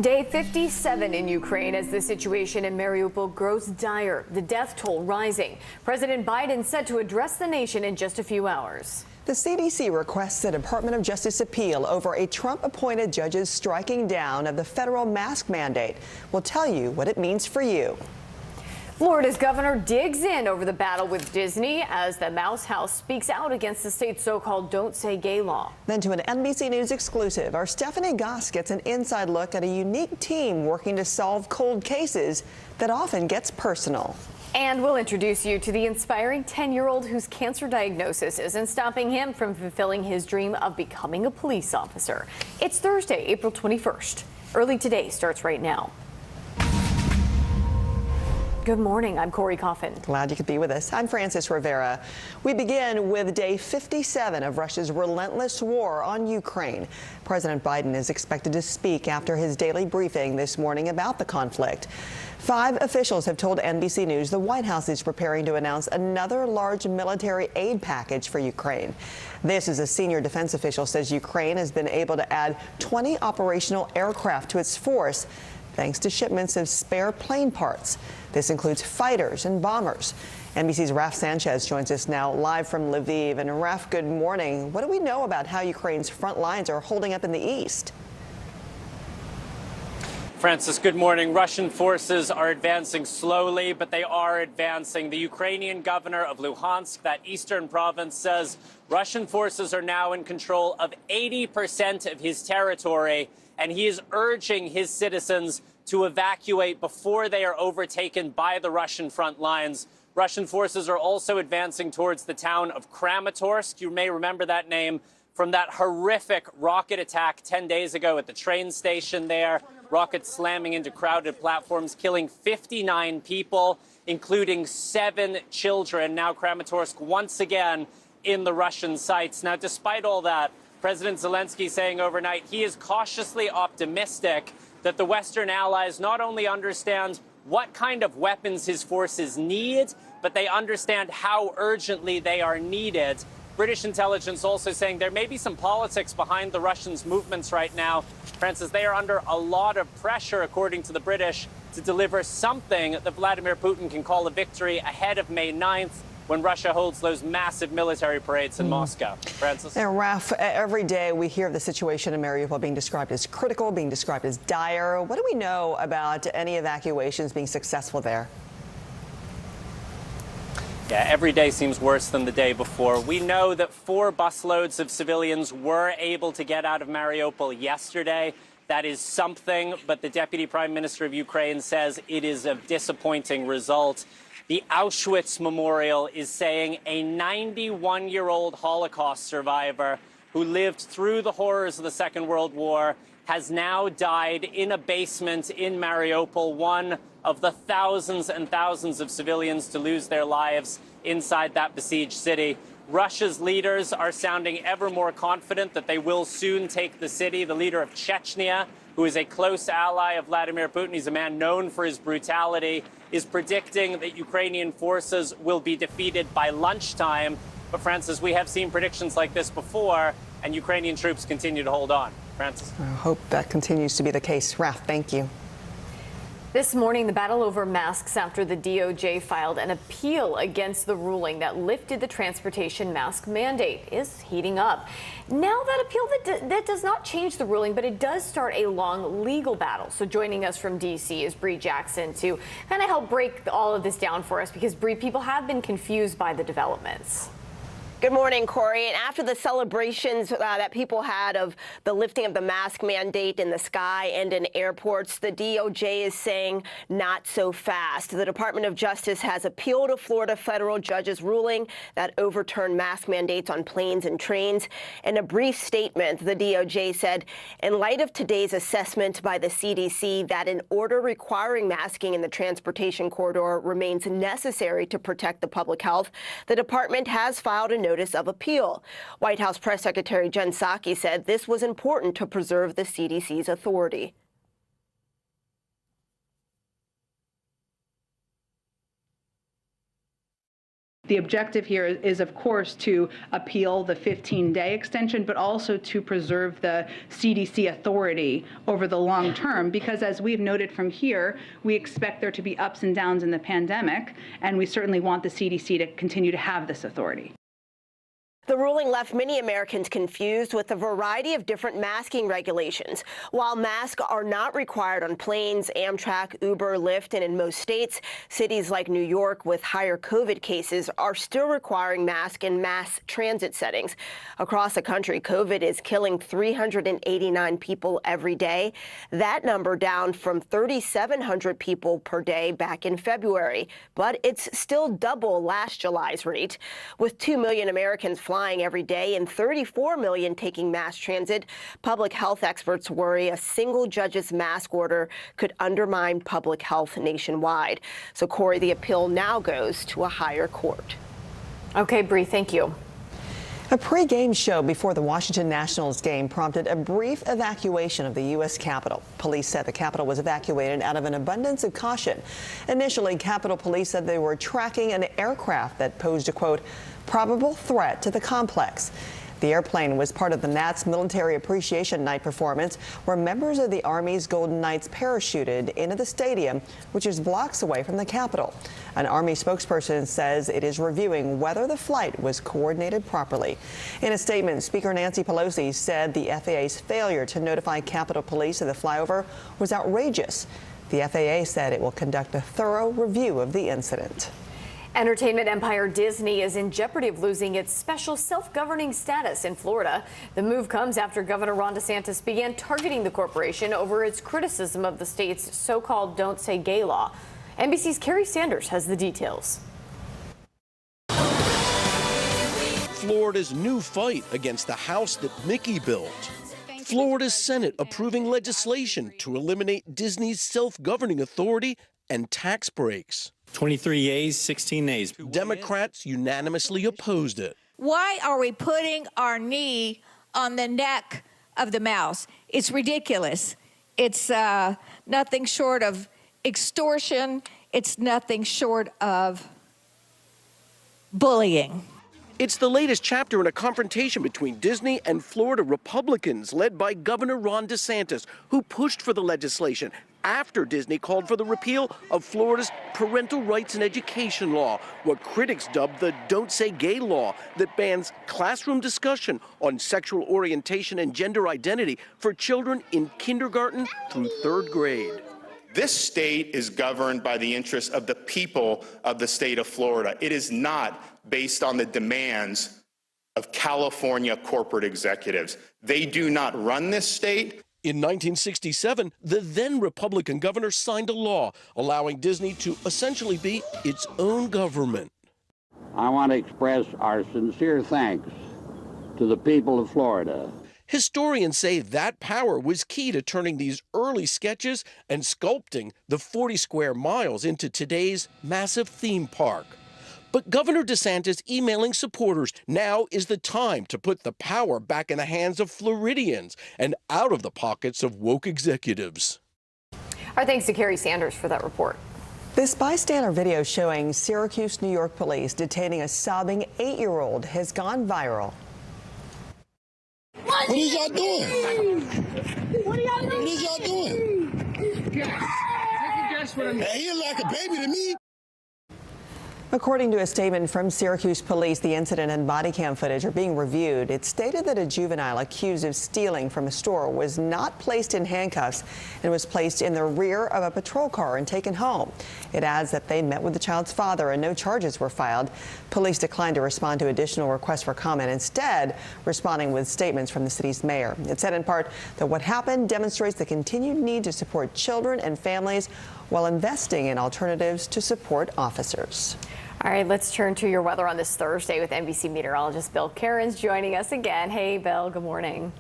Day 57 in Ukraine as the situation in Mariupol grows dire, the death toll rising. President Biden set to address the nation in just a few hours. The CDC requests a Department of Justice appeal over a Trump-appointed judge's striking down of the federal mask mandate. We'll tell you what it means for you. Florida's governor digs in over the battle with Disney as the Mouse House speaks out against the state's so-called Don't Say Gay law. Then to an NBC News exclusive, our Stephanie Goss gets an inside look at a unique team working to solve cold cases that often gets personal. And we'll introduce you to the inspiring 10-year-old whose cancer diagnosis isn't stopping him from fulfilling his dream of becoming a police officer. It's Thursday, April 21st. Early Today starts right now. Good morning. I'm Corey Coffin. Glad you could be with us. I'm Frances Rivera. We begin with day 57 of Russia's relentless war on Ukraine. President Biden is expected to speak after his daily briefing this morning about the conflict. 5 officials have told NBC News the White House is preparing to announce another large military aid package for Ukraine. This is a senior defense official says Ukraine has been able to add 20 operational aircraft to its force thanks to shipments of spare plane parts. This includes fighters and bombers. NBC's Raf Sanchez joins us now live from Lviv. And Raf, good morning. What do we know about how Ukraine's front lines are holding up in the east? Francis, good morning. Russian forces are advancing slowly, but they are advancing. The Ukrainian governor of Luhansk, that eastern province, says Russian forces are now in control of 80% of his territory, and he is urging his citizens to evacuate before they are overtaken by the Russian front lines. Russian forces are also advancing towards the town of Kramatorsk. You may remember that name from that horrific rocket attack 10 days ago at the train station there. Rockets slamming into crowded platforms, killing 59 people, including 7 children. Now Kramatorsk once again in the Russian sights. Now, despite all that, President Zelensky saying overnight he is cautiously optimistic that the Western allies not only understand what kind of weapons his forces need, but they understand how urgently they are needed. British intelligence also saying there may be some politics behind the Russians' movements right now. Francis, they are under a lot of pressure, according to the British, to deliver something that Vladimir Putin can call a victory ahead of May 9th, when Russia holds those massive military parades in Moscow. Francis? And Raf, every day we hear of the situation in Mariupol being described as critical, being described as dire. What do we know about any evacuations being successful there? Yeah, every day seems worse than the day before. We know that 4 busloads of civilians were able to get out of Mariupol yesterday. That is something, but the Deputy Prime Minister of Ukraine says it is a disappointing result. The Auschwitz Memorial is saying a 91-year-old Holocaust survivor who lived through the horrors of the Second World War has now died in a basement in Mariupol, one of the thousands and thousands of civilians to lose their lives inside that besieged city. Russia's leaders are sounding ever more confident that they will soon take the city. The leader of Chechnya, who is a close ally of Vladimir Putin, he's a man known for his brutality, is predicting that Ukrainian forces will be defeated by lunchtime. But, Francis, we have seen predictions like this before, and Ukrainian troops continue to hold on. Francis? I hope that continues to be the case. Raf, thank you. This morning, the battle over masks after the DOJ filed an appeal against the ruling that lifted the transportation mask mandate is heating up. Now that appeal that does not change the ruling, but it does start a long legal battle. So joining us from D.C. is Bree Jackson to kind of help break all of this down for us, because Bree, people have been confused by the developments. Good morning, Corey. And after the celebrations that people had of the lifting of the mask mandate in the sky and in airports, the DOJ is saying not so fast. The Department of Justice has appealed a Florida federal judge's ruling that overturned mask mandates on planes and trains. In a brief statement, the DOJ said, in light of today's assessment by the CDC that an order requiring masking in the transportation corridor remains necessary to protect the public health, the department has filed a notice of appeal. White House Press Secretary Jen Psaki said this was important to preserve the CDC's authority. The objective here is, of course, to appeal the 15-day extension, but also to preserve the CDC authority over the long term, because as we've noted from here, we expect there to be ups and downs in the pandemic, and we certainly want the CDC to continue to have this authority. The ruling left many Americans confused with a variety of different masking regulations. While masks are not required on planes, Amtrak, Uber, Lyft, and in most states, cities like New York with higher COVID cases are still requiring masks in mass transit settings. Across the country, COVID is killing 389 people every day. That number down from 3,700 people per day back in February. But it's still double last July's rate. With 2 million Americans flying every day and 34 million taking mass transit, public health experts worry a single judge's mask order could undermine public health nationwide. So, Corey, the appeal now goes to a higher court. Okay, Bree, thank you. A pre-game show before the Washington Nationals game prompted a brief evacuation of the U.S. Capitol. Police said the Capitol was evacuated out of an abundance of caution. Initially, Capitol Police said they were tracking an aircraft that posed a, quote, probable threat to the complex. The airplane was part of the Nats Military Appreciation Night performance, where members of the Army's Golden Knights parachuted into the stadium, which is blocks away from the Capitol. An Army spokesperson says it is reviewing whether the flight was coordinated properly. In a statement, Speaker Nancy Pelosi said the FAA's failure to notify Capitol Police of the flyover was outrageous. The FAA said it will conduct a thorough review of the incident. Entertainment empire Disney is in jeopardy of losing its special self-governing status in Florida. The move comes after Governor Ron DeSantis began targeting the corporation over its criticism of the state's so-called Don't Say Gay law. NBC's Carrie Sanders has the details. Florida's new fight against the house that Mickey built. Florida's Senate approving legislation to eliminate Disney's self-governing authority and tax breaks. 23 yeas, 16 nays. Democrats unanimously opposed it. Why are we putting our knee on the neck of the mouse? It's ridiculous. It's nothing short of extortion. It's nothing short of bullying. It's the latest chapter in a confrontation between Disney and Florida Republicans led by Governor Ron DeSantis, who pushed for the legislation after Disney called for the repeal of Florida's parental rights and education law, what critics dubbed the Don't Say Gay law that bans classroom discussion on sexual orientation and gender identity for children in kindergarten through 3rd grade. This state is governed by the interests of the people of the state of Florida. It is not based on the demands of California corporate executives. They do not run this state. In 1967, the then Republican governor signed a law allowing Disney to essentially be its own government. I want to express our sincere thanks to the people of Florida. Historians say that power was key to turning these early sketches and sculpting the 40 square miles into today's massive theme park. But Governor DeSantis emailing supporters, now is the time to put the power back in the hands of Floridians and out of the pockets of woke executives. Our thanks to Carrie Sanders for that report. This bystander video showing Syracuse, New York police detaining a sobbing 8-year-old has gone viral. What are y'all doing? What is y'all doing? Hey, he like a baby to me. According to a statement from Syracuse police, the incident and body cam footage are being reviewed. It stated that a juvenile accused of stealing from a store was not placed in handcuffs and was placed in the rear of a patrol car and taken home. It adds that they met with the child's father and no charges were filed. Police declined to respond to additional requests for comment, instead responding with statements from the city's mayor. It said in part that what happened demonstrates the continued need to support children and families while investing in alternatives to support officers. All right, let's turn to your weather on this Thursday with NBC meteorologist Bill Cairns joining us again. Hey, Bill, good morning.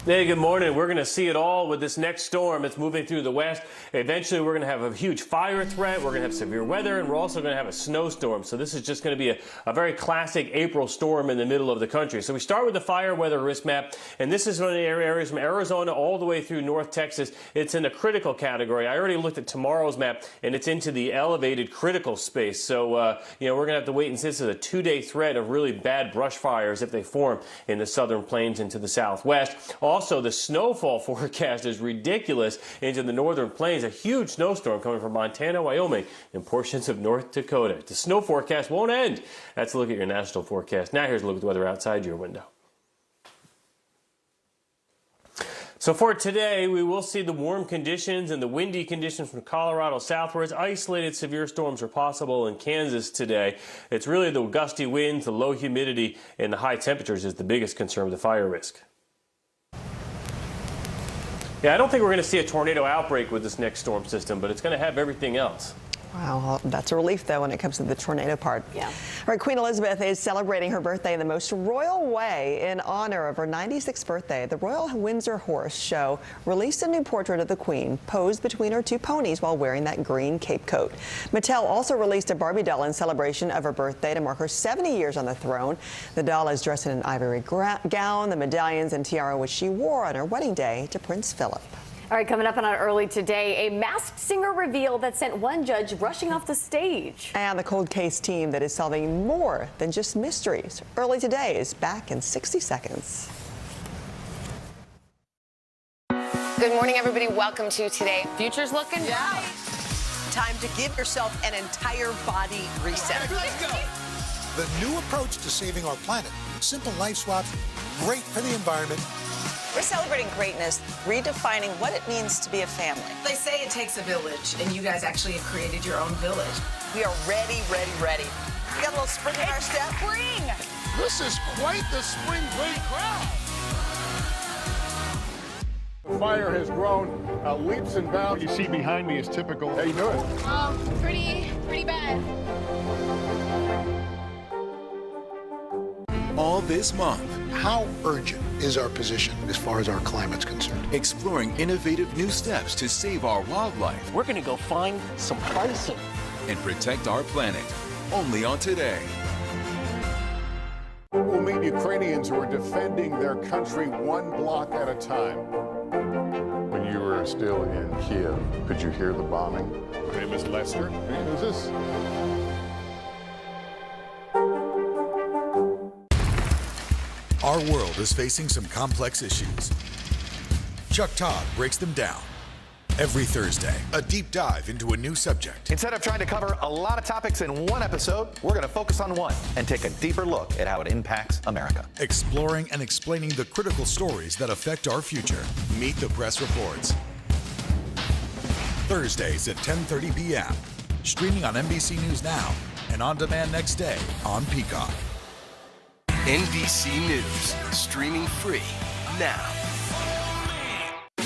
Hey, good morning. We're going to see it all with this next storm. It's moving through the west. Eventually, we're going to have a huge fire threat. We're going to have severe weather, and we're also going to have a snowstorm. So this is just going to be a very classic April storm in the middle of the country. So we start with the fire weather risk map, and this is one of the areas from Arizona all the way through North Texas. It's in the critical category. I already looked at tomorrow's map, and it's into the elevated critical space. So, we're going to have to wait and see. This is a 2-day threat of really bad brush fires if they form in the southern plains into the southwest. Also, the snowfall forecast is ridiculous into the northern plains. A huge snowstorm coming from Montana, Wyoming, and portions of North Dakota. The snow forecast won't end. That's a look at your national forecast. Now here's a look at the weather outside your window. So for today, we will see the warm conditions and the windy conditions from Colorado southwards. Isolated severe storms are possible in Kansas today. It's really the gusty winds, the low humidity, and the high temperatures is the biggest concern with the fire risk. Yeah, I don't think we're going to see a tornado outbreak with this next storm system, but it's going to have everything else. Wow, that's a relief, though, when it comes to the tornado part. Yeah. All right, Queen Elizabeth is celebrating her birthday in the most royal way in honor of her 96th birthday. The Royal Windsor Horse Show released a new portrait of the Queen, posed between her two ponies while wearing that green cape coat. Mattel also released a Barbie doll in celebration of her birthday to mark her 70 years on the throne. The doll is dressed in an ivory gown, the medallions and tiara which she wore on her wedding day to Prince Philip. All right, coming up on our early today, a masked singer reveal that sent one judge rushing off the stage. And the cold case team that is solving more than just mysteries. Early today is back in 60 seconds. Good morning, everybody. Welcome to Today. Future's looking bright. Time to give yourself an entire body reset. Let's go. The new approach to saving our planet. Simple life swaps, great for the environment. We're celebrating greatness, redefining what it means to be a family. They say it takes a village, and you guys actually have created your own village. We are ready, ready, ready. We got a little spring in our step. Spring! This is quite the spring break crowd. The fire has grown leaps and bounds. What you see behind me is typical. How you doing? Pretty bad. All this month. How urgent is our position as far as our climate's concerned? Exploring innovative new steps to save our wildlife. We're going to go find some bison and protect our planet. Only on Today. We'll meet Ukrainians who are defending their country one block at a time. When you were still in Kiev, could you hear the bombing? My name is Lester. Who's this? Our world is facing some complex issues. Chuck Todd breaks them down. Every Thursday, a deep dive into a new subject. Instead of trying to cover a lot of topics in one episode, we're going to focus on one and take a deeper look at how it impacts America. Exploring and explaining the critical stories that affect our future. Meet the Press Reports. Thursdays at 10:30 p.m. Streaming on NBC News Now and on demand next day on Peacock. NBC News, streaming free now.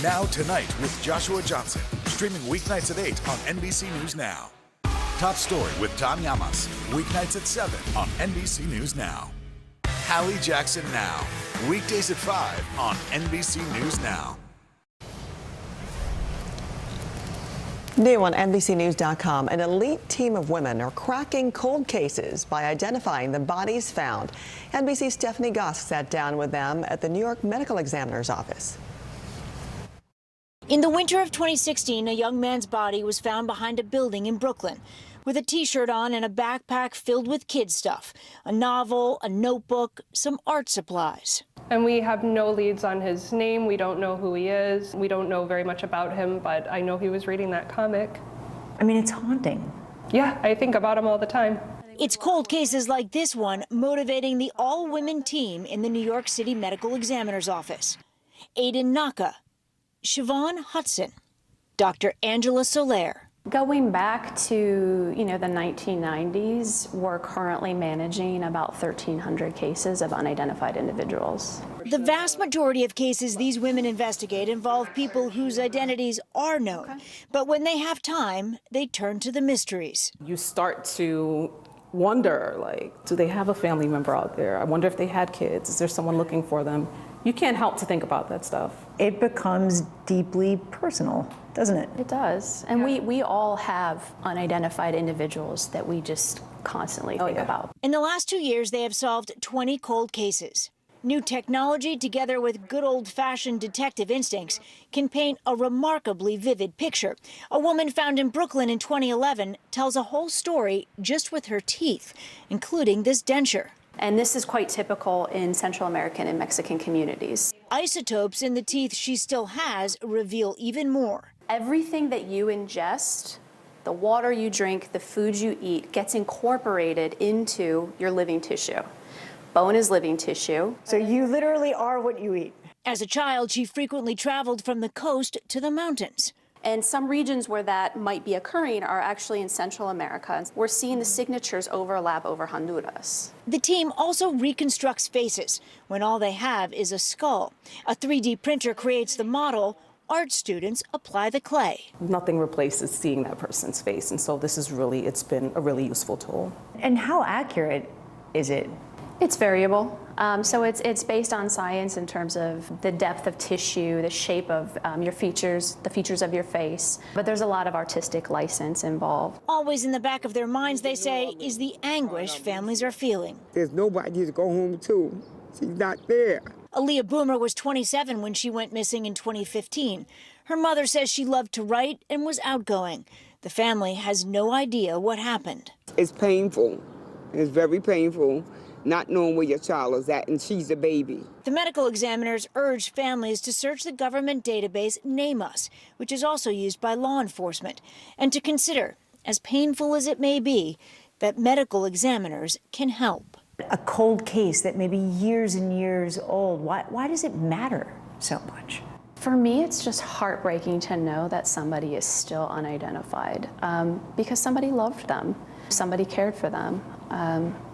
Now Tonight with Joshua Johnson, streaming weeknights at 8 on NBC News Now. Top Story with Tom Llamas, weeknights at 7 on NBC News Now. Hallie Jackson Now, weekdays at 5 on NBC News Now. New on NBCNews.com, an elite team of women are cracking cold cases by identifying the bodies found. NBC's Stephanie Gosk sat down with them at the New York Medical Examiner's office. In the winter of 2016, a young man's body was found behind a building in Brooklyn with a T-shirt on and a backpack filled with kid stuff, a novel, a notebook, some art supplies. And we have no leads on his name. We don't know who he is. We don't know very much about him, but I know he was reading that comic. I mean, it's haunting. Yeah, I think about him all the time. It's cold cases like this one motivating the all-women team in the New York City Medical Examiner's office. Aiden Naka, Siobhan Hudson, Dr. Angela Soler. Going back to, the 1990s, we're currently managing about 1,300 cases of unidentified individuals. The vast majority of cases these women investigate involve people whose identities are known. But when they have time, they turn to the mysteries. You start to wonder, like, do they have a family member out there? I wonder if they had kids. Is there someone looking for them? You can't help to think about that stuff. It becomes deeply personal, doesn't it? It does. And we all have unidentified individuals that we just constantly think about. In the last 2 years, they have solved 20 cold cases. New technology, together with good old-fashioned detective instincts, can paint a remarkably vivid picture. A woman found in Brooklyn in 2011 tells a whole story just with her teeth, including this denture. And this is quite typical in Central American and Mexican communities. Isotopes in the teeth she still has reveal even more. Everything that you ingest, the water you drink, the food you eat, gets incorporated into your living tissue. Bone is living tissue. So you literally are what you eat. As a child, she frequently traveled from the coast to the mountains. And some regions where that might be occurring are actually in Central America. We're seeing the signatures overlap over Honduras. The team also reconstructs faces when all they have is a skull. A 3D printer creates the model. Art students apply the clay. Nothing replaces seeing that person's face, and so it's been a really useful tool. And how accurate is it? It's variable. So it's based on science in terms of the depth of tissue, the shape of your features, the features of your face. But there's a lot of artistic license involved. Always in the back of their minds, they say, is the anguish families are feeling. There's nobody to go home to. She's not there. Aaliyah Boomer was 27 when she went missing in 2015. Her mother says she loved to write and was outgoing. The family has no idea what happened. It's painful. It's very painful. Not knowing where your child is at, and she's a baby. The medical examiners urged families to search the government database Name Us, which is also used by law enforcement, and to consider, as painful as it may be, that medical examiners can help. A cold case that may be years and years old, why does it matter so much? For me, it's just heartbreaking to know that somebody is still unidentified because somebody loved them, somebody cared for them.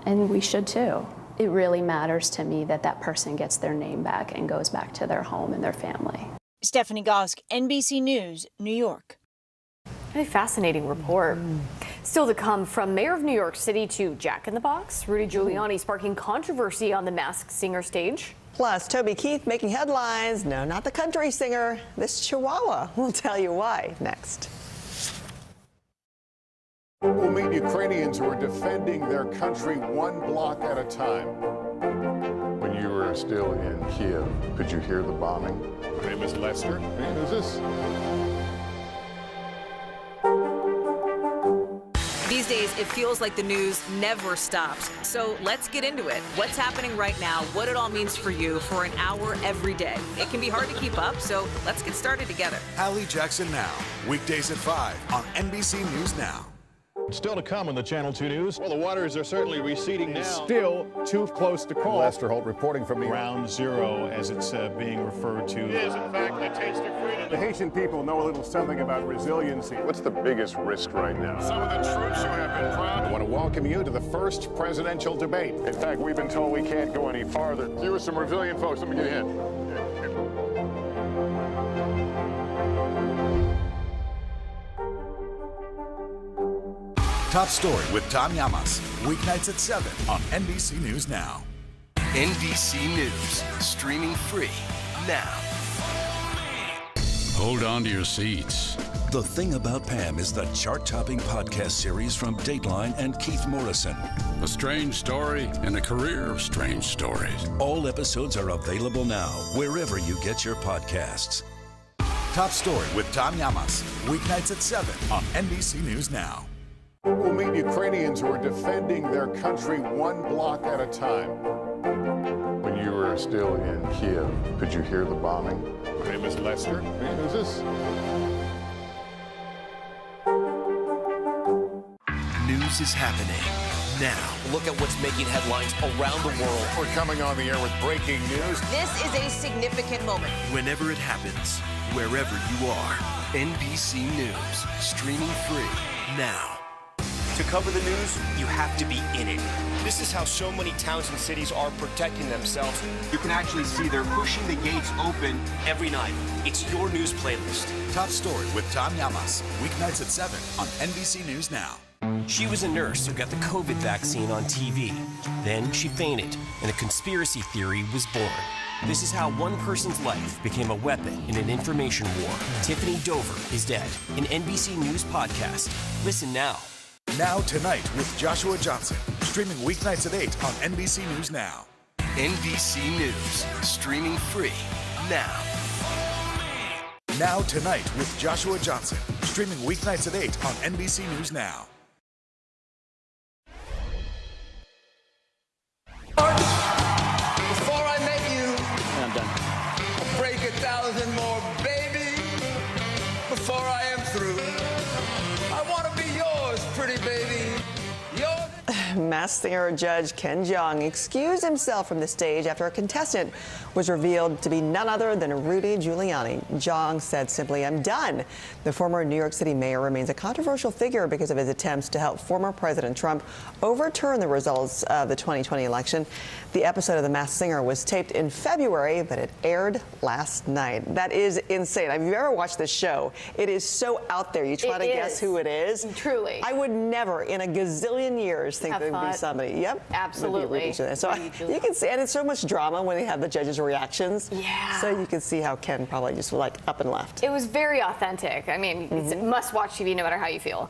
And we should too. It really matters to me that that person gets their name back and goes back to their home and their family. Stephanie Gosk, NBC News, New York. A fascinating report. Still to come, from Mayor of New York City to Jack in the Box, Rudy Giuliani sparking controversy on the Masked Singer stage. Plus, Toby Keith making headlines. No, not the country singer. This Chihuahua. We'll tell you why next. We'll meet Ukrainians who are defending their country one block at a time. When you were still in Kiev, could you hear the bombing? My name is Lester. And who's this? These days, it feels like the news never stops. So let's get into it. What's happening right now, what it all means for you for an hour every day. It can be hard to keep up, so let's get started together. Hallie Jackson Now, weekdays at 5 on NBC News Now. Still to come on the Channel 2 News. Well, the waters are certainly receding now. Still too close to call. Lester Holt reporting from Ground Zero, as it's being referred to. It is, in fact, a taste of freedom. The Haitian people know a little something about resiliency. What's the biggest risk right now? Some of the troops who have been proud. I want to welcome you to the first presidential debate. In fact, we've been told we can't go any farther. You with some resilient folks. Let me get a hint. Top Story with Tom Llamas, weeknights at 7 on NBC News Now. NBC News, streaming free now. Hold on to your seats. The Thing About Pam is the chart-topping podcast series from Dateline and Keith Morrison. A strange story and a career of strange stories. All episodes are available now, wherever you get your podcasts. Top Story with Tom Llamas, weeknights at 7 on NBC News Now. We'll meet Ukrainians who are defending their country one block at a time. When you were still in Kiev, could you hear the bombing? My name is Lester. And who's this? News is happening now. Look at what's making headlines around the world. We're coming on the air with breaking news. This is a significant moment. Whenever it happens, wherever you are, NBC News, streaming free now. To cover the news, you have to be in it. This is how so many towns and cities are protecting themselves. You can actually see they're pushing the gates open every night. It's your news playlist. Top Story with Tom Llamas, weeknights at 7 on NBC News Now. She was a nurse who got the COVID vaccine on TV. Then she fainted, and a conspiracy theory was born. This is how one person's life became a weapon in an information war. Tiffany Dover is dead. An NBC News podcast. Listen now. Now Tonight with Joshua Johnson. Streaming weeknights at 8 on NBC News Now. NBC News, streaming free now. Now Tonight with Joshua Johnson. Streaming weeknights at 8 on NBC News Now. Before I met you, I'm done. I'll break 1,000 more, baby. Before I am through, I want to be yours, pretty baby. Yours. Masked Singer judge Ken Jeong excused himself from the stage after a contestant was revealed to be none other than Rudy Giuliani. Jeong said simply, "I'm done." The former New York City mayor remains a controversial figure because of his attempts to help former President Trump overturn the results of the 2020 election. The episode of The Masked Singer was taped in February, but it aired last night. That is insane. Have you ever watched this show? It is so out there. You try to guess who it is. Truly. I would never in a gazillion years think there would be somebody. Yep. Absolutely. So you can see, and it's so much drama when they have the judges' reactions. Yeah. So you can see how Ken probably just like up and left. It was very authentic. I mean, it's must-watch TV no matter how you feel.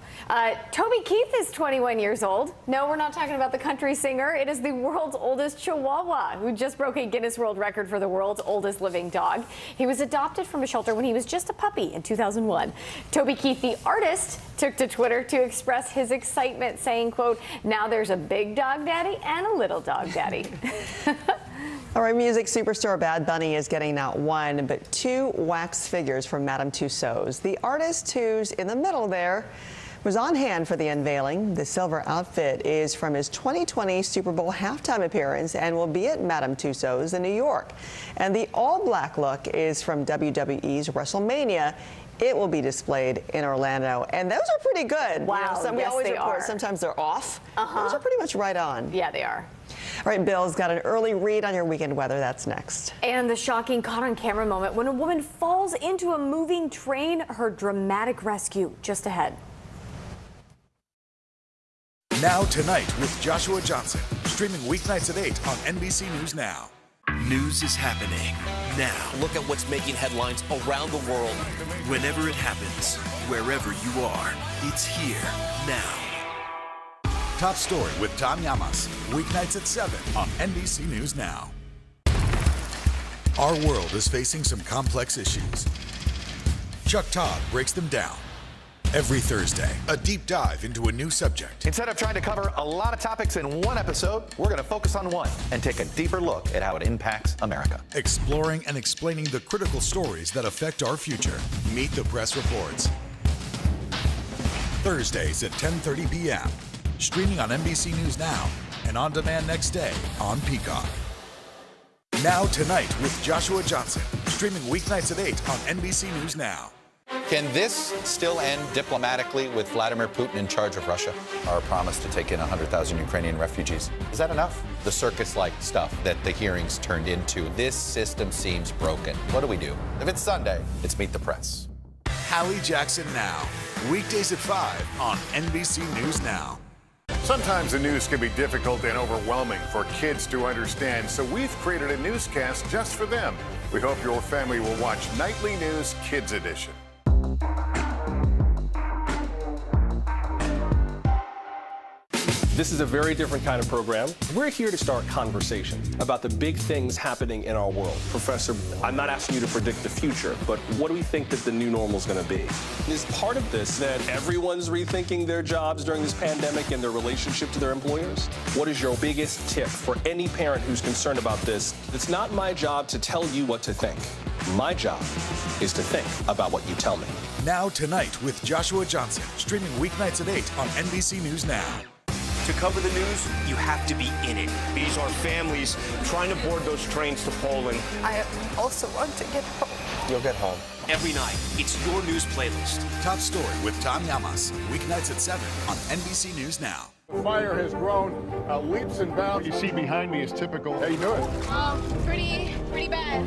Toby Keith is 21 years old. No, we're not talking about the country singer. It is the world's oldest Chihuahua who just broke a Guinness World Record for the world's oldest living dog. He was adopted from a shelter when he was just a puppy in 2001. Toby Keith, the artist, took to Twitter to express his excitement, saying, quote, "Now there's a big dog daddy and a little dog daddy." All right, music superstar Bad Bunny is getting not one, but two wax figures from Madame Tussauds. The artist who's in the middle there was on hand for the unveiling. The silver outfit is from his 2020 Super Bowl halftime appearance and will be at Madame Tussauds in New York. And the all-black look is from WWE's WrestleMania. It will be displayed in Orlando, and those are pretty good. Wow, you know, we yes, always they report are. sometimes they're off. Those are pretty much right on. Yeah, they are. All right, Bill's got an early read on your weekend weather. That's next. And the shocking caught-on-camera moment when a woman falls into a moving train. Her dramatic rescue just ahead. Now Tonight with Joshua Johnson. Streaming weeknights at 8 on NBC News Now. News is happening now. Look at what's making headlines around the world. Whenever it happens, wherever you are, it's here now. Top Story with Tom Llamas. Weeknights at 7 on NBC News Now. Our world is facing some complex issues. Chuck Todd breaks them down. Every Thursday, a deep dive into a new subject. Instead of trying to cover a lot of topics in one episode, we're going to focus on one and take a deeper look at how it impacts America. Exploring and explaining the critical stories that affect our future. Meet the Press Reports. Thursdays at 10:30 p.m. Streaming on NBC News Now and on demand next day on Peacock. Now Tonight with Joshua Johnson. Streaming weeknights at 8 on NBC News Now. Can this still end diplomatically with Vladimir Putin in charge of Russia? Our promise to take in 100,000 Ukrainian refugees. Is that enough? The circus-like stuff that the hearings turned into. This system seems broken. What do we do? If it's Sunday, it's Meet the Press. Hallie Jackson Now. Weekdays at 5 on NBC News Now. Sometimes the news can be difficult and overwhelming for kids to understand, so we've created a newscast just for them. We hope your family will watch Nightly News Kids Edition. This is a very different kind of program. We're here to start conversation about the big things happening in our world. Professor, I'm not asking you to predict the future, but what do we think that the new normal is going to be? Is part of this that everyone's rethinking their jobs during this pandemic and their relationship to their employers? What is your biggest tip for any parent who's concerned about this? It's not my job to tell you what to think. My job is to think about what you tell me. Now Tonight with Joshua Johnson. Streaming weeknights at 8 on NBC News Now. To cover the news, you have to be in it. These are families trying to board those trains to Poland. I also want to get home. You'll get home. Every night, it's your news playlist. Top Story with Tom Llamas. Weeknights at 7 on NBC News Now. The fire has grown leaps and bounds. What you see behind me is typical. How you doing? Pretty bad.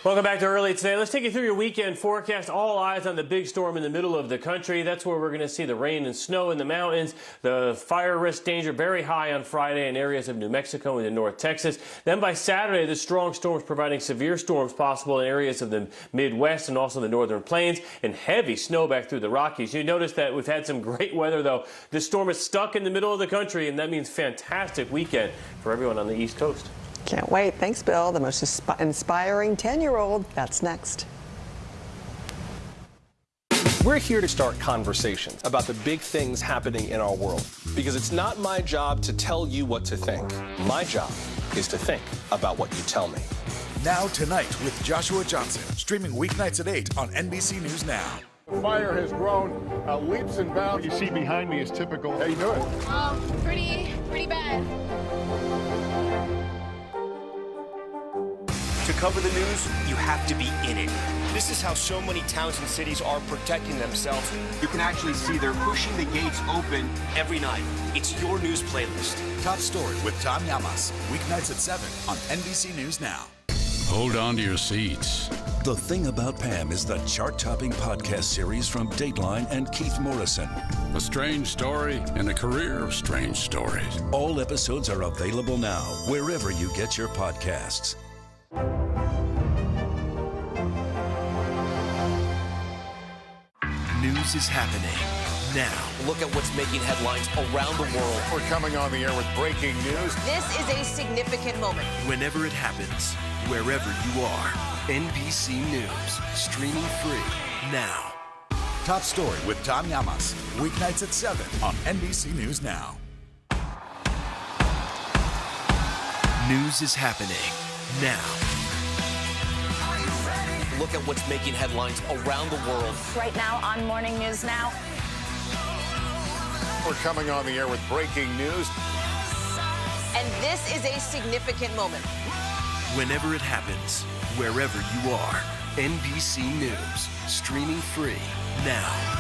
Welcome back to Early Today. Let's take you through your weekend forecast. All eyes on the big storm in the middle of the country. That's where we're going to see the rain and snow in the mountains. The fire risk danger very high on Friday in areas of New Mexico and in North Texas. Then by Saturday, the strong storms providing severe storms possible in areas of the Midwest and also the northern plains, and heavy snow back through the Rockies. You notice that we've had some great weather, though. This storm is stuck in the middle of the country, and that means fantastic weekend for everyone on the East Coast. Can't wait. Thanks, Bill. The most inspiring 10-year-old. That's next. We're here to start conversations about the big things happening in our world, because it's not my job to tell you what to think. My job is to think about what you tell me. Now Tonight with Joshua Johnson, streaming weeknights at 8 on NBC News Now. The fire has grown leaps and bounds. You see behind me is typical. How you doing? Pretty bad. To cover the news, you have to be in it. This is how so many towns and cities are protecting themselves. You can actually see they're pushing the gates open every night. It's your news playlist. Top Story with Tom Llamas, weeknights at 7 on NBC News Now. Hold on to your seats. The Thing About Pam is the chart-topping podcast series from Dateline and Keith Morrison. A strange story and a career of strange stories. All episodes are available now, wherever you get your podcasts. News is happening now. Look at what's making headlines around the world. We're coming on the air with breaking news. This is a significant moment. Whenever it happens, wherever you are. NBC News, streaming free now. Top Story with Tom Llamas, weeknights at 7 on NBC News Now. News is happening now. Look at what's making headlines around the world. Right now on Morning News Now. We're coming on the air with breaking news. And this is a significant moment. Whenever it happens, wherever you are. NBC News, streaming free now.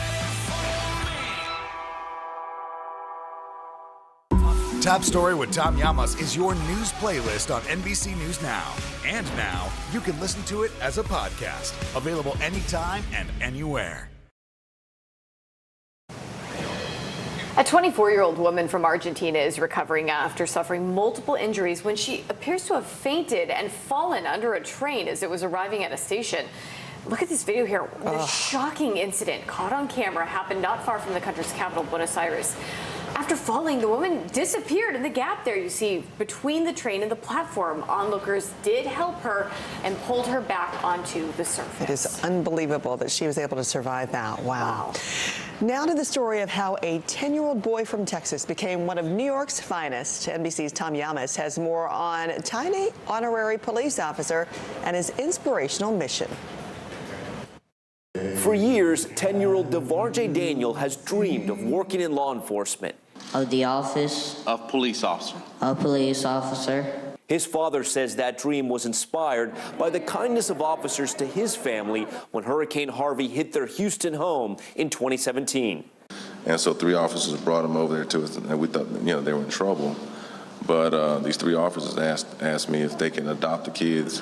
Top Story with Tom Llamas is your news playlist on NBC News Now. And now, you can listen to it as a podcast. Available anytime and anywhere. A 24-year-old woman from Argentina is recovering after suffering multiple injuries when she appears to have fainted and fallen under a train as it was arriving at a station. Look at this video here. This shocking incident caught on camera happened not far from the country's capital, Buenos Aires. After falling, the woman disappeared in the gap there you see between the train and the platform. Onlookers did help her and pulled her back onto the surface. It is unbelievable that she was able to survive that. Wow. Now to the story of how a 10-year-old boy from Texas became one of New York's finest. NBC's Tom Llamas has more on tiny honorary police officer and his inspirational mission. For years, 10-year-old DeVarjay Daniel has dreamed of working in law enforcement. Of the office of police officer. A police officer. His father says that dream was inspired by the kindness of officers to his family when Hurricane Harvey hit their Houston home in 2017. And so 3 officers brought him over there to us, and we thought, they were in trouble. But these 3 officers asked me if they can adopt the kids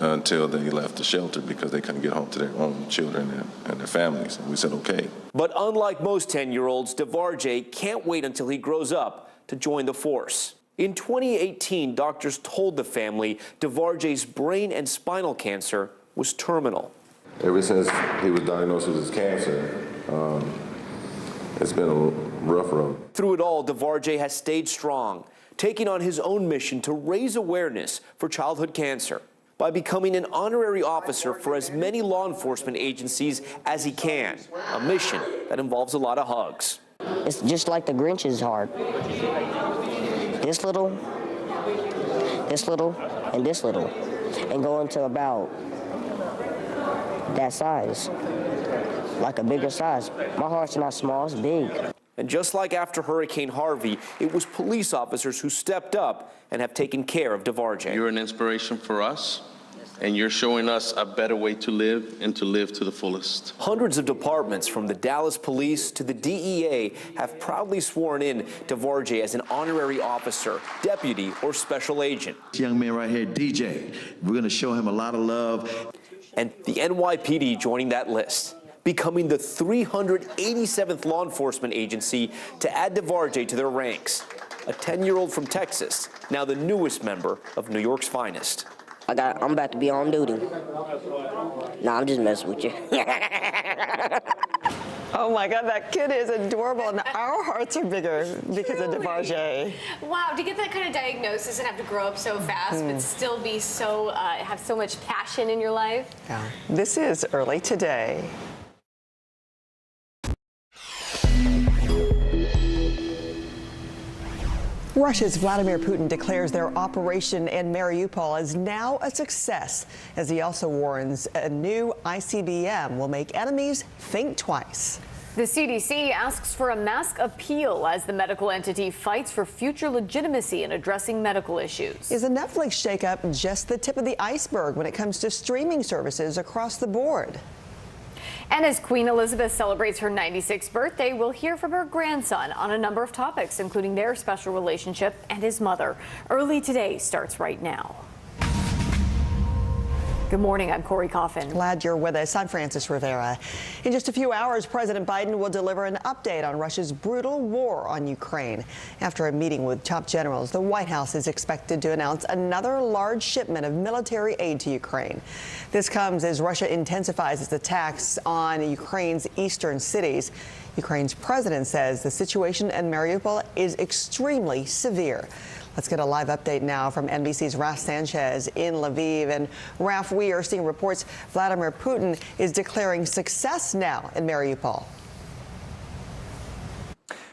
until they left the shelter because they couldn't get home to their own children and their families. And we said, okay. But unlike most 10-year-olds, DeVarjay can't wait until he grows up to join the force. In 2018, doctors told the family DeVarjay's brain and spinal cancer was terminal. Ever since he was diagnosed with his cancer, it's been a rough road. Through it all, DeVarjay has stayed strong, taking on his own mission to raise awareness for childhood cancer by becoming an honorary officer for as many law enforcement agencies as he can, a mission that involves a lot of hugs. It's just like the Grinch is hard. This little, and this little, and going to about that size, like a bigger size. My heart's not small, it's big. And just like after Hurricane Harvey, it was police officers who stepped up and have taken care of DeVarjay. You're an inspiration for us, and you're showing us a better way to live and to live to the fullest. Hundreds of departments, from the Dallas Police to the DEA, have proudly sworn in DeVarge as an honorary officer, deputy, or special agent. This young man right here, DJ, we're going to show him a lot of love. And the NYPD joining that list, becoming the 387th law enforcement agency to add DeVarge to their ranks. A 10-year-old from Texas, now the newest member of New York's finest. I'm about to be on duty. Nah, I'm just messing with you. Oh my God, that kid is adorable, and our hearts are bigger because of DeVarge. Wow, to get that kind of diagnosis and have to grow up so fast, but still be so have so much passion in your life. Yeah. This is Early Today. Russia's Vladimir Putin declares their operation in Mariupol is now a success, as he also warns a new ICBM will make enemies think twice. The CDC asks for a mask appeal as the medical entity fights for future legitimacy in addressing medical issues. Is a Netflix shakeup just the tip of the iceberg when it comes to streaming services across the board? And as Queen Elizabeth celebrates her 96th birthday, we'll hear from her grandson on a number of topics, including their special relationship and his mother. Early Today starts right now. Good morning, I'm Corey Coffin. Glad you're with us. I'm Frances Rivera. In just a few hours, President Biden will deliver an update on Russia's brutal war on Ukraine. After a meeting with top generals, the White House is expected to announce another large shipment of military aid to Ukraine. This comes as Russia intensifies its attacks on Ukraine's eastern cities. Ukraine's president says the situation in Mariupol is extremely severe. Let's get a live update now from NBC's Raf Sanchez in Lviv. And Raf, we are seeing reports Vladimir Putin is declaring success now in Mariupol.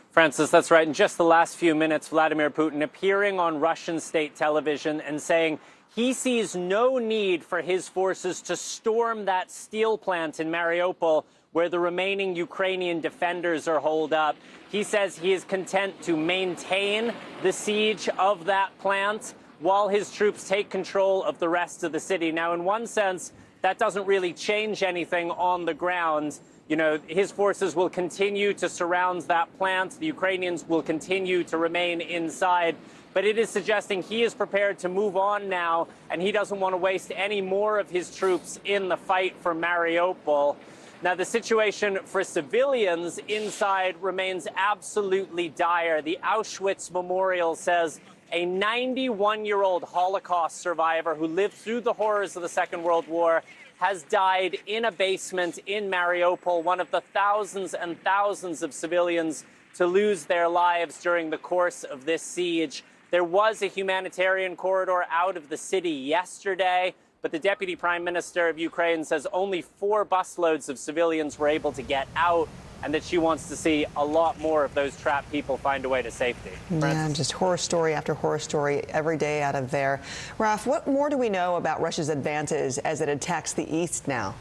Francis, that's right. In just the last few minutes, Vladimir Putin appearing on Russian state television and saying he sees no need for his forces to storm that steel plant in Mariupol, where the remaining Ukrainian defenders are holed up. He says he is content to maintain the siege of that plant while his troops take control of the rest of the city. Now, in one sense, that doesn't really change anything on the ground. You know, his forces will continue to surround that plant. The Ukrainians will continue to remain inside. But it is suggesting he is prepared to move on now, and he doesn't want to waste any more of his troops in the fight for Mariupol. Now, the situation for civilians inside remains absolutely dire. The Auschwitz Memorial says a 91-year-old Holocaust survivor who lived through the horrors of the Second World War has died in a basement in Mariupol, one of the thousands and thousands of civilians to lose their lives during the course of this siege. There was a humanitarian corridor out of the city yesterday, but the Deputy Prime Minister of Ukraine says only 4 busloads of civilians were able to get out, and that she wants to see a lot more of those trapped people find a way to safety. Yeah, just horror story after horror story every day out of there. Raf, what more do we know about Russia's advances as it attacks the east now?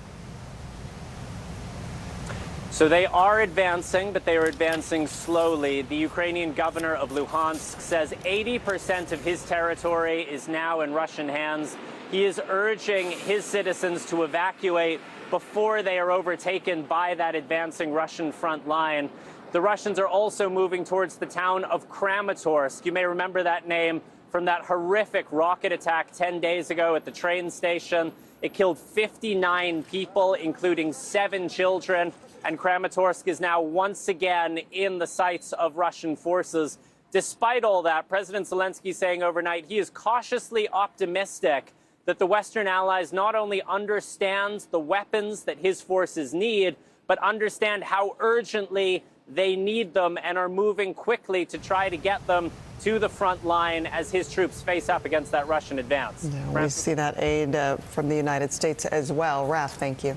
So they are advancing, but they are advancing slowly. The Ukrainian governor of Luhansk says 80% of his territory is now in Russian hands. He is urging his citizens to evacuate before they are overtaken by that advancing Russian front line. The Russians are also moving towards the town of Kramatorsk. You may remember that name from that horrific rocket attack 10 days ago at the train station. It killed 59 people, including 7 children. And Kramatorsk is now once again in the sights of Russian forces. Despite all that, President Zelensky saying overnight he is cautiously optimistic that the Western allies not only understand the weapons that his forces need, but understand how urgently they need them and are moving quickly to try to get them to the front line as his troops face up against that Russian advance. Yeah, we see that aid from the United States as well. Raf, thank you.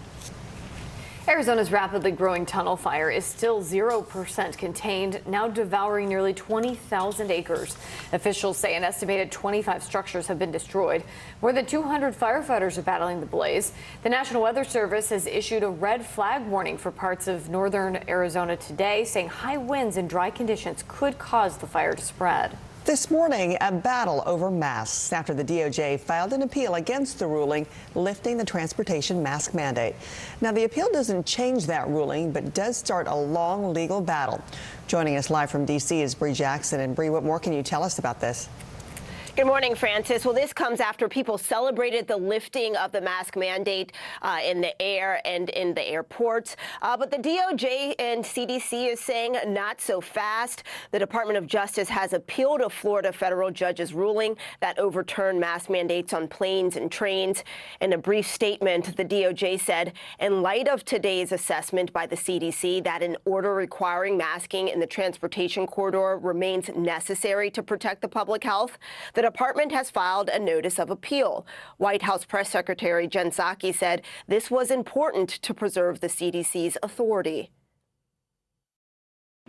Arizona's rapidly growing tunnel fire is still 0% contained, now devouring nearly 20,000 acres. Officials say an estimated 25 structures have been destroyed. More than 200 firefighters are battling the blaze. The National Weather Service has issued a red flag warning for parts of northern Arizona today, saying high winds and dry conditions could cause the fire to spread. This morning, a battle over masks after the DOJ filed an appeal against the ruling lifting the transportation mask mandate. Now, the appeal doesn't change that ruling, but does start a long legal battle. Joining us live from D.C. is Bree Jackson. And Bree, what more can you tell us about this? Good morning, Francis. Well, this comes after people celebrated the lifting of the mask mandate in the air and in the airports. But the DOJ and CDC is saying not so fast. The Department of Justice has appealed a Florida federal judge's ruling that overturned mask mandates on planes and trains. In a brief statement, the DOJ said, in light of today's assessment by the CDC that an order requiring masking in the transportation corridor remains necessary to protect the public health, the department has filed a notice of appeal. White House Press Secretary Jen Psaki said this was important to preserve the CDC's authority.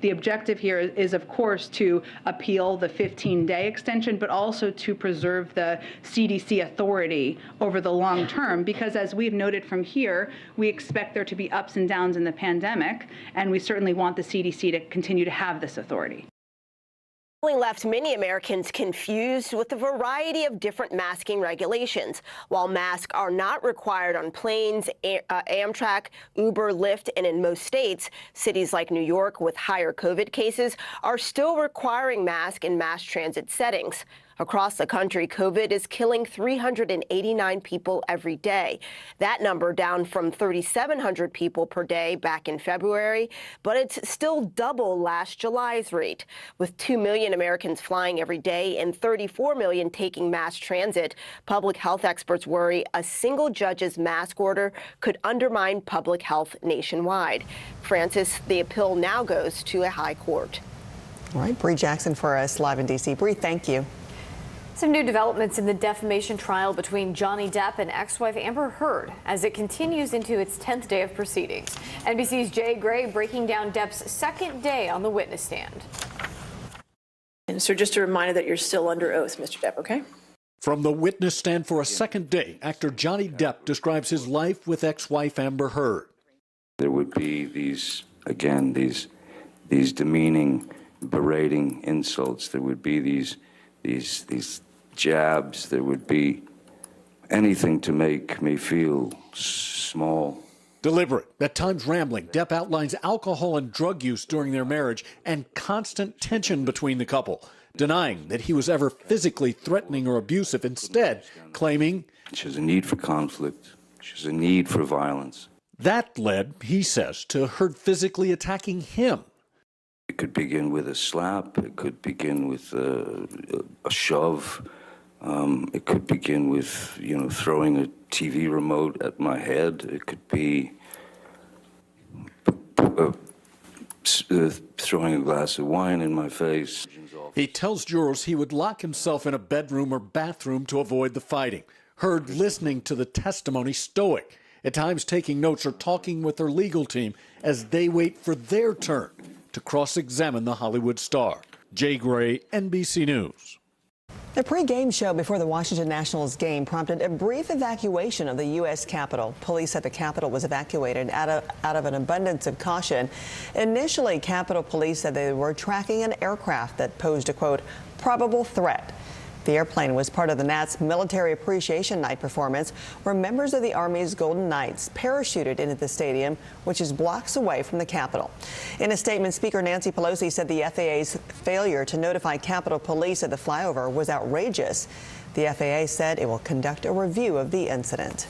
The objective here is, of course, to appeal the 15-day extension, but also to preserve the CDC authority over the long term, because as we've noted from here, we expect there to be ups and downs in the pandemic, and we certainly want the CDC to continue to have this authority. Left many Americans confused with the variety of different masking regulations. While masks are not required on planes, Amtrak, Uber, Lyft, and in most states, cities like New York with higher COVID cases are still requiring masks in mass transit settings. Across the country, COVID is killing 389 people every day. That number down from 3,700 people per day back in February, but it's still double last July's rate. With 2 million Americans flying every day and 34 million taking mass transit, public health experts worry a single judge's mask order could undermine public health nationwide. Francis, the appeal now goes to a high court. All right, Bree Jackson for us live in D.C. Bree, thank you. Some new developments in the defamation trial between Johnny Depp and ex-wife Amber Heard as it continues into its 10th day of proceedings. NBC's Jay Gray breaking down Depp's second day on the witness stand. And so just a reminder that you're still under oath, Mr. Depp, okay? From the witness stand for a second day, actor Johnny Depp describes his life with ex-wife Amber Heard. There would be these demeaning, berating insults. There would be these jabs. There would be anything to make me feel small. Deliberate, at times rambling, Depp outlines alcohol and drug use during their marriage and constant tension between the couple, denying that he was ever physically threatening or abusive, instead claiming she has a need for conflict. She has a need for violence. That led, he says, to Heard physically attacking him. It could begin with a slap. It could begin with a shove. It could begin with, throwing a TV remote at my head. It could be throwing a glass of wine in my face. He tells jurors he would lock himself in a bedroom or bathroom to avoid the fighting. Heard listening to the testimony stoic, at times taking notes or talking with her legal team as they wait for their turn to cross-examine the Hollywood star. Jay Gray, NBC News. The pre-game show before the Washington Nationals game prompted a brief evacuation of the U.S. Capitol. Police said the Capitol was evacuated out of an abundance of caution. Initially, Capitol Police said they were tracking an aircraft that posed a, quote, probable threat. The airplane was part of the Nats Military Appreciation Night performance, where members of the Army's Golden Knights parachuted into the stadium, which is blocks away from the Capitol. In a statement, Speaker Nancy Pelosi said the FAA's failure to notify Capitol Police of the flyover was outrageous. The FAA said it will conduct a review of the incident.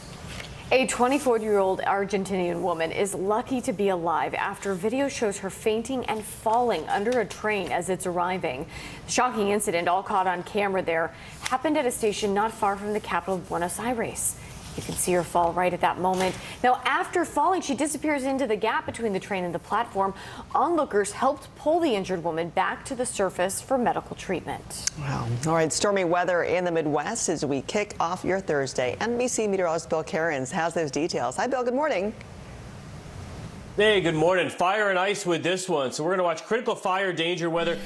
A 24-year-old Argentinian woman is lucky to be alive after video shows her fainting and falling under a train as it's arriving. The shocking incident, all caught on camera there, happened at a station not far from the capital of Buenos Aires. You can see her fall right at that moment. Now, after falling, she disappears into the gap between the train and the platform. Onlookers helped pull the injured woman back to the surface for medical treatment. Wow. All right, stormy weather in the Midwest as we kick off your Thursday. NBC meteorologist Bill Cairns has those details. Hi, Bill. Good morning. Hey, good morning. Fire and ice with this one. So we're going to watch critical fire danger weather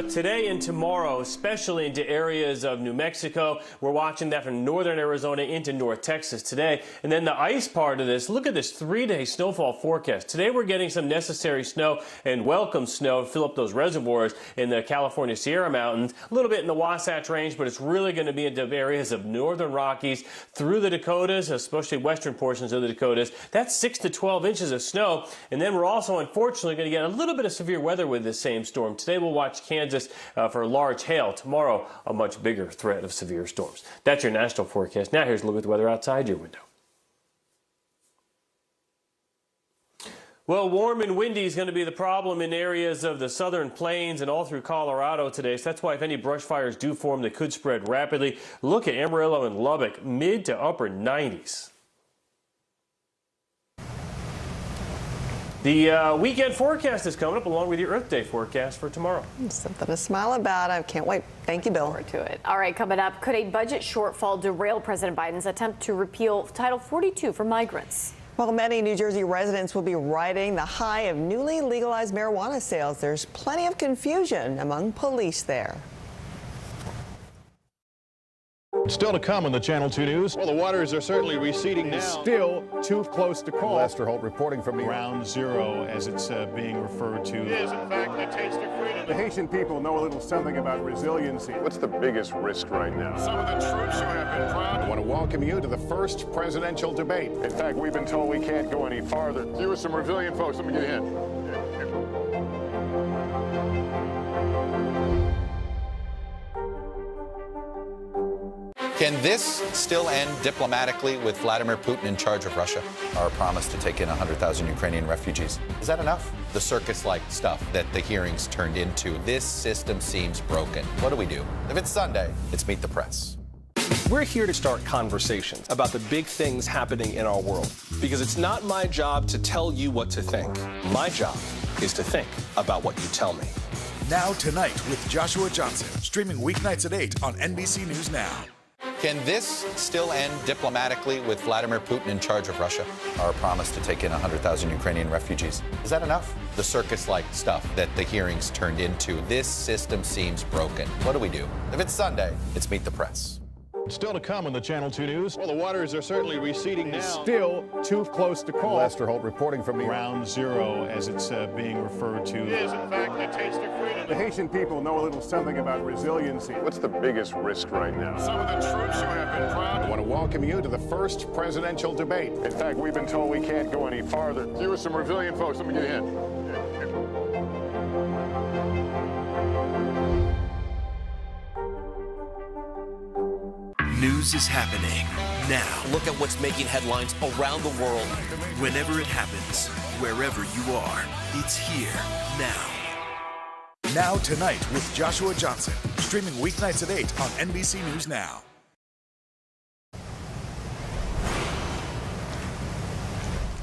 today and tomorrow, especially into areas of New Mexico. We're watching that from northern Arizona into North Texas today. And then the ice part of this, look at this 3-day snowfall forecast. Today we're getting some necessary snow and welcome snow to fill up those reservoirs in the California Sierra Mountains. A little bit in the Wasatch Range, but it's really going to be into areas of northern Rockies through the Dakotas, especially western portions of the Dakotas. That's 6 to 12 inches of snow. And then we're also, unfortunately, going to get a little bit of severe weather with this same storm. Today we'll watch Kansas for large hail. Tomorrow, a much bigger threat of severe storms. That's your national forecast. Now here's a look at the weather outside your window. Well, warm and windy is going to be the problem in areas of the southern plains and all through Colorado today. So that's why if any brush fires do form, they could spread rapidly. Look at Amarillo and Lubbock, mid to upper 90s. The weekend forecast is coming up along with your Earth Day forecast for tomorrow. Something to smile about. I can't wait. Thank you, Bill. Forward to it. All right, coming up, could a budget shortfall derail President Biden's attempt to repeal Title 42 for migrants? While many New Jersey residents will be riding the high of newly legalized marijuana sales, there's plenty of confusion among police there. Still to come on the Channel 2 News. Well, the waters are certainly receding now. Still too close to call. Lester Holt reporting from Ground Zero, as it's being referred to. It is, in fact, the taste of freedom. The Haitian people know a little something about resiliency. What's the biggest risk right now? Some of the troops who have been proud. I want to welcome you to the first presidential debate. In fact, we've been told we can't go any farther. You with some resilient folks, let me get in. Can this still end diplomatically with Vladimir Putin in charge of Russia? Our promise to take in 100,000 Ukrainian refugees. Is that enough? The circus-like stuff that the hearings turned into. This system seems broken. What do we do? If it's Sunday, it's Meet the Press. We're here to start conversations about the big things happening in our world. Because it's not my job to tell you what to think. My job is to think about what you tell me. Now Tonight with Joshua Johnson, streaming weeknights at 8 on NBC News Now. Can this still end diplomatically with Vladimir Putin in charge of Russia? Our promise to take in 100,000 Ukrainian refugees. Is that enough? The circus-like stuff that the hearings turned into. This system seems broken. What do we do? If it's Sunday, it's Meet the Press. Still to come on the Channel 2 News. Well, the waters are certainly receding now. Still too close to call. Lester Holt reporting from Ground Zero, as it's being referred to. It is, in fact, the taste of freedom. The Haitian people know a little something about resiliency. What's the biggest risk right now? Some of the troops who have been proud. I want to welcome you to the first presidential debate. In fact, we've been told we can't go any farther. You with some resilient folks, let me get in. News is happening now. Look at what's making headlines around the world. Whenever it happens, wherever you are, it's here now. Now Tonight with Joshua Johnson, streaming weeknights at 8 on NBC News Now.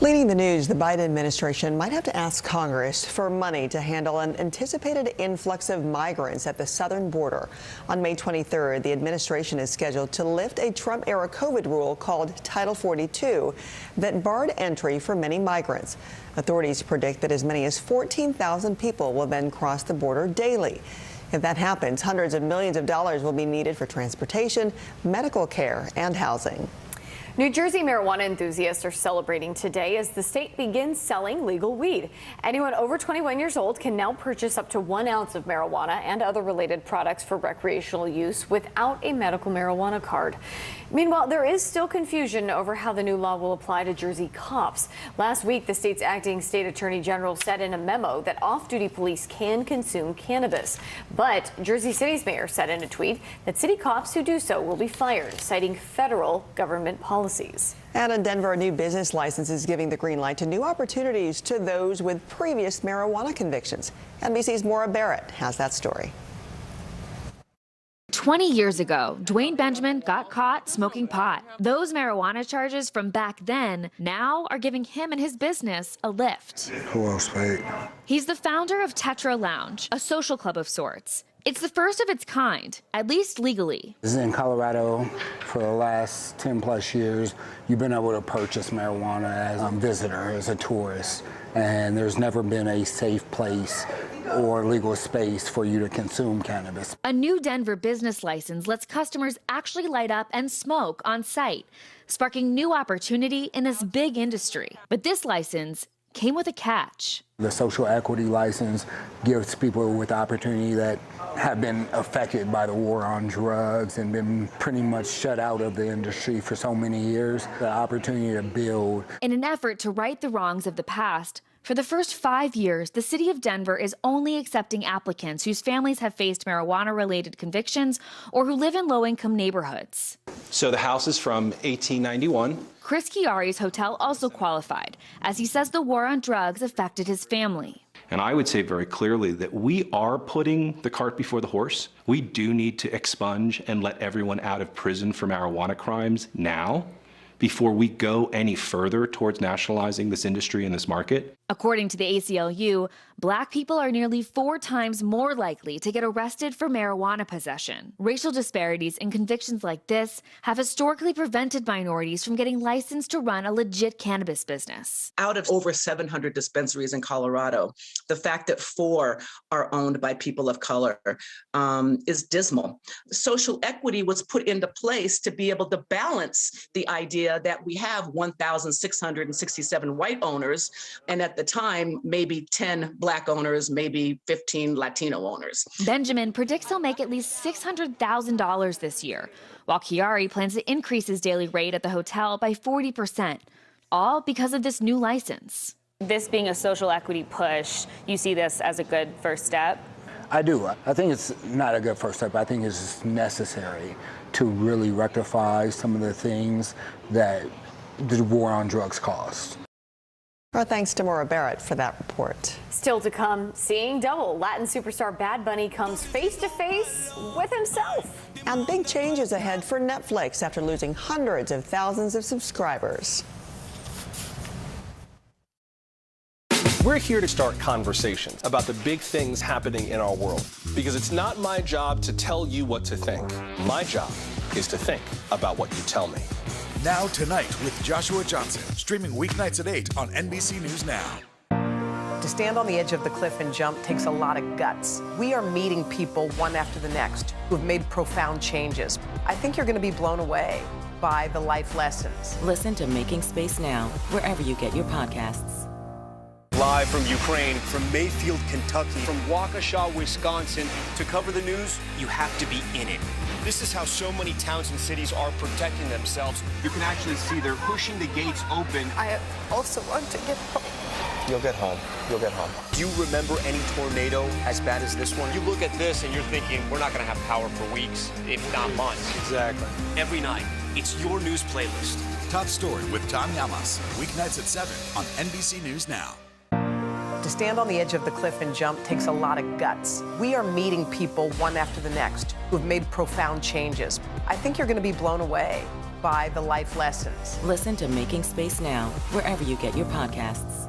Leading the news, the Biden administration might have to ask Congress for money to handle an anticipated influx of migrants at the southern border. On May 23rd, the administration is scheduled to lift a Trump-era COVID rule called Title 42 that barred entry for many migrants. Authorities predict that as many as 14,000 people will then cross the border daily. If that happens, hundreds of millions of dollars will be needed for transportation, medical care, and housing. New Jersey marijuana enthusiasts are celebrating today as the state begins selling legal weed. Anyone over 21 years old can now purchase up to 1 ounce of marijuana and other related products for recreational use without a medical marijuana card. Meanwhile, there is still confusion over how the new law will apply to Jersey cops. Last week, the state's acting state attorney general said in a memo that off-duty police can consume cannabis. But Jersey City's mayor said in a tweet that city cops who do so will be fired, citing federal government policies. And in Denver, a new business license is giving the green light to new opportunities to those with previous marijuana convictions. NBC's Maura Barrett has that story. 20 years ago, Dwayne Benjamin got caught smoking pot. Those marijuana charges from back then now are giving him and his business a lift. Who else paid? He's the founder of Tetra Lounge, a social club of sorts. It's the first of its kind, at least legally. This is in Colorado for the last 10 plus years. You've been able to purchase marijuana as a visitor, as a tourist. and there's never been a safe place or legal space for you to consume cannabis. A new Denver business license lets customers actually light up and smoke on site, sparking new opportunity in this big industry. But this license came with a catch. The social equity license gives people with opportunity that have been affected by the war on drugs and been pretty much shut out of the industry for so many years, the opportunity to build. In an effort to right the wrongs of the past, for the first 5 years, the city of Denver is only accepting applicants whose families have faced marijuana-related convictions or who live in low-income neighborhoods. So the house is from 1891. Chris Chiari's hotel also qualified, as he says the war on drugs affected his family. And I would say very clearly that we are putting the cart before the horse. We do need to expunge and let everyone out of prison for marijuana crimes now, before we go any further towards nationalizing this industry and this market. According to the ACLU, Black people are nearly 4 times more likely to get arrested for marijuana possession. Racial disparities in convictions like this have historically prevented minorities from getting licensed to run a legit cannabis business. Out of over 700 dispensaries in Colorado, the fact that 4 are owned by people of color is dismal. Social equity was put into place to be able to balance the idea that we have 1,667 white owners, and at the time, maybe 10 Black owners, maybe 15 Latino owners. Benjamin predicts he'll make at least $600,000 this year, while Chiari plans to increase his daily rate at the hotel by 40%, all because of this new license. This being a social equity push, you see this as a good first step? I do. I think it's not a good first step. I think it's necessary to really rectify some of the things that the war on drugs caused. Our thanks to Maura Barrett for that report. Still to come, seeing double. Latin superstar Bad Bunny comes face to face with himself. And big changes ahead for Netflix after losing hundreds of thousands of subscribers. We're here to start conversations about the big things happening in our world, because it's not my job to tell you what to think. My job is to think about what you tell me. Now Tonight with Joshua Johnson, streaming weeknights at 8 on NBC News Now. To stand on the edge of the cliff and jump takes a lot of guts. We are meeting people one after the next who have made profound changes. I think you're going to be blown away by the life lessons. Listen to Making Space Now, wherever you get your podcasts. Live from Ukraine, from Mayfield, Kentucky, from Waukesha, Wisconsin. To cover the news, you have to be in it. This is how so many towns and cities are protecting themselves. You can actually see they're pushing the gates open. I also want to get home. You'll get home. You'll get home. Do you remember any tornado as bad as this one? You look at this and you're thinking, we're not going to have power for weeks, if not months. Exactly. Every night, it's your news playlist. Top Story with Tom Llamas, weeknights at 7 on NBC News Now. To stand on the edge of the cliff and jump takes a lot of guts. We are meeting people one after the next who have made profound changes. I think you're going to be blown away by the life lessons. Listen to Making Space Now, wherever you get your podcasts.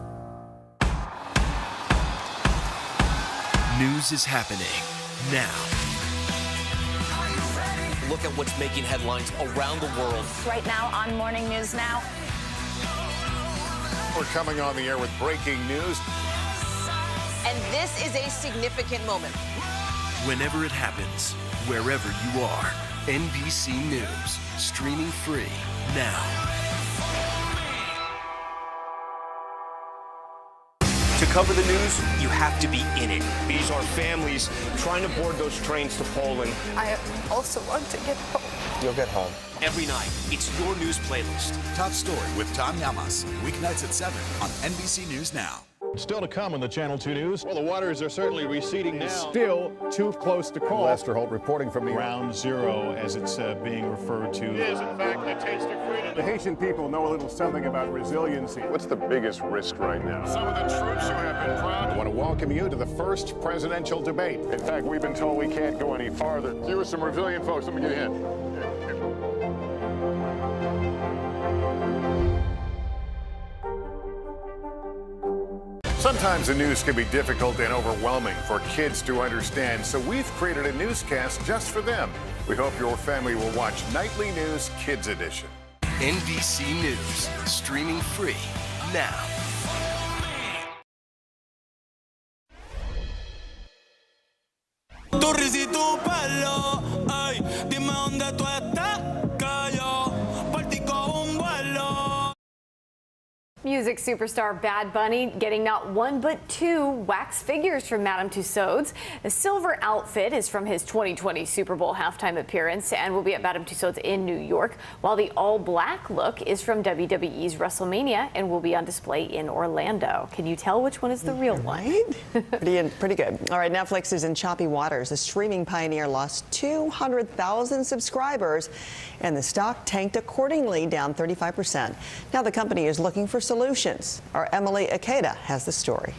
News is happening now. Look at what's making headlines around the world. Right now on Morning News Now. We're coming on the air with breaking news. And this is a significant moment. Whenever it happens, wherever you are, NBC News, streaming free now. To cover the news, you have to be in it. These are families trying to board those trains to Poland. I also want to get home. You'll get home. Every night, it's your news playlist. Top Story with Tom Llamas, weeknights at 7 on NBC News Now. Still to come on the Channel 2 News. Well, the waters are certainly receding now. Still too close to call. Lester Holt reporting from Ground Zero, as it's being referred to. It is, in fact, the taste of freedom. The Haitian people know a little something about resiliency. What's the biggest risk right now? Some of the troops who have been proud. I want to welcome you to the first presidential debate. In fact, we've been told we can't go any farther. You with some resilient folks, let me get a hint. Sometimes the news can be difficult and overwhelming for kids to understand, so we've created a newscast just for them. We hope your family will watch Nightly News Kids Edition. NBC News, streaming free now. tu risa y tu pelo. Ay, dime dónde tú estás, que yo por ti cojo un vuelo. Music superstar Bad Bunny getting not one but two wax figures from Madame Tussauds. The silver outfit is from his 2020 Super Bowl halftime appearance and will be at Madame Tussauds in New York, while the all-black look is from WWE's WrestleMania and will be on display in Orlando. Can you tell which one is the real one? Pretty good. All right, Netflix is in choppy waters. The streaming pioneer lost 200,000 subscribers, and the stock tanked accordingly, down 35%. Now the company is looking for solutions. Our Emily Ikeda has the story.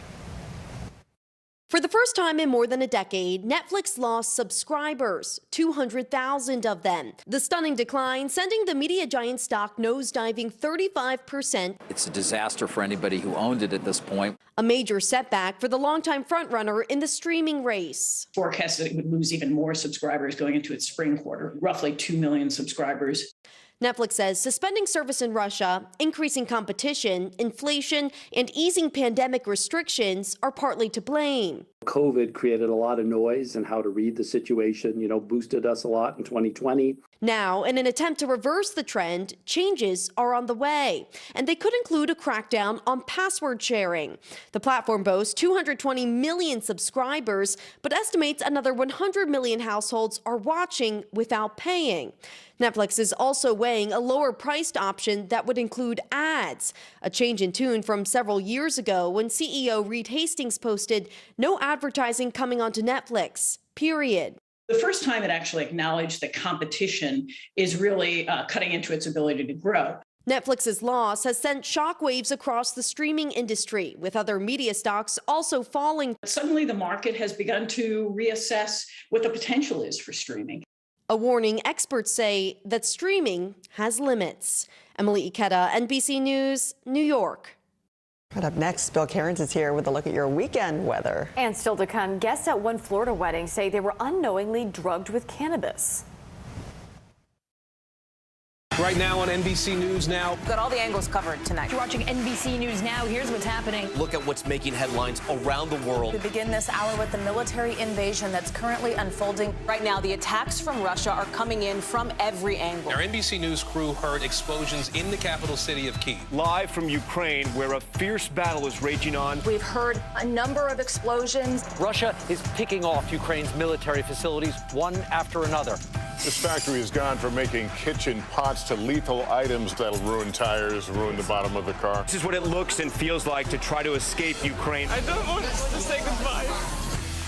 For the first time in more than a decade, Netflix lost subscribers, 200,000 of them. The stunning decline sending the media giant stock nosediving 35%. It's a disaster for anybody who owned it at this point. A major setback for the longtime frontrunner in the streaming race. Forecast that it would lose even more subscribers going into its spring quarter, roughly 2 million subscribers. Netflix says suspending service in Russia, increasing competition, inflation, and easing pandemic restrictions are partly to blame. COVID created a lot of noise and how to read the situation, boosted us a lot in 2020. Now, in an attempt to reverse the trend, changes are on the way, and they could include a crackdown on password sharing. The platform boasts 220 million subscribers, but estimates another 100 million households are watching without paying. Netflix is also weighing a lower-priced option that would include ads, a change in tune from several years ago when CEO Reed Hastings posted, "No advertising coming onto Netflix, period." The first time it actually acknowledged that competition is really cutting into its ability to grow. Netflix's loss has sent shockwaves across the streaming industry, with other media stocks also falling. Suddenly, the market has begun to reassess what the potential is for streaming. A warning experts say that streaming has limits. Emily Ikeda, NBC News, New York. Right up next, Bill Cairns is here with a look at your weekend weather. And still to come, guests at one Florida wedding say they were unknowingly drugged with cannabis. Right now on NBC News Now. Got all the angles covered tonight. You're watching NBC News Now. Here's what's happening. Look at what's making headlines around the world. We begin this hour with the military invasion that's currently unfolding. Right now, the attacks from Russia are coming in from every angle. Our NBC News crew heard explosions in the capital city of Kyiv. Live from Ukraine, where a fierce battle is raging on. We've heard a number of explosions. Russia is picking off Ukraine's military facilities one after another. This factory has gone from making kitchen pots to lethal items that'll ruin tires, ruin the bottom of the car. This is what it looks and feels like to try to escape Ukraine. I don't want to say goodbye.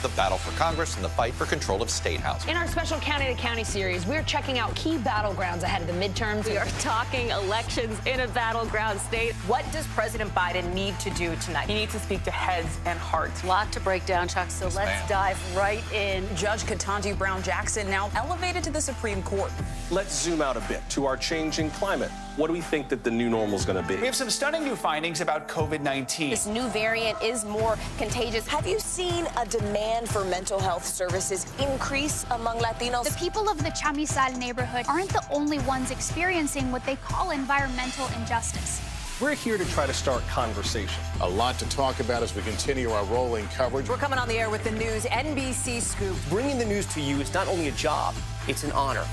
The battle for Congress and the fight for control of state housing. In our special County to County series, we're checking out key battlegrounds ahead of the midterms. We are talking elections in a battleground state. What does President Biden need to do tonight? He needs to speak to heads and hearts. A lot to break down, Chuck, so let's dive right in. Judge Ketanji Brown Jackson now elevated to the Supreme Court. Let's zoom out a bit to our changing climate. What do we think that the new normal is going to be? We have some stunning new findings about COVID-19. This new variant is more contagious. Have you seen a demand for mental health services increase among Latinos? The people of the Chamizal neighborhood aren't the only ones experiencing what they call environmental injustice. We're here to try to start conversation. A lot to talk about as we continue our rolling coverage. We're coming on the air with the news NBC Scoop. Bringing the news to you is not only a job, it's an honor.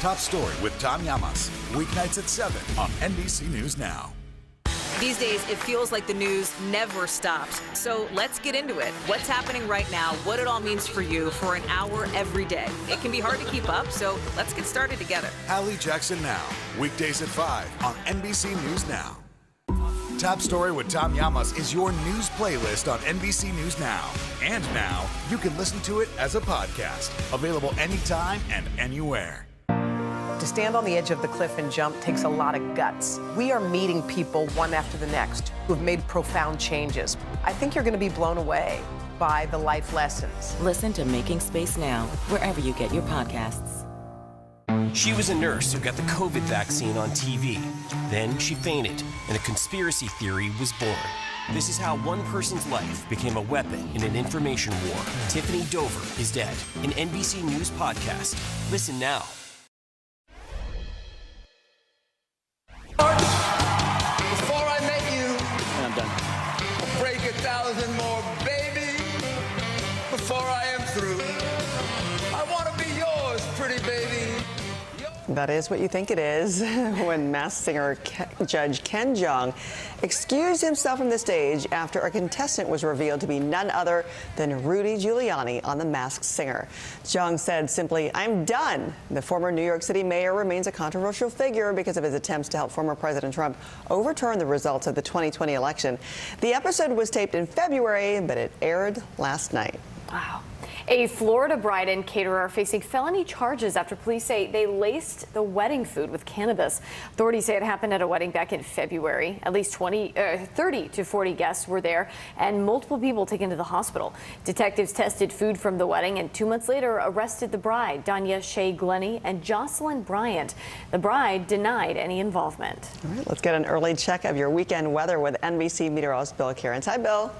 Top Story with Tom Llamas, weeknights at 7 on NBC News Now. These days, it feels like the news never stops. So let's get into it. What's happening right now, what it all means for you for an hour every day. It can be hard to keep up, so let's get started together. Hallie Jackson Now, weekdays at 5 on NBC News Now. Top Story with Tom Llamas is your news playlist on NBC News Now. And now, you can listen to it as a podcast, available anytime and anywhere. To stand on the edge of the cliff and jump takes a lot of guts. We are meeting people one after the next who have made profound changes. I think you're going to be blown away by the life lessons. Listen to Making Space Now, wherever you get your podcasts. She was a nurse who got the COVID vaccine on TV. Then she fainted, and a conspiracy theory was born. This is how one person's life became a weapon in an information war. Tiffany Dover is dead. An NBC News podcast. Listen now. Before I met you, I'm done. I'll break 1,000 more, baby. before I am through. I want to be yours, pretty baby. That is what you think it is when Masked Singer Judge Ken Jeong excused himself from the stage after a contestant was revealed to be none other than Rudy Giuliani on The Masked Singer. Jeong said simply, "I'm done." The former New York City mayor remains a controversial figure because of his attempts to help former President Trump overturn the results of the 2020 election. The episode was taped in February, but it aired last night. Wow. A Florida bride and caterer are facing felony charges after police say they laced the wedding food with cannabis. Authorities say it happened at a wedding back in February. At least 30 to 40 guests were there and multiple people taken to the hospital. Detectives tested food from the wedding and 2 months later arrested the bride, Danya Shea Glennie and Jocelyn Bryant. The bride denied any involvement. All right, let's get an early check of your weekend weather with NBC meteorologist Bill Cairns. Hi, Bill.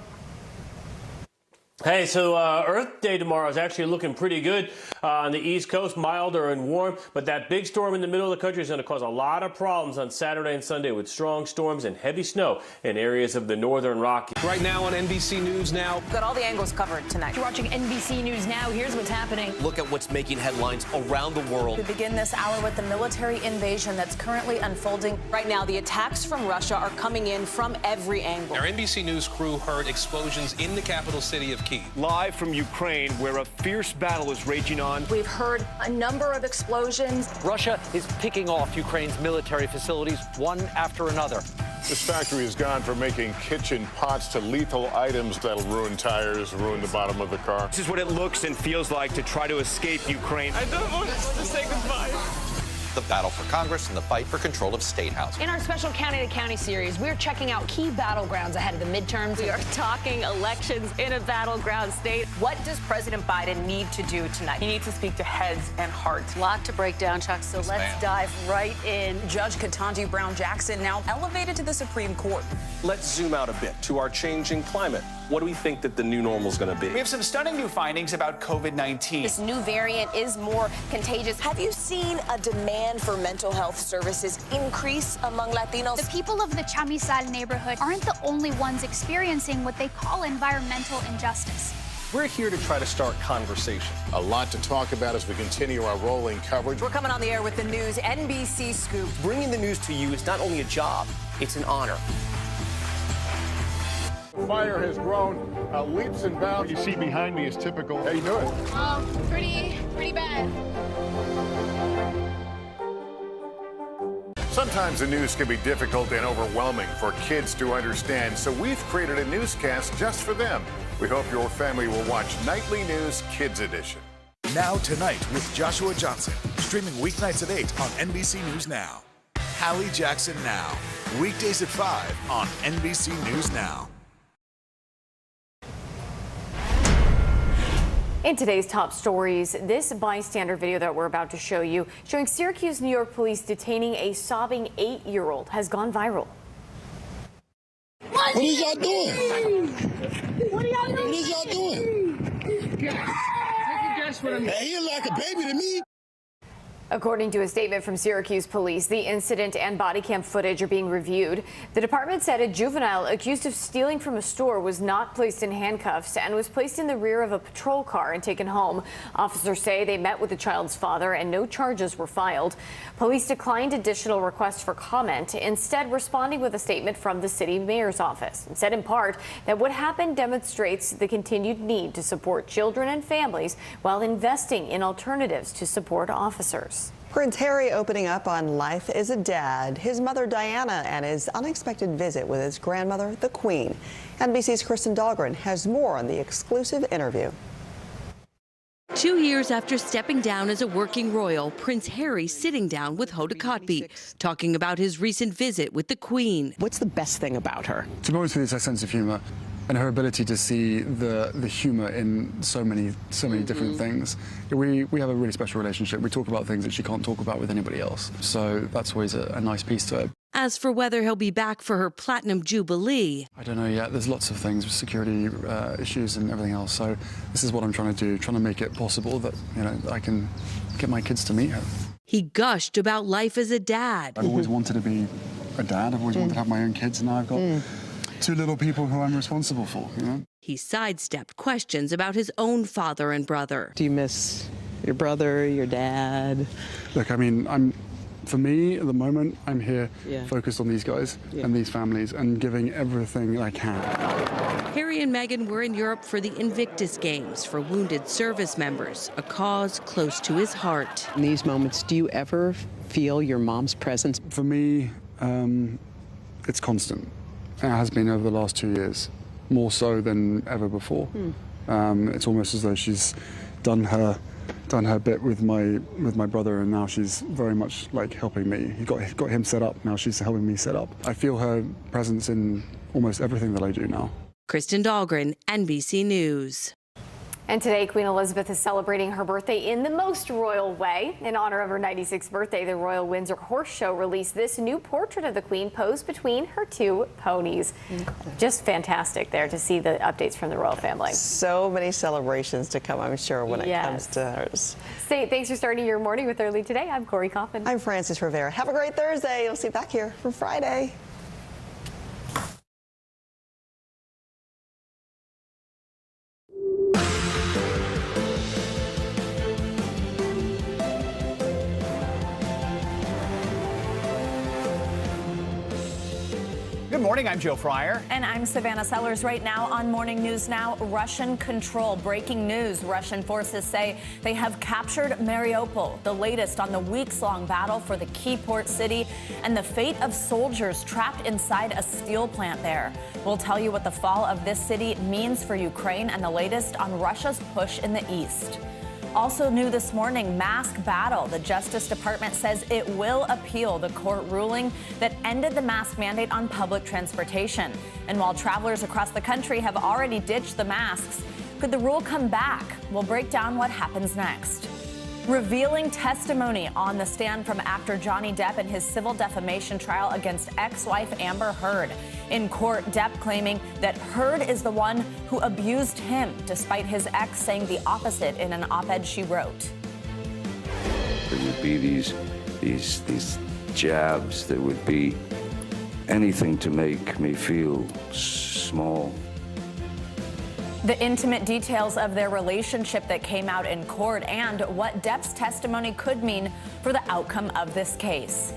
Hey, so Earth Day tomorrow is actually looking pretty good on the East Coast, milder and warm, but that big storm in the middle of the country is going to cause a lot of problems on Saturday and Sunday with strong storms and heavy snow in areas of the northern Rockies. Right now on NBC News Now. Got all the angles covered tonight. You're watching NBC News Now. Here's what's happening. Look at what's making headlines around the world. We begin this hour with the military invasion that's currently unfolding. Right now, the attacks from Russia are coming in from every angle. Our NBC News crew heard explosions in the capital city of Kyiv. Live from Ukraine, where a fierce battle is raging on. We've heard a number of explosions. Russia is picking off Ukraine's military facilities one after another. This factory has gone from making kitchen pots to lethal items that'll ruin tires, ruin the bottom of the car. This is what it looks and feels like to try to escape Ukraine. I don't want to say goodbye. The battle for Congress and the fight for control of state housing. In our special County to County series, we're checking out key battlegrounds ahead of the midterms. We are talking elections in a battleground state. What does President Biden need to do tonight? He needs to speak to heads and hearts. A lot to break down, Chuck, so let's dive right in. Judge Ketanji Brown Jackson now elevated to the Supreme Court. Let's zoom out a bit to our changing climate. What do we think that the new normal is going to be? We have some stunning new findings about COVID-19. This new variant is more contagious. Have you seen a demand for mental health services increase among Latinos? The people of the Chamizal neighborhood aren't the only ones experiencing what they call environmental injustice. We're here to try to start conversation. A lot to talk about as we continue our rolling coverage. We're coming on the air with the news NBC Scoop. Bringing the news to you is not only a job, it's an honor. Fire has grown leaps and bounds. You see behind me is typical. How you doing? Pretty bad. Sometimes the news can be difficult and overwhelming for kids to understand, so we've created a newscast just for them. We hope your family will watch Nightly News Kids Edition. Now Tonight with Joshua Johnson, streaming weeknights at 8 on NBC News Now. Hallie Jackson Now, weekdays at 5 on NBC News Now. In today's top stories, this bystander video that we're about to show you, showing Syracuse, New York police detaining a sobbing 8-year-old, has gone viral. What is y'all doing? What is y'all doing? Hey, he look like a baby to me. According to a statement from Syracuse police, the incident and body cam footage are being reviewed. The department said a juvenile accused of stealing from a store was not placed in handcuffs and was placed in the rear of a patrol car and taken home. Officers say they met with the child's father and no charges were filed. Police declined additional requests for comment, instead responding with a statement from the city mayor's office, and said in part that what happened demonstrates the continued need to support children and families while investing in alternatives to support officers. Prince Harry opening up on life as a dad, his mother Diana, and his unexpected visit with his grandmother, the Queen. NBC's Kristen Dahlgren has more on the exclusive interview. 2 years after stepping down as a working royal, Prince Harry sitting down with Hoda Kotb, talking about his recent visit with the Queen. What's the best thing about her? To be honest with you, it's her sense of humour and her ability to see the humour in so many different things. We have a really special relationship. We talk about things that she can't talk about with anybody else. So that's always a nice piece to it. As for whether he'll be back for her Platinum Jubilee, I don't know yet. There's lots of things with security issues and everything else. So this is what I'm trying to do, trying to make it possible that I can get my kids to meet her. He gushed about life as a dad. I've always wanted to be a dad. I've always wanted to have my own kids, and now I've got two little people who I'm responsible for, you know? He sidestepped questions about his own father and brother. Do you miss your brother, your dad? Look, I mean, for me, at the moment, I'm here focused on these guys and these families and giving everything I can. Harry and Meghan were in Europe for the Invictus Games for wounded service members, a cause close to his heart. In these moments, do you ever feel your mom's presence? For me, it's constant. It has been over the last 2 years, more so than ever before. It's almost as though she's done her bit with my brother, and now she's very much like helping me. He got him set up. Now she's helping me set up. I feel her presence in almost everything that I do now. Kristen Dahlgren, NBC News. And today, Queen Elizabeth is celebrating her birthday in the most royal way. In honor of her 96th birthday, the Royal Windsor Horse Show released this new portrait of the Queen posed between her two ponies. Just fantastic there to see the updates from the royal family. So many celebrations to come, I'm sure, when it comes to hers. Thanks for starting your morning with Early Today. I'm Corey Coffin. I'm Frances Rivera. Have a great Thursday. You'll see you back here for Friday. Good morning, I'm Joe Fryer. And I'm Savannah Sellers. Right now on Morning News Now, Russian control. Breaking news. Russian forces say they have captured Mariupol, the latest on the weeks-long battle for the key port city and the fate of soldiers trapped inside a steel plant there. We'll tell you what the fall of this city means for Ukraine and the latest on Russia's push in the east. Also new this morning, mask battle. The Justice Department says it will appeal the court ruling that ended the mask mandate on public transportation. And while travelers across the country have already ditched the masks, could the rule come back? We'll break down what happens next. Revealing testimony on the stand from actor Johnny Depp in his civil defamation trial against ex-wife Amber Heard. In court, Depp claiming that Heard is the one who abused him, despite his ex saying the opposite in an op-ed she wrote. There would be these jabs. There would be anything to make me feel small. The intimate details of their relationship that came out in court and what Depp's testimony could mean for the outcome of this case.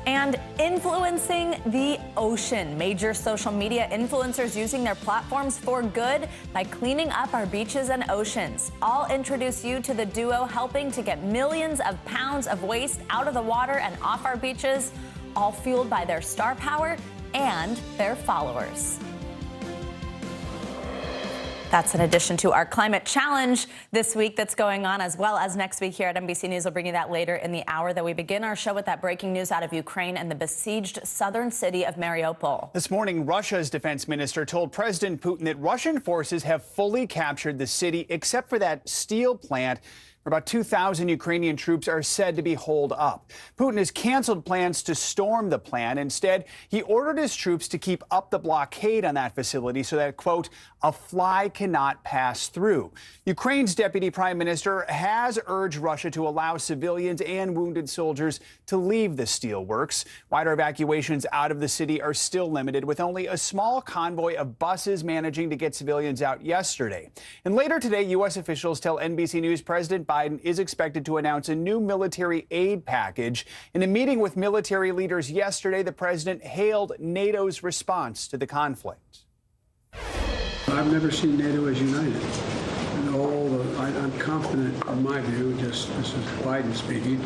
And influencing the ocean. Major social media influencers using their platforms for good by cleaning up our beaches and oceans. I'll introduce you to the duo helping to get millions of pounds of waste out of the water and off our beaches, all fueled by their star power and their followers. That's in addition to our climate challenge this week that's going on, as well as next week here at NBC News. We'll bring you that later in the hour, that we begin our show with that breaking news out of Ukraine and the besieged southern city of Mariupol. This morning, Russia's defense minister told President Putin that Russian forces have fully captured the city, except for that steel plant where about 2,000 Ukrainian troops are said to be holed up. Putin has canceled plans to storm the plant. Instead, he ordered his troops to keep up the blockade on that facility so that, quote, a fly cannot pass through. Ukraine's deputy prime minister has urged Russia to allow civilians and wounded soldiers to leave the steelworks. Wider evacuations out of the city are still limited, with only a small convoy of buses managing to get civilians out yesterday. And later today, U.S. officials tell NBC News President Biden is expected to announce a new military aid package. In a meeting with military leaders yesterday, the president hailed NATO's response to the conflict. I've never seen NATO as united. And I'm confident, in my view, this is Biden speaking,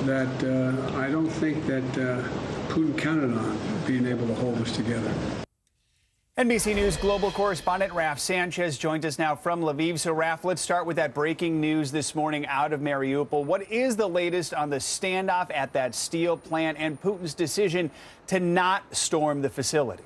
that I don't think that Putin counted on being able to hold us together. NBC News global correspondent Raf Sanchez joins us now from Lviv. So, Raf, let's start with that breaking news this morning out of Mariupol. What is the latest on the standoff at that steel plant and Putin's decision to not storm the facility?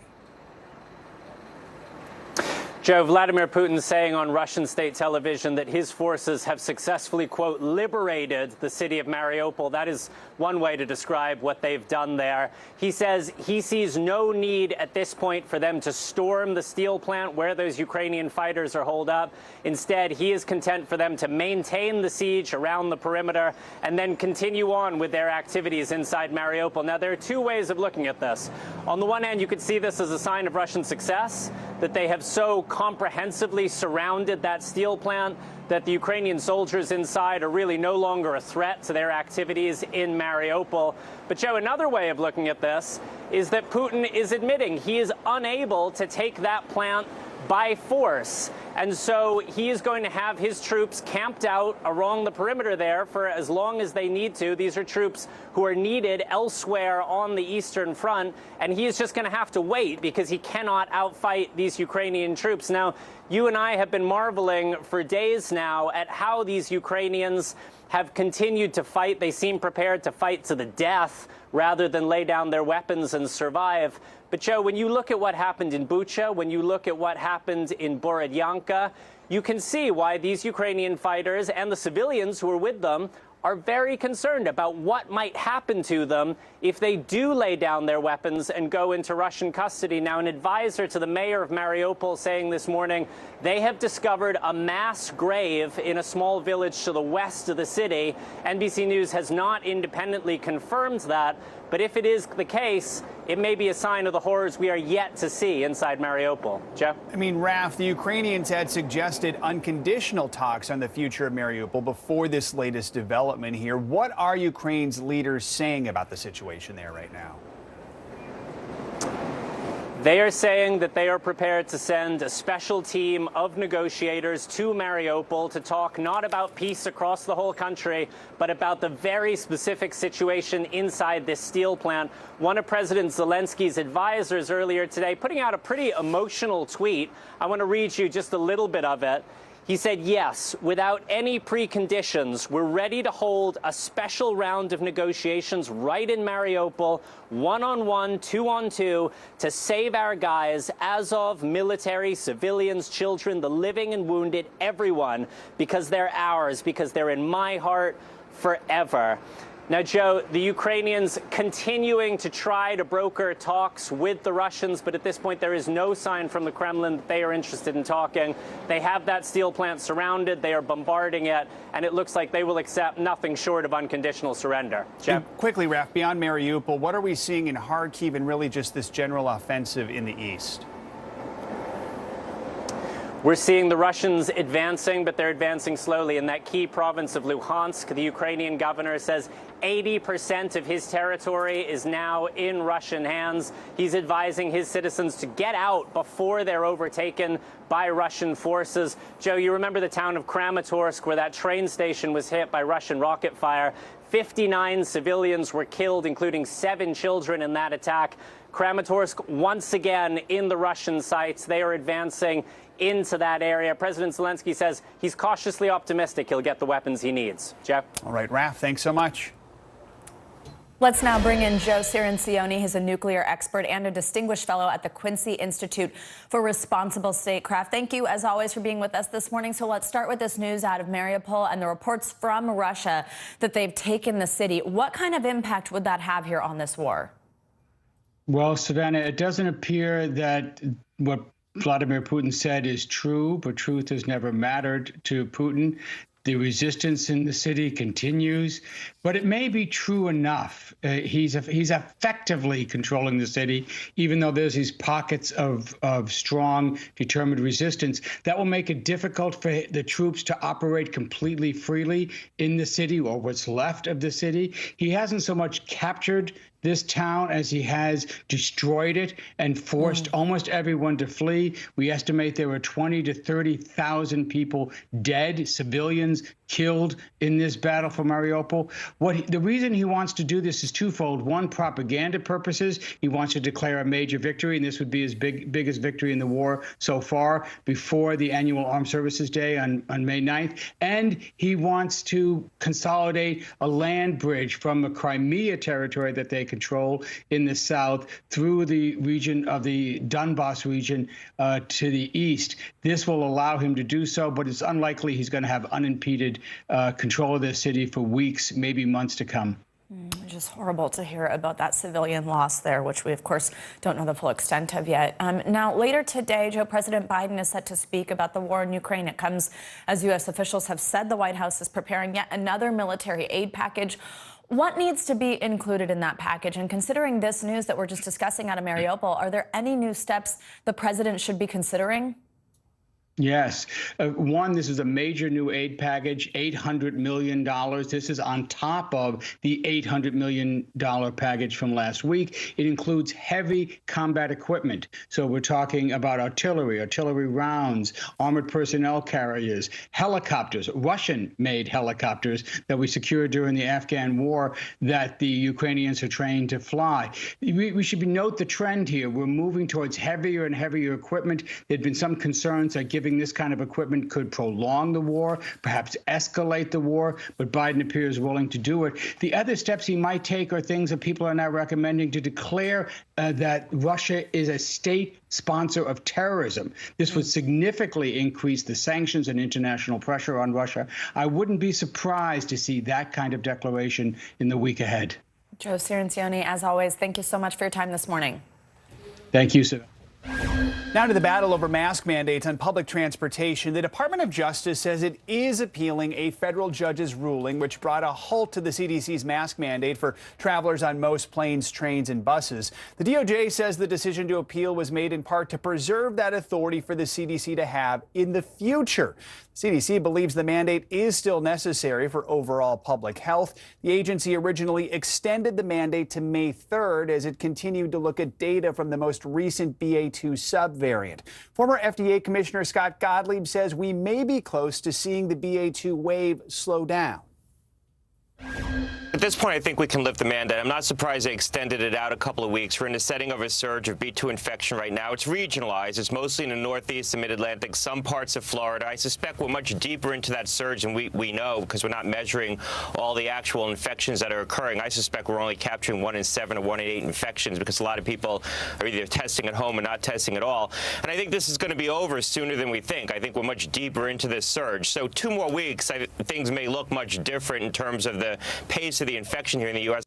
Joe, Vladimir Putin saying on Russian state television that his forces have successfully, quote, liberated the city of Mariupol. That is one way to describe what they've done there. He says he sees no need at this point for them to storm the steel plant where those Ukrainian fighters are holed up. Instead, he is content for them to maintain the siege around the perimeter and then continue on with their activities inside Mariupol. Now, there are two ways of looking at this. On the one hand, you could see this as a sign of Russian success, that they have so comprehensively surrounded that steel plant that the Ukrainian soldiers inside are really no longer a threat to their activities in Mariupol. But, Joe, another way of looking at this is that Putin is admitting he is unable to take that plant by force. And so he is going to have his troops camped out along the perimeter there for as long as they need to. These are troops who are needed elsewhere on the Eastern Front, and he is just going to have to wait because he cannot outfight these Ukrainian troops. Now, you and I have been marveling for days now at how these Ukrainians have continued to fight. They seem prepared to fight to the death rather than lay down their weapons and survive. But, Joe, when you look at what happened in Bucha, when you look at what happened in Borodyanka, you can see why these Ukrainian fighters and the civilians who are with them are very concerned about what might happen to them if they do lay down their weapons and go into Russian custody. Now, an advisor to the mayor of Mariupol saying this morning they have discovered a mass grave in a small village to the west of the city. NBC News has not independently confirmed that, but if it is the case, it may be a sign of the horrors we are yet to see inside Mariupol. Jeff? I mean, Raf, the Ukrainians had suggested unconditional talks on the future of Mariupol before this latest development here. What are Ukraine's leaders saying about the situation there right now? They are saying that they are prepared to send a special team of negotiators to Mariupol to talk not about peace across the whole country, but about the very specific situation inside this steel plant. One of President Zelensky's advisors earlier today putting out a pretty emotional tweet. I want to read you just a little bit of it. He said, yes, without any preconditions, we're ready to hold a special round of negotiations right in Mariupol, one-on-one, two-on-two, to save our guys, Azov, military, civilians, children, the living and wounded, everyone, because they're ours, because they're in my heart forever. Now, Joe, the Ukrainians continuing to try to broker talks with the Russians, but at this point there is no sign from the Kremlin that they are interested in talking. They have that steel plant surrounded. They are bombarding it, and it looks like they will accept nothing short of unconditional surrender. Jeff? Quickly, Raf, beyond Mariupol, what are we seeing in Kharkiv and really just this general offensive in the east? We're seeing the Russians advancing, but they're advancing slowly. In that key province of Luhansk, the Ukrainian governor says 80% of his territory is now in Russian hands. He's advising his citizens to get out before they're overtaken by Russian forces. Joe, you remember the town of Kramatorsk where that train station was hit by Russian rocket fire. 59 civilians were killed, including 7 children in that attack. Kramatorsk once again in the Russian sights. They are advancing into that area. President Zelensky says he's cautiously optimistic he'll get the weapons he needs. Jeff? All right, Raf, thanks so much. Let's now bring in Joe Cirincione. He's a nuclear expert and a distinguished fellow at the Quincy Institute for Responsible Statecraft. Thank you, as always, for being with us this morning. So let's start with this news out of Mariupol and the reports from Russia that they've taken the city. What kind of impact would that have here on this war? Well, Savannah, it doesn't appear that what Vladimir Putin said is true, but truth has never mattered to Putin. The resistance in the city continues, but it may be true enough. He's effectively controlling the city, even though there's these pockets of strong, determined resistance. That will make it difficult for the troops to operate completely freely in the city or what's left of the city. He hasn't so much captured this town as he has destroyed it and forced almost everyone to flee. We estimate there were 20 to 30,000 people dead, civilians killed in this battle for Mariupol. The reason he wants to do this is twofold. One, propaganda purposes. He wants to declare a major victory, and this would be his biggest victory in the war so far before the annual Armed Services Day on May 9th. And he wants to consolidate a land bridge from the Crimea territory that they control in the south through the region of the Donbass region to the east. This will allow him to do so, but it's unlikely he's going to have unimpeded control of the city for weeks, maybe months to come. Just horrible to hear about that civilian loss there, which we, of course, don't know the full extent of yet. Now, later today, President Biden is set to speak about the war in Ukraine. It comes as U.S. officials have said the White House is preparing yet another military aid package. What needs to be included in that package? And considering this news that we're just discussing out of Mariupol, are there any new steps the president should be considering? Yes. One, this is a major new aid package, $800 million. This is on top of the $800 million package from last week. It includes heavy combat equipment. So we're talking about artillery rounds, armored personnel carriers, helicopters, Russian-made helicopters that we secured during the Afghan war that the Ukrainians are trained to fly. We should note the trend here. We're moving towards heavier and heavier equipment. There'd been some concerns that giving this kind of equipment could prolong the war, perhaps escalate the war, but Biden appears willing to do it. The other steps he might take are things that people are now recommending to declare that Russia is a state sponsor of terrorism. This would significantly increase the sanctions and international pressure on Russia. I wouldn't be surprised to see that kind of declaration in the week ahead. Joe Cirincione, as always, thank you so much for your time this morning. Thank you, sir. Now to the battle over mask mandates on public transportation. The Department of Justice says it is appealing a federal judge's ruling which brought a halt to the CDC's mask mandate for travelers on most planes, trains, and buses. The DOJ says the decision to appeal was made in part to preserve that authority for the CDC to have in the future. CDC believes the mandate is still necessary for overall public health. The agency originally extended the mandate to May 3rd as it continued to look at data from the most recent BA.2 subvariant. Former FDA Commissioner Scott Gottlieb says we may be close to seeing the BA.2 wave slow down. At this point, I think we can lift the mandate. I'm not surprised they extended it out a couple of weeks. We're in the setting of a surge of B2 infection right now. It's regionalized. It's mostly in the Northeast and Mid-Atlantic, some parts of Florida. I suspect we're much deeper into that surge than we know because we're not measuring all the actual infections that are occurring. I suspect we're only capturing 1 in 7 or 1 in 8 infections because a lot of people are either testing at home or not testing at all. And I think this is going to be over sooner than we think. I think we're much deeper into this surge. So 2 more weeks, things may look much different in terms of the pace of the infection here in the U.S.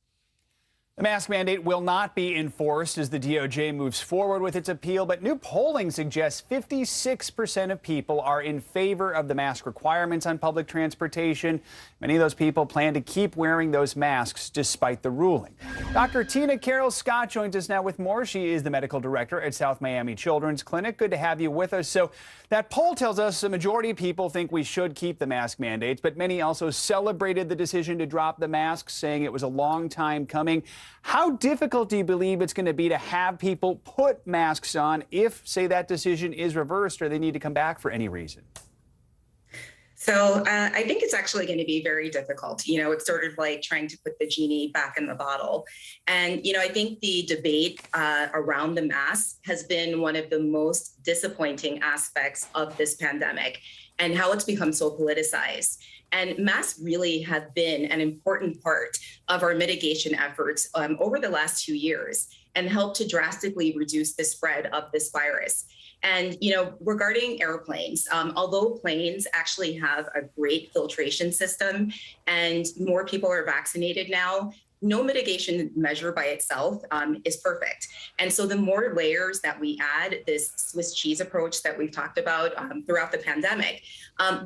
The mask mandate will not be enforced as the DOJ moves forward with its appeal, but new polling suggests 56% of people are in favor of the mask requirements on public transportation. Many of those people plan to keep wearing those masks despite the ruling. Dr. Tina Carroll Scott joins us now with more. She is the medical director at South Miami Children's Clinic. Good to have you with us. So that poll tells us a majority of people think we should keep the mask mandates, but many also celebrated the decision to drop the masks, saying it was a long time coming. How difficult do you believe it's going to be to have people put masks on if, say, that decision is reversed or they need to come back for any reason? So I think it's actually going to be very difficult. You know, it's sort of like trying to put the genie back in the bottle. And, you know, I think the debate around the mask has been one of the most disappointing aspects of this pandemic and how it's become so politicized. And masks really have been an important part of our mitigation efforts over the last 2 years and helped to drastically reduce the spread of this virus. And, you know, regarding airplanes, although planes actually have a great filtration system and more people are vaccinated now, no mitigation measure by itself is perfect. And so the more layers that we add, this Swiss cheese approach that we've talked about throughout the pandemic,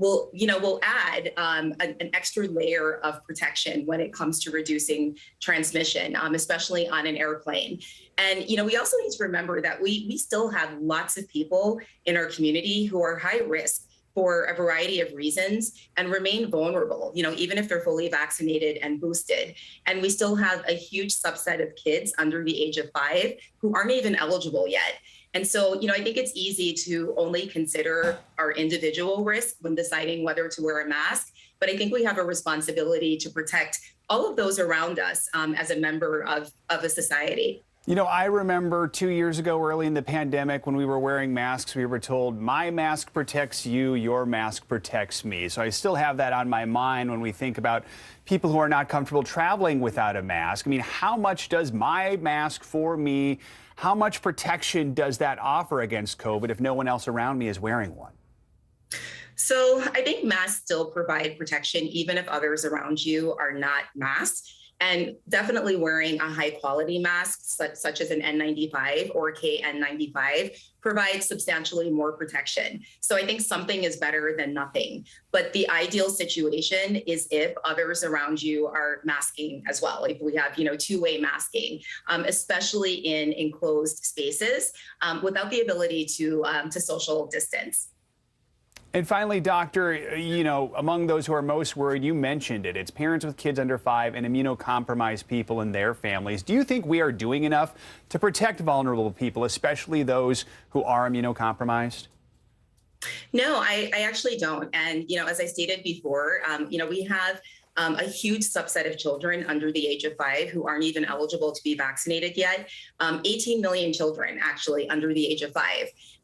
will add an extra layer of protection when it comes to reducing transmission, especially on an airplane. And, you know, we also need to remember that we still have lots of people in our community who are high risk for a variety of reasons and remain vulnerable, you know, even if they're fully vaccinated and boosted. And we still have a huge subset of kids under the age of 5 who aren't even eligible yet. And so, you know, I think it's easy to only consider our individual risk when deciding whether to wear a mask. But I think we have a responsibility to protect all of those around us as a member of a society. You know, I remember 2 years ago, early in the pandemic, when we were wearing masks, we were told, my mask protects you, your mask protects me. So I still have that on my mind when we think about people who are not comfortable traveling without a mask. I mean, how much does my mask for me, how much protection does that offer against COVID if no one else around me is wearing one? So I think masks still provide protection, even if others around you are not masked. And definitely wearing a high quality mask, such as an N95 or KN95, provides substantially more protection. So I think something is better than nothing. But the ideal situation is if others around you are masking as well. If we have, two-way masking, especially in enclosed spaces, without the ability to social distance. And finally, doctor, among those who are most worried, you mentioned it. It's parents with kids under 5 and immunocompromised people and their families. Do you think we are doing enough to protect vulnerable people, especially those who are immunocompromised? No, I actually don't. And, as I stated before, we have a huge subset of children under the age of 5 who aren't even eligible to be vaccinated yet. 18 million children actually under the age of 5.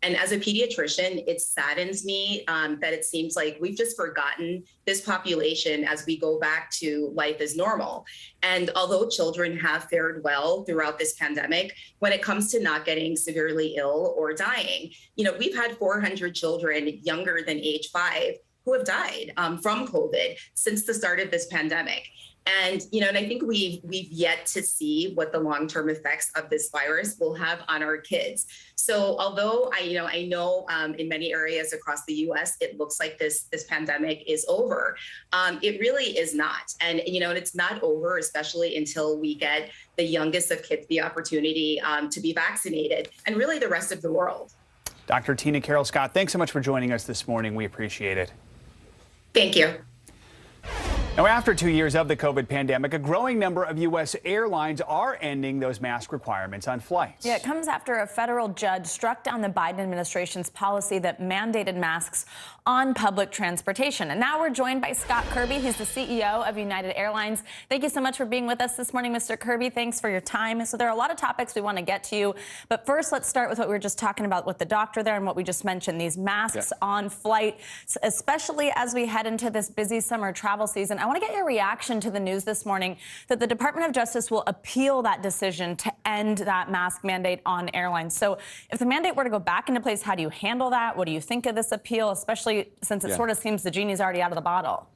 And as a pediatrician, it saddens me that it seems like we've just forgotten this population as we go back to life as normal. And although children have fared well throughout this pandemic, when it comes to not getting severely ill or dying, we've had 400 children younger than age 5 who have died from COVID since the start of this pandemic. And, and I think we've yet to see what the long-term effects of this virus will have on our kids. So although I know in many areas across the US, it looks like this pandemic is over, it really is not. And, and it's not over, especially until we get the youngest of kids the opportunity to be vaccinated, and really the rest of the world. Dr. Tina Carroll Scott, thanks so much for joining us this morning. We appreciate it. Thank you. Now, after 2 years of the COVID pandemic, a growing number of U.S. airlines are ending those mask requirements on flights. Yeah, it comes after a federal judge struck down the Biden administration's policy that mandated masks on public transportation. And now we're joined by Scott Kirby. He's the CEO of United Airlines. Thank you so much for being with us this morning, Mr. Kirby. Thanks for your time. So there are a lot of topics we want to get to you. But first, let's start with what we were just talking about with the doctor there and what we just mentioned, these masks on flight, especially as we head into this busy summer travel season. I want to get your reaction to the news this morning that the Department of Justice will appeal that decision to end that mask mandate on airlines. So if the mandate were to go back into place, how do you handle that? What do you think of this appeal, especially since it sort of seems the genie's already out of the bottle?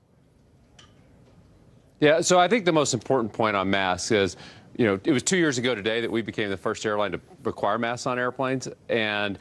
Yeah, so I think the most important point on masks is, it was 2 years ago today that we became the first airline to require masks on airplanes. And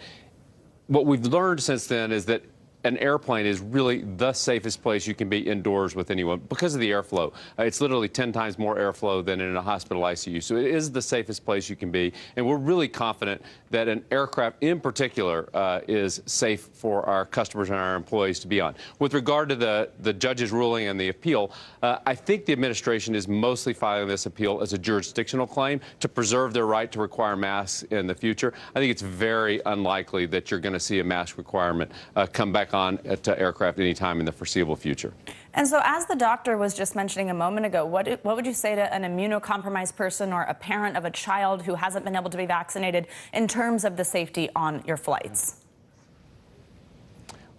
what we've learned since then is that an airplane is really the safest place you can be indoors with anyone because of the airflow. It's literally 10 times more airflow than in a hospital ICU. So it is the safest place you can be. And we're really confident that an aircraft in particular is safe for our customers and our employees to be on. With regard to the judge's ruling and the appeal, I think the administration is mostly filing this appeal as a jurisdictional claim to preserve their right to require masks in the future. I think it's very unlikely that you're going to see a mask requirement come back on to aircraft anytime in the foreseeable future. And so as the doctor was just mentioning a moment ago, what would you say to an immunocompromised person or a parent of a child who hasn't been able to be vaccinated in terms of the safety on your flights?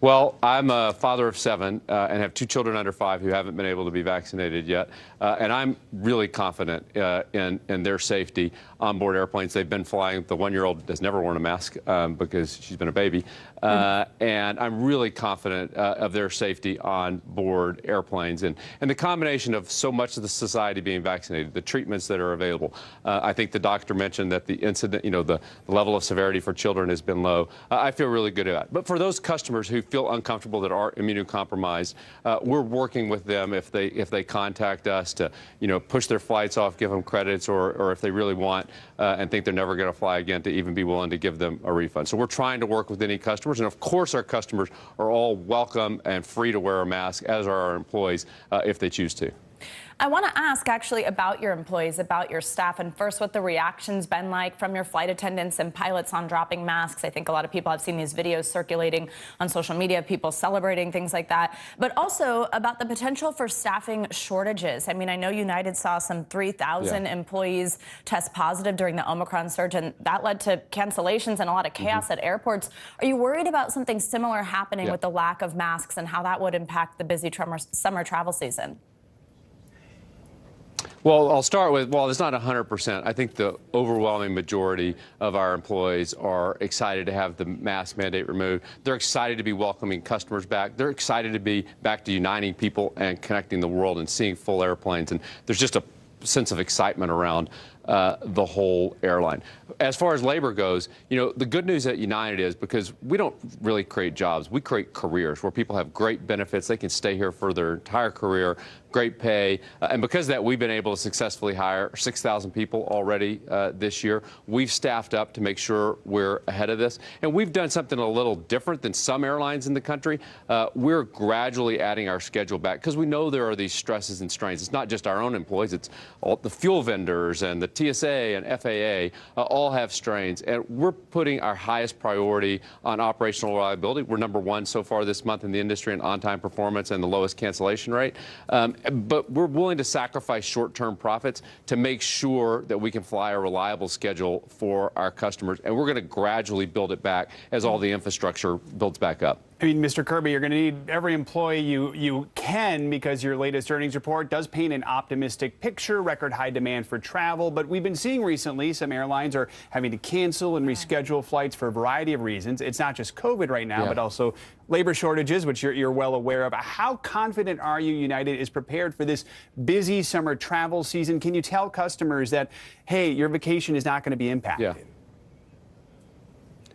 Well, I'm a father of 7 and have 2 children under 5 who haven't been able to be vaccinated yet. And I'm really confident in their safety on board airplanes. They've been flying. The 1-year-old has never worn a mask because she's been a baby. And I'm really confident of their safety on board airplanes. And the combination of so much of the society being vaccinated, the treatments that are available. I think the doctor mentioned that the incident, the level of severity for children has been low. I feel really good about it. But for those customers who feel uncomfortable that are immunocompromised, we're working with them if they contact us to push their flights off, give them credits, or if they really want and think they're never going to fly again, to even be willing to give them a refund. So we're trying to work with any customers, and of course our customers are all welcome and free to wear a mask, as are our employees if they choose to. I want to ask actually about your employees, about your staff, and first what the reaction's been like from your flight attendants and pilots on dropping masks. I think a lot of people have seen these videos circulating on social media, people celebrating, things like that, but also about the potential for staffing shortages. I mean, I know United saw some 3,000 employees test positive during the Omicron surge, and that led to cancellations and a lot of chaos at airports. Are you worried about something similar happening with the lack of masks and how that would impact the busy summer travel season? Well, I'll start with, well, it's not 100%. I think the overwhelming majority of our employees are excited to have the mask mandate removed. They're excited to be welcoming customers back. They're excited to be back to uniting people and connecting the world and seeing full airplanes. And there's just a sense of excitement around the whole airline. As far as labor goes, you know, the good news at United is because we don't really create jobs, we create careers where people have great benefits. They can stay here for their entire career, great pay. And because of that, we've been able to successfully hire 6,000 people already this year. We've staffed up to make sure we're ahead of this. And we've done something a little different than some airlines in the country. We're gradually adding our schedule back because we know there are these stresses and strains. It's not just our own employees, it's all the fuel vendors and the TSA and FAA all have strains, and we're putting our highest priority on operational reliability. We're #1 so far this month in the industry in on-time performance and the lowest cancellation rate. But we're willing to sacrifice short-term profits to make sure that we can fly a reliable schedule for our customers, and we're going to gradually build it back as all the infrastructure builds back up. I mean, Mr. Kirby, you're going to need every employee you can because your latest earnings report does paint an optimistic picture, record high demand for travel. But we've been seeing recently some airlines are having to cancel and reschedule flights for a variety of reasons. It's not just COVID right now, but also labor shortages, which you're well aware of. How confident are you United is prepared for this busy summer travel season? Can you tell customers that, hey, your vacation is not going to be impacted?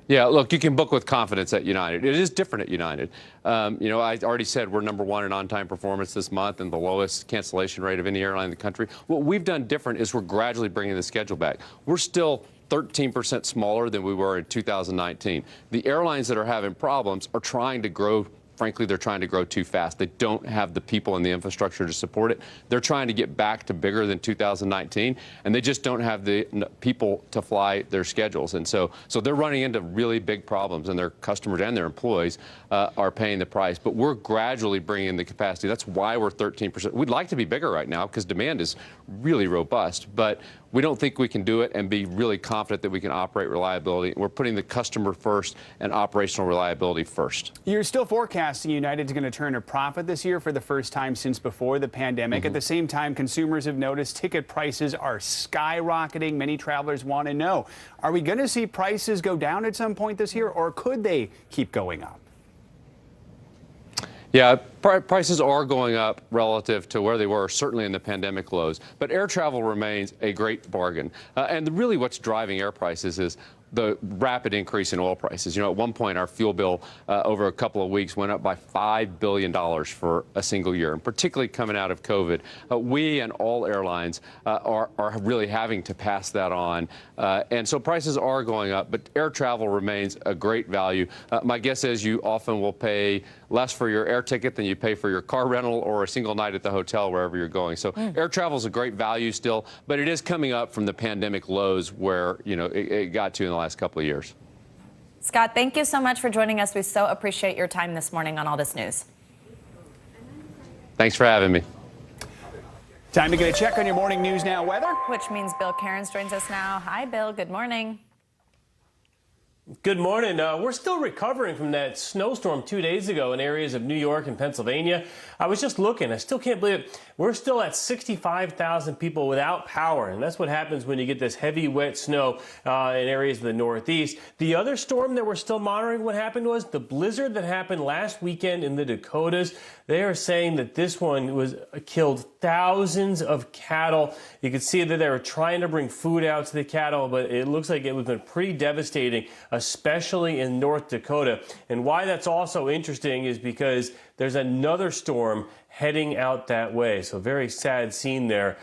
Yeah, look, you can book with confidence at United. It is different at United. You know, I already said we're #1 in on-time performance this month and the lowest cancellation rate of any airline in the country. What we've done different is we're gradually bringing the schedule back. We're still 13% smaller than we were in 2019. The airlines that are having problems are trying to grow. Frankly, they're trying to grow too fast. They don't have the people and the infrastructure to support it. They're trying to get back to bigger than 2019, and they just don't have the people to fly their schedules. And so they're running into really big problems, and their customers and their employees are paying the price. But we're gradually bringing in the capacity. That's why we're 13%. We'd like to be bigger right now because demand is really robust, but we don't think we can do it and be really confident that we can operate reliability. We're putting the customer first and operational reliability first. You're still forecasting United's going to turn a profit this year for the first time since before the pandemic. At the same time, consumers have noticed ticket prices are skyrocketing. Many travelers want to know, are we going to see prices go down at some point this year, or could they keep going up? Yeah, prices are going up relative to where they were, certainly in the pandemic lows. But air travel remains a great bargain. And really what's driving air prices is the rapid increase in oil prices. You know, at one point, our fuel bill over a couple of weeks went up by $5 billion for a single year, and particularly coming out of COVID. We and all airlines are really having to pass that on. And so prices are going up, but air travel remains a great value. My guess is you often will pay less for your air ticket than you pay for your car rental or a single night at the hotel wherever you're going. So air travel is a great value still, but it is coming up from the pandemic lows where, you know, it got to in the last couple of years. Scott, thank you so much for joining us. We so appreciate your time this morning on all this news. Thanks for having me. Time to get a check on your morning News Now weather. Which means Bill Cairns joins us now. Hi, Bill. Good morning. Good morning. We're still recovering from that snowstorm 2 days ago in areas of New York and Pennsylvania. I was just looking. I still can't believe it. We're still at 65,000 people without power, and that's what happens when you get this heavy, wet snow in areas of the Northeast. The other storm that we're still monitoring, what happened was the blizzard that happened last weekend in the Dakotas. They are saying that this one killed thousands of cattle. You can see that they were trying to bring food out to the cattle, but it looks like it was been pretty devastating, especially in North Dakota. And why that's also interesting is because there's another storm heading out that way. So very sad scene there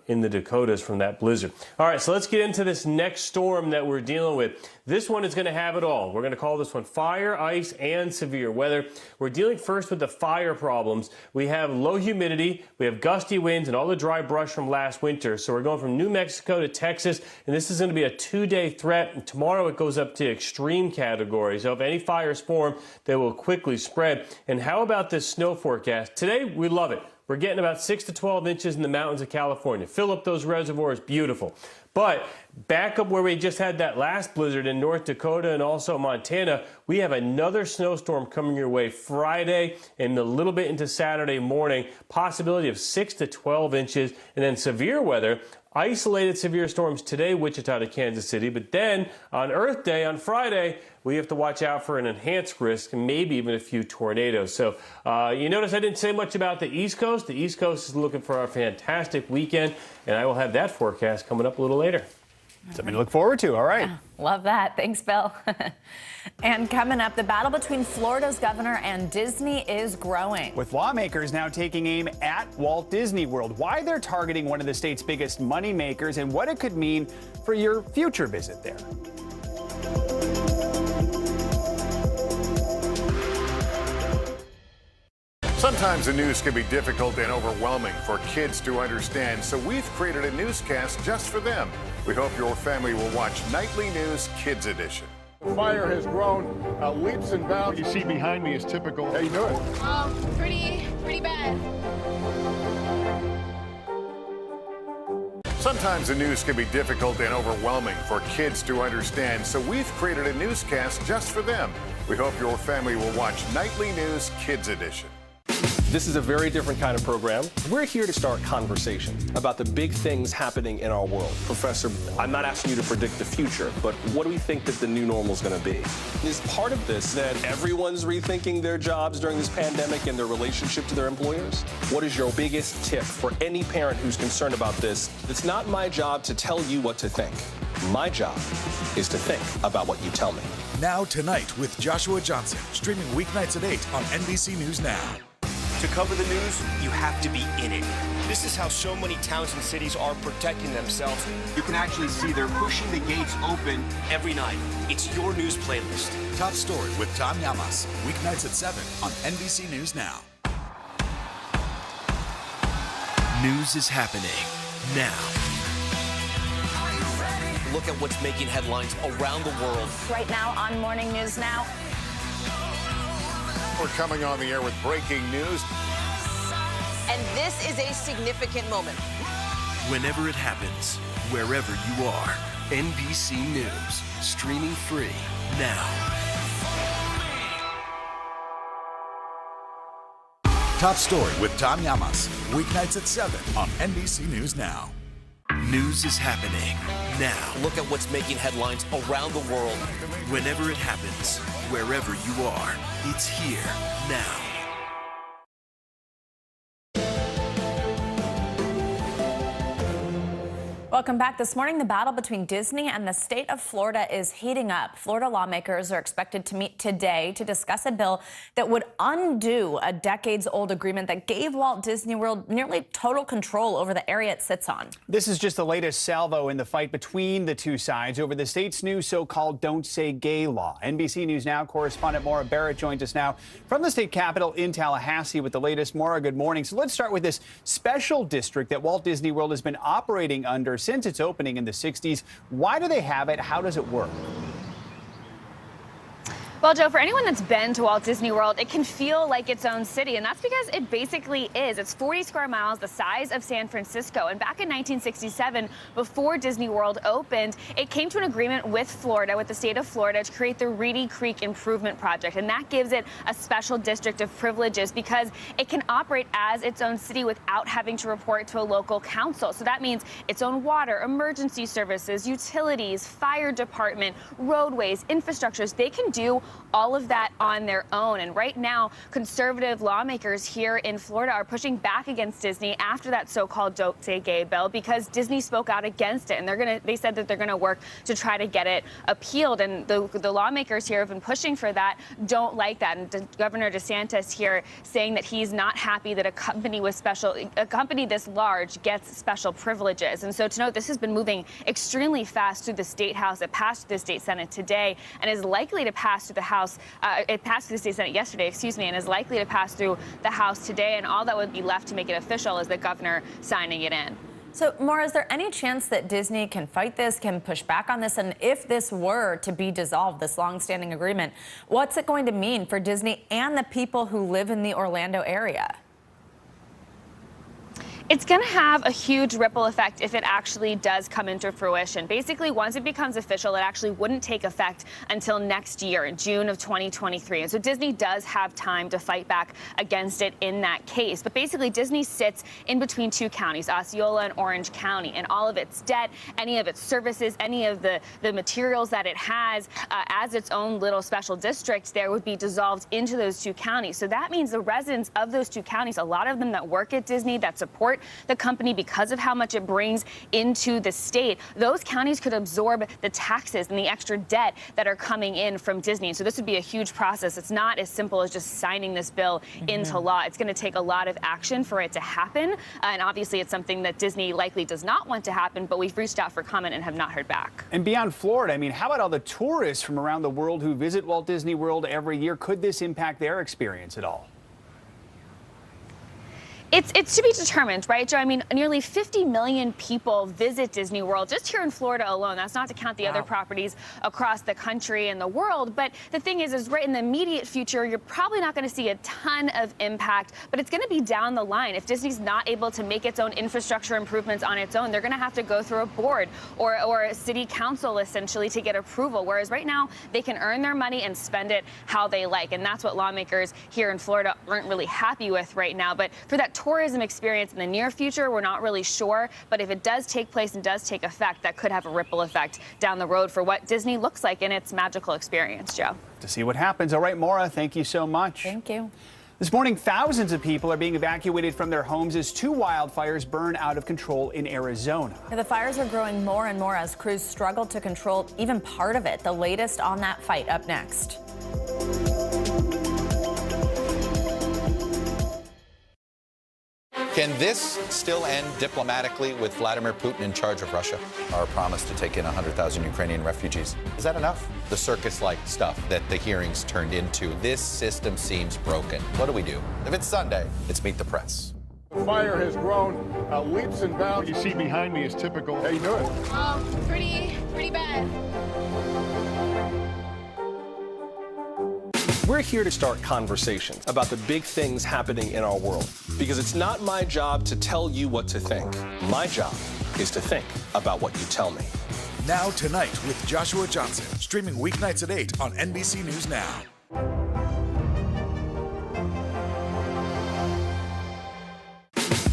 in the Dakotas from that blizzard. All right, so let's get into this next storm that we're dealing with. This one is going to have it all. We're going to call this one fire, ice, and severe weather. We're dealing first with the fire problems. We have low humidity, we have gusty winds, and all the dry brush from last winter. So we're going from New Mexico to Texas, and this is going to be a 2-day threat. And tomorrow it goes up to extreme category. So if any fires form, they will quickly spread. And how about this snow forecast? Today, we love it. We're getting about 6 to 12 inches in the mountains of California. Fill up those reservoirs, beautiful. But back up where we just had that last blizzard in North Dakota and also Montana, we have another snowstorm coming your way Friday and a little bit into Saturday morning. Possibility of 6 to 12 inches. And then severe weather. Isolated severe storms today, Wichita to Kansas City. But then on Earth Day, on Friday, we have to watch out for an enhanced risk and maybe even a few tornadoes. So you notice I didn't say much about the East Coast. The East Coast is looking for a fantastic weekend, and I will have that forecast coming up a little later. Something to look forward to. All right. Yeah, love that. Thanks, Bill. And coming up, the battle between Florida's governor and Disney is growing. With lawmakers now taking aim at Walt Disney World, why they're targeting one of the state's biggest money makers and what it could mean for your future visit there. Sometimes the news can be difficult and overwhelming for kids to understand, so we've created a newscast just for them. We hope your family will watch Nightly News Kids Edition. The fire has grown leaps and bounds. You see behind me is typical. How you doing? Pretty bad. Sometimes the news can be difficult and overwhelming for kids to understand, so we've created a newscast just for them. We hope your family will watch Nightly News Kids Edition. This is a very different kind of program. We're here to start conversation about the big things happening in our world. Professor, I'm not asking you to predict the future, but what do we think that the new normal is going to be? Is part of this that everyone's rethinking their jobs during this pandemic and their relationship to their employers? What is your biggest tip for any parent who's concerned about this? It's not my job to tell you what to think. My job is to think about what you tell me. Now Tonight with Joshua Johnson, streaming weeknights at 8 on NBC News Now. To cover the news, you have to be in it. This is how so many towns and cities are protecting themselves. You can actually see they're pushing the gates open every night. It's your news playlist. Top Story with Tom Llamas, weeknights at 7 on NBC News Now. News is happening now. Look at what's making headlines around the world. Right now on Morning News Now. We're coming on the air with breaking news. And this is a significant moment. Whenever it happens, wherever you are, NBC News, streaming free now. Top Story with Tom Llamas, weeknights at 7 on NBC News Now. News is happening now. Look at what's making headlines around the world. Whenever it happens, wherever you are, it's here now. Welcome back. This morning, the battle between Disney and the state of Florida is heating up. Florida lawmakers are expected to meet today to discuss a bill that would undo a decades-old agreement that gave Walt Disney World nearly total control over the area it sits on. This is just the latest salvo in the fight between the two sides over the state's new so-called Don't Say Gay law. NBC News Now correspondent Maura Barrett joins us now from the state capitol in Tallahassee with the latest. Maura, good morning. So let's start with this special district that Walt Disney World has been operating under since its opening in the 60s. Why do they have it? How does it work? Well, Joe, for anyone that's been to Walt Disney World, it can feel like its own city, and that's because it basically is. It's 40 square miles, the size of San Francisco. And back in 1967, before Disney World opened, it came to an agreement with Florida, with the state of Florida, to create the Reedy Creek Improvement Project. And that gives it a special district of privileges because it can operate as its own city without having to report to a local council. So that means its own water, emergency services, utilities, fire department, roadways, infrastructures. They can do all of that on their own. And right now, conservative lawmakers here in Florida are pushing back against Disney after that so-called Don't Say Gay bill because Disney spoke out against it. And they said that they're going to work to try to get it appealed. And the lawmakers here have been pushing for that, don't like that. And Governor DeSantis here saying that he's not happy that a company this large gets special privileges. And so to note, this has been moving extremely fast through the State House. It passed through the State Senate today and is likely to pass through the House. It passed through the State Senate yesterday, and is likely to pass through the House today. And all that would be left to make it official is the governor signing it in. So, Maura, is there any chance that Disney can fight this, can push back on this? And if this were to be dissolved, this long-standing agreement, what's it going to mean for Disney and the people who live in the Orlando area? It's going to have a huge ripple effect if it actually does come into fruition. Basically, once it becomes official, it actually wouldn't take effect until next year, in June of 2023. And so Disney does have time to fight back against it in that case. But basically, Disney sits in between two counties, Osceola and Orange County, and all of its debt, any of its services, any of the materials that it has as its own little special district there would be dissolved into those two counties. So that means the residents of those two counties, a lot of them that work at Disney, that support the company because of how much it brings into the state, those counties could absorb the taxes and the extra debt that are coming in from Disney. And so this would be a huge process. It's not as simple as just signing this bill into law. It's going to take a lot of action for it to happen. And obviously, it's something that Disney likely does not want to happen, but we've reached out for comment and have not heard back. And beyond Florida, I mean, how about all the tourists from around the world who visit Walt Disney World every year? Could this impact their experience at all? It's to be determined, right, Joe? I mean, nearly 50 million people visit Disney World just here in Florida alone. That's not to count the other properties across the country and the world. But the thing is right in the immediate future, you're probably not going to see a ton of impact, but it's going to be down the line. If Disney's not able to make its own infrastructure improvements on its own, they're going to have to go through a board or a city council, essentially, to get approval. Whereas right now, they can earn their money and spend it how they like. And that's what lawmakers here in Florida aren't really happy with right now. But for that tourism experience in the near future, we're not really sure. But if it does take place and does take effect, that could have a ripple effect down the road for what Disney looks like in its magical experience, Joe. To see what happens. All right, Maura, thank you so much. Thank you. This morning, thousands of people are being evacuated from their homes as two wildfires burn out of control in Arizona. The fires are growing more and more as crews struggle to control even part of it. The latest on that fight up next. Can this still end diplomatically with Vladimir Putin in charge of Russia? Our promise to take in 100,000 Ukrainian refugees. Is that enough? The circus-like stuff that the hearings turned into. This system seems broken. What do we do? If it's Sunday, it's Meet the Press. The fire has grown leaps and bounds. You see behind me is typical. How you doing? Pretty bad. We're here to start conversations about the big things happening in our world, because it's not my job to tell you what to think. My job is to think about what you tell me. Now Tonight with Joshua Johnson, streaming weeknights at 8 on NBC News Now.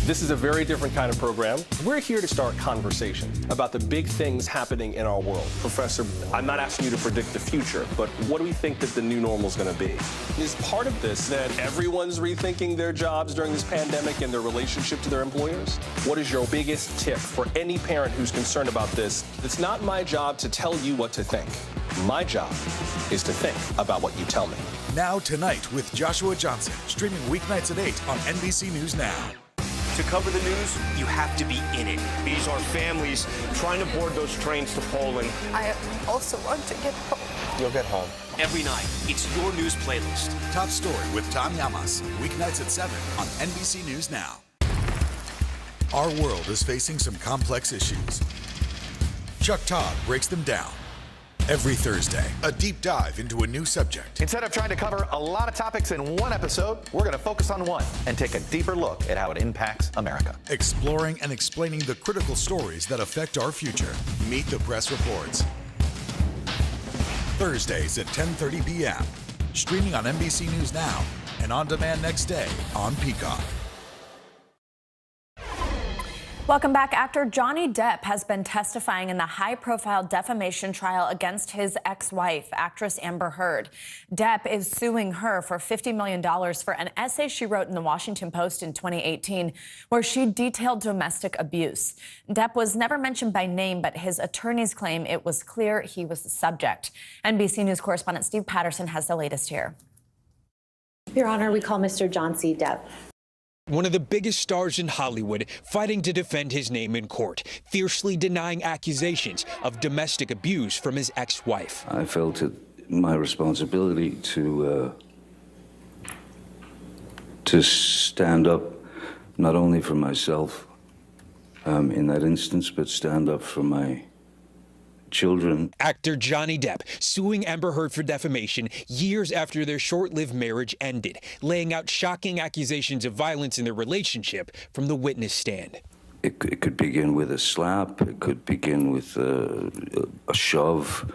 This is a very different kind of program. We're here to start conversations about the big things happening in our world. Professor, I'm not asking you to predict the future, but what do we think that the new normal is going to be? Is part of this that everyone's rethinking their jobs during this pandemic and their relationship to their employers? What is your biggest tip for any parent who's concerned about this? It's not my job to tell you what to think. My job is to think about what you tell me. Now Tonight with Joshua Johnson, streaming weeknights at 8 on NBC News Now. To cover the news, you have to be in it. These are families trying to board those trains to Poland. I also want to get home. You'll get home. Every night, it's your news playlist. Top Story with Tom Llamas, weeknights at 7 on NBC News Now. Our world is facing some complex issues. Chuck Todd breaks them down. Every Thursday, a deep dive into a new subject. Instead of trying to cover a lot of topics in one episode, we're going to focus on one and take a deeper look at how it impacts America. Exploring and explaining the critical stories that affect our future. Meet the Press Reports. Thursdays at 10:30 p.m. Streaming on NBC News Now and on demand next day on Peacock. Welcome back. Actor Johnny Depp has been testifying in the high-profile defamation trial against his ex-wife, actress Amber Heard. Depp is suing her for $50 million for an essay she wrote in the Washington Post in 2018, where she detailed domestic abuse. Depp was never mentioned by name, but his attorneys claim it was clear he was the subject. NBC News correspondent Steve Patterson has the latest here. Your Honor, we call Mr. John C. Depp. One of the biggest stars in Hollywood fighting to defend his name in court, fiercely denying accusations of domestic abuse from his ex-wife. I felt it my responsibility to stand up not only for myself in that instance, but stand up for my children. Actor Johnny Depp suing Amber Heard for defamation years after their short-lived marriage ended, laying out shocking accusations of violence in their relationship from the witness stand. It could begin with a slap. It could begin with a shove.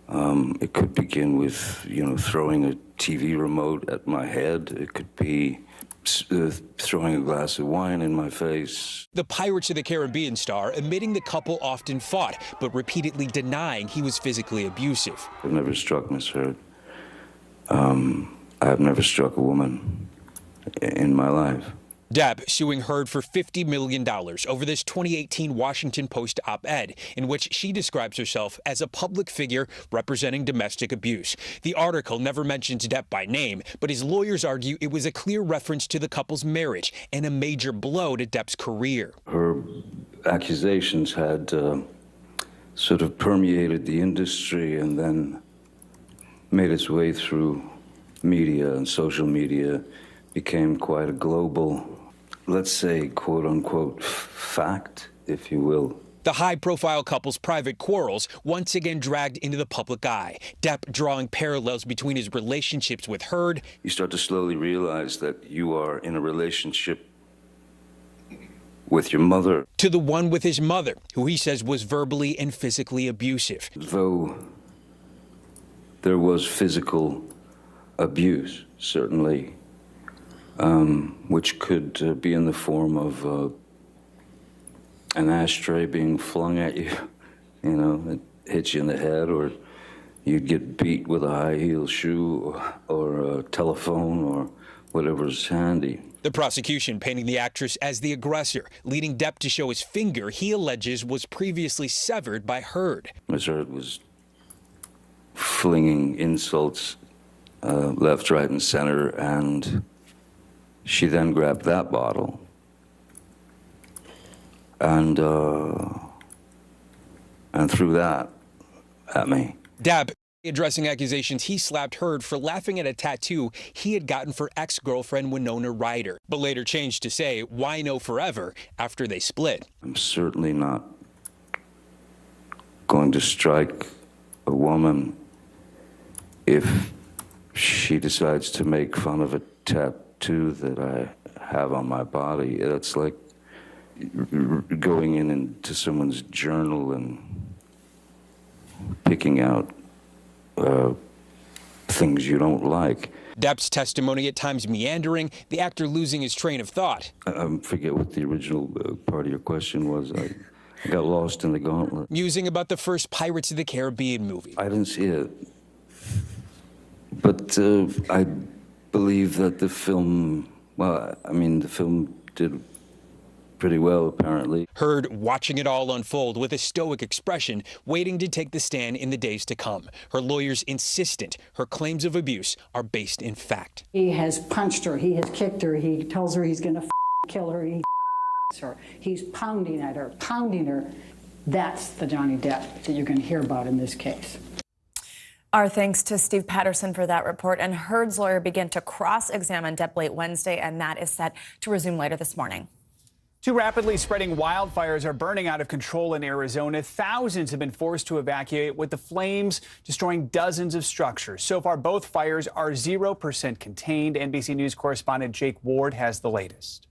It could begin with, throwing a TV remote at my head. It could be throwing a glass of wine in my face. The Pirates of the Caribbean star admitting the couple often fought, but repeatedly denying he was physically abusive. I've never struck Miss Heard. I've never struck a woman in my life. Depp suing Heard for $50 million over this 2018 Washington Post op-ed in which she describes herself as a public figure representing domestic abuse. The article never mentions Depp by name, but his lawyers argue it was a clear reference to the couple's marriage and a major blow to Depp's career. Her accusations had sort of permeated the industry and then made its way through media and social media, became quite a global, let's say, quote-unquote, fact, if you will. The high-profile couple's private quarrels once again dragged into the public eye. Depp drawing parallels between his relationships with Heard. You start to slowly realize that you are in a relationship with your mother. To the one with his mother, who he says was verbally and physically abusive. Though there was physical abuse, certainly, which could be in the form of an ashtray being flung at you, it hits you in the head, or you'd get beat with a high heel shoe or a telephone or whatever's handy. The prosecution painting the actress as the aggressor, leading Depp to show his finger he alleges was previously severed by Heard. Ms. Heard was flinging insults left, right, and center, and she then grabbed that bottle and threw that at me. Depp addressing accusations he slapped Heard for laughing at a tattoo he had gotten for ex-girlfriend Winona Ryder, but later changed to say, "Why no forever," after they split. I'm certainly not going to strike a woman if she decides to make fun of a tattoo that I have on my body. That's like going into someone's journal and picking out things you don't like. Depp's testimony at times meandering, the actor losing his train of thought. I forget what the original part of your question was. I got lost in the gauntlet. Musing about the first Pirates of the Caribbean movie. I didn't see it. But I believe that the film, the film did pretty well, apparently. Heard watching it all unfold with a stoic expression, waiting to take the stand in the days to come. Her lawyers insistent her claims of abuse are based in fact. He has punched her, he has kicked her, he tells her he's going to kill her, he her. He's pounding at her, pounding her. That's the Johnny Depp that you're going to hear about in this case. Our thanks to Steve Patterson for that report. And Heard's lawyer began to cross-examine Depp late Wednesday, and that is set to resume later this morning. Two rapidly spreading wildfires are burning out of control in Arizona. Thousands have been forced to evacuate, with the flames destroying dozens of structures. So far, both fires are 0% contained. NBC News correspondent Jake Ward has the latest.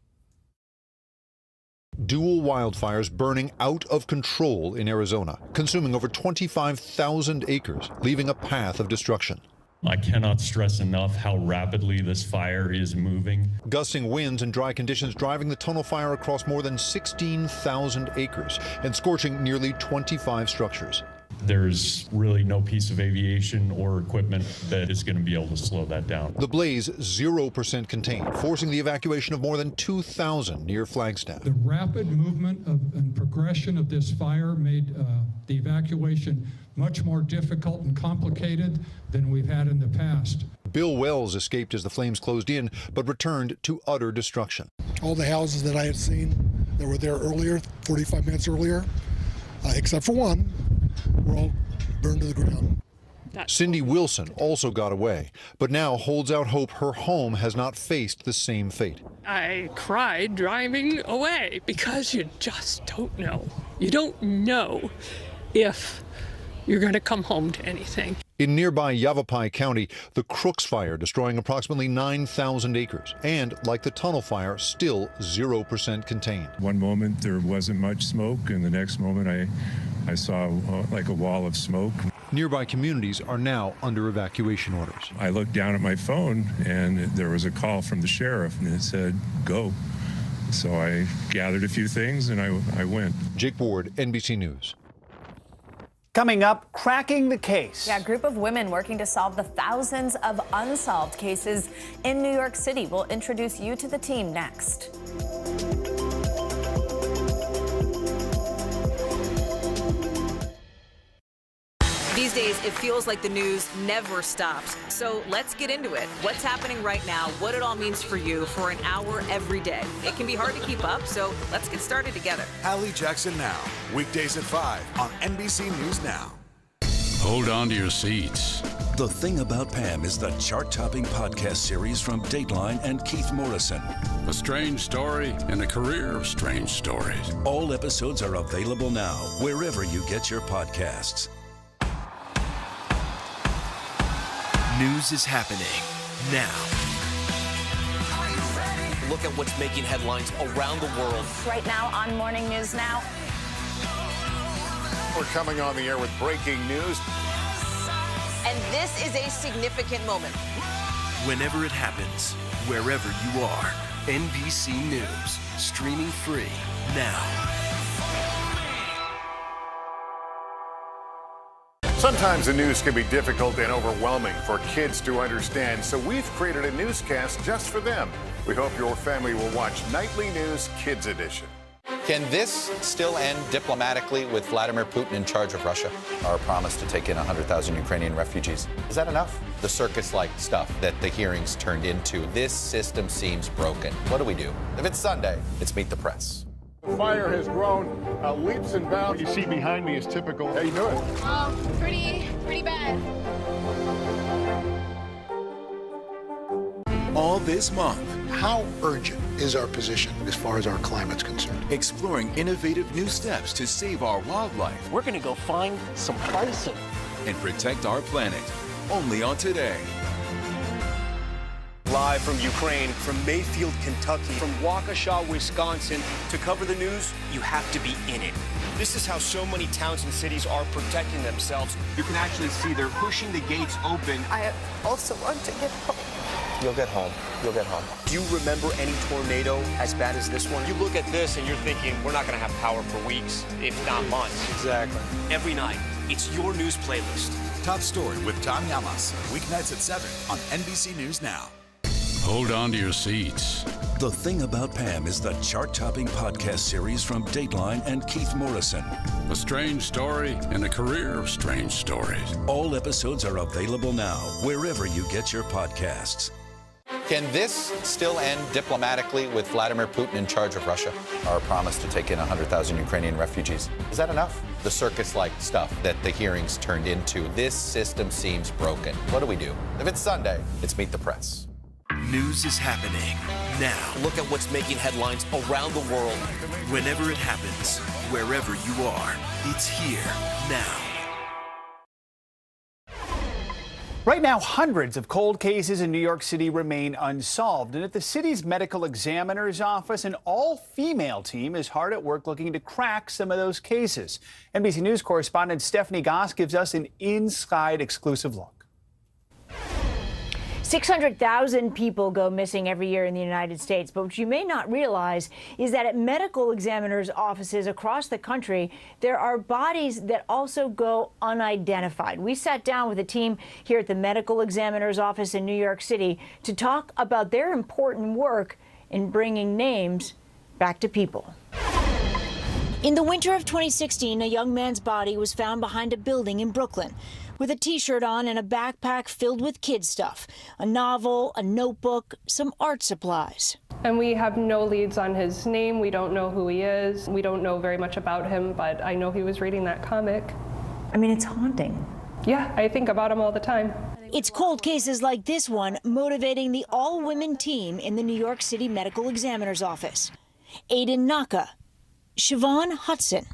Dual wildfires burning out of control in Arizona, consuming over 25,000 acres, leaving a path of destruction. I cannot stress enough how rapidly this fire is moving. Gusting winds and dry conditions driving the tunnel fire across more than 16,000 acres and scorching nearly 25 structures. There's really no piece of aviation or equipment that is going to be able to slow that down. The blaze 0% contained, forcing the evacuation of more than 2,000 near Flagstaff. The rapid movement and progression of this fire made the evacuation much more difficult and complicated than we've had in the past. Bill Wells escaped as the flames closed in, but returned to utter destruction. All the houses that I had seen that were there earlier, 45 minutes earlier, except for one, were all burned to the ground. Cindy Wilson also got away, but now holds out hope her home has not faced the same fate. I cried driving away because you just don't know. You don't know if you're going to come home to anything. In nearby Yavapai County, the Crooks fire destroying approximately 9,000 acres, and like the tunnel fire, still 0% contained. One moment there wasn't much smoke, and the next moment I saw like a wall of smoke. Nearby communities are now under evacuation orders. I looked down at my phone, and there was a call from the sheriff, and it said, go. So I gathered a few things, and I went. Jake Ward, NBC News. Coming up, cracking the case. Yeah, a group of women working to solve the thousands of unsolved cases in New York City. We'll introduce you to the team next. These days, it feels like the news never stops. So let's get into it. What's happening right now, what it all means for you for an hour every day. It can be hard to keep up, so let's get started together. Hallie Jackson Now, weekdays at 5 on NBC News Now. Hold on to your seats. The Thing About Pam is the chart-topping podcast series from Dateline and Keith Morrison. A strange story and a career of strange stories. All episodes are available now, wherever you get your podcasts. News is happening now. Look at what's making headlines around the world. Right now on Morning News Now. We're coming on the air with breaking news. And this is a significant moment. Whenever it happens, wherever you are, NBC News, streaming free now. Sometimes the news can be difficult and overwhelming for kids to understand, so we've created a newscast just for them. We hope your family will watch Nightly News Kids Edition. Can this still end diplomatically with Vladimir Putin in charge of Russia? Our promise to take in 100,000 Ukrainian refugees. Is that enough? The circus-like stuff that the hearings turned into. This system seems broken. What do we do? If it's Sunday, it's Meet the Press. The fire has grown leaps and bounds. What you see behind me is typical. How you doing? Pretty bad. All this month, how urgent is our position as far as our climate's concerned? Exploring innovative new steps to save our wildlife. We're going to go find some bison and protect our planet. Only on Today. Live from Ukraine, from Mayfield, Kentucky, from Waukesha, Wisconsin. To cover the news, you have to be in it. This is how so many towns and cities are protecting themselves. You can actually see they're pushing the gates open. I also want to get home. You'll get home. You'll get home. Do you remember any tornado as bad as this one? You look at this and you're thinking, we're not going to have power for weeks, if not months. Exactly. Every night, it's your news playlist. Top Story with Tom Llamas, weeknights at 7 on NBC News Now. Hold on to your seats. The Thing About Pam is the chart-topping podcast series from Dateline and Keith Morrison. A strange story and a career of strange stories. All episodes are available now, wherever you get your podcasts. Can this still end diplomatically with Vladimir Putin in charge of Russia? Our promise to take in 100,000 Ukrainian refugees. Is that enough? The circus-like stuff that the hearings turned into. This system seems broken. What do we do? If it's Sunday, it's Meet the Press. News is happening now. Look at what's making headlines around the world. Whenever it happens, wherever you are, it's here now. Right now, hundreds of cold cases in New York City remain unsolved. And at the city's medical examiner's office, an all-female team is hard at work looking to crack some of those cases. NBC News correspondent Stephanie Goss gives us an inside exclusive look. 600,000 people go missing every year in the United States, but what you may not realize is that at medical examiners' offices across the country, there are bodies that also go unidentified. We sat down with a team here at the medical examiner's office in New York City to talk about their important work in bringing names back to people. In the winter of 2016, a young man's body was found behind a building in Brooklyn with a T-shirt on and a backpack filled with kid stuff, a novel, a notebook, some art supplies. And we have no leads on his name. We don't know who he is. We don't know very much about him, but I know he was reading that comic. I mean, it's haunting. Yeah, I think about him all the time. It's cold cases like this one motivating the all-women team in the New York City Medical Examiner's Office. Aiden Naka, Siobhan Hudson,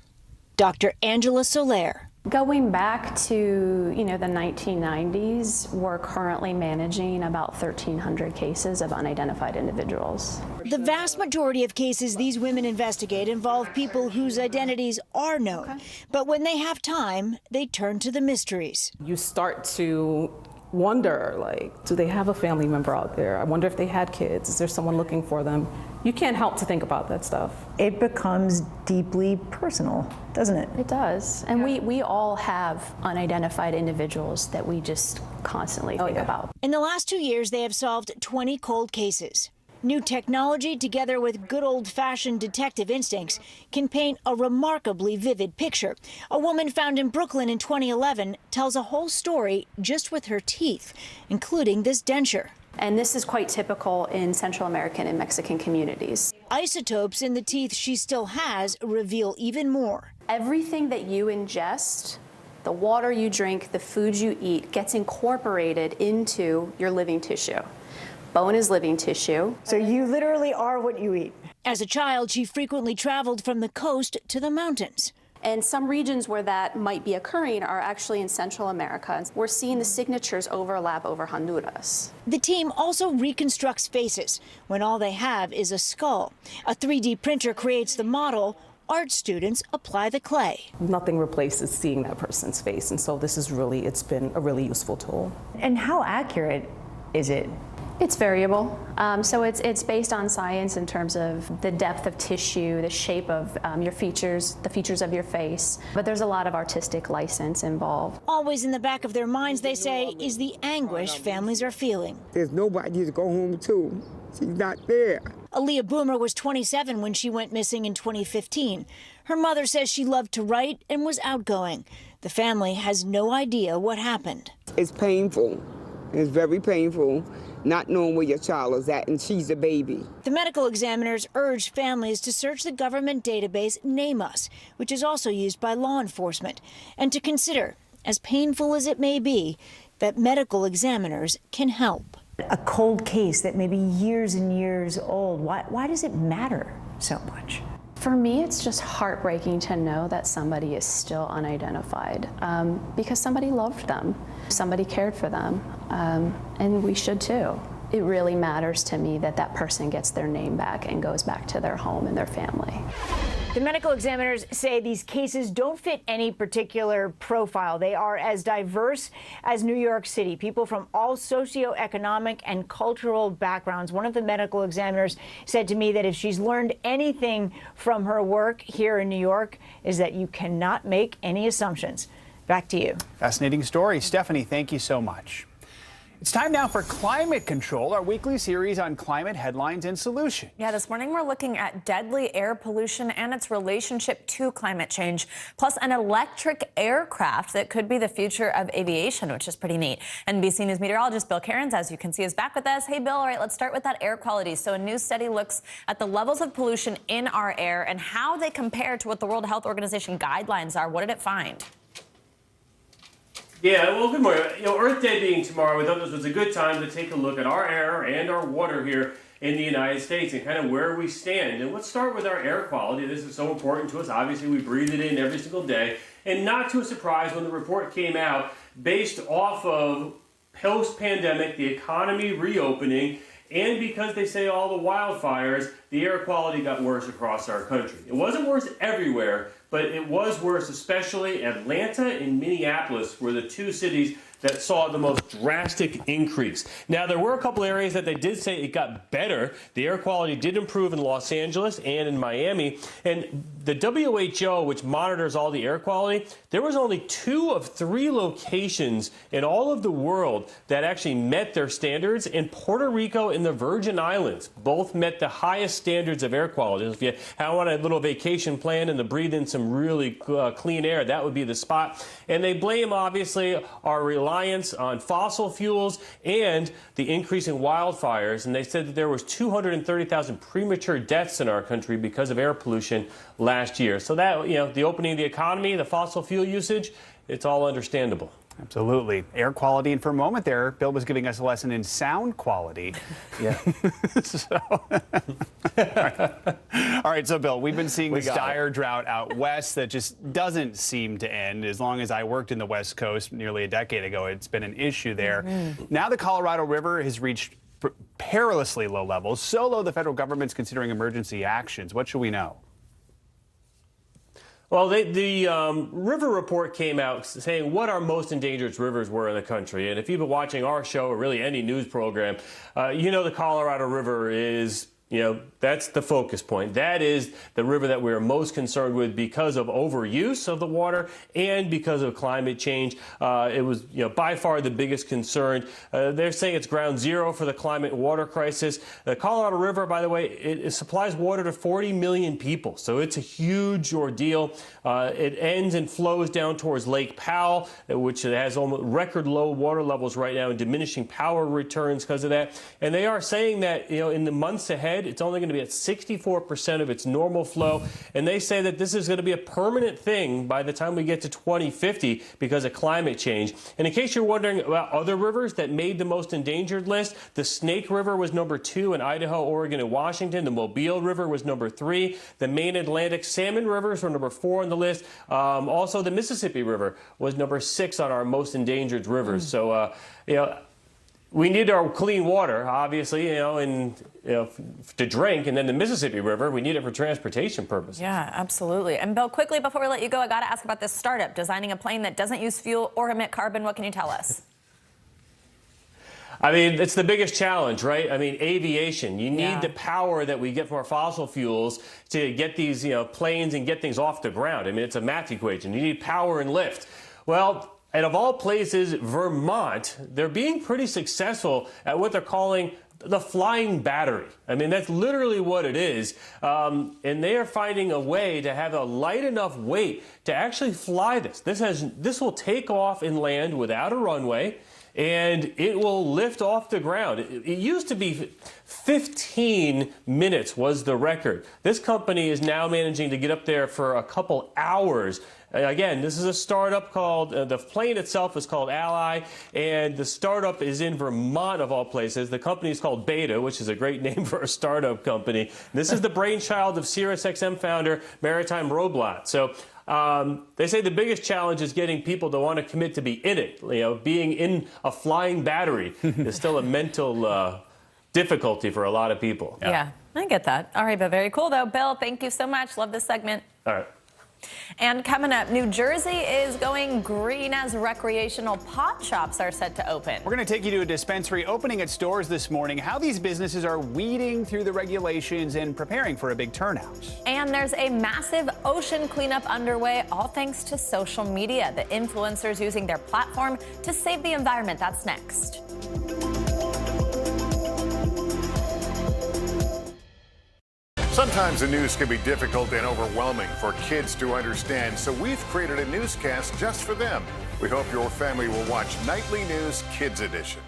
Dr. Angela Soler. Going back to, the 1990s, we're currently managing about 1,300 cases of unidentified individuals. The vast majority of cases these women investigate involve people whose identities are known. But when they have time, they turn to the mysteries. You start to wonder, do they have a family member out there? I wonder if they had kids. Is there someone looking for them? You can't help to think about that stuff. It becomes deeply personal, doesn't it? It does. And we all have unidentified individuals that we just constantly think about. In the last 2 years, they have solved 20 cold cases. New technology, together with good old-fashioned detective instincts, can paint a remarkably vivid picture. A woman found in Brooklyn in 2011 tells a whole story just with her teeth, including this denture. And this is quite typical in Central American and Mexican communities. Isotopes in the teeth she still has reveal even more. Everything that you ingest, the water you drink, the food you eat, gets incorporated into your living tissue. Bone is living tissue. So you literally are what you eat. As a child, she frequently traveled from the coast to the mountains. And some regions where that might be occurring are actually in Central America. We're seeing the signatures overlap over Honduras. The team also reconstructs faces when all they have is a skull. A 3D printer creates the model. Art students apply the clay. Nothing replaces seeing that person's face, and so it's been a really useful tool. And how accurate is it? It's variable. So it's based on science in terms of the depth of tissue, the shape of your features, the features of your face. But there's a lot of artistic license involved. Always in the back of their minds, they say, is the anguish families are feeling. There's nobody to go home to. She's not there. Aaliyah Boomer was 27 when she went missing in 2015. Her mother says she loved to write and was outgoing. The family has no idea what happened. It's painful. It's very painful. Not knowing where your child is at, and she's a baby. The medical examiners urged families to search the government database Name Us, which is also used by law enforcement, and to consider, as painful as it may be, that medical examiners can help. A cold case that may be years and years old, why does it matter so much? For me, it's just heartbreaking to know that somebody is still unidentified because somebody loved them, somebody cared for them, and we should too. It really matters to me that that person gets their name back and goes back to their home and their family. The medical examiners say these cases don't fit any particular profile. They are as diverse as New York City, people from all socioeconomic and cultural backgrounds. One of the medical examiners said to me that if she's learned anything from her work here in New York is that you cannot make any assumptions. Back to you. Fascinating story. Stephanie, thank you so much. It's time now for Climate Control, our weekly series on climate headlines and solutions. Yeah, this morning we're looking at deadly air pollution and its relationship to climate change, plus an electric aircraft that could be the future of aviation, which is pretty neat. NBC News meteorologist Bill Cairns, as you can see, is back with us. Hey, Bill, all right, let's start with that air quality. So a new study looks at the levels of pollution in our air and how they compare to what the World Health Organization guidelines are. What did it find? Yeah, well, good morning. Earth Day being tomorrow, we thought this was a good time to take a look at our air and our water here in the United States and kind of where we stand. And let's start with our air quality. This is so important to us. Obviously, we breathe it in every single day. And not to a surprise, when the report came out, based off of post-pandemic, the economy reopening, and because they say all the wildfires, the air quality got worse across our country. It wasn't worse everywhere, but it was worse, especially Atlanta and Minneapolis were the two cities that saw the most drastic increase. Now, there were a couple areas that they did say it got better. The air quality did improve in Los Angeles and in Miami. And the WHO, which monitors all the air quality, there was only 2 of 3 locations in all of the world that actually met their standards. And Puerto Rico and the Virgin Islands both met the highest standards of air quality. If you want a little vacation plan and to breathe in some really clean air, that would be the spot. And they blame, obviously, our reliance on fossil fuels and the increase in wildfires. And they said that there was 230,000 premature deaths in our country because of air pollution last year. So that, the opening of the economy, the fossil fuel usage, it's all understandable. Absolutely. Air quality. And for a moment there, Bill was giving us a lesson in sound quality. Yeah. All right. So, Bill, we've been seeing this dire drought out west that just doesn't seem to end. As long as I worked in the West Coast nearly a decade ago, it's been an issue there. Now the Colorado River has reached perilously low levels. So low the federal government's considering emergency actions. What should we know? Well, the river report came out saying what our most endangered rivers were in the country. And if you've been watching our show or really any news program, the Colorado River is, that's the focus point. That is the river that we're most concerned with because of overuse of the water and because of climate change. It was, by far the biggest concern. They're saying it's ground zero for the climate and water crisis. The Colorado River, by the way, it supplies water to 40 million people. So it's a huge ordeal. It ends and flows down towards Lake Powell, which has almost record low water levels right now and diminishing power returns because of that. And they are saying that, in the months ahead, it's only going to be at 64% of its normal flow. And they say that this is going to be a permanent thing by the time we get to 2050 because of climate change. And in case you're wondering about other rivers that made the most endangered list, the Snake River was number 2 in Idaho, Oregon, and Washington. The Mobile River was number 3. The main Atlantic salmon rivers were number 4 on the list. Also, the Mississippi River was number 6 on our most endangered rivers. So, we need our clean water, obviously, to drink. And then the Mississippi River, we need it for transportation purposes. Yeah, absolutely. And Bill, quickly before we let you go, I got to ask about this startup designing a plane that doesn't use fuel or emit carbon. What can you tell us? I mean, it's the biggest challenge, right? I mean, aviation. You need the power that we get from our fossil fuels to get these, planes and get things off the ground. I mean, it's a math equation. You need power and lift. Well, and of all places, Vermont, they're being pretty successful at what they're calling the flying battery. I mean, that's literally what it is. And they are finding a way to have a light enough weight to actually fly this. This will take off and land without a runway, and it will lift off the ground. It used to be 15 minutes was the record. This company is now managing to get up there for a couple hours. Again, this is a startup called, the plane itself is called Ally, and the startup is in Vermont, of all places. The company is called Beta, which is a great name for a startup company. This is the brainchild of SiriusXM founder Maritime Roblat. So they say the biggest challenge is getting people to want to commit to be in it. Being in a flying battery is still a mental difficulty for a lot of people. Yeah, I get that. All right, but very cool, though. Bill, thank you so much. Love this segment. All right. And coming up, New Jersey is going green as recreational pot shops are set to open. We're going to take you to a dispensary opening its doors this morning, how these businesses are weeding through the regulations and preparing for a big turnout. And there's a massive ocean cleanup underway, all thanks to social media. The influencers using their platform to save the environment. That's next. Sometimes the news can be difficult and overwhelming for kids to understand, so we've created a newscast just for them. We hope your family will watch Nightly News Kids Edition.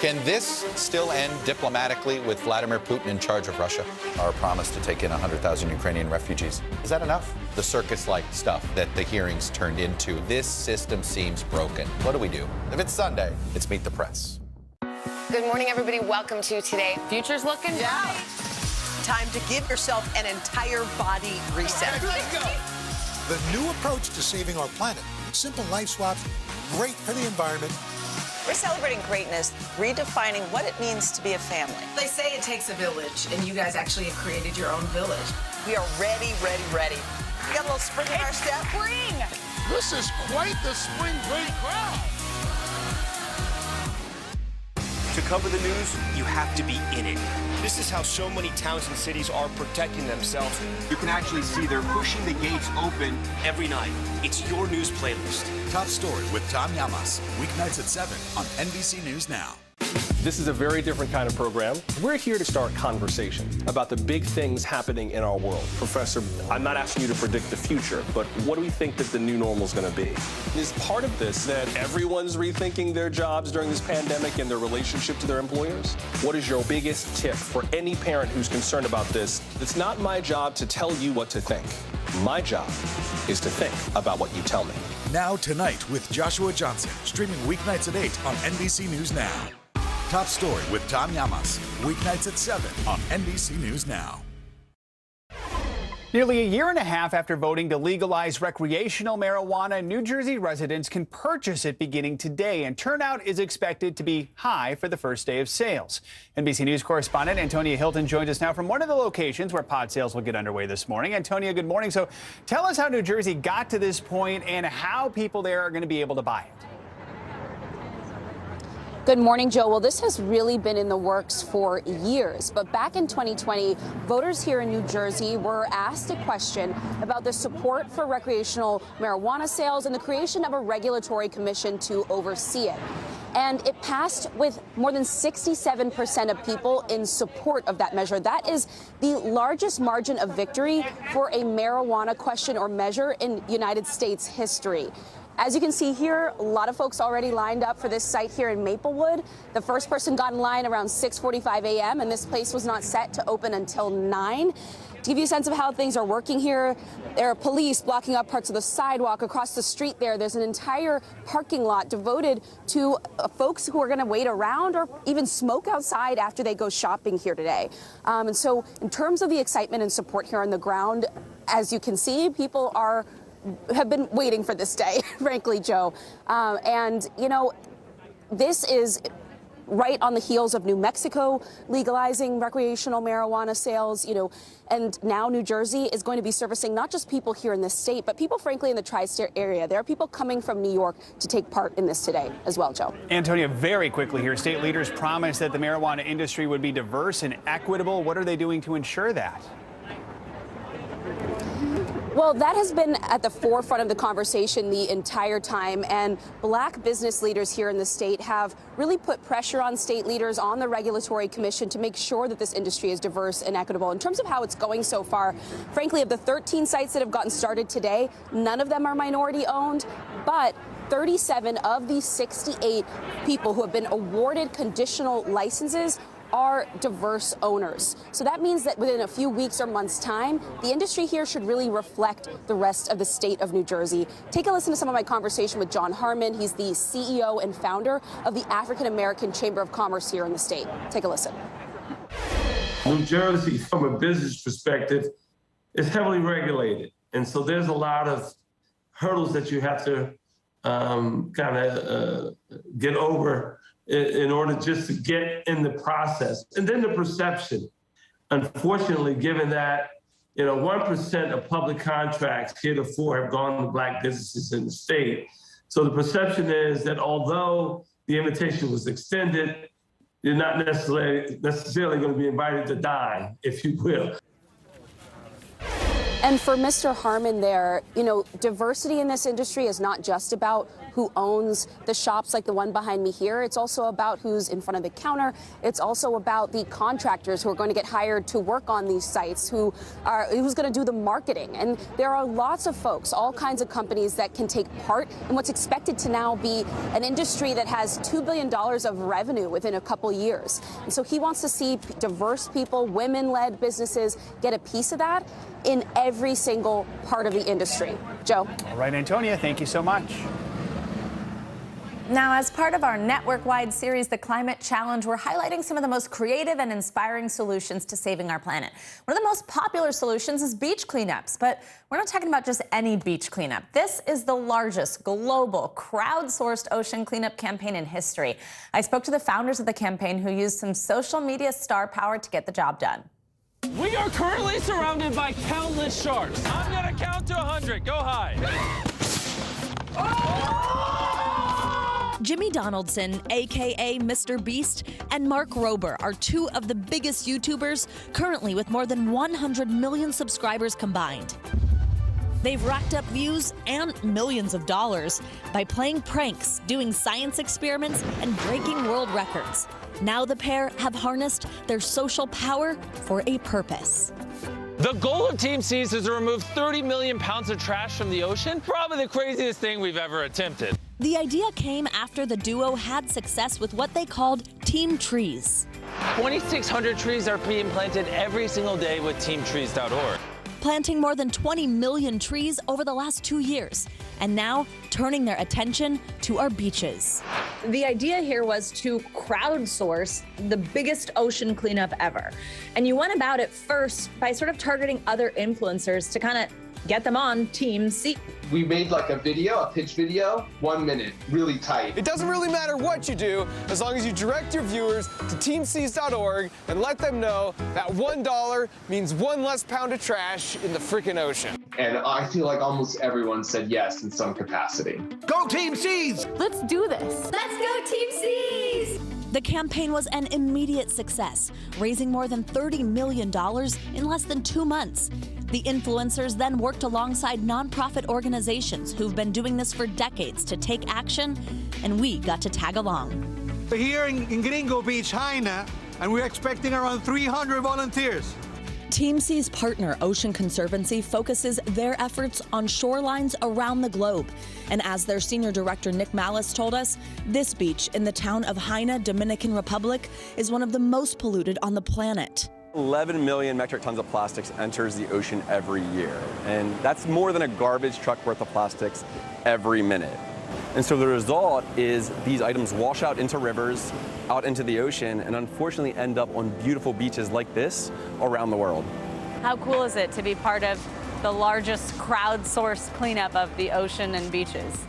Can this still end diplomatically with Vladimir Putin in charge of Russia? Our promise to take in 100,000 Ukrainian refugees. Is that enough? The circus-like stuff that the hearings turned into. This system seems broken. What do we do? If it's Sunday, it's Meet the Press. Good morning, everybody. Welcome to Today. Future's looking bright. Time to give yourself an entire body reset. Let's go. The new approach to saving our planet. Simple life swaps, great for the environment. We're celebrating greatness, redefining what it means to be a family. They say it takes a village, and you guys actually have created your own village. We are ready, ready, ready. We got a little spring in our step. Spring! This is quite the spring break crowd. cover the news, you have to be in it. This is how so many towns and cities are protecting themselves. You can actually see they're pushing the gates open every night. It's your news playlist. Top Story with Tom Llamas, weeknights at 7 on NBC News Now. This is a very different kind of program. We're here to start conversation about the big things happening in our world. Professor, I'm not asking you to predict the future, but what do we think that the new normal is going to be? Is part of this that everyone's rethinking their jobs during this pandemic and their relationship to their employers? What is your biggest tip for any parent who's concerned about this? It's not my job to tell you what to think. My job is to think about what you tell me. Now Tonight with Joshua Johnson, streaming weeknights at 8 on NBC News Now. Top Story with Tom Llamas, weeknights at 7 on NBC News Now. Nearly a year and a half after voting to legalize recreational marijuana, New Jersey residents can purchase it beginning today, and turnout is expected to be high for the first day of sales. NBC News correspondent Antonia Hilton joins us now from one of the locations where pod sales will get underway this morning. Antonia, good morning. So tell us how New Jersey got to this point and how people there are going to be able to buy it. Good morning, Joe. Well, this has really been in the works for years. But back in 2020, voters here in New Jersey were asked a question about the support for recreational marijuana sales and the creation of a regulatory commission to oversee it. And it passed with more than 67% of people in support of that measure. That is the largest margin of victory for a marijuana question or measure in United States history. As you can see here, a lot of folks already lined up for this site here in Maplewood. The first person got in line around 6:45 a.m. and this place was not set to open until 9. To give you a sense of how things are working here, there are police blocking up parts of the sidewalk across the street there. There's an entire parking lot devoted to folks who are going to wait around or even smoke outside after they go shopping here today. And so in terms of the excitement and support here on the ground, as you can see, people have been waiting for this day, frankly, Joe. And, you know, this is right on the heels of New Mexico legalizing recreational marijuana sales, you know, and now New Jersey is going to be servicing not just people here in this state, but people, frankly, in the tri-state area. There are people coming from New York to take part in this today as well, Joe. Antonia, very quickly here, state leaders promised that the marijuana industry would be diverse and equitable. What are they doing to ensure that? Well, that has been at the forefront of the conversation the entire time, and black business leaders here in the state have really put pressure on state leaders, on the regulatory commission, to make sure that this industry is diverse and equitable. In terms of how it's going so far, frankly, of the 13 sites that have gotten started today, none of them are minority owned, but 37 of the 68 people who have been awarded conditional licenses are diverse owners. So that means that within a few weeks or months' time, the industry here should really reflect the rest of the state of New Jersey. Take a listen to some of my conversation with John Harmon. He's the CEO and founder of the African American Chamber of Commerce here in the state. Take a listen. New Jersey, from a business perspective, is heavily regulated. And so there's a lot of hurdles that you have to get over in order just to get in the process. And then the perception. Unfortunately, given that, 1% of public contracts heretofore have gone to black businesses in the state. So the perception is that although the invitation was extended, you're not necessarily going to be invited to dine, if you will. And for Mr. Harmon there, diversity in this industry is not just about who owns the shops like the one behind me here. It's also about who's in front of the counter. It's also about the contractors who are going to get hired to work on these sites, who's going to do the marketing. And there are lots of folks, all kinds of companies that can take part in what's expected to now be an industry that has $2 billion of revenue within a couple years. And so he wants to see diverse people, women-led businesses get a piece of that in every single part of the industry. Joe. All right, Antonia, thank you so much. Now, as part of our network-wide series, The Climate Challenge, we're highlighting some of the most creative and inspiring solutions to saving our planet. One of the most popular solutions is beach cleanups, but we're not talking about just any beach cleanup. This is the largest global crowdsourced ocean cleanup campaign in history. I spoke to the founders of the campaign who used some social media star power to get the job done. We are currently surrounded by countless sharks. I'm gonna count to 100. Go high. Jimmy Donaldson, aka Mr. Beast, and Mark Rober are two of the biggest YouTubers, currently with more than 100 million subscribers combined. They've racked up views and millions of dollars by playing pranks, doing science experiments, and breaking world records. Now the pair have harnessed their social power for a purpose. The goal of Team Seas is to remove 30 million pounds of trash from the ocean. Probably the craziest thing we've ever attempted. The idea came after the duo had success with what they called Team Trees. 2,600 trees are being planted every single day with TeamTrees.org. Planting more than 20 million trees over the last 2 years, and now turning their attention to our beaches. The idea here was to crowdsource the biggest ocean cleanup ever. And you went about it first by sort of targeting other influencers to kind of get them on Team C. We made like a pitch video, 1 minute, really tight. It doesn't really matter what you do, as long as you direct your viewers to TeamSeas.org and let them know that $1 means 1 less pound of trash in the freaking ocean. And I feel like almost everyone said yes in some capacity. Go Team Seas! Let's do this. Let's go Team Seas! The campaign was an immediate success, raising more than $30 million in less than 2 months. The influencers then worked alongside nonprofit organizations who've been doing this for decades to take action, and we got to tag along. We're here in Gringo Beach, Haina, and we're expecting around 300 volunteers. Team Sea's partner, Ocean Conservancy, focuses their efforts on shorelines around the globe. And as their senior director, Nick Malice, told us, this beach in the town of Haina, Dominican Republic, is one of the most polluted on the planet. 11 million metric tons of plastics enters the ocean every year, and that's more than a garbage truck worth of plastics every minute. And so the result is these items wash out into rivers, out into the ocean, and unfortunately end up on beautiful beaches like this around the world. How cool is it to be part of the largest crowdsourced cleanup of the ocean and beaches?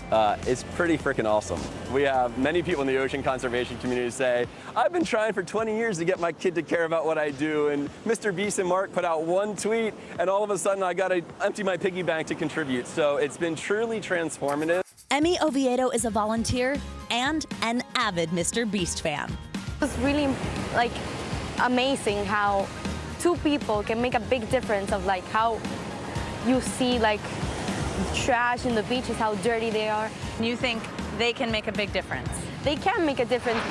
It's pretty freaking awesome. We have many people in the ocean conservation community say, I've been trying for 20 years to get my kid to care about what I do, and Mr. Beast and Mark put out one tweet, and all of a sudden I got to empty my piggy bank to contribute. So it's been truly transformative. Emmy Oviedo is a volunteer and an avid Mr. Beast fan. It was really amazing how two people can make a big difference of how you see trash in the beaches, how dirty they are. You think they can make a big difference? They can make a difference.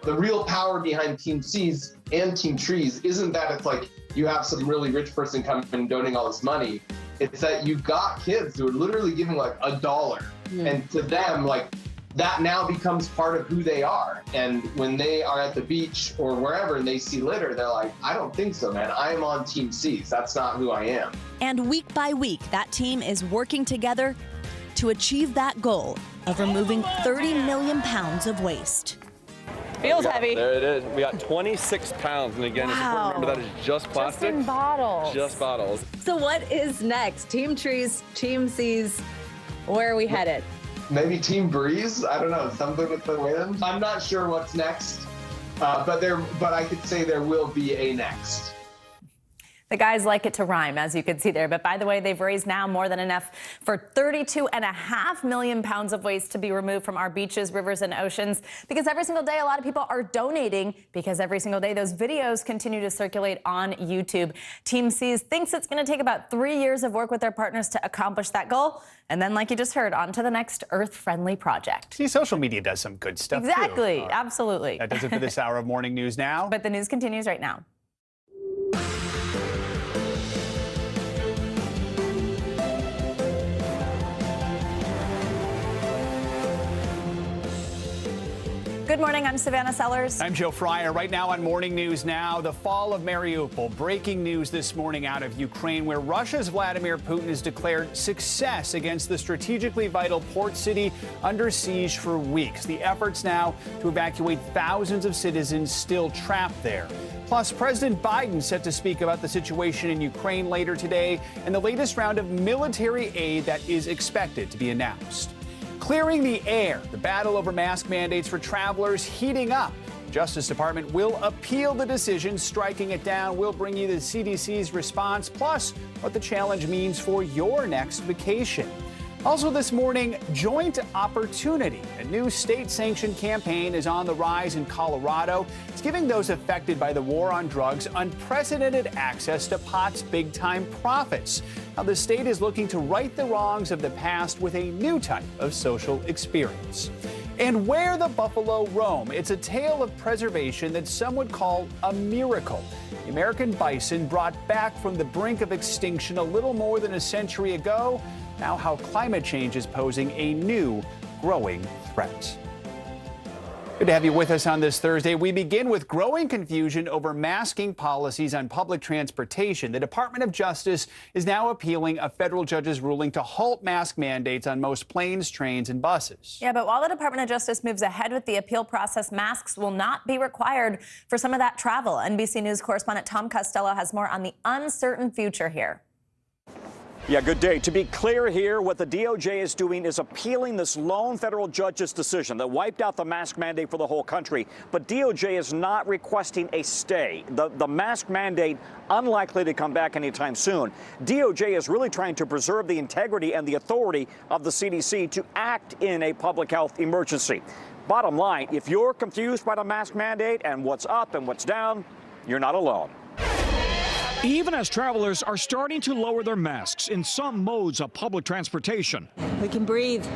The real power behind Team Seas and Team Trees isn't that it's like you have some really rich person come and donating all this money. It's that you've got kids who are literally giving $1. And to them, that now becomes part of who they are. And when they are at the beach or wherever and they see litter, they're like, I don't think so, man. I am on Team Seas. That's not who I am. And week by week, that team is working together to achieve that goal of removing 30 million pounds of waste. Feels heavy. There it is. We got 26 pounds. And again, it's important to remember that is just plastic. Just in bottles. Just bottles. So what is next? Team Trees, Team Seas, where are we headed? Maybe Team Breeze? I don't know, something with the wind? I'm not sure what's next, but I could say there will be a next. The guys like it to rhyme, as you can see there. But by the way, they've raised now more than enough for 32.5 million pounds of waste to be removed from our beaches, rivers, and oceans. Because every single day, a lot of people are donating because every single day, those videos continue to circulate on YouTube. Team Seas thinks it's going to take about 3 years of work with their partners to accomplish that goal. And then, like you just heard, on to the next Earth-friendly project. See, social media does some good stuff, Exactly. too. Absolutely. That does it for this hour of Morning News Now. But the news continues right now. Good morning, I'm Savannah Sellers. I'm Joe Fryer. Right now on Morning News Now, the fall of Mariupol. Breaking news this morning out of Ukraine, where Russia's Vladimir Putin has declared success against the strategically vital port city under siege for weeks. The efforts now to evacuate thousands of citizens still trapped there. Plus, President Biden set to speak about the situation in Ukraine later today and the latest round of military aid that is expected to be announced. Clearing the air, the battle over mask mandates for travelers heating up. The Justice Department will appeal the decision, striking it down. We'll bring you the CDC's response, plus what the challenge means for your next vacation. Also this morning, joint opportunity. A new state-sanctioned campaign is on the rise in Colorado. It's giving those affected by the war on drugs unprecedented access to pot's big-time profits. Now, the state is looking to right the wrongs of the past with a new type of social experience. And where the buffalo roam, it's a tale of preservation that some would call a miracle. The American bison brought back from the brink of extinction a little more than a century ago. Now how climate change is posing a new growing threat. Good to have you with us on this Thursday. We begin with growing confusion over masking policies on public transportation. The Department of Justice is now appealing a federal judge's ruling to halt mask mandates on most planes, trains, and buses. Yeah, but while the Department of Justice moves ahead with the appeal process, masks will not be required for some of that travel. NBC News correspondent Tom Costello has more on the uncertain future here. Yeah, good day. To be clear here, what the DOJ is doing is appealing this lone federal judge's decision that wiped out the mask mandate for the whole country. But DOJ is not requesting a stay. The mask mandate unlikely to come back anytime soon. DOJ is really trying to preserve the integrity and the authority of the CDC to act in a public health emergency. Bottom line, if you're confused by the mask mandate and what's up and what's down, you're not alone. Even as travelers are starting to lower their masks in some modes of public transportation. We can breathe.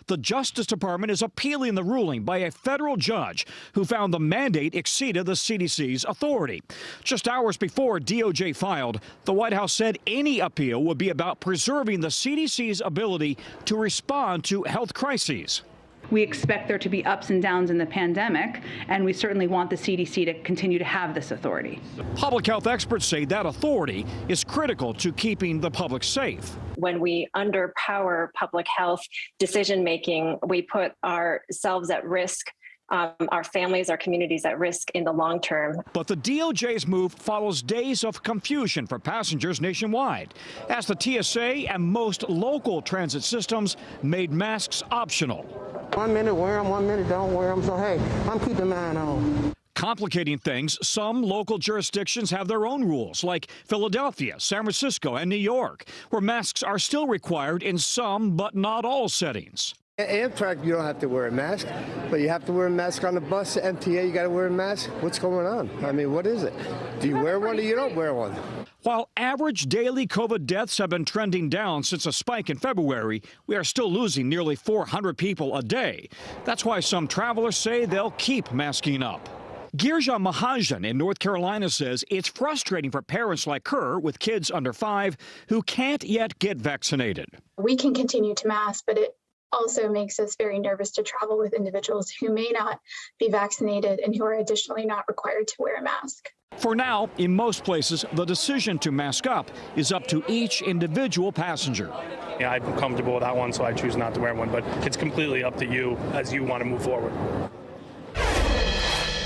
The Justice Department is appealing the ruling by a federal judge who found the mandate exceeded the CDC's authority. Just hours before DOJ filed, the White House said any appeal would be about preserving the CDC's ability to respond to health crises. We expect there to be ups and downs in the pandemic, and we certainly want the CDC to continue to have this authority. Public health experts say that authority is critical to keeping the public safe. When we underpower public health decision-making, we put ourselves at risk, our families, our communities at risk in the long term. But the DOJ's move follows days of confusion for passengers nationwide, as the TSA and most local transit systems made masks optional. 1 minute wear them, 1 minute don't wear them, so hey, I'm keeping mine on. Complicating things, some local jurisdictions have their own rules, like Philadelphia, San Francisco, and New York, where masks are still required in some but not all settings. Amtrak, you don't have to wear a mask, but you have to wear a mask on the bus. MTA, you got to wear a mask. What's going on? I mean, what is it? Do you wear one or you don't wear one? While average daily COVID deaths have been trending down since a spike in February, we are still losing nearly 400 people a day. That's why some travelers say they'll keep masking up. Girja Mahajan in North Carolina says it's frustrating for parents like her with kids under 5 who can't yet get vaccinated. We can continue to mask, but it also makes us very nervous to travel with individuals who may not be vaccinated and who are additionally not required to wear a mask. For now, in most places, the decision to mask up is up to each individual passenger. Yeah, I'm comfortable with that one, so I choose not to wear one, but it's completely up to you as you want to move forward.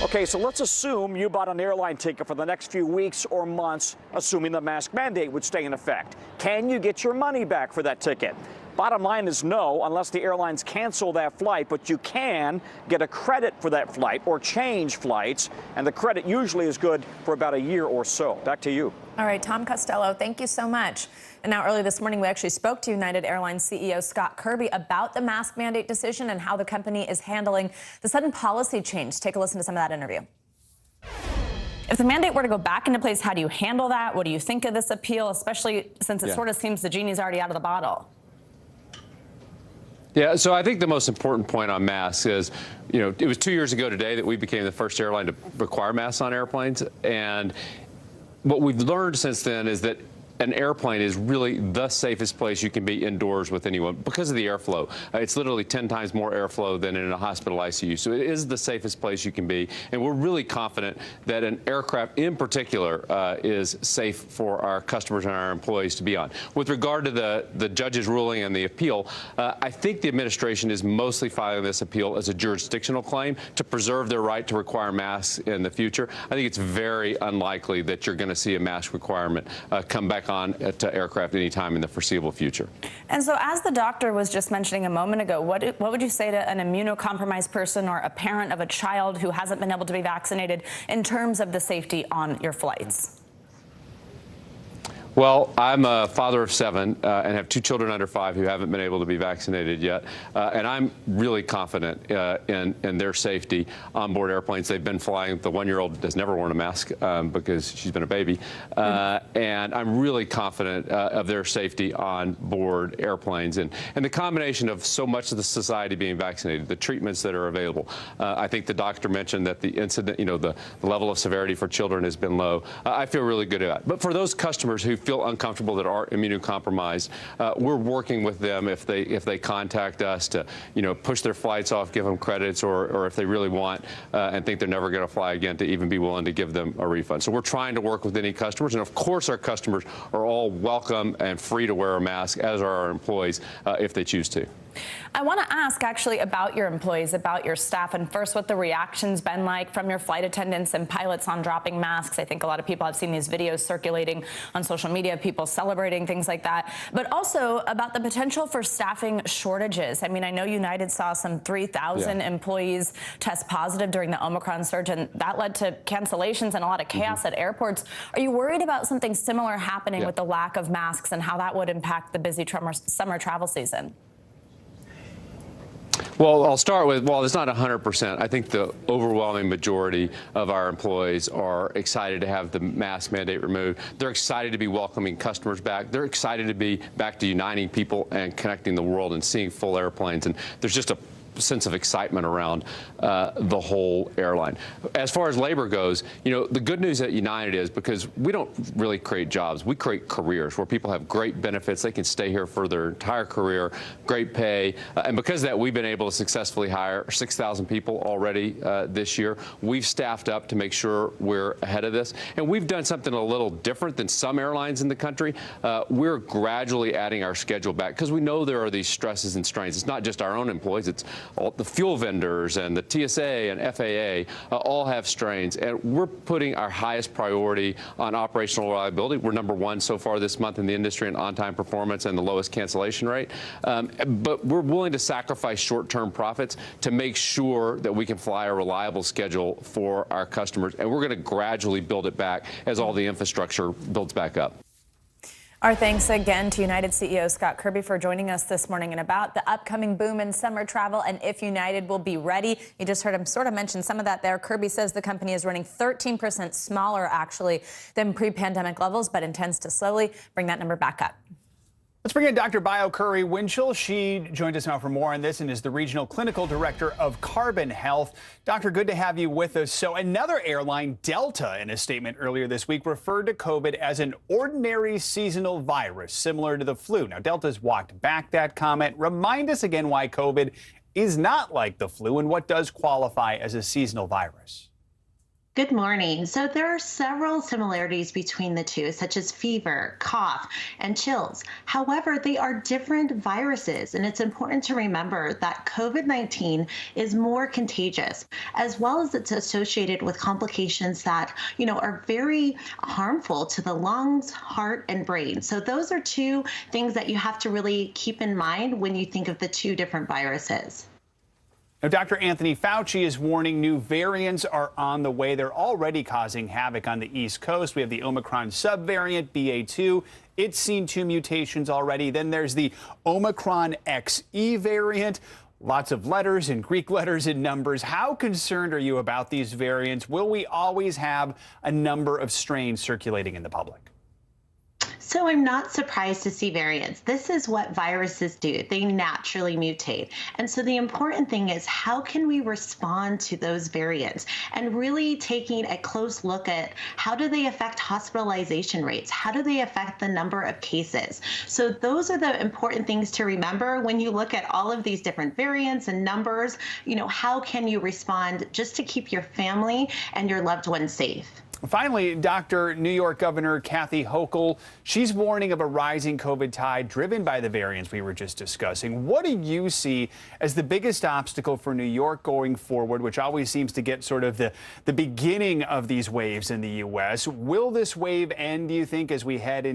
Okay, so let's assume you bought an airline ticket for the next few weeks or months, assuming the mask mandate would stay in effect. Can you get your money back for that ticket? Bottom line is no, unless the airlines cancel that flight, but you can get a credit for that flight or change flights, and the credit usually is good for about a year or so. Back to you. All right, Tom Costello, thank you so much. And now early this morning, we actually spoke to United Airlines CEO Scott Kirby about the mask mandate decision and how the company is handling the sudden policy change. Take a listen to some of that interview. If the mandate were to go back into place, how do you handle that? What do you think of this appeal, especially since it sort of seems the genie's already out of the bottle? Yeah, so I think the most important point on masks is, you know, it was 2 years ago today that we became the first airline to require masks on airplanes. And what we've learned since then is that an airplane is really the safest place you can be indoors with anyone because of the airflow. It's literally 10 times more airflow than in a hospital ICU. So it is the safest place you can be. And we're really confident that an aircraft in particular is safe for our customers and our employees to be on. With regard to the judge's ruling and the appeal, I think the administration is mostly filing this appeal as a jurisdictional claim to preserve their right to require masks in the future. I think it's very unlikely that you're going to see a mask requirement come back on to aircraft anytime in the foreseeable future. And so as the doctor was just mentioning a moment ago, what would you say to an immunocompromised person or a parent of a child who hasn't been able to be vaccinated in terms of the safety on your flights? Well, I'm a father of 7 and have 2 children under 5 who haven't been able to be vaccinated yet. And I'm really confident in their safety on board airplanes. They've been flying. The 1-year-old has never worn a mask because she's been a baby. And I'm really confident of their safety on board airplanes. And the combination of so much of the society being vaccinated, the treatments that are available. I think the doctor mentioned that the incident, the level of severity for children has been low. I feel really good about it. But for those customers who feel uncomfortable that are immunocompromised, we're working with them if they contact us to push their flights off, give them credits, or if they really want and think they're never going to fly again, to even be willing to give them a refund. So we're trying to work with any customers, and of course our customers are all welcome and free to wear a mask, as are our employees if they choose to. I want to ask actually about your employees, about your staff, and first what the reaction's been like from your flight attendants and pilots on dropping masks. I think a lot of people have seen these videos circulating on social media, people celebrating, things like that, but also about the potential for staffing shortages. I mean, I know United saw some 3,000 employees test positive during the Omicron surge, and that led to cancellations and a lot of chaos at airports. Are you worried about something similar happening with the lack of masks and how that would impact the busy summer travel season? Well, I'll start with, while it's not 100%, I think the overwhelming majority of our employees are excited to have the mask mandate removed. They're excited to be welcoming customers back. They're excited to be back to uniting people and connecting the world and seeing full airplanes. And there's just a sense of excitement around the whole airline. As far as labor goes, the good news at United is, because we don't really create jobs, we create careers where people have great benefits. They can stay here for their entire career, great pay. And because of that, we've been able to successfully hire 6,000 people already this year. We've staffed up to make sure we're ahead of this. And we've done something a little different than some airlines in the country. We're gradually adding our schedule back because we know there are these stresses and strains. It's not just our own employees. It's all the fuel vendors and the TSA and FAA all have strains, and we're putting our highest priority on operational reliability. We're #1 so far this month in the industry in on-time performance and the lowest cancellation rate. But we're willing to sacrifice short-term profits to make sure that we can fly a reliable schedule for our customers, and we're going to gradually build it back as all the infrastructure builds back up. Our thanks again to United CEO Scott Kirby for joining us this morning and about the upcoming boom in summer travel and if United will be ready. You just heard him sort of mention some of that there. Kirby says the company is running 13% smaller actually than pre-pandemic levels, but intends to slowly bring that number back up. Let's bring in Dr. Bio Curry Winchell. She joined us now for more on this and is the Regional Clinical Director of Carbon Health. Doctor, good to have you with us. So another airline, Delta, in a statement earlier this week, referred to COVID as an ordinary seasonal virus, similar to the flu. Now, Delta's walked back that comment. Remind us again why COVID is not like the flu and what does qualify as a seasonal virus. Good morning. So there are several similarities between the two, such as fever, cough, and chills. However, they are different viruses, and it's important to remember that COVID-19 is more contagious, as well as it's associated with complications that, are very harmful to the lungs, heart, and brain. So those are two things that you have to really keep in mind when you think of the two different viruses. Now, Dr. Anthony Fauci is warning new variants are on the way. They're already causing havoc on the East Coast. We have the Omicron subvariant, BA2. It's seen 2 mutations already. Then there's the Omicron XE variant. Lots of letters and Greek letters and numbers. How concerned are you about these variants? Will we always have a number of strains circulating in the public? So I'm not surprised to see variants. This is what viruses do. They naturally mutate. And so the important thing is, how can we respond to those variants? And really taking a close look at how do they affect hospitalization rates? How do they affect the number of cases? So those are the important things to remember when you look at all of these different variants and numbers. How can you respond just to keep your family and your loved ones safe? Finally, Dr. New York Governor Kathy Hochul, she's warning of a rising COVID tide driven by the variants we were just discussing. What do you see as the biggest obstacle for New York going forward, which always seems to get sort of the beginning of these waves in the U.S.? Will this wave end, do you think, as we head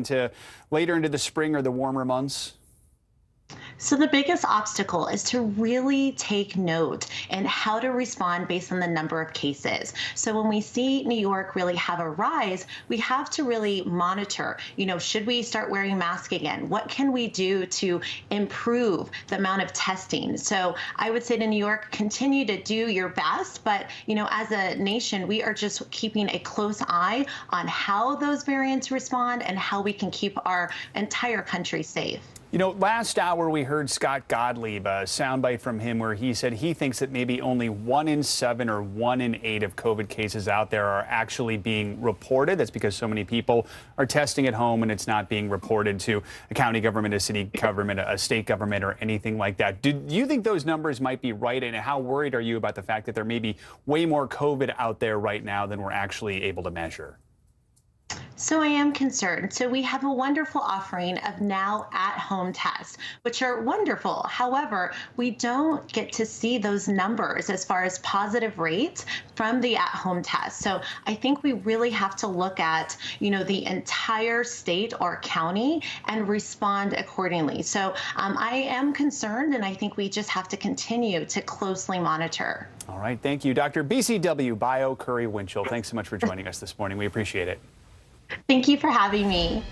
later into the spring or the warmer months? So the biggest obstacle is to really take note and how to respond based on the number of cases. So when we see New York really have a rise, we have to really monitor, should we start wearing masks again? What can we do to improve the amount of testing? So I would say to New York, continue to do your best, but as a nation, we are just keeping a close eye on how those variants respond and how we can keep our entire country safe. Last hour we heard Scott Gottlieb, a soundbite from him where he said he thinks that maybe only 1 in 7 or 1 in 8 of COVID cases out there are actually being reported. That's because so many people are testing at home and it's not being reported to a county government, a city government, a state government, or anything like that. Do you think those numbers might be right? And how worried are you about the fact that there may be way more COVID out there right now than we're actually able to measure? So I am concerned. So we have a wonderful offering of now at-home tests, which are wonderful. However, we don't get to see those numbers as far as positive rates from the at-home test. So I think we really have to look at, the entire state or county and respond accordingly. So I am concerned, and I think we just have to continue to closely monitor. All right. Thank you, Dr. BCW Bio Curry Winchell. Thanks so much for joining us this morning. We appreciate it. Thank you for having me.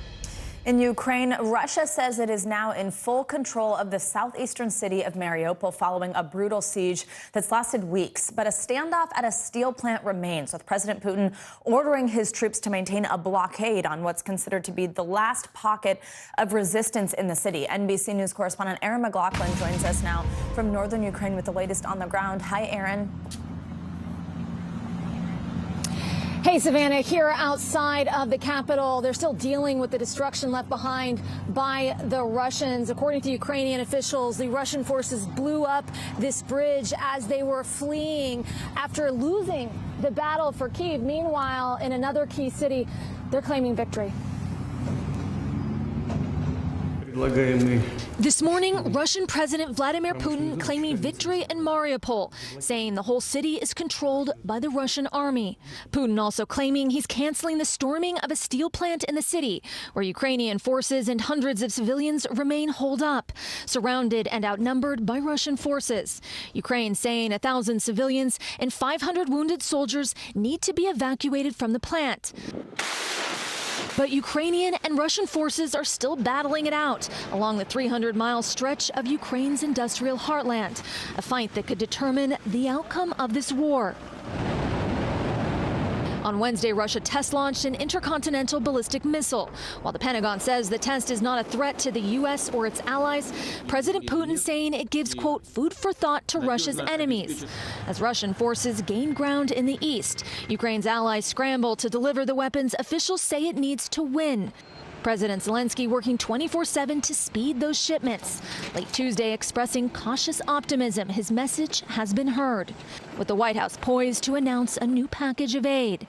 In Ukraine, Russia says it is now in full control of the southeastern city of Mariupol following a brutal siege that's lasted weeks. But a standoff at a steel plant remains, with President Putin ordering his troops to maintain a blockade on what's considered to be the last pocket of resistance in the city. NBC News correspondent Aaron McLaughlin joins us now from northern Ukraine with the latest on the ground. Hi, Aaron. Hey, Savannah, here outside of the capital, they're still dealing with the destruction left behind by the Russians. According to Ukrainian officials, the Russian forces blew up this bridge as they were fleeing after losing the battle for Kyiv. Meanwhile, in another key city, they're claiming victory. This morning, Russian President Vladimir Putin claiming victory in Mariupol, saying the whole city is controlled by the Russian army. Putin also claiming he's canceling the storming of a steel plant in the city, where Ukrainian forces and hundreds of civilians remain holed up, surrounded and outnumbered by Russian forces. Ukraine saying 1,000 civilians and 500 wounded soldiers need to be evacuated from the plant. But Ukrainian and Russian forces are still battling it out along the 300-mile stretch of Ukraine's industrial heartland, a fight that could determine the outcome of this war. On Wednesday, Russia test-launched an intercontinental ballistic missile. While the Pentagon says the test is not a threat to the U.S. or its allies, President Putin saying it gives, quote, food for thought to Russia's enemies. As Russian forces gain ground in the east, Ukraine's allies scramble to deliver the weapons officials say it needs to win. President Zelensky working 24/7 to speed those shipments. Late Tuesday expressing cautious optimism his message has been heard, with the White House poised to announce a new package of aid.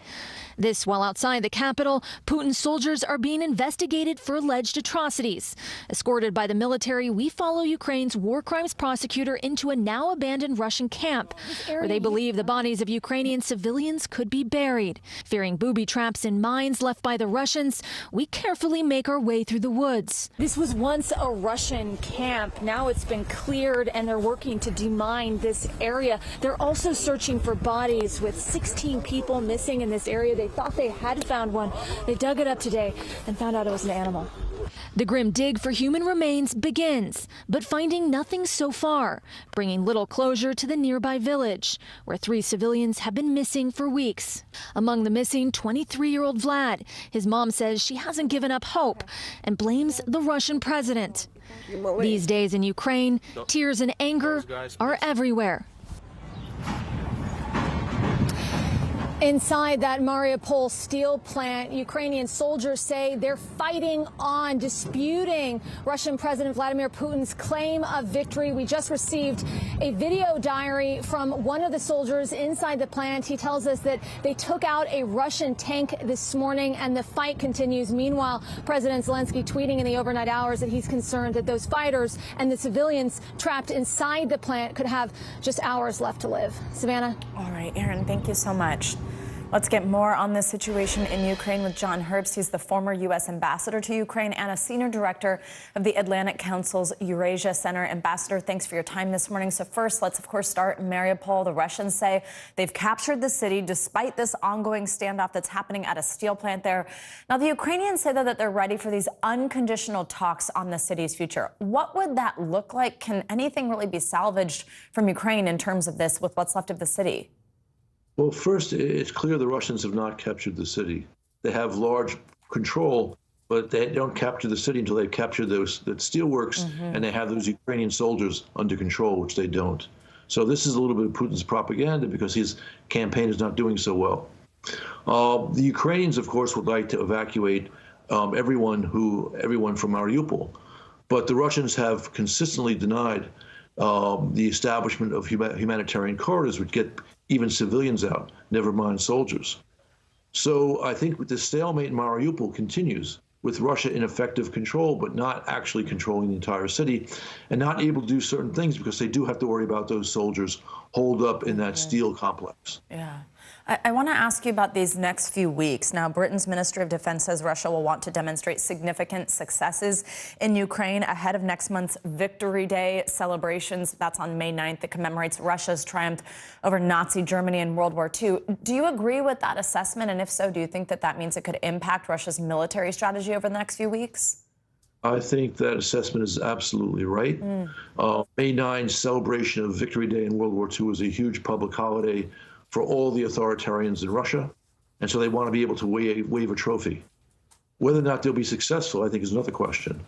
This while outside the capital, Putin's soldiers are being investigated for alleged atrocities. Escorted by the military, we follow Ukraine's war crimes prosecutor into a now abandoned Russian camp, where they believe the bodies of Ukrainian civilians could be buried. Fearing booby traps and mines left by the Russians, we carefully make our way through the woods. This was once a Russian camp. Now it's been cleared and they're working to demine this area. They're also searching for bodies, with 16 people missing in this area. They thought they had found one. They dug it up today and found out it was an animal. The grim dig for human remains begins, but finding nothing so far, bringing little closure to the nearby village, where 3 civilians have been missing for weeks. Among the missing, 23-year-old Vlad. His mom says she hasn't given up hope and blames the Russian president. These days in Ukraine, tears and anger are everywhere. Inside that Mariupol steel plant, Ukrainian soldiers say they're fighting on, disputing Russian President Vladimir Putin's claim of victory. We just received a video diary from one of the soldiers inside the plant. He tells us that they took out a Russian tank this morning and the fight continues. Meanwhile, President Zelensky tweeting in the overnight hours that he's concerned that those fighters and the civilians trapped inside the plant could have just hours left to live. Savannah? All right, Aaron, thank you so much. Let's get more on this situation in Ukraine with John Herbst. He's the former U.S. ambassador to Ukraine and a senior director of the Atlantic Council's Eurasia Center. Ambassador, thanks for your time this morning. So first, let's, of course, start in Mariupol. The Russians say they've captured the city despite this ongoing standoff that's happening at a steel plant there. Now, the Ukrainians say that they're ready for these unconditional talks on the city's future. What would that look like? Can anything really be salvaged from Ukraine in terms of this with what's left of the city? Well, first, it's clear the Russians have not captured the city. They have large control, but they don't capture the city until they've captured the steelworks, and they have those Ukrainian soldiers under control, which they don't. So this is a little bit of Putin's propaganda because his campaign is not doing so well. The Ukrainians, of course, would like to evacuate everyone from Mariupol, but the Russians have consistently denied the establishment of humanitarian corridors, which get even civilians out, never mind soldiers. So I think the stalemate in Mariupol continues, with Russia in effective control, but not actually controlling the entire city, and not able to do certain things because they do have to worry about those soldiers holed up in that steel complex. Yeah. I want to ask you about these next few weeks. Now, Britain's Ministry of Defense says Russia will want to demonstrate significant successes in Ukraine ahead of next month's Victory Day celebrations. That's on May 9th. That commemorates Russia's triumph over Nazi Germany in World War II. Do you agree with that assessment? And if so, do you think that that means it could impact Russia's military strategy over the next few weeks? I think that assessment is absolutely right. May 9th celebration of Victory Day in World War II was a huge public holiday for all the authoritarians in Russia, and so they want to be able to wave a trophy. Whether or not they'll be successful, I think, is another question.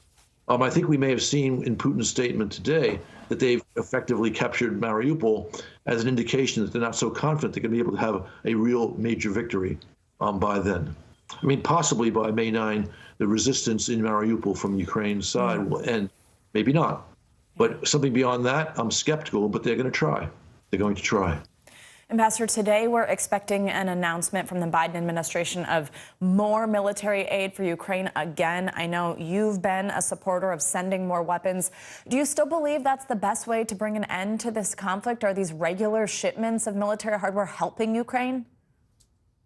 I think we may have seen in Putin's statement today that they've effectively captured Mariupol as an indication that they're not so confident they're going to be able to have a real major victory by then. I mean, possibly by May 9, the resistance in Mariupol from Ukraine's side will end. Maybe not. But something beyond that, I'm skeptical, but they're going to try. They're going to try. Ambassador, today we're expecting an announcement from the Biden administration of more military aid for Ukraine again. I know you've been a supporter of sending more weapons. Do you still believe that's the best way to bring an end to this conflict? Are these regular shipments of military hardware helping Ukraine?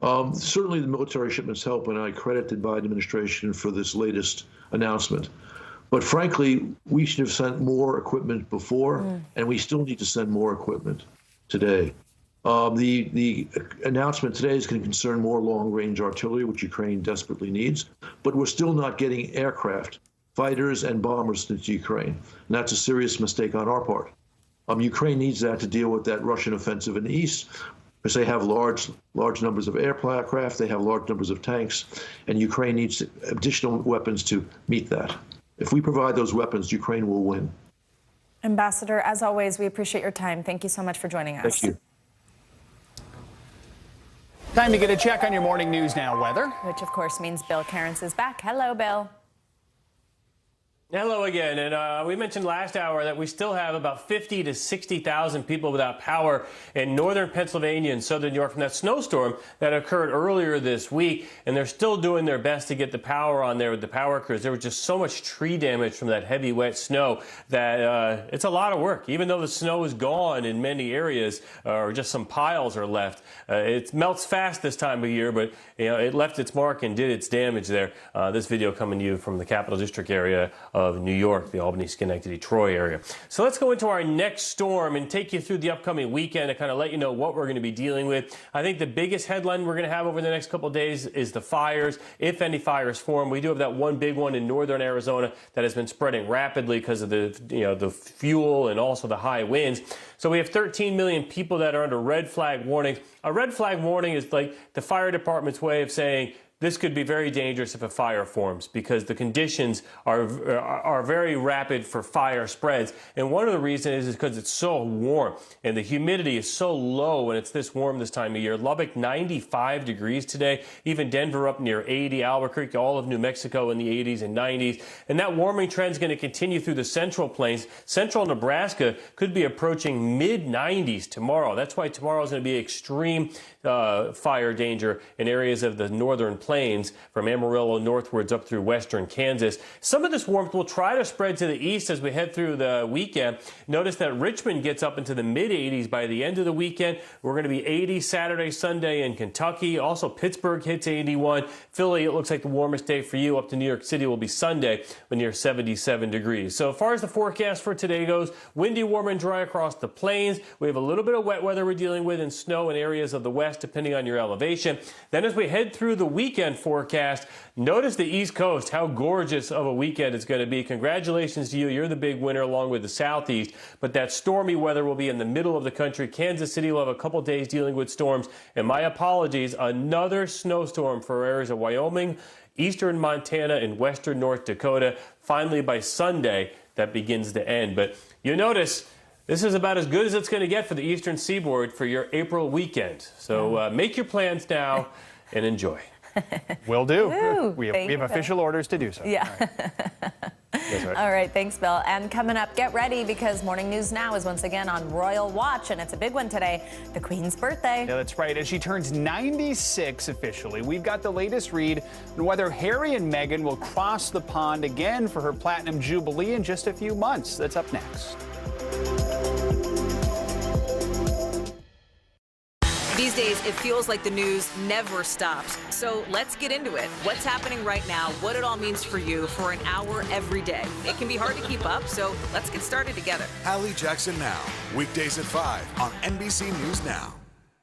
Certainly the military shipments help, and I credit the Biden administration for this latest announcement. But frankly, we should have sent more equipment before, and we still need to send more equipment today. The announcement today is going to concern more long-range artillery, which Ukraine desperately needs, but we're still not getting aircraft, fighters, and bombers into Ukraine, and that's a serious mistake on our part. Ukraine needs that to deal with that Russian offensive in the east, because they have large numbers of aircraft, they have large numbers of tanks, and Ukraine needs additional weapons to meet that. If we provide those weapons, Ukraine will win. Ambassador, as always, we appreciate your time. Thank you so much for joining us. Thank you. Time to get a check on your morning news now weather. Which, of course, means Bill Cairns is back. Hello, Bill. Hello again, and we mentioned last hour that we still have about 50 to 60,000 people without power in northern Pennsylvania and southern New York from that snowstorm that occurred earlier this week, and they're still doing their best to get the power on there with the power crews. There was just so much tree damage from that heavy, wet snow that it's a lot of work. Even though the snow is gone in many areas, or just some piles are left, it melts fast this time of year, but you know, it left its mark and did its damage there. This video coming to you from the Capital District area of New York, the Albany, Schenectady, Troy area. So let's go into our next storm and take you through the upcoming weekend and kind of let you know what we're going to be dealing with. I think the biggest headline we're going to have over the next couple of days is the fires, if any fires form. We do have that one big one in northern Arizona that has been spreading rapidly because of the fuel and also the high winds. So we have 13 million people that are under red flag warnings. A red flag warning is like the fire department's way of saying this could be very dangerous if a fire forms because the conditions are very rapid for fire spreads. And one of the reasons is because it's so warm and the humidity is so low when it's this warm this time of year. Lubbock, 95 degrees today. Even Denver up near 80. Albuquerque, all of New Mexico in the 80s and 90s. And that warming trend is going to continue through the central plains. Central Nebraska could be approaching mid-90s tomorrow. That's why tomorrow is going to be extreme fire danger in areas of the northern plains from Amarillo northwards up through western Kansas. Some of this warmth will try to spread to the east as we head through the weekend. Notice that Richmond gets up into the mid-80s by the end of the weekend. We're going to be 80 Saturday, Sunday in Kentucky. Also, Pittsburgh hits 81. Philly, it looks like the warmest day for you up to New York City will be Sunday when near 77 degrees. So as far as the forecast for today goes, windy, warm, and dry across the plains. We have a little bit of wet weather we're dealing with and snow in areas of the west, depending on your elevation. Then as we head through the weekend forecast, notice the East Coast, how gorgeous of a weekend it's going to be. Congratulations to you. You're the big winner along with the Southeast. But that stormy weather will be in the middle of the country. Kansas City will have a couple days dealing with storms. And my apologies, another snowstorm for areas of Wyoming, eastern Montana, and western North Dakota. Finally, by Sunday, that begins to end. But you notice this is about as good as it's going to get for the eastern seaboard for your April weekend. So make your plans now and enjoy. Will do. Ooh, we have official orders to do so. Yeah. Right. All right. Thanks, Bill. And coming up, get ready because Morning News Now is once again on Royal Watch, and it's a big one today, the Queen's birthday. Yeah, that's right. As she turns 96 officially, we've got the latest read on whether Harry and Meghan will cross the pond again for her Platinum Jubilee in just a few months. That's up next. These days, it feels like the news never stops. So let's get into it. What's happening right now, what it all means for you for an hour every day. It can be hard to keep up, so let's get started together. Hallie Jackson Now, weekdays at 5 on NBC News Now.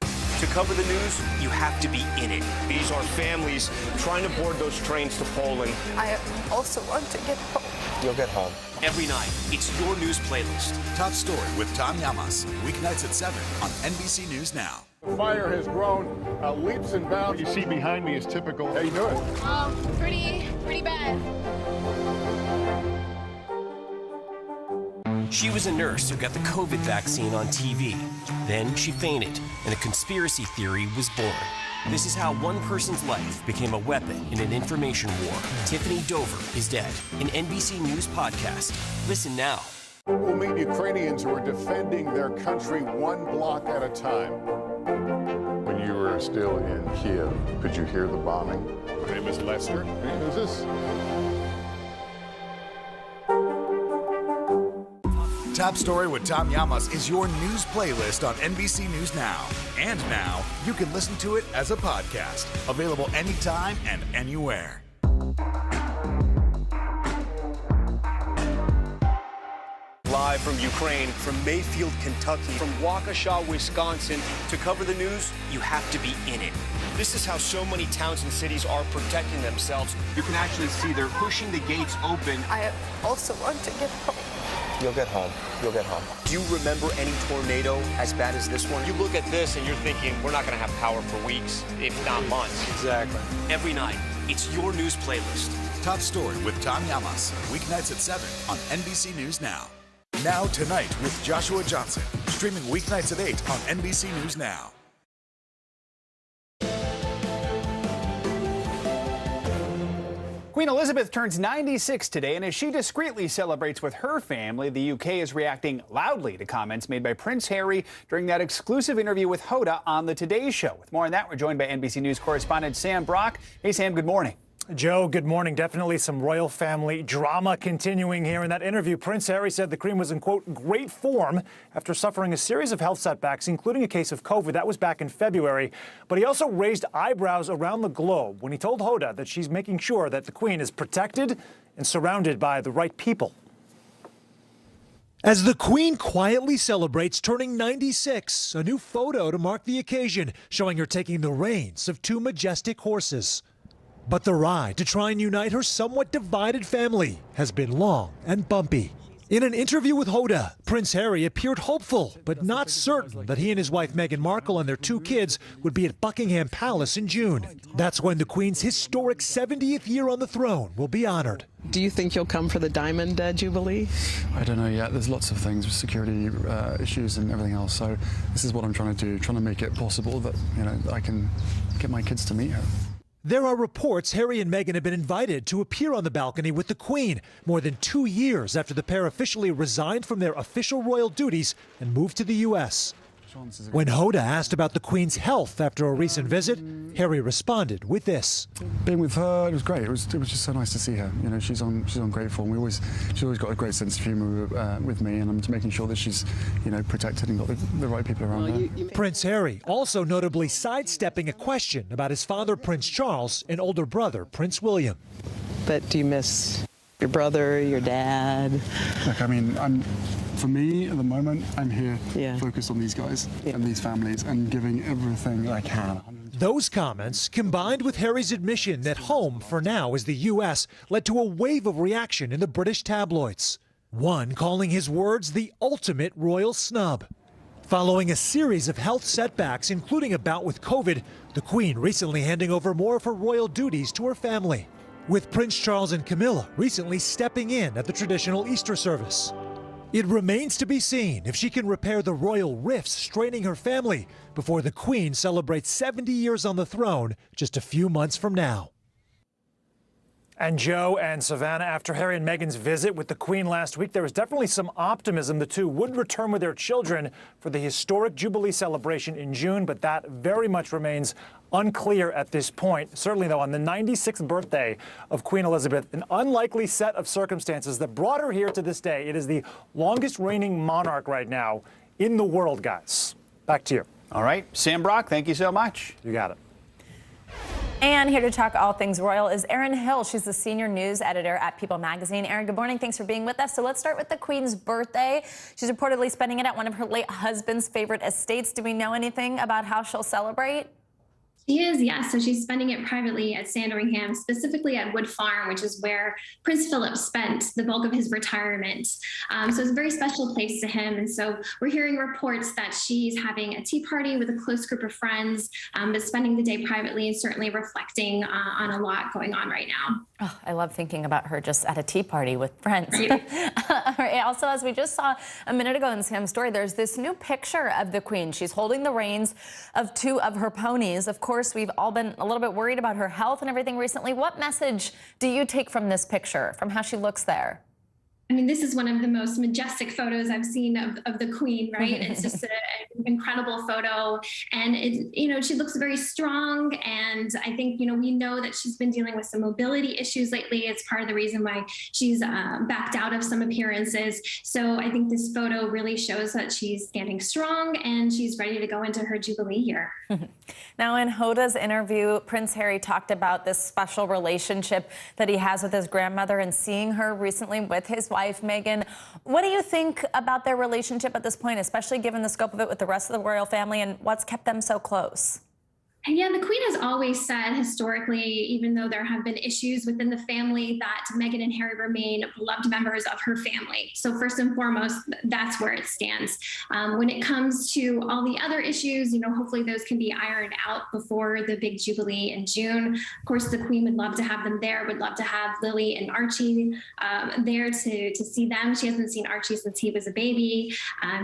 To cover the news, you have to be in it. These are families trying to board those trains to Poland. I also want to get home. You'll get home. Every night, it's your news playlist. Top Story with Tom Llamas, weeknights at 7 on NBC News Now. The fire has grown leaps and bounds. What you see behind me is typical. How you doing? Pretty bad. She was a nurse who got the COVID vaccine on TV. Then she fainted, and a conspiracy theory was born. This is how one person's life became a weapon in an information war. Tiffany Dover is dead. An NBC News podcast. Listen now. We'll meet Ukrainians who are defending their country one block at a time. When you were still in Kiev, could you hear the bombing? My name is Lester. Who's this? Top Story with Tom Llamas is your news playlist on NBC News Now. And now, you can listen to it as a podcast. Available anytime and anywhere. Live from Ukraine, from Mayfield, Kentucky, from Waukesha, Wisconsin. To cover the news, you have to be in it. This is how so many towns and cities are protecting themselves. You can actually see they're pushing the gates open. I also want to get home. You'll get home. You'll get home. Do you remember any tornado as bad as this one? You look at this and you're thinking, we're not going to have power for weeks, if not months. Exactly. Every night, it's your news playlist. Top Story with Tom Llamas, weeknights at 7 on NBC News Now. Now Tonight with Joshua Johnson, streaming weeknights at 8 on NBC News Now. Queen Elizabeth turns 96 today, and as she discreetly celebrates with her family, the UK is reacting loudly to comments made by Prince Harry during that exclusive interview with Hoda on the Today Show. With more on that, we're joined by NBC News correspondent Sam Brock. Hey, Sam, good morning. Joe, good morning. Definitely some royal family drama continuing here. In that interview, Prince Harry said the Queen was in, quote, great form after suffering a series of health setbacks, including a case of COVID. That was back in February. But he also raised eyebrows around the globe when he told Hoda that she's making sure that the Queen is protected and surrounded by the right people. As the Queen quietly celebrates turning 96, a new photo to mark the occasion showing her taking the reins of two majestic horses. But the ride to try and unite her somewhat divided family has been long and bumpy. In an interview with Hoda, Prince Harry appeared hopeful, but not certain that he and his wife Meghan Markle and their two kids would be at Buckingham Palace in June. That's when the Queen's historic 70th year on the throne will be honored. Do you think you'll come for the Diamond Jubilee? I don't know yet. There's lots of things with security issues and everything else. So this is what I'm trying to do, trying to make it possible that, you know, I can get my kids to meet her. There are reports Harry and Meghan have been invited to appear on the balcony with the Queen more than 2 years after the pair officially resigned from their official royal duties and moved to the U.S. When Hoda asked about the Queen's health after a recent visit, Harry responded with this. Being with her, it was great. It was just so nice to see her. You know, she's on great form. She's always got a great sense of humour with me, and I'm just making sure that she's, you know, protected and got the right people around her. Prince Harry also notably sidestepping a question about his father, Prince Charles, and older brother, Prince William. But do you miss your brother, your dad? Look, I mean, for me, at the moment, I'm here focused on these guys and these families and giving everything I can. Those comments, combined with Harry's admission that home, for now, is the U.S., led to a wave of reaction in the British tabloids. One calling his words the ultimate royal snub. Following a series of health setbacks, including a bout with COVID, the Queen recently handing over more of her royal duties to her family, with Prince Charles and Camilla recently stepping in at the traditional Easter service. It remains to be seen if she can repair the royal rifts straining her family before the Queen celebrates 70 years on the throne just a few months from now. And Joe and Savannah, after Harry and Meghan's visit with the Queen last week, there was definitely some optimism the two would return with their children for the historic Jubilee celebration in June, but that very much remains unclear at this point. Certainly, though, on the 96th birthday of Queen Elizabeth, an unlikely set of circumstances that brought her here to this day. It is the longest reigning monarch right now in the world, guys. Back to you. All right. Sam Brock, thank you so much. You got it. And here to talk all things royal is Erin Hill. She's the senior news editor at People magazine. Erin, good morning. Thanks for being with us. So let's start with the Queen's birthday. She's reportedly spending it at one of her late husband's favorite estates. Do we know anything about how she'll celebrate? She is, yes. So she's spending it privately at Sandringham, specifically at Wood Farm, which is where Prince Philip spent the bulk of his retirement. So it's a very special place to him. And so we're hearing reports that she's having a tea party with a close group of friends, but spending the day privately and certainly reflecting on a lot going on right now. Oh, I love thinking about her just at a tea party with friends. Right. Also, as we just saw a minute ago in Sam's story, there's this new picture of the Queen. She's holding the reins of two of her ponies. Of course, we've all been a little bit worried about her health and everything recently. What message do you take from this picture, from how she looks there? I mean, this is one of the most majestic photos I've seen of the Queen, right? It's just an incredible photo. And, she looks very strong. And I think, we know that she's been dealing with some mobility issues lately. It's part of the reason why she's backed out of some appearances. So I think this photo really shows that she's standing strong and she's ready to go into her Jubilee year. Now, in Hoda's interview, Prince Harry talked about this special relationship that he has with his grandmother and seeing her recently with his wife, Meghan. What do you think about their relationship at this point, especially given the scope of it with the rest of the royal family, and what's kept them so close? And yeah, the Queen has always said historically, even though there have been issues within the family, that Meghan and Harry remain beloved members of her family. So first and foremost, that's where it stands. When it comes to all the other issues, hopefully those can be ironed out before the big Jubilee in June. Of course, the Queen would love to have them there, would love to have Lily and Archie there to see them. She hasn't seen Archie since he was a baby.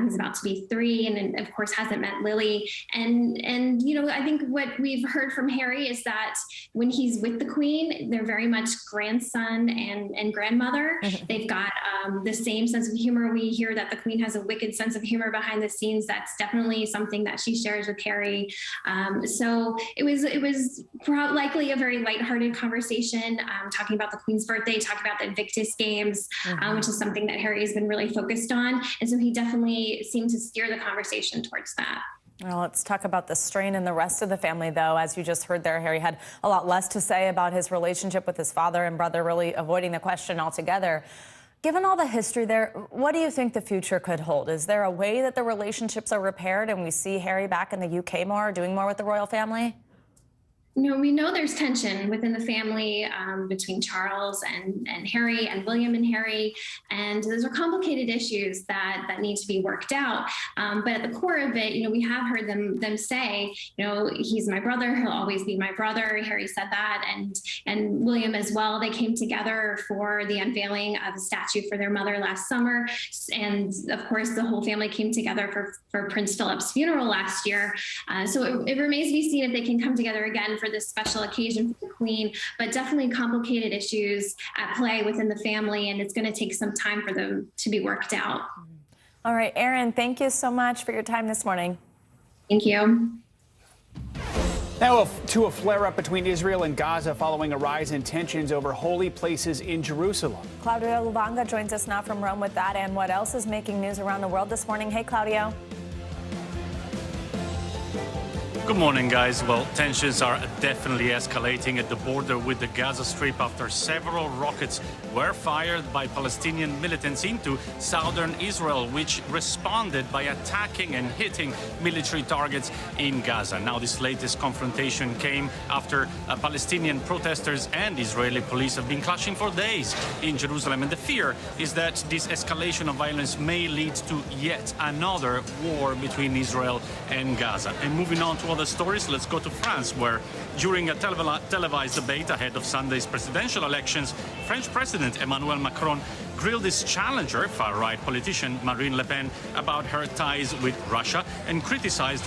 He's about to be 3, and of course hasn't met Lily. And I think what we've heard from Harry is that when he's with the Queen, they're very much grandson and grandmother. They've got the same sense of humor. We hear that the Queen has a wicked sense of humor behind the scenes. That's definitely something that she shares with Harry. So it was likely a very lighthearted conversation, talking about the Queen's birthday, talking about the Invictus Games, which is something that Harry has been really focused on. And so he definitely seemed to steer the conversation towards that. Well, let's talk about the strain in the rest of the family, though. As you just heard there, Harry had a lot less to say about his relationship with his father and brother, really avoiding the question altogether. Given all the history there, what do you think the future could hold? Is there a way that the relationships are repaired and we see Harry back in the UK more, doing more with the royal family? We know there's tension within the family between Charles and Harry and William and Harry, and those are complicated issues that need to be worked out. But at the core of it, we have heard them say, he's my brother, he'll always be my brother. Harry said that, and William as well. They came together for the unveiling of a statue for their mother last summer, and of course the whole family came together for Prince Philip's funeral last year. So it remains to be seen if they can come together again for this special occasion for the Queen, but definitely complicated issues at play within the family, and it's going to take some time for them to be worked out. All right, Erin, thank you so much for your time this morning. Thank you. Now to a flare-up between Israel and Gaza following a rise in tensions over holy places in Jerusalem. Claudio Luvanga joins us now from Rome with that and what else is making news around the world this morning. Hey, Claudio. Good morning, guys. Well, tensions are definitely escalating at the border with the Gaza Strip after several rockets were fired by Palestinian militants into southern Israel, which responded by attacking and hitting military targets in Gaza. Now, this latest confrontation came after Palestinian protesters and Israeli police have been clashing for days in Jerusalem. And the fear is that this escalation of violence may lead to yet another war between Israel and Gaza. And moving on to other stories, let's go to France, where during a televised debate ahead of Sunday's presidential elections, French President Emmanuel Macron grilled his challenger, far-right politician Marine Le Pen, about her ties with Russia and criticized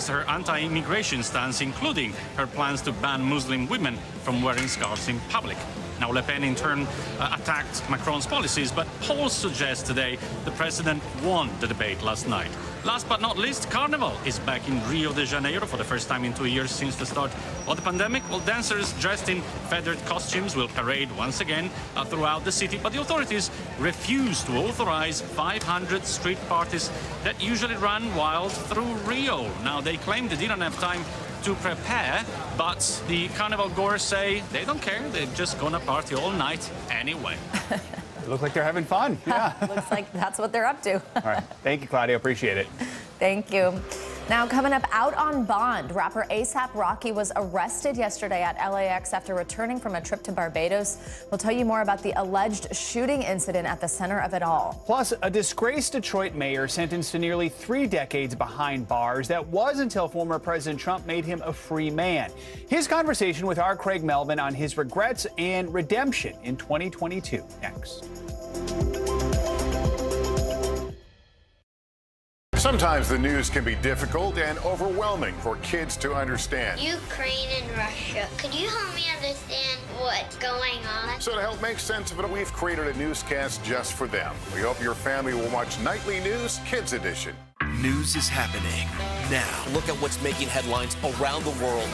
her anti-immigration stance, including her plans to ban Muslim women from wearing scarves in public. Now, Le Pen, in turn, attacked Macron's policies, but polls suggest today the president won the debate last night. Last but not least, Carnival is back in Rio de Janeiro for the first time in 2 years since the start of the pandemic. Well, dancers dressed in feathered costumes will parade once again throughout the city, but the authorities refuse to authorize 500 street parties that usually run wild through Rio. Now, they claim they didn't have time to prepare, but the carnival goers say they don't care. They're just gonna party all night anyway. Look like they're having fun. Yeah. Looks like that's what they're up to. All right. Thank you, Claudio. Appreciate it. Thank you. Now, coming up, out on bond, rapper A$AP Rocky was arrested yesterday at LAX after returning from a trip to Barbados. We'll tell you more about the alleged shooting incident at the center of it all. Plus, a disgraced Detroit mayor sentenced to nearly 3 decades behind bars. That was until former President Trump made him a free man. His conversation with our Craig Melvin on his regrets and redemption in 2022. Next. Sometimes the news can be difficult and overwhelming for kids to understand. Ukraine and Russia. Could you help me understand what's going on? So to help make sense of it, we've created a newscast just for them. We hope your family will watch Nightly News Kids Edition. News is happening now. Look at what's making headlines around the world.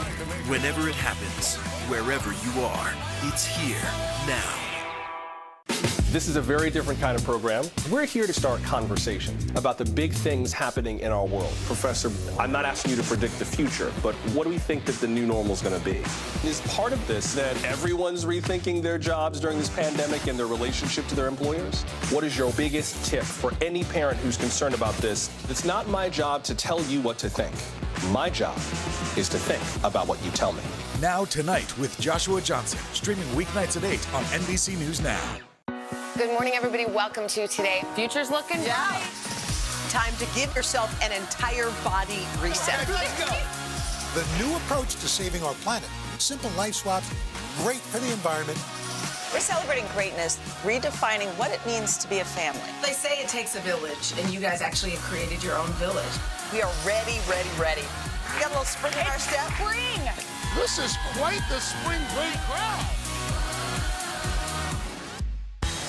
Whenever it happens, wherever you are, it's here now. This is a very different kind of program. We're here to start conversation about the big things happening in our world. Professor, I'm not asking you to predict the future, but what do we think that the new normal is going to be? Is part of this that everyone's rethinking their jobs during this pandemic and their relationship to their employers? What is your biggest tip for any parent who's concerned about this? It's not my job to tell you what to think. My job is to think about what you tell me. Now Tonight with Joshua Johnson, streaming weeknights at 8 on NBC News Now. Good morning, everybody. Welcome to Today. Future's looking bright. Time to give yourself an entire body reset. Let's go. The new approach to saving our planet. Simple life swaps, great for the environment. We're celebrating greatness, redefining what it means to be a family. They say it takes a village, and you guys actually have created your own village. We are ready, ready, ready. We got a little spring in our step. Spring! This is quite the spring break crowd.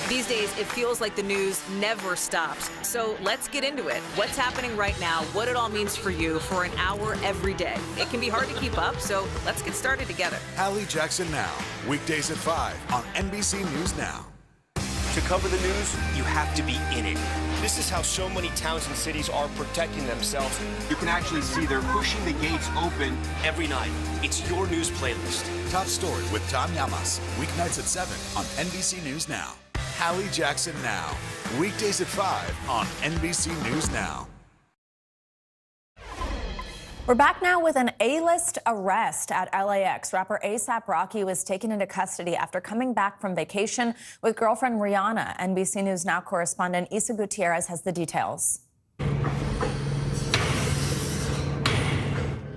These days, it feels like the news never stops. So let's get into it. What's happening right now, what it all means for you for an hour every day. It can be hard to keep up, so let's get started together. Hallie Jackson Now, weekdays at 5 on NBC News Now. To cover the news, you have to be in it. This is how so many towns and cities are protecting themselves. You can actually see they're pushing the gates open Every night, it's your news playlist. Top Story with Tom Llamas, weeknights at 7 on NBC News Now. Hallie Jackson Now, weekdays at 5 on NBC News Now. We're back now with an A-list arrest at LAX. Rapper A$AP Rocky was taken into custody after coming back from vacation with girlfriend Rihanna. NBC News Now correspondent Isa Gutierrez has the details.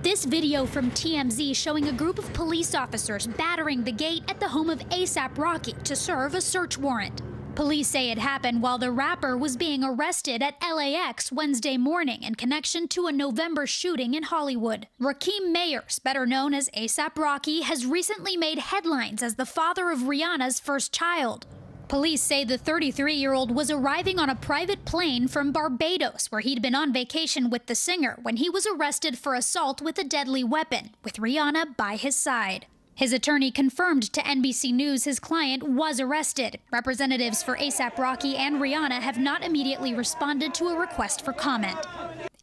This video from TMZ showing a group of police officers battering the gate at the home of A$AP Rocky to serve a search warrant. Police say it happened while the rapper was being arrested at LAX Wednesday morning in connection to a November shooting in Hollywood. Rakeem Mayers, better known as A$AP Rocky, has recently made headlines as the father of Rihanna's first child. Police say the 33-year-old was arriving on a private plane from Barbados, where he'd been on vacation with the singer, when he was arrested for assault with a deadly weapon, with Rihanna by his side. His attorney confirmed to NBC News his client was arrested. Representatives for A$AP Rocky and Rihanna have not immediately responded to a request for comment.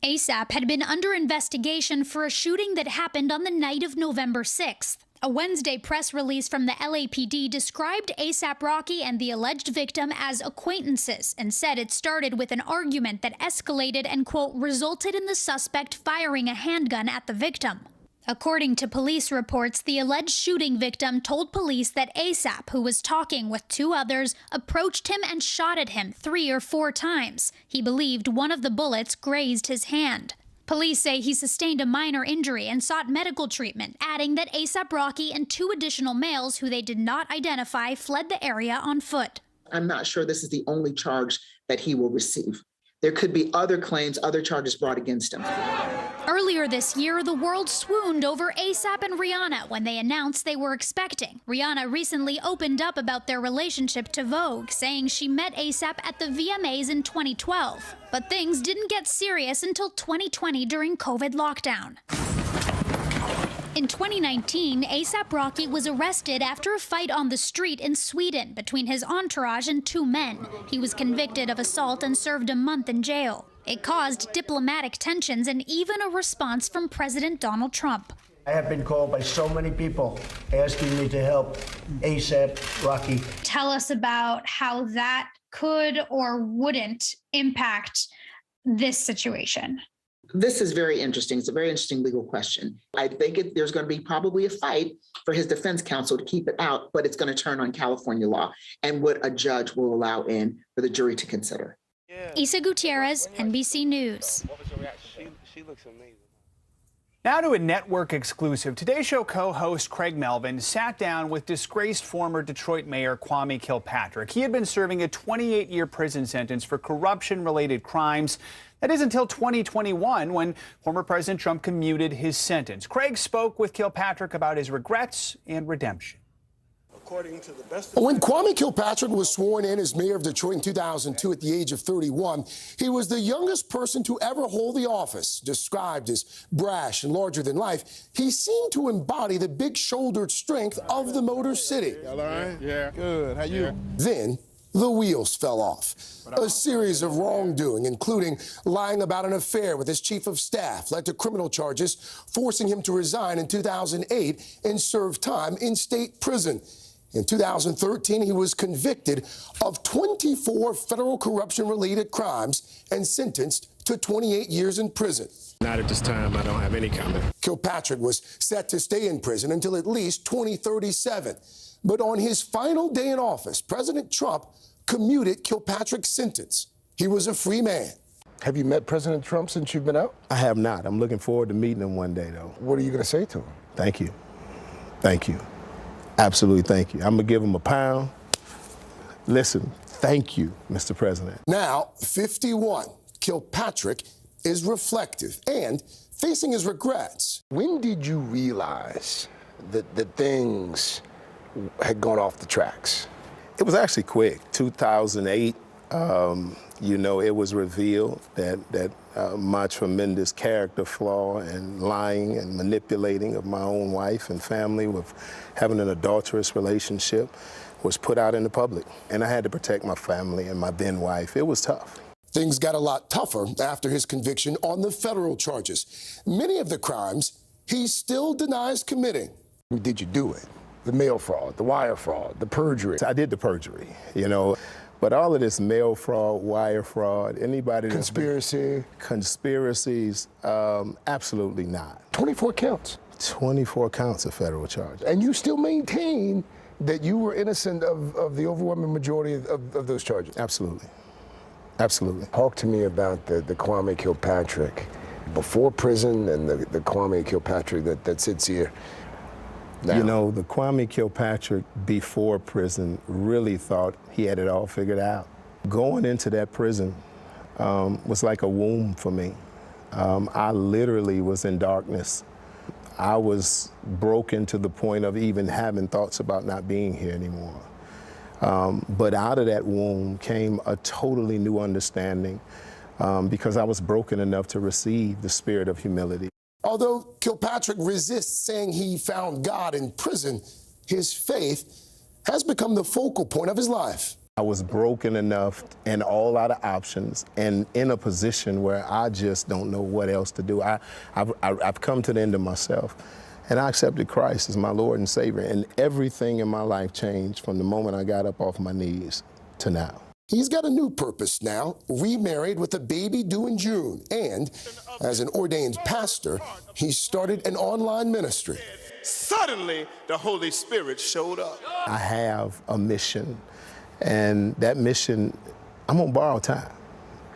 A$AP had been under investigation for a shooting that happened on the night of November 6th. A Wednesday press release from the LAPD described A$AP Rocky and the alleged victim as acquaintances and said it started with an argument that escalated and, quote, resulted in the suspect firing a handgun at the victim. According to police reports, the alleged shooting victim told police that A$AP, who was talking with two others, approached him and shot at him 3 or 4 times. He believed one of the bullets grazed his hand. Police say he sustained a minor injury and sought medical treatment, adding that A$AP Rocky and 2 additional males who they did not identify fled the area on foot. I'm not sure this is the only charge that he will receive. There could be other claims, other charges brought against him. Earlier this year, the world swooned over A$AP and Rihanna when they announced they were expecting. Rihanna recently opened up about their relationship to Vogue, saying she met A$AP at the VMAs in 2012. But things didn't get serious until 2020 during COVID lockdown. In 2019, A$AP Rocky was arrested after a fight on the street in Sweden between his entourage and 2 men. He was convicted of assault and served a month in jail. It caused diplomatic tensions and even a response from President Donald Trump. I have been called by so many people asking me to help A$AP Rocky. Tell us about how that could or wouldn't impact this situation. This is very interesting. It's a very interesting legal question. I think there's going to be probably a fight for his defense counsel to keep it out, but it's going to turn on California law and what a judge will allow in for the jury to consider. Isa Gutierrez, NBC News. She looks amazing. Now to a network exclusive. Today Show co-host Craig Melvin sat down with disgraced former Detroit Mayor Kwame Kilpatrick. He had been serving a 28-year prison sentence for corruption-related crimes. That is until 2021, when former President Trump commuted his sentence. Craig spoke with Kilpatrick about his regrets and redemption. When Kwame Kilpatrick was sworn in as mayor of Detroit in 2002 at the age of 31, he was the youngest person to ever hold the office. Described as brash and larger than life, he seemed to embody the big-shouldered strength of the Motor City. All right? Yeah. Good. How you? Then the wheels fell off. A series of wrongdoing, including lying about an affair with his chief of staff, led to criminal charges, forcing him to resign in 2008 and serve time in state prison. In 2013, he was convicted of 24 federal corruption-related crimes and sentenced to 28 years in prison. Not at this time. I don't have any comment. Kilpatrick was set to stay in prison until at least 2037. But on his final day in office, President Trump commuted Kilpatrick's sentence. He was a free man. Have you met President Trump since you've been out? I have not. I'm looking forward to meeting him one day, though. What are you going to say to him? Thank you. Thank you. Absolutely, thank you. I'm going to give him £1. Listen, thank you, Mr. President. Now, 51, Kilpatrick is reflective and facing his regrets. When did you realize that things had gone off the tracks? It was actually quick. 2008, it was revealed that my tremendous character flaw and lying and manipulating of my own wife and family with having an adulterous relationship was put out in the public. And I had to protect my family and my then wife. It was tough. Things got a lot tougher after his conviction on the federal charges. Many of the crimes he still denies committing. Did you do it? The mail fraud, the wire fraud, the perjury. I did the perjury, But all of this mail fraud, wire fraud, anybody Conspiracy. Conspiracies, absolutely not. 24 counts. 24 counts of federal charges. And you still maintain that you were innocent of the overwhelming majority of those charges? Absolutely. Absolutely. Talk to me about the Kwame Kilpatrick before prison and the Kwame Kilpatrick that sits here now. The Kwame Kilpatrick before prison really thought he had it all figured out. Going into that prison was like a womb for me. I literally was in darkness. I was broken to the point of even having thoughts about not being here anymore. But out of that womb came a totally new understanding because I was broken enough to receive the spirit of humility. Although Kilpatrick resists saying he found God in prison, his faith has become the focal point of his life. I was broken enough and all out of options and in a position where I just don't know what else to do. I've come to the end of myself. And I accepted Christ as my Lord and Savior, and everything in my life changed from the moment I got up off my knees to now. He's got a new purpose now, remarried with a baby due in June, and as an ordained pastor, he started an online ministry. Suddenly, the Holy Spirit showed up. I have a mission, and that mission, I'm on borrowed time.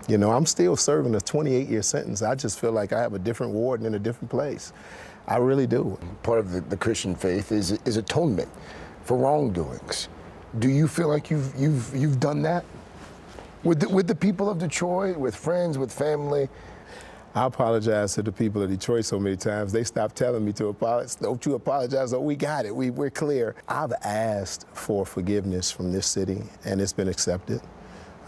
You know, I'm still serving a 28-year sentence. I just feel like I have a different warden in a different place. I really do. Part of the Christian faith is atonement for wrongdoings. Do you feel like you've done that with the people of Detroit, with friends, with family? I apologize to the people of Detroit so many times. They stopped telling me to apologize. Don't you apologize? Oh, we got it. We're clear. I've asked for forgiveness from this city, and it's been accepted.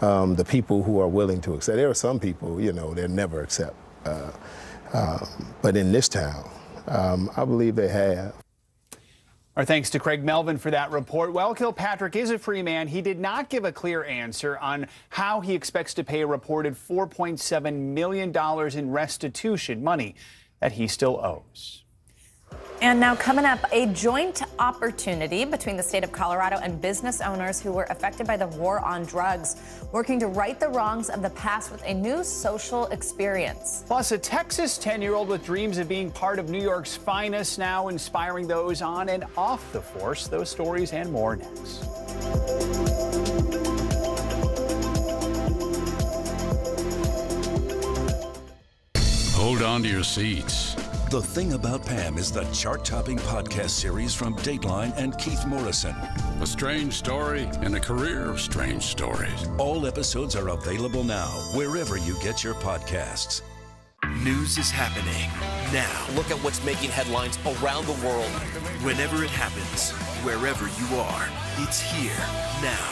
The people who are willing to accept. There are some people, you know, they'll never accept. But in this town, I believe they have. Our thanks to Craig Melvin for that report. While Kilpatrick is a free man, he did not give a clear answer on how he expects to pay a reported $4.7 million in restitution, money that he still owes. And now coming up, a joint opportunity between the state of Colorado and business owners who were affected by the war on drugs, working to right the wrongs of the past with a new social experience. Plus, a Texas 10-year-old with dreams of being part of New York's finest, now inspiring those on and off the force. Those stories and more next. Hold on to your seats. The Thing About Pam is the chart-topping podcast series from Dateline and Keith Morrison. A strange story and a career of strange stories. All episodes are available now, wherever you get your podcasts. News is happening now. Look at what's making headlines around the world. Whenever it happens, wherever you are, it's here now.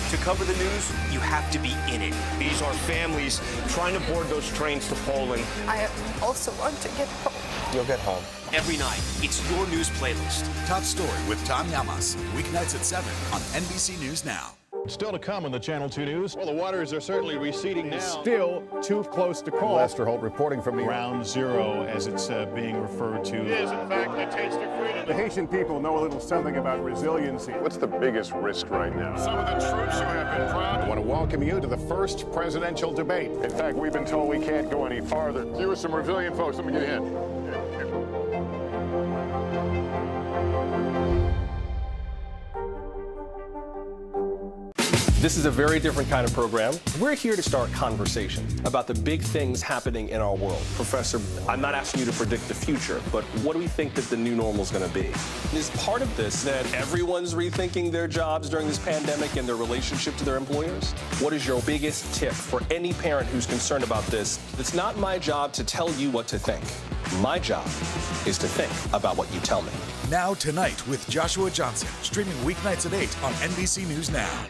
To cover the news, you have to be in it. These are families trying to board those trains to Poland. I also want to get home. You'll get home. Every night, it's your news playlist. Top Story with Tom Llamas, weeknights at 7 on NBC News Now. Still to come on the Channel 2 News. Well, the waters are certainly receding now. Still too close to call. Lester Holt reporting from New York. Ground zero, as it's being referred to. It is, in fact, a taste of freedom. The Haitian people know a little something about resiliency. What's the biggest risk right now? Some of the troops who have been proud. I want to welcome you to the first presidential debate. In fact, we've been told we can't go any farther. You are some resilient folks. Let me get in. This is a very different kind of program. We're here to start conversation about the big things happening in our world. Professor, I'm not asking you to predict the future, but what do we think that the new normal is going to be? Is part of this that everyone's rethinking their jobs during this pandemic and their relationship to their employers? What is your biggest tip for any parent who's concerned about this? It's not my job to tell you what to think. My job is to think about what you tell me. Now Tonight with Joshua Johnson, streaming weeknights at 8 on NBC News Now.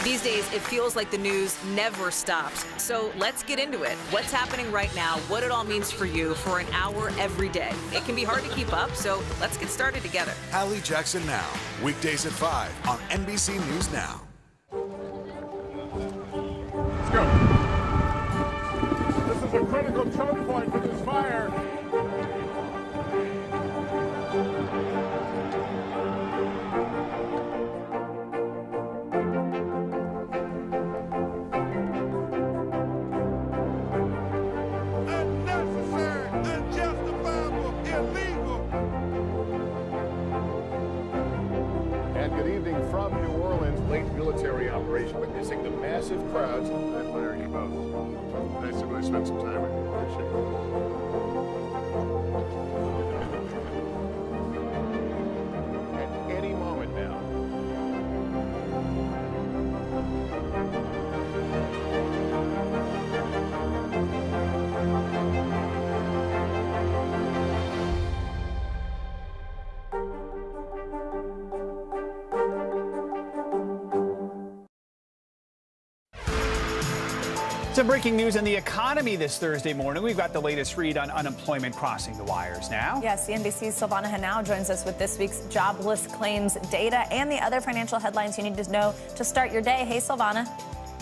These days, it feels like the news never stops. So let's get into it. What's happening right now, what it all means for you for an hour every day. It can be hard to keep up, so let's get started together. Hallie Jackson Now, weekdays at 5 on NBC News Now. Let's go. This is a critical choke point for this fire. Military operation, witnessing the massive crowds. I admire you both. Nice to really spend some time with you. Appreciate it. At any moment now. Some breaking news in the economy this Thursday morning. We've got the latest read on unemployment crossing the wires now. Yes, CNBC's Silvana Henao joins us with this week's jobless claims data and the other financial headlines you need to know to start your day. Hey, Silvana.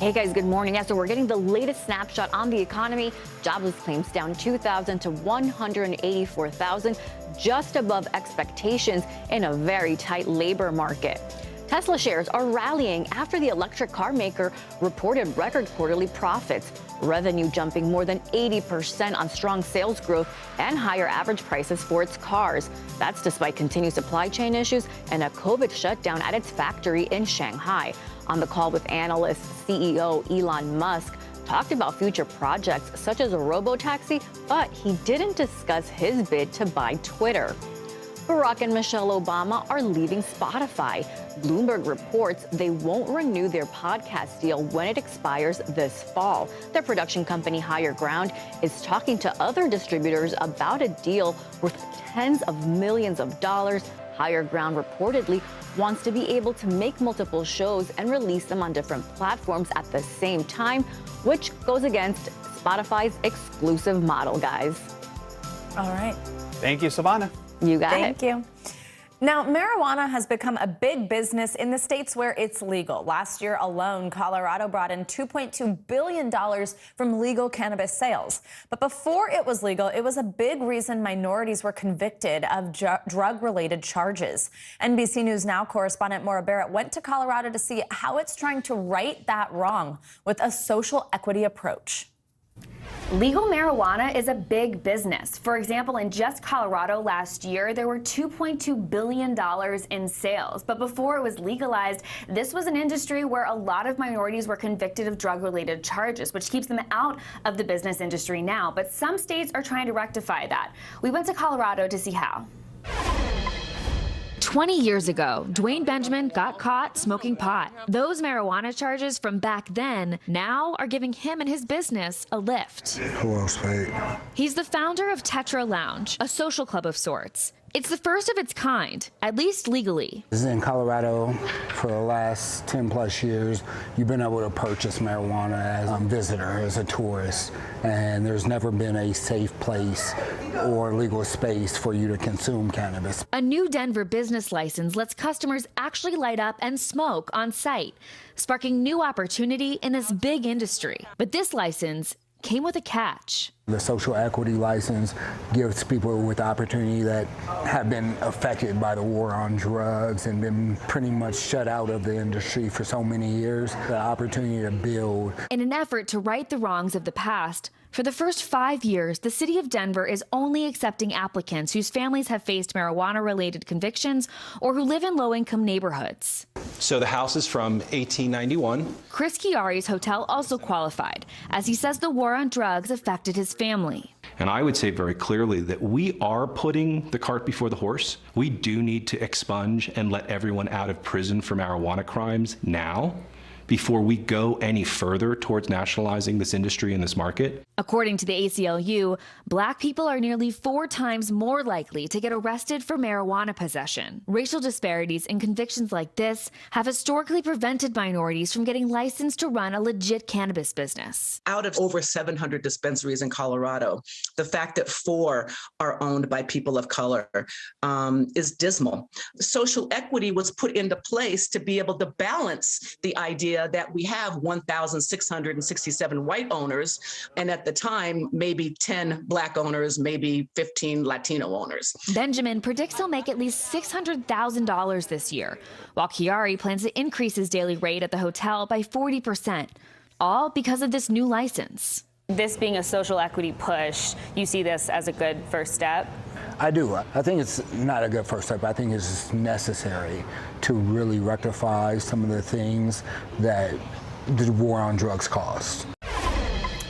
Hey guys, good morning. Yeah, so we're getting the latest snapshot on the economy. Jobless claims down 2,000 to 184,000, just above expectations in a very tight labor market. Tesla shares are rallying after the electric car maker reported record quarterly profits, revenue jumping more than 80% on strong sales growth and higher average prices for its cars. That's despite continued supply chain issues and a COVID shutdown at its factory in Shanghai. On the call with analysts, CEO Elon Musk talked about future projects such as a robotaxi, but he didn't discuss his bid to buy Twitter. Barack and Michelle Obama are leaving Spotify. Bloomberg reports they won't renew their podcast deal when it expires this fall. Their production company, Higher Ground, is talking to other distributors about a deal worth tens of millions of dollars. Higher Ground reportedly wants to be able to make multiple shows and release them on different platforms at the same time, which goes against Spotify's exclusive model, guys. All right. Thank you, Silvana. You got it. Thank you. Now, marijuana has become a big business in the states where it's legal. Last year alone, Colorado brought in $2.2 billion from legal cannabis sales. But before it was legal, it was a big reason minorities were convicted of drug-related charges. NBC News Now correspondent Maura Barrett went to Colorado to see how it's trying to right that wrong with a social equity approach. Legal marijuana is a big business. For example, in just Colorado last year, there were $2.2 billion in sales. But before it was legalized, this was an industry where a lot of minorities were convicted of drug-related charges, which keeps them out of the business industry now. But some states are trying to rectify that. We went to Colorado to see how. 20 years ago, Dwayne Benjamin got caught smoking pot. Those marijuana charges from back then now are giving him and his business a lift. Who else paid? He's the founder of Tetra Lounge, a social club of sorts. It's the first of its kind, at least legally. In Colorado, for the last 10 plus years, you've been able to purchase marijuana as a visitor, as a tourist, and there's never been a safe place or legal space for you to consume cannabis. A new Denver business license lets customers actually light up and smoke on site, sparking new opportunity in this big industry. But this license came with a catch. The social equity license gives people with the opportunity that have been affected by the war on drugs and been pretty much shut out of the industry for so many years, the opportunity to build. In an effort to right the wrongs of the past, for the first 5 years, the city of Denver is only accepting applicants whose families have faced marijuana-related convictions or who live in low-income neighborhoods. So the house is from 1891. Chris Chiari's hotel also qualified, as he says the war on drugs affected his family. And I would say very clearly that we are putting the cart before the horse. We do need to expunge and let everyone out of prison for marijuana crimes now, before we go any further towards nationalizing this industry and this market. According to the ACLU, Black people are nearly 4 times more likely to get arrested for marijuana possession. Racial disparities in convictions like this have historically prevented minorities from getting licensed to run a legit cannabis business. Out of over 700 dispensaries in Colorado, the fact that 4 are owned by people of color is dismal. Social equity was put into place to be able to balance the idea that we have 1,667 white owners, and at the time, maybe 10 Black owners, maybe 15 Latino owners. Benjamin predicts he'll make at least $600,000 this year, while Chiari plans to increase his daily rate at the hotel by 40%, all because of this new license. This being a social equity push, you see this as a good first step? I do. I think it's not a good first step. I think it's necessary to really rectify some of the things that the war on drugs caused.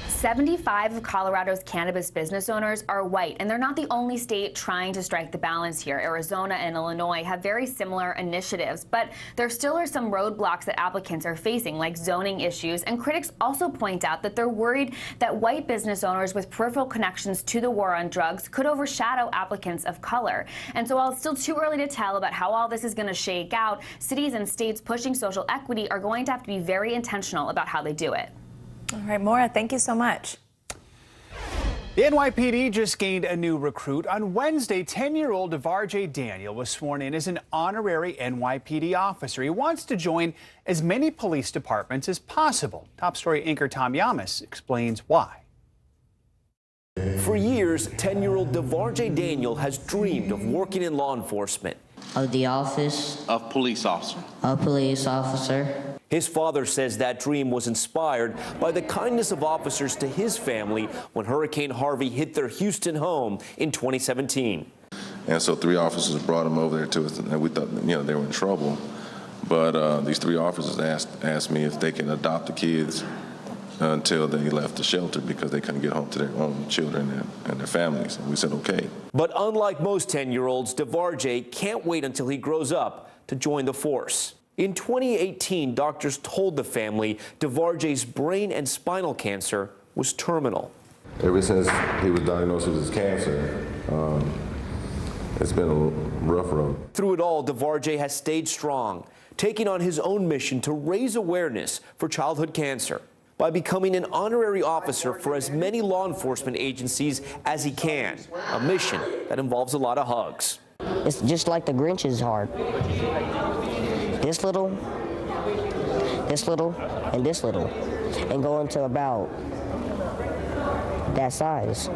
75 of Colorado's cannabis business owners are white, and they're not the only state trying to strike the balance here. Arizona and Illinois have very similar initiatives, but there still are some roadblocks that applicants are facing, like zoning issues, and critics also point out that they're worried that white business owners with peripheral connections to the war on drugs could overshadow applicants of color. And so while it's still too early to tell about how all this is going to shake out, cities and states pushing social equity are going to have to be very intentional about how they do it. All right, Maura, thank you so much. The NYPD just gained a new recruit. On Wednesday, 10-year-old DeVarjay Daniel was sworn in as an honorary NYPD officer. He wants to join as many police departments as possible. Top Story anchor Tom Yamas explains why. For years, 10-year-old DeVarjay Daniel has dreamed of working in law enforcement. Of the office Of police officer. of police officer. His father says that dream was inspired by the kindness of officers to his family when Hurricane Harvey hit their Houston home in 2017. And so 3 officers brought him over there to us, and we thought, they were in trouble. But these 3 officers asked me if they can adopt the kids until they left the shelter because they couldn't get home to their own children and their families. And we said, okay. But unlike most 10-year-olds, DeVarjay can't wait until he grows up to join the force. In 2018, doctors told the family DeVarjay's brain and spinal cancer was terminal. Ever since he was diagnosed with his cancer, it's been a rough road. Through it all, DeVarjay has stayed strong, taking on his own mission to raise awareness for childhood cancer by becoming an honorary officer for as many law enforcement agencies as he can, a mission that involves a lot of hugs. It's just like the Grinch is hard. This little, and this little, and go into about that size,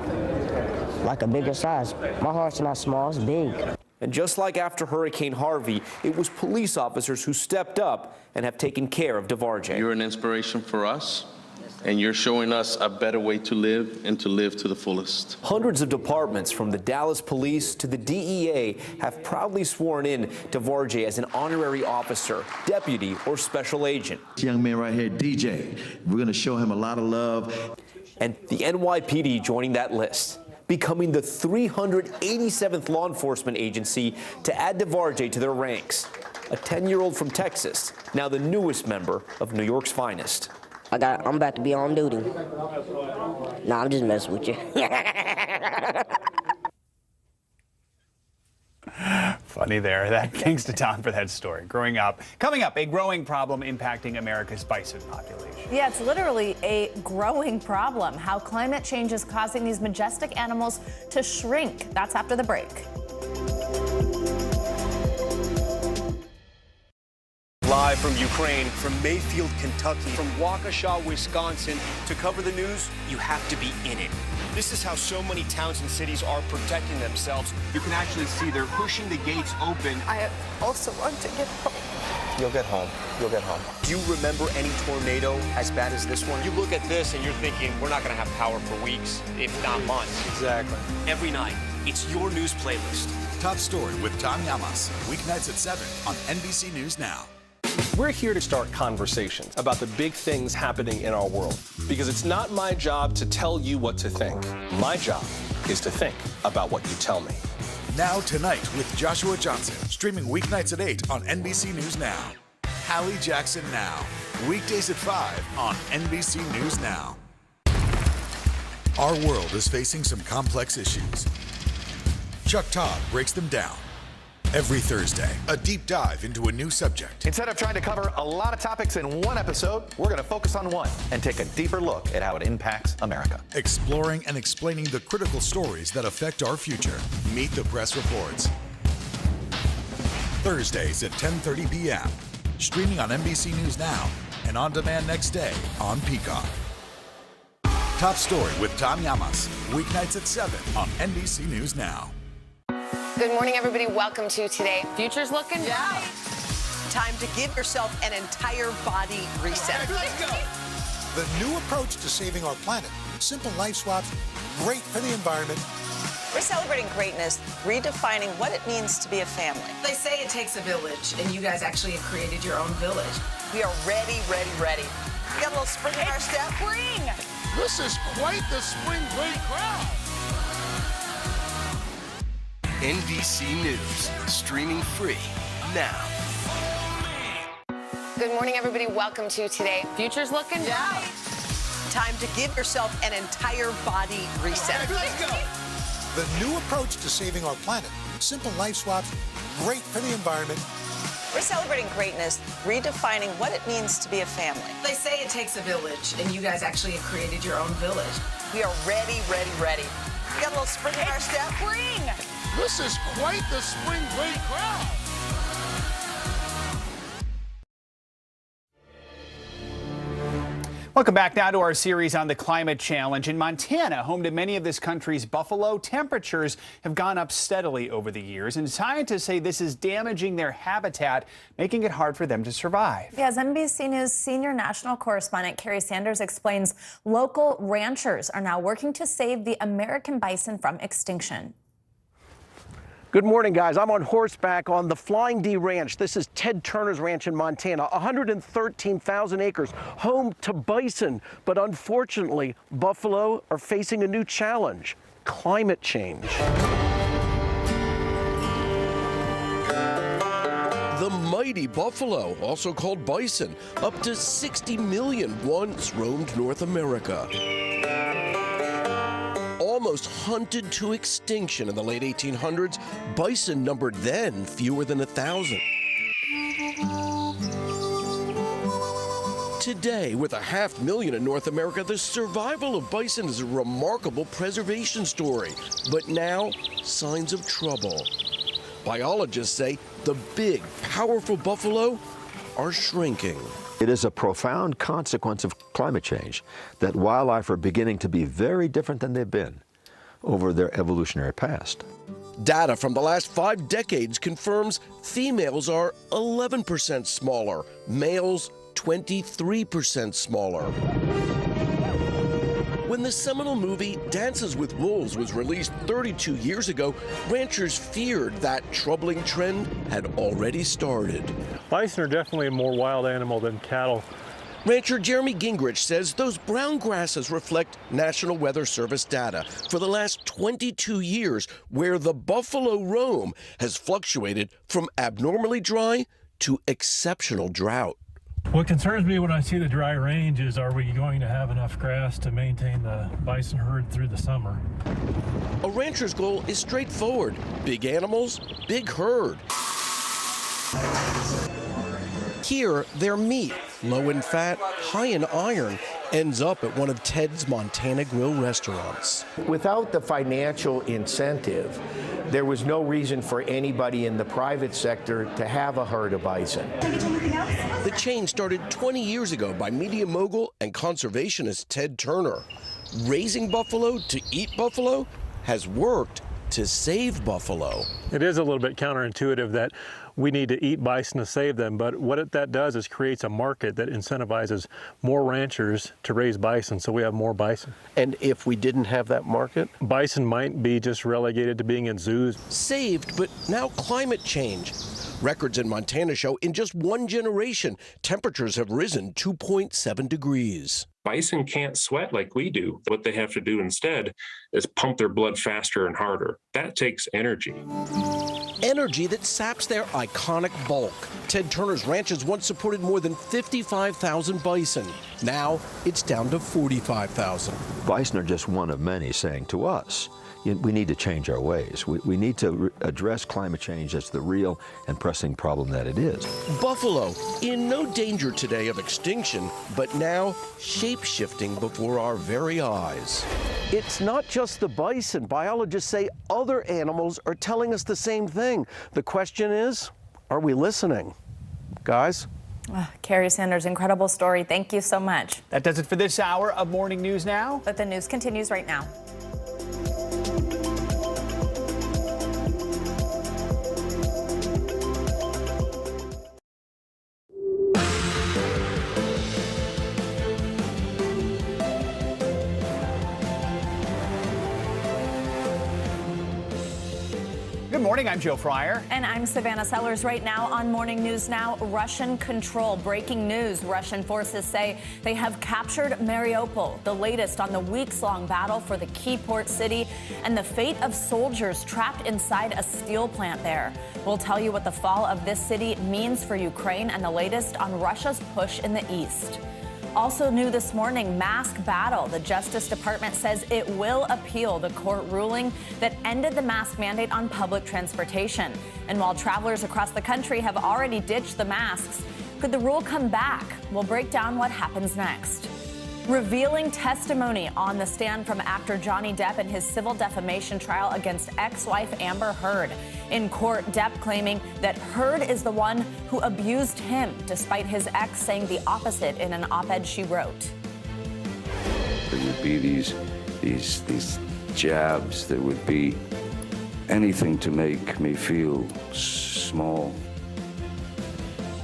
like a bigger size. My heart's not small, it's big. And just like after Hurricane Harvey, it was police officers who stepped up and have taken care of DeVarjay. You're an inspiration for us, and you're showing us a better way to live and to live to the fullest. Hundreds of departments, from the Dallas Police to the DEA, have proudly sworn in DeVarjay as an honorary officer, deputy, or special agent. This young man right here, DJ, we're going to show him a lot of love. And the NYPD joining that list, becoming the 387th law enforcement agency to add DeVarjay to their ranks. A 10-year-old from Texas, now the newest member of New York's finest. I'm about to be on duty. Nah, I'm just messing with you. Funny there. Thanks to Tom for that story. Coming up, a growing problem impacting America's bison population. Yeah, it's literally a growing problem. How climate change is causing these majestic animals to shrink. That's after the break. Live from Ukraine, from Mayfield, Kentucky, from Waukesha, Wisconsin. To cover the news, you have to be in it. This is how so many towns and cities are protecting themselves. You can actually see they're pushing the gates open. I also want to get home. You'll get home. You'll get home. Do you remember any tornado as bad as this one? You look at this and you're thinking, we're not going to have power for weeks, if not months. Exactly. Every night, it's your news playlist. Top Story with Tom Yamas, weeknights at 7 on NBC News Now. We're here to start conversations about the big things happening in our world. Because it's not my job to tell you what to think. My job is to think about what you tell me. Now Tonight with Joshua Johnson, streaming weeknights at 8 on NBC News Now. Hallie Jackson Now, weekdays at 5 on NBC News Now. Our world is facing some complex issues. Chuck Todd breaks them down. Every Thursday, a deep dive into a new subject. Instead of trying to cover a lot of topics in one episode, we're going to focus on one and take a deeper look at how it impacts America. Exploring and explaining the critical stories that affect our future. Meet the Press Reports. Thursdays at 10:30 p.m. Streaming on NBC News Now and on demand next day on Peacock. Top Story with Tom Yamas, weeknights at 7 on NBC News Now. Good morning, everybody. Welcome to Today. Future's looking bright. Time to give yourself an entire body reset. The new approach to saving our planet. Simple life swaps, great for the environment. We're celebrating greatness, redefining what it means to be a family. They say it takes a village, and you guys actually have created your own village. We are ready, ready, ready. We got a little spring in our step. Spring! This is quite the spring break crowd. NBC News, streaming free now. Good morning, everybody. Welcome to Today. Future's looking bright. Time to give yourself an entire body reset. The new approach to saving our planet. Simple life swaps, great for the environment. We're We're celebrating greatness, redefining what it means to be a family. They say it takes a village, and you guys actually have created your own village. We are ready, ready, ready. We got a little spring in our step. Spring! This is quite the spring break crowd. Welcome back now to our series on the climate challenge. In Montana, home to many of this country's buffalo, temperatures have gone up steadily over the years, and scientists say this is damaging their habitat, making it hard for them to survive. As NBC News senior national correspondent Carrie Sanders explains, local ranchers are now working to save the American bison from extinction. Good morning, guys. I'm on horseback on the Flying D Ranch. This is Ted Turner's ranch in Montana, 113,000 acres, home to bison. But unfortunately, buffalo are facing a new challenge: climate change. The mighty buffalo, also called bison, up to 60 million, once roamed North America. Almost hunted to extinction in the late 1800s, bison numbered then fewer than 1,000. Today, with 500,000 in North America, the survival of bison is a remarkable preservation story. But now, signs of trouble. Biologists say the big, powerful buffalo are shrinking. It is a profound consequence of climate change that wildlife are beginning to be very different than they've been over their evolutionary past. Data from the last 5 decades confirms females are 11% smaller, males 23% smaller. When the seminal movie Dances with Wolves was released 32 years ago, ranchers feared that troubling trend had already started. Bison are definitely a more wild animal than cattle. Rancher Jeremy Gingrich says those brown grasses reflect National Weather Service data for the last 22 years, where the buffalo roam has fluctuated from abnormally dry to exceptional drought. What concerns me when I see the dry range is, are we going to have enough grass to maintain the bison herd through the summer? A rancher's goal is straightforward: big animals, big herd. Here, their meat, low in fat, high in iron, ends up at one of Ted's Montana Grill restaurants. Without the financial incentive, there was no reason for anybody in the private sector to have a herd of bison. The chain started 20 years ago by media mogul and conservationist Ted Turner. Raising buffalo to eat buffalo has worked to save buffalo. It is a little bit counterintuitive that we need to eat bison to save them, but what that does is creates a market that incentivizes more ranchers to raise bison, so we have more bison. And if we didn't have that market? Bison might be just relegated to being in zoos. Saved, but now climate change. Records in Montana show in just one generation, temperatures have risen 2.7 degrees. Bison can't sweat like we do. What they have to do instead is pump their blood faster and harder. That takes energy. Energy that saps their iconic bulk. Ted Turner's ranches once supported more than 55,000 bison. Now it's down to 45,000. Bison are just one of many saying to us, we need to change our ways. We need to address climate change as the real and pressing problem that it is. Buffalo, in no danger today of extinction, but now shape-shifting before our very eyes. It's not just the bison. Biologists say other animals are telling us the same thing. The question is, are we listening? Guys? Carrie Sanders, incredible story. Thank you so much. That does it for this hour of Morning News Now. But the news continues right now. Good morning, I'm Joe Fryer. And I'm Savannah Sellers. Right now on Morning News Now, Russian control. Breaking news. Russian forces say they have captured Mariupol, the latest on the weeks-long battle for the key port city and the fate of soldiers trapped inside a steel plant there. We'll tell you what the fall of this city means for Ukraine and the latest on Russia's push in the east. Also new this morning, mask battle. The Justice Department says it will appeal the court ruling that ended the mask mandate on public transportation. And while travelers across the country have already ditched the masks, could the rule come back? We'll break down what happens next. Revealing testimony on the stand from actor Johnny Depp in his civil defamation trial against ex-wife Amber Heard. In court, Depp claiming that Heard is the one who abused him, despite his ex saying the opposite in an op-ed she wrote. There would be these jabs. There would be anything to make me feel small.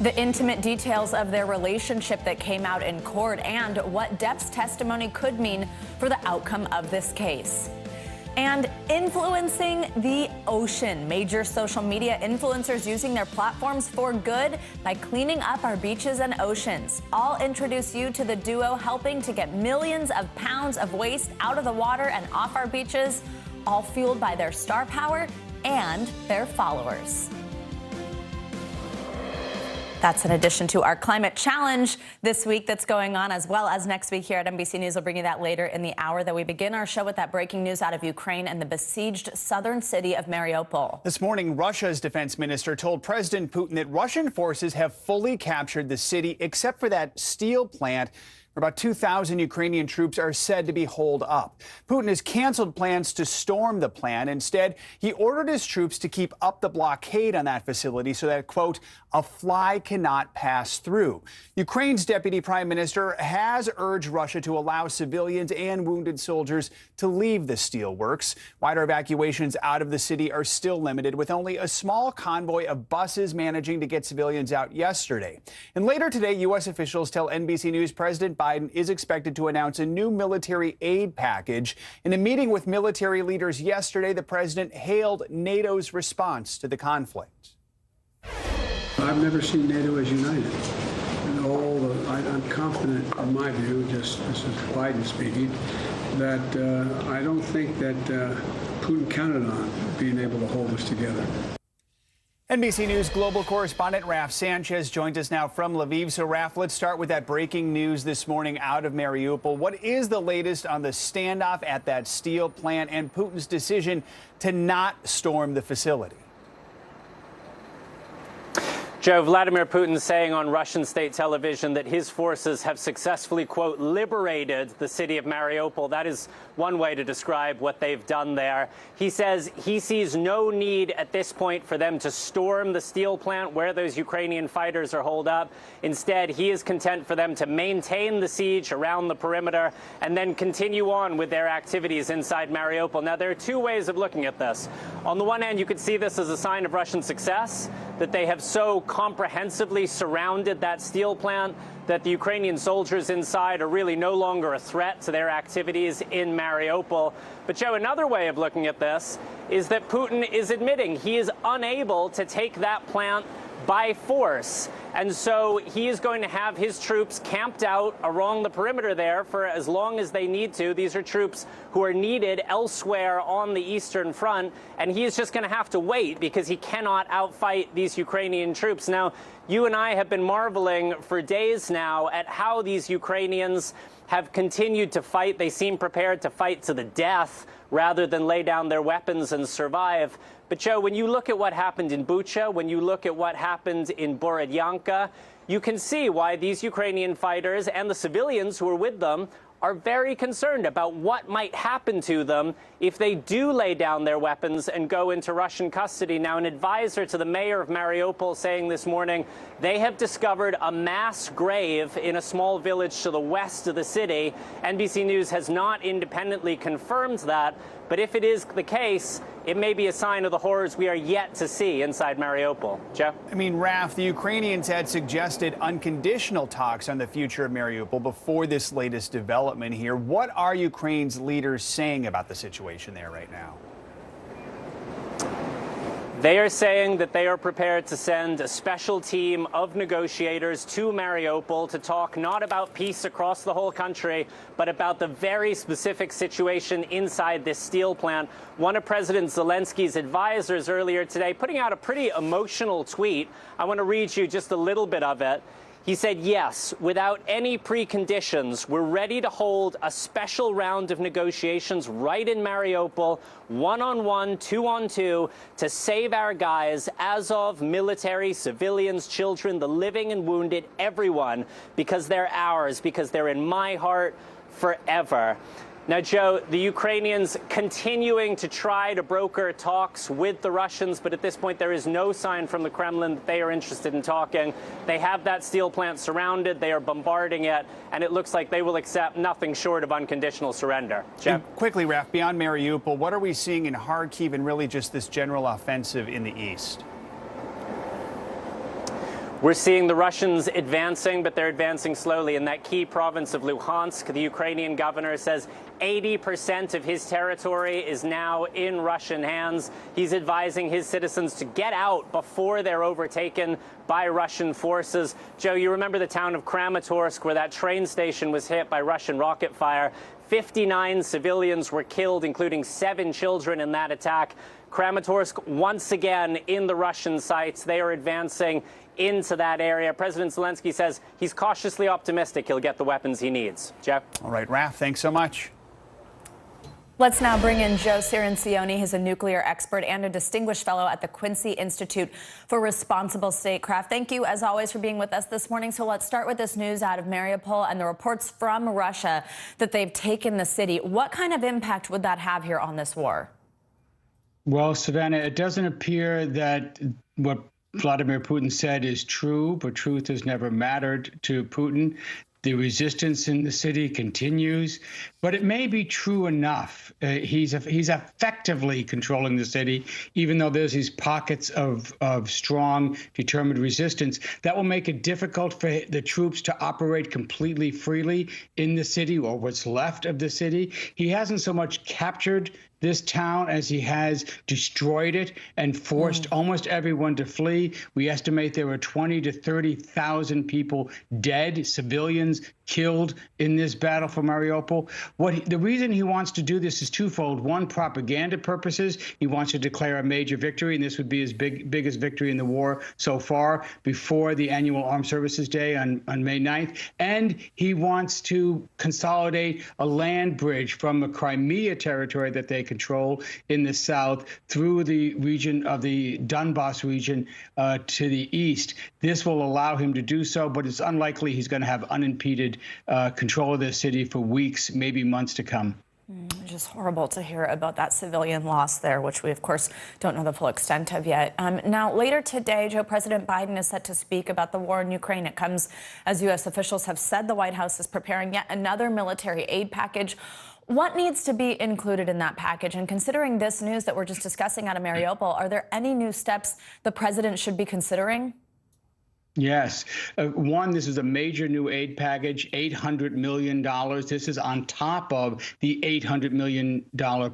The intimate details of their relationship that came out in court and what Depp's testimony could mean for the outcome of this case. And influencing the ocean. Major social media influencers using their platforms for good by cleaning up our beaches and oceans. I'll introduce you to the duo helping to get millions of pounds of waste out of the water and off our beaches, all fueled by their star power and their followers. That's in addition to our climate challenge this week that's going on, as well as next week here at NBC News. We'll bring you that later in the hour, that we begin our show with that breaking news out of Ukraine and the besieged southern city of Mariupol. This morning, Russia's defense minister told President Putin that Russian forces have fully captured the city, except for that steel plant where about 2,000 Ukrainian troops are said to be holed up. Putin has canceled plans to storm the plant. Instead, he ordered his troops to keep up the blockade on that facility so that, quote, a fly cannot pass through. Ukraine's deputy prime minister has urged Russia to allow civilians and wounded soldiers to leave the steelworks. Wider evacuations out of the city are still limited, with only a small convoy of buses managing to get civilians out yesterday. And later today, U.S. officials tell NBC News President Biden is expected to announce a new military aid package. In a meeting with military leaders yesterday, the president hailed NATO's response to the conflict. I've never seen NATO as united. And I'm confident, in my view, this is Biden speaking, that I don't think that Putin counted on being able to hold us together. NBC News global correspondent Raf Sanchez joins us now from Lviv. So, Raf, let's start with that breaking news this morning out of Mariupol. What is the latest on the standoff at that steel plant and Putin's decision to not storm the facility? Joe, Vladimir Putin saying on Russian state television that his forces have successfully, quote, liberated the city of Mariupol. That is one way to describe what they've done there. He says he sees no need at this point for them to storm the steel plant where those Ukrainian fighters are holed up. Instead, he is content for them to maintain the siege around the perimeter and then continue on with their activities inside Mariupol. Now, there are two ways of looking at this. On the one hand, you could see this as a sign of Russian success, that they have so comprehensively surrounded that steel plant that the Ukrainian soldiers inside are really no longer a threat to their activities in Mariupol. But, Joe, another way of looking at this is that Putin is admitting he is unable to take that plant by force. And so he is going to have his troops camped out along the perimeter there for as long as they need to. These are troops who are needed elsewhere on the Eastern Front, and he is just going to have to wait because he cannot outfight these Ukrainian troops. Now, you and I have been marveling for days now at how these Ukrainians have continued to fight. They seem prepared to fight to the death rather than lay down their weapons and survive. But, Joe, when you look at what happened in Bucha, when you look at what happened in Borodyanka, you can see why these Ukrainian fighters and the civilians who are with them are very concerned about what might happen to them if they do lay down their weapons and go into Russian custody. Now, an advisor to the mayor of Mariupol saying this morning they have discovered a mass grave in a small village to the west of the city. NBC News has not independently confirmed that, but if it is the case, it may be a sign of the horrors we are yet to see inside Mariupol. Joe? I mean, Raf, the Ukrainians had suggested unconditional talks on the future of Mariupol before this latest development here. What are Ukraine's leaders saying about the situation there right now? They are saying that they are prepared to send a special team of negotiators to Mariupol to talk not about peace across the whole country, but about the very specific situation inside this steel plant. One of President Zelensky's advisors earlier today putting out a pretty emotional tweet. I want to read you just a little bit of it. He said, yes, without any preconditions, we're ready to hold a special round of negotiations right in Mariupol, one-on-one, two-on-two, to save our guys, Azov, military, civilians, children, the living and wounded, everyone, because they're ours, because they're in my heart forever. Now, Joe, the Ukrainians continuing to try to broker talks with the Russians, but at this point there is no sign from the Kremlin that they are interested in talking. They have that steel plant surrounded. They are bombarding it, and it looks like they will accept nothing short of unconditional surrender. Jeff? Quickly, Raf, beyond Mariupol, what are we seeing in Kharkiv and really just this general offensive in the east? We're seeing the Russians advancing, but they're advancing slowly. In that key province of Luhansk, the Ukrainian governor says 80% of his territory is now in Russian hands. He's advising his citizens to get out before they're overtaken by Russian forces. Joe, you remember the town of Kramatorsk, where that train station was hit by Russian rocket fire. 59 civilians were killed, including 7 children in that attack. Kramatorsk once again in the Russian sights. They are advancing into that area. President Zelensky says he's cautiously optimistic he'll get the weapons he needs. Jeff? All right, Raf, thanks so much. Let's now bring in Joe Cirincione. He's a nuclear expert and a distinguished fellow at the Quincy Institute for Responsible Statecraft. Thank you, as always, for being with us this morning. So let's start with this news out of Mariupol and the reports from Russia that they've taken the city. What kind of impact would that have here on this war? Well, Savannah, it doesn't appear that what Vladimir Putin said is true, but truth has never mattered to Putin. The resistance in the city continues, but it may be true enough. He's effectively controlling the city, even though there's these pockets of strong, determined resistance. That will make it difficult for the troops to operate completely freely in the city, or what's left of the city. He hasn't so much captured this town as he has destroyed it and forced almost everyone to flee. We estimate there were 20 to 30,000 people dead, civilians killed in this battle for Mariupol. The reason he wants to do this is twofold. One, propaganda purposes. He wants to declare a major victory, and this would be his biggest victory in the war so far before the annual Armed Services Day on May 9th. And he wants to consolidate a land bridge from the Crimea territory that they control in the south through the region of the Donbas region to the east. This will allow him to do so, but it's unlikely he's going to have unimpeded control of the city for weeks, maybe months to come. Just horrible to hear about that civilian loss there, which we, of course, don't know the full extent of yet. Now, later today, Joe, President Biden is set to speak about the war in Ukraine. It comes as U.S. officials have said the White House is preparing yet another military aid package. What needs to be included in that package? And considering this news that we're just discussing out of Mariupol, are there any new steps the president should be considering? Yes. One, this is a major new aid package, $800 million. This is on top of the $800 million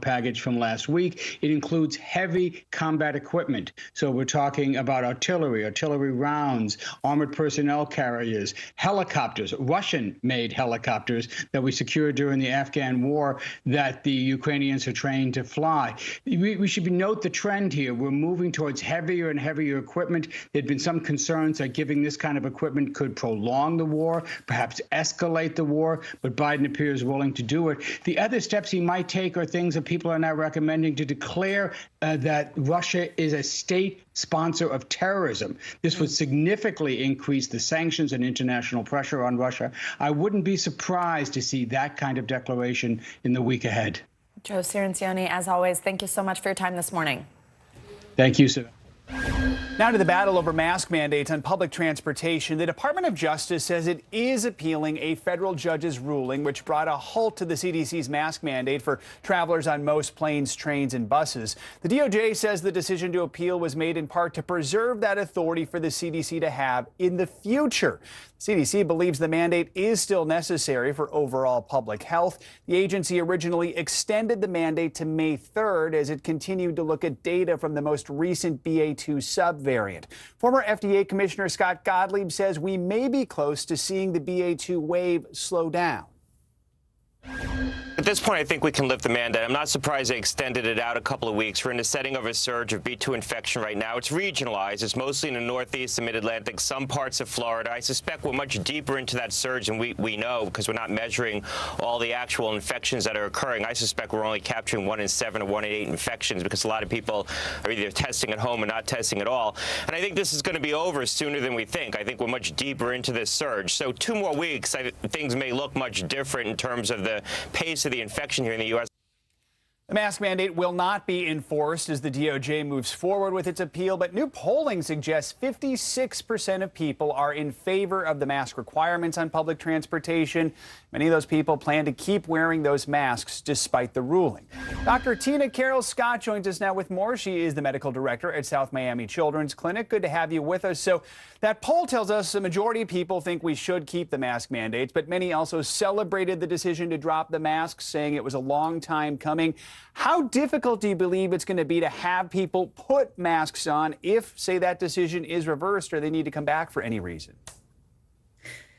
package from last week. It includes heavy combat equipment. So we're talking about artillery rounds, armored personnel carriers, helicopters, Russian-made helicopters that we secured during the Afghan war that the Ukrainians are trained to fly. We should note the trend here. We're moving towards heavier and heavier equipment. There'd been some concerns that giving this kind of equipment could prolong the war, perhaps escalate the war, but Biden appears willing to do it. The other steps he might take are things that people are now recommending to declare that Russia is a state sponsor of terrorism. This would significantly increase the sanctions and international pressure on Russia. I wouldn't be surprised to see that kind of declaration in the week ahead. Joe Cirincione, as always, thank you so much for your time this morning. Thank you, sir. Now to the battle over mask mandates on public transportation. The Department of Justice says it is appealing a federal judge's ruling which brought a halt to the CDC's mask mandate for travelers on most planes, trains, and buses. The DOJ says the decision to appeal was made in part to preserve that authority for the CDC to have in the future. CDC believes the mandate is still necessary for overall public health. The agency originally extended the mandate to May 3rd as it continued to look at data from the most recent BA2 subvariant. Former FDA Commissioner Scott Gottlieb says we may be close to seeing the BA2 wave slow down. At this point, I think we can lift the mandate. I'm not surprised they extended it out a couple of weeks. We're in the setting of a surge of B2 infection right now. It's regionalized. It's mostly in the Northeast and Mid-Atlantic, some parts of Florida. I suspect we're much deeper into that surge than we know because we're not measuring all the actual infections that are occurring. I suspect we're only capturing 1 in 7 or 1 in 8 infections because a lot of people are either testing at home or not testing at all. And I think this is going to be over sooner than we think. I think we're much deeper into this surge. So 2 more weeks, things may look much different in terms of the pace of the infection here in the U.S. The mask mandate will not be enforced as the DOJ moves forward with its appeal, but new polling suggests 56% of people are in favor of the mask requirements on public transportation. Many of those people plan to keep wearing those masks despite the ruling. Dr. Tina Carroll Scott joins us now with more. She is the medical director at South Miami Children's Clinic. Good to have you with us. So that poll tells us a majority of people think we should keep the mask mandates, but many also celebrated the decision to drop the masks, saying it was a long time coming. How difficult do you believe it's going to be to have people put masks on if, say, that decision is reversed or they need to come back for any reason?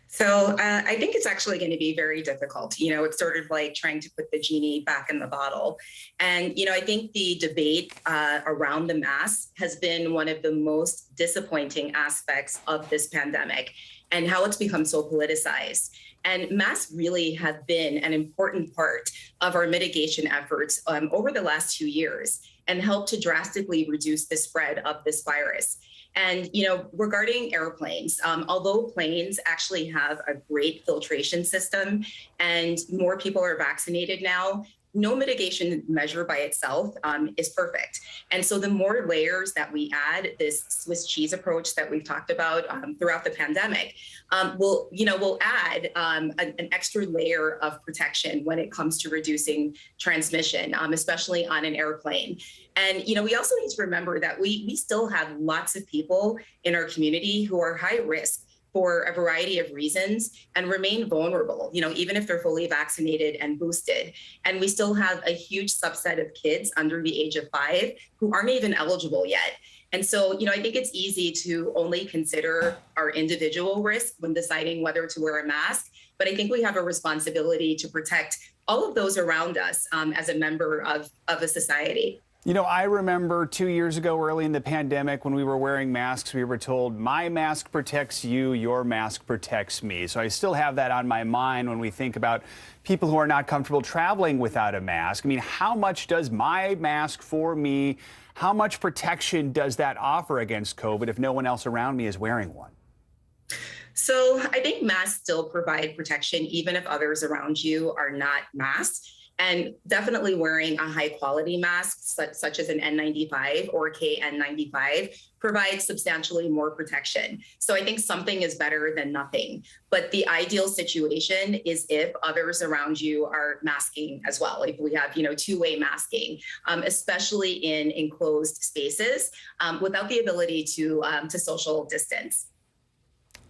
So I think it's actually going to be very difficult. You know, it's sort of like trying to put the genie back in the bottle. And, you know, I think the debate around the mask has been one of the most disappointing aspects of this pandemic and how it's become so politicized. And masks really have been an important part of our mitigation efforts over the last 2 years and helped to drastically reduce the spread of this virus. And, you know, regarding airplanes, although planes actually have a great filtration system and more people are vaccinated now, no mitigation measure by itself is perfect. And so the more layers that we add, this Swiss cheese approach that we've talked about throughout the pandemic, will add an extra layer of protection when it comes to reducing transmission, especially on an airplane. And, you know, we also need to remember that we still have lots of people in our community who are high risk for a variety of reasons and remain vulnerable, you know, even if they're fully vaccinated and boosted. And we still have a huge subset of kids under the age of 5 who aren't even eligible yet. And so, you know, I think it's easy to only consider our individual risk when deciding whether to wear a mask. But I think we have a responsibility to protect all of those around us as a member of a society. You know, I remember 2 years ago, early in the pandemic, when we were wearing masks, we were told, my mask protects you, your mask protects me. So I still have that on my mind when we think about people who are not comfortable traveling without a mask. I mean, how much does my mask for me, how much protection does that offer against COVID if no one else around me is wearing one? So I think masks still provide protection, even if others around you are not masked. And definitely wearing a high quality mask, such as an N95 or KN95, provides substantially more protection. So I think something is better than nothing. But the ideal situation is if others around you are masking as well. If we have, you know, two-way masking, especially in enclosed spaces, without the ability to social distance.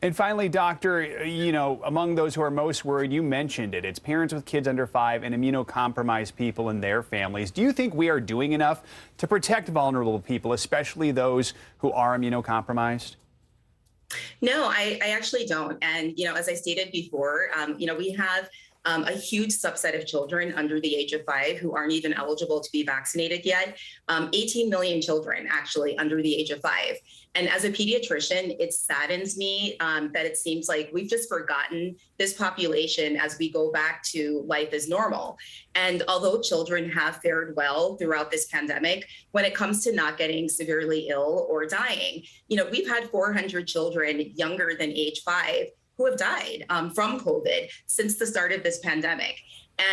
And finally, doctor, you know, among those who are most worried, you mentioned it, it's parents with kids under 5 and immunocompromised people and their families. Do you think we are doing enough to protect vulnerable people, especially those who are immunocompromised? No, I actually don't. And, you know, as I stated before, you know, we have a huge subset of children under the age of 5 who aren't even eligible to be vaccinated yet. 18 million children actually under the age of 5. And as a pediatrician, it saddens me that it seems like we've just forgotten this population as we go back to life as normal. And although children have fared well throughout this pandemic, when it comes to not getting severely ill or dying, you know, we've had 400 children younger than age 5 who have died from COVID since the start of this pandemic.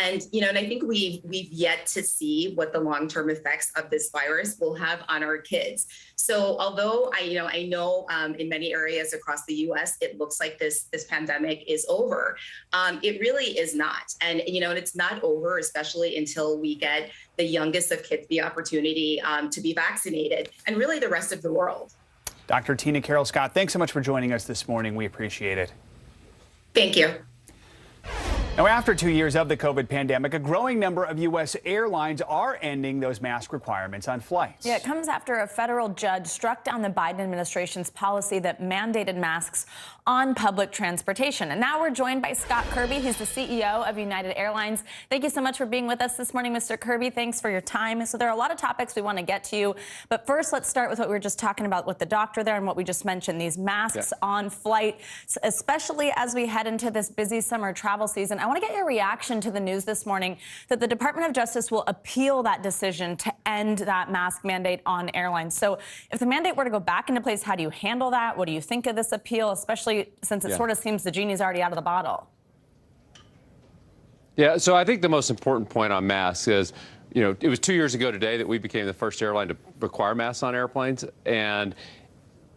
And, you know, and I think we've yet to see what the long-term effects of this virus will have on our kids. So although I know in many areas across the U.S., it looks like this pandemic is over, it really is not. And, you know, and it's not over, especially until we get the youngest of kids the opportunity to be vaccinated, and really the rest of the world. Dr. Tina Carroll Scott, thanks so much for joining us this morning. We appreciate it. Thank you. Now, after 2 years of the COVID pandemic, a growing number of U.S. airlines are ending those mask requirements on flights. Yeah, it comes after a federal judge struck down the Biden administration's policy that mandated masks on public transportation. And now we're joined by Scott Kirby. He's the CEO of United Airlines. Thank you so much for being with us this morning, Mr. Kirby. Thanks for your time. So there are a lot of topics we want to get to you. But first, let's start with what we were just talking about with the doctor there and what we just mentioned, these masks on flight, especially as we head into this busy summer travel season. I want to get your reaction to the news this morning that the Department of Justice will appeal that decision to end that mask mandate on airlines. So if the mandate were to go back into place, how do you handle that? What do you think of this appeal, especially since it sort of seems the genie's already out of the bottle? Yeah, so I think the most important point on masks is, you know, it was 2 years ago today that we became the first airline to require masks on airplanes. And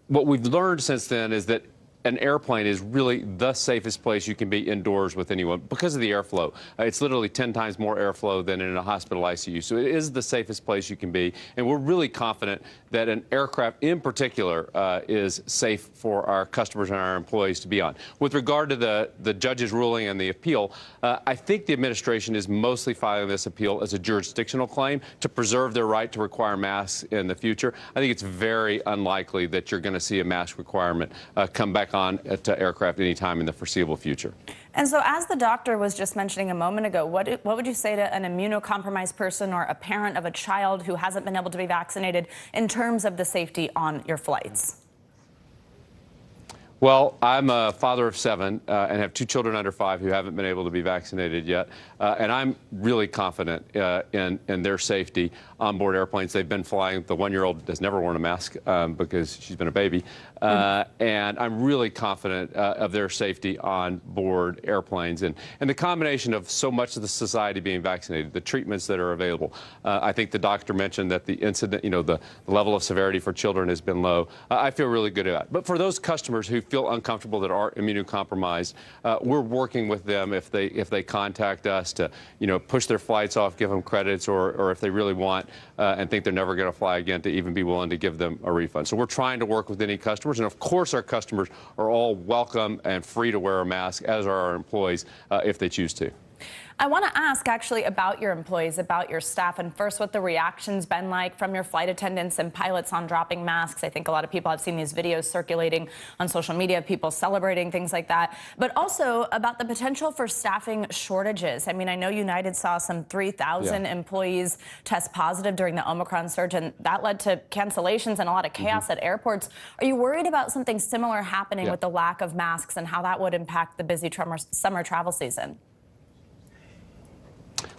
what we've learned since then is that an airplane is really the safest place you can be indoors with anyone because of the airflow. It's literally 10 times more airflow than in a hospital ICU. So it is the safest place you can be. And we're really confident that an aircraft in particular is safe for our customers and our employees to be on. With regard to the judge's ruling and the appeal, I think the administration is mostly filing this appeal as a jurisdictional claim to preserve their right to require masks in the future. I think it's very unlikely that you're going to see a mask requirement come back on to aircraft anytime in the foreseeable future. And so as the doctor was just mentioning a moment ago, what would you say to an immunocompromised person or a parent of a child who hasn't been able to be vaccinated in terms of the safety on your flights? Well, I'm a father of 7 and have 2 children under 5 who haven't been able to be vaccinated yet. And I'm really confident in their safety on board airplanes. They've been flying. The 1-year-old has never worn a mask because she's been a baby. And I'm really confident of their safety on board airplanes. And the combination of so much of the society being vaccinated, the treatments that are available. I think the doctor mentioned that the incident, you know, the level of severity for children has been low. I feel really good about it. But for those customers who feel uncomfortable that are immunocompromised, we're working with them if they contact us to, you know, push their flights off, give them credits, or if they really want and think they're never going to fly again, to even be willing to give them a refund. So we're trying to work with any customers, and of course our customers are all welcome and free to wear a mask, as are our employees if they choose to. I want to ask actually about your employees, about your staff, and first what the reaction's been like from your flight attendants and pilots on dropping masks. I think a lot of people have seen these videos circulating on social media, people celebrating, things like that, but also about the potential for staffing shortages. I mean, I know United saw some 3,000 employees test positive during the Omicron surge, and that led to cancellations and a lot of chaos at airports. Are you worried about something similar happening with the lack of masks and how that would impact the busy summer travel season?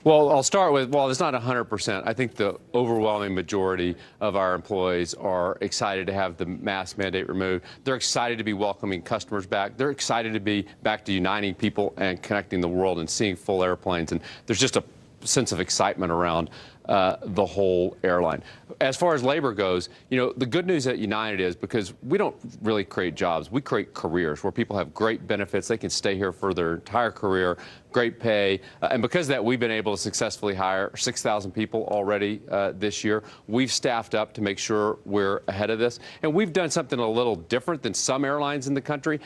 Well, I'll start with, well, it's not 100%. I think the overwhelming majority of our employees are excited to have the mask mandate removed. They're excited to be welcoming customers back. They're excited to be back to uniting people and connecting the world and seeing full airplanes. And there's just a sense of excitement around the whole airline. As far as labor goes, you know, the good news at United is because we don't really create jobs, we create careers where people have great benefits. They can stay here for their entire career, great pay. And because of that, we've been able to successfully hire 6,000 people already this year. We've staffed up to make sure we're ahead of this. And we've done something a little different than some airlines in the country.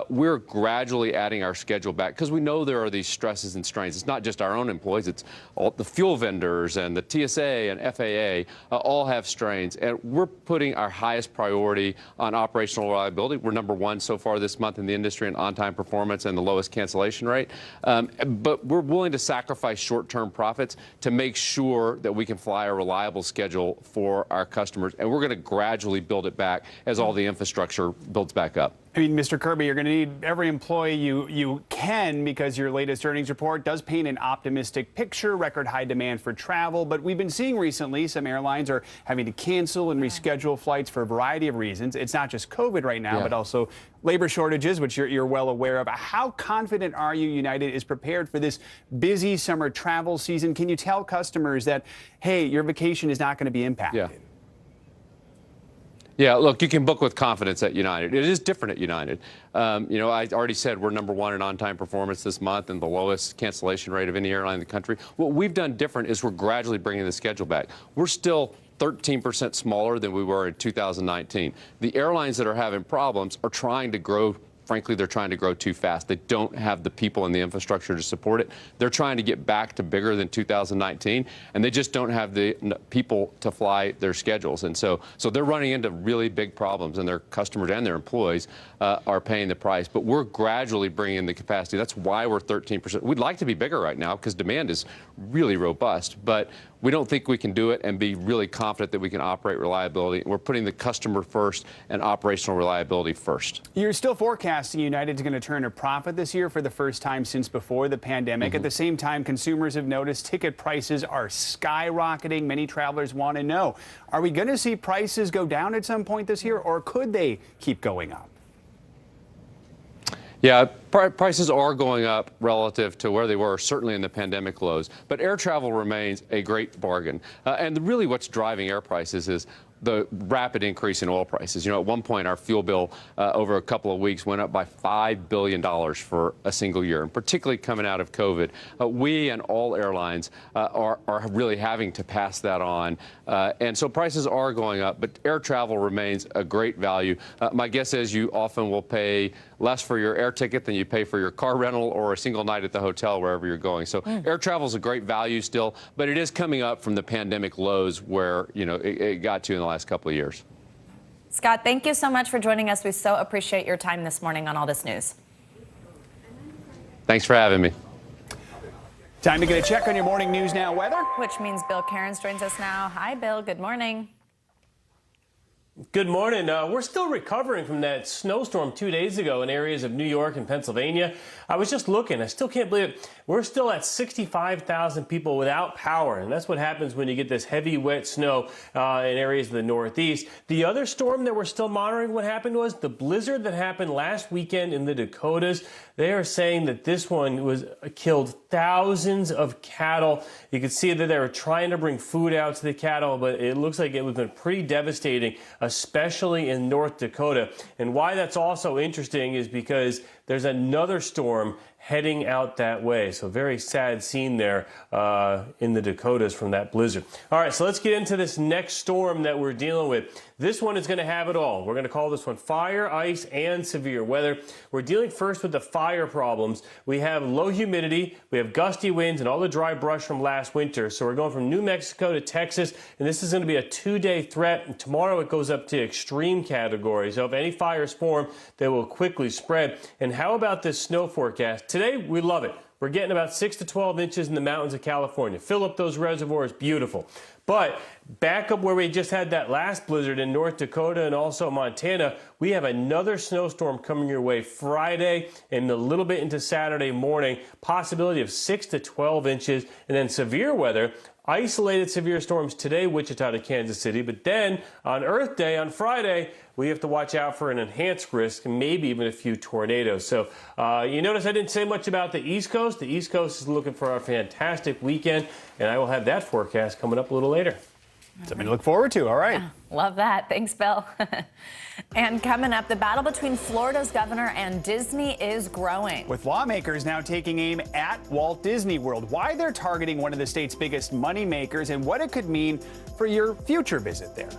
We're gradually adding our schedule back because we know there are these stresses and strains. It's not just our own employees, it's all the fuel vendors and the TSA and FAA all have strains. And we're putting our highest priority on operational reliability. We're #1 so far this month in the industry in on-time performance and the lowest cancellation rate. But we're willing to sacrifice short-term profits to make sure that we can fly a reliable schedule for our customers. And we're going to gradually build it back as all the infrastructure builds back up. I mean, Mr. Kirby, you're going to need every employee you can because your latest earnings report does paint an optimistic picture, record high demand for travel. But we've been seeing recently some airlines are having to cancel and reschedule flights for a variety of reasons. It's not just COVID right now, but also labor shortages, which you're well aware of. How confident are you United is prepared for this busy summer travel season? Can you tell customers that, hey, your vacation is not going to be impacted? Yeah, look, you can book with confidence at United. It is different at United. You know, I already said we're #1 in on-time performance this month and the lowest cancellation rate of any airline in the country. What we've done different is we're gradually bringing the schedule back. We're still 13% smaller than we were in 2019. The airlines that are having problems are trying to grow frankly, they're trying to grow too fast. They don't have the people and the infrastructure to support it. They're trying to get back to bigger than 2019, and they just don't have the people to fly their schedules. And so they're running into really big problems, and their customers and their employees are paying the price. But we're gradually bringing in the capacity. That's why we're 13%. We'd like to be bigger right now because demand is really robust, but we don't think we can do it and be really confident that we can operate reliability. We're putting the customer first and operational reliability first. You're still forecasting United's going to turn a profit this year for the first time since before the pandemic. At the same time, consumers have noticed ticket prices are skyrocketing. Many travelers want to know, are we going to see prices go down at some point this year, or could they keep going up? Yeah, prices are going up relative to where they were, certainly in the pandemic lows. But air travel remains a great bargain. And really what's driving air prices is the rapid increase in oil prices. You know, at one point, our fuel bill over a couple of weeks went up by $5 billion for a single year, and particularly coming out of COVID. We and all airlines are really having to pass that on. And so prices are going up, but air travel remains a great value. My guess is you often will pay less for your air ticket than you pay for your car rental or a single night at the hotel wherever you're going. So air travel is a great value still, but it is coming up from the pandemic lows where, you know, it got to in the last couple of years. Scott, thank you so much for joining us. We so appreciate your time this morning on all this news. Thanks for having me. Time to get a check on your morning News Now weather. Which means Bill Cairns joins us now. Hi, Bill. Good morning. Good morning. We're still recovering from that snowstorm 2 days ago in areas of New York and Pennsylvania. I was just looking. I still can't believe it. We're still at 65,000 people without power, and that's what happens when you get this heavy, wet snow in areas of the Northeast. The other storm that we're still monitoring what happened was the blizzard that happened last weekend in the Dakotas. They are saying that this one killed thousands of cattle. You can see that they were trying to bring food out to the cattle, but it looks like it was been pretty devastating, especially in North Dakota. And why that's also interesting is because there's another storm heading out that way. So very sad scene there in the Dakotas from that blizzard. All right, so let's get into this next storm that we're dealing with. This one is going to have it all. We're going to call this one fire, ice, and severe weather. We're dealing first with the fire problems. We have low humidity, we have gusty winds, and all the dry brush from last winter. So we're going from New Mexico to Texas, and this is going to be a 2-day threat. And tomorrow it goes up to extreme category. So if any fires form, they will quickly spread. And how about this snow forecast? Today, we love it. We're getting about 6 to 12 inches in the mountains of California. Fill up those reservoirs, beautiful. But back up where we just had that last blizzard in North Dakota and also Montana, we have another snowstorm coming your way Friday and a little bit into Saturday morning. Possibility of 6 to 12 inches. And then severe weather. Isolated severe storms today, Wichita to Kansas City. But then on Earth Day, on Friday, we have to watch out for an enhanced risk, maybe even a few tornadoes. So you notice I didn't say much about the East Coast. The East Coast is looking for a fantastic weekend, and I will have that forecast coming up a little later. Something to look forward to. All right. Love that. Thanks, Bill. And coming up, the battle between Florida's governor and Disney is growing. With lawmakers now taking aim at Walt Disney World, why they're targeting one of the state's biggest money makers, and what it could mean for your future visit there.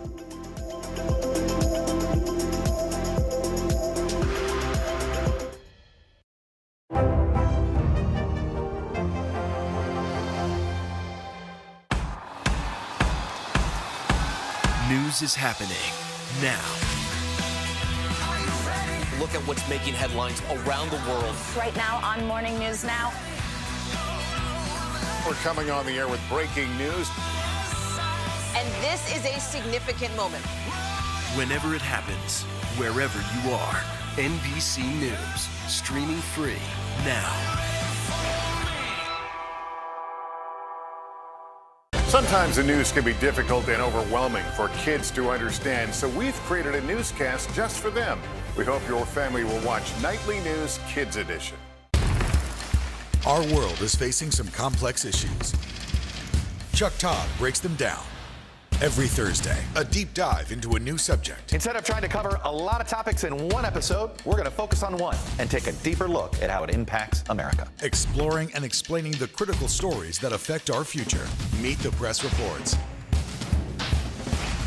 News is happening now. Look at what's making headlines around the world. Right now on Morning News Now. We're coming on the air with breaking news. And this is a significant moment. Whenever it happens, wherever you are, NBC News, streaming free now. Sometimes the news can be difficult and overwhelming for kids to understand, so we've created a newscast just for them. We hope your family will watch Nightly News Kids Edition. Our world is facing some complex issues. Chuck Todd breaks them down. Every Thursday, a deep dive into a new subject. Instead of trying to cover a lot of topics in one episode, we're going to focus on one and take a deeper look at how it impacts America. Exploring and explaining the critical stories that affect our future. Meet the Press Reports.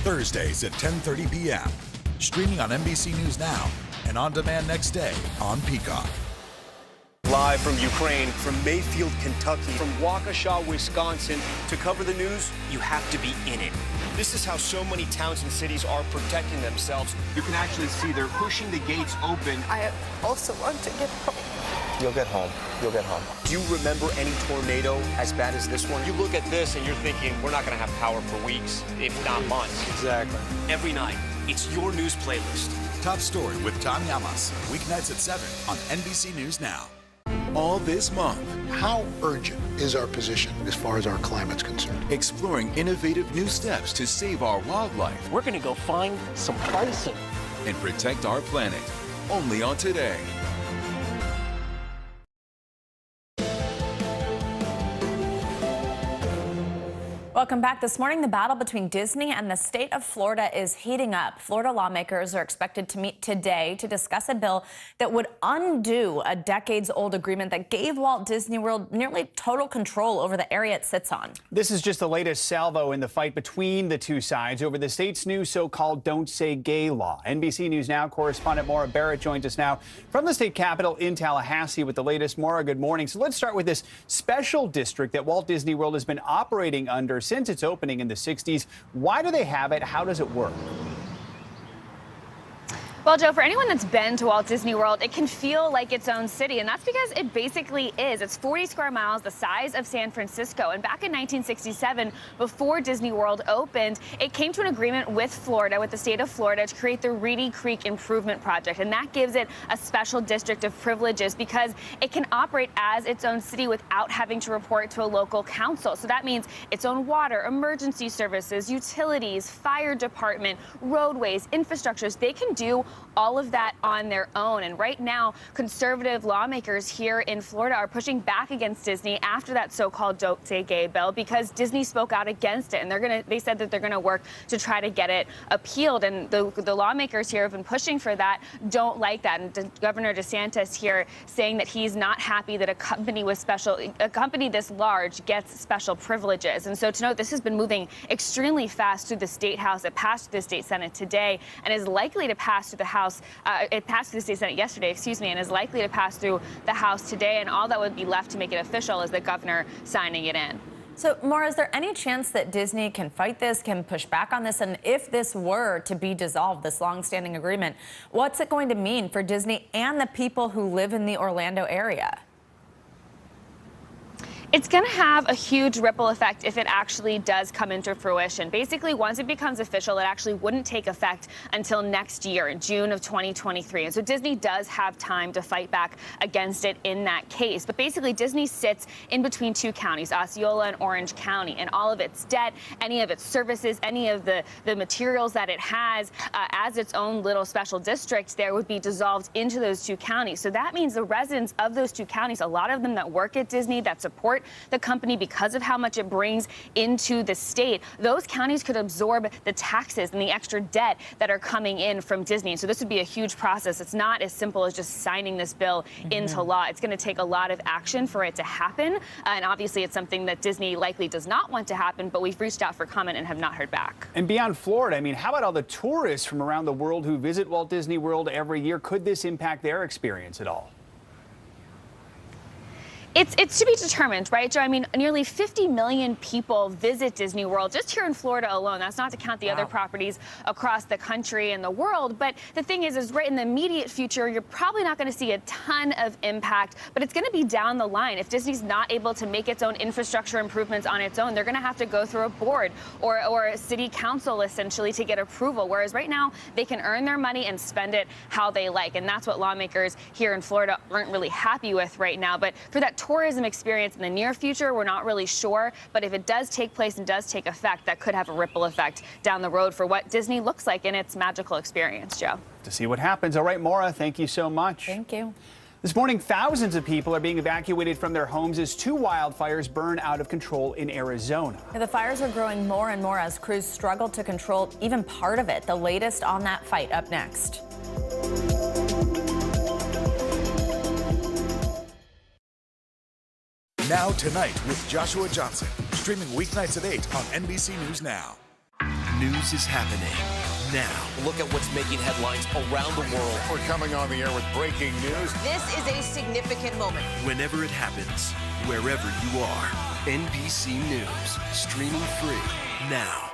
Thursdays at 10:30 p.m. Streaming on NBC News Now and on demand next day on Peacock. Live from Ukraine, from Mayfield, Kentucky, from Waukesha, Wisconsin. To cover the news, you have to be in it. This is how so many towns and cities are protecting themselves. You can actually see they're pushing the gates open. I also want to get home. You'll get home. You'll get home. Do you remember any tornado as bad as this one? You look at this and you're thinking, we're not going to have power for weeks, if not months. Exactly. Every night, it's your news playlist. Top Story with Tom Llamas, weeknights at 7 on NBC News Now. All this month, how urgent is our position as far as our climate's concerned? Exploring innovative new steps to save our wildlife. We're going to go find some bison and protect our planet. Only on Today. Welcome back. This morning, the battle between Disney and the state of Florida is heating up. Florida lawmakers are expected to meet today to discuss a bill that would undo a decades-old agreement that gave Walt Disney World nearly total control over the area it sits on. This is just the latest salvo in the fight between the two sides over the state's new so-called Don't Say Gay law. NBC News Now correspondent Maura Barrett joins us now from the state capitol in Tallahassee with the latest. Maura, good morning. So let's start with this special district that Walt Disney World has been operating under since its opening in the 60s. Why do they have it? How does it work? Well, Joe, for anyone that's been to Walt Disney World, it can feel like its own city, and that's because it basically is. It's 40 square miles, the size of San Francisco. And back in 1967, before Disney World opened, it came to an agreement with Florida, with the state of Florida, to create the Reedy Creek Improvement Project. And that gives it a special district of privileges because it can operate as its own city without having to report to a local council. So that means its own water, emergency services, utilities, fire department, roadways, infrastructures. They can do all of that on their own. And right now, conservative lawmakers here in Florida are pushing back against Disney after that so-called Don't Say Gay bill because Disney spoke out against it. And they said that they're going to work to try to get it appealed. And the lawmakers here have been pushing for that, don't like that. And Governor DeSantis here saying that he's not happy that a company this large gets special privileges. And so to note, this has been moving extremely fast through the State House. It passed through the State Senate today and is likely to pass through the House. It passed through the State Senate yesterday, and is likely to pass through the House today. And all that would be left to make it official is the governor signing it in. So, Maura, is there any chance that Disney can fight this, can push back on this? And if this were to be dissolved, this longstanding agreement, what's it going to mean for Disney and the people who live in the Orlando area? It's going to have a huge ripple effect if it actually does come into fruition. Basically, once it becomes official, it actually wouldn't take effect until next year, in June of 2023. And so Disney does have time to fight back against it in that case. But basically, Disney sits in between two counties, Osceola and Orange County, and all of its debt, any of its services, any of the materials that it has as its own little special district there would be dissolved into those two counties. So that means the residents of those two counties, a lot of them that work at Disney, that support the company because of how much it brings into the state, those counties could absorb the taxes and the extra debt that are coming in from Disney. So this would be a huge process. It's not as simple as just signing this bill into law. It's going to take a lot of action for it to happen. And obviously, it's something that Disney likely does not want to happen, but we've reached out for comment and have not heard back. And beyond Florida, I mean, how about all the tourists from around the world who visit Walt Disney World every year? Could this impact their experience at all? It's to be determined, right, Joe? I mean, nearly 50 million people visit Disney World just here in Florida alone. That's not to count the other properties across the country and the world. But the thing is right in the immediate future, you're probably not going to see a ton of impact, but it's going to be down the line. If Disney's not able to make its own infrastructure improvements on its own, they're going to have to go through a board or a city council, essentially, to get approval. Whereas right now, they can earn their money and spend it how they like. And that's what lawmakers here in Florida aren't really happy with right now. But for that tourism experience in the near future, we're not really sure. But if it does take place and does take effect, that could have a ripple effect down the road for what Disney looks like in its magical experience, Joe. To see what happens. All right, Maura, thank you so much. Thank you. This morning, thousands of people are being evacuated from their homes as two wildfires burn out of control in Arizona. The fires are growing more and more as crews struggle to control even part of it. The latest on that fight up next. Now Tonight with Joshua Johnson, streaming weeknights at 8 on NBC News Now. News is happening now. Look at what's making headlines around the world. We're coming on the air with breaking news. This is a significant moment. Whenever it happens, wherever you are. NBC News, streaming free now.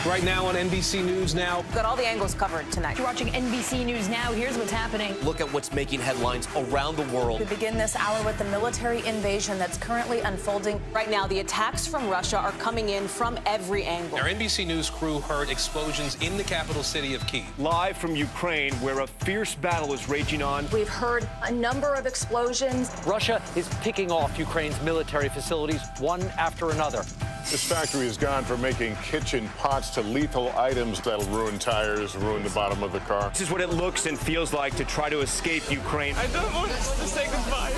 Right now on NBC News Now. Got all the angles covered tonight. You're watching NBC News Now. Here's what's happening. Look at what's making headlines around the world. We begin this hour with the military invasion that's currently unfolding. Right now, the attacks from Russia are coming in from every angle. Our NBC News crew heard explosions in the capital city of Kyiv. Live from Ukraine, where a fierce battle is raging on. We've heard a number of explosions. Russia is picking off Ukraine's military facilities one after another. This factory has gone from making kitchen pots to lethal items that'll ruin tires, ruin the bottom of the car. This is what it looks and feels like to try to escape Ukraine. I don't want to say goodbye.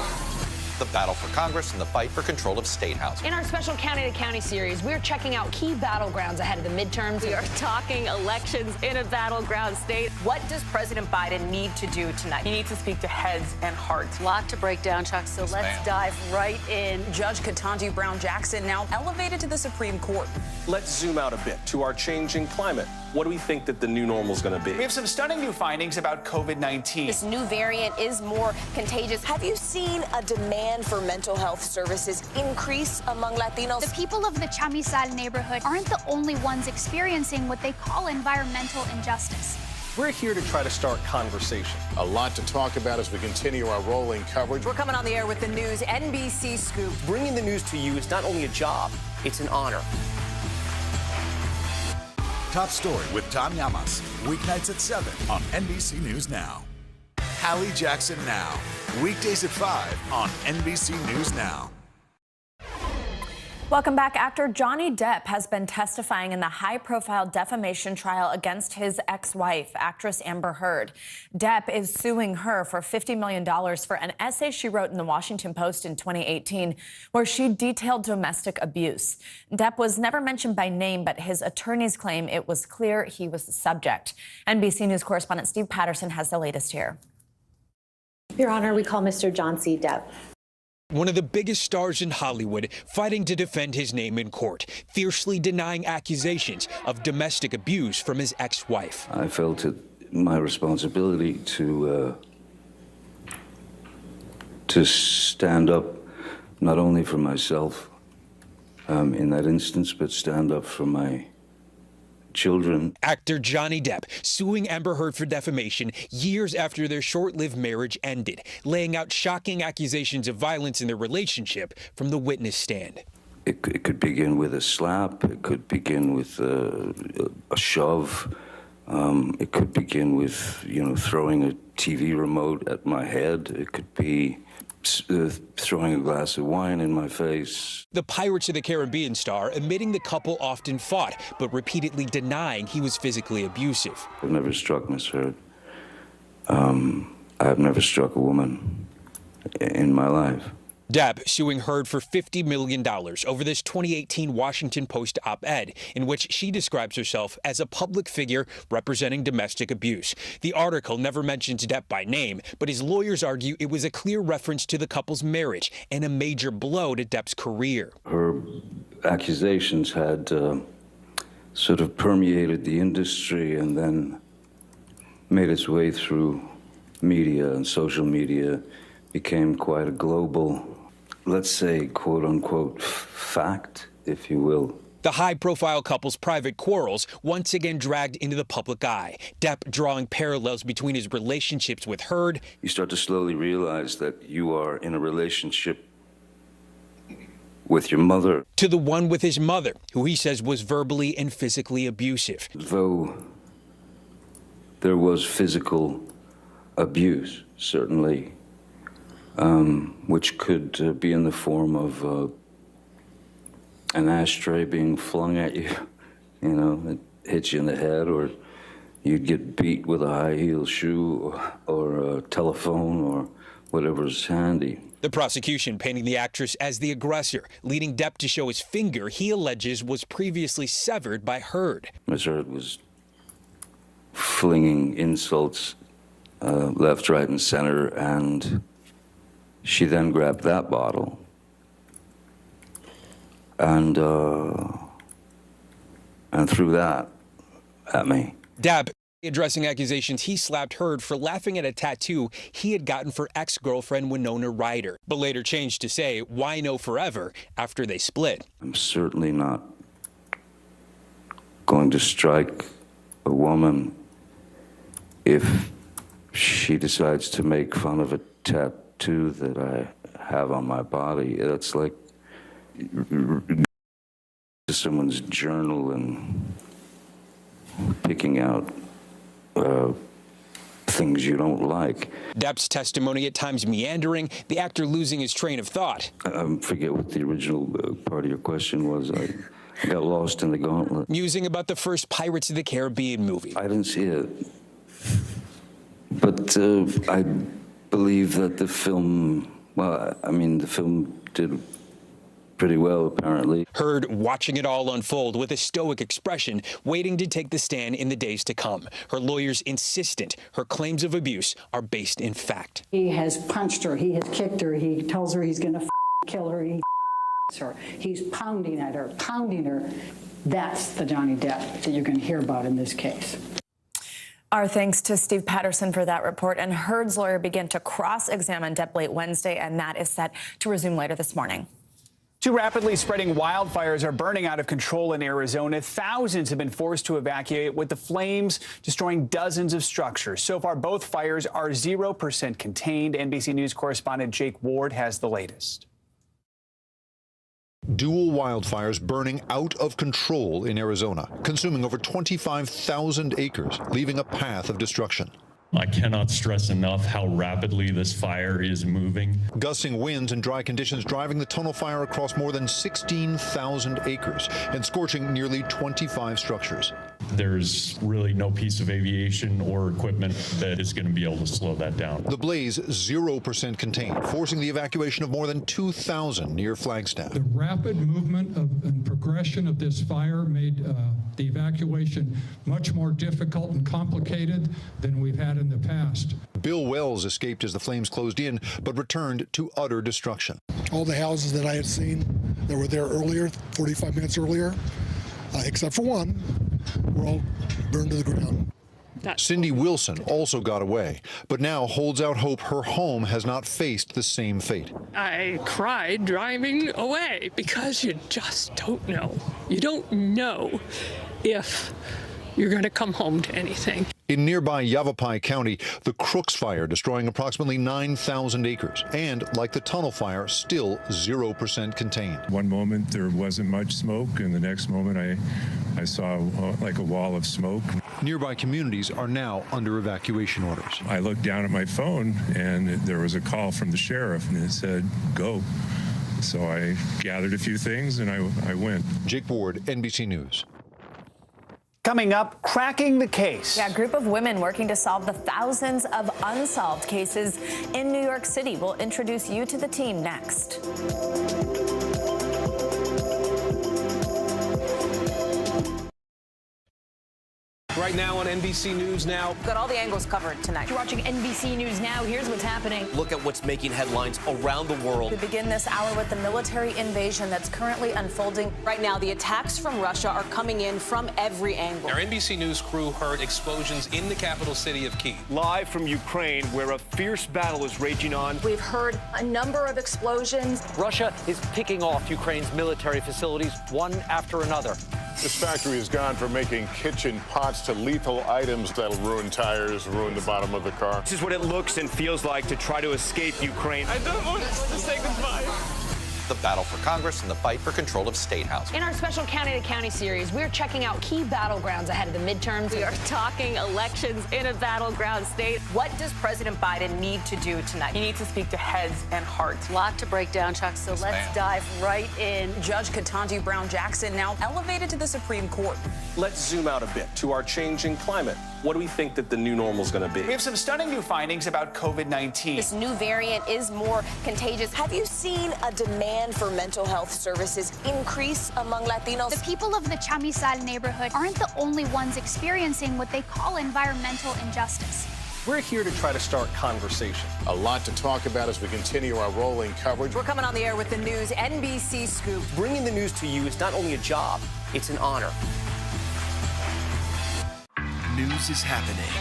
The battle for Congress and the fight for control of state housing. In our special County to County series, we're checking out key battlegrounds ahead of the midterms. We are talking elections in a battleground state. What does President Biden need to do tonight? He needs to speak to heads and hearts. A lot to break down, Chuck, so let's dive right in. Judge Ketanji Brown Jackson now elevated to the Supreme Court. Let's zoom out a bit to our changing climate. What do we think that the new normal is going to be? We have some stunning new findings about COVID-19. This new variant is more contagious. Have you seen a demand for mental health services increase among Latinos? The people of the Chamizal neighborhood aren't the only ones experiencing what they call environmental injustice. We're here to try to start conversation. A lot to talk about as we continue our rolling coverage. We're coming on the air with the news NBC Scoop. Bringing the news to you is not only a job, it's an honor. Top Story with Tom Llamas, weeknights at 7 on NBC News Now. Hallie Jackson Now, weekdays at 5 on NBC News Now. Welcome back. Actor Johnny Depp has been testifying in the high-profile defamation trial against his ex-wife, actress Amber Heard. Depp is suing her for $50 million for an essay she wrote in the Washington Post in 2018, where she detailed domestic abuse. Depp was never mentioned by name, but his attorneys claim it was clear he was the subject. NBC News correspondent Steve Patterson has the latest here. Your Honor, we call Mr. John C. Depp. One of the biggest stars in Hollywood fighting to defend his name in court, fiercely denying accusations of domestic abuse from his ex-wife. I felt it my responsibility to stand up not only for myself in that instance, but stand up for my children. Actor Johnny Depp suing Amber Heard for defamation years after their short-lived marriage ended, laying out shocking accusations of violence in their relationship from the witness stand. It could begin with a slap. It could begin with a shove. It could begin with, throwing a TV remote at my head. It could be throwing a glass of wine in my face. The Pirates of the Caribbean star admitting the couple often fought, but repeatedly denying he was physically abusive. I've never struck Miss Heard. I've never struck a woman in my life. Depp suing Heard for $50 million over this 2018 Washington Post op-ed in which she describes herself as a public figure representing domestic abuse. The article never mentions Depp by name, but his lawyers argue it was a clear reference to the couple's marriage and a major blow to Depp's career. Her accusations had sort of permeated the industry and then made its way through media and social media, became quite a global, let's say, quote-unquote, fact, if you will. The high-profile couple's private quarrels once again dragged into the public eye. Depp drawing parallels between his relationships with Heard. You start to slowly realize that you are in a relationship with your mother. To the one with his mother, who he says was verbally and physically abusive. Though there was physical abuse, certainly, which could be in the form of an ashtray being flung at you, it hits you in the head, or you'd get beat with a high-heel shoe or a telephone or whatever's handy. The prosecution painting the actress as the aggressor, leading Depp to show his finger he alleges was previously severed by Heard. Ms. Heard was flinging insults left, right, and center, and she then grabbed that bottle and threw that at me. Depp Addressing accusations he slapped Heard for laughing at a tattoo he had gotten for ex-girlfriend Winona Ryder, but later changed to say, why no forever, after they split. I'm certainly not going to strike a woman if she decides to make fun of a tattoo that I have on my body. That's like someone's journal and picking out things you don't like. Depp's testimony at times meandering, the actor losing his train of thought. I forget what the original part of your question was. I got lost in the gauntlet. Musing about the first Pirates of the Caribbean movie. I didn't see it. But I believe that the film, well, I mean, the film did pretty well, apparently. Heard watching it all unfold with a stoic expression, waiting to take the stand in the days to come. Her lawyers insistent her claims of abuse are based in fact. He has punched her, he has kicked her, he tells her he's going to kill her, he's pounding at her, pounding her. That's the Johnny Depp that you're going to hear about in this case. Our thanks to Steve Patterson for that report. And Heard's lawyer began to cross-examine Depp late Wednesday, and that is set to resume later this morning. Two rapidly spreading wildfires are burning out of control in Arizona. Thousands have been forced to evacuate, with the flames destroying dozens of structures. So far, both fires are 0% contained. NBC News correspondent Jake Ward has the latest. Dual wildfires burning out of control in Arizona, consuming over 25,000 acres, leaving a path of destruction. I cannot stress enough how rapidly this fire is moving. Gusting winds and dry conditions driving the tunnel fire across more than 16,000 acres and scorching nearly 25 structures. There's really no piece of aviation or equipment that is going to be able to slow that down. The blaze 0% contained, forcing the evacuation of more than 2,000 near Flagstaff. The rapid movement and progression of this fire made the evacuation much more difficult and complicated than we've had in the past. Bill Wells escaped as the flames closed in, but returned to utter destruction. All the houses that I had seen that were there earlier, 45 minutes earlier, except for one, were all burned to the ground. Cindy Wilson also got away, but now holds out hope her home has not faced the same fate. I cried driving away because you just don't know. You don't know if you're going to come home to anything. In nearby Yavapai County, the Crooks Fire destroying approximately 9,000 acres, and like the tunnel fire, still 0% contained. One moment there wasn't much smoke, and the next moment I saw like a wall of smoke. Nearby communities are now under evacuation orders. I looked down at my phone, and there was a call from the sheriff, and it said, go. So I gathered a few things, and I went. Jake Ward, NBC News. Coming up, cracking the case. Yeah, a group of women working to solve the thousands of unsolved cases in New York City. We'll introduce you to the team next. Right now on NBC News Now. Got all the angles covered tonight. You're watching NBC News Now. Here's what's happening. Look at what's making headlines around the world. We begin this hour with the military invasion that's currently unfolding. Right now, the attacks from Russia are coming in from every angle. Our NBC News crew heard explosions in the capital city of Kyiv. Live from Ukraine, where a fierce battle is raging on. We've heard a number of explosions. Russia is picking off Ukraine's military facilities one after another. This factory has gone from making kitchen pots to lethal items that'll ruin tires, ruin the bottom of the car. This is what it looks and feels like to try to escape Ukraine. I don't want to say goodbye. The battle for Congress and the fight for control of state housing. In our special County to County series, we're checking out key battlegrounds ahead of the midterms. We are talking elections in a battleground state. What does President Biden need to do tonight? He needs to speak to heads and hearts. A lot to break down, Chuck, so let's dive right in. Judge Ketanji Brown Jackson now elevated to the Supreme Court. Let's zoom out a bit to our changing climate. What do we think that the new normal is going to be? We have some stunning new findings about COVID-19. This new variant is more contagious. Have you seen a demand for mental health services increase among Latinos? The people of the Chamizal neighborhood aren't the only ones experiencing what they call environmental injustice. We're here to try to start conversation. A lot to talk about as we continue our rolling coverage. We're coming on the air with the news NBC Scoop. Bringing the news to you is not only a job, it's an honor. News news is happening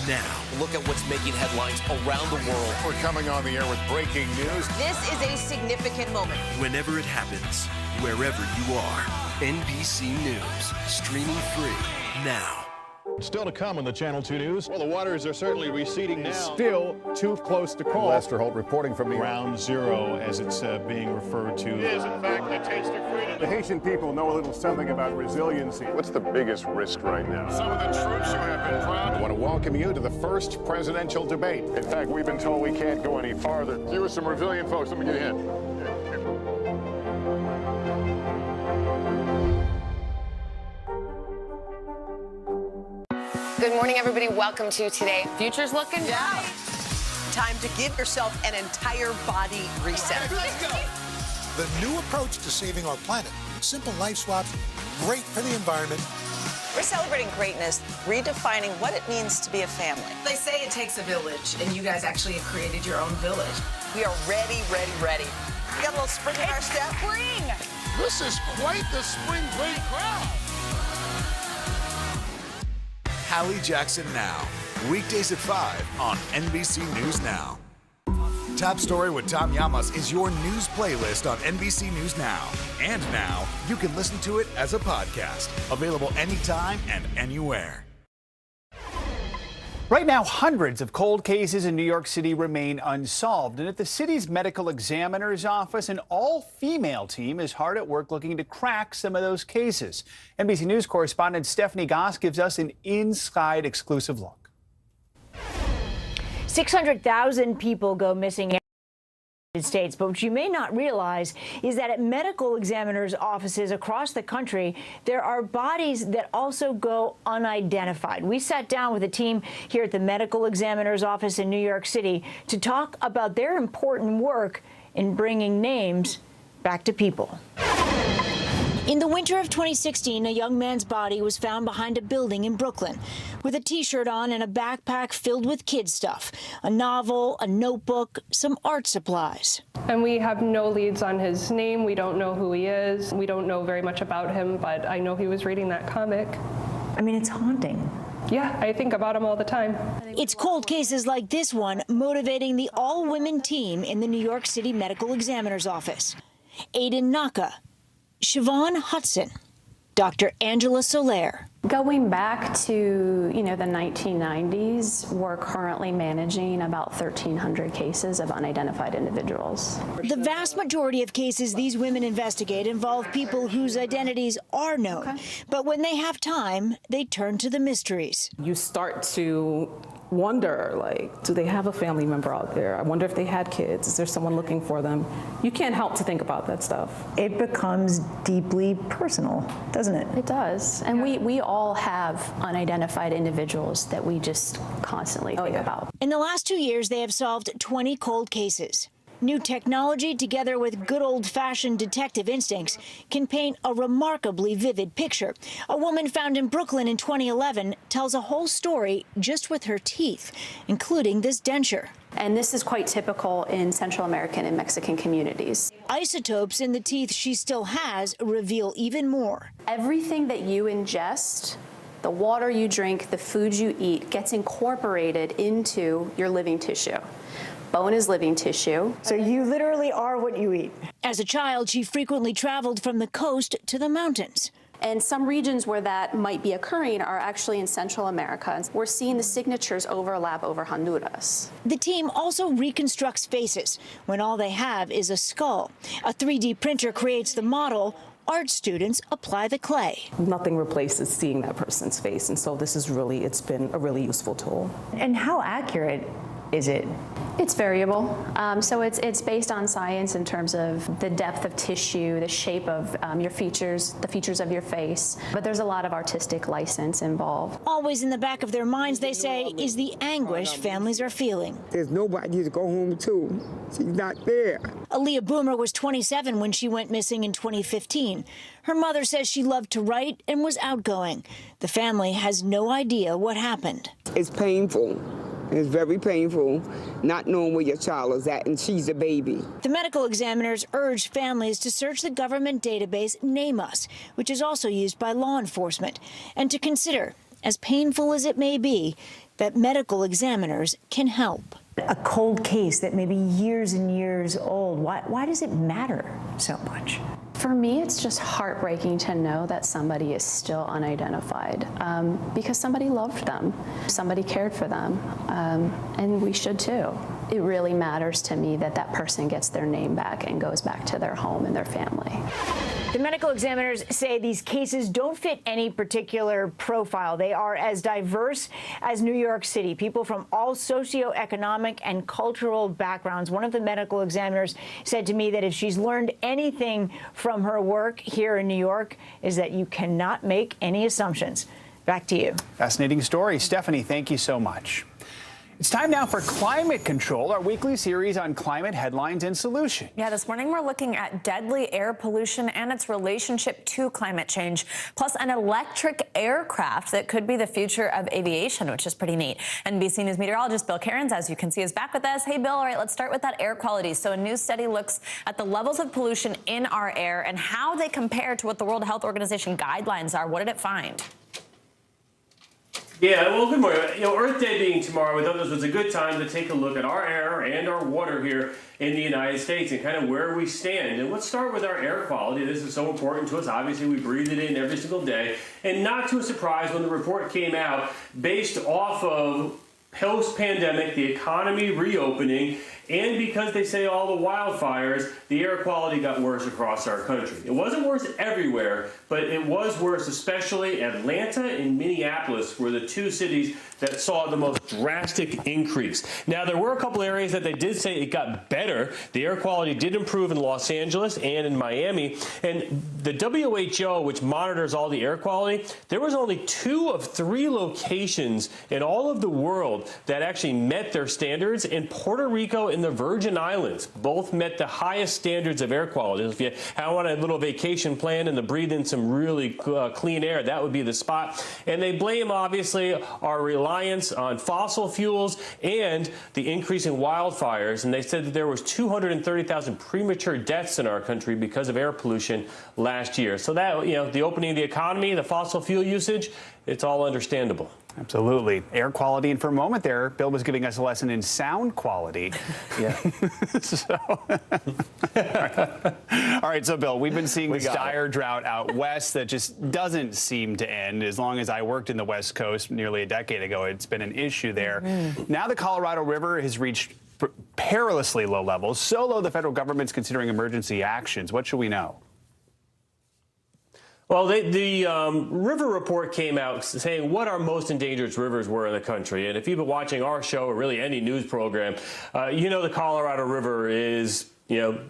now. Look at what's making headlines around the world. We're coming on the air with breaking news. This is a significant moment. Whenever it happens, wherever you are, NBC News, streaming free now. Still to come on the Channel 2 News. Well, the waters are certainly receding now. Still too close to call. Lester Holt reporting from the Ground Zero, as it's being referred to. It is, in fact, a taste of freedom. The Haitian people know a little something about resiliency. What's the biggest risk right now? Some of the troops who have been proud. I want to welcome you to the first presidential debate. In fact, we've been told we can't go any farther. You with some resilient folks, let me get a hint. Good morning, everybody. Welcome to Today. Future's looking bright. Time to give yourself an entire body reset. Let's go. The new approach to saving our planet. Simple life swaps, great for the environment. We're celebrating greatness, redefining what it means to be a family. They say it takes a village, and you guys actually have created your own village. We are ready, ready, ready. We got a little spring in our step. Spring! This is quite the spring break crowd. Hallie Jackson Now, weekdays at 5 on NBC News Now. Top Story with Tom Llamas is your news playlist on NBC News Now. And now, you can listen to it as a podcast, available anytime and anywhere. Right now, hundreds of cold cases in New York City remain unsolved. And at the city's medical examiner's office, an all-female team is hard at work looking to crack some of those cases. NBC News correspondent Stephanie Goss gives us an inside exclusive look. 600,000 people go missing in the United States, but what you may not realize is that at medical examiners' offices across the country, there are bodies that also go unidentified. We sat down with a team here at the medical examiner's office in New York City to talk about their important work in bringing names back to people. In the winter of 2016, a young man's body was found behind a building in Brooklyn with a T-shirt on and a backpack filled with kid stuff, a novel, a notebook, some art supplies. And we have no leads on his name. We don't know who he is. We don't know very much about him, but I know he was reading that comic. I mean, it's haunting. Yeah, I think about him all the time. It's cold cases like this one motivating the all-women team in the New York City Medical Examiner's Office. Aiden Naka, Siobhan Hudson, Dr. Angela Soler. Going back to, the 1990s, we're currently managing about 1,300 cases of unidentified individuals. The vast majority of cases these women investigate involve people whose identities are known. But when they have time, they turn to the mysteries. You start to wonder, do they have a family member out there? I wonder if they had kids. Is there someone looking for them? You can't help to think about that stuff. It becomes deeply personal, doesn't it? It does. And we all have unidentified individuals that we just constantly think about. In the last 2 years, they have solved 20 cold cases. New technology, together with good old-fashioned detective instincts, can paint a remarkably vivid picture. A woman found in Brooklyn in 2011 tells a whole story just with her teeth, including this denture. And this is quite typical in Central American and Mexican communities. Isotopes in the teeth she still has reveal even more. Everything that you ingest, the water you drink, the food you eat, gets incorporated into your living tissue. Bone is living tissue. So you literally are what you eat. As a child, she frequently traveled from the coast to the mountains. And some regions where that might be occurring are actually in Central America. We're seeing the signatures overlap over Honduras. The team also reconstructs faces when all they have is a skull. A 3D printer creates the model. Art students apply the clay. Nothing replaces seeing that person's face. And so it's been a really useful tool. And how accurate is it? It's variable. So it's based on science in terms of the depth of tissue, the shape of your features, the features of your face. But there's a lot of artistic license involved. Always in the back of their minds, they say, is the anguish families are feeling. There's nobody to go home to. She's not there. Aaliyah Boomer was 27 when she went missing in 2015. Her mother says she loved to write and was outgoing. The family has no idea what happened. It's painful. It's very painful not knowing where your child is at, and she's a baby. The medical examiners urged families to search the government database Name Us, which is also used by law enforcement, and to consider as painful as it may be, that medical examiners can help. A cold case that may be years and years old, why does it matter so much? For me, it's just heartbreaking to know that somebody is still unidentified because somebody loved them, somebody cared for them, and we should too. It really matters to me that that person gets their name back and goes back to their home and their family. The medical examiners say these cases don't fit any particular profile. They are as diverse as New York City, people from all socioeconomic and cultural backgrounds. One of the medical examiners said to me that if she's learned anything from her work here in New York is that you cannot make any assumptions. Back to you. Fascinating story. Stephanie, thank you so much. It's time now for Climate Control, our weekly series on climate headlines and solutions. Yeah, this morning we're looking at deadly air pollution and its relationship to climate change, plus an electric aircraft that could be the future of aviation, which is pretty neat. NBC News meteorologist Bill Cairns, as you can see, is back with us. Hey, Bill, all right, let's start with that air quality. So a new study looks at the levels of pollution in our air and how they compare to what the World Health Organization guidelines are. What did it find? Yeah, well, good morning. Earth Day being tomorrow, we thought this was a good time to take a look at our air and our water here in the United States and kind of where we stand. And let's start with our air quality. This is so important to us. Obviously, we breathe it in every single day. And not to a surprise, when the report came out, based off of post-pandemic, the economy reopening, and because they say all the wildfires, the air quality got worse across our country. It wasn't worse everywhere, but it was worse, especially Atlanta and Minneapolis were the two cities that saw the most drastic increase. Now, there were a couple areas that they did say it got better. The air quality did improve in Los Angeles and in Miami. And the WHO, which monitors all the air quality, there was only 2 of 3 locations in all of the world that actually met their standards. In Puerto Rico and the Virgin Islands both met the highest standards of air quality. If you want a little vacation plan and to breathe in some really clean air, that would be the spot. And they blame, obviously, our reliance on fossil fuels and the increase in wildfires. And they said that there was 230,000 premature deaths in our country because of air pollution last year. So that, the opening of the economy, the fossil fuel usage, it's all understandable. Absolutely. Air quality. And for a moment there, Bill was giving us a lesson in sound quality. Yeah. All right. So, Bill, we've been seeing this dire drought out west that just doesn't seem to end. As long as I worked in the West Coast nearly a decade ago, it's been an issue there. Now the Colorado River has reached perilously low levels. So low the federal government's considering emergency actions. What should we know? Well, the river report came out saying what our most endangered rivers were in the country. And if you've been watching our show or really any news program, the Colorado River is,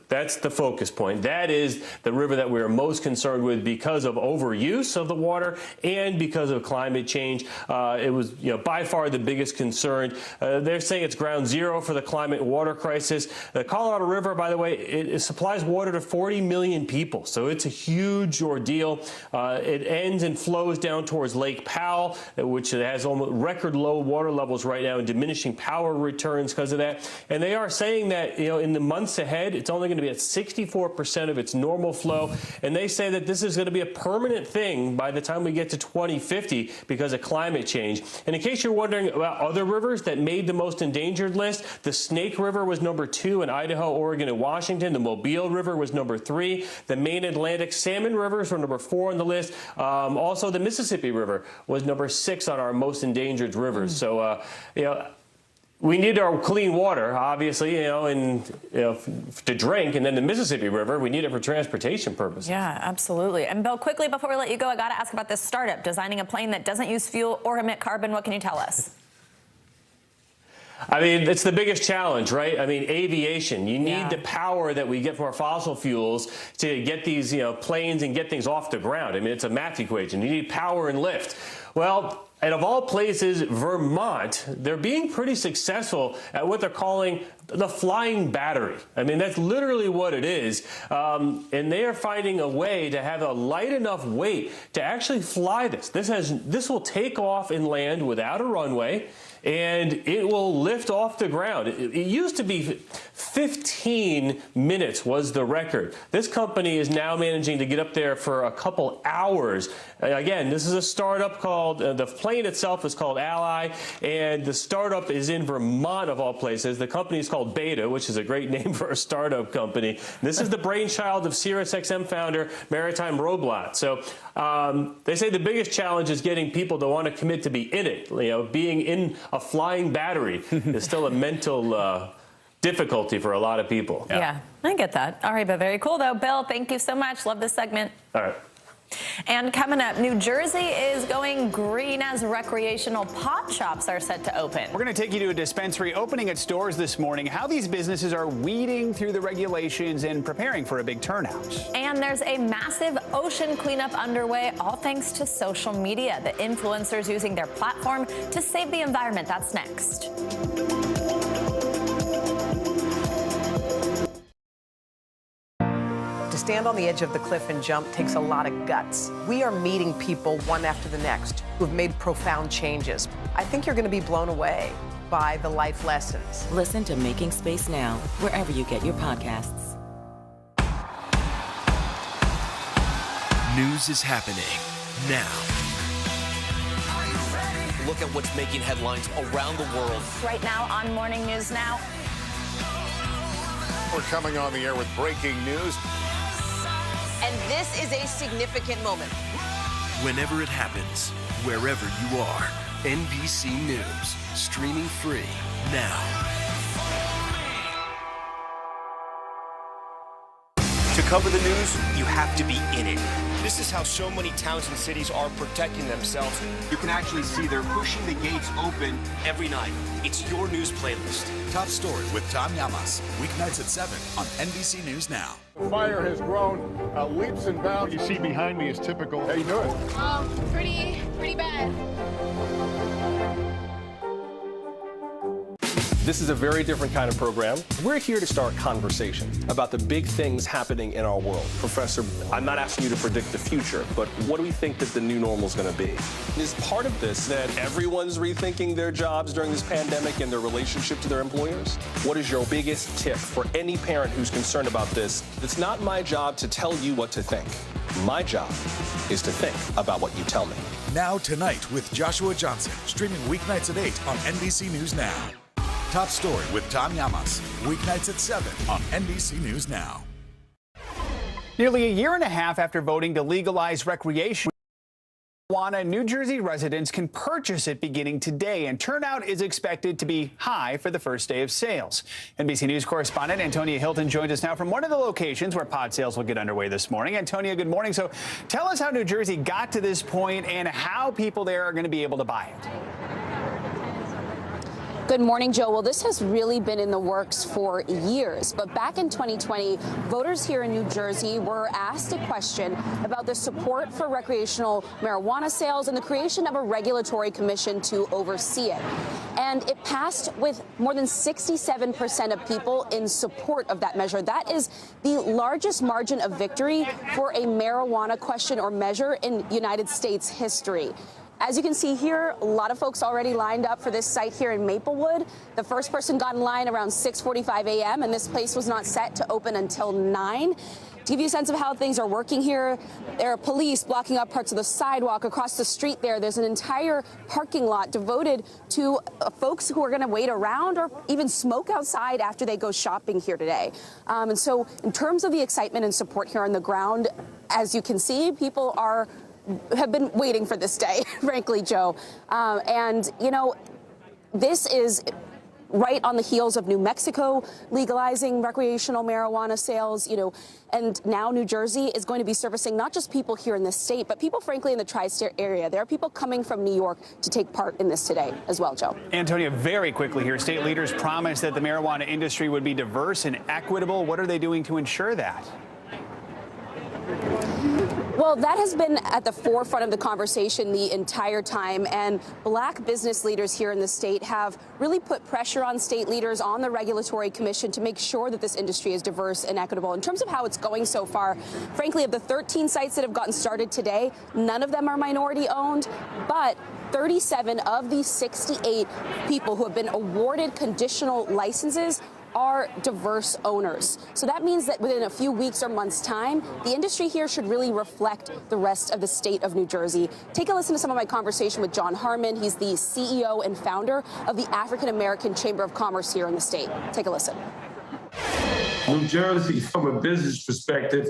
that's the focus point. That is the river that we're most concerned with because of overuse of the water and because of climate change. It was, by far the biggest concern. They're saying it's ground zero for the climate water crisis. The Colorado River, by the way, it supplies water to 40 million people. So it's a huge ordeal. It ends and flows down towards Lake Powell, which has almost record low water levels right now and diminishing power returns because of that. And they are saying that, in the months ahead, it's only going to be at 64% of its normal flow. And they say that this is going to be a permanent thing by the time we get to 2050 because of climate change. And in case you're wondering about other rivers that made the most endangered list, the Snake River was number 2 in Idaho, Oregon, and Washington. The Mobile River was number 3. The main Atlantic salmon rivers were number 4 on the list. Also, the Mississippi River was number 6 on our most endangered rivers. So, we need our clean water, obviously, to drink. And then the Mississippi River, we need it for transportation purposes. Yeah, absolutely. And Bill, quickly before we let you go, I got to ask about this startup designing a plane that doesn't use fuel or emit carbon. What can you tell us? I mean, it's the biggest challenge, right? I mean, aviation. You need the power that we get from our fossil fuels to get these, planes and get things off the ground. I mean, it's a math equation. You need power and lift. Well, and of all places, Vermont, they're being pretty successful at what they're calling the flying battery. I mean, that's literally what it is. And they are finding a way to have a light enough weight to actually fly this. This will take off and land without a runway. and it will lift off the ground. It used to be 15 minutes was the record. This company is now managing to get up there for a couple hours. Again, this is a startup called, the plane itself is called Ally, and the startup is in Vermont of all places. The company is called Beta, which is a great name for a startup company. This is the brainchild of SiriusXM founder Maritime Roblat. So they say the biggest challenge is getting people to want to commit to be in it. You know, being in a flying battery is still a mental difficulty for a lot of people. Yeah, I get that. All right, but very cool, though. Bill, thank you so much. Love this segment. All right. And coming up, New Jersey is going green as recreational pot shops are set to open. We're going to take you to a dispensary opening its doors this morning, how these businesses are weeding through the regulations and preparing for a big turnout. And there's a massive ocean cleanup underway, all thanks to social media. The influencers using their platform to save the environment. That's next. To stand on the edge of the cliff and jump takes a lot of guts. We are meeting people one after the next who have made profound changes. I think you're going to be blown away by the life lessons. Listen to Making Space Now, wherever you get your podcasts. News is happening now. Look at what's making headlines around the world. Right now on Morning News Now. We're coming on the air with breaking news. And this is a significant moment. Whenever it happens, wherever you are, NBC News, streaming free now. To cover the news, you have to be in it. This is how so many towns and cities are protecting themselves. You can actually see they're pushing the gates open every night. It's your news playlist. Top Story with Tom Llamas, weeknights at 7 on NBC News Now. The fire has grown leaps and bounds. You see behind me is typical. How you doing? Pretty bad. This is a very different kind of program. We're here to start conversation about the big things happening in our world. Professor, I'm not asking you to predict the future, but what do we think that the new normal is going to be? Is part of this that everyone's rethinking their jobs during this pandemic and their relationship to their employers? What is your biggest tip for any parent who's concerned about this? It's not my job to tell you what to think. My job is to think about what you tell me. Now Tonight with Joshua Johnson, streaming weeknights at 8 on NBC News Now. Top Story with Tom Llamas, weeknights at 7 on NBC News Now. Nearly a year and a half after voting to legalize recreational marijuana, New Jersey residents can purchase it beginning today, and turnout is expected to be high for the first day of sales. NBC News correspondent Antonia Hilton joins us now from one of the locations where pod sales will get underway this morning. Antonia, good morning. So tell us how New Jersey got to this point and how people there are going to be able to buy it. Good morning, Joe. Well, this has really been in the works for years. But back in 2020, voters here in New Jersey were asked a question about the support for recreational marijuana sales and the creation of a regulatory commission to oversee it. And it passed with more than 67% of people in support of that measure. That is the largest margin of victory for a marijuana question or measure in United States history. As you can see here, a lot of folks already lined up for this site here in Maplewood. The first person got in line around 6:45 a.m., and this place was not set to open until 9. To give you a sense of how things are working here, there are police blocking up parts of the sidewalk. Across the street there's an entire parking lot devoted to folks who are going to wait around or even smoke outside after they go shopping here today. And so in terms of the excitement and support here on the ground, as you can see, people have been waiting for this day, frankly, Joe. And, you know, this is right on the heels of New Mexico legalizing recreational marijuana sales, you know, and now New Jersey is going to be servicing not just people here in this state, but people, frankly, in the tri-state area. There are people coming from New York to take part in this today as well, Joe. Antonia, very quickly here, state leaders promised that the marijuana industry would be diverse and equitable. What are they doing to ensure that? Well, that has been at the forefront of the conversation the entire time, and black business leaders here in the state have really put pressure on state leaders, on the regulatory commission, to make sure that this industry is diverse and equitable. In terms of how it's going so far, frankly, of the 13 sites that have gotten started today, none of them are minority owned, but 37 of these 68 people who have been awarded conditional licenses are diverse owners. So that means that within a few weeks or months' time, the industry here should really reflect the rest of the state of New Jersey. Take a listen to some of my conversation with John Harmon. He's the CEO and founder of the African American Chamber of Commerce here in the state. Take a listen. New Jersey, from a business perspective,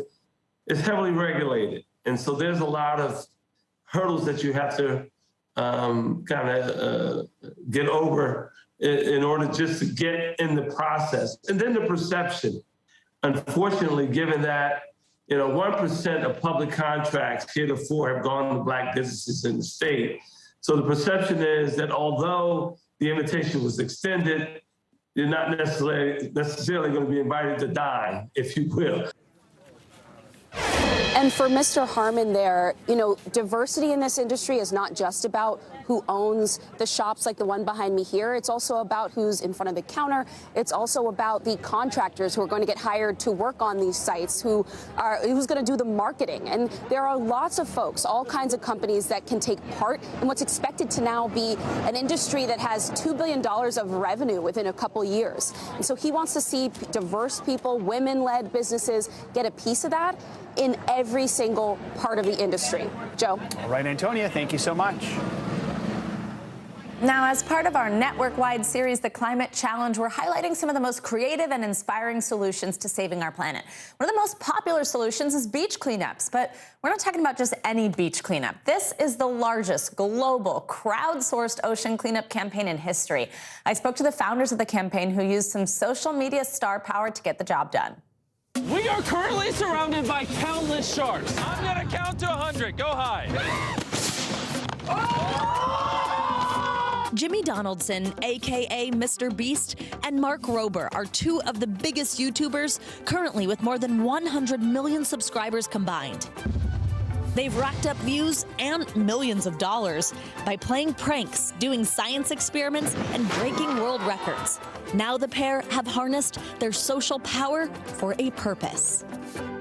is heavily regulated. And so there's a lot of hurdles that you have to get over in order just to get in the process. And then the perception. Unfortunately, given that 1% of public contracts heretofore have gone to Black businesses in the state. So the perception is that although the invitation was extended, you're not necessarily going to be invited to dine, if you will. And for Mr. Harmon there, diversity in this industry is not just about who owns the shops like the one behind me here. It's also about who's in front of the counter. It's also about the contractors who are going to get hired to work on these sites, who's going to do the marketing. And there are lots of folks, all kinds of companies that can take part in what's expected to now be an industry that has $2 billion of revenue within a couple years. And so he wants to see diverse people, women-led businesses get a piece of that in every single part of the industry. Joe. All right, Antonia, thank you so much. Now, as part of our network-wide series, The Climate Challenge, we're highlighting some of the most creative and inspiring solutions to saving our planet. One of the most popular solutions is beach cleanups, but we're not talking about just any beach cleanup. This is the largest global crowdsourced ocean cleanup campaign in history. I spoke to the founders of the campaign who used some social media star power to get the job done. We are currently surrounded by countless sharks. I'm gonna count to 100. Go high. Jimmy Donaldson, a.k.a. Mr. Beast, and Mark Rober are two of the biggest YouTubers, currently with more than 100 million subscribers combined. They've racked up views and millions of dollars by playing pranks, doing science experiments, and breaking world records. Now the pair have harnessed their social power for a purpose.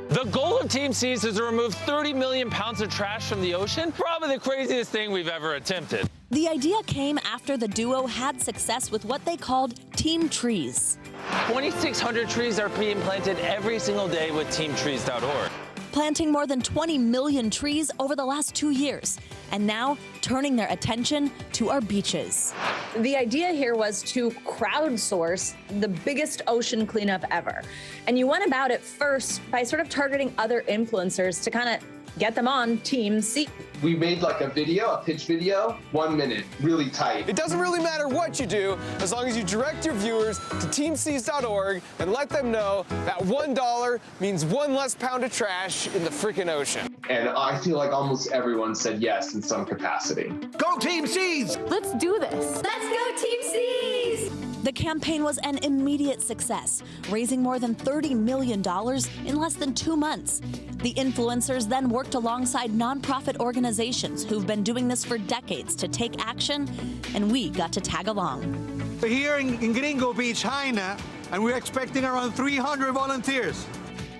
The goal of Team Seas is to remove 30 million pounds of trash from the ocean. Probably the craziest thing we've ever attempted. The idea came after the duo had success with what they called Team Trees. 2,600 trees are being planted every single day with TeamTrees.org. Planting more than 20 million trees over the last 2 years, and now turning their attention to our beaches. The idea here was to crowdsource the biggest ocean cleanup ever. And you went about it first by sort of targeting other influencers to kind of get them on Team C. We made like a pitch video, 1 minute, really tight. It doesn't really matter what you do, as long as you direct your viewers to TeamSeas.org and let them know that $1 means one less pound of trash in the freaking ocean. And I feel like almost everyone said yes in some capacity. Go Team Seas! Let's do this. Let's go Team Seas! The campaign was an immediate success, raising more than $30 million in less than 2 months. The influencers then worked alongside nonprofit organizations who've been doing this for decades to take action, and we got to tag along. We're here in Gringo Beach, Haina, and we're expecting around 300 volunteers.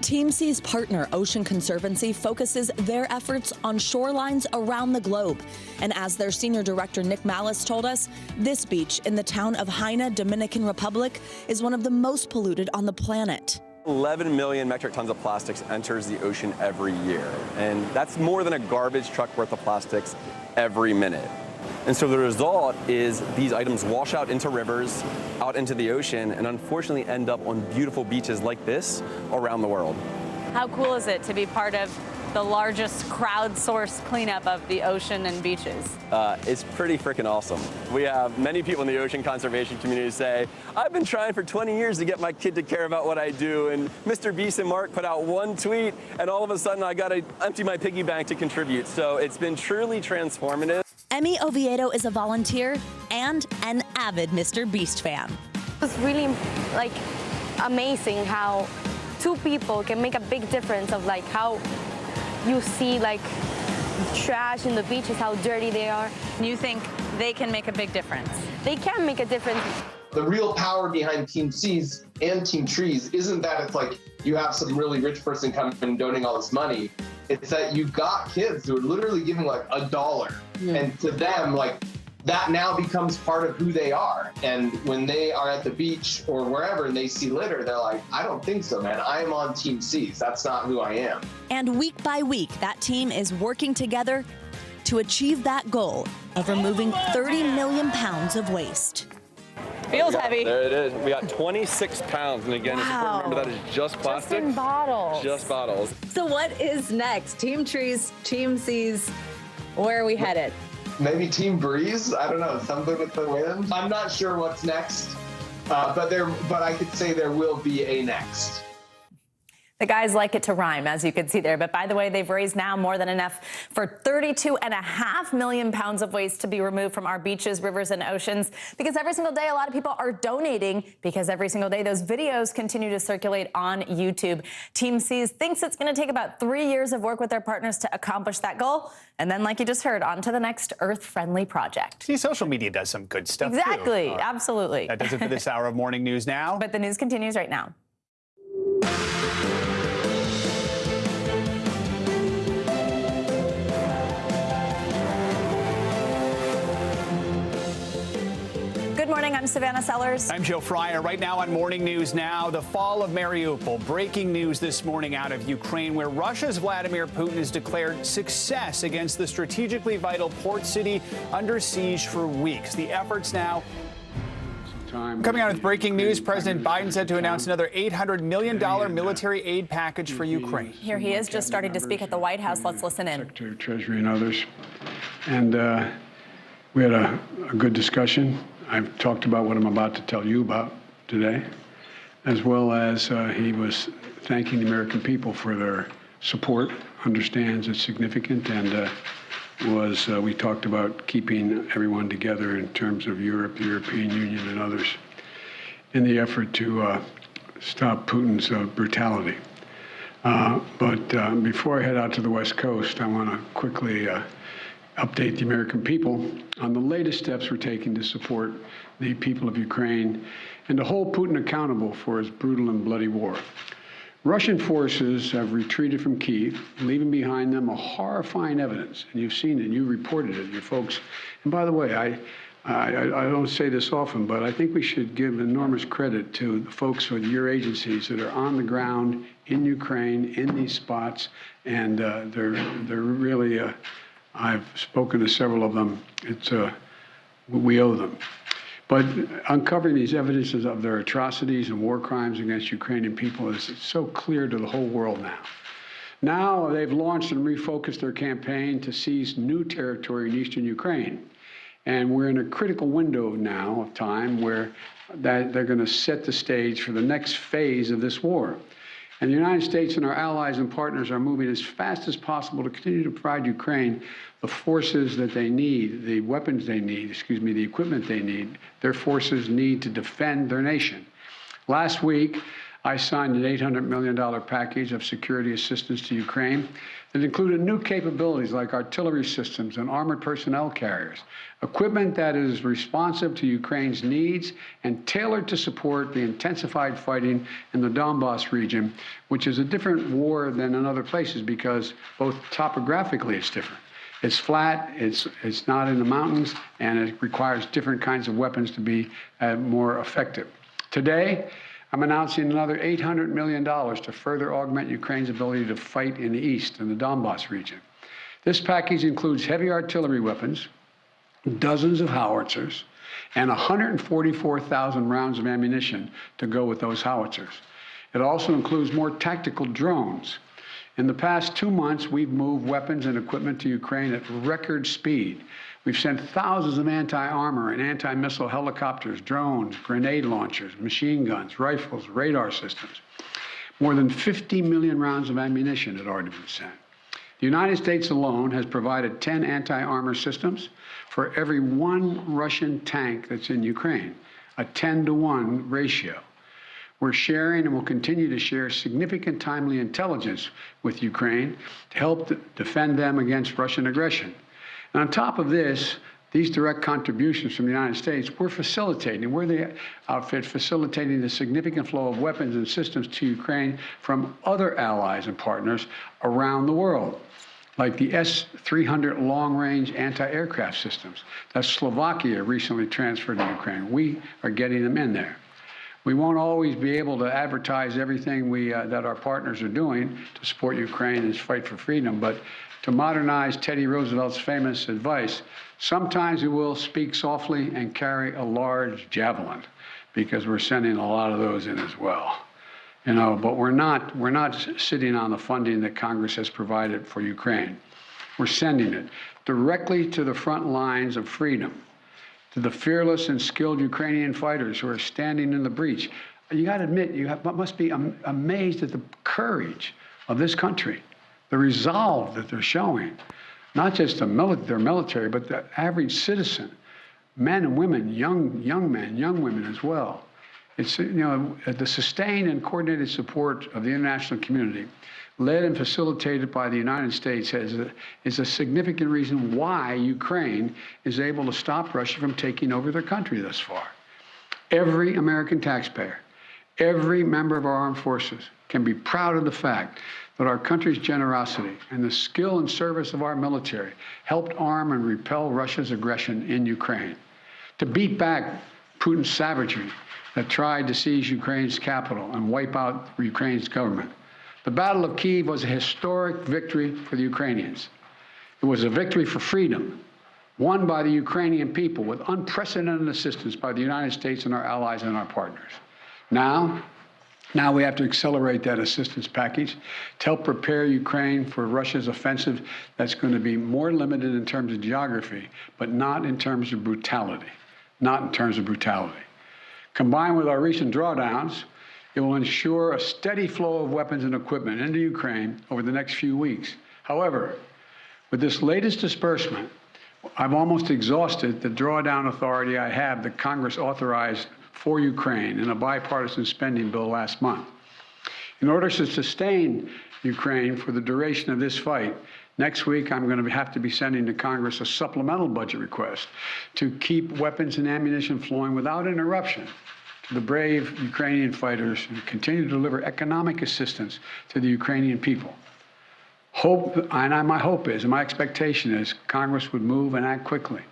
Team C's partner, Ocean Conservancy, focuses their efforts on shorelines around the globe. And as their senior director, Nick Malice, told us, this beach in the town of Haina, Dominican Republic, is one of the most polluted on the planet. 11 million metric tons of plastics enters the ocean every year. And that's more than a garbage truck worth of plastics every minute. And so the result is these items wash out into rivers, out into the ocean, and unfortunately end up on beautiful beaches like this around the world. How cool is it to be part of the largest crowdsourced cleanup of the ocean and beaches? It's pretty freaking awesome. We have many people in the ocean conservation community say, I've been trying for 20 years to get my kid to care about what I do, and Mr. Beast and Mark put out one tweet, and all of a sudden I got to empty my piggy bank to contribute. So it's been truly transformative. Emmy Oviedo is a volunteer and an avid Mr. Beast fan. It's really amazing how two people can make a big difference of how you see trash in the beaches, how dirty they are. You think they can make a big difference? They can make a difference. The real power behind Team Seas and Team Trees isn't that it's you have some really rich person coming and donating all this money. It's that you got kids who are literally giving like $1. And to them, like, that now becomes part of who they are. And when they are at the beach or wherever and they see litter, they're like, I don't think so, man. I am on Team C's. That's not who I am. And week by week, that team is working together to achieve that goal of removing 30 million pounds of waste. Feels heavy. There it is. We got 26 pounds. And again, it's important to remember that is just plastic. Just in bottles. Just bottles. So what is next? Team Trees, Team C's, where are we headed? Maybe Team Breeze? I don't know, something with the wind? I'm not sure what's next, but I could say there will be a next. The guys like it to rhyme, as you can see there. But by the way, they've raised now more than enough for 32.5 million pounds of waste to be removed from our beaches, rivers, and oceans. Because every single day, a lot of people are donating, because every single day, those videos continue to circulate on YouTube. Team C's thinks it's going to take about 3 years of work with their partners to accomplish that goal. And then, like you just heard, on to the next Earth-friendly project. See, social media does some good stuff, Exactly. too. Absolutely. That does it for this hour of Morning News Now. But the news continues right now. Good morning, I'm Savannah Sellers. I'm Joe Fryer. Right now on Morning News Now, the fall of Mariupol. Breaking news this morning out of Ukraine, where Russia's Vladimir Putin has declared success against the strategically vital port city under siege for weeks. The efforts now. Coming out with breaking news, President Biden said to announce another $800 million military aid package for Ukraine. Here he is, just starting to speak at the White House. Let's listen in. Secretary of Treasury and others. And we had a good discussion. I've talked about what I'm about to tell you about today, as well as he was thanking the American people for their support, understands it's significant, and we talked about keeping everyone together in terms of Europe, the European Union, and others in the effort to stop Putin's brutality. But before I head out to the West Coast, I want to quickly update the American people on the latest steps we're taking to support the people of Ukraine and to hold Putin accountable for his brutal and bloody war. Russian forces have retreated from Kyiv, leaving behind them a horrifying evidence, and you've seen it, you reported it, you folks. And by the way, I don't say this often, but I think we should give enormous credit to the folks with your agencies that are on the ground in Ukraine, in these spots, and they're really, I've spoken to several of them. We owe them. But uncovering these evidences of their atrocities and war crimes against Ukrainian people is so clear to the whole world now. Now they've launched and refocused their campaign to seize new territory in eastern Ukraine. And we're in a critical window now of time where they're going to set the stage for the next phase of this war. And the United States and our allies and partners are moving as fast as possible to continue to provide Ukraine the forces that they need, the weapons they need, the equipment they need, their forces need to defend their nation. Last week, I signed an $800 million package of security assistance to Ukraine that included new capabilities like artillery systems and armored personnel carriers, equipment that is responsive to Ukraine's needs and tailored to support the intensified fighting in the Donbas region, which is a different war than in other places because both topographically it's different. It's flat, it's not in the mountains, and it requires different kinds of weapons to be more effective. Today, I'm announcing another $800 million to further augment Ukraine's ability to fight in the east, in the Donbas region. This package includes heavy artillery weapons, dozens of howitzers, and 144,000 rounds of ammunition to go with those howitzers. It also includes more tactical drones. In the past 2 months, we've moved weapons and equipment to Ukraine at record speed. We've sent thousands of anti-armor and anti-missile helicopters, drones, grenade launchers, machine guns, rifles, radar systems. More than 50 million rounds of ammunition had already been sent. The United States alone has provided 10 anti-armor systems for every 1 Russian tank that's in Ukraine, a 10-to-1 ratio. We're sharing and will continue to share significant timely intelligence with Ukraine to help defend them against Russian aggression. And on top of this, These direct contributions from the United States, we're facilitating. We're the outfit facilitating the significant flow of weapons and systems to Ukraine from other allies and partners around the world, like the S-300 long-range anti-aircraft systems that Slovakia recently transferred to Ukraine. We are getting them in there. We won't always be able to advertise everything that our partners are doing to support Ukraine and fight for freedom, but to modernize Teddy Roosevelt's famous advice, sometimes we will speak softly and carry a large javelin, because we're sending a lot of those in as well. You know, but we're not sitting on the funding that Congress has provided for Ukraine. We're sending it directly to the front lines of freedom, to the fearless and skilled Ukrainian fighters who are standing in the breach. You got to admit, must be amazed at the courage of this country, the resolve that they're showing, not just their military, but the average citizen, men and women, young men, young women as well. It's, you know, the sustained and coordinated support of the international community, led and facilitated by the United States, is a significant reason why Ukraine is able to stop Russia from taking over their country thus far. Every American taxpayer, every member of our armed forces can be proud of the fact that our country's generosity and the skill and service of our military helped arm and repel Russia's aggression in Ukraine, to beat back Putin's savagery that tried to seize Ukraine's capital and wipe out Ukraine's government. The Battle of Kyiv was a historic victory for the Ukrainians. It was a victory for freedom, won by the Ukrainian people with unprecedented assistance by the United States and our allies and our partners. Now we have to accelerate that assistance package to help prepare Ukraine for Russia's offensive that's going to be more limited in terms of geography, but not in terms of brutality. Not in terms of brutality. Combined with our recent drawdowns, it will ensure a steady flow of weapons and equipment into Ukraine over the next few weeks. However, with this latest disbursement, I've almost exhausted the drawdown authority I have that Congress authorized for Ukraine in a bipartisan spending bill last month. In order to sustain Ukraine for the duration of this fight, next week I'm going to have to be sending to Congress a supplemental budget request to keep weapons and ammunition flowing without interruption to the brave Ukrainian fighters and continue to deliver economic assistance to the Ukrainian people. My hope is, and my expectation is, Congress would move and act quickly.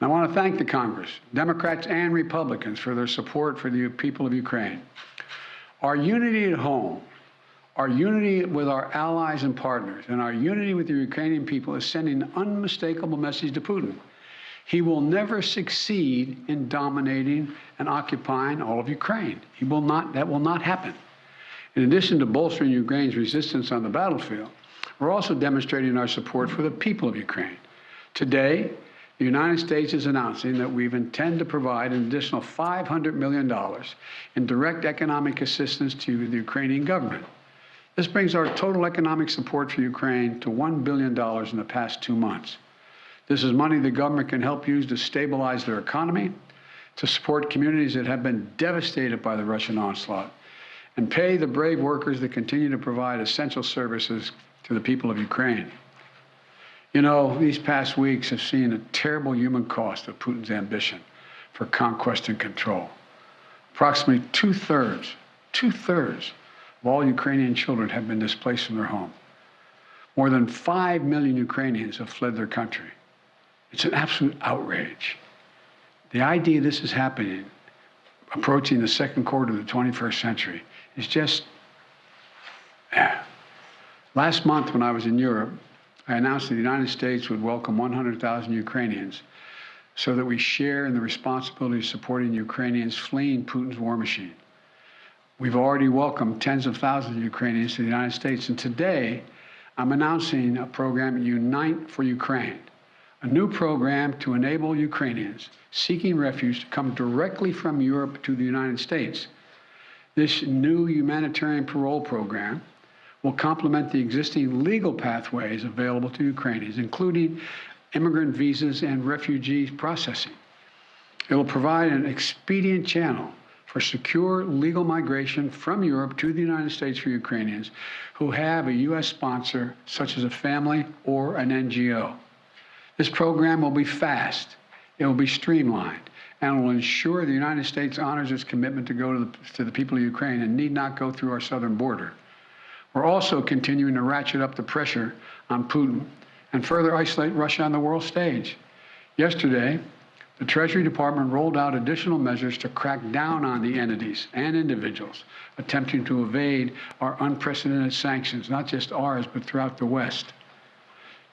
And I want to thank the Congress, Democrats and Republicans, for their support for the people of Ukraine. Our unity at home, our unity with our allies and partners, and our unity with the Ukrainian people is sending an unmistakable message to Putin. He will never succeed in dominating and occupying all of Ukraine. That will not happen. In addition to bolstering Ukraine's resistance on the battlefield, we're also demonstrating our support for the people of Ukraine. Today, the United States is announcing that we intend to provide an additional $500 million in direct economic assistance to the Ukrainian government. This brings our total economic support for Ukraine to $1 billion in the past 2 months. This is money the government can help use to stabilize their economy, to support communities that have been devastated by the Russian onslaught, and pay the brave workers that continue to provide essential services to the people of Ukraine. You know, these past weeks have seen a terrible human cost of Putin's ambition for conquest and control. Approximately two-thirds of all Ukrainian children have been displaced from their home. More than 5 million Ukrainians have fled their country. It's an absolute outrage. The idea this is happening, approaching the second quarter of the 21st century, is just, Last month when I was in Europe, I announced that the United States would welcome 100,000 Ukrainians so that we share in the responsibility of supporting Ukrainians fleeing Putin's war machine. We've already welcomed tens of thousands of Ukrainians to the United States, and today I'm announcing a program, Unite for Ukraine, a new program to enable Ukrainians seeking refuge to come directly from Europe to the United States. This new humanitarian parole program will complement the existing legal pathways available to Ukrainians, including immigrant visas and refugee processing. It will provide an expedient channel for secure legal migration from Europe to the United States for Ukrainians who have a U.S. sponsor, such as a family or an NGO. This program will be fast, It will be streamlined and will ensure the United States honors its commitment to go to the people of Ukraine and need not go through our southern border. We're also continuing to ratchet up the pressure on Putin and further isolate Russia on the world stage. Yesterday, the Treasury Department rolled out additional measures to crack down on the entities and individuals attempting to evade our unprecedented sanctions, not just ours, but throughout the West.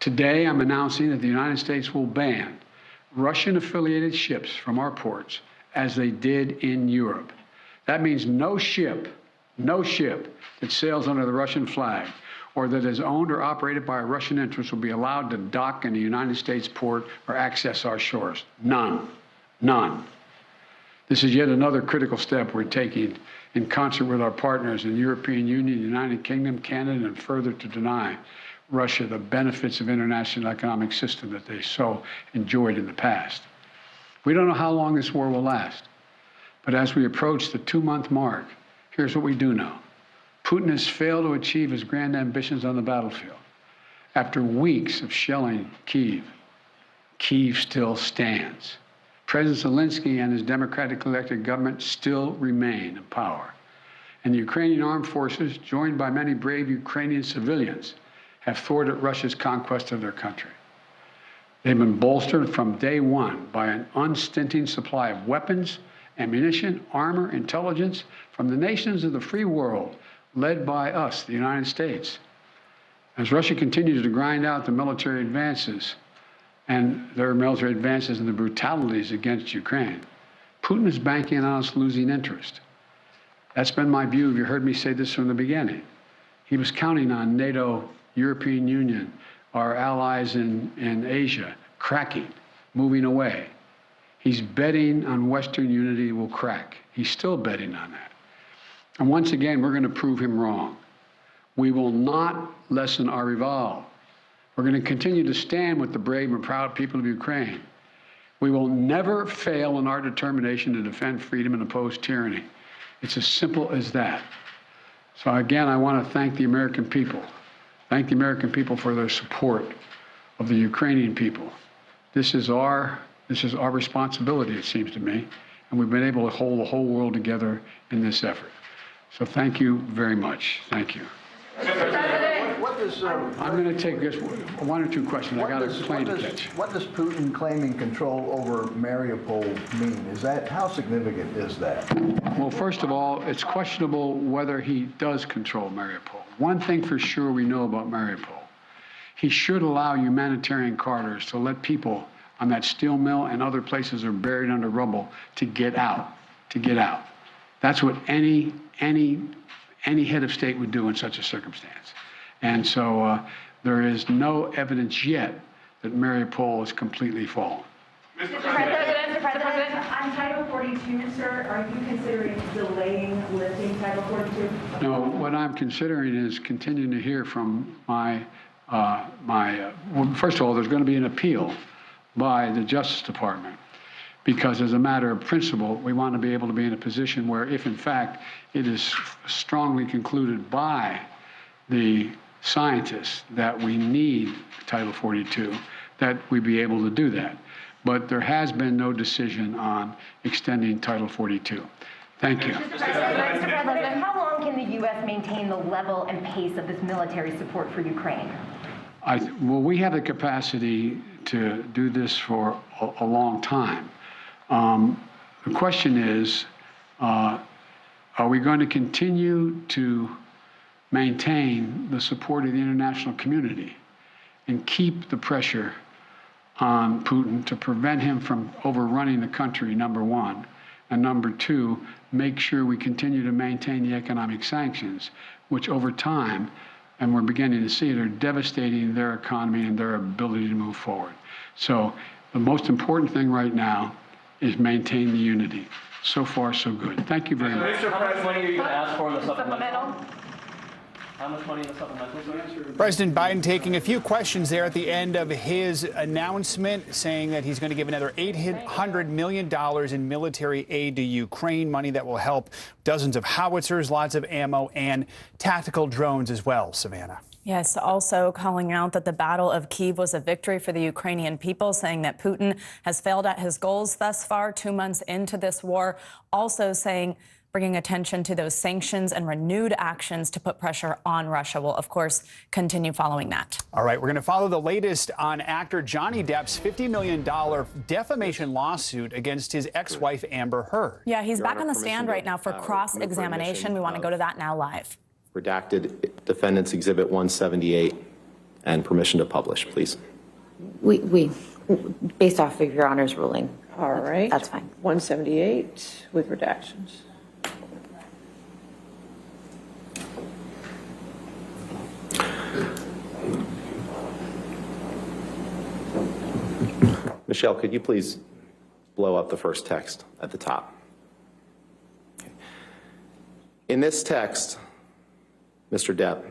Today, I'm announcing that the United States will ban Russian-affiliated ships from our ports, as they did in Europe. That means no ship that sails under the Russian flag or that is owned or operated by a Russian interest will be allowed to dock in a United States port or access our shores. None. None. This is yet another critical step we're taking in concert with our partners in the European Union, the United Kingdom, Canada, and further to deny Russia the benefits of international economic system that they so enjoyed in the past. We don't know how long this war will last, but as we approach the 2-month mark, here's what we do know. Putin has failed to achieve his grand ambitions on the battlefield. After weeks of shelling Kyiv, Kyiv still stands. President Zelensky and his democratically elected government still remain in power. And the Ukrainian armed forces, joined by many brave Ukrainian civilians, have thwarted Russia's conquest of their country. They've been bolstered from day one by an unstinting supply of weapons, ammunition, armor, intelligence from the nations of the free world, led by us, the United States. As Russia continues to grind out the military advances and their military advances and the brutalities against Ukraine, Putin is banking on us losing interest. That's been my view. You heard me say this from the beginning. He was counting on NATO, European Union, our allies in Asia, cracking, moving away. He's betting on Western unity will crack. He's still betting on that. And once again, we're going to prove him wrong. We will not lessen our resolve. We're going to continue to stand with the brave and proud people of Ukraine. We will never fail in our determination to defend freedom and oppose tyranny. It's as simple as that. So again, I want to thank the American people. Thank the American people for their support of the Ukrainian people. This is our responsibility, it seems to me, and we've been able to hold the whole world together in this effort. So thank you very much. Thank you. I'm going to take just one or two questions. I got a plane to catch. What does Putin claiming control over Mariupol mean? How significant is that? Well, first of all, it's questionable whether he does control Mariupol. One thing for sure we know about Mariupol, he should allow humanitarian corridors to let people on that steel mill and other places that are buried under rubble to get out, That's what any head of state would do in such a circumstance. And so there is no evidence yet that Mariupol is completely fallen. Mr. President, on Title 42, sir, are you considering delaying lifting Title 42? No, what I'm considering is continuing to hear from well, first of all, there's going to be an appeal by the Justice Department, because as a matter of principle, we want to be able to be in a position where if in fact it is strongly concluded by the scientists that we need Title 42, that we be able to do that. But there has been no decision on extending Title 42. Thank you. Mr. President, how long can the U.S. maintain the level and pace of this military support for Ukraine? Well, we have the capacity to do this for a long time. The question is, are we going to continue to maintain the support of the international community and keep the pressure on Putin to prevent him from overrunning the country, number one, and number two, make sure we continue to maintain the economic sanctions, which over time, and we're beginning to see it, are devastating their economy and their ability to move forward. So the most important thing right now is maintain the unity. So far, so good. Thank you very much. Mr. President, what are you going to ask for in the supplemental? How much money in the supplemental? President Biden taking a few questions there at the end of his announcement, saying that he's going to give another $800 million in military aid to Ukraine, money that will help dozens of howitzers, lots of ammo, and tactical drones as well, Savannah. Yes, also calling out that the Battle of Kyiv was a victory for the Ukrainian people, saying that Putin has failed at his goals thus far, 2 months into this war. Also saying, bringing attention to those sanctions and renewed actions to put pressure on Russia. We'll, of course, continue following that. All right, we're going to follow the latest on actor Johnny Depp's $50 million defamation lawsuit against his ex-wife Amber Heard. Yeah, he's back on the stand right now for cross-examination. We want to go to that now live. Redacted Defendants Exhibit 178 and permission to publish, please. We based off of Your Honor's ruling. All right. That's fine. 178 with redactions. Michelle, could you please blow up the first text at the top? Okay. In this text, Mr. Depp,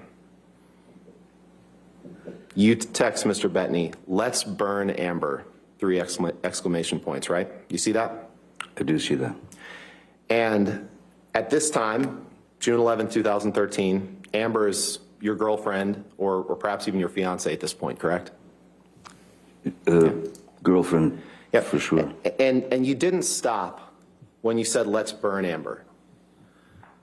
you text Mr. Bettany, "Let's burn Amber," 3 exclamation points, right? You see that? I do see that. And at this time, June 11, 2013, Amber is your girlfriend or perhaps even your fiance at this point, correct? Girlfriend, yeah, for sure. And you didn't stop when you said, "Let's burn Amber."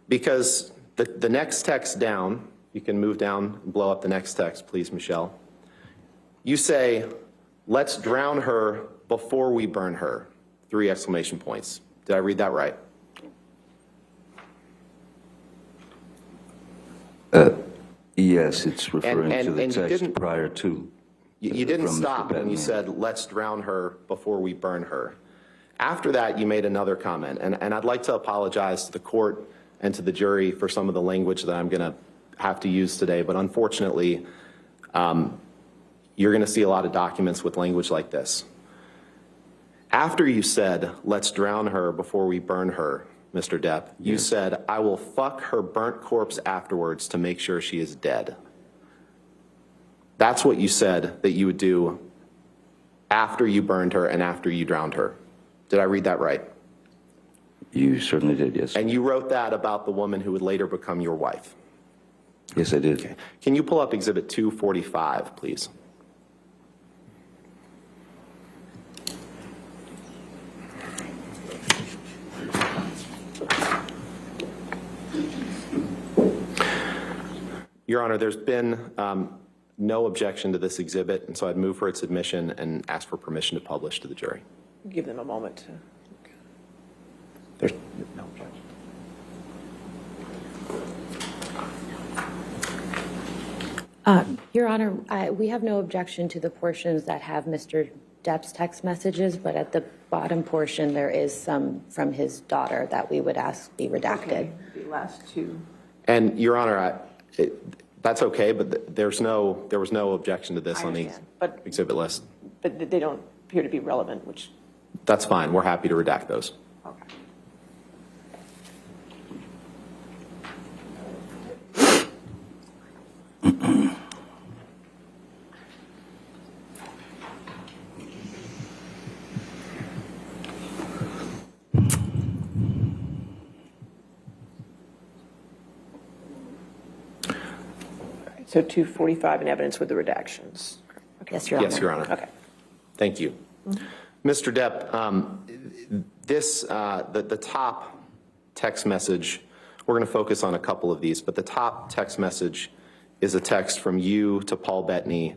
Because the next text down, you can move down and blow up the next text, please, Michelle. You say, "Let's drown her before we burn her," 3 exclamation points. Did I read that right? Yes, it's referring to the and text prior to. You didn't stop when you said, "Let's drown her before we burn her." After that, you made another comment, and I'd like to apologize to the court and to the jury for some of the language that I'm going to have to use today, but unfortunately, you're going to see a lot of documents with language like this. After you said, "Let's drown her before we burn her," Mr. Depp, you said, "I will fuck her burnt corpse afterwards to make sure she is dead." That's what you said that you would do after you burned her and after you drowned her. Did I read that right? You certainly did, yes. And you wrote that about the woman who would later become your wife? Yes, I did. Okay. Can you pull up Exhibit 245, please? Your Honor, there's been no objection to this exhibit, and so I'd move for its admission and ask for permission to publish to the jury. Give them a moment to. There's no objection. Your Honor, we have no objection to the portions that have Mr. Depp's text messages, but at the bottom portion, there is some from his daughter that we would ask be redacted. Okay, the last 2. And Your Honor, that's okay, but there was no objection to this on the exhibit list. But they don't appear to be relevant, which. That's fine. We're happy to redact those. Okay. So 245 in evidence with the redactions. Okay. Yes, Your Honor. Yes, Your Honor. Okay. Thank you. Mr. Depp, the top text message, we're going to focus on a couple of these, but the top text message is a text from you to Paul Bettany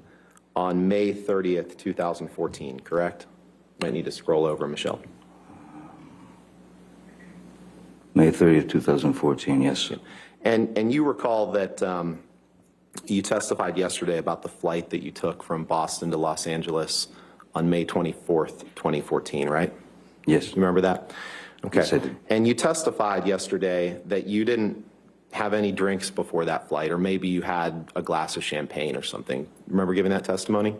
on May 30th, 2014, correct? Might need to scroll over, Michelle. May 30th, 2014, yes. And you recall that you testified yesterday about the flight that you took from Boston to Los Angeles on May 24th, 2014, right? Yes. You remember that? Okay. Yes, I did. And you testified yesterday that you didn't have any drinks before that flight, or maybe you had a glass of champagne or something. Remember giving that testimony?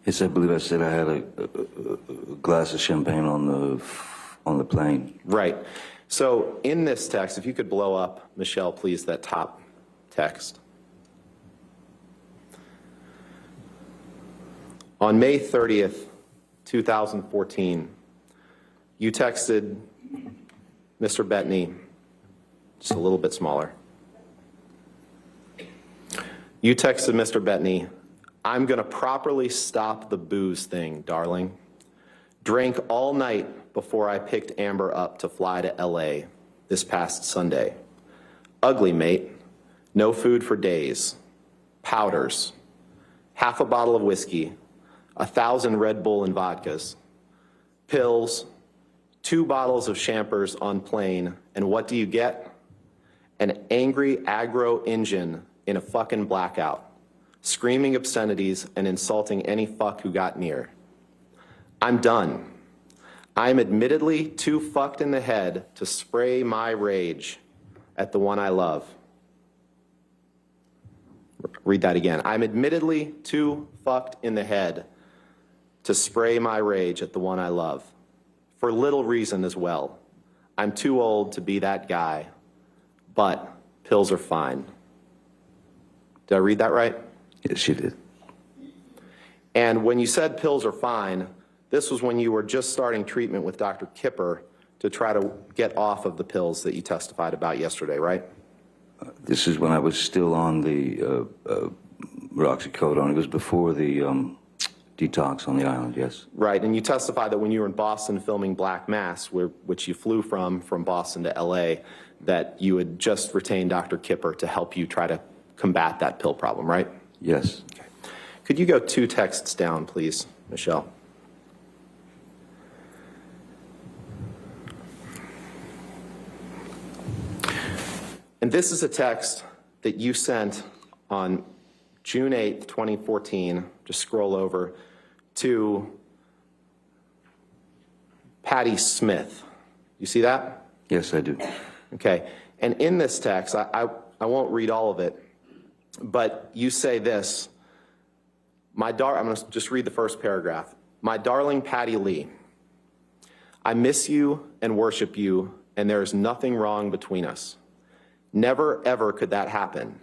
Yes, I believe I said I had a glass of champagne on the plane. Right. So in this text, if you could blow up, Michelle, please, that top text. On May 30th, 2014, you texted Mr. Bettany, just a little bit smaller. You texted Mr. Bettany, "I'm going to properly stop the booze thing, darling. Drank all night before I picked Amber up to fly to LA this past Sunday. Ugly, mate. No food for days. Powders. Half a bottle of whiskey. 1,000 Red Bull and vodkas. Pills. 2 bottles of champers on plane. And what do you get? An angry aggro engine in a fucking blackout, screaming obscenities and insulting any fuck who got near. I'm done. I'm admittedly too fucked in the head to spray my rage at the one I love." Read that again. "I'm admittedly too fucked in the head to spray my rage at the one I love. For little reason as well. I'm too old to be that guy, but pills are fine." Did I read that right? Yes, you did. And when you said pills are fine, this was when you were just starting treatment with Dr. Kipper to try to get off of the pills that you testified about yesterday, right? This is when I was still on the roxicodone. It was before the detox on the island, yes. Right, and you testified that when you were in Boston filming Black Mass, which you flew from Boston to LA, that you had just retained Dr. Kipper to help you try to combat that pill problem, right? Yes. Okay. Could you go 2 texts down, please, Michelle? And this is a text that you sent on June 8th, 2014, just scroll over, to Patty Smith. You see that? Yes, I do. Okay. And in this text, I won't read all of it, but you say this, I'm going to just read the first paragraph. "My darling Patty Lee, I miss you and worship you, and there is nothing wrong between us. Never, ever could that happen.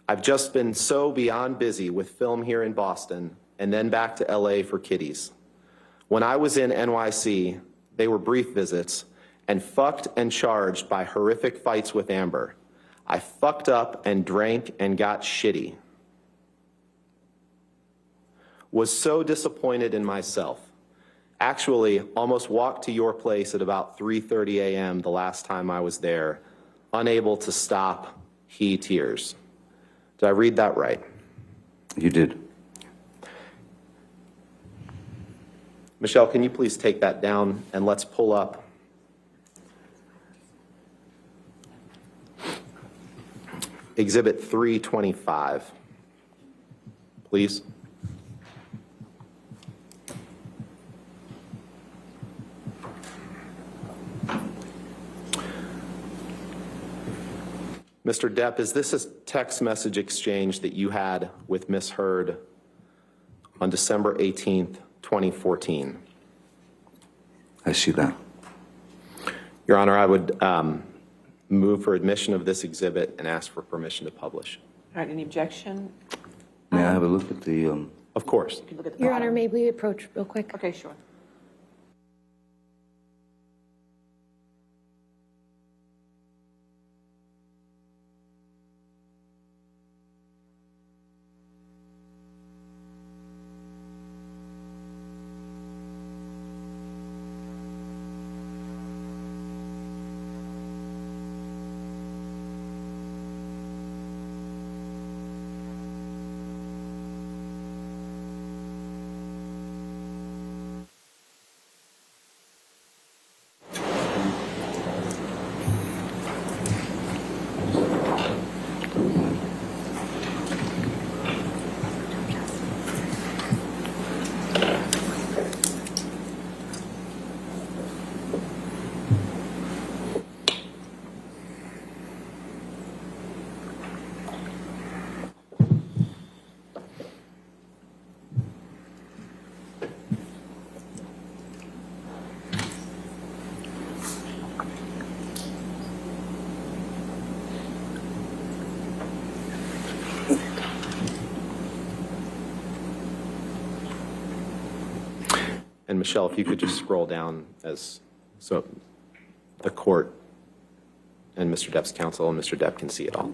I've just been so beyond busy with film here in Boston and then back to LA for kiddies. When I was in NYC, they were brief visits and fucked and charged by horrific fights with Amber. I fucked up and drank and got shitty. Was so disappointed in myself. Actually, almost walked to your place at about 3:30 a.m. the last time I was there, unable to stop tears." Did I read that right? You did. Michelle, can you please take that down and let's pull up Exhibit 325, please. Mr. Depp, is this a text message exchange that you had with Ms. Heard on December 18th, 2014? I see that. Your Honor, I would move for admission of this exhibit and ask for permission to publish. All right, any objection? May I have a look at the... Of course. You can look at the Your bottom. Honor, may we approach real quick? Okay, sure. And Michelle, if you could just scroll down so the court and Mr. Depp's counsel and Mr. Depp can see it all.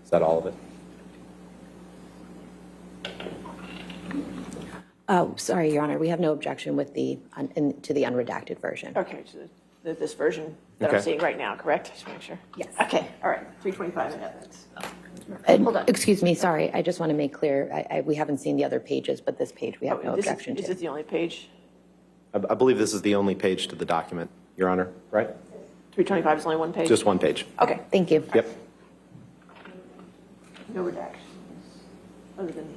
Is that all of it? Oh, sorry, Your Honor, we have no objection with to the unredacted version. Okay, so this version that I'm Okay. seeing right now, correct? Just make sure. Yes. Okay, all right, 325 in evidence. Hold on. Excuse me, sorry, I just want to make clear, we haven't seen the other pages, but this page we have no objection Is to. this the only page? I believe this is the only page to the document, Your Honor, right? 325 is only one page? Just one page. Okay. Thank you. Yep. No redactions, other than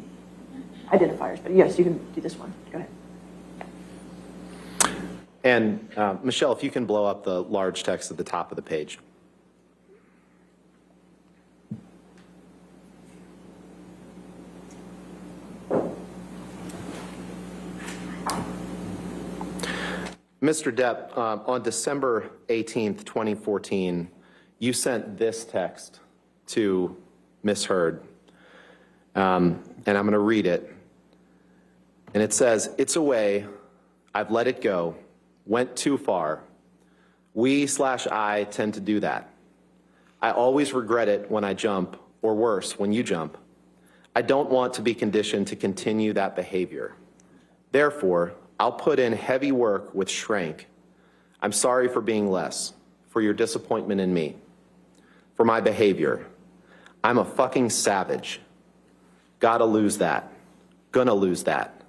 identifiers, but yes, you can do this one. Go ahead. And Michelle, if you can blow up the large text at the top of the page. Mr. Depp, on December 18th, 2014, you sent this text to Ms. Heard, and I'm going to read it. And it says, "It's away. I've let it go. Went too far. We/I tend to do that. I always regret it when I jump, or worse, when you jump. I don't want to be conditioned to continue that behavior. Therefore, I'll put in heavy work with Shrank. I'm sorry for being less, for your disappointment in me, for my behavior. I'm a fucking savage. Gotta lose that. Gonna lose that.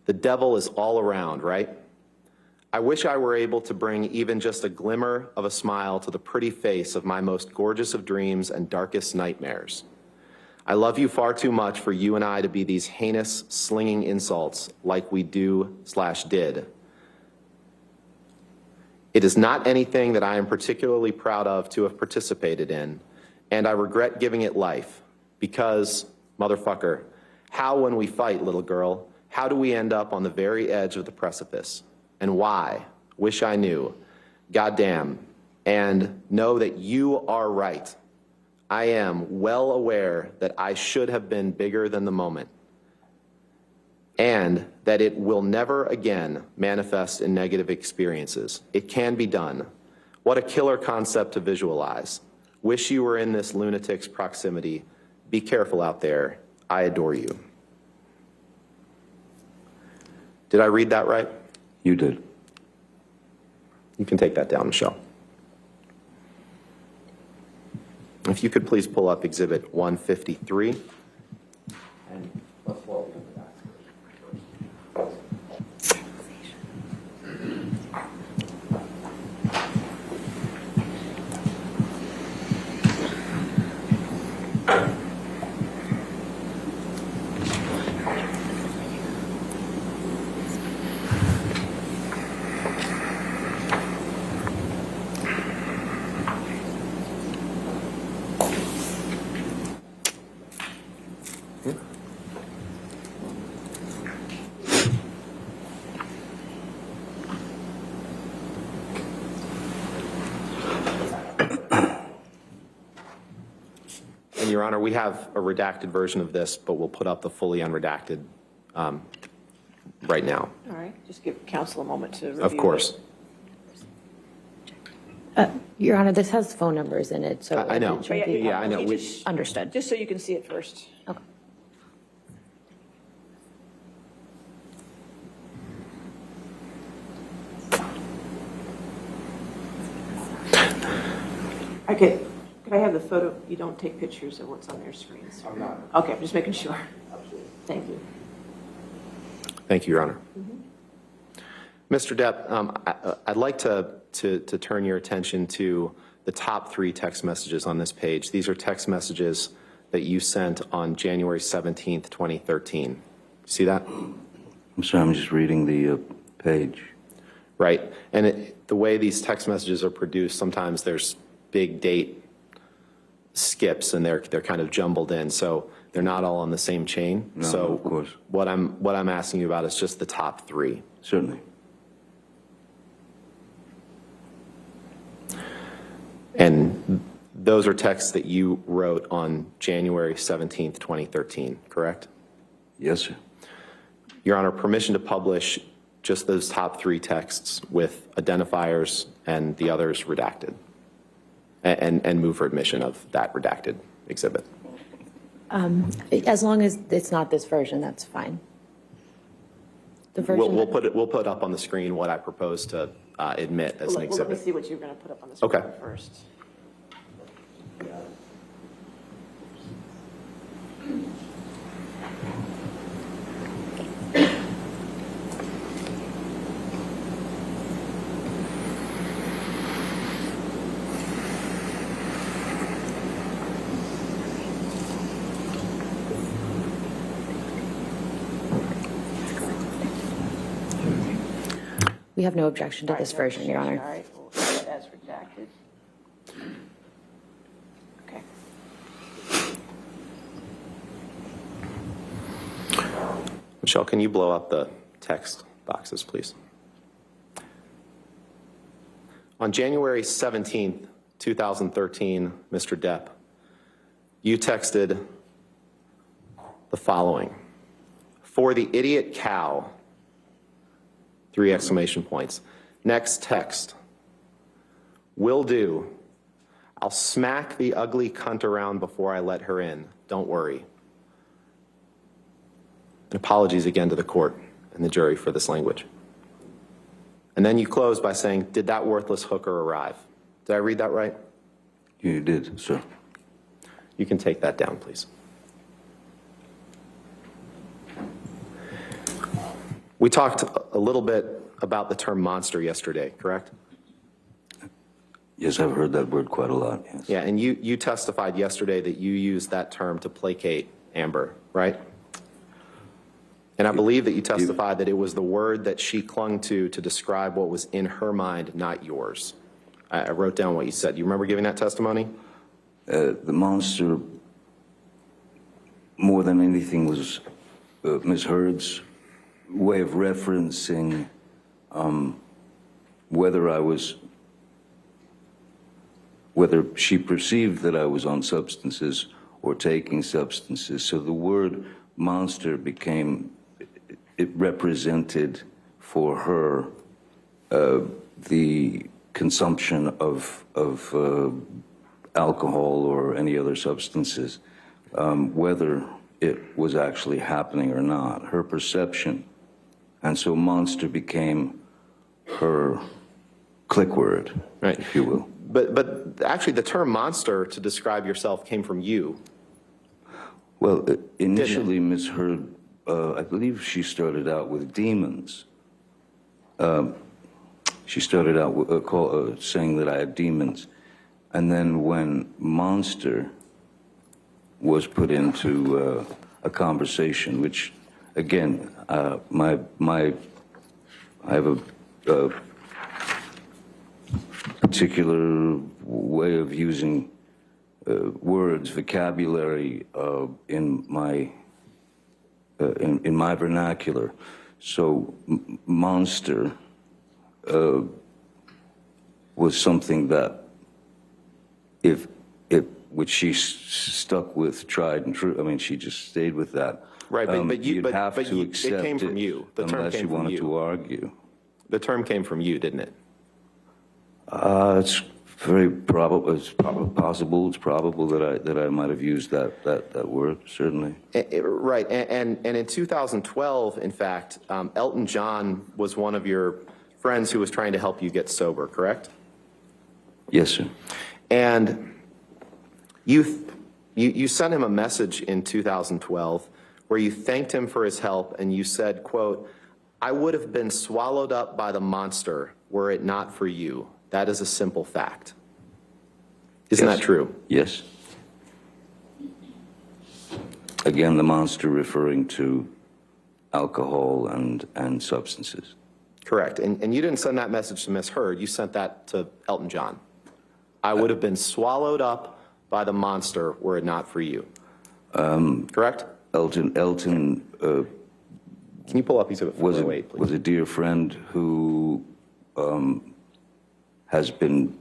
The devil is all around, right? I wish I were able to bring even just a glimmer of a smile to the pretty face of my most gorgeous of dreams and darkest nightmares. I love you far too much for you and I to be these heinous, slinging insults like we do/did. It is not anything that I am particularly proud of to have participated in, and I regret giving it life, because, motherfucker, how when we fight, little girl, how do we end up on the very edge of the precipice? And why? Wish I knew. Goddamn. And know that you are right. I am well aware that I should have been bigger than the moment, and that it will never again manifest in negative experiences. It can be done. What a killer concept to visualize. Wish you were in this lunatic's proximity. Be careful out there. I adore you." Did I read that right? You did. You can take that down, Michelle. If you could please pull up Exhibit 153. And let's roll it. And Your Honor, we have a redacted version of this, but we'll put up the fully unredacted right now. All right, just give counsel a moment to review. Of course. Your Honor, this has phone numbers in it, so. I know. it shouldn't be- Yeah, I know. Understood. Just so you can see it first. Okay. Okay, could I have the photo? You don't take pictures of what's on their screens. I'm not. Okay, I'm just making sure. Thank you. Thank you, Your Honor. Mr. Depp, I'd like to turn your attention to the top 3 text messages on this page. These are text messages that you sent on January 17th, 2013. See that? I'm sorry, I'm just reading the page. Right. And the way these text messages are produced, sometimes there's big date skips and they're kind of jumbled in. So they're not all on the same chain. No, so of course. What I'm asking you about is just the top 3. Certainly. And those are texts that you wrote on January 17th, 2013, correct? Yes, sir. Your Honor, permission to publish just those top 3 texts with identifiers and the others redacted, and move for admission of that redacted exhibit. As long as it's not this version, that's fine. The version We'll put up on the screen what I propose to admit as an exhibit. Let me see what you're going to put up on the screen first. We have no objection to this version, Your Honor. All right, we'll see it as redacted. Okay. Michelle, can you blow up the text boxes, please? On January 17th, 2013, Mr. Depp, you texted the following: "For the idiot cow," 3 exclamation points. Next text: "Will do. I'll smack the ugly cunt around before I let her in. Don't worry." And apologies again to the court and the jury for this language. And then you close by saying, "Did that worthless hooker arrive?" Did I read that right? You did, sir. You can take that down, please. We talked a little bit about the term monster yesterday, correct? Yes, I've heard that word quite a lot, yes. Yeah, and you testified yesterday that you used that term to placate Amber, right? And I believe that you testified that it was the word that she clung to describe what was in her mind, not yours. I wrote down what you said. You remember giving that testimony? The monster, more than anything, was Ms. Heard's way of referencing whether she perceived that I was on substances or taking substances. So the word monster became, it represented for her the consumption of alcohol or any other substances, whether it was actually happening or not, her perception. And so monster became her click word, right, if you will. But actually the term monster to describe yourself came from you. Well, initially, Ms. Heard, I believe she started out with demons. She started out with, saying that I had demons. And then when monster was put into a conversation, which, again, I have a particular way of using words, vocabulary in my vernacular. So monster was something that which she stuck with, tried and true. I mean, she just stayed with that. Right, but you'd have to accept it came from you. The term unless came you from wanted you. to argue. The term came from you, didn't it? It's very probable. It's possible. It's probable that I might have used that word. Certainly. Right, and in 2012, in fact, Elton John was one of your friends who was trying to help you get sober, correct? Yes, sir. And you sent him a message in 2012 where you thanked him for his help, and you said, quote, "I would have been swallowed up by the monster were it not for you. That is a simple fact." Isn't that true? Yes. Again, the monster referring to alcohol and substances. Correct. And you didn't send that message to Miss Heard. You sent that to Elton John. "I would have been swallowed up by the monster were it not for you." Correct? Elton. Can you pull up exhibit 408, please? Was a dear friend who has been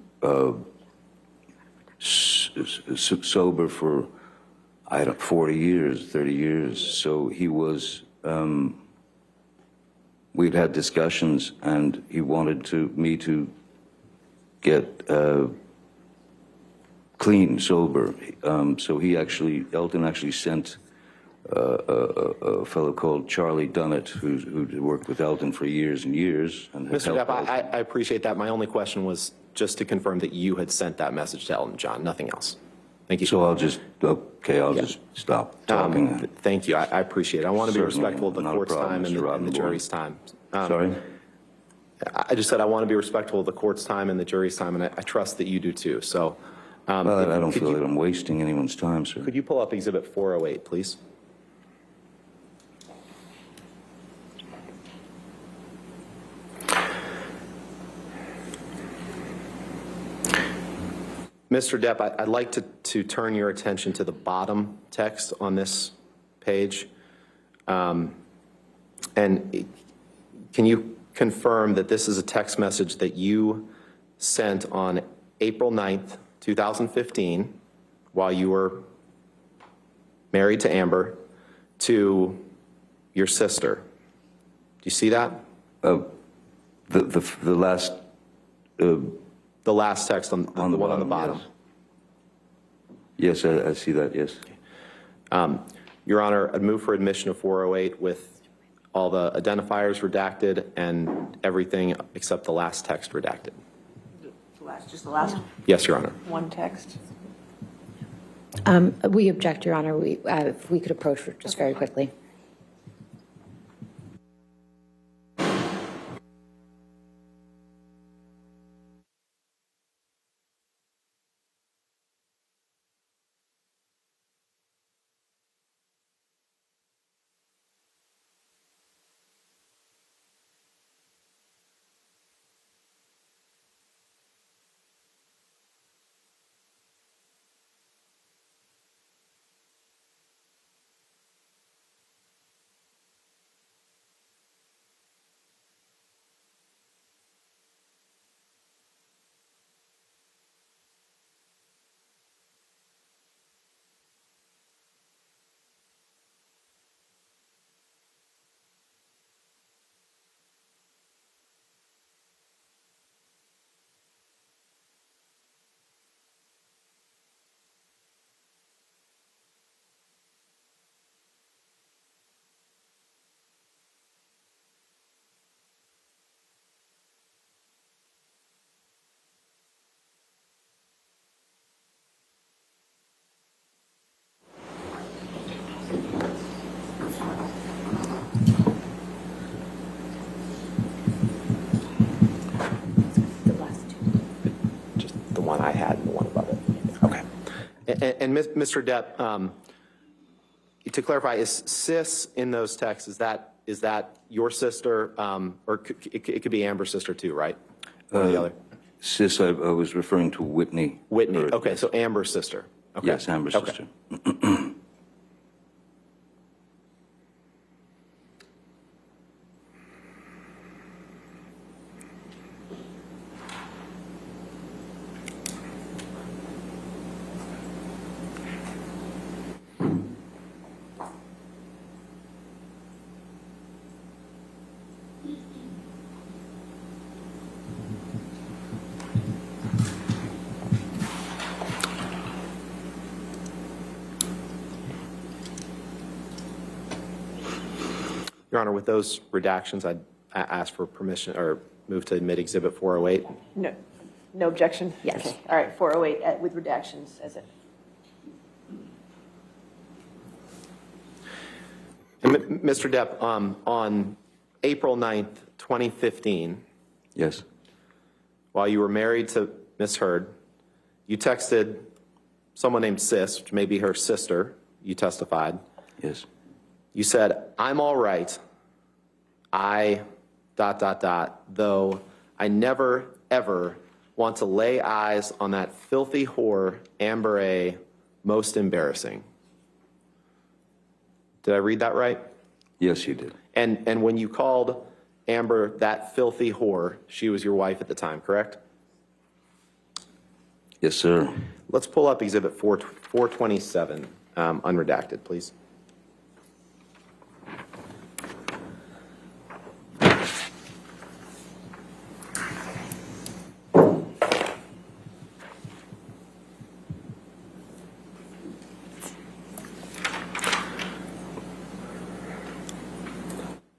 sober for 40 years, 30 years. So he was. We'd had discussions, and he wanted me to get clean, sober. So Elton actually sent a fellow called Charlie Dunnett, who worked with Elton for years and years. And Mr. Depp, I appreciate that. My only question was just to confirm that you had sent that message to Elton John, nothing else. Thank you. So I'll just stop talking. Thank you. I appreciate it. I want to be respectful of the court's time and the jury's time. Sorry? I just said I want to be respectful of the court's time and the jury's time, and I trust that you do too. So, well, I don't feel that I'm wasting anyone's time, sir. Could you pull up Exhibit 408, please? Mr. Depp, I'd like to turn your attention to the bottom text on this page. And can you confirm that this is a text message that you sent on April 9th, 2015, while you were married to Amber, to your sister? Do you see that? The last... the last text on the one on the bottom. Yes, I see that, yes. Your Honor, I'd move for admission of 408 with all the identifiers redacted and everything except the last text redacted. Just the last Yes, Your Honor. one text. We object, Your Honor. If we could approach just very quickly. One I had and the one above it. Okay. And Mr. Depp, to clarify, is Sis in those texts, is that your sister, or it could be Amber's sister too, right? One or the other? Sis, I was referring to Whitney. Whitney, okay, so Amber's sister. Okay. Yes, Amber's sister. Your Honor, with those redactions, I'd ask for permission or move to admit Exhibit 408. No objection? Yes. Okay. All right, 408 with redactions as it. And Mr. Depp, on April 9th, 2015, yes, while you were married to Ms. Heard, you texted someone named Sis, which may be her sister, you testified. Yes. You said, I'm all right. Though I never, ever want to lay eyes on that filthy whore, Amber A., most embarrassing. Did I read that right? Yes, you did. And when you called Amber that filthy whore, she was your wife at the time, correct? Yes, sir. Let's pull up Exhibit 427, unredacted, please.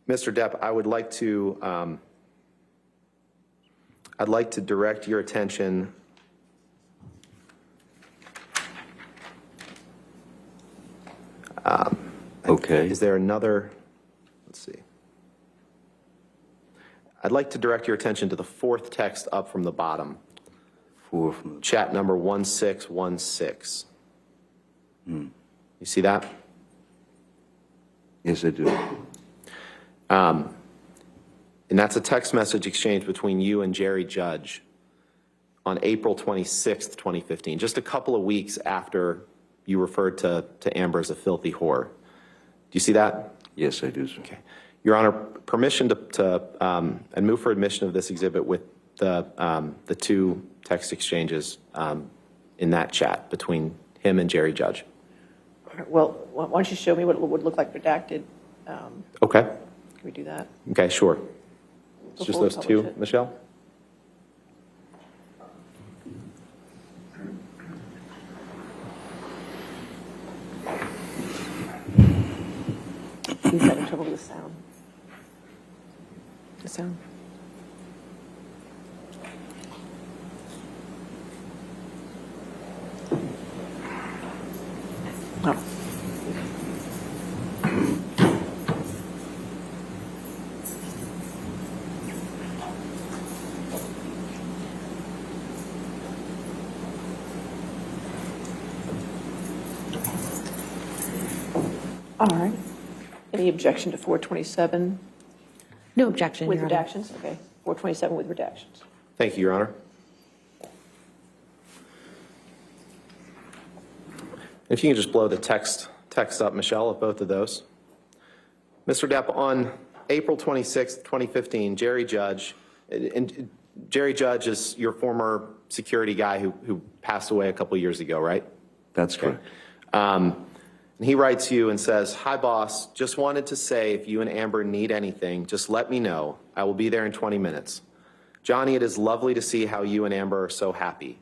Mr. Depp, I'd like to direct your attention Okay. Is there another? Let's see. I'd like to direct your attention to the fourth text up from the bottom. Chat number 1616. You see that? Yes, I do. And that's a text message exchange between you and Jerry Judge on April 26th, 2015, just a couple of weeks after you referred to Amber as a filthy whore. Do you see that? Yes, I do, sir. Okay. Your Honor, permission and move for admission of this exhibit with the two text exchanges in that chat between him and Jerry Judge. Well, why don't you show me what it would look like redacted? Okay. Can we do that? Okay, sure. It's just Before we those publish two, it. Michelle? He's having trouble with the sound. The sound. Oh. All right. Any objection to 427? No objection, With Your Honor. redactions? Okay. 427 with redactions. Thank you, Your Honor. If you can just blow the text up, Michelle, of both of those. Mr. Depp, on April 26th, 2015, Jerry Judge is your former security guy who passed away a couple years ago, right? That's correct. And he writes you and says, "Hi, boss. Just wanted to say if you and Amber need anything, just let me know. I will be there in 20 minutes. Johnny, it is lovely to see how you and Amber are so happy.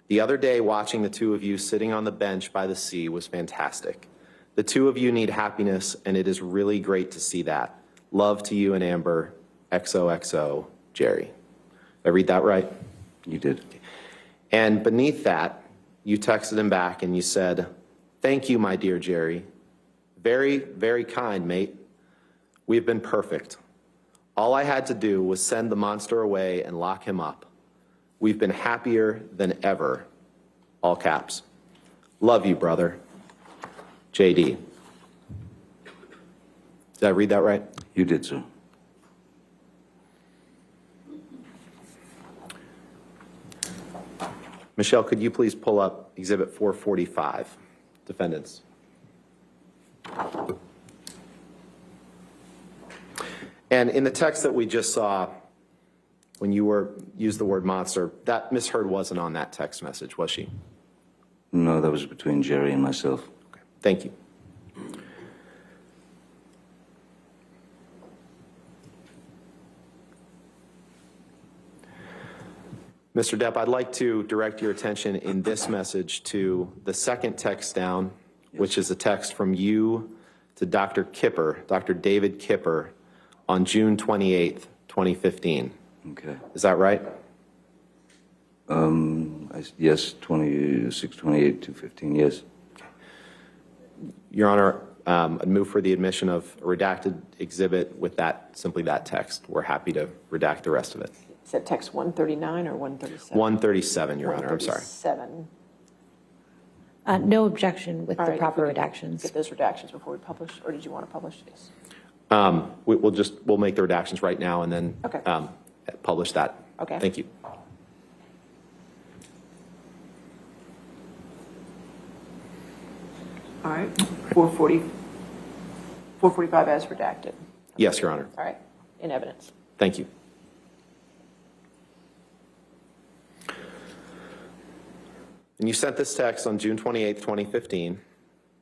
The other day, watching the two of you sitting on the bench by the sea was fantastic. The two of you need happiness, and it is really great to see that. Love to you and Amber. XOXO, Jerry." Did I read that right? You did. And beneath that, you texted him back and you said, "Thank you, my dear Jerry. Very, very kind, mate. We've been perfect. All I had to do was send the monster away and lock him up. We've been happier than ever." All caps. "Love you, brother. JD." Did I read that right? You did, sir. Michelle, could you please pull up Exhibit 445, defendants? And in the text that we just saw, when you used the word monster, that Miss Heard wasn't on that text message, was she? No, that was between Jerry and myself. Okay. Thank you. Mr. Depp, I'd like to direct your attention in this message to the second text down, which is a text from you to Dr. Kipper, Dr. David Kipper, on June 28th, 2015. Okay. Is that right? Yes, 2628 215, yes. Your Honor, I'd move for the admission of a redacted exhibit with simply that text. We're happy to redact the rest of it. Is that text 139 or 137? 137, Your Honor, I'm sorry. 137. No objection with All the right, proper if we can redactions. Get those redactions before we publish, or did you want to publish these? We'll make the redactions right now and then Okay. Publish that. Okay. Thank you. All right, 445 as redacted. Yes, Your Honor. All right, in evidence. Thank you. And you sent this text on June 28th, 2015,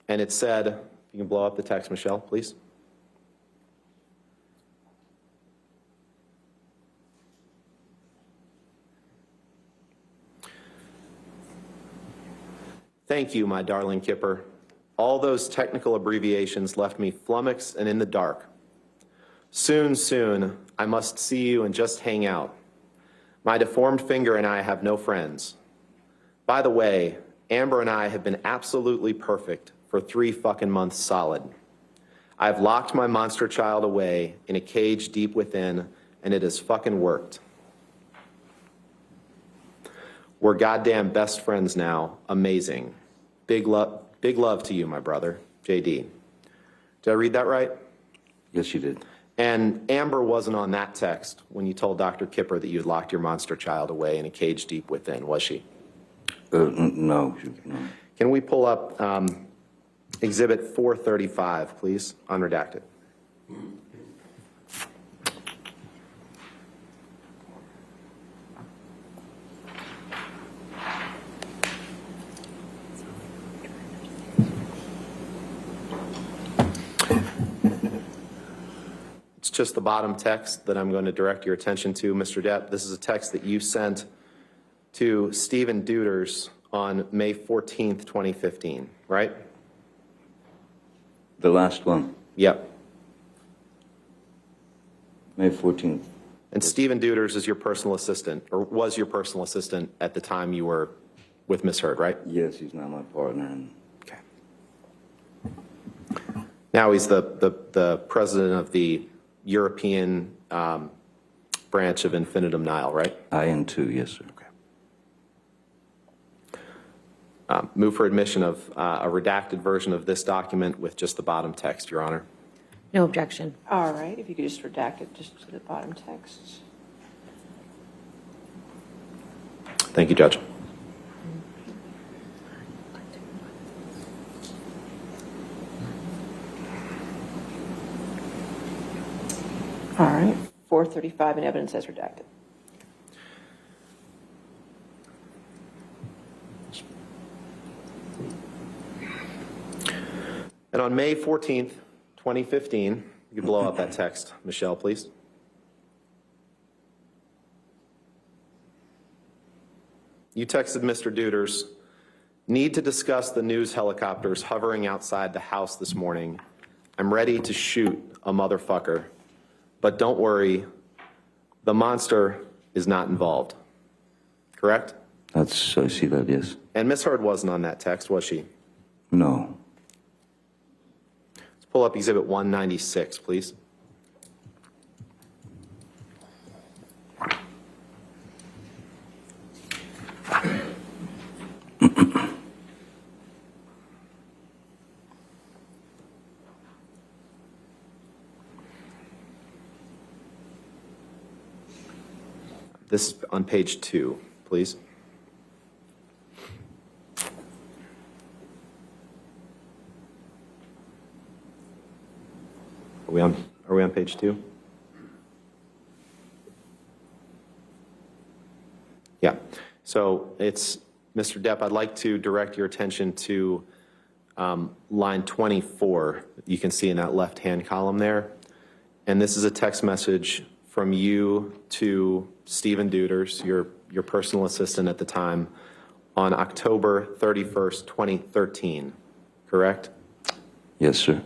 and it said, you can blow up the text, Michelle, please. "Thank you, my darling Kipper. All those technical abbreviations left me flummoxed and in the dark. Soon, I must see you and just hang out. My deformed finger and I have no friends. By the way, Amber and I have been absolutely perfect for 3 fucking months solid. I've locked my monster child away in a cage deep within, and it has fucking worked. We're goddamn best friends now. Amazing. Big love to you, my brother. JD. Did I read that right? Yes, you did. And Amber wasn't on that text when you told Dr. Kipper that you had locked your monster child away in a cage deep within, was she? No. Can we pull up Exhibit 435, please, unredacted? It's just the bottom text that I'm going to direct your attention to, Mr. Depp. This is a text that you sent to Stephen Deuters on May 14th, 2015, right? The last one? Yep. May 14th. And Stephen Deuters is your personal assistant, or was your personal assistant at the time you were with Ms. Heard, right? Yes, he's now my partner. Okay. Now he's the president of the European branch of Infinitum Nihil, right? IN2, yes, sir. Okay. Move for admission of a redacted version of this document with just the bottom text, Your Honor. No objection. All right, if you could just redact it just to the bottom text. Thank you, Judge. All right, 435 in evidence as redacted. And on May 14th, 2015, you blow up that text, Michelle, please. You texted Mr. Deuters, need to discuss the news helicopters hovering outside the house this morning. I'm ready to shoot a motherfucker. But don't worry, the monster is not involved. Correct? I see that, yes. And Ms. Heard wasn't on that text, was she? No. Let's pull up Exhibit 196, please. This is on page 2, please. Are we on page 2? Yeah. So it's, Mr. Depp, I'd like to direct your attention to line 24. You can see in that left-hand column there. And this is a text message from you to Stephen Deuters, your personal assistant at the time, on October 31st, 2013, correct? Yes, sir.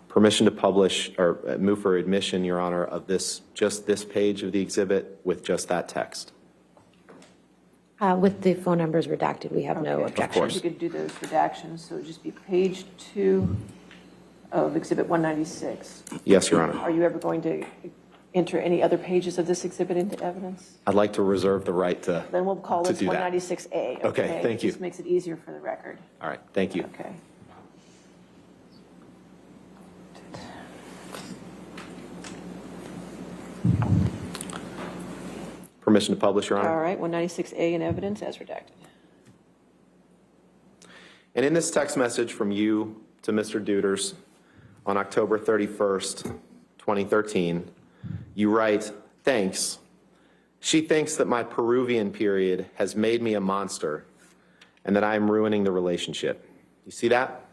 Permission to publish or move for admission, Your Honor, of just this page of the exhibit with just that text. With the phone numbers redacted, we have no objection. Of course. You could do those redactions, so it would just be page 2 of Exhibit 196. Yes, Your Honor. Are you ever going to enter any other pages of this exhibit into evidence? I'd like to reserve the right to Then we'll call this do that. 196A. Okay, thank you. This makes it easier for the record. All right, thank you. Okay. Permission to publish, Your Honor. All right, 196A in evidence as redacted. And in this text message from you to Mr. Deuters on October 31st, 2013, you write, thanks. She thinks that my Peruvian period has made me a monster and that I am ruining the relationship. You see that?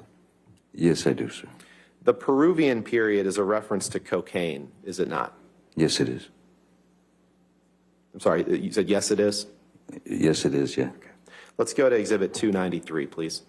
Yes, I do, sir. The Peruvian period is a reference to cocaine, is it not? Yes, it is. I'm sorry, you said yes, it is? Yes, it is, yeah. Okay. Let's go to Exhibit 293, please.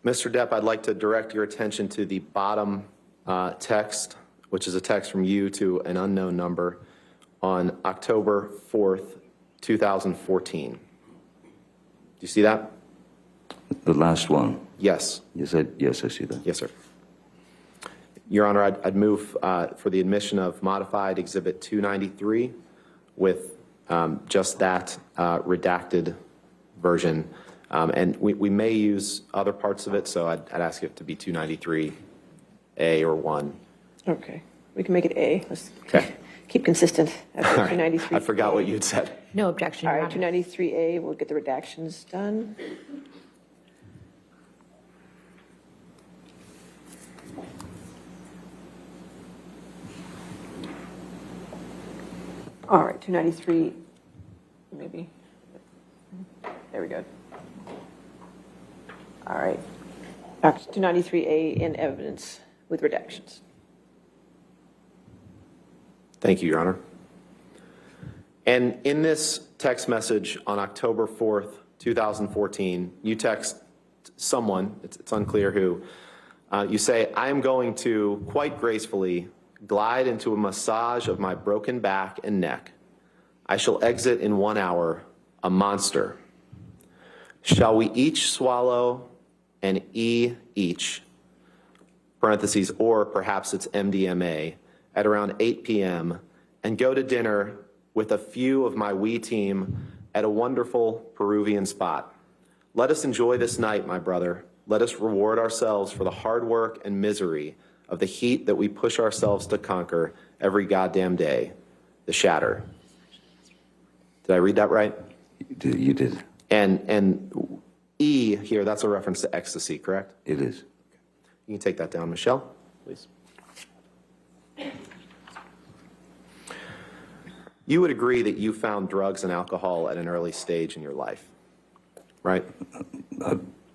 Mr. Depp, I'd like to direct your attention to the bottom text, which is a text from you to an unknown number on October 4th, 2014. Do you see that? The last one? Yes. Yes, I see that. Yes, sir. Your Honor, I'd move for the admission of modified Exhibit 293 with just that redacted version. And we may use other parts of it, so I'd ask it to be 293A or 1. Okay, we can make it A. Let's Okay. keep consistent after 293. I forgot what you'd said. No objection, All Your right, Honor. 293A, we'll get the redactions done. All right, 293, maybe. There we go. All right. 293A in evidence with redactions. Thank you, Your Honor. And in this text message on October 4th, 2014, you text someone, it's unclear who, you say, I am going to quite gracefully glide into a massage of my broken back and neck. I shall exit in 1 hour, a monster. Shall we each swallow an E each, parentheses, or perhaps it's MDMA, at around 8 p.m. and go to dinner with a few of my wee team at a wonderful Peruvian spot. Let us enjoy this night, my brother. Let us reward ourselves for the hard work and misery of the heat that we push ourselves to conquer every goddamn day. The Shatter. Did I read that right? You did. And E here, that's a reference to ecstasy, correct? It is. You can take that down, Michelle, please. You would agree that you found drugs and alcohol at an early stage in your life, right?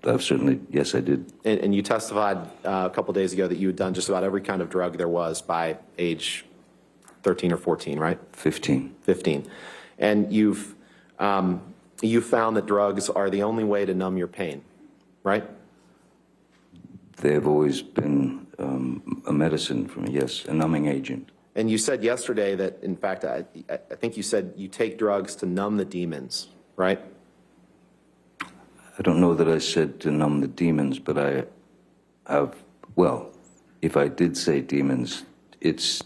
I've certainly, yes, I did. And you testified a couple days ago that you had done just about every kind of drug there was by age 13 or 14, right? 15. 15. And you found that drugs are the only way to numb your pain, right? They have always been a medicine for me, yes, a numbing agent. And you said yesterday that, in fact, I think you said you take drugs to numb the demons, right? I don't know that I said to numb the demons, but I have, well, if I did say demons, it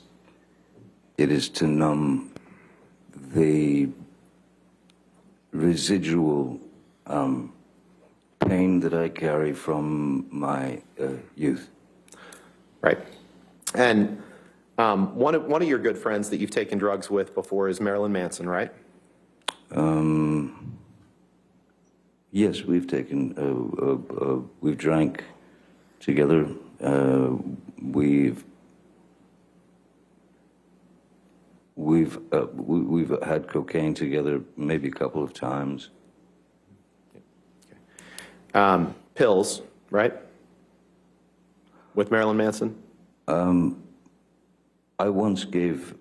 is to numb the residual pain that I carry from my youth. Right. And one of your good friends that you've taken drugs with before is Marilyn Manson, right? Yes, we've taken, we've drank together. We've had cocaine together maybe a couple of times. Pills, right? With Marilyn Manson? I once gave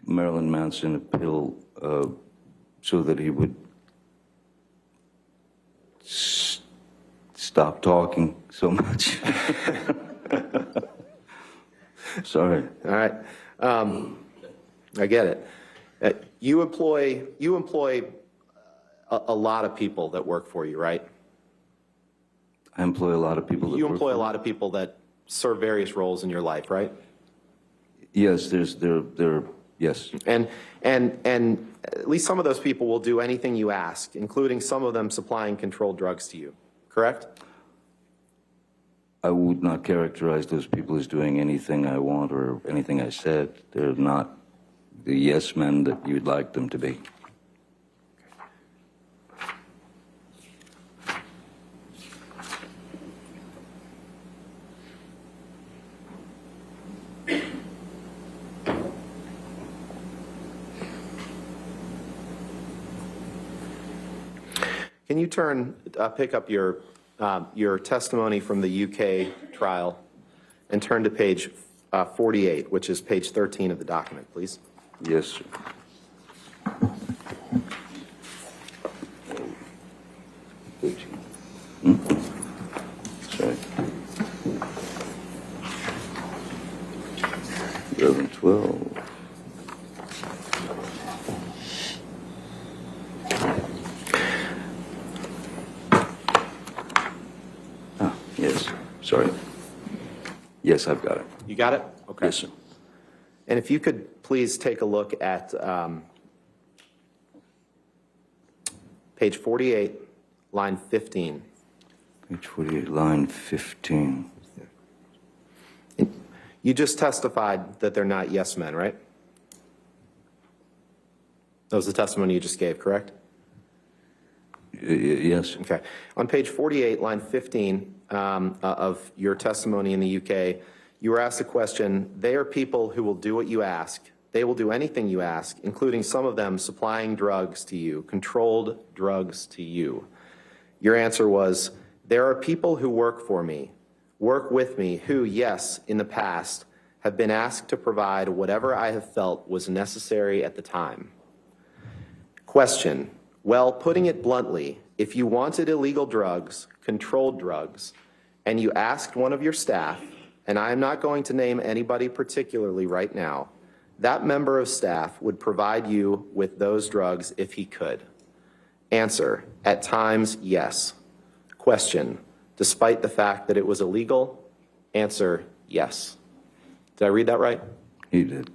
Marilyn Manson a pill so that he would stop talking so much. Sorry. All right. I get it. You employ a lot of people that work for you, right? I employ a lot of people that You work employ a for lot of people that serve various roles in your life, right? Yes, yes. And at least some of those people will do anything you ask, including some of them supplying controlled drugs to you, correct? I would not characterize those people as doing anything I want or anything I said. They're not the yes men that you'd like them to be. Can you pick up your testimony from the UK trial and turn to page 48, which is page 13 of the document, please? Yes, sir. Sorry. 11, 12. Yes, sorry. Yes, I've got it. You got it? Okay. Yes, sir. And if you could please take a look at page 48, line 15. Page 48, line 15. You just testified that they're not yes men, right? That was the testimony you just gave, correct? Yes. Okay. On page 48, line 15 of your testimony in the UK, you were asked a question, they are people who will do what you ask. They will do anything you ask, including some of them supplying drugs to you, controlled drugs to you. Your answer was, there are people who work for me, work with me, who, yes, in the past, have been asked to provide whatever I have felt was necessary at the time. Question. Well, putting it bluntly, if you wanted illegal drugs, controlled drugs, and you asked one of your staff, and I am not going to name anybody particularly right now, that member of staff would provide you with those drugs if he could. Answer. At times, yes. Question. Despite the fact that it was illegal? Answer. Yes. Did I read that right? You did.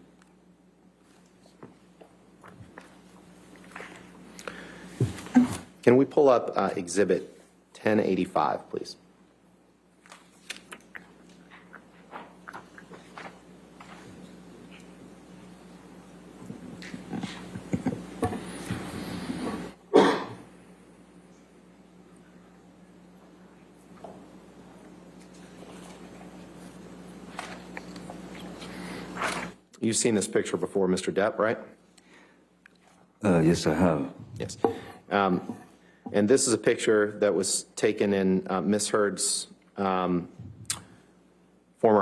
Can we pull up Exhibit 1085, please? You've seen this picture before, Mr. Depp, right? Yes, I have. Yes. And this is a picture that was taken in Miss Heard's former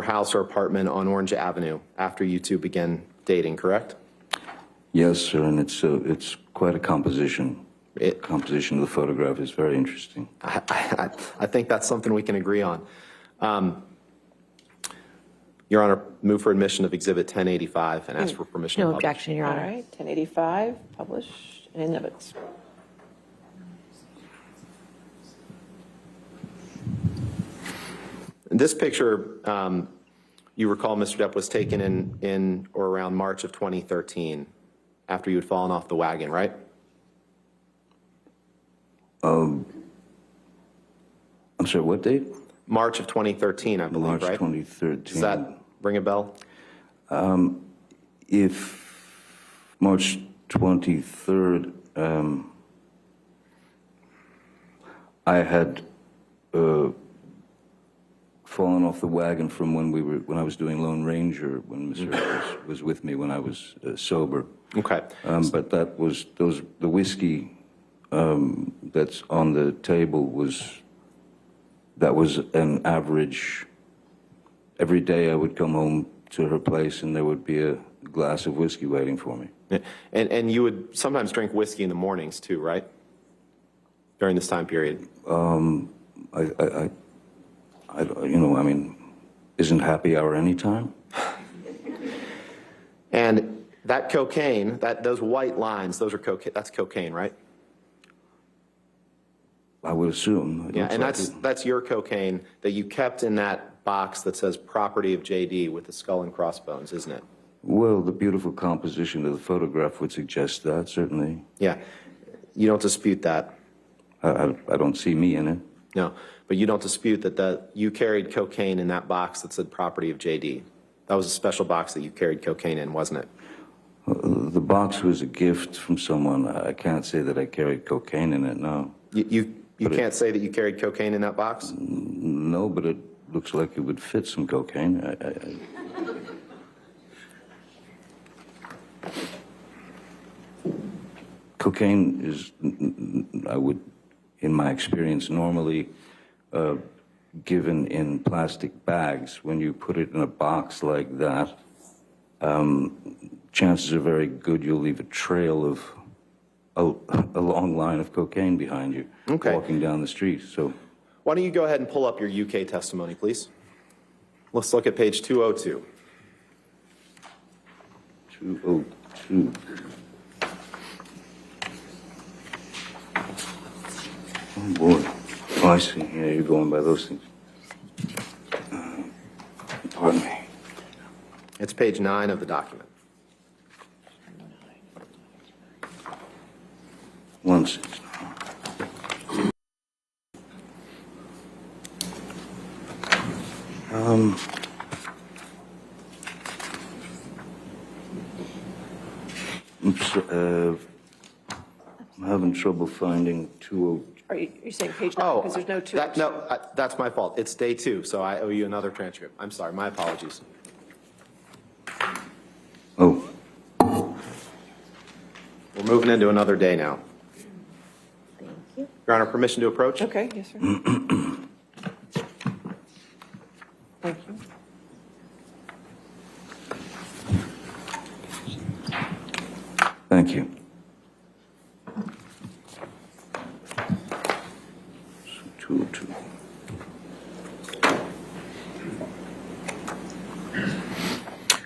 house or apartment on Orange Avenue after you two began dating, correct? Yes, sir, and it's quite a composition. The composition of the photograph is very interesting. I think that's something we can agree on. Your Honor, move for admission of Exhibit 1085 and ask for permission to No publish. objection, Your Honor. All right, 1085, published and in evidence. This picture, you recall, Mr. Depp, was taken in or around March of 2013, after you had fallen off the wagon, right? I'm sorry, what date? March of 2013, I believe, March right? 2013. Does that ring a bell? If March 23rd, I had fallen off the wagon from when I was doing Lone Ranger, when Mr. was with me when I was sober. Okay. But that was the whiskey that's on the table was an average. Every day I would come home to her place and there would be a glass of whiskey waiting for me. And you would sometimes drink whiskey in the mornings too, right? During this time period. Isn't happy hour any time? And that cocaine, those white lines, those are cocaine. That's cocaine, right? I would assume. Yeah, and that's your cocaine that you kept in that box that says property of JD with the skull and crossbones, isn't it? Well, the beautiful composition of the photograph would suggest that, certainly. Yeah, you don't dispute that. I don't see me in it. No, but you don't dispute that you carried cocaine in that box that said property of JD. That was a special box that you carried cocaine in, wasn't it? The box was a gift from someone. I can't say that I carried cocaine in it, no. You can't say that you carried cocaine in that box? No, but it looks like it would fit some cocaine. Cocaine is, in my experience, normally given in plastic bags. When you put it in a box like that, chances are very good you'll leave a trail of a long line of cocaine behind you, walking down the street. So, Why don't you go ahead and pull up your UK testimony, please? Let's look at page 202. 202. Oh boy. Oh, I see. Yeah, you're going by those things. Pardon me. It's page 9 of the document. 169. I'm having trouble finding 20. Are you saying page 9 because there's no 2? That's my fault. It's day 2, so I owe you another transcript. I'm sorry. My apologies. Oh. We're moving into another day now. Thank you. Your Honor, permission to approach? Okay, yes, sir. Thank you. Thank you. So 202.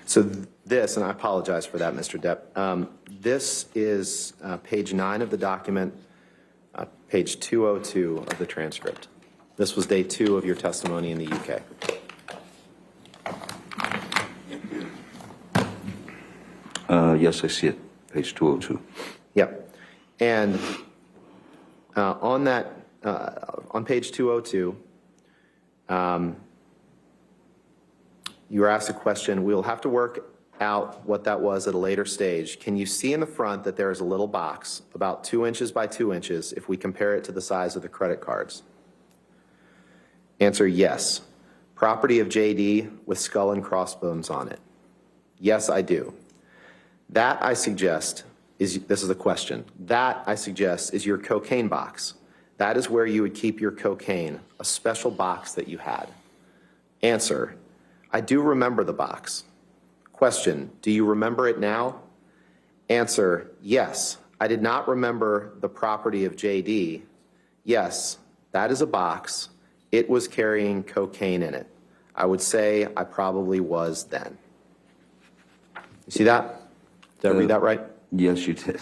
So this, and I apologize for that, Mr. Depp. This is page 9 of the document, page 202 of the transcript. This was day 2 of your testimony in the UK. Yes, I see it. Page 202. Yep. And on that, on page 202, you were asked a question. We'll have to work out what that was at a later stage. Can you see in the front that there is a little box about 2 inches by 2 inches if we compare it to the size of the credit cards? Answer, yes. Property of JD with skull and crossbones on it. Yes, I do. That, I suggest, this is a question. That, I suggest, is your cocaine box. That is where you would keep your cocaine, a special box that you had. Answer, I do remember the box. Question, do you remember it now? Answer, yes. I did not remember the property of JD. Yes, that is a box. It was carrying cocaine in it. I would say I probably was then. You see that? Did I read that right? Yes, you did.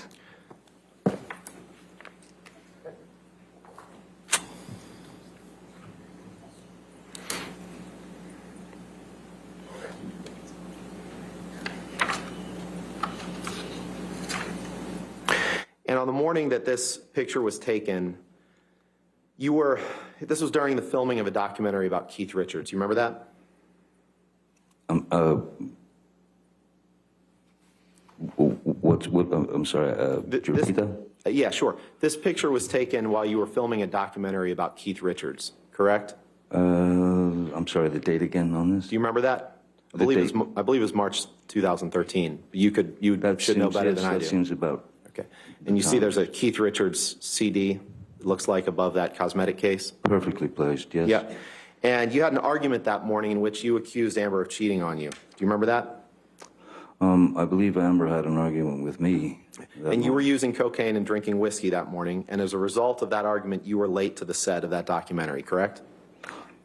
And on the morning that this picture was taken, this was during the filming of a documentary about Keith Richards. You remember that? I'm sorry, could you repeat that? Yeah, sure. This picture was taken while you were filming a documentary about Keith Richards, correct? I'm sorry, the date again on this? Do you remember that? I believe it was March 2013. You should know better than I do. That seems about. Okay. And you see there's a Keith Richards CD, it looks like, above that cosmetic case? Perfectly placed, yes. Yeah. And you had an argument that morning in which you accused Amber of cheating on you. Do you remember that? I believe Amber had an argument with me. And you were using cocaine and drinking whiskey that morning, and as a result of that argument, you were late to the set of that documentary, correct?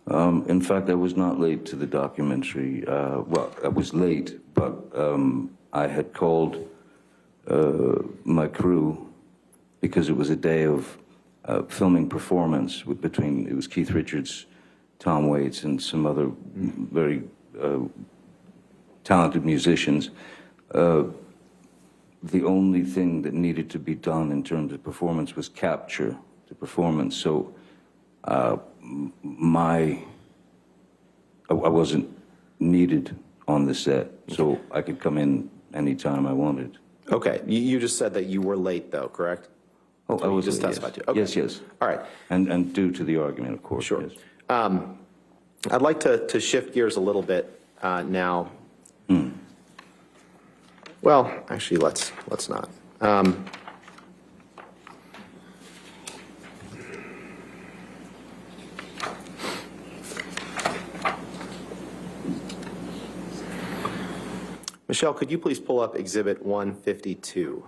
In fact, I was not late to the documentary. Well, I was late, but I had called my crew because it was a day of filming performance between, it was Keith Richards, Tom Waits, and some other very talented musicians. The only thing that needed to be done in terms of performance was capture the performance. So I wasn't needed on the set, so I could come in anytime I wanted. Okay, you just said that you were late, though, correct? Oh, I was just late, testified yes. to. Okay. Yes, yes. All right. And due to the argument, of course. Sure. Yes. I'd like to shift gears a little bit now. Well, actually, let's not. Michelle, could you please pull up Exhibit 152?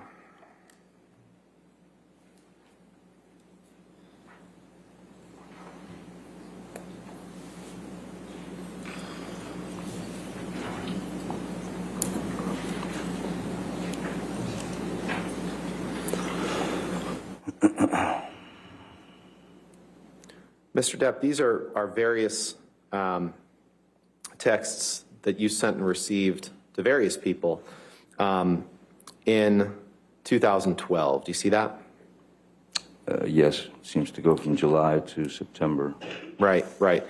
Mr. Depp, these are various texts that you sent and received to various people in 2012. Do you see that? Yes, seems to go from July to September. Right, right.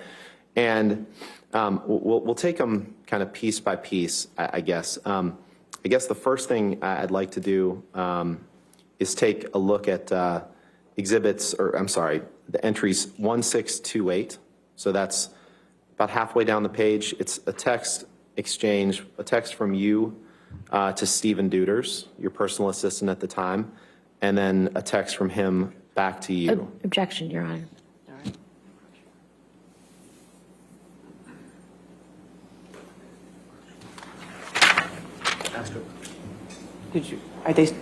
And we'll take them kind of piece by piece, I guess. I guess the first thing I'd like to do is take a look at the entries 1628. So that's about halfway down the page. It's a text exchange, a text from you to Stephen Deuters, your personal assistant at the time, and then a text from him back to you. Objection, Your Honor. Are they?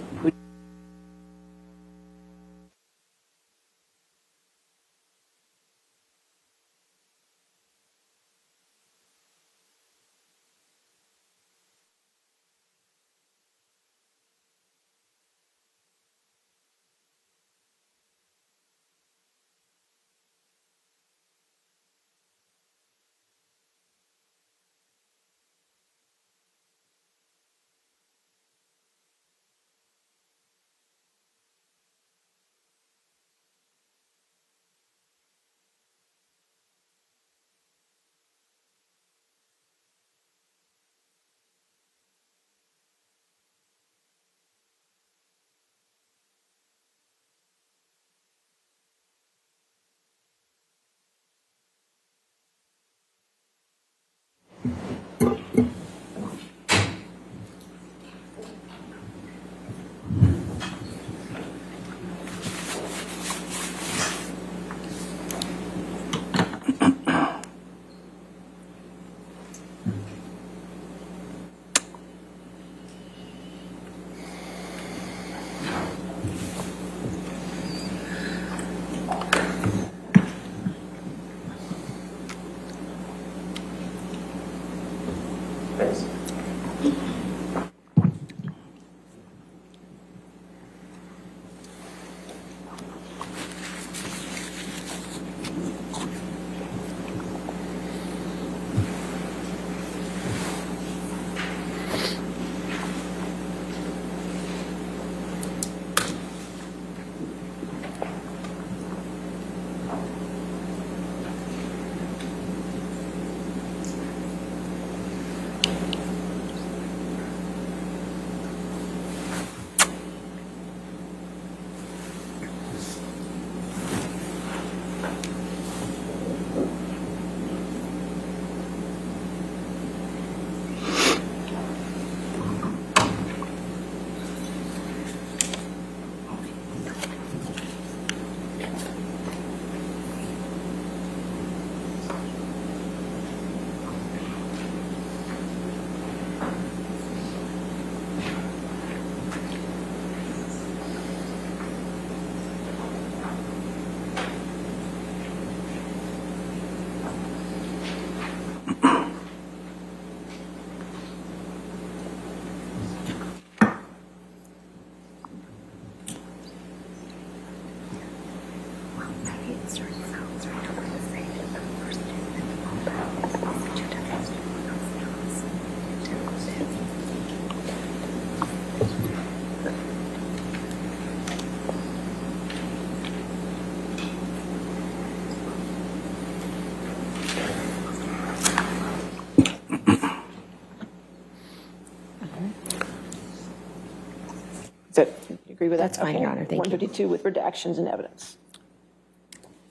Agree with that? That's fine, Your Honor. Thank you. 152 with redactions and evidence.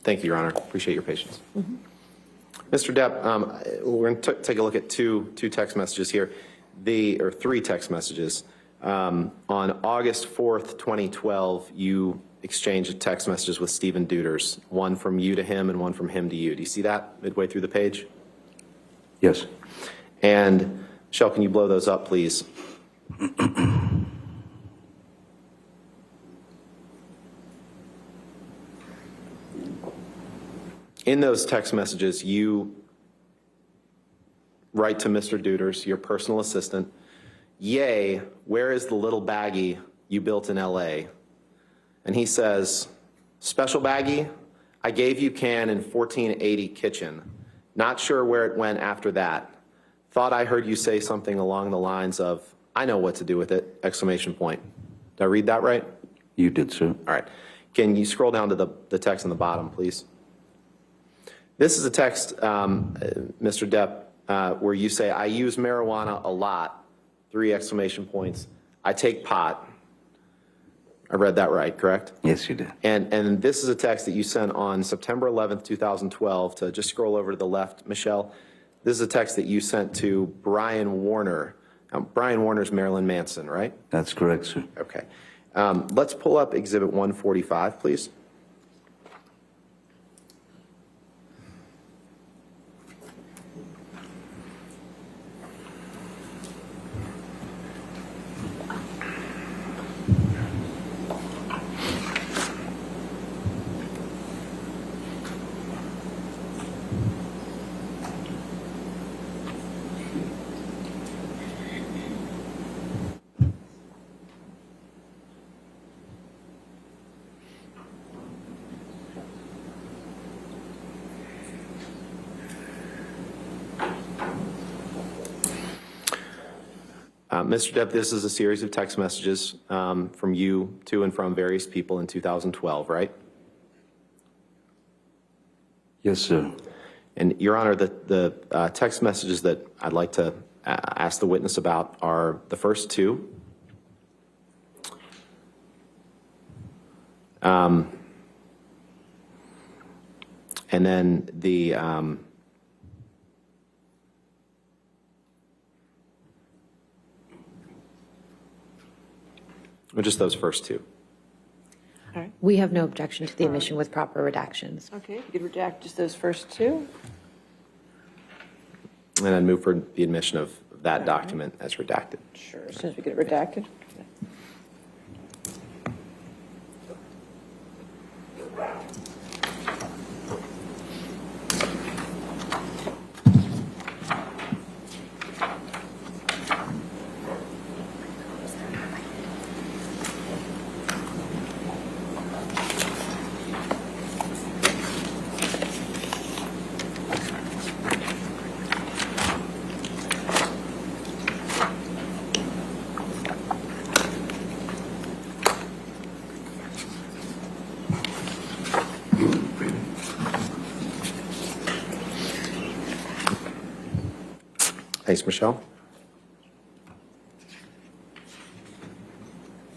Thank you, Your Honor. Appreciate your patience. Mr. Depp, we're going to take a look at two text messages here, or three text messages. On August 4th, 2012, you exchanged text messages with Stephen Deuters, one from you to him and one from him to you. Do you see that midway through the page? Yes. And Michelle, can you blow those up, please? In those text messages, you write to Mr. Deuters, your personal assistant, "Yay, where is the little baggie you built in LA?" And he says, special baggie, I gave you can in 1480 kitchen. Not sure where it went after that. Thought I heard you say something along the lines of, I know what to do with it, exclamation point. Did I read that right? You did, sir. All right. Can you scroll down to the text on the bottom, please? This is a text, Mr. Depp, where you say, I use marijuana a lot, 3 exclamation points. I take pot. I read that right, correct? Yes, you did. And this is a text that you sent on September 11th, 2012, to just scroll over to the left, Michelle. This is a text that you sent to Brian Warner. Brian Warner's Marilyn Manson, right? That's correct, sir. Okay. Let's pull up Exhibit 145, please. Mr. Depp, this is a series of text messages from you to and from various people in 2012, right? Yes, sir. And, Your Honor, the text messages that I'd like to ask the witness about are the first 2. And then the or just those first 2. All right. We have no objection to the omission with proper redactions. Okay, you could redact just those first 2. And then move for the admission of that document as redacted. Sure, as soon as we get it redacted. Thanks, Michelle.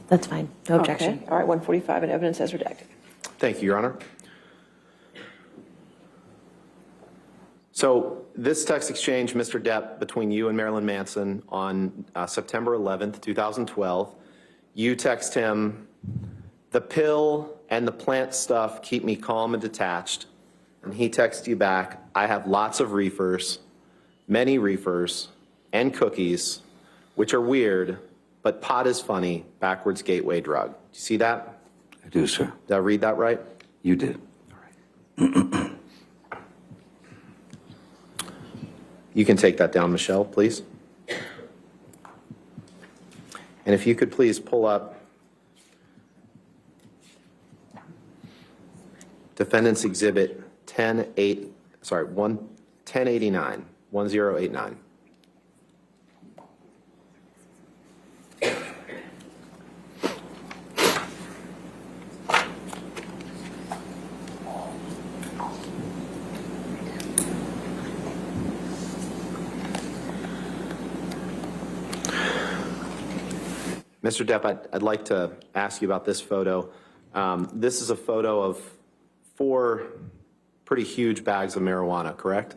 That's fine. No objection. Okay. All right, 145 and evidence as redacted. Thank you, Your Honor. So this text exchange, Mr. Depp, between you and Marilyn Manson on September 11th, 2012, you text him, the pill and the plant stuff keep me calm and detached. And he texts you back, I have lots of reefers, many reefers, and cookies, which are weird, but pot is funny, backwards gateway drug. Do you see that? I do, sir. Did I read that right? You did. You can take that down, Michelle, please. And if you could please pull up Defendant's Exhibit 1089. Mr. Depp, I'd like to ask you about this photo. This is a photo of 4 pretty huge bags of marijuana, correct?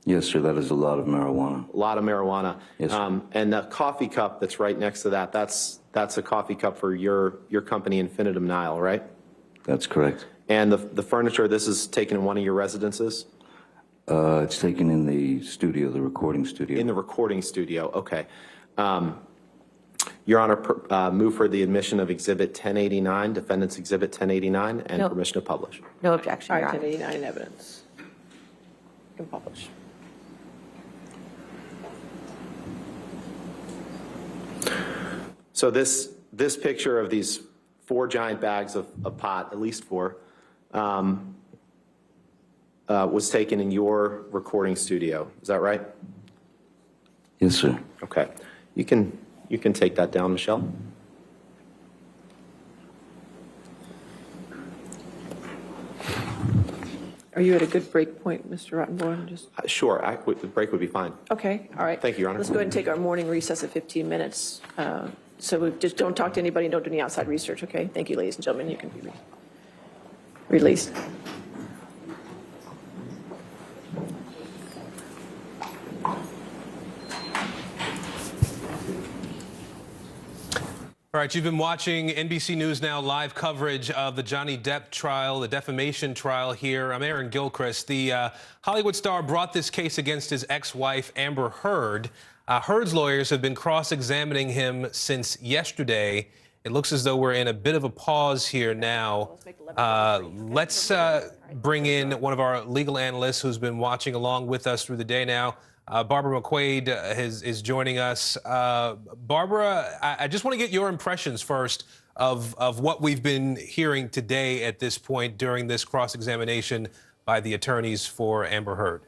Yes, sir. That is a lot of marijuana. A lot of marijuana. Yes, sir. And the coffee cup that's right next to that, that's a coffee cup for your company, Infinitum Nile, right? That's correct. And the furniture, this is taken in one of your residences? It's taken in the studio, the recording studio. In the recording studio, okay. Your Honor, move for the admission of Exhibit 1089, Defendant's Exhibit 1089, and No. permission to publish. No objection, All Your right, Honor. 1089 in evidence. You can publish. So this picture of these 4 giant bags of pot, at least 4, was taken in your recording studio. Is that right? Yes, sir. Okay. You can take that down, Michelle. Are you at a good break point, Mr. Rottenborn? Sure. The break would be fine. Okay, all right. Thank you, Your Honor. Let's go ahead and take our morning recess of 15 minutes. So we just don't talk to anybody and don't do any outside research, okay? Thank you, ladies and gentlemen. You can be released. All right, you've been watching NBC News Now live coverage of the Johnny Depp trial, the defamation trial here. I'm Aaron Gilchrist. The Hollywood star brought this case against his ex-wife, Amber Heard. Heard's lawyers have been cross-examining him since yesterday. It looks as though we're in a bit of a pause here now. Let's bring in one of our legal analysts who's been watching along with us through the day now. Barbara McQuaid is joining us. Barbara, I just want to get your impressions first of what we've been hearing today at this point during this cross-examination by the attorneys for Amber Heard.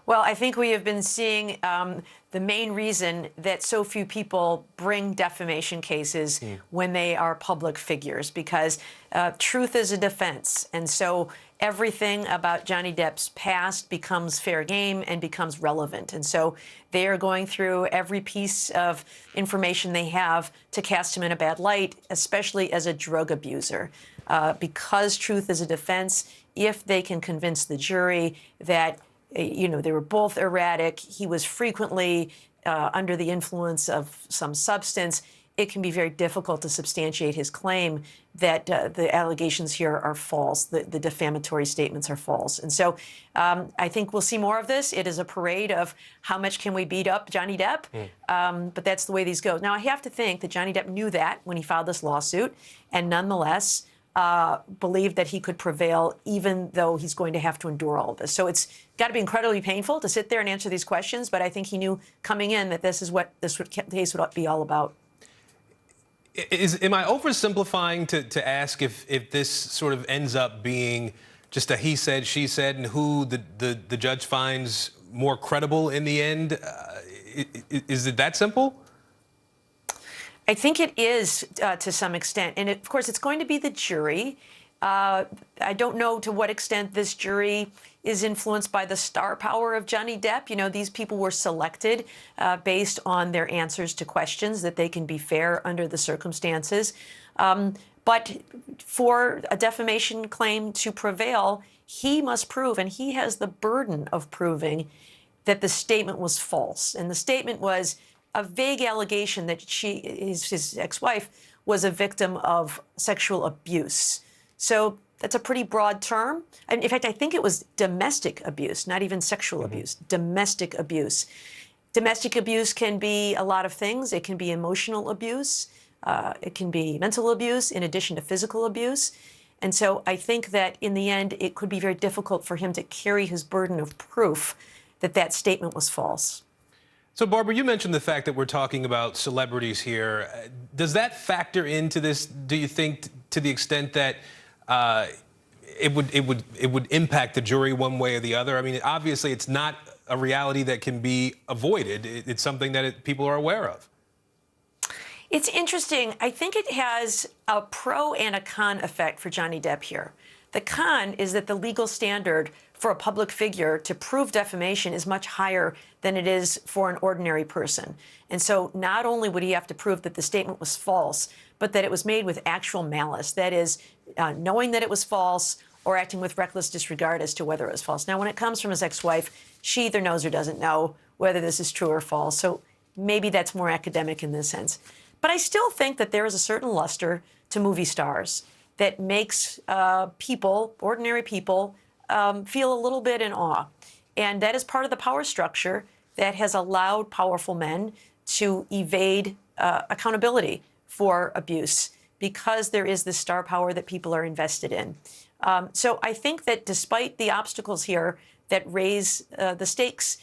Well, I think we have been seeing the main reason that so few people bring defamation cases when they are public figures, because truth is a defense. And so everything about Johnny Depp's past becomes fair game and becomes relevant. And so they are going through every piece of information they have to cast him in a bad light, especially as a drug abuser. Because truth is a defense, if they can convince the jury that they were both erratic, he was frequently under the influence of some substance, it can be very difficult to substantiate his claim that the allegations here are false, the defamatory statements are false. And so I think we'll see more of this. It is a parade of how much can we beat up Johnny Depp, but that's the way these go. Now, I have to think that Johnny Depp knew that when he filed this lawsuit, and nonetheless believed that he could prevail, even though he's going to have to endure all of this. So it's got to be incredibly painful to sit there and answer these questions, but I think he knew coming in that this is what this case would be all about. Am I oversimplifying to ask if this sort of ends up being just a he said, she said, and who the judge finds more credible in the end? Is it that simple? I think it is to some extent. And of course, it's going to be the jury. I don't know to what extent this jury is influenced by the star power of Johnny Depp. You know, these people were selected based on their answers to questions, that they can be fair under the circumstances. But for a defamation claim to prevail, he must prove, and he has the burden of proving, that the statement was false. And the statement was a vague allegation that his ex-wife, was a victim of sexual abuse. So that's a pretty broad term. And in fact, I think it was domestic abuse, not even sexual abuse, domestic abuse. Domestic abuse can be a lot of things. It can be emotional abuse. It can be mental abuse in addition to physical abuse. And so I think that in the end, it could be very difficult for him to carry his burden of proof that that statement was false. So, Barbara, you mentioned the fact that we're talking about celebrities here. Does that factor into this, do you think, to the extent that it would impact the jury one way or the other? I mean, obviously, it's not a reality that can be avoided. It's something that people are aware of. It's interesting. I think it has a pro and a con effect for Johnny Depp here. The con is that the legal standard for a public figure to prove defamation is much higher than it is for an ordinary person. And so not only would he have to prove that the statement was false, but that it was made with actual malice. That is, knowing that it was false or acting with reckless disregard as to whether it was false. Now, when it comes from his ex-wife, she either knows or doesn't know whether this is true or false. So maybe that's more academic in this sense. But I still think that there is a certain luster to movie stars that makes people, ordinary people, feel a little bit in awe. And that is part of the power structure that has allowed powerful men to evade accountability for abuse, because there is this star power that people are invested in. So I think that despite the obstacles here that raise the stakes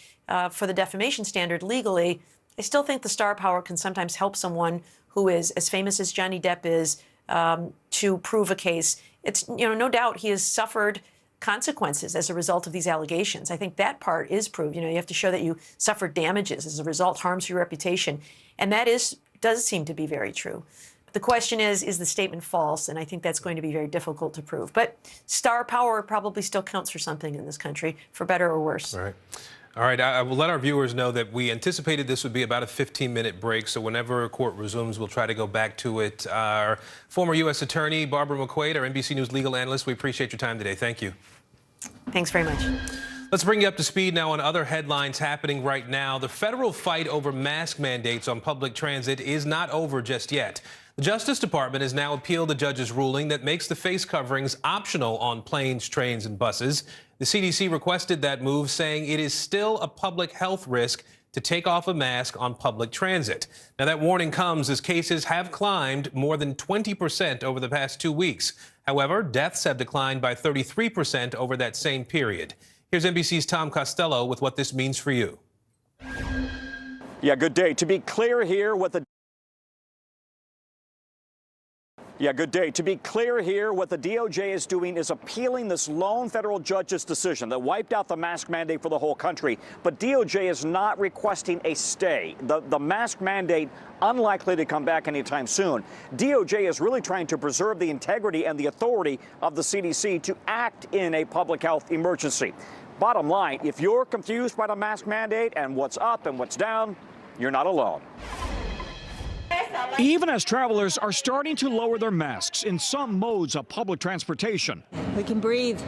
for the defamation standard legally, I still think the star power can sometimes help someone who is as famous as Johnny Depp is, to prove a case. It's, no doubt he has suffered consequences as a result of these allegations. I think that part is proved. You have to show that you suffered damages as a result, harms to your reputation. And that does seem to be very true. But the question is the statement false? And I think that's going to be very difficult to prove. But star power probably still counts for something in this country, for better or worse. All right, I will let our viewers know that we anticipated this would be about a 15-minute break, so whenever court resumes, we'll try to go back to it. Our former U.S. Attorney, Barbara McQuaid, our NBC News legal analyst, we appreciate your time today. Thank you. Thanks very much. Let's bring you up to speed now on other headlines happening right now. The federal fight over mask mandates on public transit is not over just yet. The Justice Department has now appealed the judge's ruling that makes the face coverings optional on planes, trains, and buses. The CDC requested that move, saying it is still a public health risk to take off a mask on public transit. Now, that warning comes as cases have climbed more than 20% over the past 2 weeks. However, deaths have declined by 33% over that same period. Here's NBC's Tom Costello with what this means for you. Yeah, good day. To be clear here, what the DOJ is doing is appealing this lone federal judge's decision that wiped out the mask mandate for the whole country. But DOJ is not requesting a stay. The mask mandate unlikely to come back anytime soon. DOJ is really trying to preserve the integrity and the authority of the CDC to act in a public health emergency. Bottom line, if you're confused by the mask mandate and what's up and what's down, you're not alone. Even as travelers are starting to lower their masks in some modes of public transportation. We can breathe.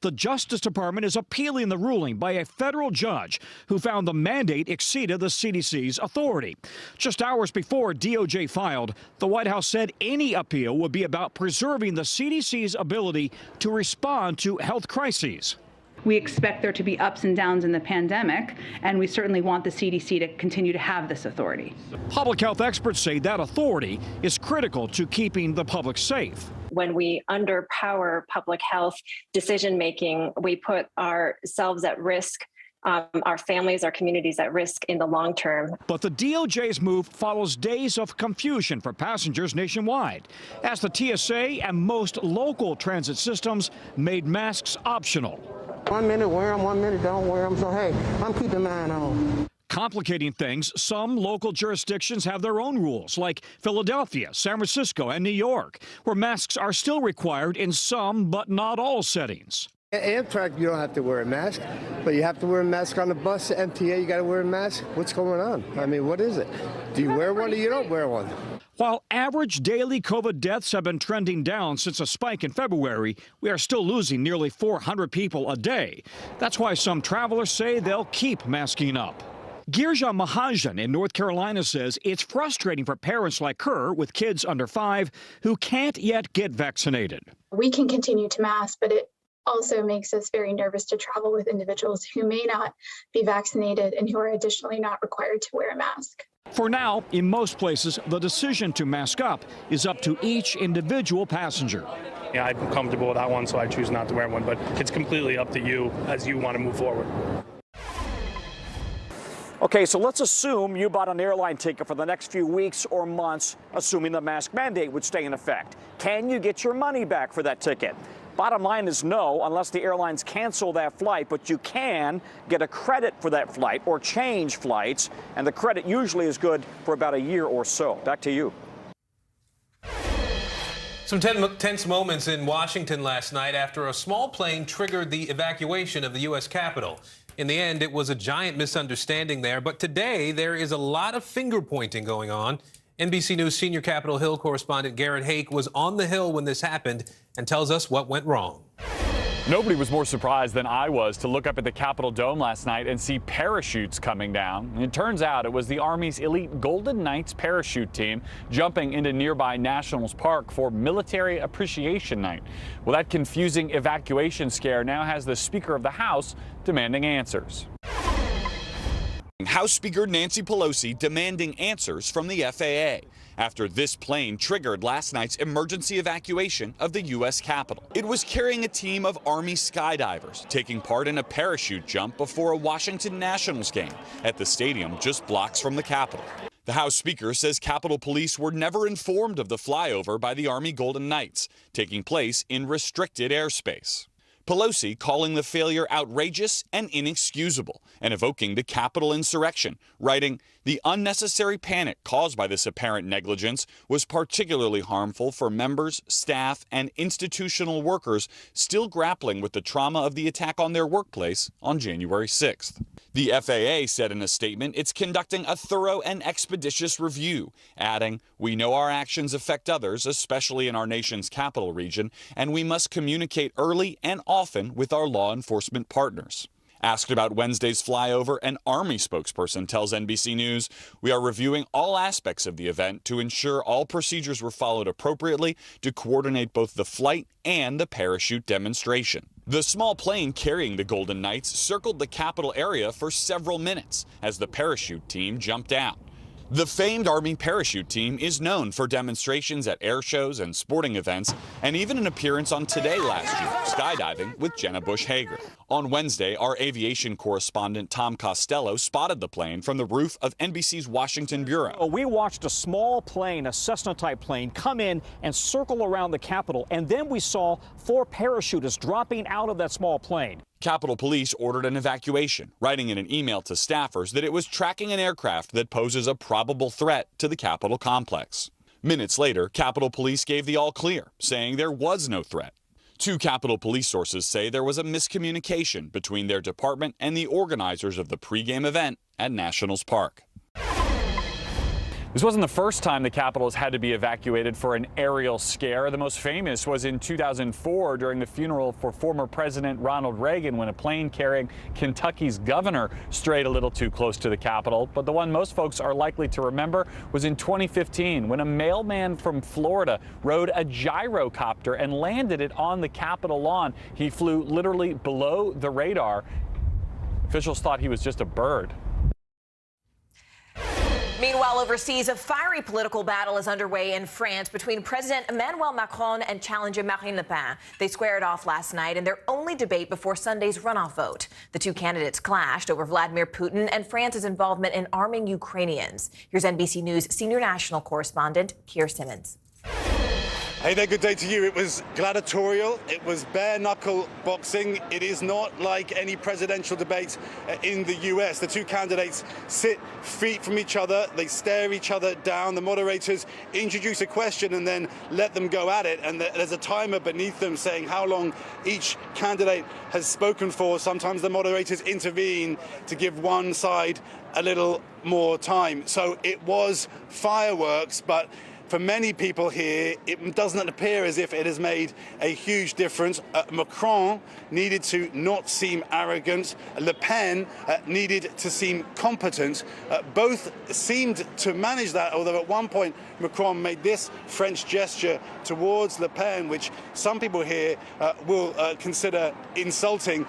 The Justice Department is appealing the ruling by a federal judge who found the mandate exceeded the CDC's authority. Just hours before DOJ filed, the White House said any appeal would be about preserving the CDC's ability to respond to health crises. We expect there to be ups and downs in the pandemic, and we certainly want the CDC to continue to have this authority. Public health experts say that authority is critical to keeping the public safe. When we underpower public health decision-making, we put ourselves at risk, our families, our communities at risk in the long term. But the DOJ's move follows days of confusion for passengers nationwide, as the TSA and most local transit systems made masks optional. 1 minute wear them, 1 minute don't wear them, so hey, I'm keeping mine on. Complicating things, some local jurisdictions have their own rules, like Philadelphia, San Francisco, and New York, where masks are still required in some but not all settings. Amtrak, you don't have to wear a mask, but you have to wear a mask on the bus. MTA, you got to wear a mask. What's going on? I mean, what is it? Do you wear one or you don't wear one? While average daily COVID deaths have been trending down since a spike in February, we are still losing nearly 400 people a day. That's why some travelers say they'll keep masking up. Girja Mahajan in North Carolina says it's frustrating for parents like her with kids under 5 who can't yet get vaccinated. We can continue to mask, but it also makes us very nervous to travel with individuals who may not be vaccinated and who are additionally not required to wear a mask. For now, in most places, the decision to mask up is up to each individual passenger. Yeah, I'm comfortable with that one, so I choose not to wear one, but it's completely up to you as you want to move forward. Okay, so let's assume you bought an airline ticket for the next few weeks or months, assuming the mask mandate would stay in effect. Can you get your money back for that ticket? Bottom line is no, unless the airlines cancel that flight, but you can get a credit for that flight or change flights, and the credit usually is good for about a year or so. Back to you. Some tense moments in Washington last night after a small plane triggered the evacuation of the U.S. Capitol. In the end, it was a giant misunderstanding there, but today there is a lot of finger-pointing going on. NBC News senior Capitol Hill correspondent Garrett Hake was on the Hill when this happened and tells us what went wrong. Nobody was more surprised than I was to look up at the Capitol Dome last night and see parachutes coming down. And it turns out it was the Army's elite Golden Knights parachute team jumping into nearby Nationals Park for Military Appreciation Night. Well, that confusing evacuation scare now has the Speaker of the House demanding answers. House Speaker Nancy Pelosi demanding answers from the FAA after this plane triggered last night's emergency evacuation of the U.S. Capitol. It was carrying a team of Army skydivers taking part in a parachute jump before a Washington Nationals game at the stadium just blocks from the Capitol. The House Speaker says Capitol Police were never informed of the flyover by the Army Golden Knights, taking place in restricted airspace. Pelosi calling the failure outrageous and inexcusable and evoking the Capitol insurrection, writing, "The unnecessary panic caused by this apparent negligence was particularly harmful for members, staff, and institutional workers still grappling with the trauma of the attack on their workplace on January 6th. The FAA said in a statement it's conducting a thorough and expeditious review, adding, "We know our actions affect others, especially in our nation's capital region, and we must communicate early and often with our law enforcement partners." Asked about Wednesday's flyover, an Army spokesperson tells NBC News, "We are reviewing all aspects of the event to ensure all procedures were followed appropriately to coordinate both the flight and the parachute demonstration." The small plane carrying the Golden Knights circled the Capitol area for several minutes as the parachute team jumped out. The famed Army parachute team is known for demonstrations at air shows and sporting events, and even an appearance on Today last year, skydiving with Jenna Bush Hager. On Wednesday, our aviation correspondent Tom Costello spotted the plane from the roof of NBC's Washington bureau. We watched a small plane, a Cessna-type plane, come in and circle around the Capitol, and then we saw 4 parachutists dropping out of that small plane. Capitol Police ordered an evacuation, writing in an email to staffers that it was tracking an aircraft that poses a probable threat to the Capitol complex. Minutes later, Capitol Police gave the all clear, saying there was no threat. 2 Capitol Police sources say there was a miscommunication between their department and the organizers of the pregame event at Nationals Park. This wasn't the first time the Capitol has had to be evacuated for an aerial scare. The most famous was in 2004 during the funeral for former President Ronald Reagan when a plane carrying Kentucky's governor strayed a little too close to the Capitol. But the one most folks are likely to remember was in 2015 when a mailman from Florida rode a gyrocopter and landed it on the Capitol lawn. He flew literally below the radar. Officials thought he was just a bird. Meanwhile, overseas, a fiery political battle is underway in France between President Emmanuel Macron and challenger Marine Le Pen. They squared off last night in their only debate before Sunday's runoff vote. The 2 candidates clashed over Vladimir Putin and France's involvement in arming Ukrainians. Here's NBC News senior national correspondent Keir Simmons. Hey there, good day to you. It was gladiatorial. It was bare-knuckle boxing. It is not like any presidential debate in the US. The 2 candidates sit feet from each other. They stare each other down. The moderators introduce a question and then let them go at it. And there's a timer beneath them saying how long each candidate has spoken for. Sometimes the moderators intervene to give one side a little more time. So it was fireworks, but for many people here, it doesn't appear as if it has made a huge difference. Macron needed to not seem arrogant. Le Pen needed to seem competent. Both seemed to manage that, although at one point Macron made this French gesture towards Le Pen, which some people here will consider insulting.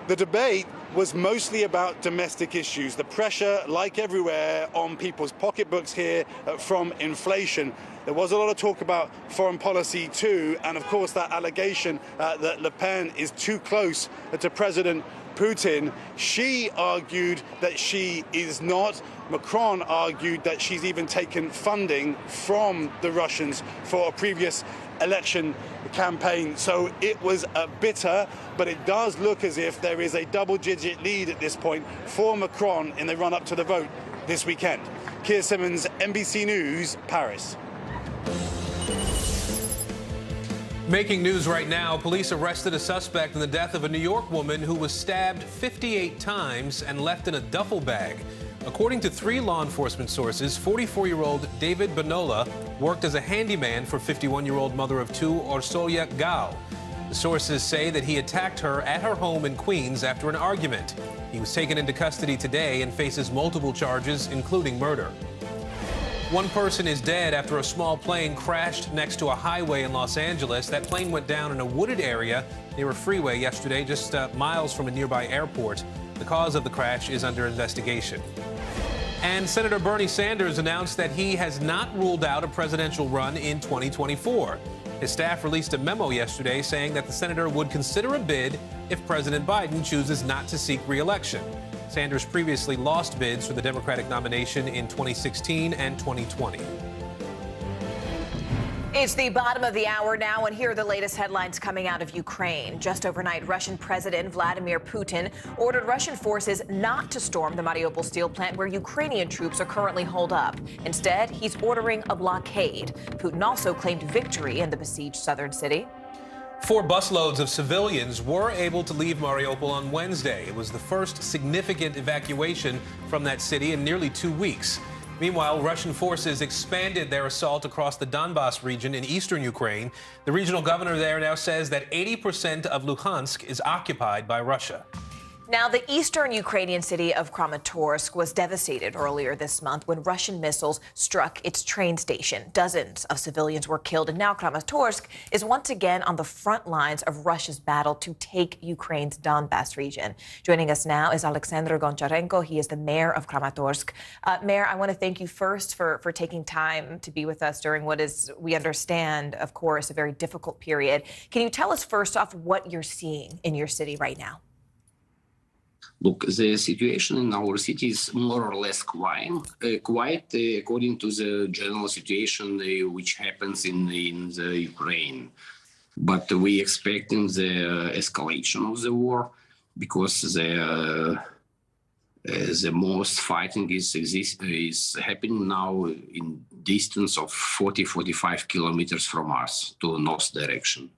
The debate was mostly about domestic issues, the pressure, like everywhere, on people's pocketbooks here from inflation. There was a lot of talk about foreign policy too, and of course that allegation that Le Pen is too close to President Putin. She argued that she is not. Macron argued that she's even taken funding from the Russians for a previous election campaign. So it was bitter, but it does look as if there is a double-digit lead at this point for Macron in the run-up to the vote this weekend. Keir Simmons, NBC News, Paris. Making news right now, police arrested a suspect in the death of a New York woman who was stabbed 58 times and left in a duffel bag. According to 3 law enforcement sources, 44-year-old David Bonola worked as a handyman for 51-year-old mother of 2, Orsolia Gao. The sources say that he attacked her at her home in Queens after an argument. He was taken into custody today and faces multiple charges, including murder. 1 person is dead after a small plane crashed next to a highway in Los Angeles. That plane went down in a wooded area near a freeway yesterday, just miles from a nearby airport. The cause of the crash is under investigation. And Senator Bernie Sanders announced that he has not ruled out a presidential run in 2024. His staff released a memo yesterday saying that the senator would consider a bid if President Biden chooses not to seek re-election. Sanders previously lost bids for the Democratic nomination in 2016 and 2020. It's the bottom of the hour now, and here are the latest headlines coming out of Ukraine. Just overnight, Russian President Vladimir Putin ordered Russian forces not to storm the Mariupol steel plant where Ukrainian troops are currently holed up. Instead, he's ordering a blockade. Putin also claimed victory in the besieged southern city. 4 busloads of civilians were able to leave Mariupol on Wednesday. It was the first significant evacuation from that city in nearly 2 weeks. Meanwhile, Russian forces expanded their assault across the Donbas region in eastern Ukraine. The regional governor there now says that 80% of Luhansk is occupied by Russia. Now, the eastern Ukrainian city of Kramatorsk was devastated earlier this month when Russian missiles struck its train station. Dozens of civilians were killed, and now Kramatorsk is once again on the front lines of Russia's battle to take Ukraine's Donbas region. Joining us now is Alexander Goncharenko. He is the mayor of Kramatorsk. Mayor, I want to thank you first for taking time to be with us during what is, we understand, of course, a very difficult period. Can you tell us first off what you're seeing in your city right now? Look, the situation in our city is more or less quiet according to the general situation which happens in the Ukraine. But we expecting the escalation of the war because the most fighting is happening now in distance of 40-45 kilometers from us to north direction.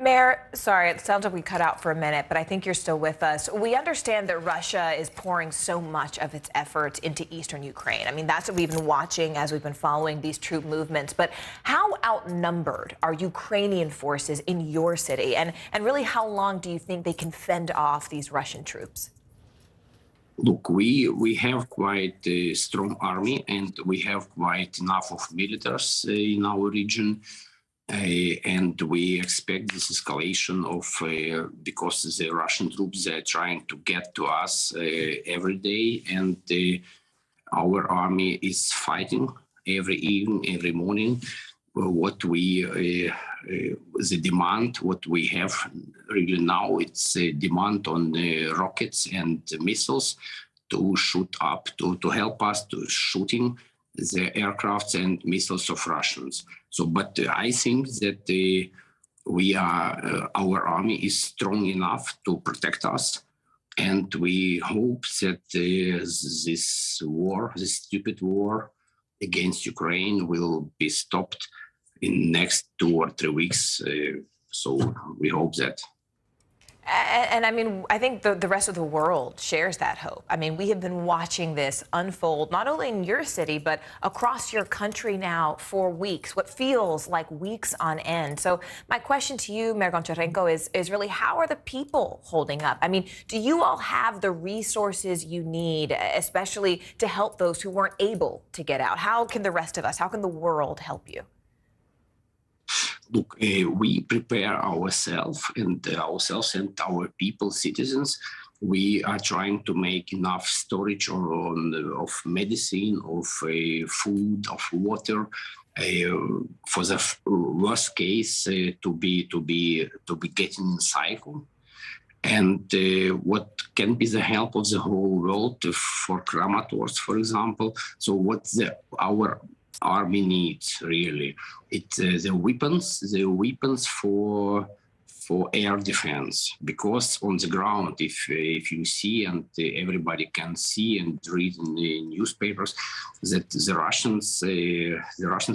Mayor, sorry, it sounds like we cut out for a minute, but I think you're still with us. We understand that Russia is pouring so much of its efforts into eastern Ukraine. I mean, that's what we've been watching as we've been following these troop movements. But how outnumbered are Ukrainian forces in your city? And really, how long do you think they can fend off these Russian troops? Look, we have quite a strong army, and we have quite enough of militaries in our region. And we expect this escalation of because the Russian troops are trying to get to us every day, and our army is fighting every evening, every morning. What we the demand, what we have really now, it's a demand on rockets and missiles to shoot up, to help us to shooting the aircrafts and missiles of Russians. So, but I think that our army is strong enough to protect us, and we hope that this war, this stupid war against Ukraine, will be stopped in next 2 or 3 weeks. So we hope that. And I mean, I think the rest of the world shares that hope. I mean, we have been watching this unfold, not only in your city, but across your country now for weeks, what feels like weeks on end. So my question to you, Mayor Goncharenko, is really, how are the people holding up? I mean, do you all have the resources you need, especially to help those who weren't able to get out? How can the rest of us, how can the world help you? Look, we prepare ourselves and our people, citizens. We are trying to make enough storage of medicine, of food, of water, for the worst case to be getting in cycle. And what can be the help of the whole world for Kramatorsk, for example? So what our army needs really, it's the weapons for air defense, because on the ground, if you see, and everybody can see and read in the newspapers, that the Russians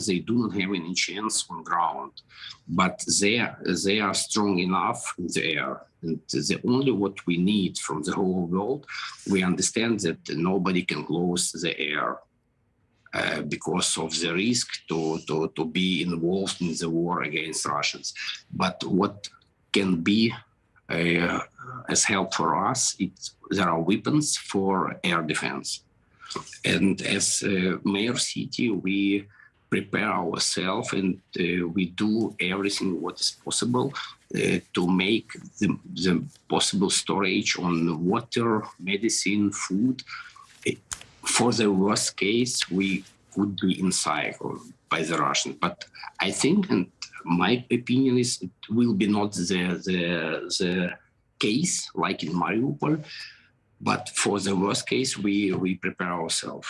they do not have any chance on ground, but they are strong enough in the air. And the only what we need from the whole world, we understand that nobody can close the air. Because of the risk to be involved in the war against Russians. But what can be as help for us, there are weapons for air defense. And as Mayor City, we prepare ourselves, and we do everything what is possible to make the possible storage on water, medicine, food. For the worst case, we could be encircled by the Russians. But I think, and my opinion is, it will be not the case, like in Mariupol. But for the worst case, we prepare ourselves.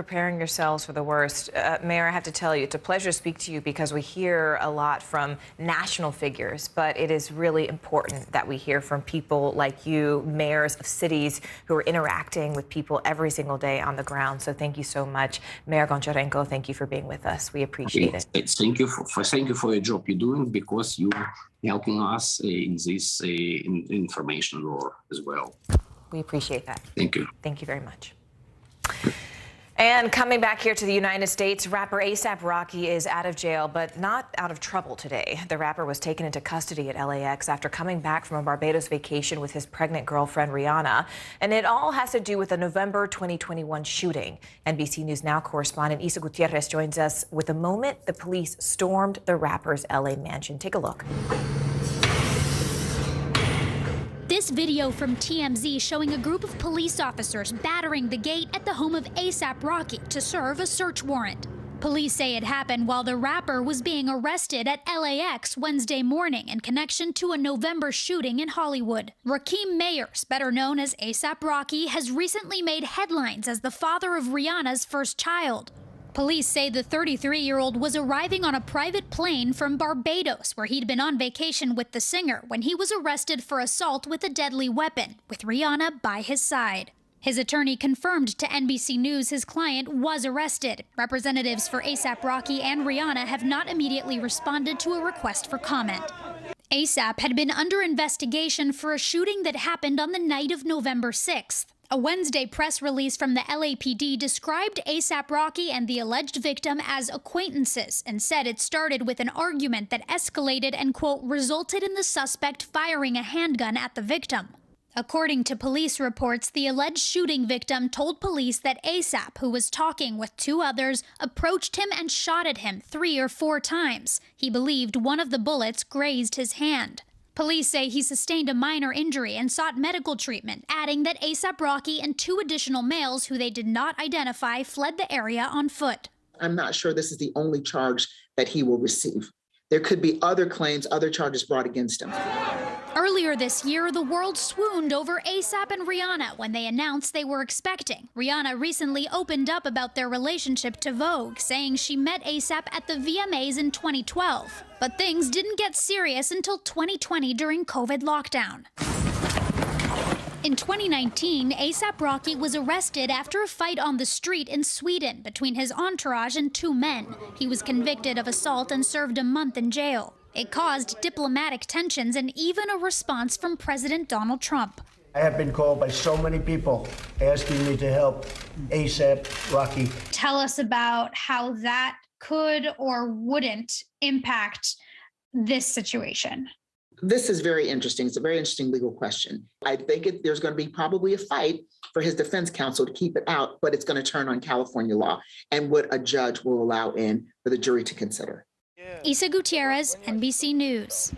Preparing yourselves for the worst. Mayor, I have to tell you, it's a pleasure to speak to you because we hear a lot from national figures, but it is really important that we hear from people like you, mayors of cities who are interacting with people every single day on the ground. So thank you so much. Mayor Goncharenko, thank you for being with us. We appreciate it. Thank you for your job you're doing, because you're helping us in this information war as well. We appreciate that. Thank you. Thank you very much. And coming back here to the United States, rapper A$AP Rocky is out of jail, but not out of trouble today. The rapper was taken into custody at LAX after coming back from a Barbados vacation with his pregnant girlfriend, Rihanna. And it all has to do with a November 2021 shooting. NBC News Now correspondent Isa Gutierrez joins us with the moment the police stormed the rapper's LA mansion. Take a look. This video from TMZ showing a group of police officers battering the gate at the home of A$AP Rocky to serve a search warrant. Police say it happened while the rapper was being arrested at LAX Wednesday morning in connection to a November shooting in Hollywood. Rakeem Mayers, better known as A$AP Rocky, has recently made headlines as the father of Rihanna's first child. Police say the 33-year-old was arriving on a private plane from Barbados, where he'd been on vacation with the singer, when he was arrested for assault with a deadly weapon, with Rihanna by his side. His attorney confirmed to NBC News his client was arrested. Representatives for A$AP Rocky and Rihanna have not immediately responded to a request for comment. A$AP had been under investigation for a shooting that happened on the night of November 6th. A Wednesday press release from the LAPD described A$AP Rocky and the alleged victim as acquaintances and said it started with an argument that escalated and, quote, resulted in the suspect firing a handgun at the victim. According to police reports, the alleged shooting victim told police that A$AP, who was talking with two others, approached him and shot at him 3 or 4 times. He believed one of the bullets grazed his hand. Police say he sustained a minor injury and sought medical treatment, adding that A$AP Rocky and 2 additional males who they did not identify fled the area on foot. I'm not sure this is the only charge that he will receive. There could be other claims, other charges brought against him. Earlier this year, the world swooned over A$AP and Rihanna when they announced they were expecting. Rihanna recently opened up about their relationship to Vogue, saying she met A$AP at the VMAs in 2012. But things didn't get serious until 2020 during COVID lockdown. In 2019, A$AP Rocky was arrested after a fight on the street in Sweden between his entourage and 2 men. He was convicted of assault and served a month in jail. It caused diplomatic tensions and even a response from President Donald Trump. I have been called by so many people asking me to help A$AP Rocky. Tell us about how that could or wouldn't impact this situation. This is very interesting. It's a very interesting legal question. I think there's going to be probably a fight for his defense counsel to keep it out, but it's going to turn on California law and what a judge will allow in for the jury to consider. Isa Gutierrez, NBC News.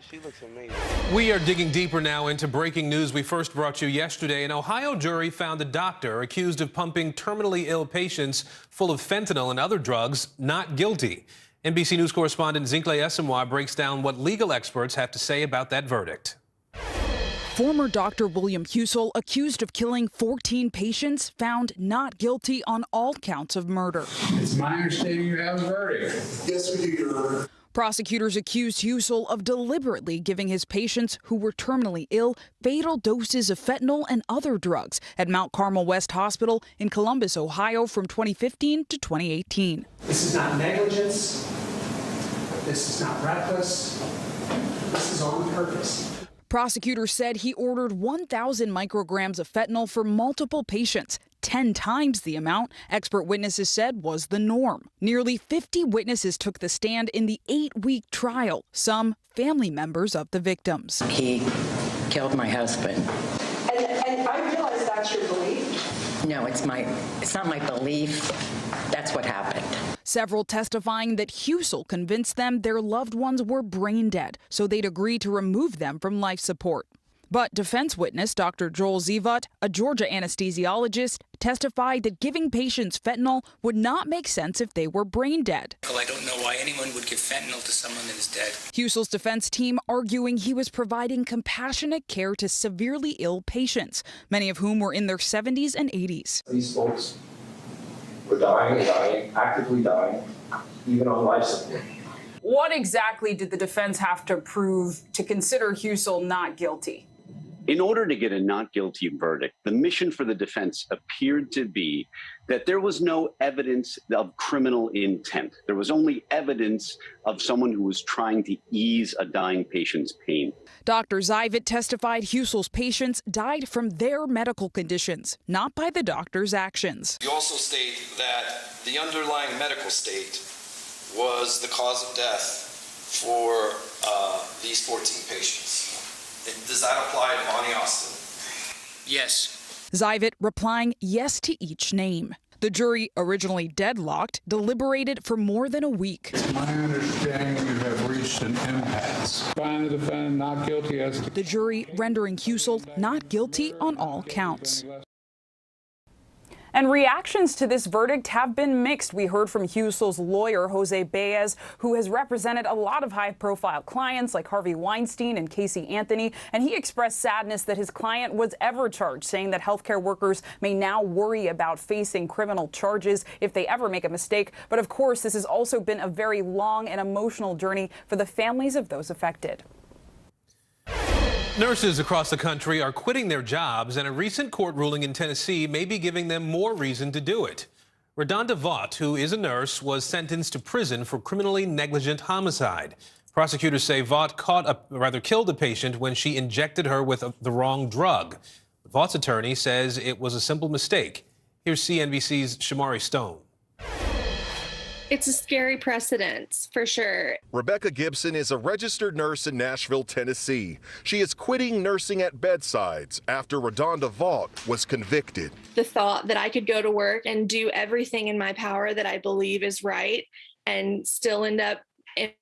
She looks amazing. We are digging deeper now into breaking news we first brought you yesterday. An Ohio jury found a doctor accused of pumping terminally ill patients full of fentanyl and other drugs not guilty. NBC News correspondent Zincle Esemwa breaks down what legal experts have to say about that verdict. Former Dr. William Husel, accused of killing 14 patients, found not guilty on all counts of murder. It's my understanding you have a verdict. Yes, we do, Your Honor. Prosecutors accused Husel of deliberately giving his patients who were terminally ill fatal doses of fentanyl and other drugs at Mount Carmel West Hospital in Columbus, Ohio from 2015 to 2018. This is not negligence. This is not reckless. This is on purpose. Prosecutors said he ordered 1,000 micrograms of fentanyl for multiple patients, 10 times the amount expert witnesses said was the norm. Nearly 50 witnesses took the stand in the 8-week trial, some family members of the victims. He killed my husband. And I realize that's your belief. No, it's not my belief. That's what happened. Several testifying that Husel convinced them their loved ones were brain dead, so they'd agree to remove them from life support. But defense witness Dr. Joel Zivat, a Georgia anesthesiologist, testified that giving patients fentanyl would not make sense if they were brain dead. I don't know why anyone would give fentanyl to someone that is dead. Husel's defense team arguing he was providing compassionate care to severely ill patients, many of whom were in their 70s and 80s. These folks were dying, actively dying, even on life support. What exactly did the defense have to prove to consider Husel not guilty? In order to get a not guilty verdict, the mission for the defense appeared to be that there was no evidence of criminal intent. There was only evidence of someone who was trying to ease a dying patient's pain. Dr. Zivat testified Husel's patients died from their medical conditions, not by the doctor's actions. You also state that the underlying medical state was the cause of death for these 14 patients. Does that apply to Bonnie Austin? Yes. Zivat replying yes to each name. The jury, originally deadlocked, deliberated for more than a week. It's my understanding you have reached an impasse. Find the defendant not guilty as to... The jury rendering Husel not guilty on all counts. And reactions to this verdict have been mixed. We heard from Husel's lawyer, Jose Baez, who has represented a lot of high-profile clients like Harvey Weinstein and Casey Anthony, and he expressed sadness that his client was ever charged, saying that healthcare workers may now worry about facing criminal charges if they ever make a mistake. But of course, this has also been a very long and emotional journey for the families of those affected. Nurses across the country are quitting their jobs, and a recent court ruling in Tennessee may be giving them more reason to do it. Redonda Vaught, who is a nurse, was sentenced to prison for criminally negligent homicide. Prosecutors say Vaught killed a patient when she injected her with the wrong drug. Vaught's attorney says it was a simple mistake. Here's CNBC's Shamari Stone. It's a scary precedent, for sure. Rebecca Gibson is a registered nurse in Nashville, Tennessee. She is quitting nursing at bedsides after Redonda Vaught was convicted. The thought that I could go to work and do everything in my power that I believe is right and still end up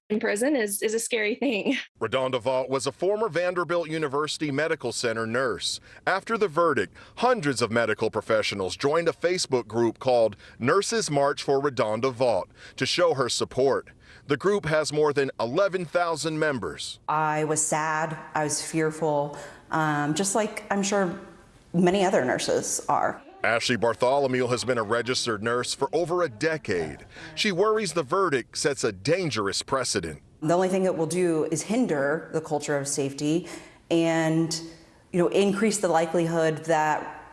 in prison is a scary thing. Redonda Vaught was a former Vanderbilt University Medical Center nurse. After the verdict, hundreds of medical professionals joined a Facebook group called Nurses March for Redonda Vaught to show her support. The group has more than 11,000 members. I was sad, I was fearful, just like I'm sure many other nurses are. Ashley Bartholomew has been a registered nurse for over a decade. She worries the verdict sets a dangerous precedent. The only thing it will do is hinder the culture of safety and, increase the likelihood that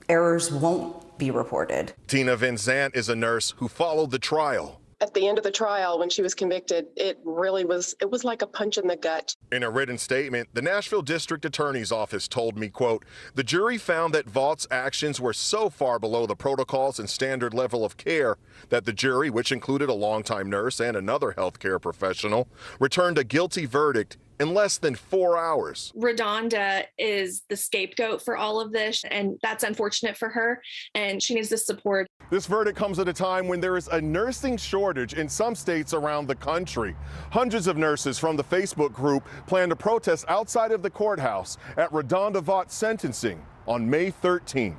errors won't be reported. Tina Van Zant is a nurse who followed the trial. At the end of the trial, when she was convicted, it was like a punch in the gut. In a written statement, the Nashville District Attorney's Office told me, quote, the jury found that Vaught's actions were so far below the protocols and standard level of care that the jury, which included a longtime nurse and another healthcare professional, returned a guilty verdict in less than 4 hours. Redonda is the scapegoat for all of this, and that's unfortunate for her, and she needs the support. This verdict comes at a time when there is a nursing shortage in some states around the country. Hundreds of nurses from the Facebook group plan to protest outside of the courthouse at Redonda Vaught's sentencing on May 13th.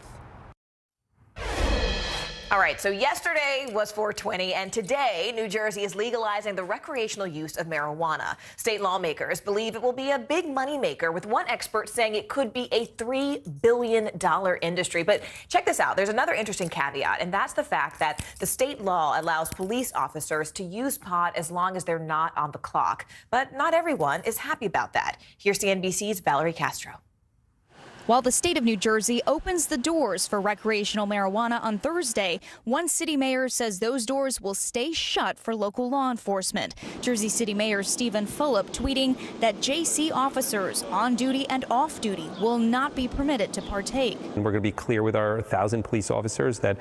All right, so yesterday was 4/20, and today New Jersey is legalizing the recreational use of marijuana. State lawmakers believe it will be a big moneymaker, with one expert saying it could be a $3 billion industry. But check this out. There's another interesting caveat, and that's the fact that the state law allows police officers to use pot as long as they're not on the clock. But not everyone is happy about that. Here's CNBC's Valerie Castro. While the state of New Jersey opens the doors for recreational marijuana on Thursday, one city mayor says those doors will stay shut for local law enforcement. Jersey City Mayor Stephen Fulop tweeting that JC officers on duty and off duty will not be permitted to partake. We're going to be clear with our 1,000 police officers that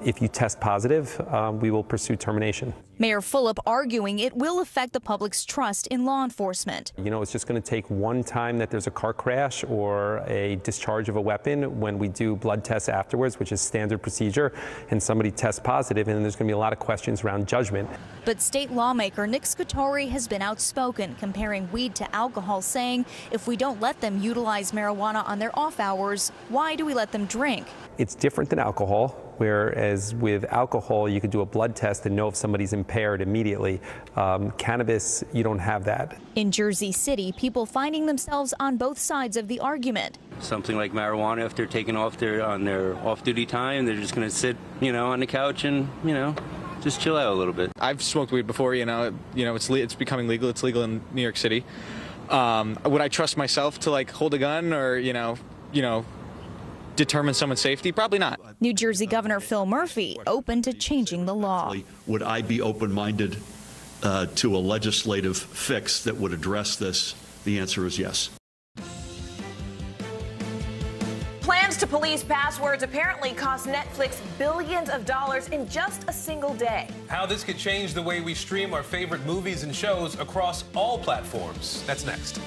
if you test positive, we will pursue termination. Mayor Fulop arguing it will affect the public's trust in law enforcement. You know, it's just going to take one time that there's a car crash or a discharge of a weapon when we do blood tests afterwards, which is standard procedure, and somebody tests positive, and there's going to be a lot of questions around judgment. But state lawmaker Nick Scutari has been outspoken, comparing weed to alcohol, saying if we don't let them utilize marijuana on their off hours, why do we let them drink? It's different than alcohol. Whereas with alcohol, you could do a blood test and know if somebody's impaired immediately. Cannabis, you don't have that. In Jersey City, people finding themselves on both sides of the argument. Something like marijuana, if they're taking off on their off-duty time, they're just going to sit, on the couch and, just chill out a little bit. I've smoked weed before, it's becoming legal. It's legal in New York City. Would I trust myself to hold a gun or, determine someone's safety? Probably not. New Jersey Governor Phil Murphy open to changing the law. Would I be open-minded to a legislative fix that would address this? The answer is yes. Plans to police passwords apparently cost Netflix billions of dollars in just a single day. How this could change the way we stream our favorite movies and shows across all platforms. That's next.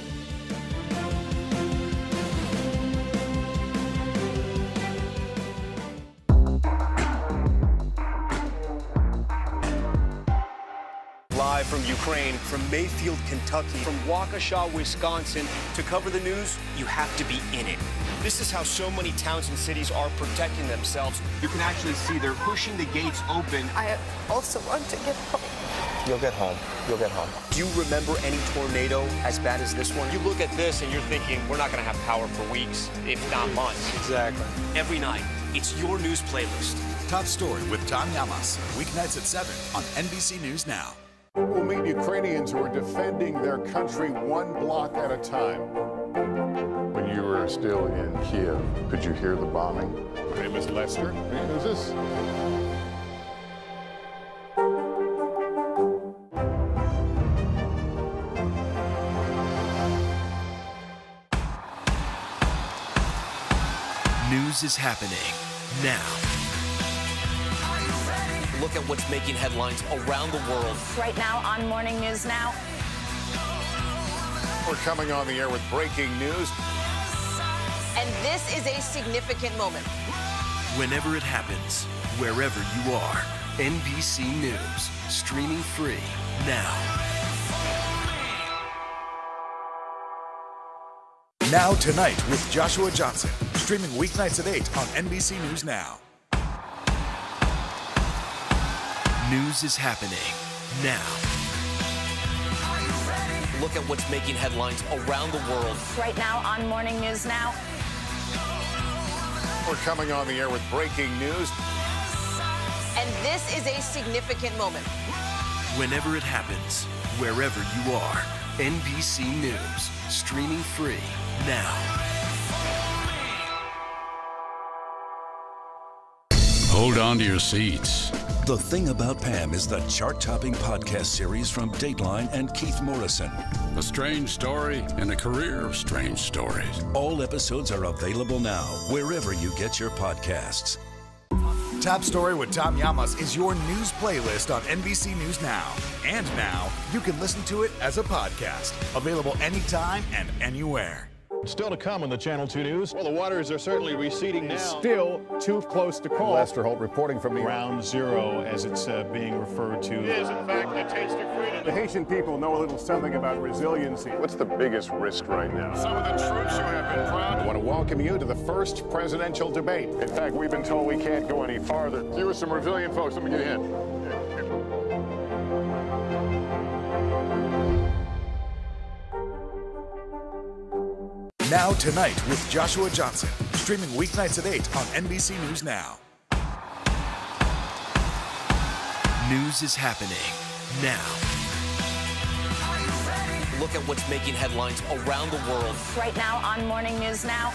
Live from Ukraine, from Mayfield, Kentucky, from Waukesha, Wisconsin. To cover the news, you have to be in it. This is how so many towns and cities are protecting themselves. You can actually see they're pushing the gates open. I also want to get home. You'll get home. You'll get home. Do you remember any tornado as bad as this one? You look at this and you're thinking, we're not going to have power for weeks, if not months. Exactly. Every night, it's your news playlist. Top Story with Tom Yamas, weeknights at 7 on NBC News Now. We'll meet Ukrainians who are defending their country one block at a time. When you were still in Kiev, could you hear the bombing? My name is Lester. Who's this? News is happening now. Look at what's making headlines around the world. Right now on Morning News Now. We're coming on the air with breaking news. And this is a significant moment. Whenever it happens, wherever you are, NBC News, streaming free now. Now Tonight with Joshua Johnson, streaming weeknights at 8 on NBC News Now. News is happening now. Look at what's making headlines around the world. Right now on Morning News Now. We're coming on the air with breaking news. And this is a significant moment. Whenever it happens, wherever you are, NBC News, streaming free now. Hold on to your seats. The Thing About Pam is the chart-topping podcast series from Dateline and Keith Morrison. A strange story and a career of strange stories. All episodes are available now, wherever you get your podcasts. Top Story with Tom Yamas is your news playlist on NBC News Now. And now, you can listen to it as a podcast. Available anytime and anywhere. Still to come on the Channel 2 News. Well, the waters are certainly receding now. Still too close to call. Lester Holt reporting from the Ground Zero, as it's being referred to. It is, in fact, a taste of freedom. The Haitian people know a little something about resiliency. What's the biggest risk right now? Some of the troops who have been proud. I want to welcome you to the first presidential debate. In fact, we've been told we can't go any farther. You are some resilient folks. Let me get in. Now Tonight with Joshua Johnson, streaming weeknights at 8 on NBC News Now. News is happening now. Look at what's making headlines around the world. Right now on Morning News Now.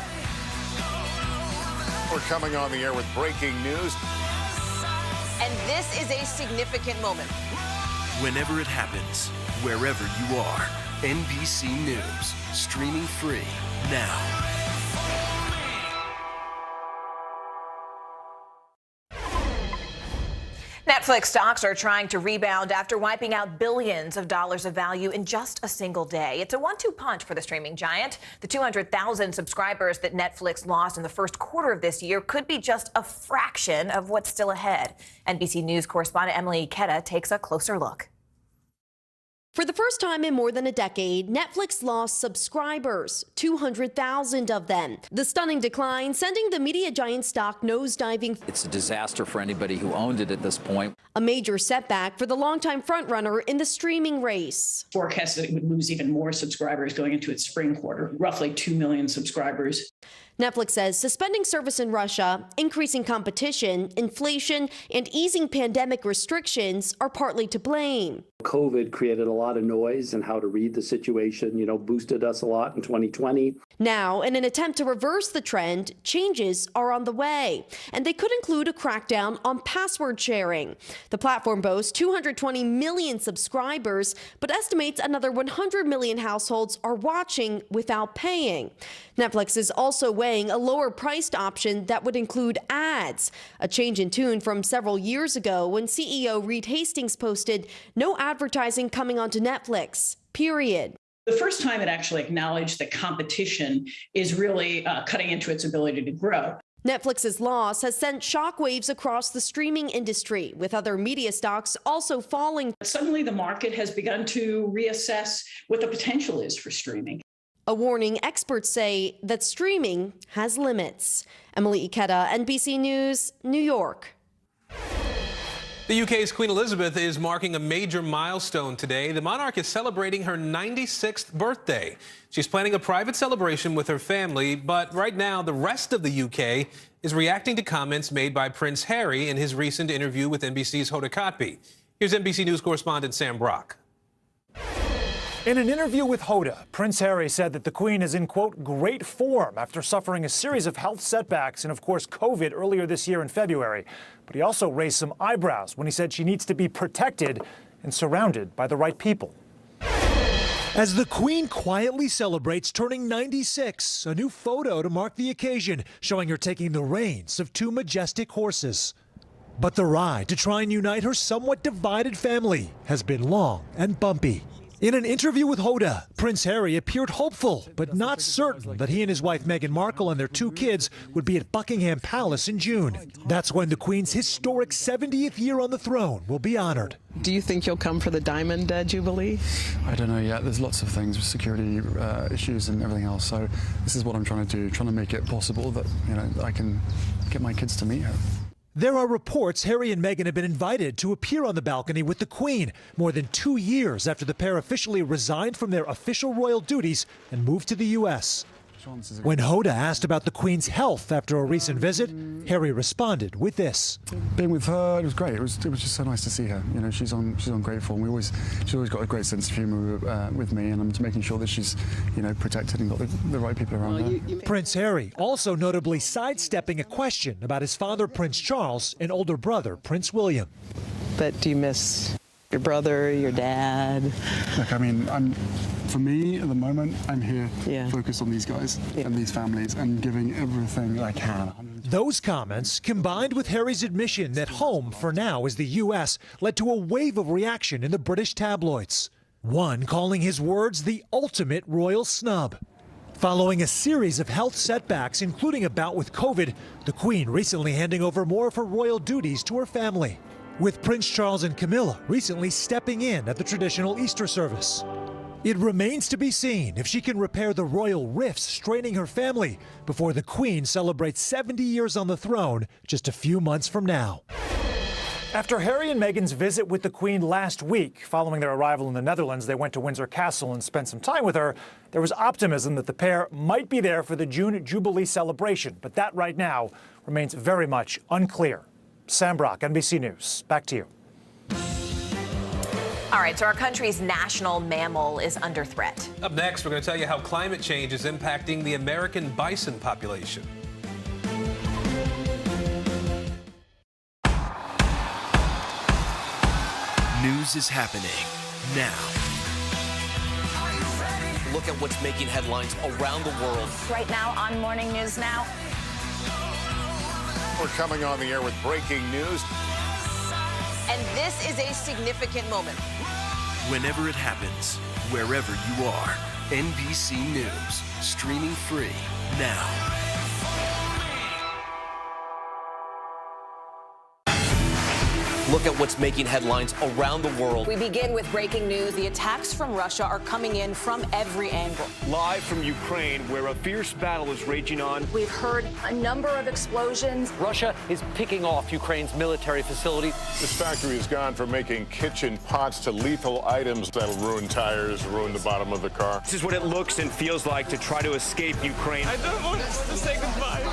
We're coming on the air with breaking news. And this is a significant moment. Whenever it happens, wherever you are, NBC News, streaming free now. Netflix stocks are trying to rebound after wiping out billions of dollars of value in just a single day. It's a 1-2 punch for the streaming giant. The 200,000 subscribers that Netflix lost in the first quarter of this year could be just a fraction of what's still ahead. NBC News correspondent Emily Ikeda takes a closer look. For the first time in more than a decade, Netflix lost subscribers, 200,000 of them. The stunning decline sending the media giant stock nosediving. It's a disaster for anybody who owned it at this point. A major setback for the longtime frontrunner in the streaming race. Forecast that it would lose even more subscribers going into its spring quarter, roughly 2 million subscribers. Netflix says suspending service in Russia, increasing competition, inflation, and easing pandemic restrictions are partly to blame. COVID created a lot of noise and how to read the situation, boosted us a lot in 2020. Now, in an attempt to reverse the trend, changes are on the way, and they could include a crackdown on password sharing. The platform boasts 220 million subscribers, but estimates another 100 million households are watching without paying. Netflix is also weighing a lower-priced option that would include ads, a change in tune from several years ago when CEO Reed Hastings posted, "No advertising coming onto Netflix, period." The first time it actually acknowledged that competition is really cutting into its ability to grow. Netflix's loss has sent shockwaves across the streaming industry, with other media stocks also falling. Suddenly, the market has begun to reassess what the potential is for streaming. A warning experts say that streaming has limits. Emily Ikeda, NBC News, New York. The UK's Queen Elizabeth is marking a major milestone today. The monarch is celebrating her 96th birthday. She's planning a private celebration with her family, but right now the rest of the UK is reacting to comments made by Prince Harry in his recent interview with NBC's Hoda Kotb. Here's NBC News correspondent Sam Brock. In an interview with Hoda, Prince Harry said that the Queen is in, quote, great form after suffering a series of health setbacks and, of course, COVID earlier this year in February. But he also raised some eyebrows when he said she needs to be protected and surrounded by the right people. As the Queen quietly celebrates turning 96, a new photo to mark the occasion showing her taking the reins of 2 majestic horses. But the ride to try and unite her somewhat divided family has been long and bumpy. In an interview with Hoda, Prince Harry appeared hopeful, but not certain that he and his wife Meghan Markle and their 2 kids would be at Buckingham Palace in June. That's when the Queen's historic 70th year on the throne will be honored. Do you think you'll come for the Diamond Jubilee? I don't know yet. There's lots of things with security issues and everything else. So this is what I'm trying to do, trying to make it possible that I can get my kids to meet her. There are reports Harry and Meghan have been invited to appear on the balcony with the Queen more than 2 years after the pair officially resigned from their official royal duties and moved to the U.S. When Hoda asked about the Queen's health after a recent visit, Harry responded with this. Being with her, it was great. It was just so nice to see her. She's on great form. She's always got a great sense of humour with me, and I'm just making sure that she's, protected and got the right people around her. Prince Harry also notably sidestepping a question about his father, Prince Charles, and older brother, Prince William. But do you miss your brother, your dad? Look, for me, at the moment, I'm here focused on these guys and these families and giving everything I can. Those comments, combined with Harry's admission that home, for now, is the U.S., led to a wave of reaction in the British tabloids. One calling his words the ultimate royal snub. Following a series of health setbacks, including a bout with COVID, the Queen recently handing over more of her royal duties to her family, with Prince Charles and Camilla recently stepping in at the traditional Easter service. It remains to be seen if she can repair the royal rifts straining her family before the Queen celebrates 70 years on the throne just a few months from now. After Harry and Meghan's visit with the Queen last week, following their arrival in the Netherlands, they went to Windsor Castle and spent some time with her. There was optimism that the pair might be there for the June Jubilee celebration, but that right now remains very much unclear. Sam Brock, NBC News. Back to you. All right, so our country's national mammal is under threat. Up next, we're going to tell you how climate change is impacting the American bison population. News is happening now. Look at what's making headlines around the world. Right now on Morning News Now. We're coming on the air with breaking news. And this is a significant moment. Whenever it happens, wherever you are, NBC News, streaming free now. Look at what's making headlines around the world. We begin with breaking news. The attacks from Russia are coming in from every angle. Live from Ukraine, where a fierce battle is raging on. We've heard a number of explosions. Russia is picking off Ukraine's military facility. This factory has gone from making kitchen pots to lethal items that'll ruin tires, ruin the bottom of the car. This is what it looks and feels like to try to escape Ukraine. I don't want us to say goodbye.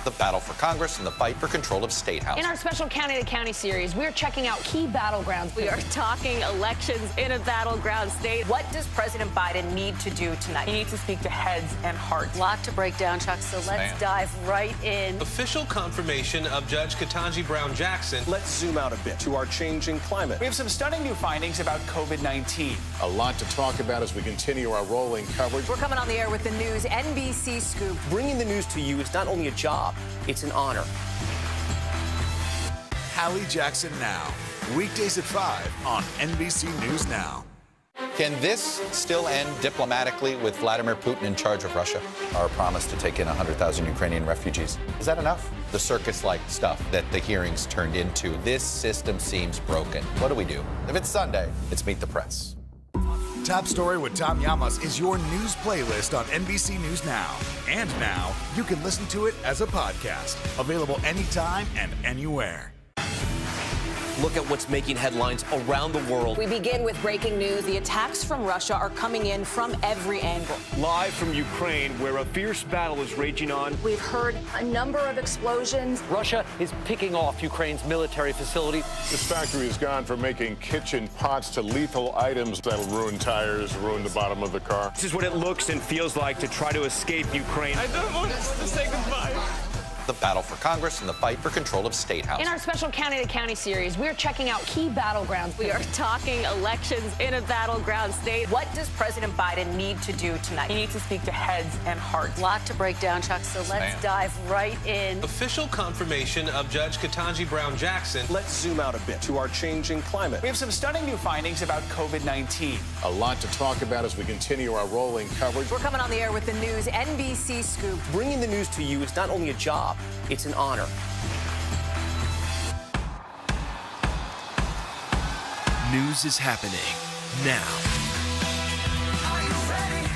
The battle for Congress and the fight for control of State House. In our special County to County series, we're checking out key battlegrounds. We are talking elections in a battleground state. What does President Biden need to do tonight? He needs to speak to heads and hearts. A lot to break down, Chuck, so let's dive right in. Official confirmation of Judge Ketanji Brown Jackson. Let's zoom out a bit to our changing climate. We have some stunning new findings about COVID-19. A lot to talk about as we continue our rolling coverage. We're coming on the air with the news NBC Scoop. Bringing the news to you is not only a job, it's an honor. Hallie Jackson Now, weekdays at 5 on NBC News Now. Can this still end diplomatically with Vladimir Putin in charge of Russia? Our promise to take in 100,000 Ukrainian refugees. Is that enough? The circus-like stuff that the hearings turned into. This system seems broken. What do we do? If it's Sunday, it's Meet the Press. Top Story with Tom Llamas is your news playlist on NBC News Now. And now, you can listen to it as a podcast. Available anytime and anywhere. Look at what's making headlines around the world. We begin with breaking news. The attacks from Russia are coming in from every angle. Live from Ukraine, where a fierce battle is raging on. We've heard a number of explosions. Russia is picking off Ukraine's military facility. This factory has gone from making kitchen pots to lethal items that'll ruin tires, ruin the bottom of the car. This is what it looks and feels like to try to escape Ukraine. I don't want us to say goodbye. The battle for Congress and the fight for control of State House. In our special County to County series, we're checking out key battlegrounds. We are talking elections in a battleground state. What does President Biden need to do tonight? He needs to speak to heads and hearts. A lot to break down, Chuck, so let's dive right in. Official confirmation of Judge Ketanji Brown Jackson. Let's zoom out a bit to our changing climate. We have some stunning new findings about COVID-19. A lot to talk about as we continue our rolling coverage. We're coming on the air with the news NBC Scoop. Bringing the news to you is not only a job, it's an honor. News is happening now.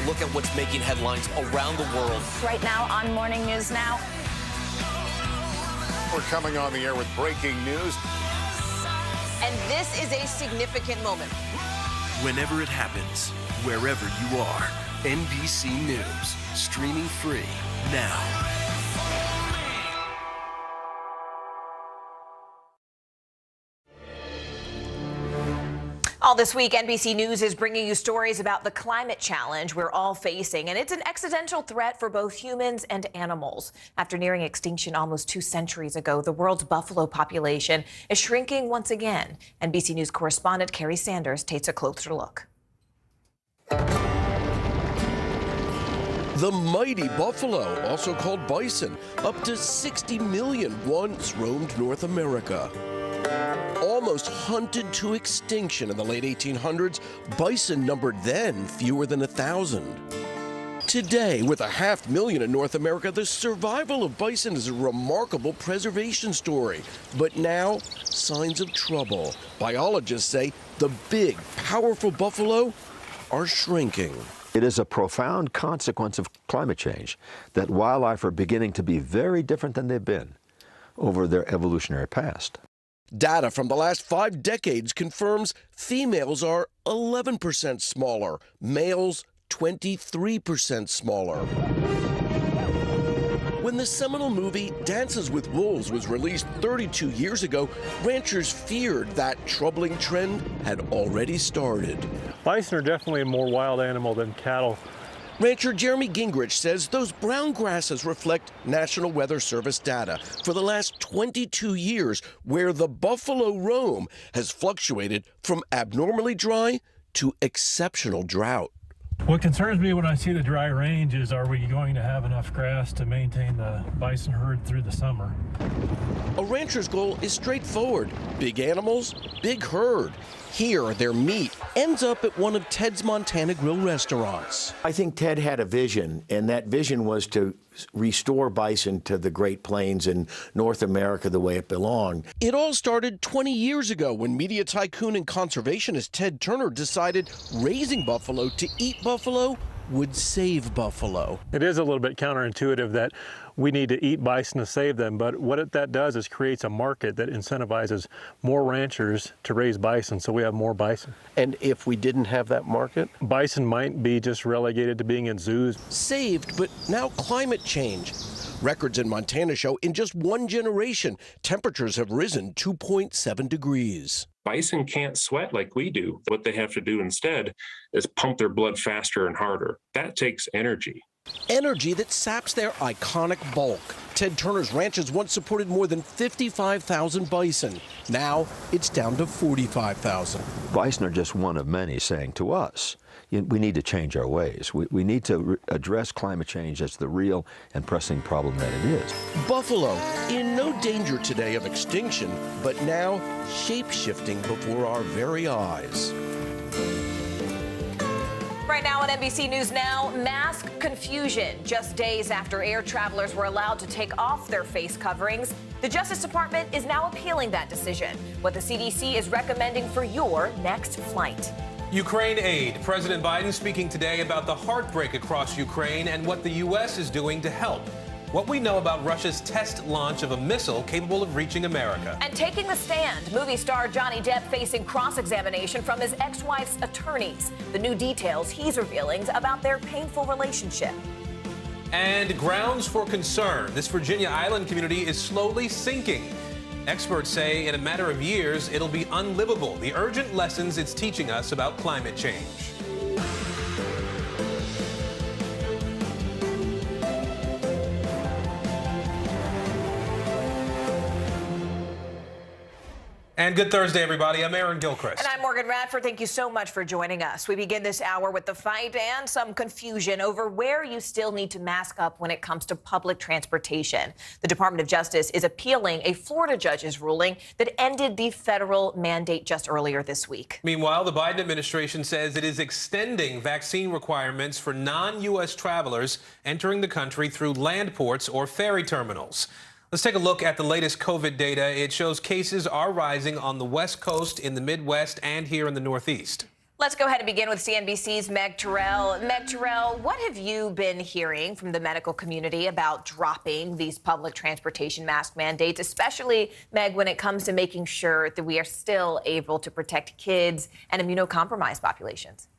Look at what's making headlines around the world. Right now on Morning News Now. We're coming on the air with breaking news. And this is a significant moment. Whenever it happens, wherever you are, NBC News, streaming free now. All this week, NBC News is bringing you stories about the climate challenge we're all facing, and it's an existential threat for both humans and animals. After nearing extinction almost 2 centuries ago, the world's buffalo population is shrinking once again. NBC News correspondent Carrie Sanders takes a closer look. The mighty buffalo, also called bison, up to 60 million once roamed North America. Almost hunted to extinction in the late 1800s, bison numbered then fewer than 1,000. Today, with 500,000 in North America, the survival of bison is a remarkable preservation story. But now, signs of trouble. Biologists say the big, powerful buffalo are shrinking. It is a profound consequence of climate change that wildlife are beginning to be very different than they've been over their evolutionary past. Data from the last 5 decades confirms females are 11% smaller, males 23% smaller. When the seminal movie Dances with Wolves was released 32 years ago, ranchers feared that troubling trend had already started. Bison are definitely a more wild animal than cattle. Rancher Jeremy Gingrich says those brown grasses reflect National Weather Service data for the last 22 years, where the buffalo roam has fluctuated from abnormally dry to exceptional drought. What concerns me when I see the dry range is, are we going to have enough grass to maintain the bison herd through the summer? A rancher's goal is straightforward. Big animals, big herd. Here, their meat ends up at one of Ted's Montana Grill restaurants. I think Ted had a vision, and that vision was to restore bison to the Great Plains and North America the way it belonged. It all started 20 years ago when media tycoon and conservationist Ted Turner decided raising buffalo to eat buffalo would save buffalo. It is a little bit counterintuitive that we need to eat bison to save them, but what that does is creates a market that incentivizes more ranchers to raise bison, so we have more bison. And if we didn't have that market? Bison might be just relegated to being in zoos. Saved, but now climate change. Records in Montana show in just one generation, temperatures have risen 2.7 degrees. Bison can't sweat like we do. What they have to do instead is pump their blood faster and harder. That takes energy. Energy that saps their iconic bulk. Ted Turner's ranches once supported more than 55,000 bison. Now it's down to 45,000. Bison are just one of many saying to us, we need to change our ways. We need to address climate change as the real and pressing problem that it is. Buffalo, in no danger today of extinction, but now shape-shifting before our very eyes. Right now on NBC News Now, mask confusion. Just days after air travelers were allowed to take off their face coverings, the Justice Department is now appealing that decision. What the CDC is recommending for your next flight. Ukraine aid. President Biden speaking today about the heartbreak across Ukraine and what the U.S. is doing to help. What we know about Russia's test launch of a missile capable of reaching America. And taking the stand, movie star Johnny Depp facing cross-examination from his ex-wife's attorneys. The new details he's revealing about their painful relationship. And grounds for concern. This Virginia island community is slowly sinking. Experts say in a matter of years, it'll be unlivable. The urgent lessons it's teaching us about climate change. And good Thursday, everybody. I'm Aaron Gilchrist. And I'm Morgan Radford. Thank you so much for joining us. We begin this hour with the fight and some confusion over where you still need to mask up when it comes to public transportation. The Department of Justice is appealing a Florida judge's ruling that ended the federal mandate just earlier this week. Meanwhile, the Biden administration says it is extending vaccine requirements for non-U.S. travelers entering the country through land ports or ferry terminals. Let's take a look at the latest COVID data. It shows cases are rising on the West Coast, in the Midwest, and here in the Northeast. Let's go ahead and begin with CNBC's Meg Terrell. Meg Terrell, what have you been hearing from the medical community about dropping these public transportation mask mandates, especially, Meg, when it comes to making sure that we are still able to protect kids and immunocompromised populations?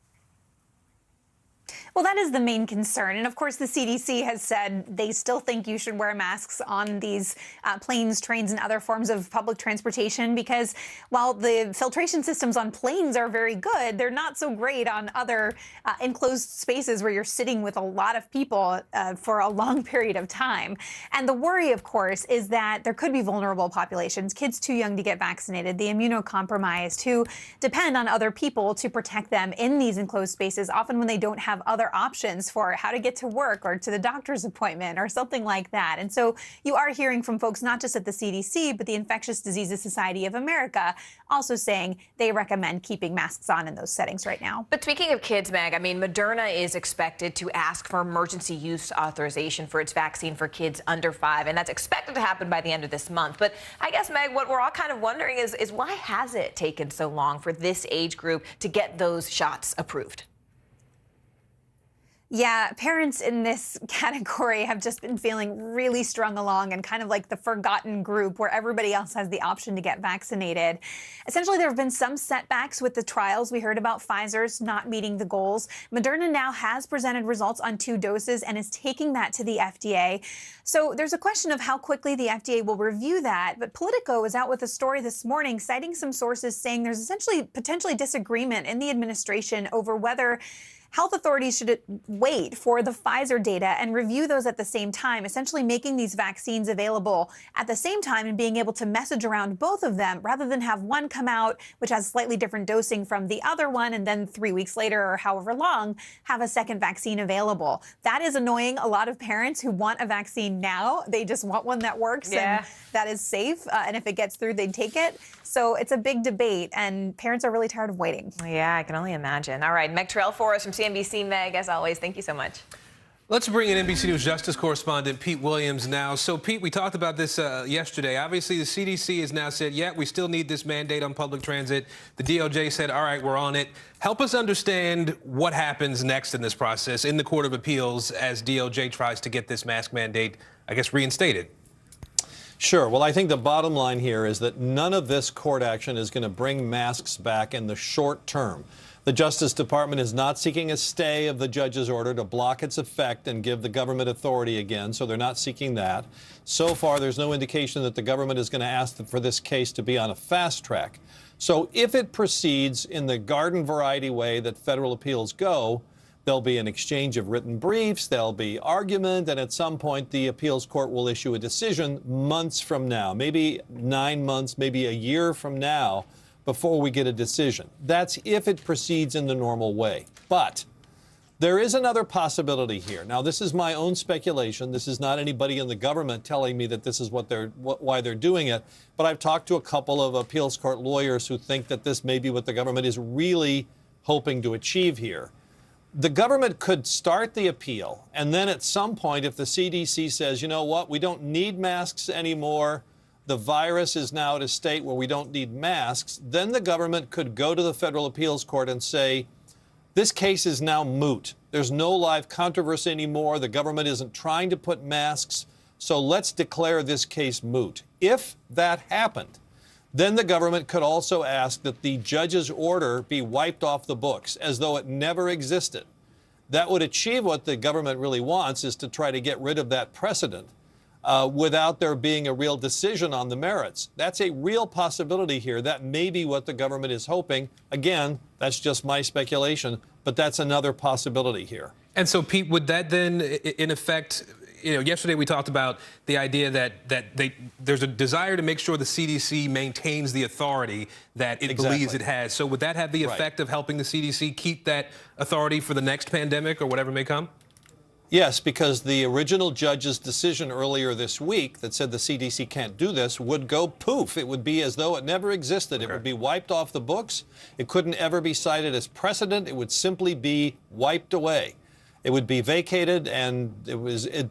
Well, that is the main concern. And of course, the CDC has said they still think you should wear masks on these planes, trains, and other forms of public transportation, because while the filtration systems on planes are very good, they're not so great on other enclosed spaces where you're sitting with a lot of people for a long period of time. And the worry, of course, is that there could be vulnerable populations, kids too young to get vaccinated, the immunocompromised, who depend on other people to protect them in these enclosed spaces, often when they don't have other options for how to get to work or to the doctor's appointment or something like that. And so you are hearing from folks not just at the CDC, but the Infectious Diseases Society of America also saying they recommend keeping masks on in those settings right now. But speaking of kids, Meg, I mean, Moderna is expected to ask for emergency use authorization for its vaccine for kids under 5, and that's expected to happen by the end of this month. But I guess, Meg, what we're all kind of wondering is why has it taken so long for this age group to get those shots approved? Yeah, parents in this category have just been feeling really strung along and kind of like the forgotten group where everybody else has the option to get vaccinated. Essentially, there have been some setbacks with the trials. We heard about Pfizer's not meeting the goals. Moderna now has presented results on 2 doses and is taking that to the FDA. So there's a question of how quickly the FDA will review that. But Politico is out with a story this morning citing some sources saying there's essentially potentially disagreement in the administration over whether health authorities should wait for the Pfizer data and review those at the same time, essentially making these vaccines available at the same time and being able to message around both of them rather than have one come out, which has slightly different dosing from the other one, and then 3 weeks later or however long, have a second vaccine available. That is annoying a lot of parents who want a vaccine now. They just want one that works and that is safe. And if it gets through, they'd take it. So it's a big debate, and parents are really tired of waiting. Yeah, I can only imagine. All right, Meg Terrell for us from CNBC. Meg, as always, thank you so much. Let's bring in NBC News Justice correspondent Pete Williams now. So, Pete, we talked about this yesterday. Obviously, the CDC has now said, yeah, we still need this mandate on public transit. The DOJ said, all right, we're on it. Help us understand what happens next in this process in the Court of Appeals as DOJ tries to get this mask mandate, I guess, reinstated. Sure. Well, I think the bottom line here is that none of this court action is going to bring masks back in the short term. The Justice Department is not seeking a stay of the judge's order to block its effect and give the government authority again, so they're not seeking that. So far, there's no indication that the government is going to ask for this case to be on a fast track. So if it proceeds in the garden variety way that federal appeals go, there'll be an exchange of written briefs, there'll be argument, and at some point the appeals court will issue a decision months from now, maybe 9 months, maybe a year from now, before we get a decision. That's if it proceeds in the normal way. But there is another possibility here. Now, this is my own speculation. This is not anybody in the government telling me that this is why they're doing it. But I've talked to a couple of appeals court lawyers who think that this may be what the government is really hoping to achieve here. The government could start the appeal, and then at some point, if the CDC says, you know what, we don't need masks anymore, the virus is now at a state where we don't need masks, then the government could go to the federal appeals court and say, this case is now moot. There's no live controversy anymore. The government isn't trying to put masks, so let's declare this case moot. If that happened, then the government could also ask that the judge's order be wiped off the books as though it never existed. That would achieve what the government really wants, is to try to get rid of that precedent without there being a real decision on the merits. That's a real possibility here. That may be what the government is hoping. Again, that's just my speculation, but that's another possibility here. And so, Pete, would that then, in effect, yesterday we talked about the idea that there's a desire to make sure the CDC maintains the authority that it believes it has. So would that have the effect of helping the CDC keep that authority for the next pandemic or whatever may come? Yes, because the original judge's decision earlier this week that said the CDC can't do this would go poof. It would be as though it never existed. It would be wiped off the books. It couldn't ever be cited as precedent. It would simply be wiped away. It would be vacated, and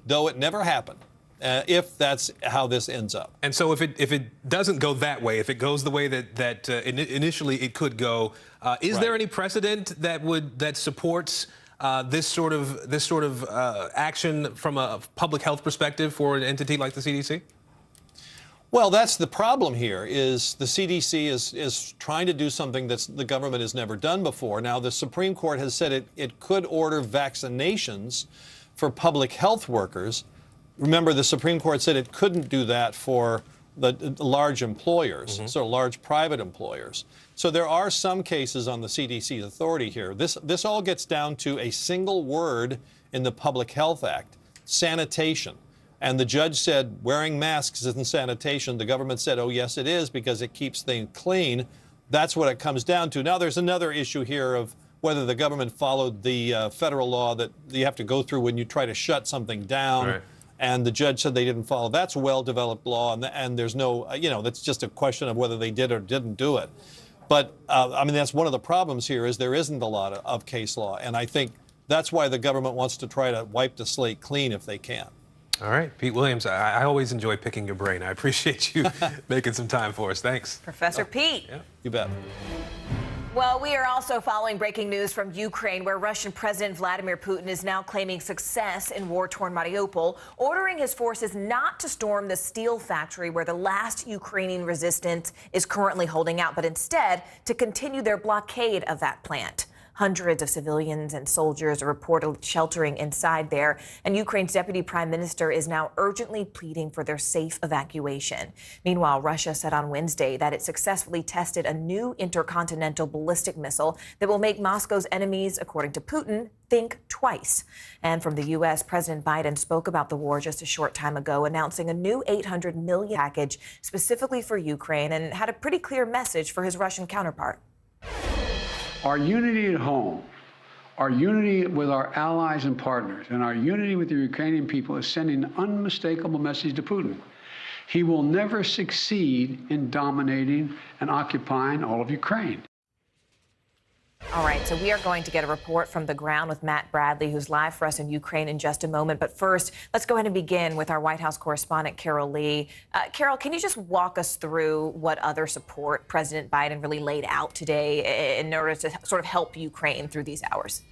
though it never happened, if that's how this ends up. And so if it doesn't go that way, if it goes the way that initially it could go, is there any precedent that supports this sort of action from a public health perspective for an entity like the CDC? Well, that's the problem here, is the CDC is trying to do something that the government has never done before. Now, the Supreme Court has said it could order vaccinations for public health workers. Remember, the Supreme Court said it couldn't do that for the large employers, so large private employers. So there are some cases on the CDC's authority here. This all gets down to a single word in the Public Health Act, sanitation. And the judge said wearing masks isn't sanitation. The government said, oh, yes, it is, because it keeps things clean. That's what it comes down to. Now, there's another issue here of whether the government followed the federal law that you have to go through when you try to shut something down. Right. And the judge said they didn't follow. That's a well-developed law, and there's no, that's just a question of whether they did or didn't do it. But, I mean, that's one of the problems here, is there isn't a lot of case law. And I think that's why the government wants to try to wipe the slate clean if they can. All right, Pete Williams, I always enjoy picking your brain. I appreciate you making some time for us. Thanks. Professor Pete. Yeah, you bet. Well, we are also following breaking news from Ukraine, where Russian President Vladimir Putin is now claiming success in war-torn Mariupol, ordering his forces not to storm the steel factory where the last Ukrainian resistance is currently holding out, but instead to continue their blockade of that plant. Hundreds of civilians and soldiers are reportedly sheltering inside there, and Ukraine's deputy prime minister is now urgently pleading for their safe evacuation. Meanwhile, Russia said on Wednesday that it successfully tested a new intercontinental ballistic missile that will make Moscow's enemies, according to Putin, think twice. And from the U.S., President Biden spoke about the war just a short time ago, announcing a new $800 million package specifically for Ukraine, and had a pretty clear message for his Russian counterpart. Our unity at home, our unity with our allies and partners, and our unity with the Ukrainian people is sending an unmistakable message to Putin. He will never succeed in dominating and occupying all of Ukraine. All right, so we are going to get a report from the ground with Matt Bradley, who's live for us in Ukraine in just a moment. But first, let's go ahead and begin with our White House correspondent, Carol Lee. Carol, can you just walk us through what other support President Biden really laid out today in order to sort of help Ukraine through these hours?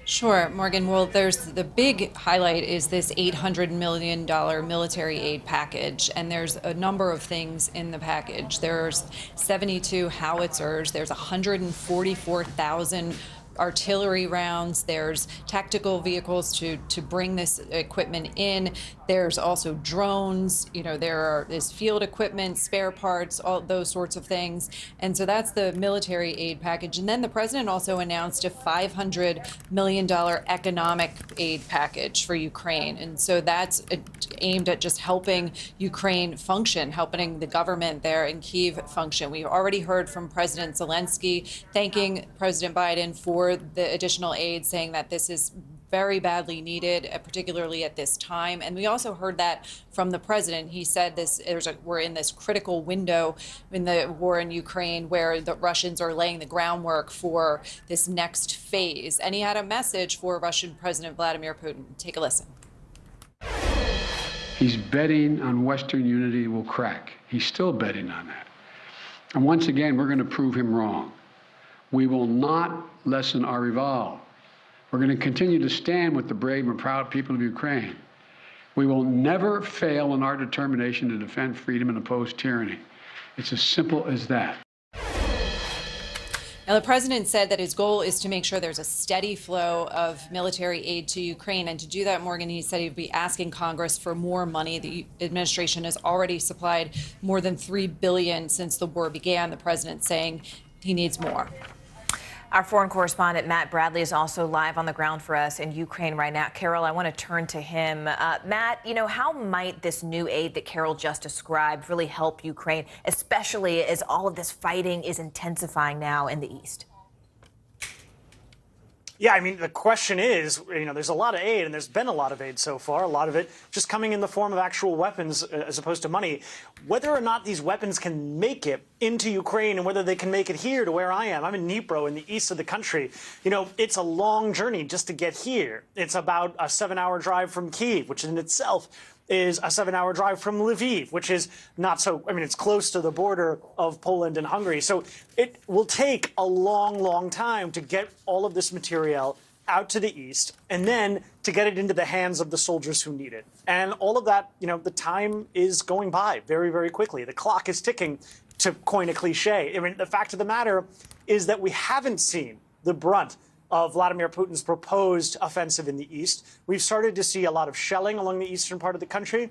Sure, Morgan. Well, there's the big highlight is this $800 million military aid package, and there's a number of things in the package. There's 72 howitzers, there's 144,000 artillery rounds, there's tactical vehicles to bring this equipment in. There's also drones, there is field equipment, spare parts, all those sorts of things. And so that's the military aid package. And then the president also announced a $500 million economic aid package for Ukraine. And so that's aimed at just helping Ukraine function, helping the government there in Kyiv function. We've already heard from President Zelensky thanking President Biden for the additional aid, saying that this is very badly needed, particularly at this time. And we also heard that from the president. He said we're in this critical window in the war in Ukraine where the Russians are laying the groundwork for this next phase. And he had a message for Russian President Vladimir Putin. Take a listen. He's betting on Western unity will crack. He's still betting on that. And once again, we're going to prove him wrong. We will not lessen our resolve. We're going to continue to stand with the brave and proud people of Ukraine. We will never fail in our determination to defend freedom and oppose tyranny. It's as simple as that. Now, the president said that his goal is to make sure there's a steady flow of military aid to Ukraine. And to do that, Morgan, he said he'd be asking Congress for more money. The administration has already supplied more than $3 billion since the war began, the president saying he needs more. Our foreign correspondent, Matt Bradley, is also live on the ground for us in Ukraine right now. Carol, I want to turn to him. Matt, how might this new aid that Carol just described really help Ukraine, especially as all of this fighting is intensifying now in the east? Yeah, I mean, the question is, there's a lot of aid, and there's been a lot of aid so far, a lot of it just coming in the form of actual weapons as opposed to money. Whether or not these weapons can make it into Ukraine and whether they can make it here to where I am. I'm in Dnipro in the east of the country. It's a long journey just to get here. It's about a 7-hour drive from Kyiv, which in itself is a 7-hour drive from Lviv, which is not so, it's close to the border of Poland and Hungary. So it will take a long, long time to get all of this material out to the east and then to get it into the hands of the soldiers who need it. And all of that, the time is going by very, very quickly. The clock is ticking, to coin a cliche. The fact of the matter is that we haven't seen the brunt of Vladimir Putin's proposed offensive in the east. We've started to see a lot of shelling along the eastern part of the country,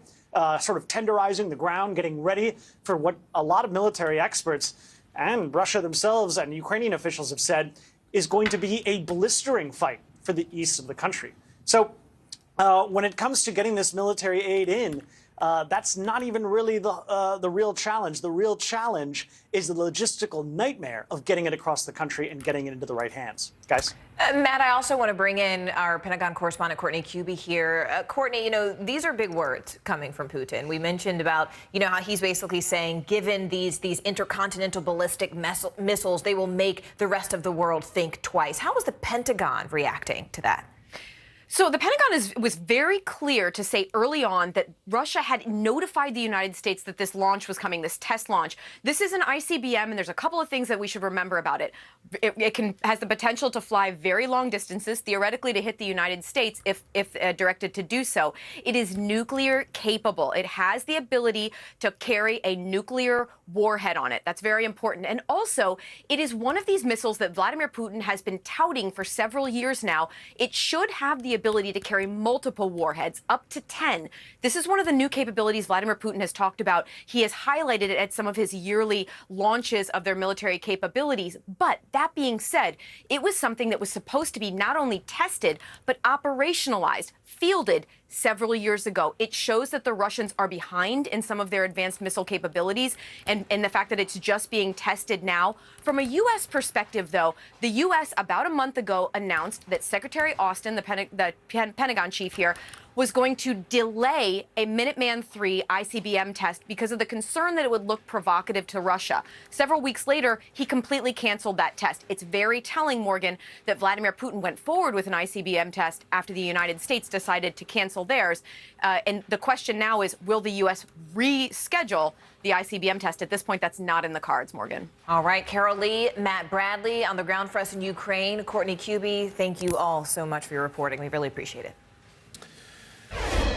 sort of tenderizing the ground, getting ready for what a lot of military experts and Russia themselves and Ukrainian officials have said is going to be a blistering fight for the east of the country. So when it comes to getting this military aid in, that's not even really the real challenge. The real challenge is the logistical nightmare of getting it across the country and getting it into the right hands. Guys? Matt, I also want to bring in our Pentagon correspondent, Courtney Kube here. Courtney, these are big words coming from Putin. We mentioned about, how he's basically saying, given these intercontinental ballistic missiles, they will make the rest of the world think twice. How is the Pentagon reacting to that? So the Pentagon was very clear to say early on that Russia had notified the United States that this launch was coming, this test launch. This is an ICBM, and there's a couple of things that we should remember about it. It has the potential to fly very long distances, theoretically to hit the United States if directed to do so. It is nuclear capable. It has the ability to carry a nuclear warhead on it. That's very important. And also, it is one of these missiles that Vladimir Putin has been touting for several years now. It should have the ability to carry multiple warheads, up to 10. This is one of the new capabilities Vladimir Putin has talked about. He has highlighted it at some of his yearly launches of their military capabilities. But that being said, it was something that was supposed to be not only tested, but operationalized, fielded several years ago. It shows that the Russians are behind in some of their advanced missile capabilities, and the fact that it's just being tested now. From a U.S. perspective, though, the U.S. about a month ago announced that Secretary Austin, the Pentagon chief here, was going to delay a Minuteman III ICBM test because of the concern that it would look provocative to Russia. Several weeks later, he completely canceled that test. It's very telling, Morgan, that Vladimir Putin went forward with an ICBM test after the United States decided to cancel theirs. And the question now is, will the U.S. reschedule the ICBM test? At this point, that's not in the cards, Morgan. All right, Carol Lee, Matt Bradley on the ground for us in Ukraine. Courtney Cuby, thank you all so much for your reporting. We really appreciate it.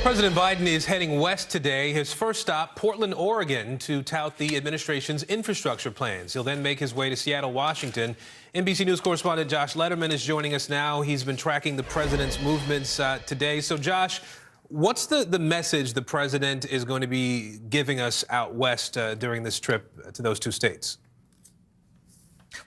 President Biden is heading west today. His first stop, Portland, Oregon, to tout the administration's infrastructure plans. He'll then make his way to Seattle, Washington. NBC News correspondent Josh Letterman is joining us now. He's been tracking the president's movements today. So, Josh, what's the message the president is going to be giving us out west during this trip to those two states?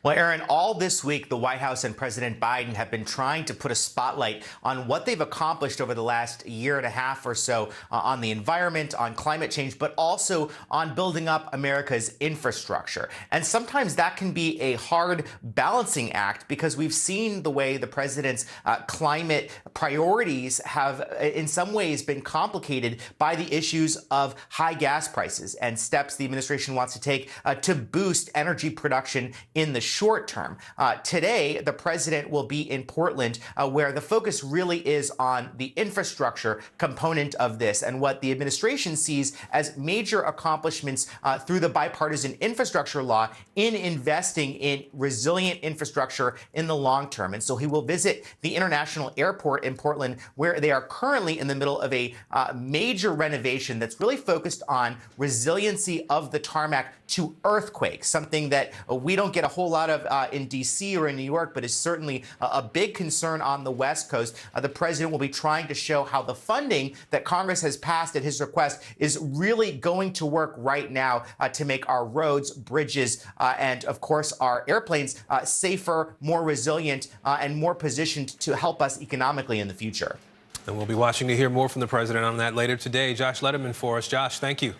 Well, Aaron, all this week, the White House and President Biden have been trying to put a spotlight on what they've accomplished over the last year and a half or so on the environment, on climate change, but also on building up America's infrastructure. And sometimes that can be a hard balancing act because we've seen the way the president's climate priorities have in some ways been complicated by the issues of high gas prices and steps the administration wants to take to boost energy production in the short term. Today, the president will be in Portland, where the focus really is on the infrastructure component of this and what the administration sees as major accomplishments through the bipartisan infrastructure law in investing in resilient infrastructure in the long term. And so he will visit the International Airport in Portland, where they are currently in the middle of a major renovation that's really focused on resiliency of the tarmac to earthquakes, something that we don't get a whole lot of in D.C. or in New York, but is certainly a big concern on the West Coast. The president will be trying to show how the funding that Congress has passed at his request is really going to work right now to make our roads, bridges, and of course our airplanes safer, more resilient, and more positioned to help us economically in the future. And we'll be watching to hear more from the president on that later today. Josh Letterman for us. Josh, thank you.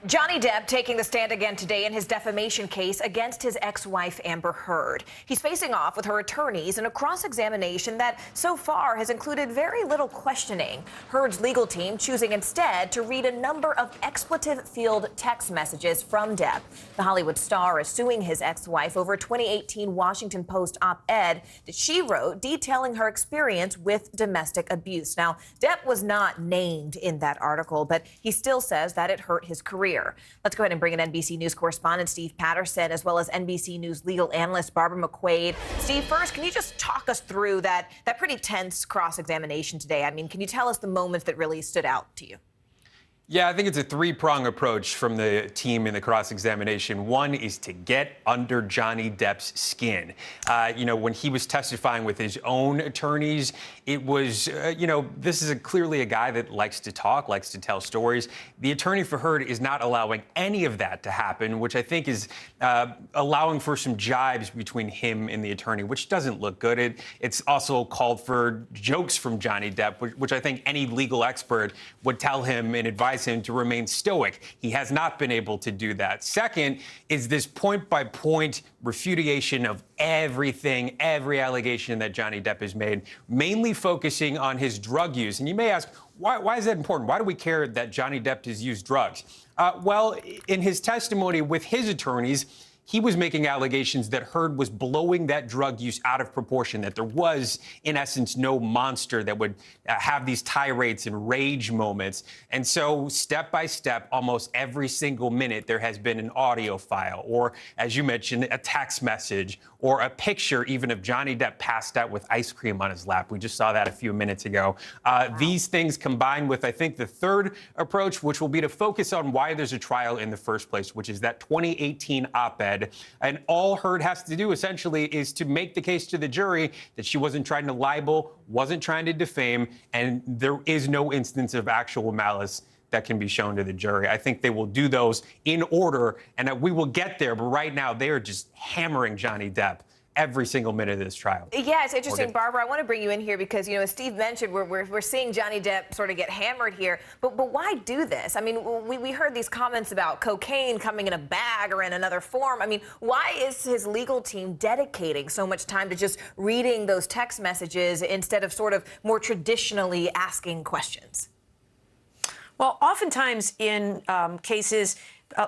Johnny Depp taking the stand again today in his defamation case against his ex-wife Amber Heard. He's facing off with her attorneys in a cross-examination that so far has included very little questioning. Heard's legal team choosing instead to read a number of expletive-filled text messages from Depp. The Hollywood star is suing his ex-wife over a 2018 Washington Post op-ed that she wrote detailing her experience with domestic abuse. Now, Depp was not named in that article, but he still says that it hurt his career. Let's go ahead and bring in NBC News correspondent Steve Patterson, as well as NBC News legal analyst Barbara McQuaid. Steve, first, can you just talk us through that pretty tense cross-examination today? I mean, can you tell us the moments that really stood out to you? Yeah, I think it's a three-prong approach from the team in the cross-examination. One is to get under Johnny Depp's skin. When he was testifying with his own attorneys, it was, this is clearly a guy that likes to talk, likes to tell stories. The attorney for Heard is not allowing any of that to happen, which I think is allowing for some jibes between him and the attorney, which doesn't look good. It's also called for jokes from Johnny Depp, which I think any legal expert would tell him and advise him to remain stoic. He has not been able to do that. Second is this point-by-point refutation of everything, every allegation that Johnny Depp has made, mainly focusing on his drug use. And you may ask, why is that important? Why do we care that Johnny Depp has used drugs? Well, in his testimony with his attorneys, he was making allegations that Heard was blowing that drug use out of proportion, that there was, in essence, no monster that would have these tirades and rage moments. And so step by step, almost every single minute, there has been an audio file or, as you mentioned, a text message or a picture even of Johnny Depp passed out with ice cream on his lap. We just saw that a few minutes ago. These things combined with, I think, the third approach, which will be to focus on why there's a trial in the first place, which is that 2018 op-ed. And all Heard has to do, essentially, is to make the case to the jury that she wasn't trying to libel, wasn't trying to defame, and there is no instance of actual malice that can be shown to the jury. I think they will do those in order, and that we will get there. But right now, they are just hammering Johnny Depp every single minute of this trial. Yeah, it's interesting, Barbara. I want to bring you in here because, you know, as Steve mentioned, we're seeing Johnny Depp sort of get hammered here. But why do this? I mean, we heard these comments about cocaine coming in a bag or in another form. I mean, why is his legal team dedicating so much time to just reading those text messages instead of sort of more traditionally asking questions? Well, oftentimes in cases,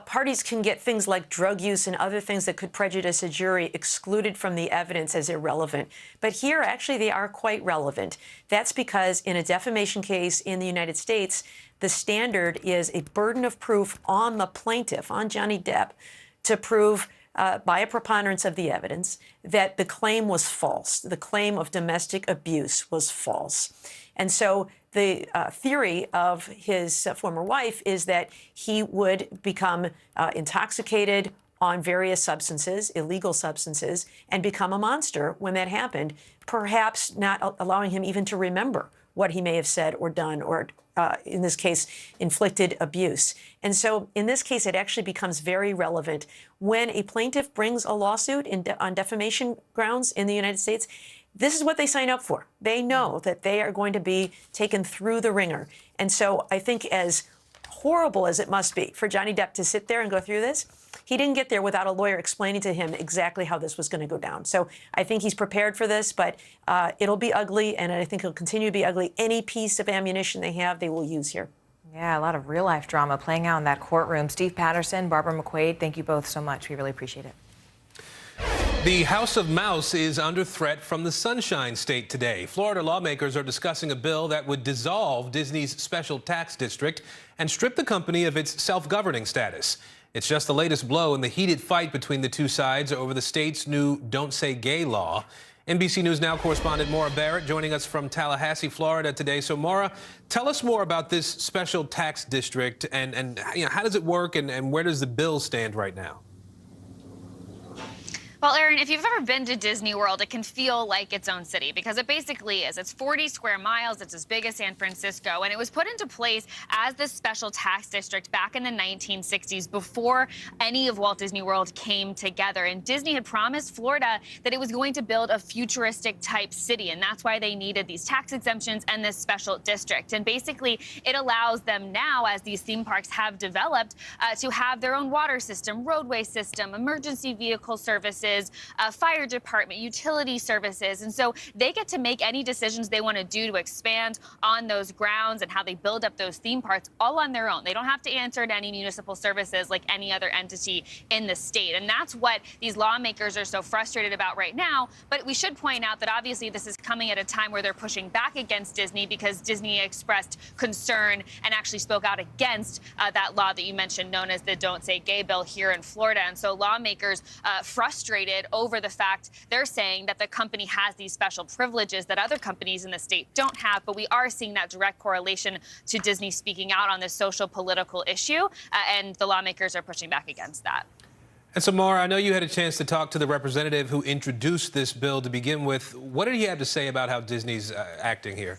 parties can get things like drug use and other things that could prejudice a jury excluded from the evidence as irrelevant. But here, actually, they are quite relevant. That's because in a defamation case in the United States, the standard is a burden of proof on the plaintiff, on Johnny Depp, to prove by a preponderance of the evidence that the claim was false. The claim of domestic abuse was false. And so the theory of his former wife is that he would become intoxicated on various substances, illegal substances, and become a monster when that happened, perhaps not allowing him even to remember what he may have said or done or, in this case, inflicted abuse. And so in this case, it actually becomes very relevant. When a plaintiff brings a lawsuit on defamation grounds in the United States, this is what they sign up for. They know that they are going to be taken through the ringer. And so I think, as horrible as it must be for Johnny Depp to sit there and go through this, he didn't get there without a lawyer explaining to him exactly how this was going to go down. So I think he's prepared for this, but it'll be ugly, and I think it'll continue to be ugly. Any piece of ammunition they have, they will use here. Yeah, a lot of real-life drama playing out in that courtroom. Steve Patterson, Barbara McQuaid, thank you both so much. We really appreciate it. The House of Mouse is under threat from the Sunshine State today. Florida lawmakers are discussing a bill that would dissolve Disney's special tax district and strip the company of its self-governing status. It's just the latest blow in the heated fight between the two sides over the state's new Don't Say Gay law. NBC News Now correspondent Maura Barrett joining us from Tallahassee, Florida today. So, Maura, tell us more about this special tax district and you know, how does it work and where does the bill stand right now? Well, Aaron, if you've ever been to Disney World, it can feel like its own city because it basically is. It's 40 square miles. It's as big as San Francisco. And it was put into place as this special tax district back in the 1960s before any of Walt Disney World came together. And Disney had promised Florida that it was going to build a futuristic type city. And that's why they needed these tax exemptions and this special district. And basically, it allows them now, as these theme parks have developed, to have their own water system, roadway system, emergency vehicle services, fire department, utility services. And so they get to make any decisions they want to do to expand on those grounds and how they build up those theme parks all on their own. They don't have to answer to any municipal services like any other entity in the state. And that's what these lawmakers are so frustrated about right now. But we should point out that obviously this is coming at a time where they're pushing back against Disney because Disney expressed concern and actually spoke out against that law that you mentioned known as the Don't Say Gay bill here in Florida. And so lawmakers frustrated over the fact they're saying that the company has these special privileges that other companies in the state don't have. But we are seeing that direct correlation to Disney speaking out on this social political issue. And the lawmakers are pushing back against that. And so, Maura, I know you had a chance to talk to the representative who introduced this bill to begin with. What did he have to say about how Disney's acting here?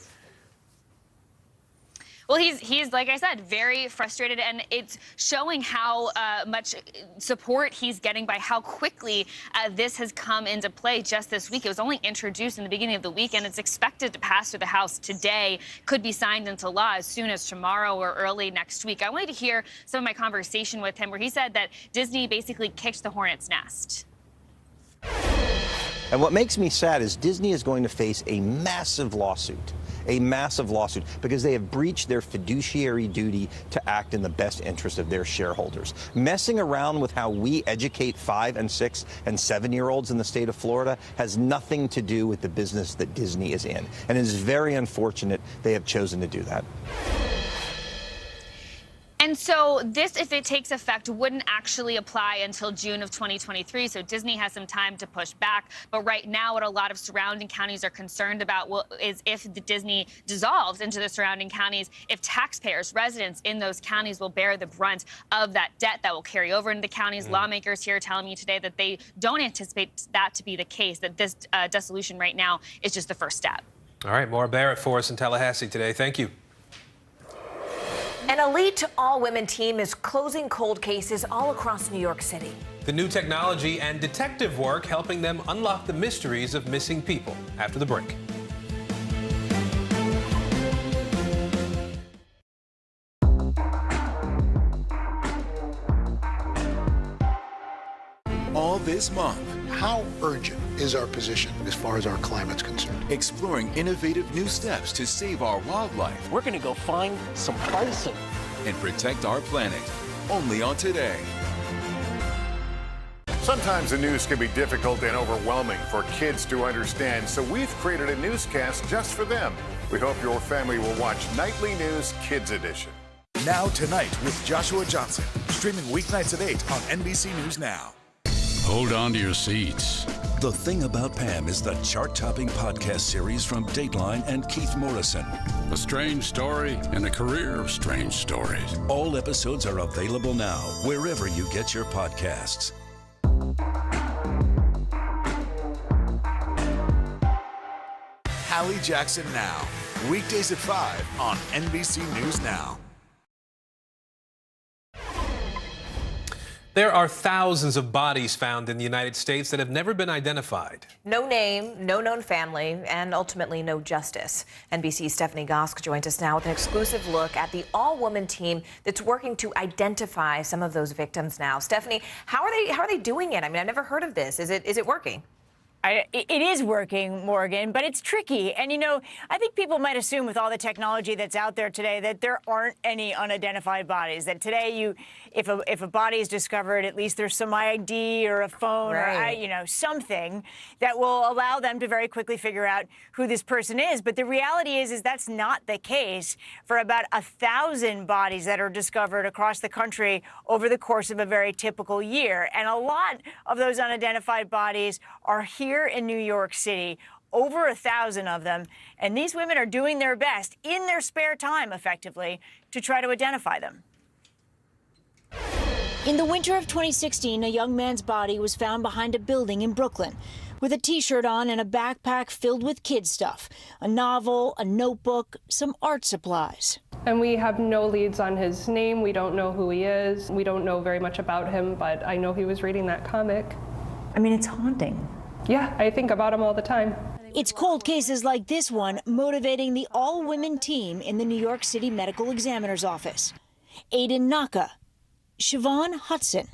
Well, he's like I said, very frustrated, and it's showing how much support he's getting by how quickly this has come into play just this week. It was only introduced in the beginning of the week, and it's expected to pass through the House today, could be signed into law as soon as tomorrow or early next week. I wanted to hear some of my conversation with him where he said that Disney basically kicked the hornet's nest. And what makes me sad is Disney is going to face a massive lawsuit. a massive lawsuit because they have breached their fiduciary duty to act in the best interest of their shareholders. Messing around with how we educate 5 and 6 and 7-year-olds in the state of Florida has nothing to do with the business that Disney is in. And it is very unfortunate they have chosen to do that. And so this, if it takes effect, wouldn't actually apply until June of 2023. So Disney has some time to push back. But right now, what a lot of surrounding counties are concerned about is if the Disney dissolves into the surrounding counties, if taxpayers, residents in those counties will bear the brunt of that debt that will carry over into the counties. Lawmakers here telling me today that they don't anticipate that to be the case, that this dissolution right now is just the first step. All right, Maura Barrett for us in Tallahassee today. Thank you. An elite all-women team is closing cold cases all across New York City. The new technology and detective work helping them unlock the mysteries of missing people. After the break. All this month, how urgent is our position as far as our climate's concerned? Exploring innovative new steps to save our wildlife. We're going to go find some bison and protect our planet. Only on Today. Sometimes the news can be difficult and overwhelming for kids to understand, so we've created a newscast just for them. We hope your family will watch Nightly News Kids Edition. Now Tonight with Joshua Johnson, streaming weeknights at 8 on NBC News Now. Hold on to your seats. The Thing About Pam is the chart-topping podcast series from Dateline and Keith Morrison. A strange story and a career of strange stories. All episodes are available now, wherever you get your podcasts. Hallie Jackson Now, weekdays at 5 on NBC News Now. There are thousands of bodies found in the United States that have never been identified. No name, no known family, and ultimately no justice. NBC's Stephanie Gosk joins us now with an exclusive look at the all-woman team that's working to identify some of those victims now. Stephanie, how are they doing it? I mean, I've never heard of this. Is it working? It is working, Morgan, but it's tricky. And, you know, I think people might assume with all the technology that's out there today that there aren't any unidentified bodies, that today if a body is discovered, at least there's some ID or a phone or, you know, something that will allow them to very quickly figure out who this person is. But the reality is that's not the case for about 1,000 bodies that are discovered across the country over the course of a very typical year. And a lot of those unidentified bodies are here in New York City, over 1,000 of them, and these women are doing their best in their spare time, effectively, to try to identify them. In the winter of 2016, a young man's body was found behind a building in Brooklyn with a T-shirt on and a backpack filled with kid stuff, a novel, a notebook, some art supplies. And we have no leads on his name. We don't know who he is. We don't know very much about him, but I know he was reading that comic. I mean, it's haunting. Yeah, I think about him all the time. It's cold cases like this one motivating the all-women team in the New York City Medical Examiner's Office. Aiden Naka, Siobhan Hudson,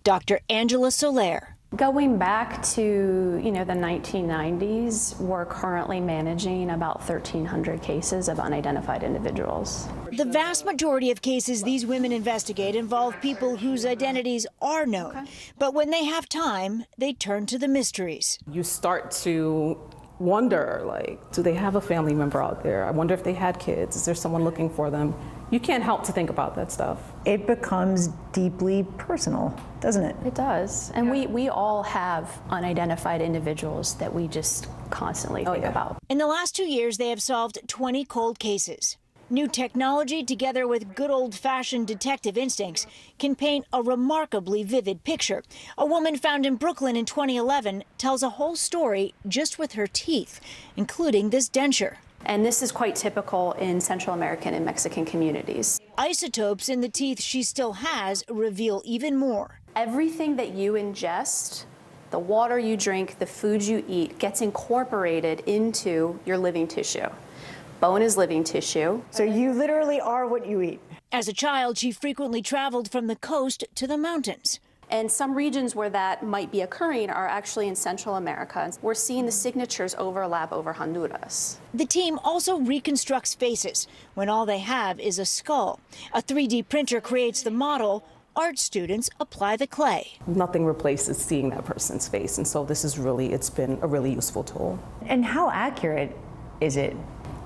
Dr. Angela Soler. Going back to, the 1990s, we're currently managing about 1,300 cases of unidentified individuals. The vast majority of cases these women investigate involve people whose identities are known. But when they have time, they turn to the mysteries. You start to wonder, do they have a family member out there? I wonder if they had kids. Is there someone looking for them? You can't help to think about that stuff. It becomes deeply personal, doesn't it? It does. And we all have unidentified individuals that we just constantly think about. In the last 2 years, they have solved 20 cold cases. New technology, together with good old-fashioned detective instincts, can paint a remarkably vivid picture. A woman found in Brooklyn in 2011 tells a whole story just with her teeth, including this denture. And this is quite typical in Central American and Mexican communities. Isotopes in the teeth she still has reveal even more. Everything that you ingest, the water you drink, the food you eat, gets incorporated into your living tissue. Bone is living tissue. So you literally are what you eat. As a child, she frequently traveled from the coast to the mountains. And some regions where that might be occurring are actually in Central America. We're seeing the signatures overlap over Honduras. The team also reconstructs faces when all they have is a skull. A 3D printer creates the model. Art students apply the clay. Nothing replaces seeing that person's face, and so it's been a really useful tool. And how accurate is it?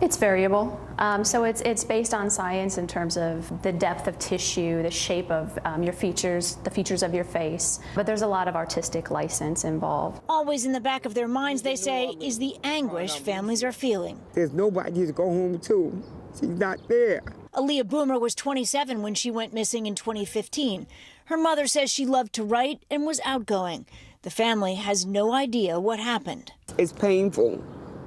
It's variable. So it's based on science in terms of the depth of tissue, the shape of your features, the features of your face. But there's a lot of artistic license involved. Always in the back of their minds, they say, is the anguish families are feeling. There's nobody to go home to. She's not there. Aaliyah Boomer was 27 when she went missing in 2015. Her mother says she loved to write and was outgoing. The family has no idea what happened. It's painful.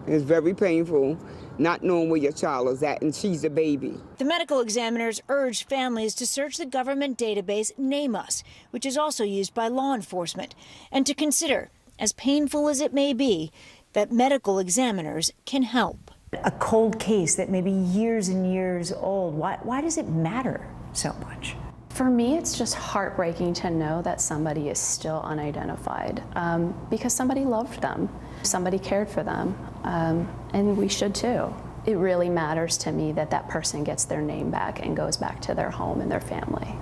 It's very painful not knowing where your child is at, and she's a baby. The medical examiners urged families to search the government database Name Us, which is also used by law enforcement, and to consider, as painful as it may be, that medical examiners can help. A cold case that may be years and years old, why does it matter so much? For me, it's just heartbreaking to know that somebody is still unidentified because somebody loved them, somebody cared for them, and we should too. It really matters to me that that person gets their name back and goes back to their home and their family.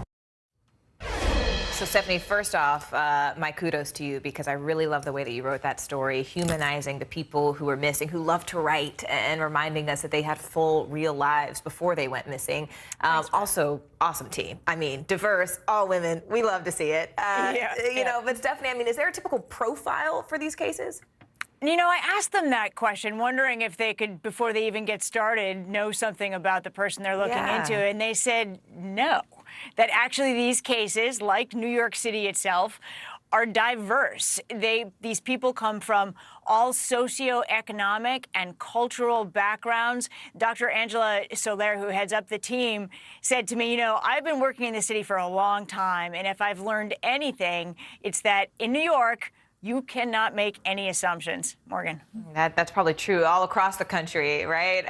So, Stephanie, first off, my kudos to you, because I really love the way that you wrote that story, humanizing the people who were missing, who love to write, and reminding us that they had full, real lives before they went missing. Also, awesome team. I mean, diverse, all women. We love to see it. You know, but Stephanie, I mean, is there a typical profile for these cases? You know, I asked them that question, wondering if they could, before they even get started, know something about the person they're looking into, and they said no. That actually these cases, like New York City itself, are diverse. These people come from all socioeconomic and cultural backgrounds. Dr. Angela Soler, who heads up the team, said to me, you know, I've been working in the city for a long time, and if I've learned anything, it's that in New York, you cannot make any assumptions. Morgan. That's probably true all across the country, right?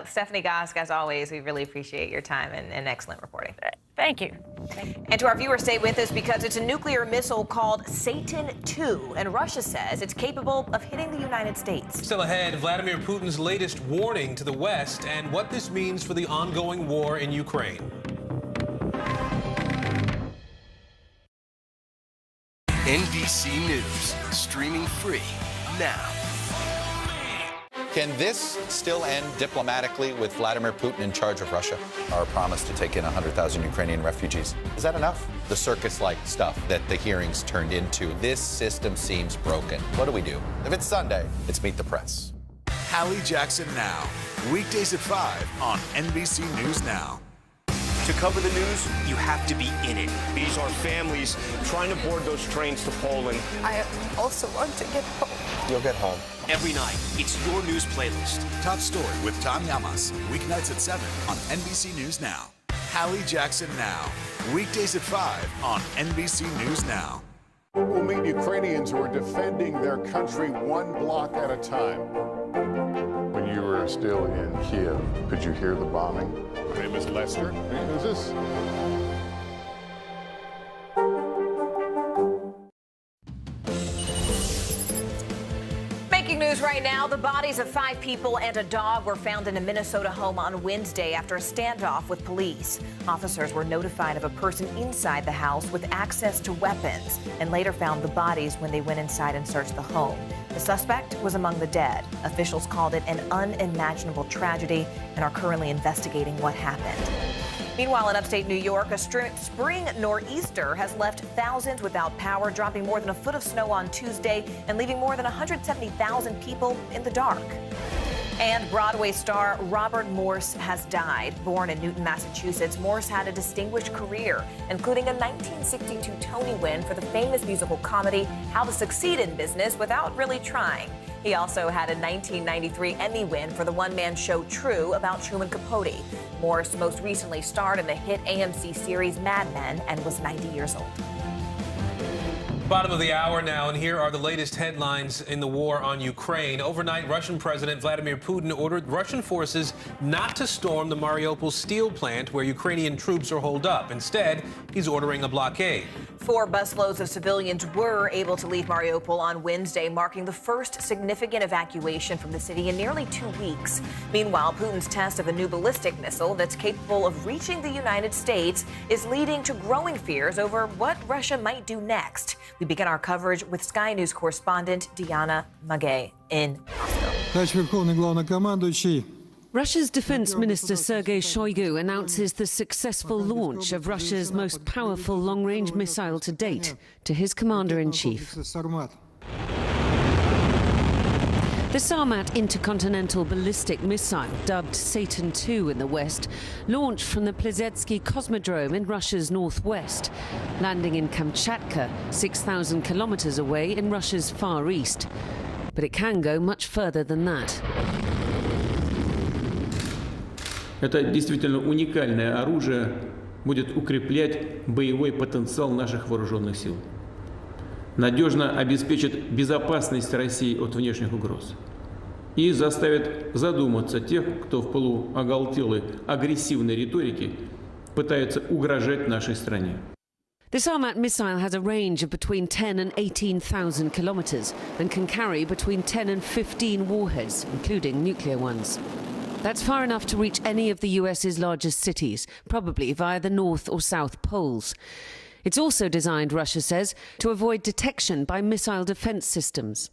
Stephanie Gosk, as always, we really appreciate your time and excellent reporting. Thank you. And to our viewers, stay with us, because it's a nuclear missile called Satan II, and Russia says it's capable of hitting the United States. Still ahead, Vladimir Putin's latest warning to the West and what this means for the ongoing war in Ukraine. NBC News, streaming free now. Can this still end diplomatically with Vladimir Putin in charge of Russia? Our promise to take in 100,000 Ukrainian refugees. Is that enough? The circus-like stuff that the hearings turned into. This system seems broken. What do we do? If it's Sunday, it's Meet the Press. Hallie Jackson Now, weekdays at 5 on NBC News Now. To cover the news, you have to be in it. These are families trying to board those trains to Poland. I also want to get home. You'll get home. Every night, it's your news playlist. Top Story with Tom Yamas, weeknights at 7 on NBC News Now. Hallie Jackson Now, weekdays at 5 on NBC News Now. We'll meet Ukrainians who are defending their country one block at a time. When you were still in Kiev, could you hear the bombing? My name is Lester. Who's this? Breaking news right now, the bodies of 5 people and a dog were found in a Minnesota home on Wednesday after a standoff with police. Officers were notified of a person inside the house with access to weapons and later found the bodies when they went inside and searched the home. The suspect was among the dead. Officials called it an unimaginable tragedy and are currently investigating what happened. Meanwhile, in upstate New York, a spring nor'easter has left thousands without power, dropping more than a foot of snow on Tuesday and leaving more than 170,000 people in the dark. And Broadway star Robert Morse has died. Born in Newton, Massachusetts, Morse had a distinguished career, including a 1962 Tony win for the famous musical comedy How to Succeed in Business Without Really Trying. He also had a 1993 Emmy win for the one-man show True about Truman Capote. Morse most recently starred in the hit AMC series Mad Men and was 90 years old. Bottom of the hour now, and here are the latest headlines in the war on Ukraine. Overnight, Russian President Vladimir Putin ordered Russian forces not to storm the Mariupol steel plant where Ukrainian troops are holed up. Instead, he's ordering a blockade. 4 busloads of civilians were able to leave Mariupol on Wednesday, marking the first significant evacuation from the city in nearly 2 weeks. Meanwhile, Putin's test of a new ballistic missile that's capable of reaching the United States is leading to growing fears over what Russia might do next. We begin our coverage with Sky News correspondent Diana Magay in Moscow. Russia's Defense Minister Sergei Shoigu announces the successful launch of Russia's most powerful long-range missile to date to his commander-in-chief. The Sarmat intercontinental ballistic missile, dubbed Satan II in the West, launched from the Plezhetsky Cosmodrome in Russia's northwest, landing in Kamchatka, 6,000 kilometers away in Russia's far east. But it can go much further than that. Это действительно уникальное оружие будет укреплять боевой потенциал наших вооруженных сил. Надежно обеспечит безопасность России от внешних угроз. И заставит задуматься тех, кто в полуоголтелой агрессивной риторике пытается угрожать нашей стране. The Sarmat missile has a range of between 10 and 18,000 kilometers and can carry between 10 and 15 warheads, including nuclear ones. That's far enough to reach any of the US's largest cities, probably via the North or South Poles. It's also designed, Russia says, to avoid detection by missile defense systems.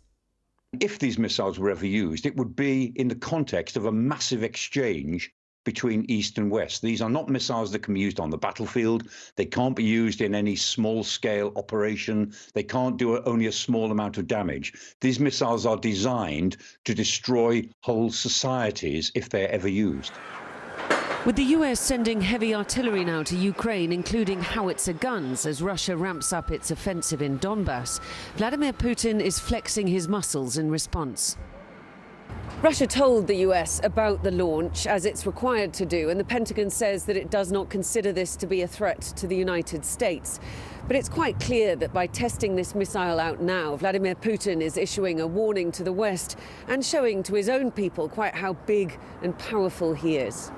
If these missiles were ever used, it would be in the context of a massive exchange between East and West. These are not missiles that can be used on the battlefield. They can't be used in any small-scale operation. They can't do only a small amount of damage. These missiles are designed to destroy whole societies if they're ever used. With the US sending heavy artillery now to Ukraine, including howitzer guns, as Russia ramps up its offensive in Donbass, Vladimir Putin is flexing his muscles in response. Russia told the US about the launch, as it's required to do, and the Pentagon says that it does not consider this to be a threat to the United States. But it's quite clear that by testing this missile out now, Vladimir Putin is issuing a warning to the West and showing to his own people quite how big and powerful he is.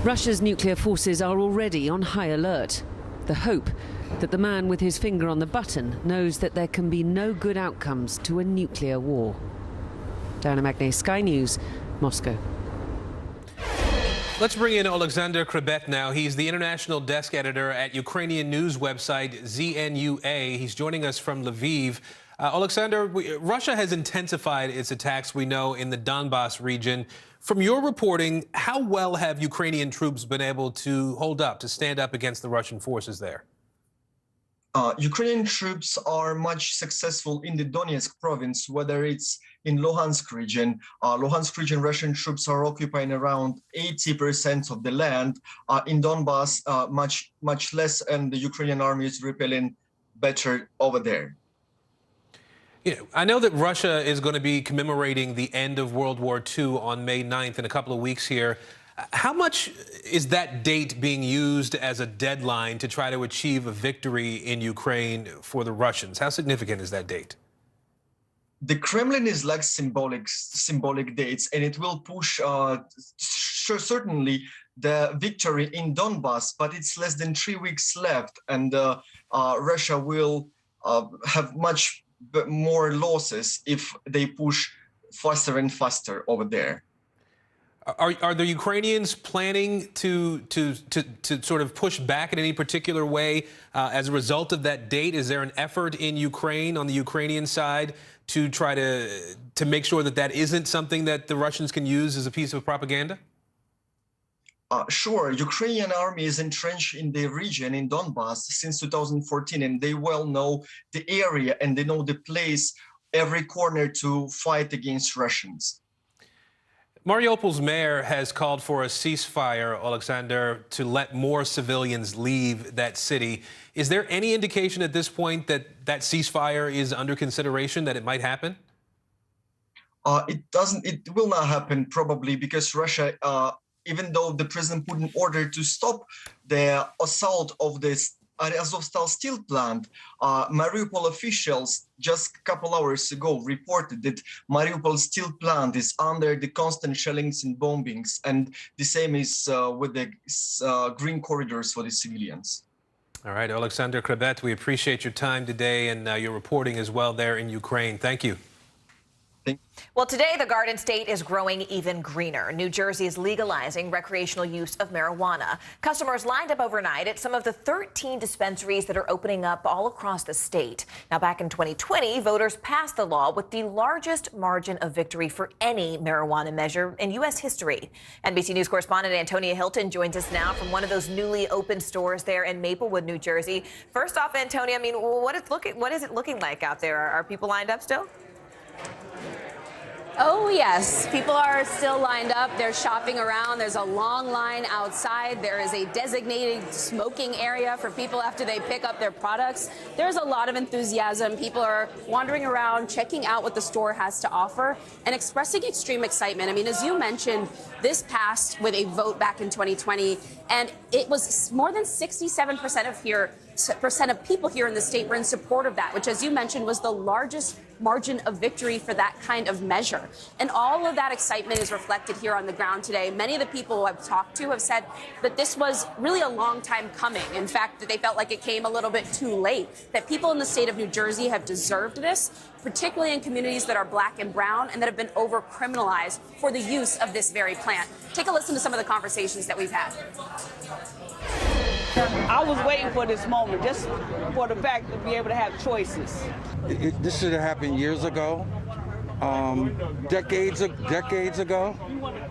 Russia's nuclear forces are already on high alert. The hope that the man with his finger on the button knows that there can be no good outcomes to a nuclear war. Diana Magnay, Sky News, Moscow. Let's bring in Alexander Krebet now. He's the international desk editor at Ukrainian news website ZNUA. He's joining us from Lviv. Alexander, Russia has intensified its attacks, we know, in the Donbass region. From your reporting, how well have Ukrainian troops been able to hold up, to stand up against the Russian forces there? Ukrainian troops are much successful in the Donetsk province, whether it's in Luhansk region. Russian troops are occupying around 80% of the land. In Donbass, much less, and the Ukrainian army is repelling better over there. You know, I know that Russia is going to be commemorating the end of World War II on May 9th in a couple of weeks here. How much is that date being used as a deadline to try to achieve a victory in Ukraine for the Russians? How significant is that date? The Kremlin is like symbolic dates, and it will push certainly the victory in Donbass, but it's less than 3 weeks left, and Russia will have much more losses if they push faster and faster over there. Are the Ukrainians planning to sort of push back in any particular way as a result of that date? Is there an effort in Ukraine, on the Ukrainian side, to try to make sure that that isn't something that the Russians can use as a piece of propaganda? Sure. Ukrainian army is entrenched in the region in Donbass since 2014, and they well know the area and they know the place, every corner to fight against Russians. Mariupol's mayor has called for a ceasefire, Alexander, to let more civilians leave that city. Is there any indication at this point that that ceasefire is under consideration, that it might happen? It will not happen probably because Russia, even though the President Putin ordered to stop the assault of this Azovstal steel plant, Mariupol officials just a couple hours ago reported that Mariupol steel plant is under the constant shellings and bombings, and the same is with the green corridors for the civilians. All right, Alexander Krebet, we appreciate your time today and your reporting as well there in Ukraine. Thank you. Well, today the Garden State is growing even greener. New Jersey is legalizing recreational use of marijuana. Customers lined up overnight at some of the 13 dispensaries that are opening up all across the state. Now, back in 2020, voters passed the law with the largest margin of victory for any marijuana measure in U.S. history. NBC News correspondent Antonia Hilton joins us now from one of those newly opened stores there in Maplewood, New Jersey. First off, Antonia, I mean, what is it looking like out there? Are people lined up still? Oh, yes. People are still lined up. They're shopping around. There's a long line outside. There is a designated smoking area for people after they pick up their products. There's a lot of enthusiasm. People are wandering around, checking out what the store has to offer, and expressing extreme excitement. I mean, as you mentioned, this passed with a vote back in 2020, and it was more than 67% of people here in the state were in support of that, which, as you mentioned, was the largest margin of victory for that kind of measure. And all of that excitement is reflected here on the ground today. Many of the people who I've talked to have said that this was really a long time coming. In fact, that they felt like it came a little bit too late, that people in the state of New Jersey have deserved this, particularly in communities that are black and brown and that have been over-criminalized for the use of this very plant. Take a listen to some of the conversations that we've had. I was waiting for this moment, just for the fact to be able to have choices. This should have happened years ago, decades ago,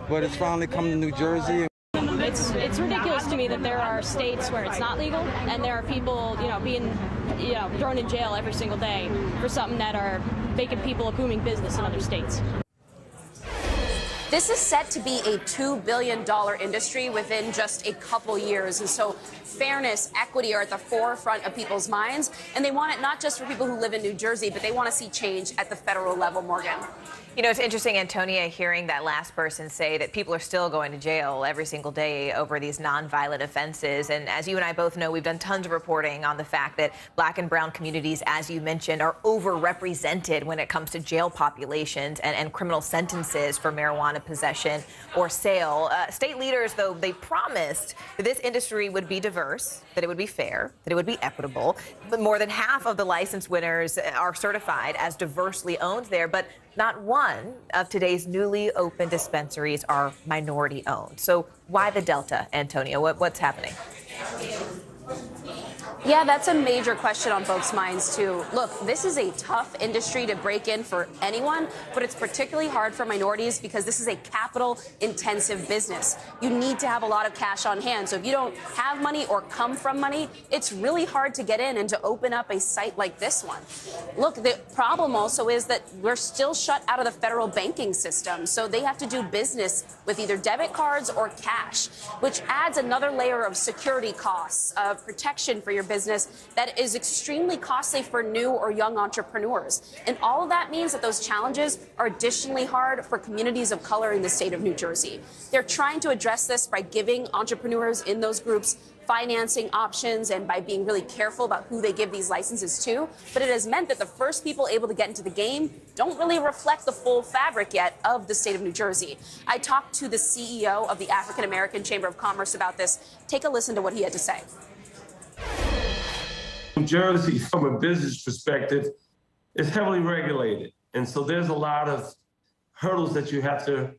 but it's finally come to New Jersey. It's ridiculous to me that there are states where it's not legal, and there are people, being, thrown in jail every single day for something that are making people a booming business in other states. This is set to be a $2 billion industry within just a couple years. And so fairness, equity are at the forefront of people's minds. And they want it not just for people who live in New Jersey, but they want to see change at the federal level, Morgan. You know, it's interesting, Antonia, hearing that last person say that people are still going to jail every single day over these nonviolent offenses. And as you and I both know, we've done tons of reporting on the fact that black and brown communities, as you mentioned, are overrepresented when it comes to jail populations and criminal sentences for marijuana possession or sale. State leaders, though, they promised that this industry would be diverse, that it would be fair, that it would be equitable. But more than half of the license winners are certified as diversely owned there. But not one of today's newly opened dispensaries are minority owned. So why the delta, Antonia? What's happening? Yeah, that's a major question on folks' minds, too. Look, this is a tough industry to break in for anyone, but it's particularly hard for minorities because this is a capital-intensive business. You need to have a lot of cash on hand. So if you don't have money or come from money, it's really hard to get in and to open up a site like this one. Look, the problem also is that we're still shut out of the federal banking system, so they have to do business with either debit cards or cash, which adds another layer of security costs, of protection for your business that is extremely costly for new or young entrepreneurs. And all of that means that those challenges are additionally hard for communities of color in the state of New Jersey. They're trying to address this by giving entrepreneurs in those groups financing options and by being really careful about who they give these licenses to. But it has meant that the first people able to get into the game don't really reflect the full fabric yet of the state of New Jersey. I talked to the CEO of the African American Chamber of Commerce about this. Take a listen to what he had to say. New Jersey, from a business perspective, is heavily regulated. And so there's a lot of hurdles that you have to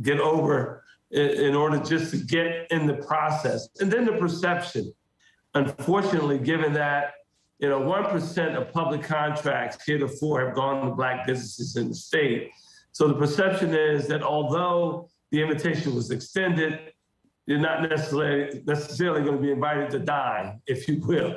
get over in order just to get in the process. And then the perception. Unfortunately, given that 1% of public contracts heretofore have gone to black businesses in the state. So the perception is that although the invitation was extended, you're not necessarily going to be invited to dine, if you will.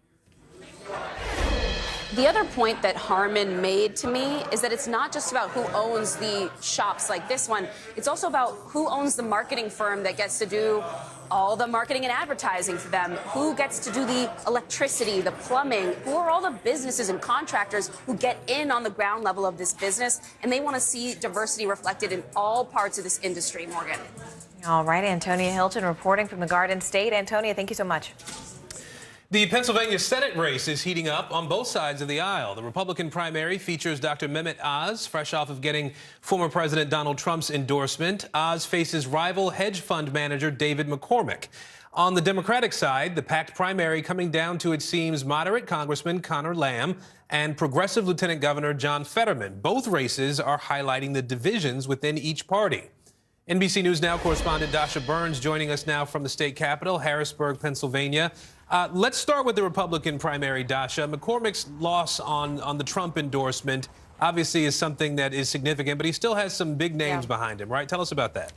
The other point that Harmon made to me is that it's not just about who owns the shops like this one. It's also about who owns the marketing firm that gets to do all the marketing and advertising for them, who gets to do the electricity, the plumbing, who are all the businesses and contractors who get in on the ground level of this business, and they want to see diversity reflected in all parts of this industry, Morgan. All right, Antonia Hilton reporting from the Garden State. Antonia, thank you so much. The Pennsylvania Senate race is heating up on both sides of the aisle. The Republican primary features Dr. Mehmet Oz, fresh off of getting former President Donald Trump's endorsement. Oz faces rival hedge fund manager David McCormick. On the Democratic side, the packed primary coming down to, it seems, moderate Congressman Connor Lamb and progressive Lieutenant Governor John Fetterman. Both races are highlighting the divisions within each party. NBC News Now correspondent Dasha Burns joining us now from the state capitol, Harrisburg, Pennsylvania. Let's start with the Republican primary, Dasha. McCormick's loss on the Trump endorsement obviously is something that is significant, but he still has some big names behind him, right? Tell us about that.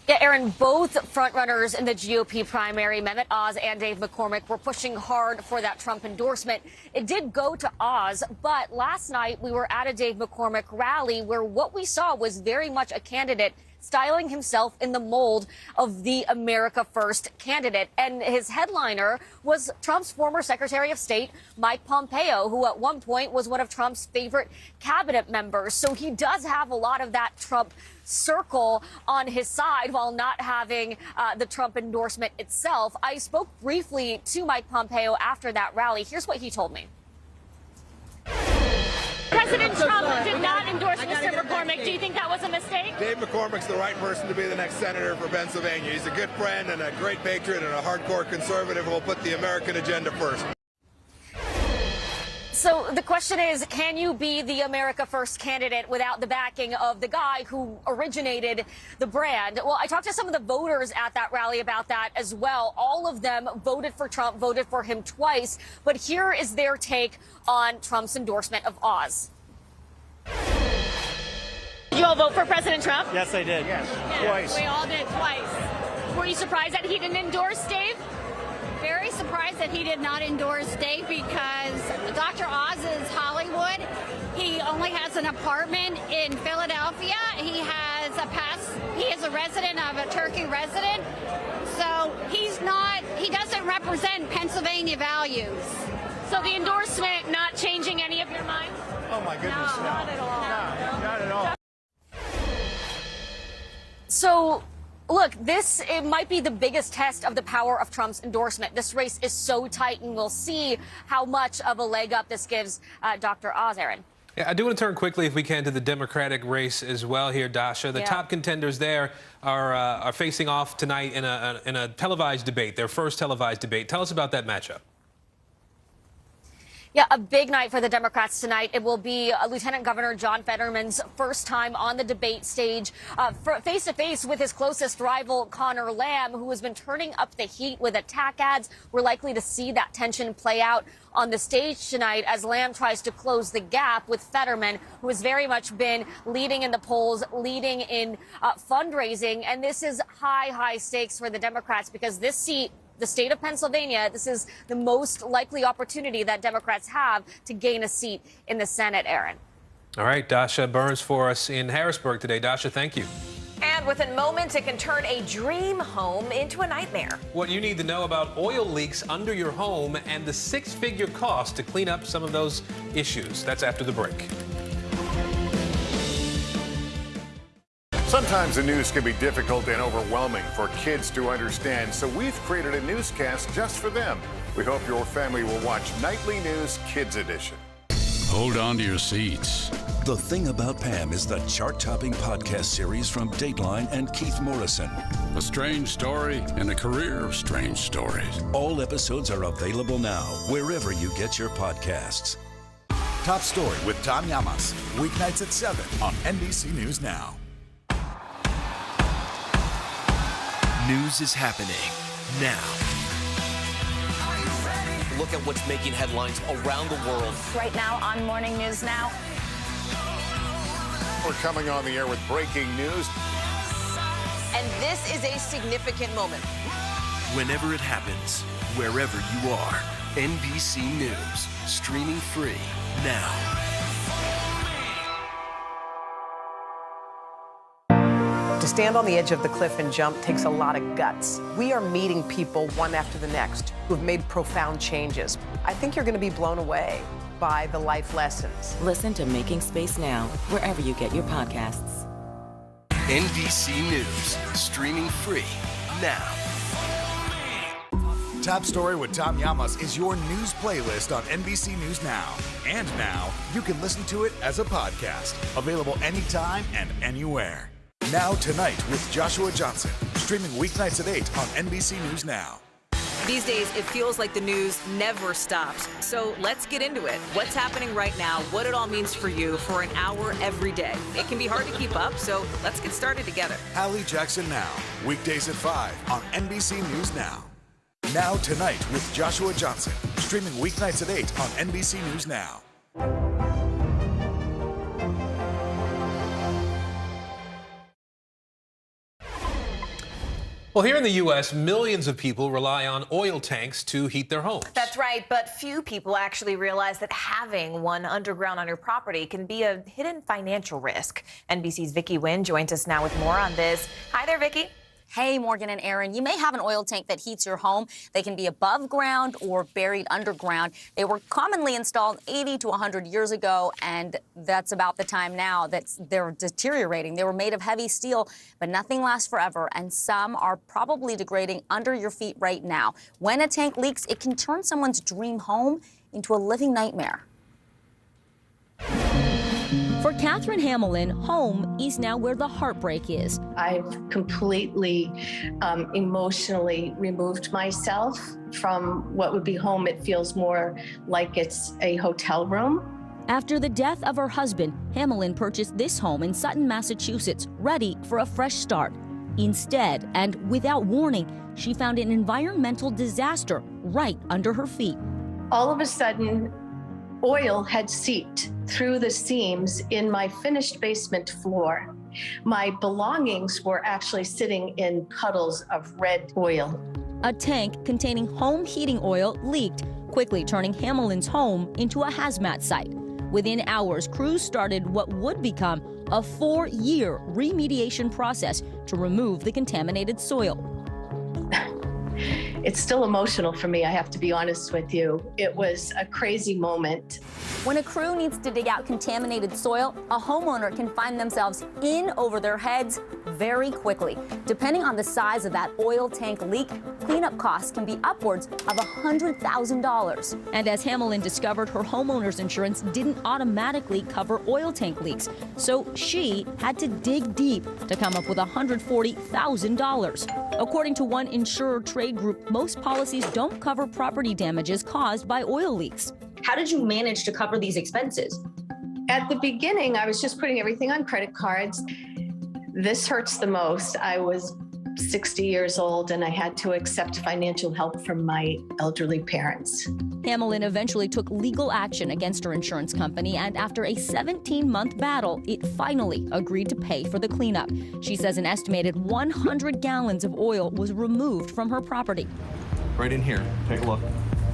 Yeah, Aaron, both frontrunners in the GOP primary, Mehmet Oz and Dave McCormick, were pushing hard for that Trump endorsement. It did go to Oz, but last night we were at a Dave McCormick rally where what we saw was very much a candidate styling himself in the mold of the America First candidate. And his headliner was Trump's former Secretary of State, Mike Pompeo, who at one point was one of Trump's favorite cabinet members. So he does have a lot of that Trump circle on his side while not having the Trump endorsement itself. I spoke briefly to Mike Pompeo after that rally. Here's what he told me. President Trump did not endorse Mr. McCormick. Do you think that was a mistake? Dave McCormick's the right person to be the next senator for Pennsylvania. He's a good friend and a great patriot and a hardcore conservative who will put the American agenda first. So the question is, can you be the America First candidate without the backing of the guy who originated the brand? Well, I talked to some of the voters at that rally about that as well. All of them voted for Trump, voted for him twice. But here is their take on Trump's endorsement of Oz. Did you all vote for President Trump? Yes, I did. Yes, twice. We all did twice. Were you surprised that he didn't endorse Dave? Very surprised that he did not endorse Dave because Dr. Oz is Hollywood. He only has an apartment in Philadelphia. He is a resident of a Turkey resident. So he doesn't represent Pennsylvania values. So the endorsement not changing any of your mind? Oh my goodness, no. Not at all. No, not at all. So, look, it might be the biggest test of the power of Trump's endorsement. This race is so tight, and we'll see how much of a leg up this gives Dr. Oz, Aaron. Yeah, I do want to turn quickly, if we can, to the Democratic race as well here, Dasha. The top contenders there are facing off tonight in a televised debate, their first televised debate. Tell us about that matchup. Yeah, a big night for the Democrats tonight. It will be Lieutenant Governor John Fetterman's first time on the debate stage, face-to-face with his closest rival, Connor Lamb, who has been turning up the heat with attack ads. We're likely to see that tension play out on the stage tonight as Lamb tries to close the gap with Fetterman, who has very much been leading in the polls, leading in fundraising. And this is high stakes for the Democrats because this seat, the state of Pennsylvania, this is the most likely opportunity that Democrats have to gain a seat in the Senate, Aaron. All right, Dasha Burns for us in Harrisburg today. Dasha, thank you. And within moments, it can turn a dream home into a nightmare. What you need to know about oil leaks under your home and the six-figure cost to clean up some of those issues. That's after the break. Sometimes the news can be difficult and overwhelming for kids to understand, so we've created a newscast just for them. We hope your family will watch Nightly News Kids Edition. Hold on to your seats. The Thing About Pam is the chart-topping podcast series from Dateline and Keith Morrison. A strange story and a career of strange stories. All episodes are available now, wherever you get your podcasts. Top Story with Tom Llamas, weeknights at 7 on NBC News Now. News is happening now. Look at what's making headlines around the world. Right now on Morning News Now. We're coming on the air with breaking news. And this is a significant moment. Whenever it happens, wherever you are, NBC News, streaming free now. To stand on the edge of the cliff and jump takes a lot of guts. We are meeting people one after the next who have made profound changes. I think you're going to be blown away by the life lessons. Listen to Making Space Now, wherever you get your podcasts. NBC News, streaming free now. Top Story with Tom Llamas is your news playlist on NBC News Now. And now, you can listen to it as a podcast. Available anytime and anywhere. Now Tonight with Joshua Johnson. Streaming weeknights at 8 on NBC News Now. These days, it feels like the news never stops. So let's get into it. What's happening right now, what it all means for you for an hour every day. It can be hard to keep up, so let's get started together. Hallie Jackson Now, weekdays at 5 on NBC News Now. Now Tonight with Joshua Johnson, streaming weeknights at 8 on NBC News Now. Well, here in the U.S., millions of people rely on oil tanks to heat their homes. That's right, but few people actually realize that having one underground on your property can be a hidden financial risk. NBC's Vicki Nguyen joins us now with more on this. Hi there, Vicki. Hey, Morgan and Aaron. You may have an oil tank that heats your home. They can be above ground or buried underground. They were commonly installed 80 to 100 years ago, and that's about the time now that they're deteriorating. They were made of heavy steel, but nothing lasts forever, and some are probably degrading under your feet right now. When a tank leaks, it can turn someone's dream home into a living nightmare. For Catherine Hamlin, home is now where the heartbreak is. I've completely emotionally removed myself from what would be home. It feels more like it's a hotel room. After the death of her husband, Hamlin purchased this home in Sutton, Massachusetts, ready for a fresh start. Instead, and without warning, she found an environmental disaster right under her feet. All of a sudden, oil had seeped through the seams in my finished basement floor. My belongings were actually sitting in puddles of red oil. A tank containing home heating oil leaked, quickly turning Hamlin's home into a hazmat site. Within hours, crews started what would become a 4-year remediation process to remove the contaminated soil. It's still emotional for me, I have to be honest with you. It was a crazy moment. When a crew needs to dig out contaminated soil, a homeowner can find themselves in over their heads very quickly. Depending on the size of that oil tank leak, cleanup costs can be upwards of $100,000. And as Hamlin discovered, her homeowner's insurance didn't automatically cover oil tank leaks, so she had to dig deep to come up with $140,000. According to one insurer trade group, most policies don't cover property damages caused by oil leaks. How did you manage to cover these expenses? At the beginning, I was just putting everything on credit cards. This hurts the most. I was 60 years old and I had to accept financial help from my elderly parents. Hamlin eventually took legal action against her insurance company, and after a 17-month battle, it finally agreed to pay for the cleanup. She says an estimated 100 gallons of oil was removed from her property. Right in here, take a look.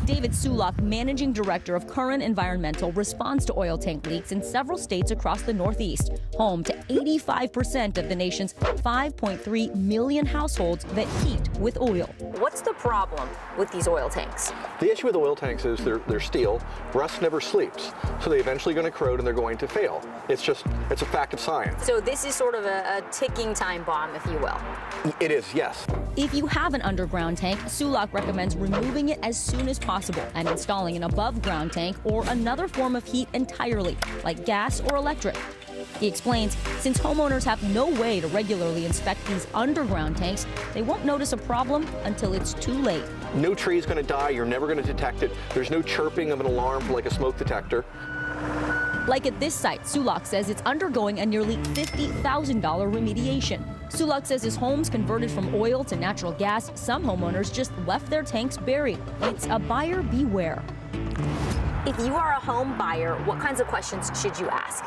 David Sulak, managing director of Current Environmental, responds to oil tank leaks in several states across the Northeast, home to 85% of the nation's 5.3 million households that heat with oil. What's the problem with these oil tanks? The issue with oil tanks is they're steel. Rust never sleeps, so they're eventually going to corrode and they're going to fail. It's a fact of science. So this is sort of a ticking time bomb, if you will. It is, yes. If you have an underground tank, Sulak recommends removing it as soon as possible and installing an above-ground tank or another form of heat entirely, like gas or electric. He explains, since homeowners have no way to regularly inspect these underground tanks, they won't notice a problem until it's too late. No tree is going to die. You're never going to detect it. There's no chirping of an alarm like a smoke detector. Like at this site, Sulak says it's undergoing a nearly $50,000 remediation. Sulak says his home's converted from oil to natural gas. Some homeowners just left their tanks buried. It's a buyer beware. If you are a home buyer, what kinds of questions should you ask?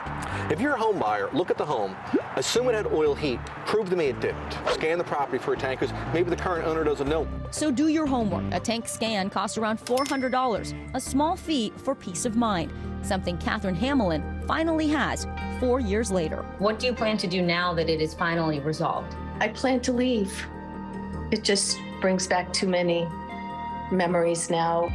If you're a home buyer, look at the home. Assume it had oil heat. Prove to me it didn't. Scan the property for a tank because maybe the current owner doesn't know. So do your homework. A tank scan costs around $400, a small fee for peace of mind, something Catherine Hamlin finally has 4 years later. What do you plan to do now that it is finally resolved? I plan to leave. It just brings back too many memories now.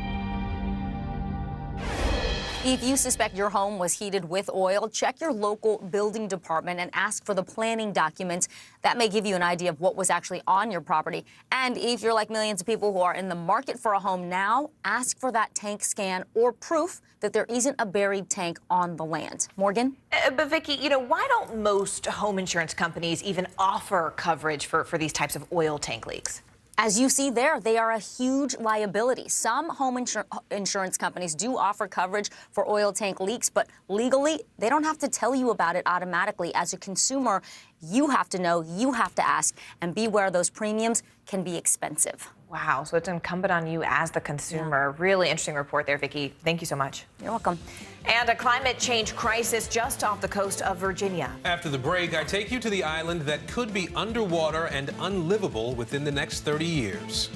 If you suspect your home was heated with oil, check your local building department and ask for the planning documents. That may give you an idea of what was actually on your property. And if you're like millions of people who are in the market for a home now, ask for that tank scan or proof that there isn't a buried tank on the land. Morgan? But Vicki, why don't most home insurance companies even offer coverage for these types of oil tank leaks? As you see there, they are a huge liability. Some home insurance companies do offer coverage for oil tank leaks, but legally, they don't have to tell you about it automatically. As a consumer, you have to know, you have to ask, and beware those premiums can be expensive. Wow, so it's incumbent on you as the consumer. Yeah. Really interesting report there, Vicki. Thank you so much. You're welcome. And a climate change crisis just off the coast of Virginia. After the break, I take you to the island that could be underwater and unlivable within the next 30 years.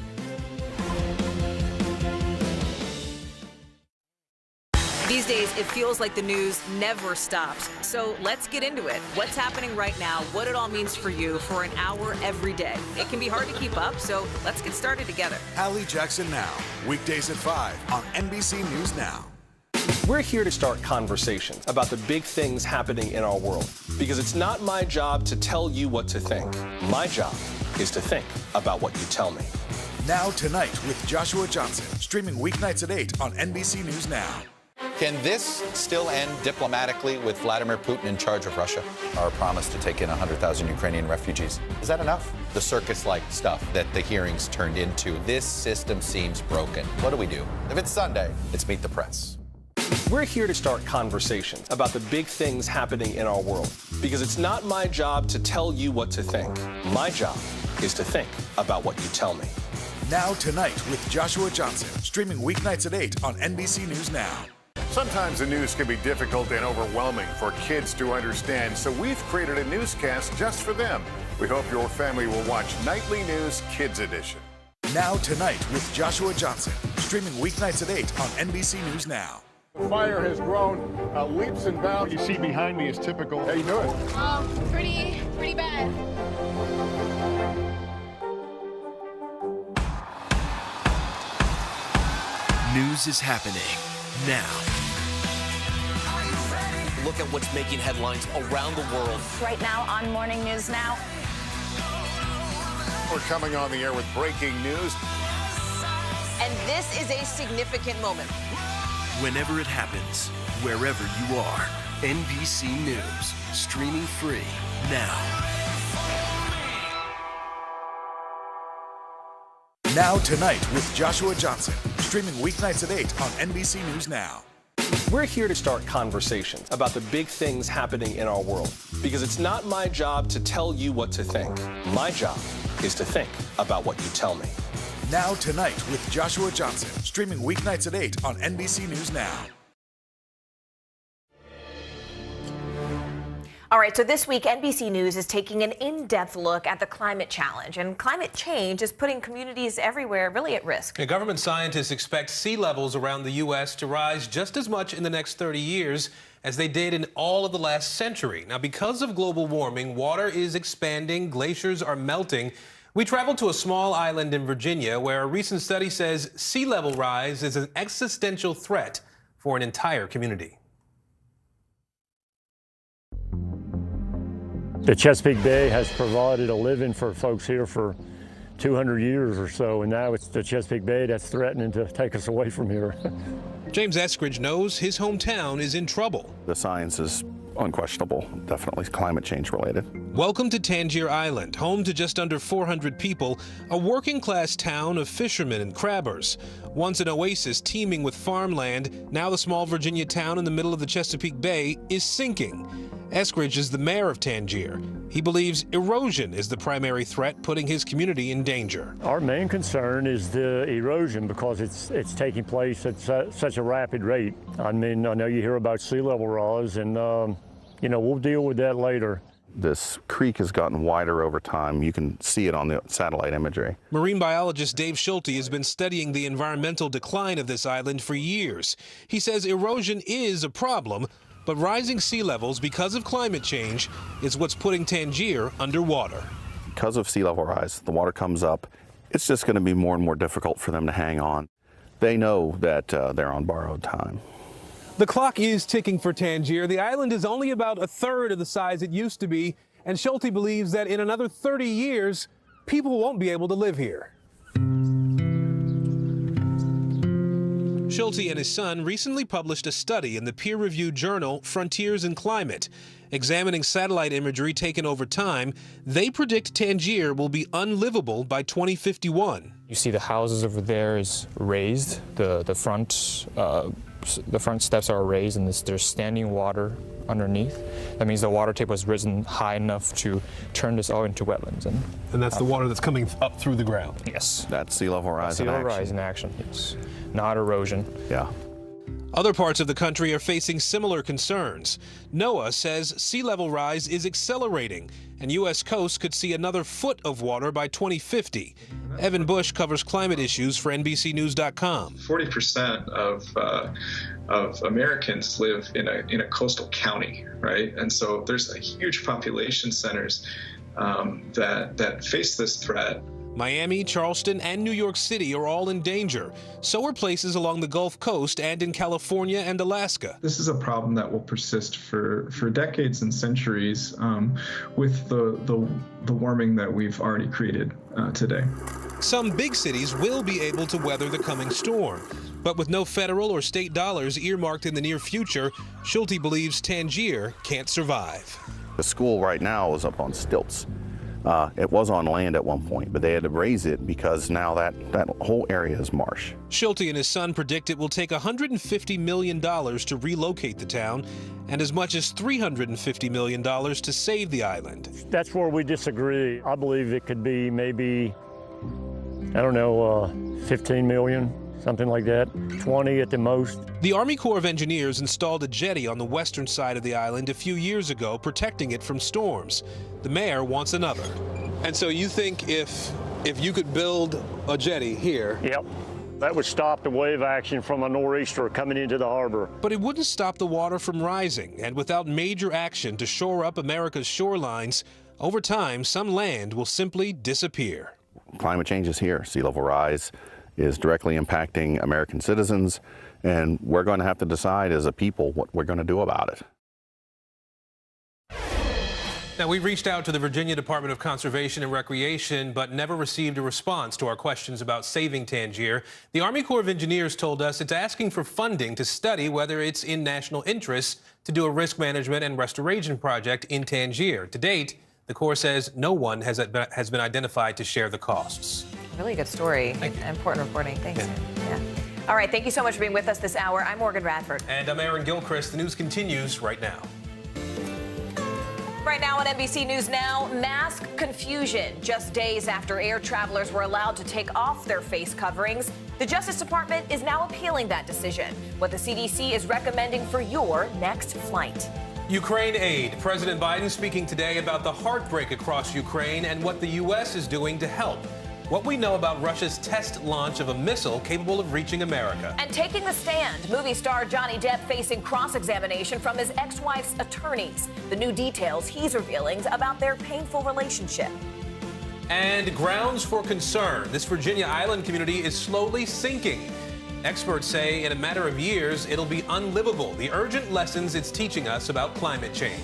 These days, it feels like the news never stops. So let's get into it. What's happening right now, what it all means for you for an hour every day. It can be hard to keep up, so let's get started together. Hallie Jackson Now, weekdays at 5 on NBC News Now. We're here to start conversations about the big things happening in our world, because it's not my job to tell you what to think. My job is to think about what you tell me. Now Tonight with Joshua Johnson, streaming weeknights at 8 on NBC News Now. Can this still end diplomatically with Vladimir Putin in charge of Russia? Our promise to take in 100,000 Ukrainian refugees. Is that enough? The circus-like stuff that the hearings turned into. This system seems broken. What do we do? If it's Sunday, it's Meet the Press. We're here to start conversations about the big things happening in our world, because it's not my job to tell you what to think. My job is to think about what you tell me. Now Tonight with Joshua Johnson, streaming weeknights at 8 on NBC News Now. Sometimes the news can be difficult and overwhelming for kids to understand, so we've created a newscast just for them. We hope your family will watch Nightly News Kids Edition. Now Tonight with Joshua Johnson, streaming weeknights at 8 on NBC News Now. The fire has grown leaps and bounds. What you see behind me is typical. How you doing? Pretty bad. News is happening now. Look at what's making headlines around the world. Right now on Morning News Now. We're coming on the air with breaking news. And this is a significant moment. Whenever it happens, wherever you are, NBC News, streaming free now. Now Tonight with Joshua Johnson, streaming weeknights at 8 on NBC News Now. We're here to start conversations about the big things happening in our world, because it's not my job to tell you what to think. My job is to think about what you tell me. Now Tonight with Joshua Johnson, streaming weeknights at 8 on NBC News Now. All right, so this week, NBC News is taking an in-depth look at the climate challenge, and climate change is putting communities everywhere really at risk. Government scientists expect sea levels around the U.S. to rise just as much in the next 30 years as they did in all of the last century. Now, because of global warming, water is expanding, glaciers are melting. We traveled to a small island in Virginia where a recent study says sea level rise is an existential threat for an entire community. The Chesapeake Bay has provided a living for folks here for 200 years or so, and now it's the Chesapeake Bay that's threatening to take us away from here. James Eskridge knows his hometown is in trouble. The science is unquestionable, definitely climate change related. Welcome to Tangier Island, home to just under 400 people, a working-class town of fishermen and crabbers. Once an oasis teeming with farmland, now the small Virginia town in the middle of the Chesapeake Bay is sinking. Eskridge is the mayor of Tangier. He believes erosion is the primary threat, putting his community in danger. Our main concern is the erosion because it's taking place at such a rapid rate. I mean, I know you hear about sea level rise, and we'll deal with that later. This creek has gotten wider over time. You can see it on the satellite imagery. Marine biologist Dave Schulte has been studying the environmental decline of this island for years. He says erosion is a problem, but rising sea levels because of climate change is what's putting Tangier underwater. Because of sea level rise, the water comes up. It's just going to be more and more difficult for them to hang on. They know that they're on borrowed time. The clock is ticking for Tangier. The island is only about a third of the size it used to be, and Schulte believes that in another 30 years, people won't be able to live here. Schulte and his son recently published a study in the peer-reviewed journal Frontiers in Climate. Examining satellite imagery taken over time, they predict Tangier will be unlivable by 2051. You see the houses over there is raised. The front steps are raised, and there's standing water underneath. That means the water table has risen high enough to turn this all into wetlands. And that's the water that's coming up through the ground? Yes. That's sea level rise in action. Sea level rise in action, yes. Not erosion. Yeah. Other parts of the country are facing similar concerns. NOAA says sea level rise is accelerating, and U.S. coasts could see another foot of water by 2050. Evan Bush covers climate issues for NBCNews.com. 40% of Americans live in a coastal county, right? And so there's a huge population centers that face this threat. Miami, Charleston, and New York City are all in danger. So are places along the Gulf Coast and in California and Alaska. This is a problem that will persist for decades and centuries with the warming that we've already created today. Some big cities will be able to weather the coming storm. But with no federal or state dollars earmarked in the near future, Schulte believes Tangier can't survive. The school right now is up on stilts. It was on land at one point, but they had to raise it because now that whole area is marsh. Schulte and his son predict it will take $150 million to relocate the town and as much as $350 million to save the island. That's where we disagree. I believe it could be maybe, I don't know, 15 million. Something like that, 20 at the most. The Army Corps of Engineers installed a jetty on the western side of the island a few years ago, protecting it from storms. The mayor wants another. And so you think if you could build a jetty here... Yep. That would stop the wave action from a nor'easter coming into the harbor. But it wouldn't stop the water from rising, and without major action to shore up America's shorelines, over time, some land will simply disappear. Climate change is here. Sea level rise is directly impacting American citizens, and we're going to have to decide as a people what we're going to do about it. Now, we reached out to the Virginia Department of Conservation and Recreation, but never received a response to our questions about saving Tangier. The Army Corps of Engineers told us it's asking for funding to study whether it's in national interest to do a risk management and restoration project in Tangier. To date, the Corps says no one has been identified to share the costs. Really good story. Important reporting. Thanks. Yeah. All right. Thank you so much for being with us this hour. I'm Morgan Radford. And I'm Aaron Gilchrist. The news continues right now. Right now on NBC News Now, mask confusion. Just days after air travelers were allowed to take off their face coverings, the Justice Department is now appealing that decision. What the CDC is recommending for your next flight. Ukraine aid. President Biden speaking today about the heartbreak across Ukraine and what the U.S. is doing to help. What we know about Russia's test launch of a missile capable of reaching America. And taking the stand, movie star Johnny Depp facing cross-examination from his ex-wife's attorneys. The new details he's revealing about their painful relationship. And grounds for concern. This Virginia island community is slowly sinking. Experts say in a matter of years, it'll be unlivable. The urgent lessons it's teaching us about climate change.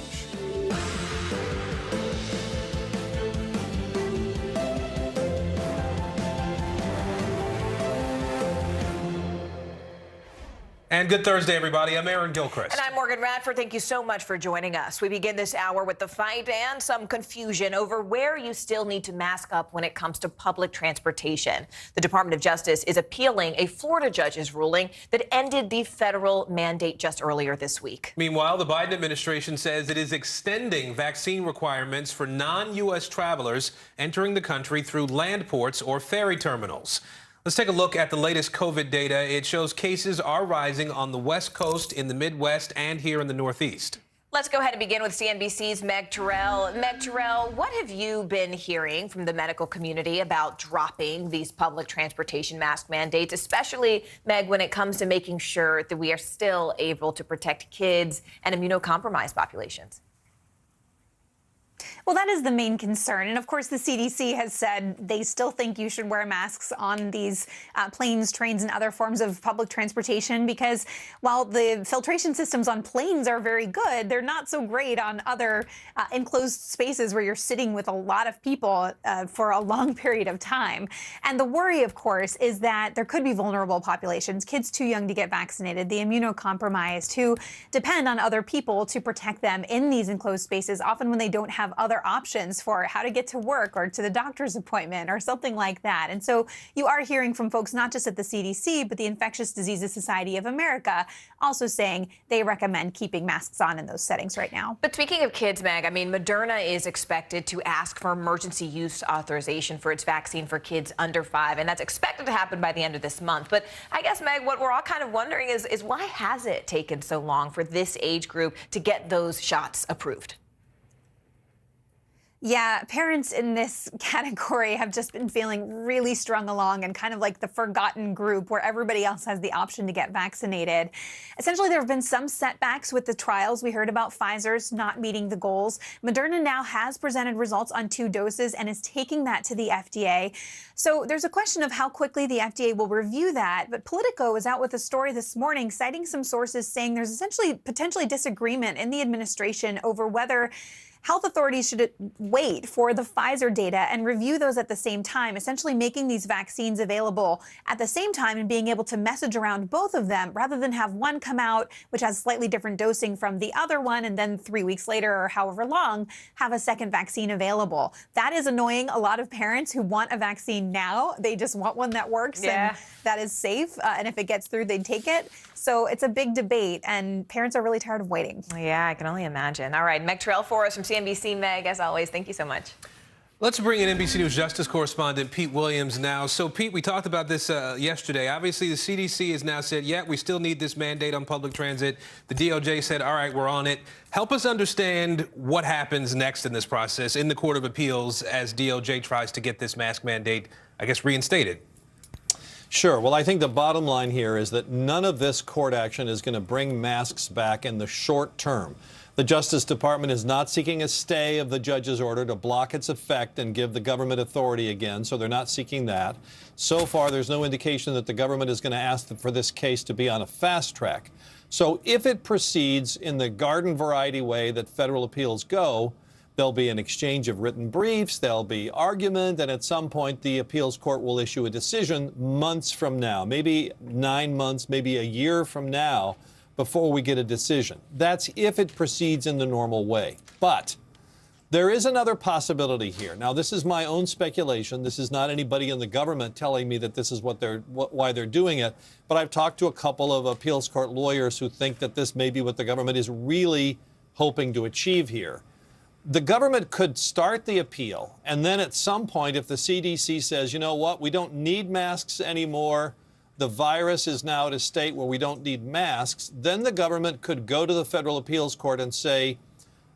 And good Thursday, everybody. I'm Aaron Gilchrist. And I'm Morgan Radford. Thank you so much for joining us. We begin this hour with the fight and some confusion over where you still need to mask up when it comes to public transportation. The Department of Justice is appealing a Florida judge's ruling that ended the federal mandate just earlier this week. Meanwhile, the Biden administration says it is extending vaccine requirements for non-U.S. travelers entering the country through land ports or ferry terminals. Let's take a look at the latest COVID data. It shows cases are rising on the West Coast, in the Midwest, and here in the Northeast. Let's go ahead and begin with CNBC's Meg Terrell. Meg Terrell, what have you been hearing from the medical community about dropping these public transportation mask mandates, especially, Meg, when it comes to making sure that we are still able to protect kids and immunocompromised populations? Well, that is the main concern. And of course, the CDC has said they still think you should wear masks on these planes, trains, and other forms of public transportation, because while the filtration systems on planes are very good, they're not so great on other enclosed spaces where you're sitting with a lot of people for a long period of time. And the worry, of course, is that there could be vulnerable populations, kids too young to get vaccinated, the immunocompromised, who depend on other people to protect them in these enclosed spaces, often when they don't have other options for how to get to work or to the doctor's appointment or something like that. And so you are hearing from folks not just at the CDC, but the Infectious Diseases Society of America also saying they recommend keeping masks on in those settings right now. But speaking of kids, Meg, I mean, Moderna is expected to ask for emergency use authorization for its vaccine for kids under 5, and that's expected to happen by the end of this month. But I guess, Meg, what we're all kind of wondering is why has it taken so long for this age group to get those shots approved? Yeah, parents in this category have just been feeling really strung along and kind of like the forgotten group where everybody else has the option to get vaccinated. Essentially, there have been some setbacks with the trials. We heard about Pfizer's not meeting the goals. Moderna now has presented results on 2 doses and is taking that to the FDA. So there's a question of how quickly the FDA will review that. But Politico is out with a story this morning citing some sources saying there's essentially potentially disagreement in the administration over whether health authorities should wait for the Pfizer data and review those at the same time, essentially making these vaccines available at the same time and being able to message around both of them rather than have one come out, which has slightly different dosing from the other one, and then 3 weeks later or however long, have a second vaccine available. That is annoying a lot of parents who want a vaccine now. They just want one that works and that is safe. And if it gets through, they'd take it. So it's a big debate, and parents are really tired of waiting. Yeah, I can only imagine. All right, Meg Terrell for us from CNBC. Meg, as always, thank you so much. Let's bring in NBC News Justice correspondent Pete Williams now. So, Pete, we talked about this yesterday. Obviously, the CDC has now said, yeah, we still need this mandate on public transit. The DOJ said, all right, we're on it. Help us understand what happens next in this process in the Court of Appeals as DOJ tries to get this mask mandate, I guess, reinstated. Sure. Well, I think the bottom line here is that none of this court action is going to bring masks back in the short term. The Justice Department is not seeking a stay of the judge's order to block its effect and give the government authority again, so they're not seeking that. So far, there's no indication that the government is going to ask for this case to be on a fast track. So if it proceeds in the garden variety way that federal appeals go, there'll be an exchange of written briefs, there'll be argument, and at some point the appeals court will issue a decision months from now, maybe 9 months, maybe a year from now, before we get a decision. That's if it proceeds in the normal way. But there is another possibility here. Now, this is my own speculation. This is not anybody in the government telling me that this is why they're doing it. But I've talked to a couple of appeals court lawyers who think that this may be what the government is really hoping to achieve here. The government could start the appeal, and then at some point, if the CDC says, you know what, we don't need masks anymore, the virus is now at a state where we don't need masks, then the government could go to the federal appeals court and say,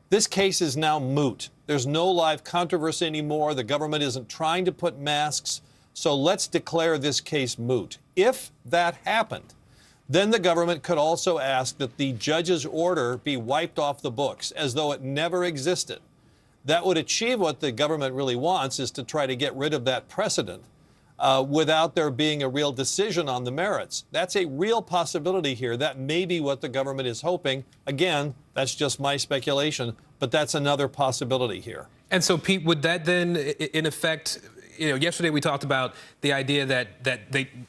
this case is now moot. There's no live controversy anymore. The government isn't trying to put masks, so let's declare this case moot. If that happened, then the government could also ask that the judge's order be wiped off the books as though it never existed. That would achieve what the government really wants, is to try to get rid of that precedent without there being a real decision on the merits. That's a real possibility here. That may be what the government is hoping. Again, that's just my speculation, but that's another possibility here. And so, Pete, would that then, in effect, you know, yesterday we talked about the idea that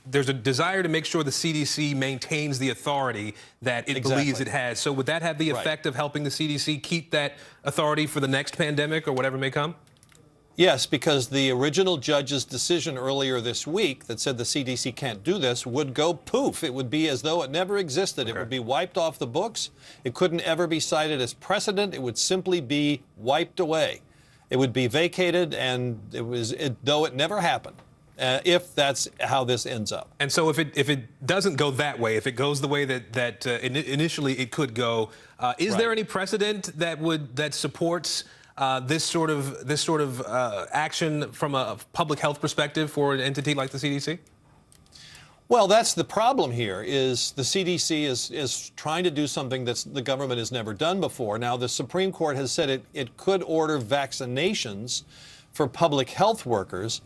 there's a desire to make sure the CDC maintains the authority that it believes it has. So would that have the effect of helping the CDC keep that authority for the next pandemic or whatever may come? Yes, because the original judge's decision earlier this week that said the CDC can't do this would go poof. It would be as though it never existed. It would be wiped off the books. It couldn't ever be cited as precedent. It would simply be wiped away. It would be vacated, and though it never happened, if that's how this ends up. And so if it doesn't go that way, if it goes the way that initially it could go, is there any precedent that supports this sort of action from a public health perspective for an entity like the CDC? Well, that's the problem here, is the CDC is trying to do something that the government has never done before. Now, the Supreme Court has said it could order vaccinations for public health workers.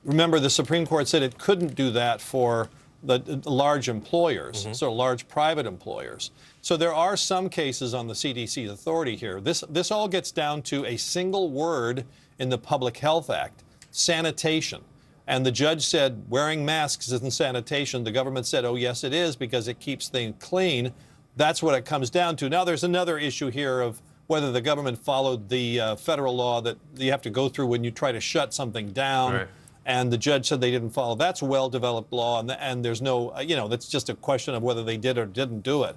Remember, the Supreme Court said it couldn't do that for the large employers, so large private employers. So there are some cases on the CDC's authority here. This all gets down to a single word in the Public Health Act, sanitation. And the judge said wearing masks isn't sanitation. The government said, oh, yes, it is, because it keeps things clean. That's what it comes down to. Now, there's another issue here of whether the government followed the federal law that you have to go through when you try to shut something down. Right. And the judge said they didn't follow. That's well-developed law, and there's no, that's just a question of whether they did or didn't do it.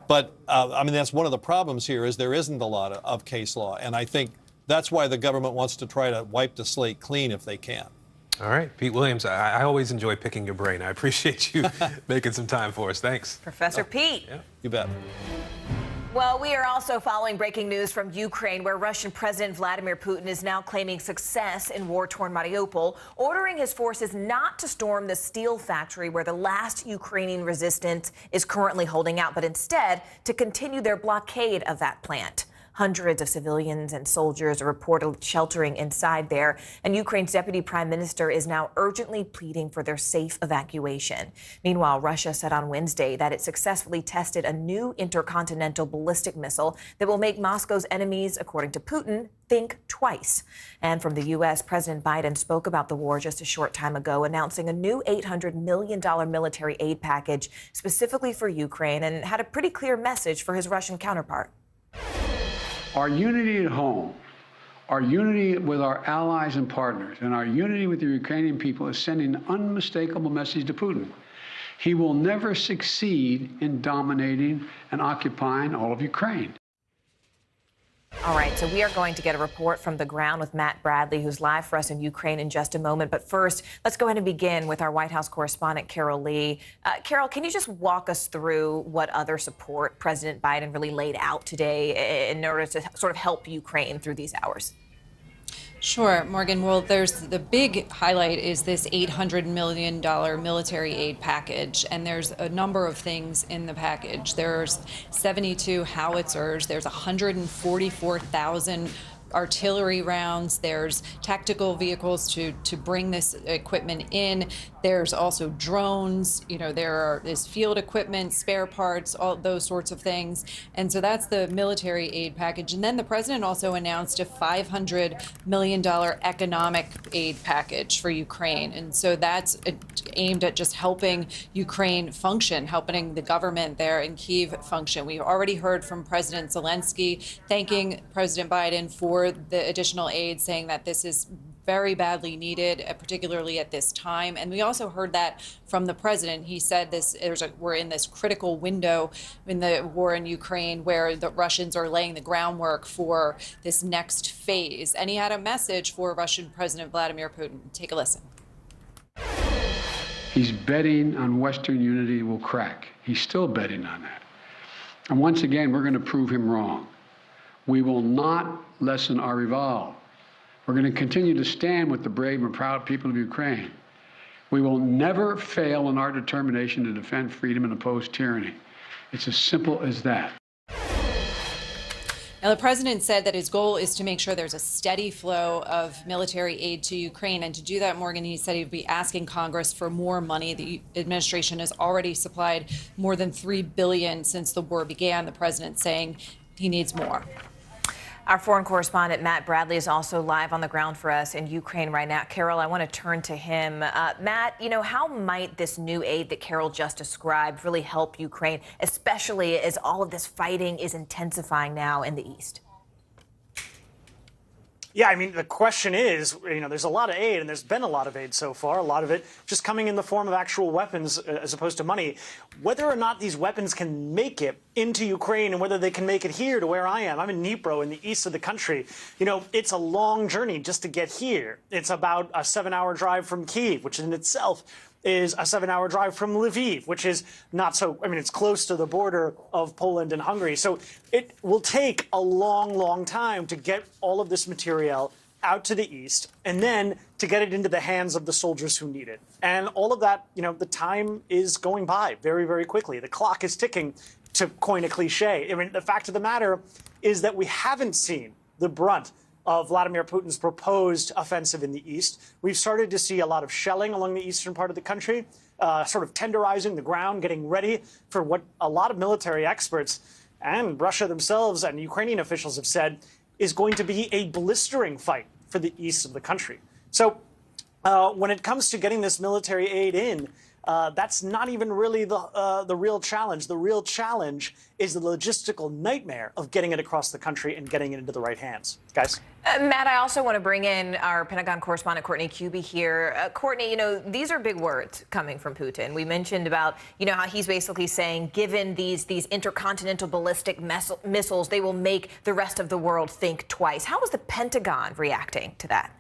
But, I mean, that's one of the problems here, is there isn't a lot of case law. And I think that's why the government wants to try to wipe the slate clean if they can. All right, Pete Williams, I always enjoy picking your brain. I appreciate you making some time for us. Thanks. Professor Pete. Yeah. You bet. Well, we are also following breaking news from Ukraine, where Russian President Vladimir Putin is now claiming success in war-torn Mariupol, ordering his forces not to storm the steel factory where the last Ukrainian resistance is currently holding out, but instead to continue their blockade of that plant. Hundreds of civilians and soldiers are reported sheltering inside there, and Ukraine's deputy prime minister is now urgently pleading for their safe evacuation. Meanwhile, Russia said on Wednesday that it successfully tested a new intercontinental ballistic missile that will make Moscow's enemies, according to Putin, think twice. And from the U.S., President Biden spoke about the war just a short time ago, announcing a new $800 million military aid package specifically for Ukraine, and had a pretty clear message for his Russian counterpart. Our unity at home, our unity with our allies and partners, and our unity with the Ukrainian people is sending an unmistakable message to Putin. He will never succeed in dominating and occupying all of Ukraine. All right, so we are going to get a report from the ground with Matt Bradley, who's live for us in Ukraine in just a moment. But first, let's go ahead and begin with our White House correspondent, Carol Lee. Carol, can you just walk us through what other support President Biden really laid out today in order to sort of help Ukraine through these hours? Sure, Morgan. Well, there's the big highlight is this $800 million military aid package, and there's a number of things in the package. There's 72 howitzers, there's 144,000 artillery rounds, there's tactical vehicles to bring this equipment in. There's also drones, there is field equipment, spare parts, all those sorts of things. And so that's the military aid package. And then the president also announced a $500 million economic aid package for Ukraine. And so that's aimed at just helping Ukraine function, helping the government there in Kyiv function. We've already heard from President Zelensky thanking President Biden for the additional aid, saying that this is very badly needed, particularly at this time. And we also heard that from the president. He said we're in this critical window in the war in Ukraine where the Russians are laying the groundwork for this next phase. And he had a message for Russian President Vladimir Putin. Take a listen. He's betting on Western unity will crack. He's still betting on that. And once again, we're going to prove him wrong. We will not lessen our resolve. We're going to continue to stand with the brave and proud people of Ukraine. We will never fail in our determination to defend freedom and oppose tyranny. It's as simple as that. Now, the president said that his goal is to make sure there's a steady flow of military aid to Ukraine. And to do that, Morgan, he said he'd be asking Congress for more money. The administration has already supplied more than $3 billion since the war began, the president saying he needs more. Our foreign correspondent, Matt Bradley, is also live on the ground for us in Ukraine right now. Carol, I want to turn to him. Matt, how might this new aid that Carol just described really help Ukraine, especially as all of this fighting is intensifying now in the east? Yeah, I mean, the question is, there's a lot of aid, and there's been a lot of aid so far, a lot of it just coming in the form of actual weapons as opposed to money. Whether or not these weapons can make it into Ukraine and whether they can make it here to where I am. I'm in Dnipro in the east of the country. It's a long journey just to get here. It's about a 7-hour drive from Kyiv, which in itself is a 7-hour drive from Lviv, which is not so, it's close to the border of Poland and Hungary. So it will take a long, long time to get all of this material out to the east and then to get it into the hands of the soldiers who need it. And all of that, the time is going by very, very quickly. The clock is ticking, to coin a cliche. I mean, the fact of the matter is that we haven't seen the brunt of Vladimir Putin's proposed offensive in the east. We've started to see a lot of shelling along the eastern part of the country, sort of tenderizing the ground, getting ready for what a lot of military experts and Russia themselves and Ukrainian officials have said is going to be a blistering fight for the east of the country. So when it comes to getting this military aid in, that's not even really the real challenge. The real challenge is the logistical nightmare of getting it across the country and getting it into the right hands. Guys? Matt, I also want to bring in our Pentagon correspondent, Courtney Kube here. Courtney, these are big words coming from Putin. We mentioned about, how he's basically saying, given these intercontinental ballistic missiles, they will make the rest of the world think twice. How is the Pentagon reacting to that?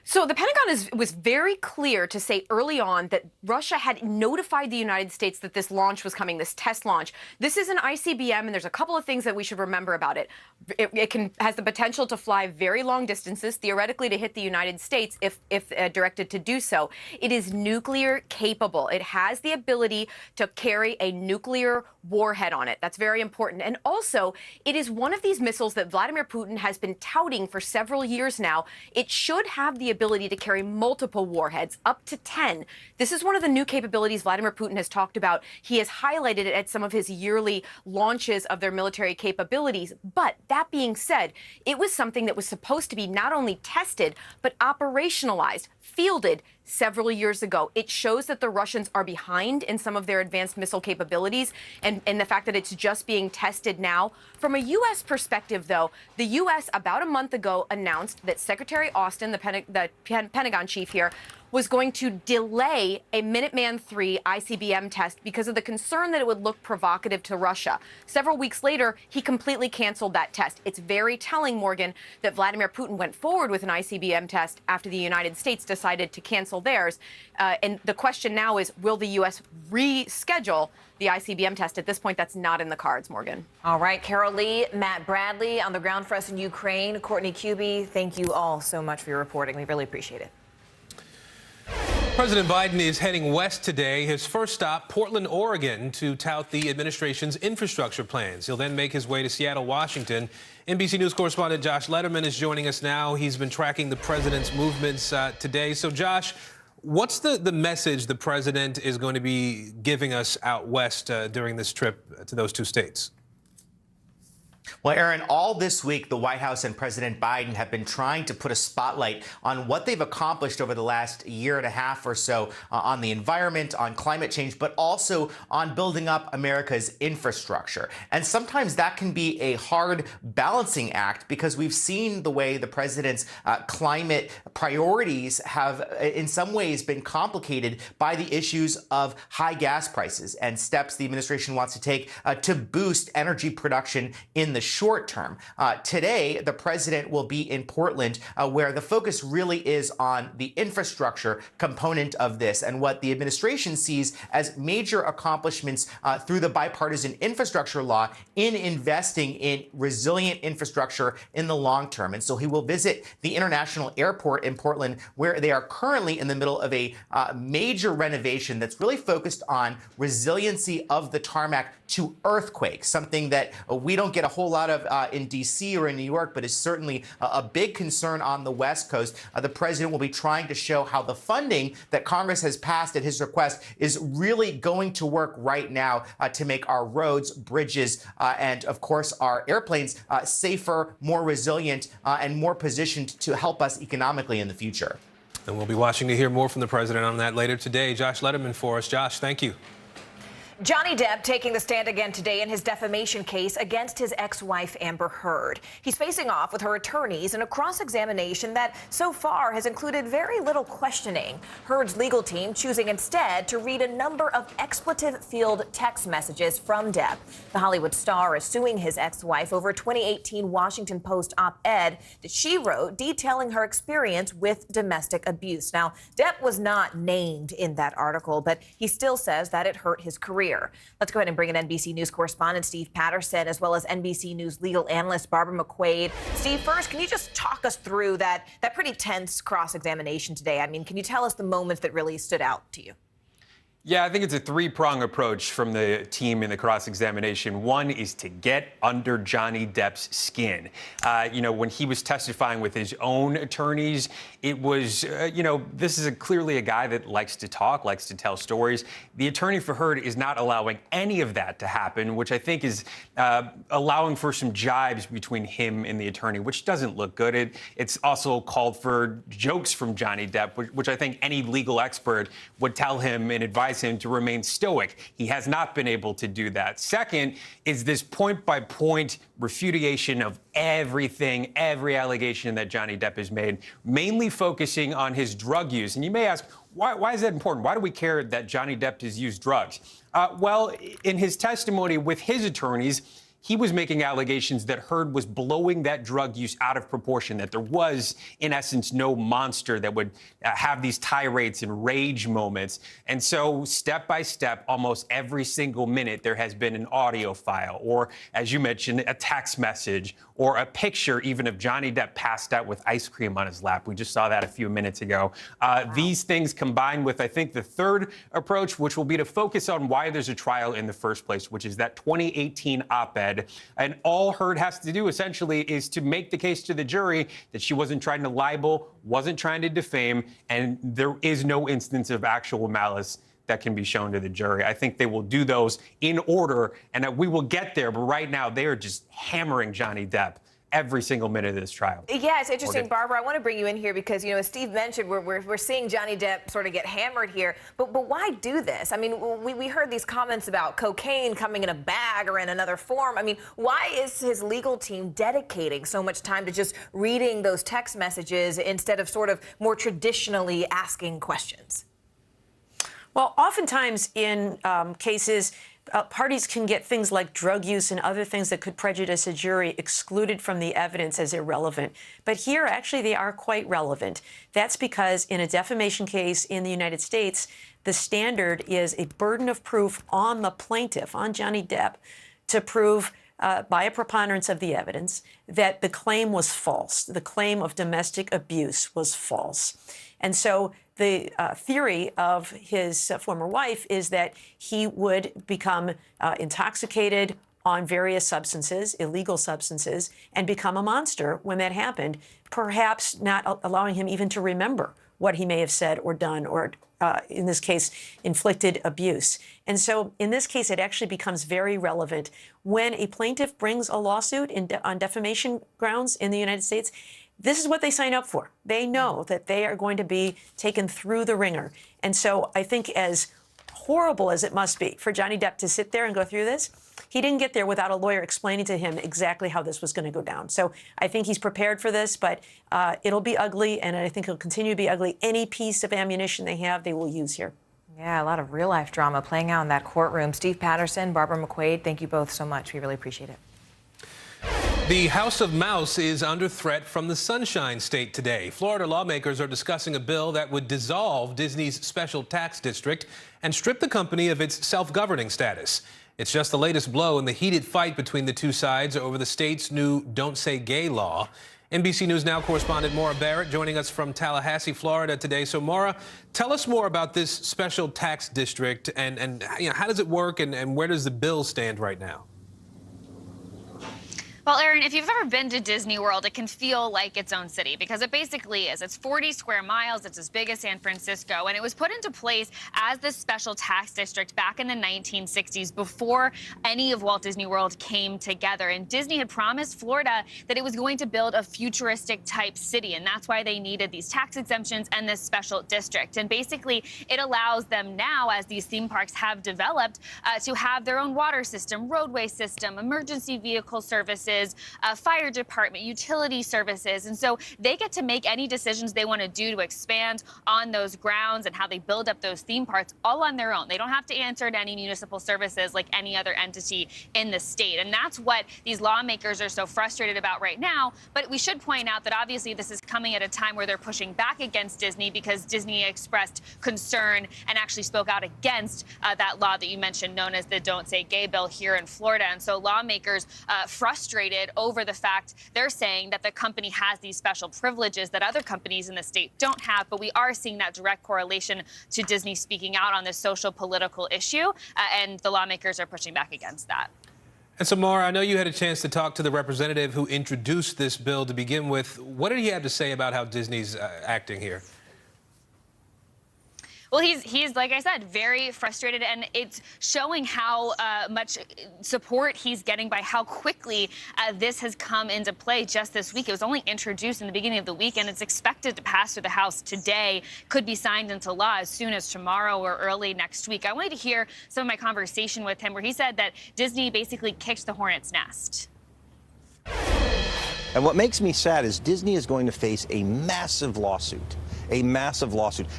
So the Pentagon was very clear to say early on that Russia had notified the United States that this launch was coming, this test launch. This is an ICBM, and there's a couple of things that we should remember about it. It has the potential to fly very long distances, theoretically to hit the United States if directed to do so. It is nuclear capable. It has the ability to carry a nuclear warhead on it. That's very important. And also, it is one of these missiles that Vladimir Putin has been touting for several years now. It should have the ability to carry multiple warheads, up to 10. This is one of the new capabilities Vladimir Putin has talked about. He has highlighted it at some of his yearly launches of their military capabilities. But that being said, it was something that was supposed to be not only tested, but operationalized, fielded several years ago. It shows that the Russians are behind in some of their advanced missile capabilities, and the fact that it's just being tested now. From a U.S. perspective, though, the U.S. about a month ago announced that Secretary Austin, the Pentagon chief here, was going to delay a Minuteman III ICBM test because of the concern that it would look provocative to Russia. Several weeks later, he completely canceled that test. It's very telling, Morgan, that Vladimir Putin went forward with an ICBM test after the United States decided to cancel theirs. And the question now is, will the U.S. reschedule the ICBM test? At this point, that's not in the cards, Morgan. All right, Carol Lee, Matt Bradley on the ground for us in Ukraine. Courtney Kube, thank you all so much for your reporting. We really appreciate it. President Biden is heading west today, his first stop, Portland, Oregon, to tout the administration's infrastructure plans. He'll then make his way to Seattle, Washington. NBC News correspondent Josh Letterman is joining us now. He's been tracking the president's movements today. So, Josh, what's the message the president is going to be giving us out west during this trip to those two states? Well, Aaron, all this week, the White House and President Biden have been trying to put a spotlight on what they've accomplished over the last year and a half or so on the environment, on climate change, but also on building up America's infrastructure. And sometimes that can be a hard balancing act because we've seen the way the president's climate priorities have in some ways been complicated by the issues of high gas prices and steps the administration wants to take to boost energy production in the short term. Today, the president will be in Portland, where the focus really is on the infrastructure component of this and what the administration sees as major accomplishments through the bipartisan infrastructure law in investing in resilient infrastructure in the long term. And so he will visit the International Airport in Portland, where they are currently in the middle of a major renovation that's really focused on resiliency of the tarmac to earthquakes, something that we don't get a whole lot of in D.C. or in New York, but is certainly a big concern on the West Coast. The president will be trying to show how the funding that Congress has passed at his request is really going to work right now to make our roads, bridges, and of course our airplanes safer, more resilient, and more positioned to help us economically in the future. And we'll be watching to hear more from the president on that later today. Josh Letterman for us. Josh, thank you. Johnny Depp taking the stand again today in his defamation case against his ex-wife Amber Heard. He's facing off with her attorneys in a cross-examination that so far has included very little questioning. Heard's legal team choosing instead to read a number of expletive-filled text messages from Depp. The Hollywood star is suing his ex-wife over a 2018 Washington Post op-ed that she wrote detailing her experience with domestic abuse. Now, Depp was not named in that article, but he still says that it hurt his career. career. Let's go ahead and bring in NBC News correspondent Steve Patterson, as well as NBC News legal analyst Barbara McQuaid. Steve, first, can you just talk us through that pretty tense cross-examination today? I mean, can you tell us the moments that really stood out to you? Yeah, I think it's a three-prong approach from the team in the cross-examination. One is to get under Johnny Depp's skin. When he was testifying with his own attorneys, it was, this is clearly a guy that likes to talk, likes to tell stories. The attorney for Heard is not allowing any of that to happen, which I think is allowing for some jibes between him and the attorney, which doesn't look good. It's also called for jokes from Johnny Depp, which I think any legal expert would tell him and advise him to remain stoic. He has not been able to do that. Second is this point-by-point refutation of everything, every allegation that Johnny Depp has made, mainly focusing on his drug use. And you may ask, why is that important? Why do we care that Johnny Depp has used drugs? Well, in his testimony with his attorneys, he was making allegations that Heard was blowing that drug use out of proportion, that there was, in essence, no monster that would have these tirades and rage moments. And so, step by step, almost every single minute, there has been an audio file, or, as you mentioned, a text message, or a picture even of Johnny Depp passed out with ice cream on his lap. We just saw that a few minutes ago. These things combined with, I think, the third approach, which will be to focus on why there's a trial in the first place, which is that 2018 op-ed. And all Heard has to do, essentially, is to make the case to the jury that she wasn't trying to libel, wasn't trying to defame, and there is no instance of actual malice that can be shown to the jury. I think they will do those in order, and that we will get there. But right now, they are just hammering Johnny Depp every single minute of this trial. Yeah, it's interesting, Barbara. I want to bring you in here because, as Steve mentioned, we're seeing Johnny Depp sort of get hammered here. But why do this? I mean, we heard these comments about cocaine coming in a bag or in another form. I mean, why is his legal team dedicating so much time to just reading those text messages instead of sort of more traditionally asking questions? Well, oftentimes in cases, parties can get things like drug use and other things that could prejudice a jury excluded from the evidence as irrelevant. But here, actually, they are quite relevant. That's because in a defamation case in the United States, the standard is a burden of proof on the plaintiff, on Johnny Depp, to prove by a preponderance of the evidence that the claim was false. The claim of domestic abuse was false. And so the theory of his former wife is that he would become intoxicated on various substances, illegal substances, and become a monster when that happened, perhaps not allowing him even to remember what he may have said or done or, in this case, inflicted abuse. And so in this case, it actually becomes very relevant. When a plaintiff brings a lawsuit on defamation grounds in the United States, this is what they sign up for. They know that they are going to be taken through the ringer. And so I think, as horrible as it must be for Johnny Depp to sit there and go through this, he didn't get there without a lawyer explaining to him exactly how this was going to go down. So I think he's prepared for this, but it'll be ugly, and I think it'll continue to be ugly. Any piece of ammunition they have, they will use here. Yeah, a lot of real-life drama playing out in that courtroom. Steve Patterson, Barbara McQuaid, thank you both so much. We really appreciate it. The House of Mouse is under threat from the Sunshine State today. Florida lawmakers are discussing a bill that would dissolve Disney's special tax district and strip the company of its self-governing status. It's just the latest blow in the heated fight between the two sides over the state's new Don't Say Gay law. NBC News Now correspondent Maura Barrett joining us from Tallahassee, Florida today. So, Maura, tell us more about this special tax district and how does it work and where does the bill stand right now? Well, Aaron, if you've ever been to Disney World, it can feel like its own city because it basically is. It's 40 square miles. It's as big as San Francisco. And it was put into place as this special tax district back in the 1960s before any of Walt Disney World came together. And Disney had promised Florida that it was going to build a futuristic type city. And that's why they needed these tax exemptions and this special district. And basically, it allows them now, as these theme parks have developed, to have their own water system, roadway system, emergency vehicle services, services, fire department, utility services. And so they get to make any decisions they want to do to expand on those grounds and how they build up those theme parks all on their own. They don't have to answer to any municipal services like any other entity in the state. And that's what these lawmakers are so frustrated about right now. But we should point out that obviously this is coming at a time where they're pushing back against Disney because Disney expressed concern and actually spoke out against that law that you mentioned known as the Don't Say Gay bill here in Florida. And so lawmakers frustrated over the fact they're saying that the company has these special privileges that other companies in the state don't have. But we are seeing that direct correlation to Disney speaking out on this social political issue. And the lawmakers are pushing back against that. And so, Mara, I know you had a chance to talk to the representative who introduced this bill to begin with. What did he have to say about how Disney's acting here? Well, he's like I said, very frustrated, and it's showing how much support he's getting by how quickly this has come into play just this week. It was only introduced in the beginning of the week, and it's expected to pass through the House today, could be signed into law as soon as tomorrow or early next week. I wanted to hear some of my conversation with him where he said that Disney basically kicked the hornet's nest. And what makes me sad is Disney is going to face a massive lawsuit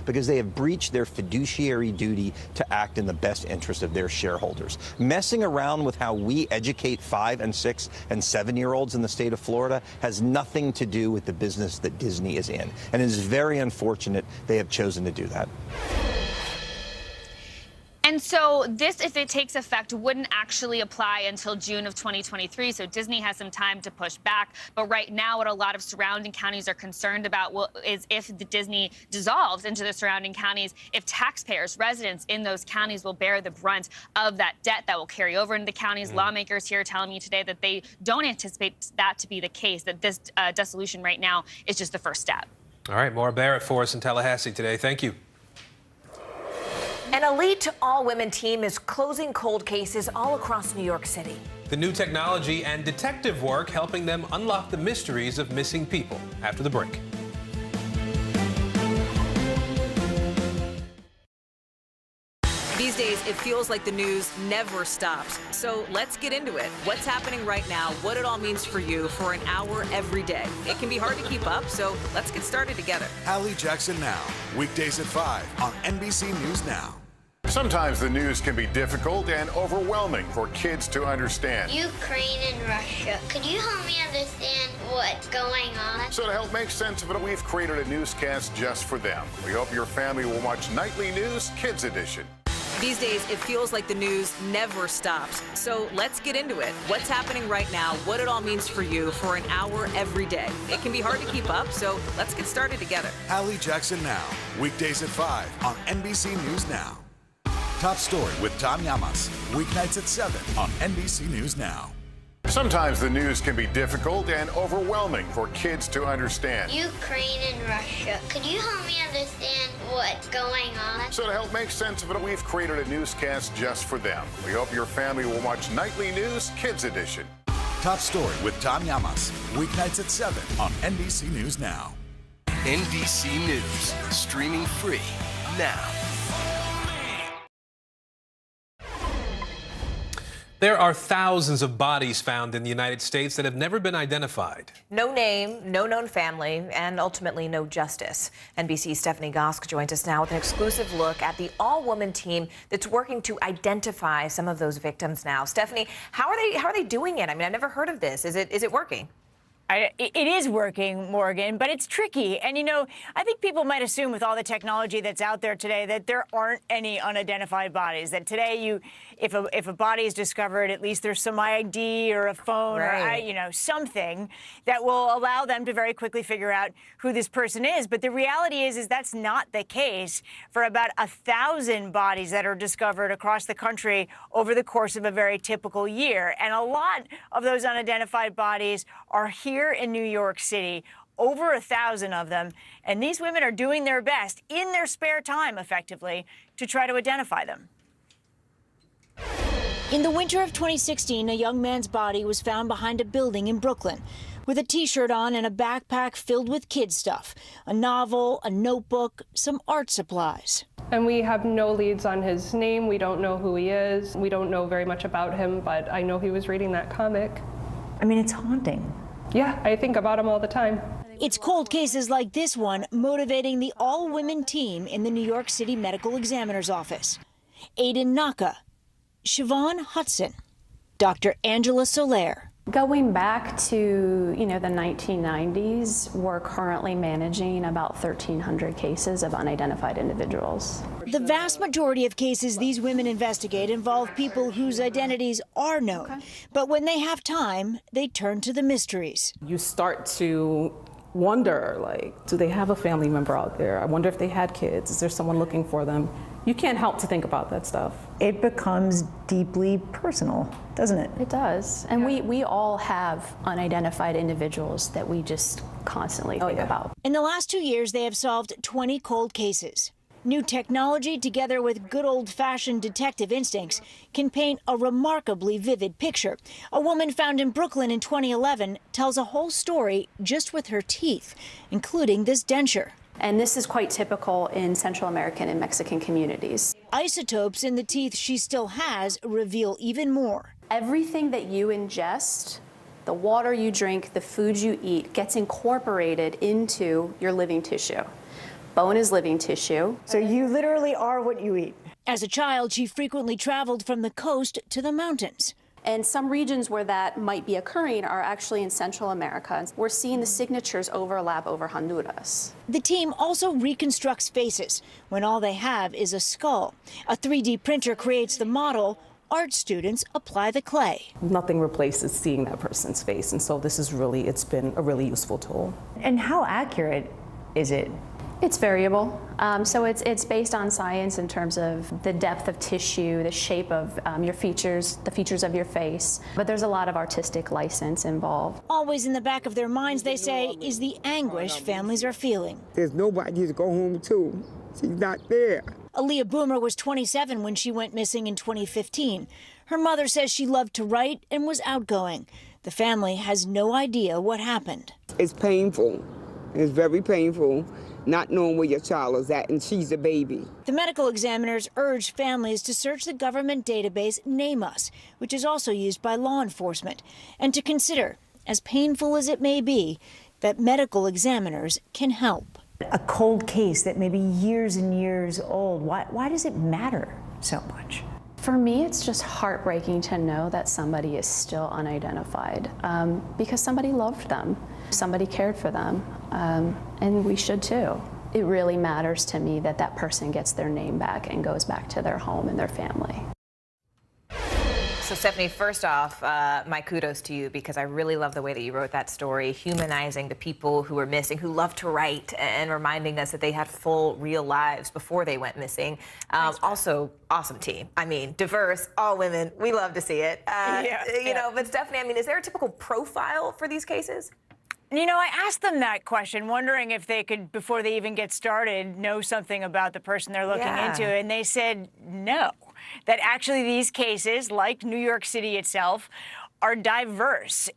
because they have breached their fiduciary duty to act in the best interest of their shareholders. Messing around with how we educate 5 and 6 and 7-year-olds in the state of Florida has nothing to do with the business that Disney is in. And it is very unfortunate they have chosen to do that. And so this, if it takes effect, wouldn't actually apply until June of 2023. So Disney has some time to push back. But right now, what a lot of surrounding counties are concerned about is if the Disney dissolves into the surrounding counties, if taxpayers, residents in those counties will bear the brunt of that debt that will carry over into the counties. Lawmakers here telling me today that they don't anticipate that to be the case, that this dissolution right now is just the first step. All right, Maura Barrett for us in Tallahassee today. Thank you. An elite all-women team is closing cold cases all across New York City. The new technology and detective work helping them unlock the mysteries of missing people. After the break. These days, it feels like the news never stops. So let's get into it. What's happening right now, what it all means for you for an hour every day. It can be hard to keep up, so let's get started together. Hallie Jackson Now, weekdays at 5 on NBC News Now. Sometimes the news can be difficult and overwhelming for kids to understand. Ukraine and Russia. Could you help me understand what's going on? So to help make sense of it, we've created a newscast just for them. We hope your family will watch Nightly News Kids Edition. These days, it feels like the news never stops. So let's get into it. What's happening right now, what it all means for you for an hour every day. It can be hard to keep up, so let's get started together. Hallie Jackson Now, weekdays at 5 on NBC News Now. Top Story with Tom Llamas, weeknights at 7 on NBC News Now. Sometimes the news can be difficult and overwhelming for kids to understand. Ukraine and Russia. Could you help me understand what's going on? So to help make sense of it, we've created a newscast just for them. We hope your family will watch Nightly News Kids Edition. Top Story with Tom Llamas, weeknights at 7 on NBC News Now. NBC News, streaming free now. There are thousands of bodies found in the United States that have never been identified. No name, no known family, and ultimately no justice. NBC's Stephanie Gosk joins us now with an exclusive look at the all-woman team that's working to identify some of those victims now. Stephanie, how are they doing it? I mean, I've never heard of this. Is it working? It is working, Morgan, but it's tricky. And, you know, I think people might assume with all the technology that's out there today that there aren't any unidentified bodies, that today if a body is discovered, at least there's some ID or a phone or, something that will allow them to very quickly figure out who this person is. But the reality is that's not the case for about 1,000 bodies that are discovered across the country over the course of a very typical year. And a lot of those unidentified bodies are here in New York City, over 1,000 of them, and these women are doing their best in their spare time, effectively, to try to identify them. In the winter of 2016, a young man's body was found behind a building in Brooklyn with a T-shirt on and a backpack filled with kid stuff, a novel, a notebook, some art supplies. And we have no leads on his name. We don't know who he is. We don't know very much about him, but I know he was reading that comic. I mean, it's haunting. Yeah, I think about him all the time. It's cold cases like this one motivating the all-women team in the New York City Medical Examiner's Office. Aiden Naka, Siobhan Hudson, Dr. Angela Soler. Going back to, the 1990s, we're currently managing about 1,300 cases of unidentified individuals. The vast majority of cases these women investigate involve people whose identities are known. But when they have time, they turn to the mysteries. You start to wonder, do they have a family member out there? I wonder if they had kids. Is there someone looking for them? You can't help to think about that stuff. It becomes deeply personal, doesn't it? It does. And we all have unidentified individuals that we just constantly think about. In the last 2 years, they have solved 20 cold cases. New technology, together with good old-fashioned detective instincts, can paint a remarkably vivid picture. A woman found in Brooklyn in 2011 tells a whole story just with her teeth, including this denture. And this is quite typical in Central American and Mexican communities. Isotopes in the teeth she still has reveal even more. Everything that you ingest, the water you drink, the food you eat, gets incorporated into your living tissue. Bone is living tissue. So you literally are what you eat. As a child, she frequently traveled from the coast to the mountains. And some regions where that might be occurring are actually in Central America. We're seeing the signatures overlap over Honduras. The team also reconstructs faces when all they have is a skull. A 3D printer creates the model. Art students apply the clay. Nothing replaces seeing that person's face, and so it's been a really useful tool. And how accurate is it? It's variable. So it's based on science in terms of the depth of tissue, the shape of your features, the features of your face. But there's a lot of artistic license involved. Always in the back of their minds, they say, is the anguish families are feeling. There's nobody to go home to. She's not there. Aaliyah Boomer was 27 when she went missing in 2015. Her mother says she loved to write and was outgoing. The family has no idea what happened. It's painful. It's very painful. Not knowing where your child is at, and she's a baby. The medical examiners urged families to search the government database Name Us, which is also used by law enforcement, and to consider, as painful as it may be, that medical examiners can help. A cold case that may be years and years old, why does it matter so much? For me, it's just heartbreaking to know that somebody is still unidentified because somebody loved them, somebody cared for them, and we should too. It really matters to me that that person gets their name back and goes back to their home and their family. So, Stephanie, first off, my kudos to you, because I really love the way that you wrote that story, humanizing the people who were missing, who love to write, and reminding us that they had full, real lives before they went missing. Also, awesome team. I mean, diverse, all women. We love to see it. You know, but Stephanie, I mean, is there a typical profile for these cases? You know, I asked them that question, wondering if they could, before they even get started, know something about the person they're looking into, and they said no. That actually these cases, like New York City itself, are diverse.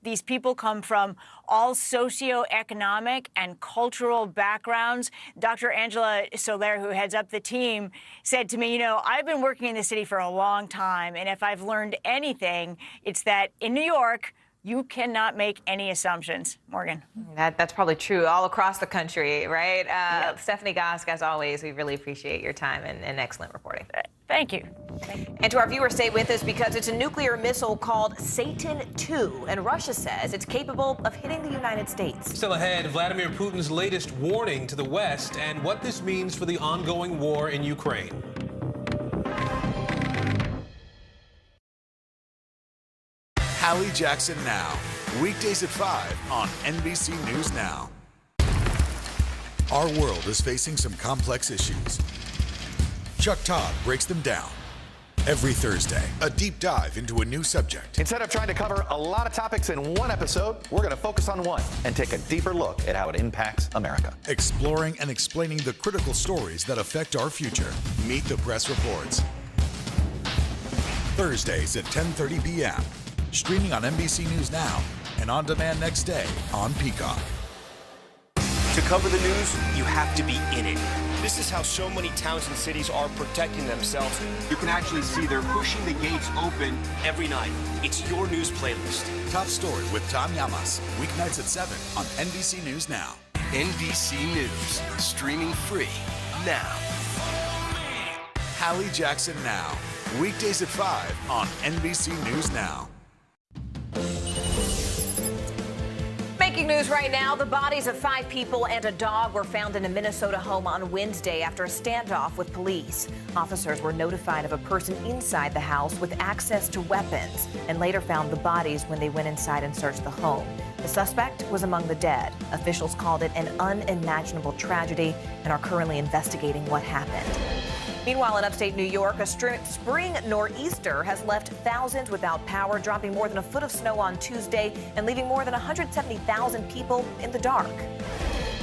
These people come from all socioeconomic and cultural backgrounds. Dr. Angela Soler, who heads up the team, said to me, you know, I've been working in the city for a long time, and if I've learned anything, it's that in New York, you cannot make any assumptions. Morgan. That's probably true all across the country, right? Stephanie Gosk, as always, we really appreciate your time and excellent reporting. Thank you. And to our viewers, stay with us, because it's a nuclear missile called Satan II, and Russia says it's capable of hitting the United States. Still ahead, Vladimir Putin's latest warning to the West and what this means for the ongoing war in Ukraine. Hallie Jackson Now, weekdays at 5 on NBC News Now. Our world is facing some complex issues. Chuck Todd breaks them down. Every Thursday, a deep dive into a new subject. Instead of trying to cover a lot of topics in one episode, we're going to focus on one and take a deeper look at how it impacts America. Exploring and explaining the critical stories that affect our future. Meet the Press Reports. Thursdays at 10:30 p.m. Streaming on NBC News Now and on demand next day on Peacock. To cover the news, you have to be in it. This is how so many towns and cities are protecting themselves. You can actually see they're pushing the gates open Every night, it's your news playlist. Top Story with Tom Llamas, weeknights at 7 on NBC News Now. NBC News, streaming free now. Hallie Jackson Now, weekdays at 5 on NBC News Now. Making news right now, the bodies of 5 people and a dog were found in a Minnesota home on Wednesday after a standoff with police. Officers were notified of a person inside the house with access to weapons and later found the bodies when they went inside and searched the home. The suspect was among the dead. Officials called it an unimaginable tragedy and are currently investigating what happened. Meanwhile, in upstate New York, a spring nor'easter has left thousands without power, dropping more than a foot of snow on Tuesday and leaving more than 170,000 people in the dark.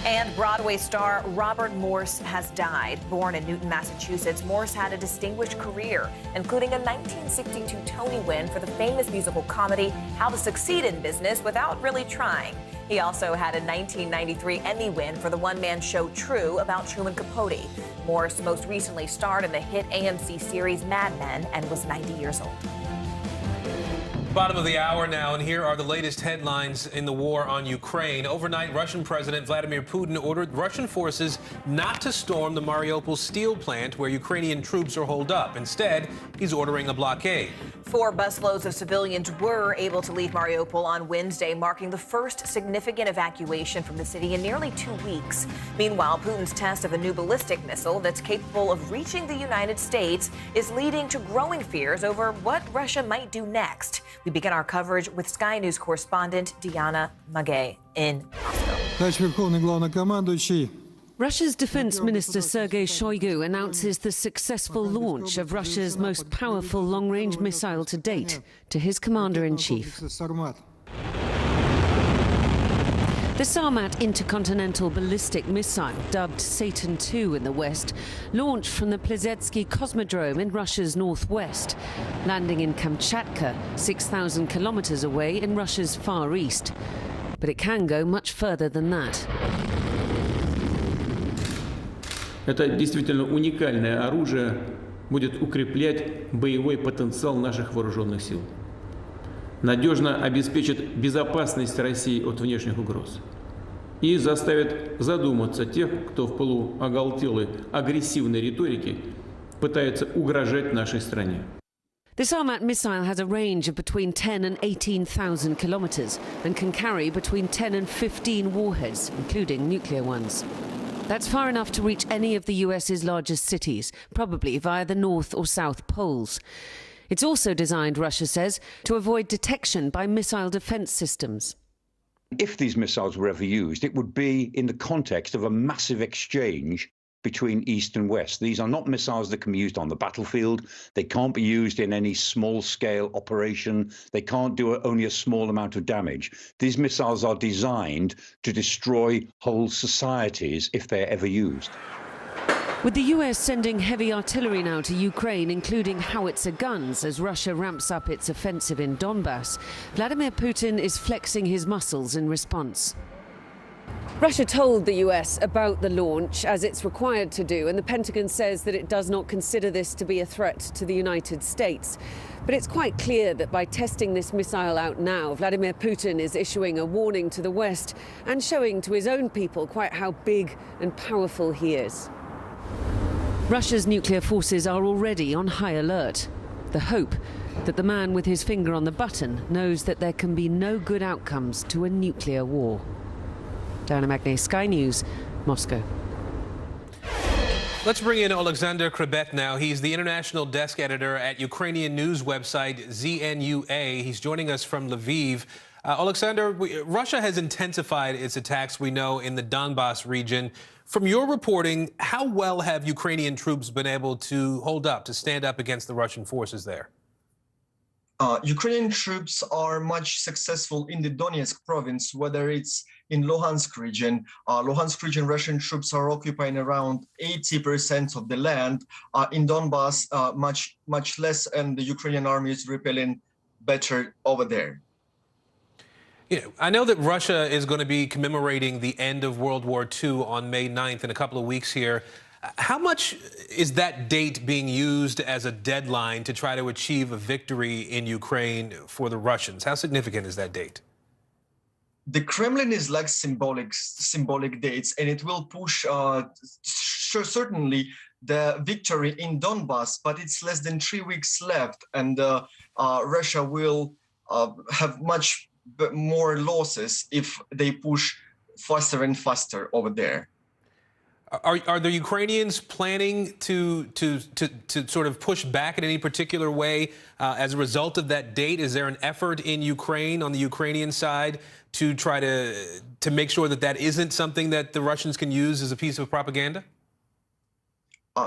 And Broadway star Robert Morse has died. Born in Newton, Massachusetts, Morse had a distinguished career, including a 1962 Tony win for the famous musical comedy How to Succeed in Business Without Really Trying. He also had a 1993 Emmy win for the one-man show True about Truman Capote. Morse most recently starred in the hit AMC series Mad Men and was 90 years old. Bottom of the hour now, and here are the latest headlines in the war on Ukraine. Overnight, Russian President Vladimir Putin ordered Russian forces not to storm the Mariupol steel plant where Ukrainian troops are holed up. Instead, he's ordering a blockade. 4 busloads of civilians were able to leave Mariupol on Wednesday, marking the first significant evacuation from the city in nearly 2 weeks. Meanwhile, Putin's test of a new ballistic missile that's capable of reaching the United States is leading to growing fears over what Russia might do next. We begin our coverage with Sky News correspondent Diana Magay in Moscow. Russia's Defense Minister Sergei Shoigu announces the successful launch of Russia's most powerful long-range missile to date to his commander-in-chief. The Sarmat intercontinental ballistic missile, dubbed Satan II in the West, launched from the Plezhetsky Cosmodrome in Russia's northwest, landing in Kamchatka, 6,000 kilometers away in Russia's far east. But it can go much further than that. Это действительно уникальное оружие будет укреплять боевой потенциал наших вооруженных сил. Надежно обеспечит безопасность России от внешних угроз и заставит задуматься тех, кто в пылу оголтелой агрессивной риторики пытается угрожать нашей стране. The Sarmat missile has a range of between 10 and 18,000 kilometers and can carry between 10 and 15 warheads, including nuclear ones. That's far enough to reach any of the US's largest cities, probably via the North or South Poles. It's also designed, Russia says, to avoid detection by missile defense systems. If these missiles were ever used, it would be in the context of a massive exchange between East and West. These are not missiles that can be used on the battlefield. They can't be used in any small-scale operation. They can't do only a small amount of damage. These missiles are designed to destroy whole societies if they're ever used. With the US sending heavy artillery now to Ukraine, including howitzer guns, as Russia ramps up its offensive in Donbass, Vladimir Putin is flexing his muscles in response. Russia told the US about the launch, as it's required to do, and the Pentagon says that it does not consider this to be a threat to the United States. But it's quite clear that by testing this missile out now, Vladimir Putin is issuing a warning to the West and showing to his own people quite how big and powerful he is. Russia's nuclear forces are already on high alert. The hope that the man with his finger on the button knows that there can be no good outcomes to a nuclear war. Diana Magnay, Sky News, Moscow. Let's bring in Alexander Krebet now. He's the international desk editor at Ukrainian news website ZNUA. He's joining us from Lviv. Alexander, Russia has intensified its attacks, we know, in the Donbass region. From your reporting, how well have Ukrainian troops been able to hold up, to stand up against the Russian forces there? Ukrainian troops are much successful in the Donetsk province, whether it's in Luhansk region. Luhansk region, Russian troops are occupying around 80% of the land. In Donbass, much less, and the Ukrainian army is repelling better over there. You know, I know that Russia is going to be commemorating the end of World War II on May 9th in a couple of weeks here. How much is that date being used as a deadline to try to achieve a victory in Ukraine for the Russians? How significant is that date? The Kremlin is like symbolic dates, and it will push certainly the victory in Donbass, but it's less than 3 weeks left, and Russia will have much more losses if they push faster and faster over there. Are the Ukrainians planning to sort of push back in any particular way as a result of that date? Is there an effort in Ukraine on the Ukrainian side to try to make sure that that isn't something that the Russians can use as a piece of propaganda?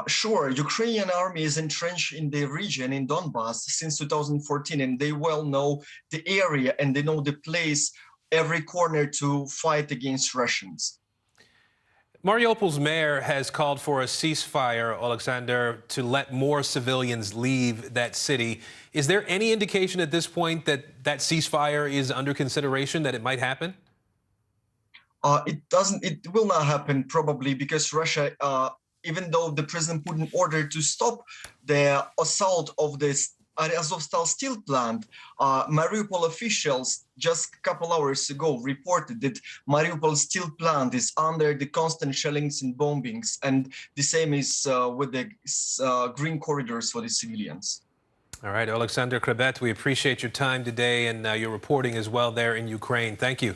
Sure. Ukrainian army is entrenched in the region in Donbass since 2014, and they well know the area and they know the place, every corner to fight against Russians. Mariupol's mayor has called for a ceasefire, Alexander, to let more civilians leave that city. Is there any indication at this point that that ceasefire is under consideration, that it might happen? It will not happen probably because Russia, even though the president put an order to stop the assault of this Azovstal steel plant, Mariupol officials just a couple hours ago reported that Mariupol steel plant is under the constant shellings and bombings, and the same is with the green corridors for the civilians. All right, Alexander Krebet, we appreciate your time today and your reporting as well there in Ukraine. Thank you.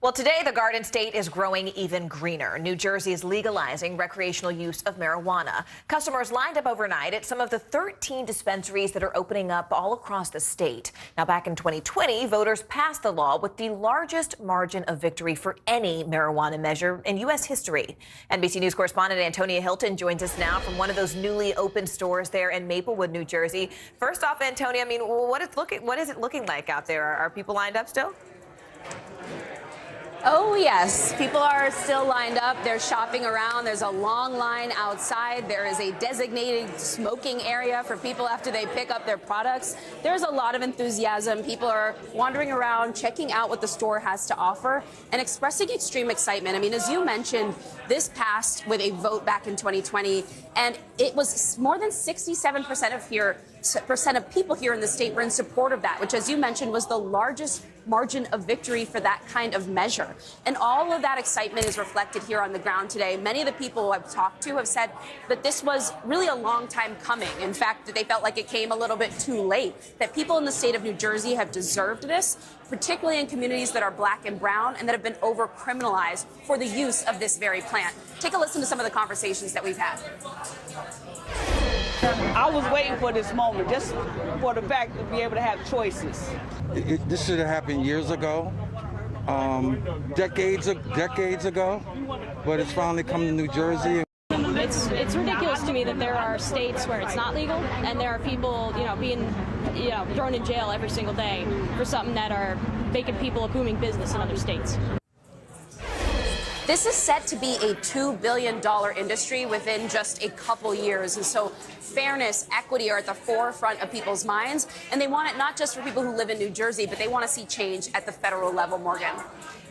Well, today the Garden State is growing even greener. New Jersey is legalizing recreational use of marijuana. Customers lined up overnight at some of the 13 dispensaries that are opening up all across the state. Now, back in 2020, voters passed the law with the largest margin of victory for any marijuana measure in U.S. history. NBC News correspondent Antonia Hilton joins us now from one of those newly opened stores there in Maplewood, New Jersey. First off, Antonia, I mean, what is it looking like out there? Are people lined up still? Oh, yes. People are still lined up. They're shopping around. There's a long line outside. There is a designated smoking area for people after they pick up their products. There's a lot of enthusiasm. People are wandering around, checking out what the store has to offer, and expressing extreme excitement. I mean, as you mentioned, this passed with a vote back in 2020, and it was more than 67% of people here in the state were in support of that, which, as you mentioned, was the largest margin of victory for that kind of measure. And all of that excitement is reflected here on the ground today. Many of the people I've talked to have said that this was really a long time coming. In fact, that they felt like it came a little bit too late, that people in the state of New Jersey have deserved this, particularly in communities that are black and brown and that have been over-criminalized for the use of this very plant. Take a listen to some of the conversations that we've had. I was waiting for this moment, just for the fact to be able to have choices. This should have happened years ago, decades ago, but it's finally come to New Jersey. It's ridiculous to me that there are states where it's not legal, and there are people, being, thrown in jail every single day for something that are making people a booming business in other states. This is set to be a $2 billion industry within just a couple years. And so fairness, equity are at the forefront of people's minds. And they want it not just for people who live in New Jersey, but they want to see change at the federal level, Morgan.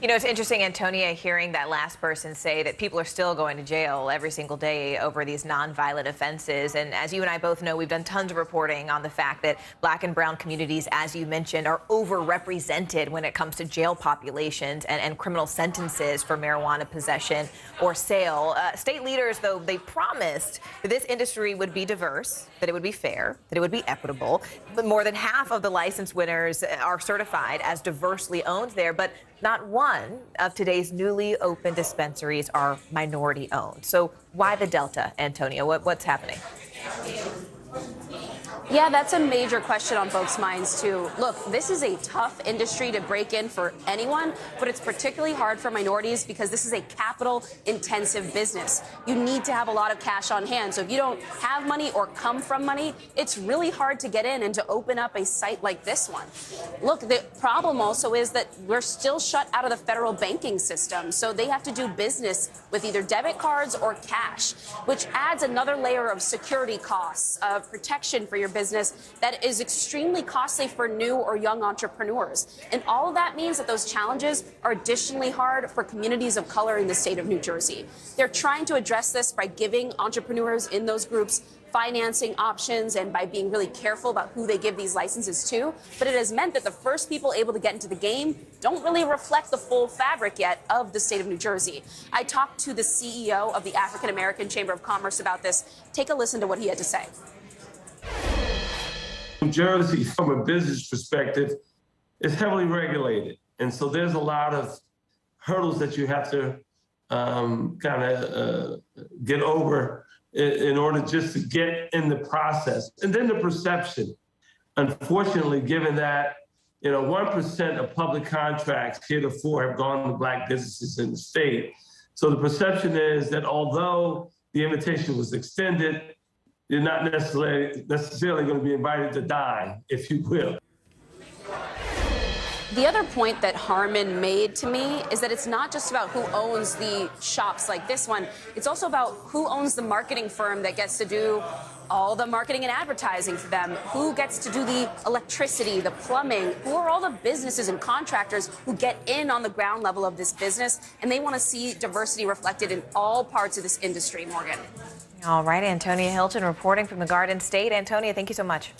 You know, it's interesting, Antonia, hearing that last person say that people are still going to jail every single day over these nonviolent offenses. And as you and I both know, we've done tons of reporting on the fact that black and brown communities, as you mentioned, are overrepresented when it comes to jail populations and criminal sentences for marijuana possession or sale. State leaders, though, they promised that this industry would be diverse, that it would be fair, that it would be equitable. But more than half of the license winners are certified as diversely owned there. But not one of today's newly opened dispensaries are minority owned. So why the Delta, Antonia? What's happening? Yeah, that's a major question on folks' minds, too. Look, this is a tough industry to break in for anyone, but it's particularly hard for minorities because this is a capital-intensive business. You need to have a lot of cash on hand. So if you don't have money or come from money, it's really hard to get in and to open up a site like this one. Look, the problem also is that we're still shut out of the federal banking system, so they have to do business with either debit cards or cash, which adds another layer of security costs, protection for your business. business that is extremely costly for new or young entrepreneurs. And all of that means that those challenges are additionally hard for communities of color in the state of New Jersey. They're trying to address this by giving entrepreneurs in those groups financing options and by being really careful about who they give these licenses to. But it has meant that the first people able to get into the game don't really reflect the full fabric yet of the state of New Jersey. I talked to the CEO of the African American Chamber of Commerce about this. Take a listen to what he had to say. New Jersey, from a business perspective, is heavily regulated. And so there's a lot of hurdles that you have to get over in order just to get in the process. And then the perception. Unfortunately, given that 1% of public contracts heretofore have gone to Black businesses in the state. So the perception is that although the invitation was extended, you're not necessarily going to be invited to dine, if you will. The other point that Harmon made to me is that it's not just about who owns the shops like this one. It's also about who owns the marketing firm that gets to do all the marketing and advertising for them, who gets to do the electricity, the plumbing, who are all the businesses and contractors who get in on the ground level of this business, and they want to see diversity reflected in all parts of this industry, Morgan. All right, Antonia Hilton reporting from the Garden State. Antonia, thank you so much.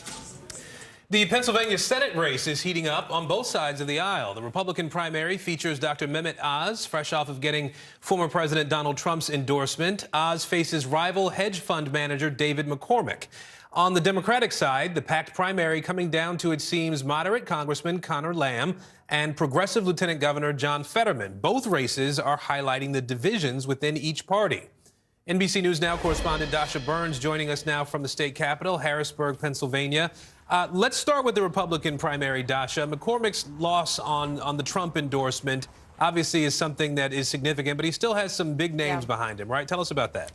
The Pennsylvania Senate race is heating up on both sides of the aisle. The Republican primary features Dr. Mehmet Oz, fresh off of getting former President Donald Trump's endorsement. Oz faces rival hedge fund manager David McCormick. On the Democratic side, the packed primary coming down to, it seems, moderate Congressman Conor Lamb and progressive Lieutenant Governor John Fetterman. Both races are highlighting the divisions within each party. NBC News Now correspondent Dasha Burns joining us now from the state capitol, Harrisburg, Pennsylvania. Let's start with the Republican primary, Dasha. McCormick's loss on the Trump endorsement obviously is something that is significant, but he still has some big names behind him, right? Tell us about that.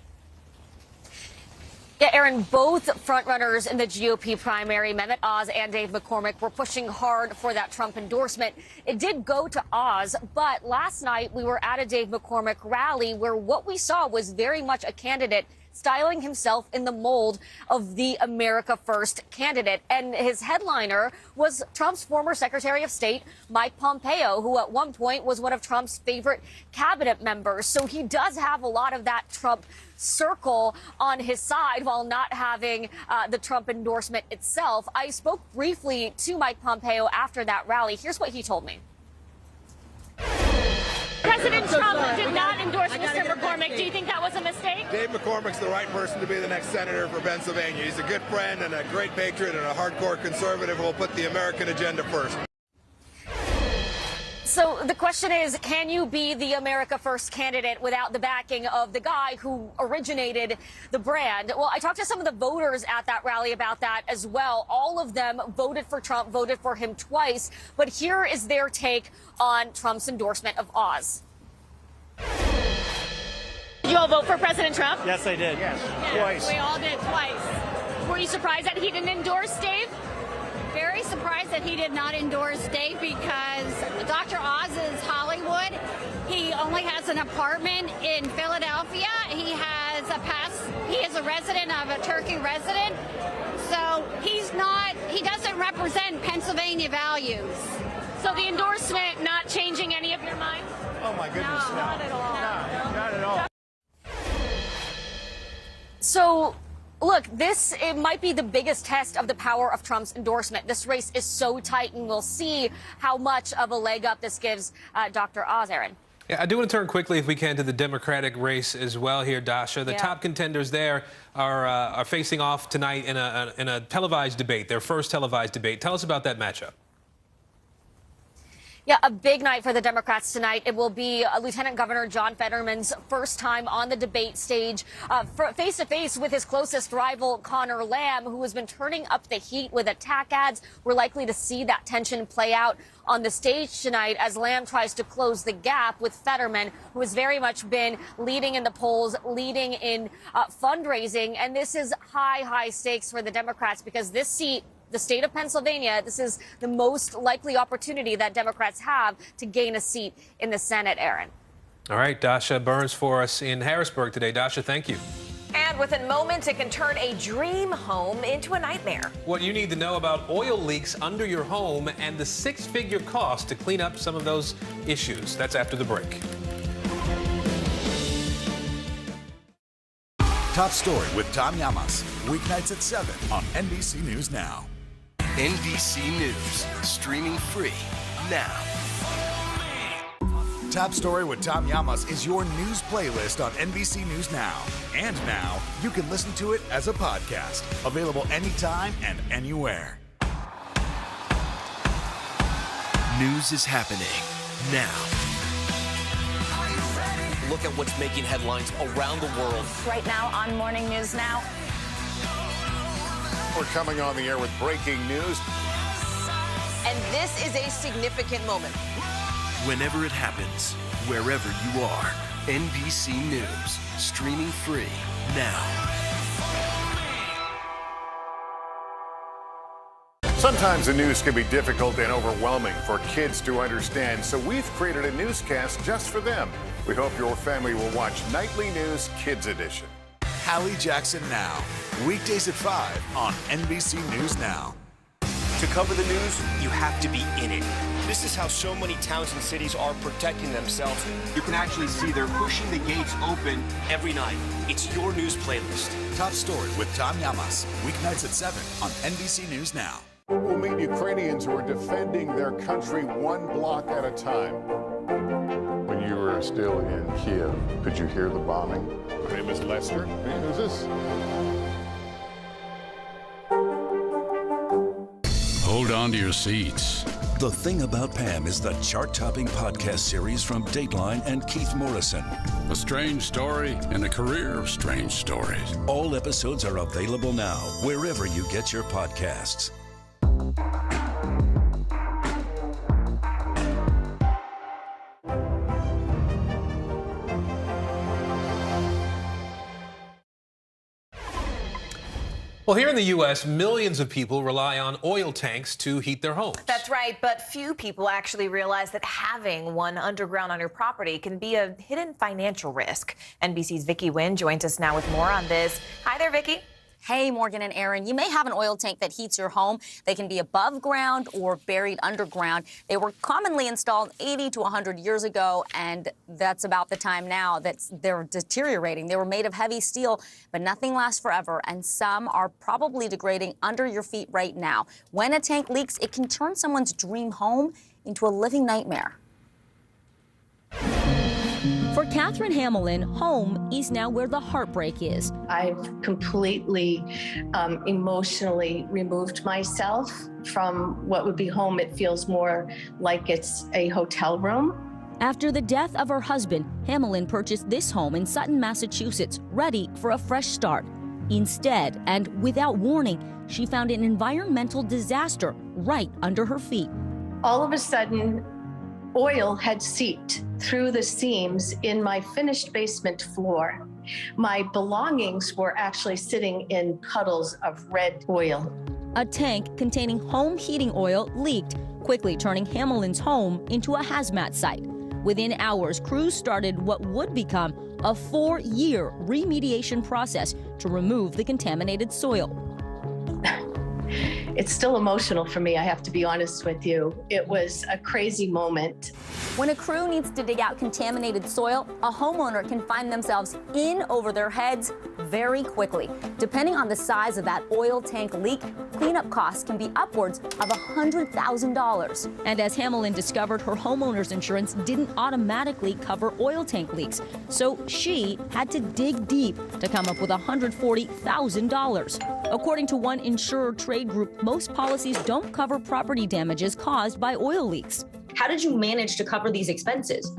Yeah, Aaron, both frontrunners in the GOP primary, Mehmet Oz and Dave McCormick, were pushing hard for that Trump endorsement. It did go to Oz, but last night we were at a Dave McCormick rally where what we saw was very much a candidate styling himself in the mold of the America First candidate. And his headliner was Trump's former Secretary of State, Mike Pompeo, who at one point was one of Trump's favorite cabinet members. So he does have a lot of that Trump circle on his side while not having the Trump endorsement itself. I spoke briefly to Mike Pompeo after that rally. Here's what he told me. President Trump did not endorse Mr. McCormick. Do you think that was a mistake? Dave McCormick's the right person to be the next senator for Pennsylvania. He's a good friend and a great patriot and a hardcore conservative who will put the American agenda first. So the question is, can you be the America First candidate without the backing of the guy who originated the brand? Well, I talked to some of the voters at that rally about that as well. All of them voted for Trump, voted for him twice. But here is their take on Trump's endorsement of Oz. Did you all vote for President Trump? Yes, I did. Yes. Twice. We all did twice. Were you surprised that he didn't endorse Dave? Very surprised that he did not endorse Dave because Dr. Oz is Hollywood. He only has an apartment in Philadelphia. He is a resident of a Turkey resident. So he doesn't represent Pennsylvania values. So the endorsement not changing any of your mind? Oh my goodness, no. Not at all. No, not at all. So look, it might be the biggest test of the power of Trump's endorsement. This race is so tight, and we'll see how much of a leg up this gives Dr. Oz, Aaron. Yeah, I do want to turn quickly, if we can, to the Democratic race as well here, Dasha. The top contenders there are facing off tonight in a televised debate, their first televised debate. Tell us about that matchup. Yeah, a big night for the Democrats tonight. It will be Lieutenant Governor John Fetterman's first time on the debate stage, face-to-face with his closest rival, Conor Lamb, who has been turning up the heat with attack ads. We're likely to see that tension play out on the stage tonight as Lamb tries to close the gap with Fetterman, who has very much been leading in the polls, leading in fundraising. And this is high stakes for the Democrats because this seat, the state of Pennsylvania, this is the most likely opportunity that Democrats have to gain a seat in the Senate, Aaron. All right, Dasha Burns for us in Harrisburg today. Dasha, thank you. And within moments, it can turn a dream home into a nightmare. What you need to know about oil leaks under your home and the six-figure cost to clean up some of those issues. That's after the break. Top Story with Tom Llamas, weeknights at 7 on NBC News Now. NBC News, streaming free now. Top Story with Tom Llamas is your news playlist on NBC News Now. And now, you can listen to it as a podcast. Available anytime and anywhere. News is happening now. Look at what's making headlines around the world. Right now on Morning News Now. We're coming on the air with breaking news. And this is a significant moment. Whenever it happens, wherever you are, NBC News, streaming free now. Sometimes the news can be difficult and overwhelming for kids to understand, so we've created a newscast just for them. We hope your family will watch Nightly News Kids Edition. Hallie Jackson Now, weekdays at 5 on NBC News Now. To cover the news, you have to be in it. This is how so many towns and cities are protecting themselves. You can actually see they're pushing the gates open Every night, it's your news playlist. Top Story with Tom Llamas, weeknights at 7 on NBC News Now. We'll meet Ukrainians who are defending their country one block at a time. When you were still in Kiev, could you hear the bombing? My name is Lester. Hey, who's this? Hold on to your seats. The Thing About Pam is the chart-topping podcast series from Dateline and Keith Morrison. A strange story and a career of strange stories. All episodes are available now, wherever you get your podcasts. Well, here in the U.S., millions of people rely on oil tanks to heat their homes. That's right, but few people actually realize that having one underground on your property can be a hidden financial risk. NBC's Vicki Nguyen joins us now with more on this. Hi there, Vicki. Hey, Morgan and Aaron. You may have an oil tank that heats your home. They can be above ground or buried underground. They were commonly installed 80 to 100 years ago, and that's about the time now that they're deteriorating. They were made of heavy steel, but nothing lasts forever, and some are probably degrading under your feet right now. When a tank leaks, it can turn someone's dream home into a living nightmare. For Catherine Hamlin, home is now where the heartbreak is. I've completely emotionally removed myself from what would be home. It feels more like it's a hotel room. After the death of her husband, Hamlin purchased this home in Sutton, Massachusetts, ready for a fresh start. Instead, and without warning, she found an environmental disaster right under her feet. All of a sudden, oil had seeped through the seams in my finished basement floor. My belongings were actually sitting in puddles of red oil. A tank containing home heating oil leaked, quickly turning Hamlin's home into a hazmat site. Within hours, crews started what would become a 4-year remediation process to remove the contaminated soil. It's still emotional for me, I have to be honest with you. It was a crazy moment. When a crew needs to dig out contaminated soil, a homeowner can find themselves in over their heads very quickly. Depending on the size of that oil tank leak, cleanup costs can be upwards of $100,000. And as Hamlin discovered, her homeowner's insurance didn't automatically cover oil tank leaks, so she had to dig deep to come up with $140,000. According to one insurer trade group, most policies don't cover property damages caused by oil leaks. How did you manage to cover these expenses?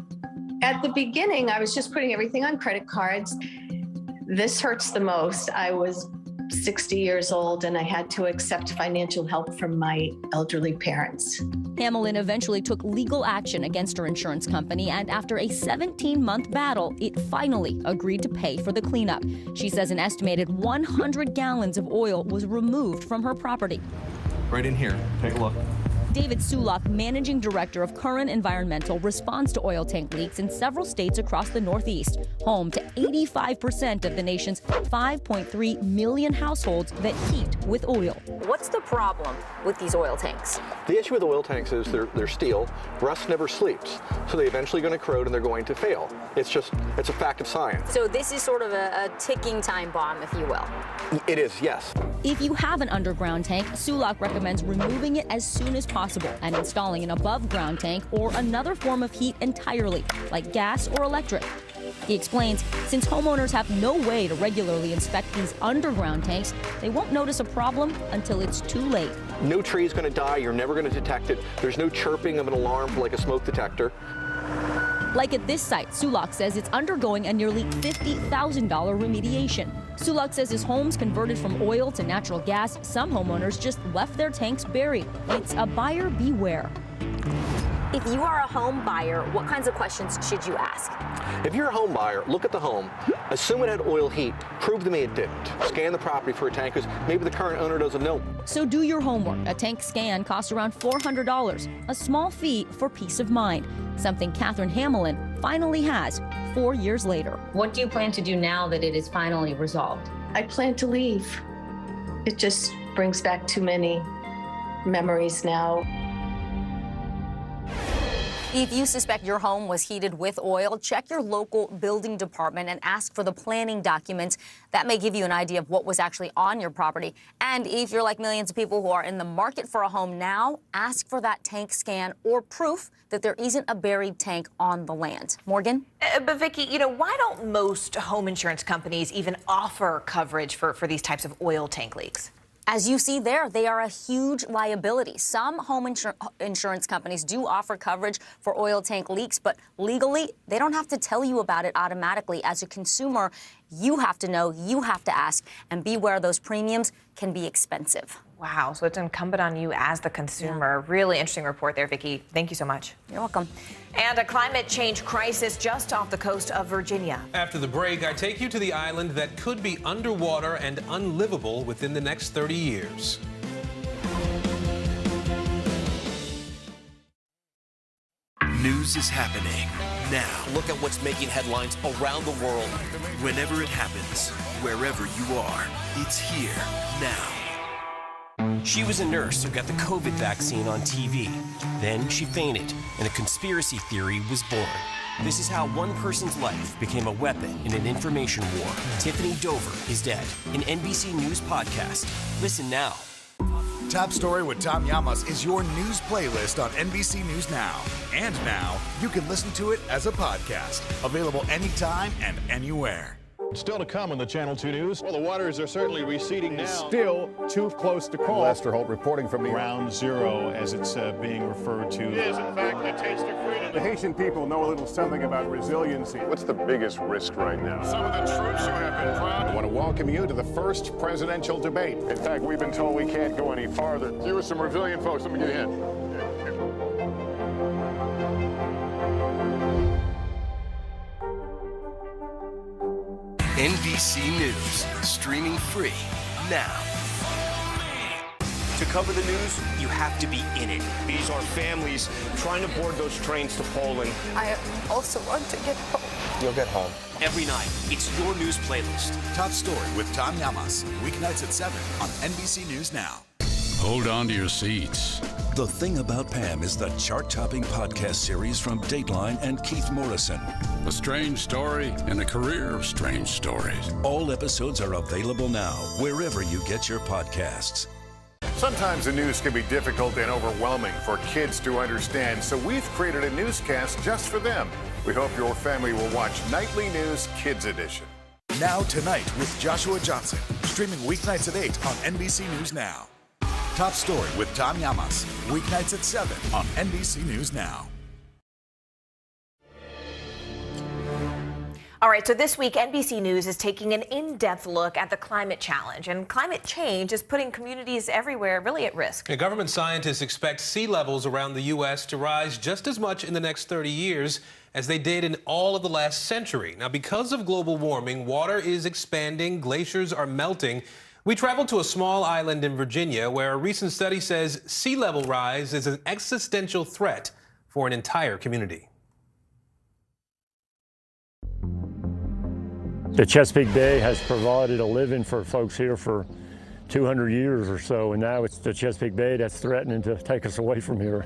At the beginning, I was just putting everything on credit cards. This hurts the most. I was 60 years old and I had to accept financial help from my elderly parents. Hamlin eventually took legal action against her insurance company, and after a 17-month battle, it finally agreed to pay for the cleanup. She says an estimated 100 gallons of oil was removed from her property. Right in here, take a look. David Sulak, managing director of Current Environmental, responds to oil tank leaks in several states across the Northeast, home to 85% of the nation's 5.3 million households that heat with oil. What's the problem with these oil tanks? The issue with oil tanks is they're steel. Rust never sleeps, so they're eventually going to corrode and they're going to fail. It's a fact of science. So this is sort of a ticking time bomb, if you will. It is, yes. If you have an underground tank, Sulak recommends removing it as soon as possible and installing an above-ground tank or another form of heat entirely, like gas or electric. He explains, since homeowners have no way to regularly inspect these underground tanks, they won't notice a problem until it's too late. No tree is going to die. You're never going to detect it. There's no chirping of an alarm like a smoke detector. Like at this site, Sulak says it's undergoing a nearly $50,000 remediation. Sulak says his home's converted from oil to natural gas. Some homeowners just left their tanks buried. It's a buyer beware. If you are a home buyer, what kinds of questions should you ask? If you're a home buyer, look at the home. Assume it had oil heat. Prove to me it didn't. Scan the property for a tank because maybe the current owner doesn't know. So do your homework. A tank scan costs around $400, a small fee for peace of mind, something Catherine Hamlin finally has 4 years later. What do you plan to do now that it is finally resolved? I plan to leave. It just brings back too many memories now. If you suspect your home was heated with oil, check your local building department and ask for the planning documents. That may give you an idea of what was actually on your property. And if you're like millions of people who are in the market for a home now, ask for that tank scan or proof that there isn't a buried tank on the land. Morgan? But Vicki, why don't most home insurance companies even offer coverage for these types of oil tank leaks? As you see there, they are a huge liability. Some home insurance companies do offer coverage for oil tank leaks, but legally, they don't have to tell you about it automatically. As a consumer, you have to know, you have to ask, and beware those premiums can be expensive. Wow, so it's incumbent on you as the consumer. Yeah. Really interesting report there, Vicki. Thank you so much. You're welcome. And a climate change crisis just off the coast of Virginia. After the break, I take you to the island that could be underwater and unlivable within the next 30 years. News is happening now. Look at what's making headlines around the world. Whenever it happens, wherever you are, it's here now. She was a nurse who got the COVID vaccine on TV. Then she fainted, and a conspiracy theory was born. This is how one person's life became a weapon in an information war. Tiffany Dover is dead. An NBC News podcast. Listen now. Top Story with Tom Llamas is your news playlist on NBC News Now. And now, you can listen to it as a podcast. Available anytime and anywhere. Still to come on the Channel 2 News. Well, the waters are certainly receding now. Still too close to call. Lester Holt reporting from Ground Zero, as it's being referred to. It is, in fact, a taste of freedom. The Haitian people know a little something about resiliency. What's the biggest risk right now? Some of the troops who have been proud. I want to welcome you to the first presidential debate. In fact, we've been told we can't go any farther. You with some resilient folks, let me get in. NBC News, streaming free now. To cover the news, you have to be in it. These are families trying to board those trains to Poland. I also want to get home. You'll get home. Every night, it's your news playlist. Top Story with Tom Llamas, weeknights at 7 on NBC News Now. Hold on to your seats. The Thing About Pam is the chart-topping podcast series from Dateline and Keith Morrison. A strange story and a career of strange stories. All episodes are available now, wherever you get your podcasts. Sometimes the news can be difficult and overwhelming for kids to understand, so we've created a newscast just for them. We hope your family will watch Nightly News Kids Edition. Now Tonight with Joshua Johnson, streaming weeknights at 8 on NBC News Now. Top Story with Tom Llamas, weeknights at 7 on NBC News Now. All right, so this week, NBC News is taking an in-depth look at the climate challenge, and climate change is putting communities everywhere really at risk. Yeah, government scientists expect sea levels around the U.S. to rise just as much in the next 30 years as they did in all of the last century. Now, because of global warming, water is expanding, glaciers are melting, We traveled to a small island in Virginia where a recent study says sea level rise is an existential threat for an entire community. The Chesapeake Bay has provided a living for folks here for 200 years or so, and now it's the Chesapeake Bay that's threatening to take us away from here.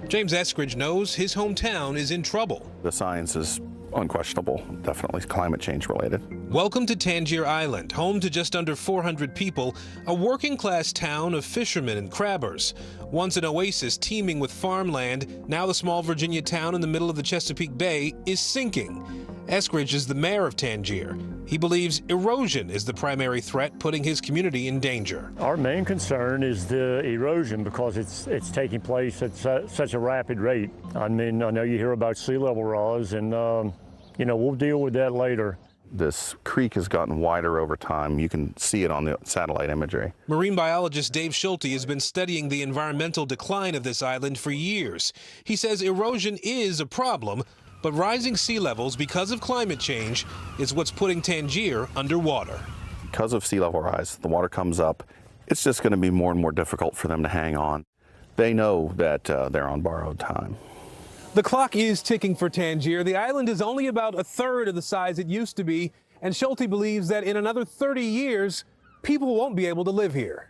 James Eskridge knows his hometown is in trouble. The science is unquestionable, definitely climate change related. Welcome to Tangier Island, home to just under 400 people, a working-class town of fishermen and crabbers. Once an oasis teeming with farmland, now the small Virginia town in the middle of the Chesapeake Bay is sinking. Eskridge is the mayor of Tangier. He believes erosion is the primary threat, putting his community in danger. Our main concern is the erosion because it's taking place at such a rapid rate. I mean, I know you hear about sea level rise, and you know, we'll deal with that later. This creek has gotten wider over time. You can see it on the satellite imagery. Marine biologist Dave Schulte has been studying the environmental decline of this island for years. He says erosion is a problem, but rising sea levels because of climate change is what's putting Tangier underwater. Because of sea level rise, the water comes up. It's just going to be more and more difficult for them to hang on. They know that they're on borrowed time. The clock is ticking for Tangier. The island is only about a third of the size it used to be, and Schulte believes that in another 30 years, people won't be able to live here.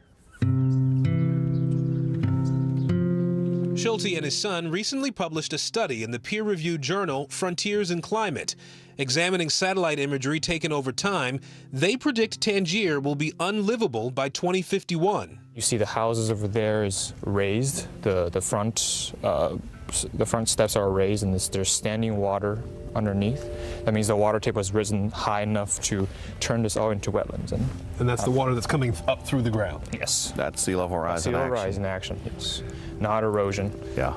Schulte and his son recently published a study in the peer-reviewed journal Frontiers in Climate. Examining satellite imagery taken over time, they predict Tangier will be unlivable by 2051. You see the houses over there is raised. The front steps are raised, and there's standing water underneath. That means the water table has risen high enough to turn this all into wetlands. And that's the water that's coming up through the ground? Yes. That's sea level rise in action. Sea level rise in action, yes. Not erosion. Yeah.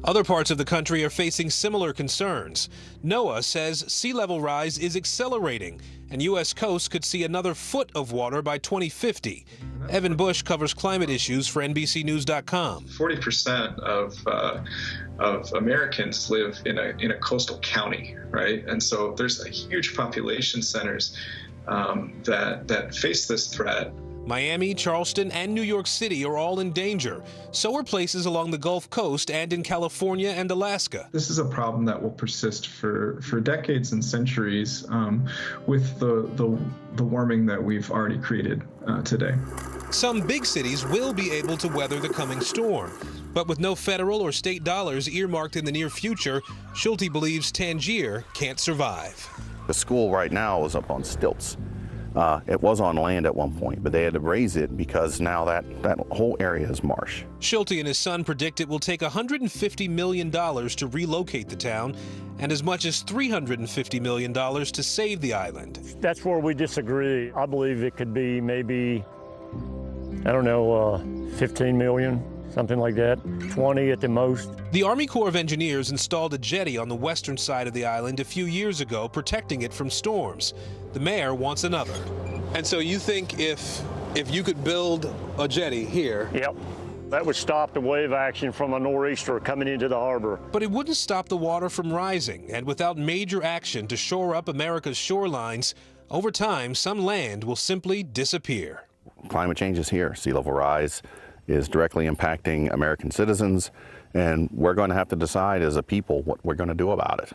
Other parts of the country are facing similar concerns. NOAA says sea level rise is accelerating, and U.S. coasts could see another foot of water by 2050. Evan Bush covers climate issues for NBCNews.com. 40% of Americans live in a coastal county, right? And so there's a huge population centers that face this threat. Miami, Charleston, and New York City are all in danger. So are places along the Gulf Coast and in California and Alaska. This is a problem that will persist for decades and centuries with the warming that we've already created today. Some big cities will be able to weather the coming storm. But with no federal or state dollars earmarked in the near future, Schulte believes Tangier can't survive. The school right now is up on stilts. It was on land at one point, but they had to raise it because now that whole area is marsh. Schulte and his son predict it will take $150 million to relocate the town and as much as $350 million to save the island. That's where we disagree. I believe it could be maybe, I don't know, 15 million. Something like that, 20 at the most. The Army Corps of Engineers installed a jetty on the western side of the island a few years ago, protecting it from storms. The mayor wants another. And so you think if you could build a jetty here... Yep. That would stop the wave action from a nor'easter coming into the harbor. But it wouldn't stop the water from rising, and without major action to shore up America's shorelines, over time, some land will simply disappear. Climate change is here. Sea level rise is directly impacting American citizens, and we're going to have to decide as a people what we're going to do about it.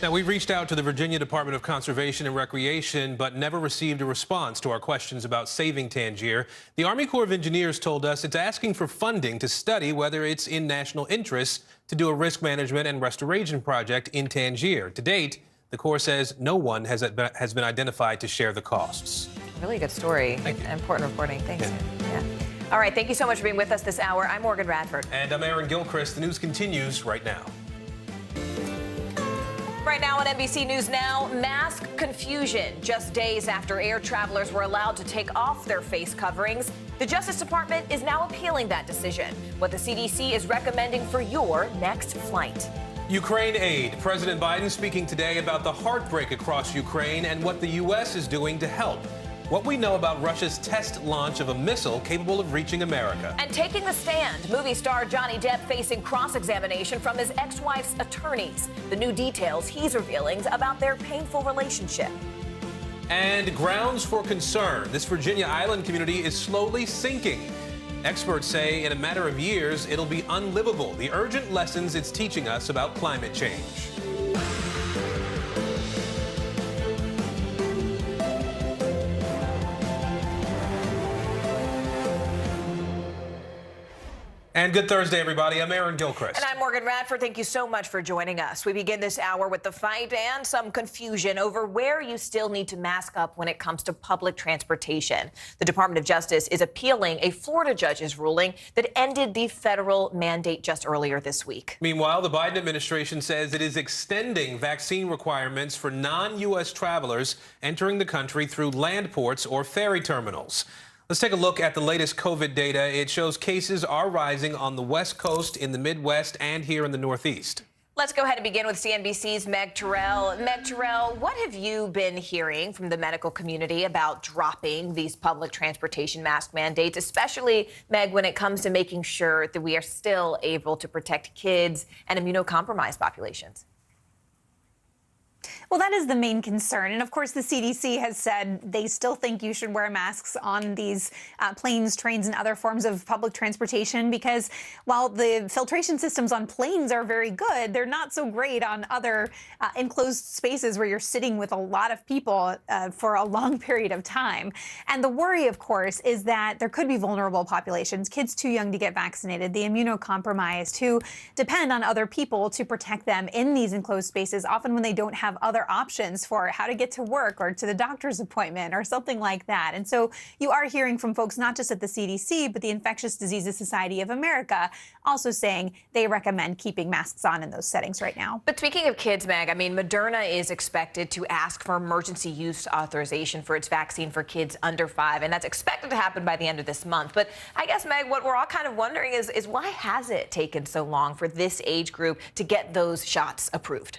Now, we've reached out to the Virginia Department of Conservation and Recreation, but never received a response to our questions about saving Tangier. The Army Corps of Engineers told us it's asking for funding to study whether it's in national interest to do a risk management and restoration project in Tangier. To date, the Corps says no one has been identified to share the costs. Really good story. Important reporting. Thanks. Yeah. All right. Thank you so much for being with us this hour. I'm Morgan Radford. And I'm Aaron Gilchrist. The news continues right now. Right now on NBC News Now, mask confusion. Just days after air travelers were allowed to take off their face coverings, the Justice Department is now appealing that decision. What the CDC is recommending for your next flight. Ukraine aid. President Biden speaking today about the heartbreak across Ukraine and what the U.S. is doing to help. What we know about Russia's test launch of a missile capable of reaching America. And taking the stand, movie star Johnny Depp facing cross-examination from his ex-wife's attorneys. The new details he's revealing about their painful relationship. And grounds for concern. This Virginia island community is slowly sinking. Experts say in a matter of years, it'll be unlivable. The urgent lessons it's teaching us about climate change. And good Thursday, everybody. I'm Aaron Gilchrist. And I'm Morgan Radford. Thank you so much for joining us. We begin this hour with the fight and some confusion over where you still need to mask up when it comes to public transportation. The Department of Justice is appealing a Florida judge's ruling that ended the federal mandate just earlier this week. Meanwhile, the Biden administration says it is extending vaccine requirements for non-U.S. travelers entering the country through land ports or ferry terminals. Let's take a look at the latest COVID data. It shows cases are rising on the West Coast, in the Midwest, and here in the Northeast. Let's go ahead and begin with CNBC's Meg Terrell. Meg Terrell, what have you been hearing from the medical community about dropping these public transportation mask mandates, especially, Meg, when it comes to making sure that we are still able to protect kids and immunocompromised populations? Well, that is the main concern. And of course, the CDC has said they still think you should wear masks on these planes, trains, and other forms of public transportation, because while the filtration systems on planes are very good, they're not so great on other enclosed spaces where you're sitting with a lot of people for a long period of time. And the worry, of course, is that there could be vulnerable populations, kids too young to get vaccinated, the immunocompromised, who depend on other people to protect them in these enclosed spaces, often when they don't have other options for how to get to work or to the doctor's appointment or something like that. And so you are hearing from folks not just at the CDC, but the Infectious Diseases Society of America also saying they recommend keeping masks on in those settings right now. But speaking of kids, Meg, I mean, Moderna is expected to ask for emergency use authorization for its vaccine for kids under 5, and that's expected to happen by the end of this month. But I guess, Meg, what we're all kind of wondering is why has it taken so long for this age group to get those shots approved?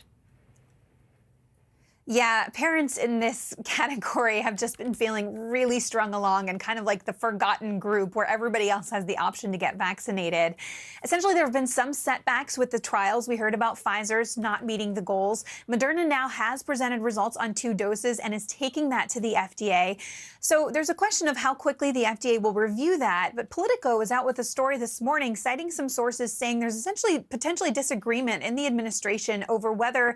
Yeah, parents in this category have just been feeling really strung along and kind of like the forgotten group where everybody else has the option to get vaccinated. Essentially, there have been some setbacks with the trials. We heard about Pfizer's not meeting the goals. Moderna now has presented results on 2 doses and is taking that to the FDA. So there's a question of how quickly the FDA will review that. But Politico was out with a story this morning citing some sources saying there's essentially potentially disagreement in the administration over whether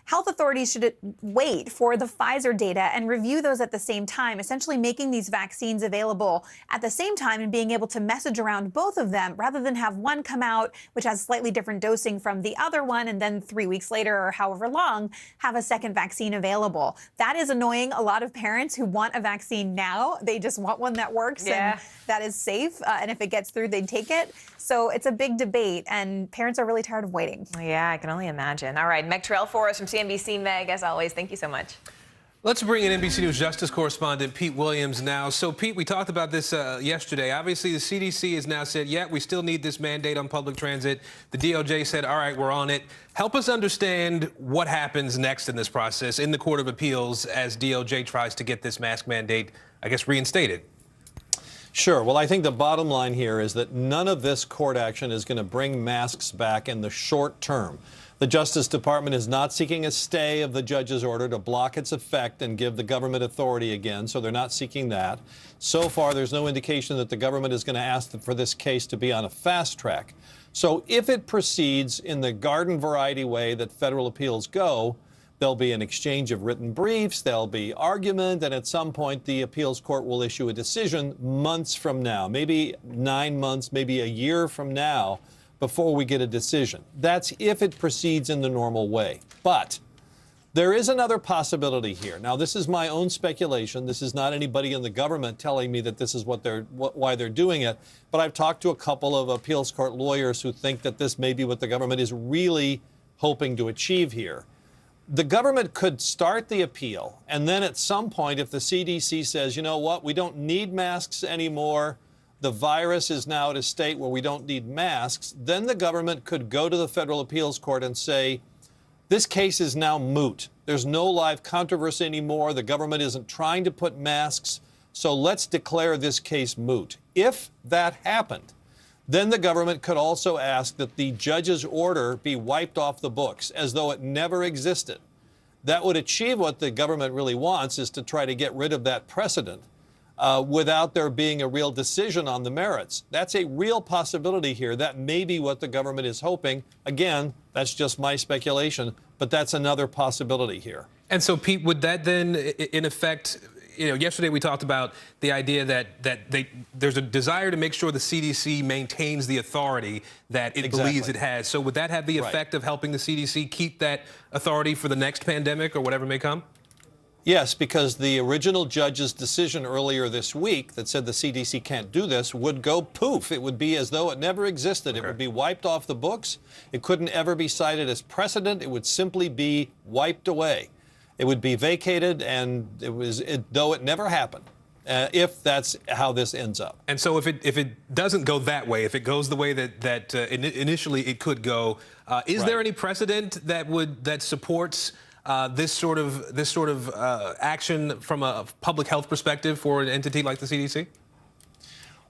health authorities should wait for the Pfizer data and review those at the same time, essentially making these vaccines available at the same time and being able to message around both of them rather than have one come out, which has slightly different dosing from the other one, and then 3 weeks later or however long, have a second vaccine available. That is annoying a lot of parents who want a vaccine now. They just want one that works and that is safe. And if it gets through, they'd take it. So it's a big debate, and parents are really tired of waiting. Yeah, I can only imagine. All right, Meg Terrell for us from CNBC. Meg, as always, thank you so much. Let's bring in NBC News Justice correspondent Pete Williams now. So, Pete, we talked about this yesterday. Obviously, the CDC has now said, yeah, we still need this mandate on public transit. The DOJ said, all right, we're on it. Help us understand what happens next in this process in the Court of Appeals as DOJ tries to get this mask mandate, I guess, reinstated. Sure. Well, I think the bottom line here is that none of this court action is going to bring masks back in the short term. The Justice Department is not seeking a stay of the judge's order to block its effect and give the government authority again, so they're not seeking that. So far, there's no indication that the government is going to ask for this case to be on a fast track. So if it proceeds in the garden variety way that federal appeals go, there'll be an exchange of written briefs, there'll be argument, and at some point the appeals court will issue a decision months from now, maybe 9 months, maybe a year from now, before we get a decision. That's if it proceeds in the normal way. But there is another possibility here. Now, this is my own speculation. This is not anybody in the government telling me that this is why they're doing it. But I've talked to a couple of appeals court lawyers who think that this may be what the government is really hoping to achieve here. The government could start the appeal, and then at some point, if the CDC says, you know what, we don't need masks anymore, the virus is now at a state where we don't need masks, then the government could go to the federal appeals court and say, this case is now moot. There's no live controversy anymore. The government isn't trying to put masks, so let's declare this case moot. If that happened, then the government could also ask that the judge's order be wiped off the books as though it never existed. that would achieve what the government really wants, is to try to get rid of that precedent without there being a real decision on the merits. That's a real possibility here. That may be what the government is hoping. Again, that's just my speculation, but that's another possibility here. And so, Pete, would that then, in effect, yesterday we talked about the idea that there's a desire to make sure the CDC maintains the authority that it believes it has. So would that have the effect of helping the CDC keep that authority for the next pandemic or whatever may come? Yes, because the original judge's decision earlier this week that said the CDC can't do this would go poof. It would be as though it never existed. It would be wiped off the books. It couldn't ever be cited as precedent. It would simply be wiped away. It would be vacated, and though it never happened, if that's how this ends up. And so if it doesn't go that way, if it goes the way that initially it could go, is there any precedent that supports this sort of action from a public health perspective for an entity like the CDC?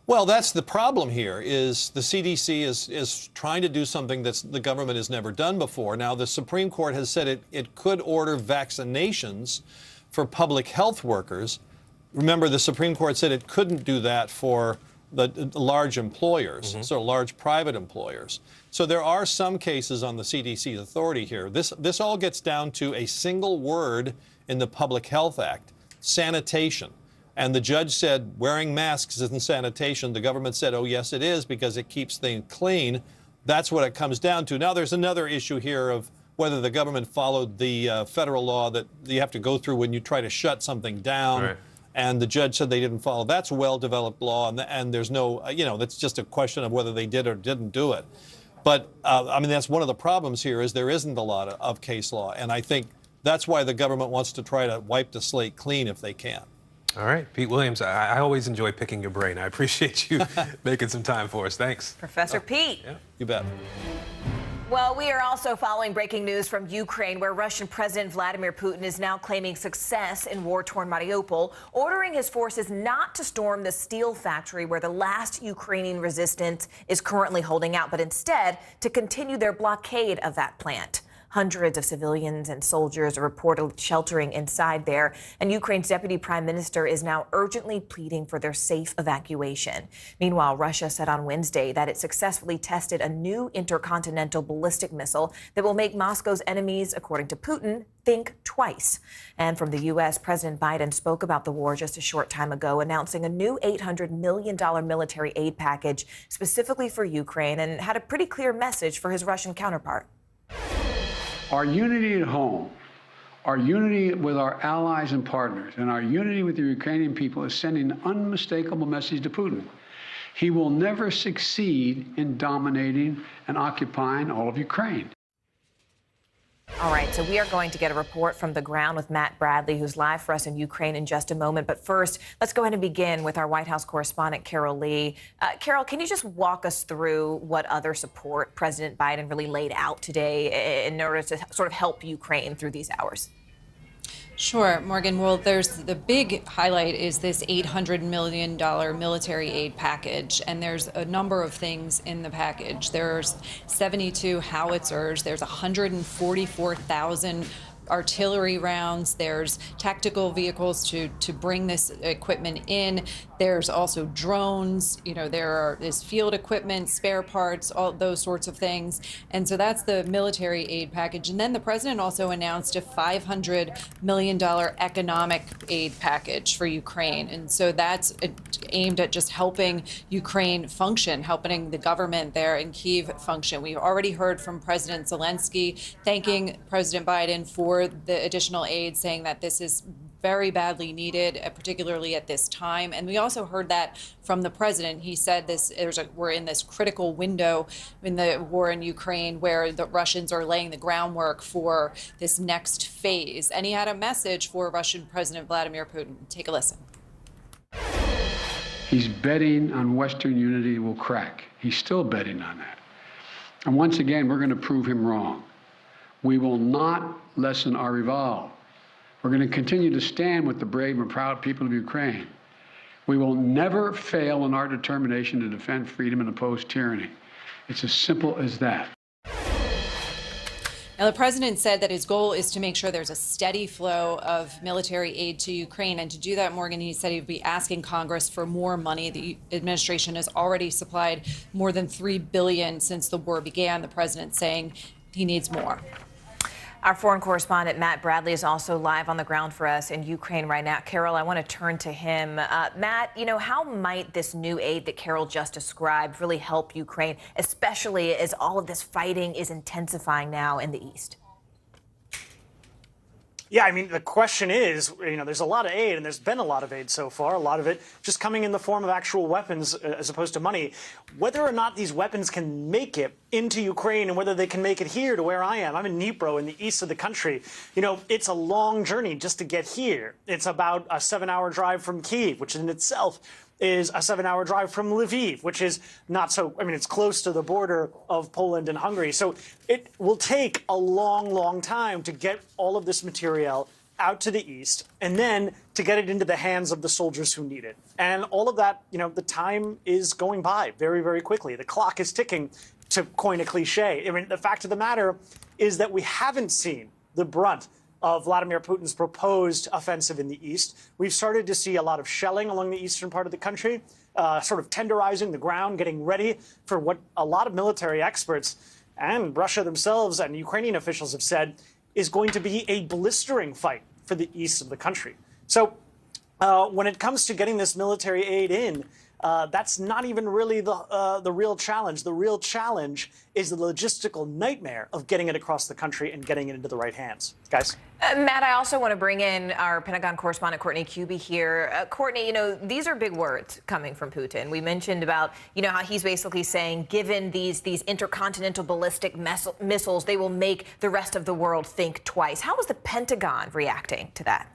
Well, that's the problem here, is the CDC is trying to do something that the government has never done before. Now, the Supreme Court has said it could order vaccinations for public health workers. Remember, the Supreme Court said it couldn't do that for the large employers, so large private employers. So there are some cases on the CDC's authority here. This all gets down to a single word in the Public Health Act: sanitation. And the judge said wearing masks isn't sanitation. The government said, oh, yes, it is, because it keeps things clean. That's what it comes down to. Now, there's another issue here of whether the government followed the federal law that you have to go through when you try to shut something down. Right. And the judge said they didn't follow. That's a well-developed law, and there's no, that's just a question of whether they did or didn't do it. But, I mean, that's one of the problems here, is there isn't a lot of case law. And I think that's why the government wants to try to wipe the slate clean if they can. All right, Pete Williams, I always enjoy picking your brain. I appreciate you making some time for us. Thanks. Professor Pete. Yeah. You bet. Well, we are also following breaking news from Ukraine, where Russian President Vladimir Putin is now claiming success in war-torn Mariupol, ordering his forces not to storm the steel factory where the last Ukrainian resistance is currently holding out, but instead to continue their blockade of that plant. Hundreds of civilians and soldiers are reportedly sheltering inside there, and Ukraine's deputy prime minister is now urgently pleading for their safe evacuation. Meanwhile, Russia said on Wednesday that it successfully tested a new intercontinental ballistic missile that will make Moscow's enemies, according to Putin, think twice. And from the U.S., President Biden spoke about the war just a short time ago, announcing a new $800 million military aid package specifically for Ukraine, and had a pretty clear message for his Russian counterpart. Our unity at home, our unity with our allies and partners, and our unity with the Ukrainian people is sending an unmistakable message to Putin. He will never succeed in dominating and occupying all of Ukraine. All right, so we are going to get a report from the ground with Matt Bradley, who's live for us in Ukraine in just a moment. But first, let's go ahead and begin with our White House correspondent, Carol Lee. Carol, can you just walk us through what other support President Biden really laid out today in order to sort of help Ukraine through these hours? Sure, Morgan. Well, the big highlight is this $800 million military aid package, and there's a number of things in the package. There's 72 howitzers, there's 144,000 artillery rounds, there's tactical vehicles to bring this equipment in. There's also drones, there is field equipment, spare parts, all those sorts of things. And so that's the military aid package. And then the president also announced a $500 million economic aid package for Ukraine. And so that's aimed at just helping Ukraine function, helping the government there in Kyiv function. We've already heard from President Zelensky thanking President Biden for the additional aid, saying that this is very badly needed, particularly at this time. And we also heard that from the president. He said we're in this critical window in the war in Ukraine where the Russians are laying the groundwork for this next phase. And he had a message for Russian President Vladimir Putin. Take a listen. He's betting on Western unity will crack. He's still betting on that. And once again, we're going to prove him wrong. We will not lessen our resolve. We're going to continue to stand with the brave and proud people of Ukraine. We will never fail in our determination to defend freedom and oppose tyranny. It's as simple as that. Now, the president said that his goal is to make sure there's a steady flow of military aid to Ukraine. And to do that, Morgan, he said he'd be asking Congress for more money. The administration has already supplied more than $3 billion since the war began. The president saying he needs more. Our foreign correspondent, Matt Bradley, is also live on the ground for us in Ukraine right now. Carol, I want to turn to him. Matt, how might this new aid that Carol just described really help Ukraine, especially as all of this fighting is intensifying now in the east? Yeah, I mean, the question is, there's a lot of aid, and there's been a lot of aid so far, a lot of it just coming in the form of actual weapons as opposed to money. Whether or not these weapons can make it into Ukraine and whether they can make it here to where I am. I'm in Dnipro in the east of the country. It's a long journey just to get here. It's about a 7-hour drive from Kyiv, which in itself is a 7-hour drive from Lviv, which is not so, it's close to the border of Poland and Hungary. So it will take a long, long time to get all of this material out to the east and then to get it into the hands of the soldiers who need it. And all of that, the time is going by very, very quickly. The clock is ticking, to coin a cliche. The fact of the matter is that we haven't seen the brunt of Vladimir Putin's proposed offensive in the east. We've started to see a lot of shelling along the eastern part of the country, sort of tenderizing the ground, getting ready for what a lot of military experts and Russia themselves and Ukrainian officials have said is going to be a blistering fight for the east of the country. So when it comes to getting this military aid in, that's not even really the real challenge. The real challenge is the logistical nightmare of getting it across the country and getting it into the right hands. Guys? Matt, I also want to bring in our Pentagon correspondent, Courtney Kube here. Courtney, these are big words coming from Putin. We mentioned about, how he's basically saying, given these intercontinental ballistic missiles, they will make the rest of the world think twice. How is the Pentagon reacting to that?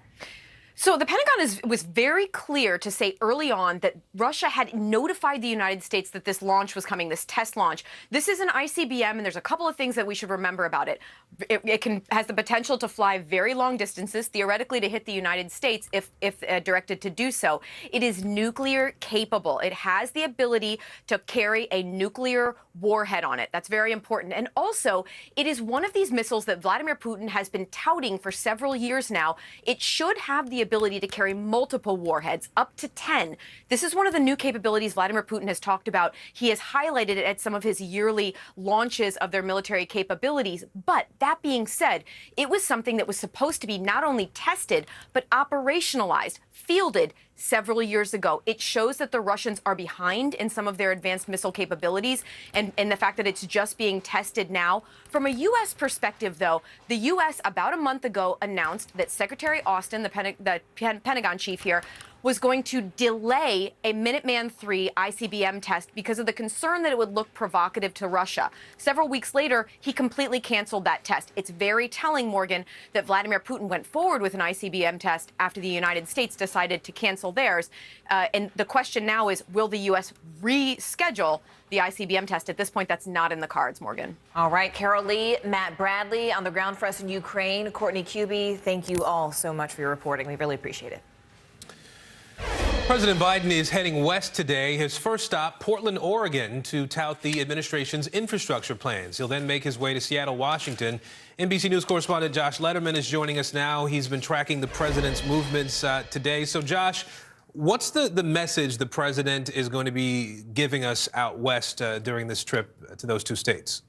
So the Pentagon was very clear to say early on that Russia had notified the United States that this launch was coming, this test launch. This is an ICBM, and there's a couple of things that we should remember about it. It has the potential to fly very long distances, theoretically to hit the United States if directed to do so. It is nuclear capable. It has the ability to carry a nuclear warhead on it. That's very important. And also, it is one of these missiles that Vladimir Putin has been touting for several years now. It should have the ability to carry multiple warheads, up to 10. This is one of the new capabilities Vladimir Putin has talked about. He has highlighted it at some of his yearly launches of their military capabilities. But that being said, it was something that was supposed to be not only tested, but operationalized, fielded several years ago. It shows that the Russians are behind in some of their advanced missile capabilities, and the fact that it's just being tested now. From a U.S. perspective, though, the U.S. about a month ago announced that Secretary Austin, the Pentagon chief here, was going to delay a Minuteman III ICBM test because of the concern that it would look provocative to Russia. Several weeks later, he completely canceled that test. It's very telling, Morgan, that Vladimir Putin went forward with an ICBM test after the United States decided to cancel theirs. And the question now is, will the U.S. reschedule the ICBM test? At this point, that's not in the cards, Morgan. All right, Carol Lee, Matt Bradley on the ground for us in Ukraine. Courtney Kube, thank you all so much for your reporting. We really appreciate it. President Biden is heading west today, his first stop, Portland, Oregon, to tout the administration's infrastructure plans. He'll then make his way to Seattle, Washington. NBC News correspondent Josh Letterman is joining us now. He's been tracking the president's movements today. So, Josh, what's the message the president is going to be giving us out west during this trip to those two states?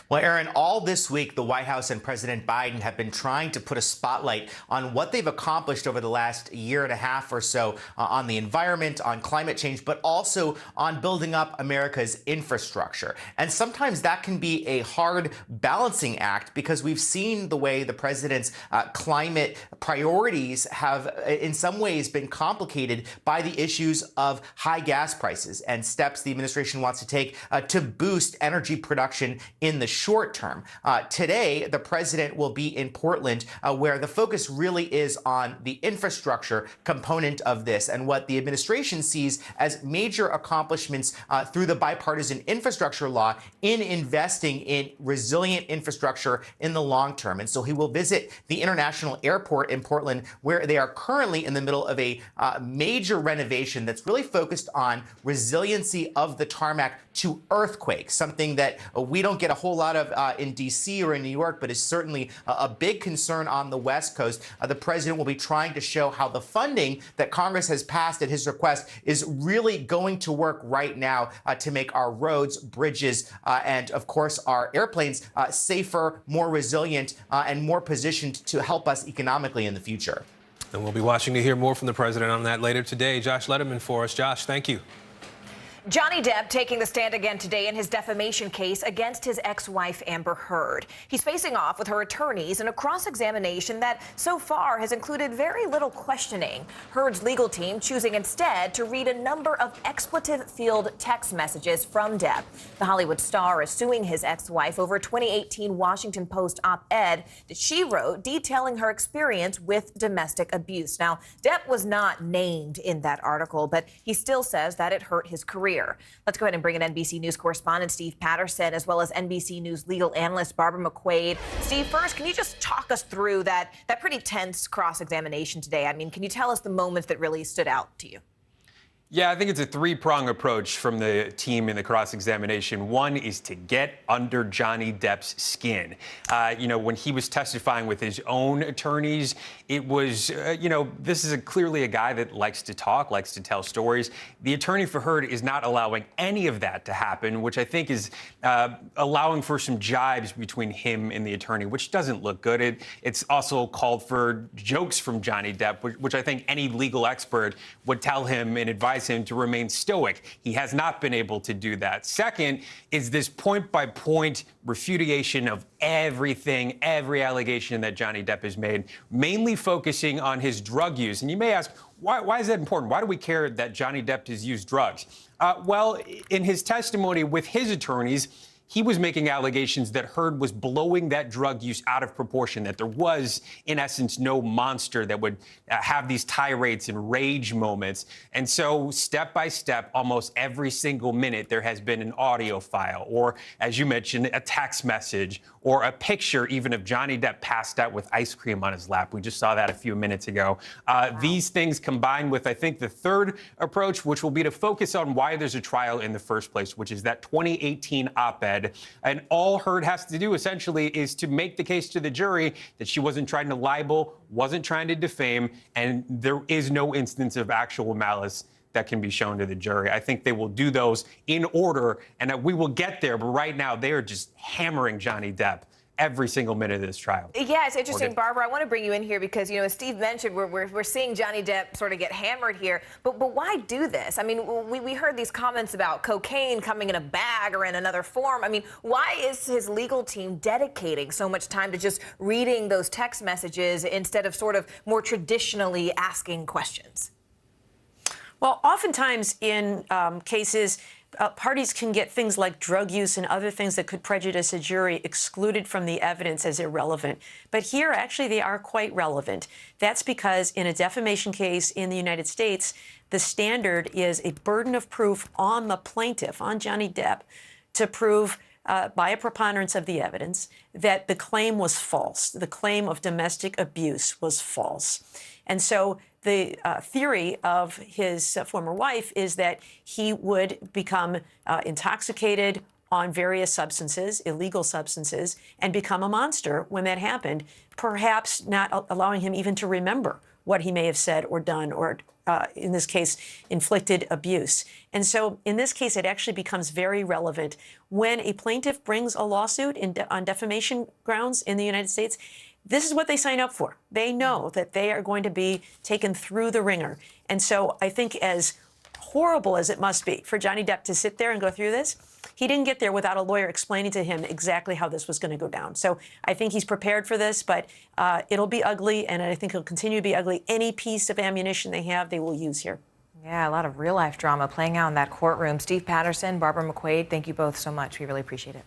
Well, Aaron, all this week, the White House and President Biden have been trying to put a spotlight on what they've accomplished over the last year and a half or so on the environment, on climate change, but also on building up America's infrastructure. And sometimes that can be a hard balancing act because we've seen the way the president's climate priorities have in some ways been complicated by the issues of high gas prices and steps the administration wants to take to boost energy production in the short term. Today, the president will be in Portland, where the focus really is on the infrastructure component of this and what the administration sees as major accomplishments through the bipartisan infrastructure law in investing in resilient infrastructure in the long term. And so he will visit the International Airport in Portland, where they are currently in the middle of a major renovation that's really focused on resiliency of the tarmac to earthquakes, something that we don't get a whole whole lot of in D.C. or in New York, but is certainly a big concern on the West Coast. The president will be trying to show how the funding that Congress has passed at his request is really going to work right now to make our roads, bridges, and of course our airplanes safer, more resilient, and more positioned to help us economically in the future. And we'll be watching to hear more from the president on that later today. Josh Letterman for us. Josh, thank you. Johnny Depp taking the stand again today in his defamation case against his ex-wife Amber Heard. He's facing off with her attorneys in a cross-examination that so far has included very little questioning. Heard's legal team choosing instead to read a number of expletive-filled text messages from Depp. The Hollywood star is suing his ex-wife over a 2018 Washington Post op-ed that she wrote detailing her experience with domestic abuse. Now, Depp was not named in that article, but he still says that it hurt his career. Let's go ahead and bring in NBC News correspondent Steve Patterson, as well as NBC News legal analyst Barbara McQuaid. Steve, first, can you just talk us through that pretty tense cross-examination today? I mean, can you tell us the moments that really stood out to you? Yeah, I think it's a three-prong approach from the team in the cross-examination. One is to get under Johnny Depp's skin. When he was testifying with his own attorneys, it was, this is clearly a guy that likes to talk, likes to tell stories. The attorney for Heard is not allowing any of that to happen, which I think is allowing for some jibes between him and the attorney, which doesn't look good. It's also called for jokes from Johnny Depp, which I think any legal expert would tell him and advise him to remain stoic. He has not been able to do that. Second is this point-by-point refutation of everything, every allegation that Johnny Depp has made, mainly focusing on his drug use. And you may ask, why is that important? Why do we care that Johnny Depp has used drugs? Well, in his testimony with his attorneys, he was making allegations that Heard was blowing that drug use out of proportion, that there was, in essence, no monster that would have these tirades and rage moments. And so, step by step, almost every single minute, there has been an audio file, or, as you mentioned, a text message, or a picture even of Johnny Depp passed out with ice cream on his lap. We just saw that a few minutes ago. These things combined with, I think, the third approach, which will be to focus on why there's a trial in the first place, which is that 2018 op-ed. And all Heard has to do, essentially, is to make the case to the jury that she wasn't trying to libel, wasn't trying to defame, and there is no instance of actual malice that can be shown to the jury. I think they will do those in order, and that we will get there. But right now, they are just hammering Johnny Depp every single minute of this trial. Yeah, it's interesting, Barbara. I want to bring you in here because, as Steve mentioned, we're seeing Johnny Depp sort of get hammered here. But why do this? I mean, we heard these comments about cocaine coming in a bag or in another form. I mean, why is his legal team dedicating so much time to just reading those text messages instead of sort of more traditionally asking questions? Well, oftentimes in cases, parties can get things like drug use and other things that could prejudice a jury excluded from the evidence as irrelevant. But here, actually, they are quite relevant. That's because in a defamation case in the United States, the standard is a burden of proof on the plaintiff, on Johnny Depp, to prove by a preponderance of the evidence that the claim was false. The claim of domestic abuse was false. And so the theory of his former wife is that he would become intoxicated on various substances, illegal substances, and become a monster when that happened, perhaps not allowing him even to remember what he may have said or done or, in this case, inflicted abuse. And so in this case, it actually becomes very relevant. When a plaintiff brings a lawsuit on defamation grounds in the United States, this is what they sign up for. They know that they are going to be taken through the ringer. And so I think as horrible as it must be for Johnny Depp to sit there and go through this, he didn't get there without a lawyer explaining to him exactly how this was going to go down. So I think he's prepared for this, but it'll be ugly, and I think it'll continue to be ugly. Any piece of ammunition they have, they will use here. Yeah, a lot of real-life drama playing out in that courtroom. Steve Patterson, Barbara McQuaid, thank you both so much. We really appreciate it.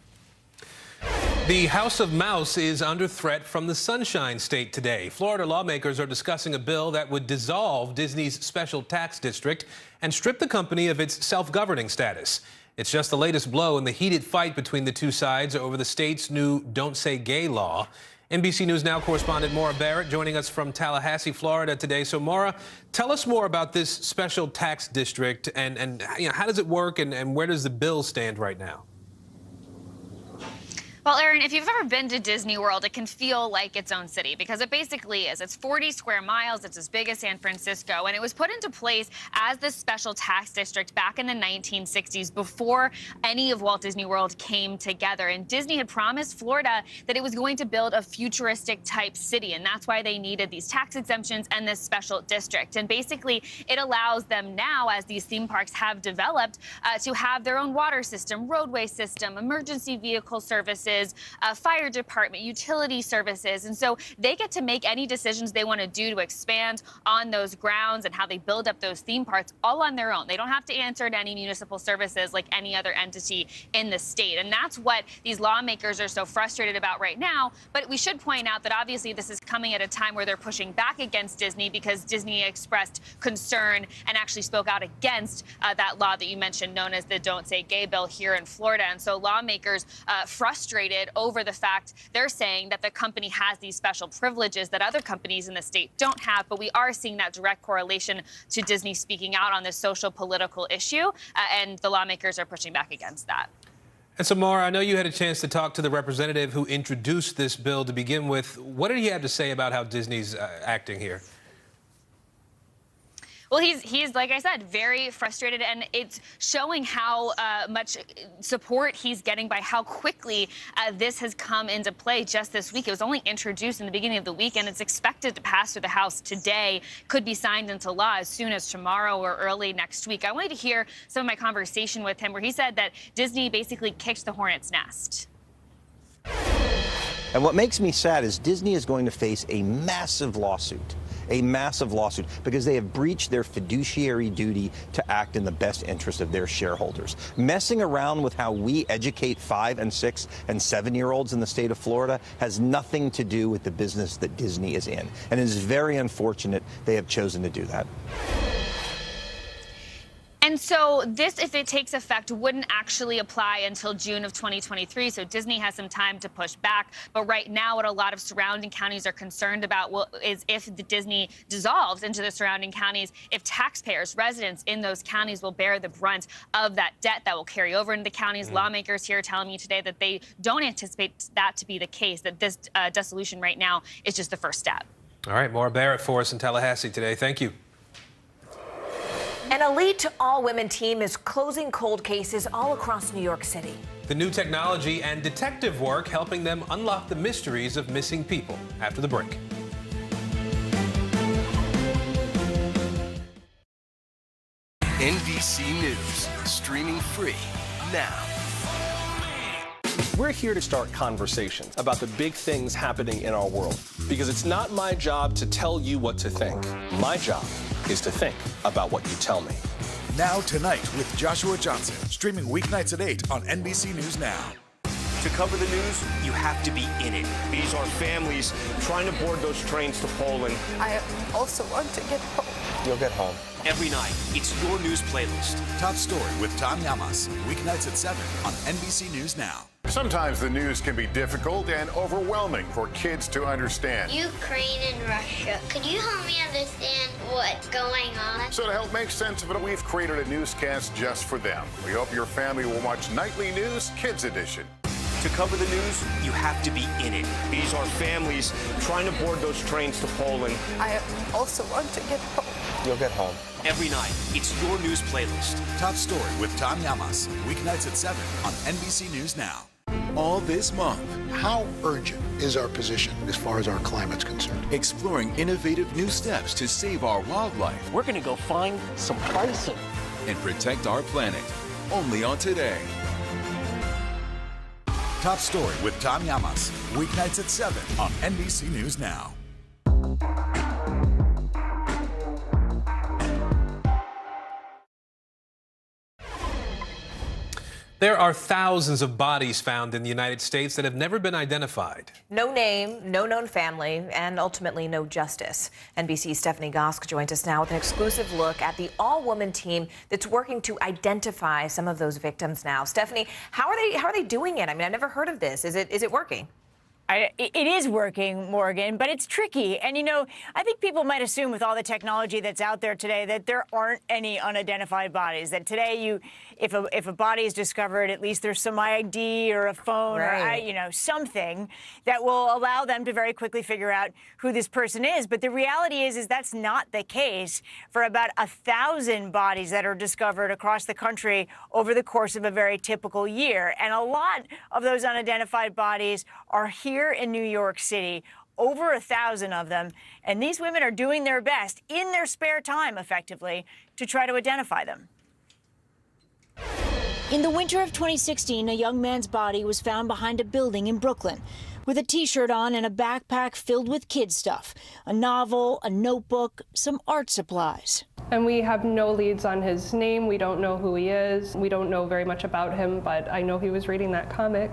The House of Mouse is under threat from the Sunshine State today. Florida lawmakers are discussing a bill that would dissolve Disney's special tax district and strip the company of its self-governing status. It's just the latest blow in the heated fight between the two sides over the state's new Don't Say Gay law. NBC News Now correspondent Maura Barrett joining us from Tallahassee, Florida today. So, Maura, tell us more about this special tax district and how does it work and where does the bill stand right now? Well, Aaron, if you've ever been to Disney World, it can feel like its own city because it basically is. It's 40 square miles. It's as big as San Francisco. And it was put into place as this special tax district back in the 1960s before any of Walt Disney World came together. And Disney had promised Florida that it was going to build a futuristic type city. And that's why they needed these tax exemptions and this special district. And basically, it allows them now, as these theme parks have developed, to have their own water system, roadway system, emergency vehicle services, fire department, utility services. And so they get to make any decisions they want to do to expand on those grounds and how they build up those theme parks all on their own. They don't have to answer to any municipal services like any other entity in the state. And that's what these lawmakers are so frustrated about right now. But we should point out that obviously this is coming at a time where they're pushing back against Disney because Disney expressed concern and actually spoke out against that law that you mentioned known as the Don't Say Gay bill here in Florida. And so lawmakers frustrated over the fact they're saying that the company has these special privileges that other companies in the state don't have. But we are seeing that direct correlation to Disney speaking out on this social political issue. And the lawmakers are pushing back against that. And so, Maura, I know you had a chance to talk to the representative who introduced this bill to begin with. What did he have to say about how Disney's acting here? Well, he's like I said, very frustrated, and it's showing how much support he's getting by how quickly this has come into play just this week. It was only introduced in the beginning of the week, and it's expected to pass through the House today, could be signed into law as soon as tomorrow or early next week. I wanted to hear some of my conversation with him where he said that Disney basically kicked the hornet's nest. And what makes me sad is Disney is going to face a massive lawsuit because they have breached their fiduciary duty to act in the best interest of their shareholders. Messing around with how we educate 5-, 6-, and 7-year-olds in the state of Florida has nothing to do with the business that Disney is in. And it is very unfortunate they have chosen to do that. And so this, if it takes effect, wouldn't actually apply until June of 2023. So Disney has some time to push back. But right now, what a lot of surrounding counties are concerned about is if the Disney dissolves into the surrounding counties, if taxpayers, residents in those counties will bear the brunt of that debt that will carry over into the counties. Lawmakers here are telling me today that they don't anticipate that to be the case, that this dissolution right now is just the first step. All right, Maura Barrett for us in Tallahassee today. Thank you. An elite all-women team is closing cold cases all across New York City. The new technology and detective work helping them unlock the mysteries of missing people. After the break. NBC News, streaming free now. We're here to start conversations about the big things happening in our world, because it's not my job to tell you what to think. My job is to think about what you tell me. Now Tonight with Joshua Johnson, streaming weeknights at 8 on NBC News Now. To cover the news, you have to be in it. These are families trying to board those trains to Poland. I also want to get home. You'll get home. Every night, it's your news playlist. Top Story with Tom Llamas, weeknights at 7 on NBC News Now. Sometimes the news can be difficult and overwhelming for kids to understand. Ukraine and Russia. Could you help me understand what's going on? So to help make sense of it, we've created a newscast just for them. We hope your family will watch Nightly News Kids Edition. To cover the news, you have to be in it. These are families trying to board those trains to Poland. I also want to get home. You'll get home. Every night, it's your news playlist. Top Story with Tom Llamas, weeknights at 7 on NBC News Now. All this month, how urgent is our position as far as our climate's concerned? Exploring innovative new steps to save our wildlife. We're going to go find some bison and protect our planet. Only on Today. Top Story with Tom Llamas, weeknights at 7 on NBC News Now. There are thousands of bodies found in the United States that have never been identified. No name, no known family, and ultimately no justice. NBC's Stephanie Gosk joins us now with an exclusive look at the all-woman team that's working to identify some of those victims now. Stephanie, how are they doing it? I mean, I've never heard of this. Is it working? It is working, Morgan, but it's tricky. And, you know, I think people might assume with all the technology that's out there today that there aren't any unidentified bodies, that today if a body is discovered, at least there's some ID or a phone or, you know, something that will allow them to very quickly figure out who this person is. But the reality is that's not the case for about 1,000 bodies that are discovered across the country over the course of a very typical year. And a lot of those unidentified bodies are here in New York City, over 1,000 of them, and these women are doing their best in their spare time, effectively, to try to identify them. In the winter of 2016, a young man's body was found behind a building in Brooklyn with a T-shirt on and a backpack filled with kid stuff, a novel, a notebook, some art supplies. And we have no leads on his name. We don't know who he is. We don't know very much about him, but I know he was reading that comic.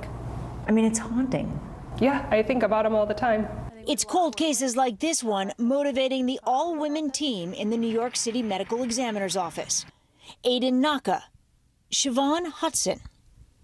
I mean, it's haunting. Yeah, I think about him all the time. It's cold cases like this one motivating the all-women team in the New York City Medical Examiner's Office. Aiden Naka, Siobhan Hudson,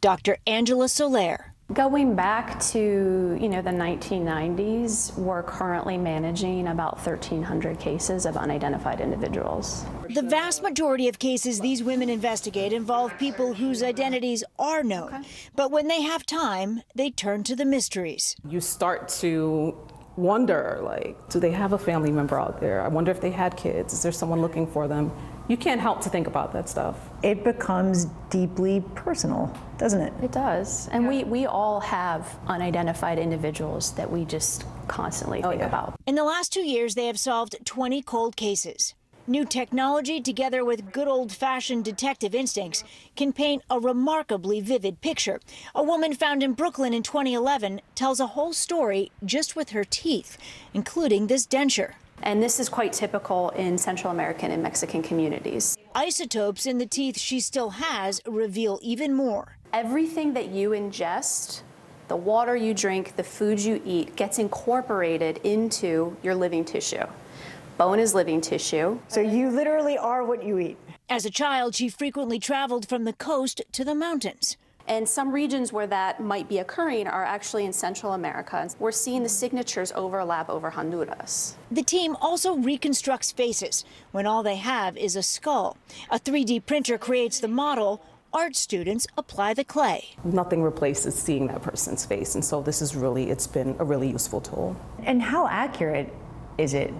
Dr. Angela Soler. Going back to, the 1990s, we're currently managing about 1,300 cases of unidentified individuals. The vast majority of cases these women investigate involve people whose identities are known. But when they have time, they turn to the mysteries. You start to wonder, do they have a family member out there? I wonder if they had kids. Is there someone looking for them? You can't help to think about that stuff. It becomes deeply personal, doesn't it? It does. And we all have unidentified individuals that we just constantly think about. In the last 2 years, they have solved 20 cold cases. New technology, together with good old-fashioned detective instincts, can paint a remarkably vivid picture. A woman found in Brooklyn in 2011 tells a whole story just with her teeth, including this denture. And this is quite typical in Central American and Mexican communities. Isotopes in the teeth she still has reveal even more. Everything that you ingest, the water you drink, the food you eat, gets incorporated into your living tissue. Bone is living tissue. So you literally are what you eat. As a child, she frequently traveled from the coast to the mountains. And some regions where that might be occurring are actually in Central America. We're seeing the signatures overlap over Honduras. The team also reconstructs faces when all they have is a skull. A 3D printer creates the model. Art students apply the clay. Nothing replaces seeing that person's face, and so it's been a really useful tool. And how accurate is it?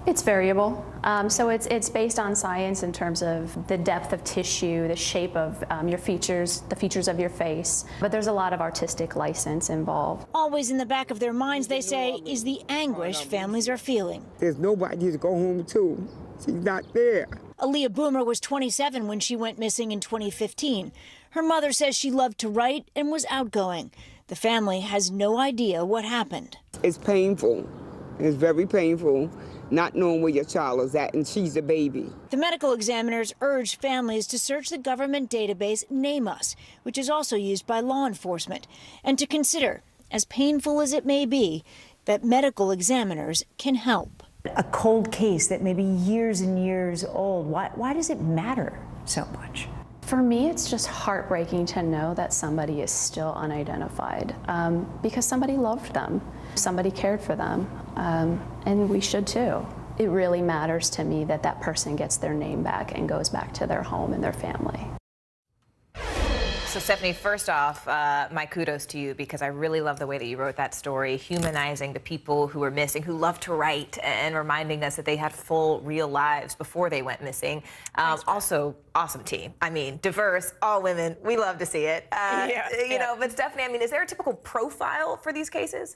It's variable. So it's based on science in terms of the depth of tissue, the shape of your features, the features of your face. But there's a lot of artistic license involved. Always in the back of their minds, they say, is the anguish families are feeling. There's nobody to go home to. She's not there. Aaliyah Boomer was 27 when she went missing in 2015. Her mother says she loved to write and was outgoing. The family has no idea what happened. It's painful. It's very painful. Not knowing where your child is at, and she's a baby. The medical examiners urged families to search the government database Name Us, which is also used by law enforcement, and to consider, as painful as it may be, that medical examiners can help. A cold case that may be years and years old, why does it matter so much? For me, it's just heartbreaking to know that somebody is still unidentified because somebody loved them, somebody cared for them, and we should too. It really matters to me that that person gets their name back and goes back to their home and their family. So, Stephanie, first off, my kudos to you, because I really love the way that you wrote that story, humanizing the people who were missing, who love to write, and reminding us that they had full, real lives before they went missing. Also, awesome team. I mean, diverse, all women. We love to see it. You know, but Stephanie, I mean, is there a typical profile for these cases?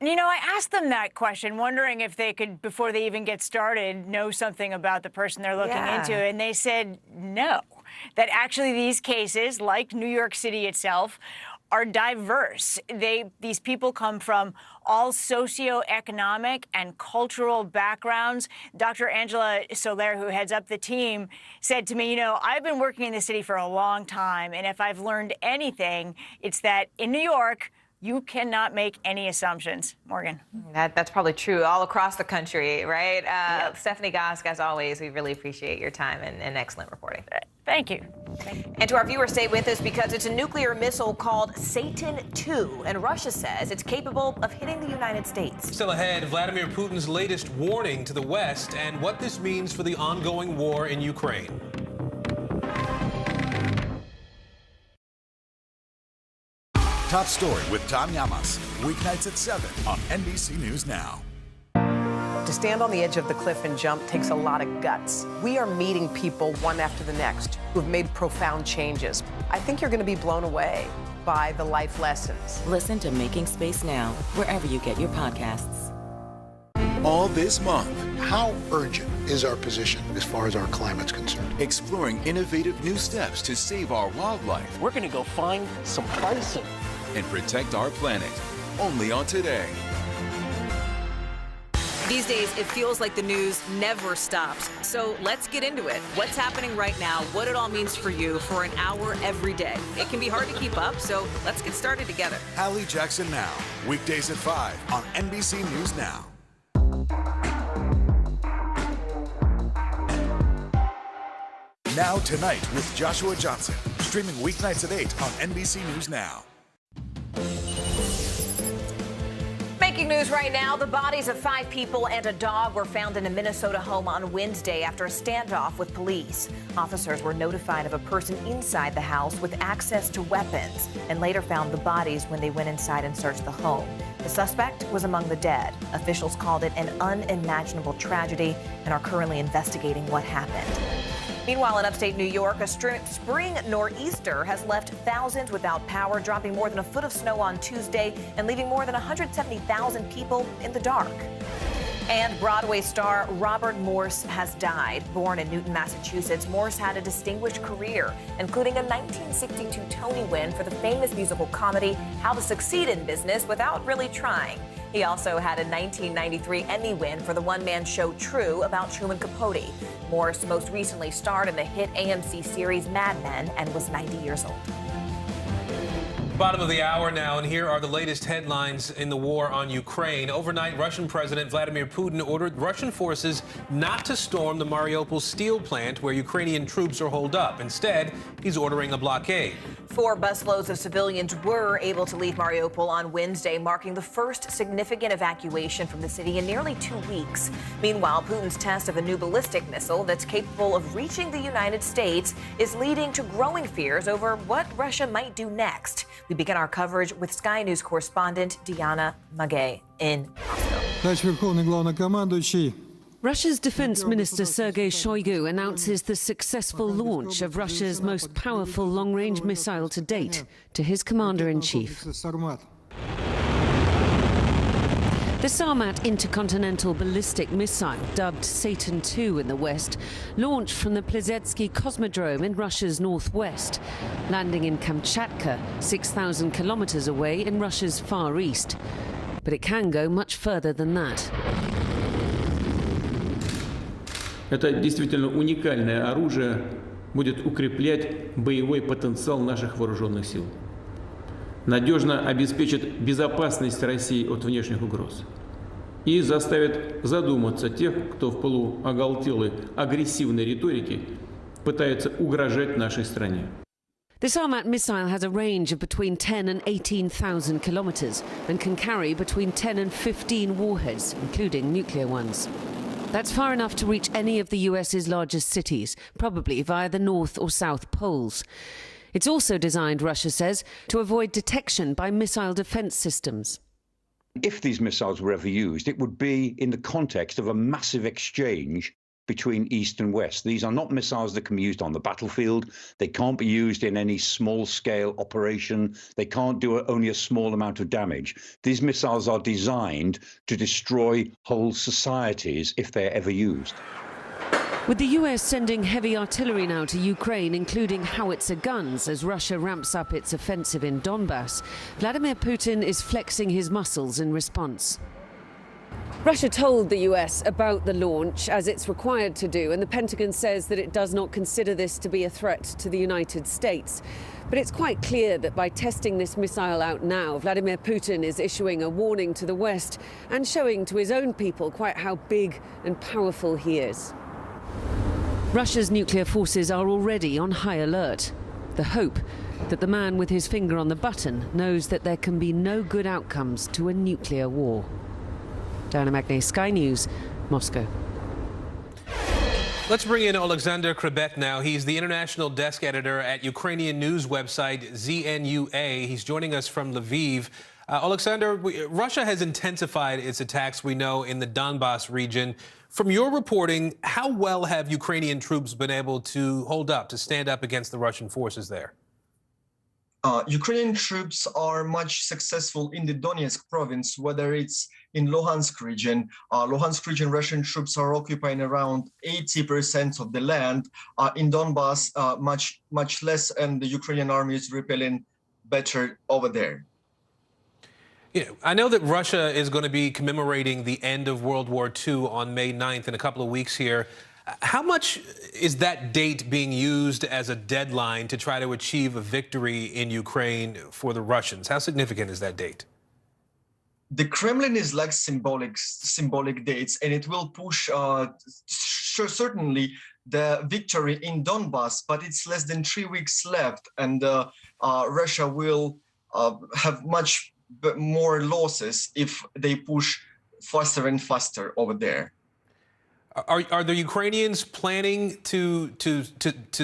You know, I asked them that question, wondering if they could, before they even get started, know something about the person they're looking into, and they said no, that actually these cases, like New York City itself, are diverse. These people come from all socioeconomic and cultural backgrounds. Dr. Angela Soler, who heads up the team, said to me, you know, I've been working in the city for a long time, and if I've learned anything, it's that in New York, You cannot make any assumptions, Morgan. That's probably true all across the country, right? Stephanie Gosk, as always, we really appreciate your time and excellent reporting. Thank you. And to our viewers, stay with us because it's a nuclear missile called Satan II, and Russia says it's capable of hitting the United States. Still ahead, Vladimir Putin's latest warning to the West and what this means for the ongoing war in Ukraine. Top Story with Tom Llamas, weeknights at 7 on NBC News Now. To stand on the edge of the cliff and jump takes a lot of guts. We are meeting people one after the next who've made profound changes. I think you're going to be blown away by the life lessons. Listen to Making Space Now, wherever you get your podcasts. All this month, How urgent is our position as far as our climate's concerned? exploring innovative new steps to save our wildlife. We're going to go find some bison and protect our planet. Only on Today. These days, it feels like the news never stops. So let's get into it. What's happening right now, what it all means for you for an hour every day. It can be hard to keep up, so let's get started together. Hallie Jackson Now, weekdays at 5 on NBC News Now. Now Tonight with Joshua Johnson, streaming weeknights at 8 on NBC News Now. Making news right now, the bodies of 5 people and a dog were found in a Minnesota home on Wednesday after a standoff with police. Officers were notified of a person inside the house with access to weapons and later found the bodies when they went inside and searched the home. The suspect was among the dead. Officials called it an unimaginable tragedy and are currently investigating what happened. Meanwhile, in upstate New York, a spring nor'easter has left thousands without power, dropping more than a foot of snow on Tuesday and leaving more than 170,000 people in the dark. And Broadway star Robert Morse has died. Born in Newton, Massachusetts, Morse had a distinguished career, including a 1962 Tony win for the famous musical comedy How to Succeed in Business Without Really Trying. He also had a 1993 Emmy win for the one-man show True about Truman Capote. Morse most recently starred in the hit AMC series Mad Men and was 90 years old. Bottom of the hour now, and here are the latest headlines in the war on Ukraine. Overnight, Russian President Vladimir Putin ordered Russian forces not to storm the Mariupol steel plant where Ukrainian troops are holed up. Instead, he's ordering a blockade. 4 busloads of civilians were able to leave Mariupol on Wednesday, marking the first significant evacuation from the city in nearly 2 weeks. Meanwhile, Putin's test of a new ballistic missile that's capable of reaching the United States is leading to growing fears over what Russia might do next. We begin our coverage with Sky News correspondent Diana Magay in Moscow. Russia's Defense Minister Sergei Shoigu announces the successful launch of Russia's most powerful long-range missile to date to his commander-in-chief. The Sarmat intercontinental ballistic missile, dubbed Satan II in the West, launched from the Plezhetsky Cosmodrome in Russia's northwest, landing in Kamchatka, 6,000 kilometers away in Russia's far east. But it can go much further than that. Это действительно уникальное оружие будет укреплять боевой потенциал наших вооруженных сил. Надежно обеспечит безопасность России от внешних угроз и заставит задуматься тех, кто в полуоголтелой агрессивной риторике пытается угрожать нашей стране. The Sarmat missile has a range of between 10 and 18,000 kilometers and can carry between 10 and 15 warheads, including nuclear ones. That's far enough to reach any of the US's largest cities, probably via the North or South Poles. It's also designed, Russia says, to avoid detection by missile defense systems. If these missiles were ever used, it would be in the context of a massive exchange between East and West. These are not missiles that can be used on the battlefield. They can't be used in any small-scale operation. They can't do only a small amount of damage. These missiles are designed to destroy whole societies if they're ever used. With the US sending heavy artillery now to Ukraine, including howitzer guns, as Russia ramps up its offensive in Donbass, Vladimir Putin is flexing his muscles in response. Russia told the US about the launch, as it's required to do, and the Pentagon says that it does not consider this to be a threat to the United States. But it's quite clear that by testing this missile out now, Vladimir Putin is issuing a warning to the West and showing to his own people quite how big and powerful he is. Russia's nuclear forces are already on high alert. The hope that the man with his finger on the button knows that there can be no good outcomes to a nuclear war. Diana Magnay, Sky News, Moscow. Let's bring in Alexander Krebet now. He's the international desk editor at Ukrainian news website ZNUA. He's joining us from Lviv. Alexander, Russia has intensified its attacks, we know, in the Donbas region. From your reporting, how well have Ukrainian troops been able to hold up, to stand up against the Russian forces there? Ukrainian troops are much successful in the Donetsk province, whether it's in Luhansk region. Luhansk region, Russian troops are occupying around 80% of the land. In Donbas, much less, and the Ukrainian army is repelling better over there. You know, I know that Russia is going to be commemorating the end of World War II on May 9th in a couple of weeks here. How much is that date being used as a deadline to try to achieve a victory in Ukraine for the Russians? How significant is that date? The Kremlin is like symbolic dates, and it will push certainly the victory in Donbas, but it's less than 3 weeks left, and Russia will have much more losses if they push faster and faster over there. Are the Ukrainians planning to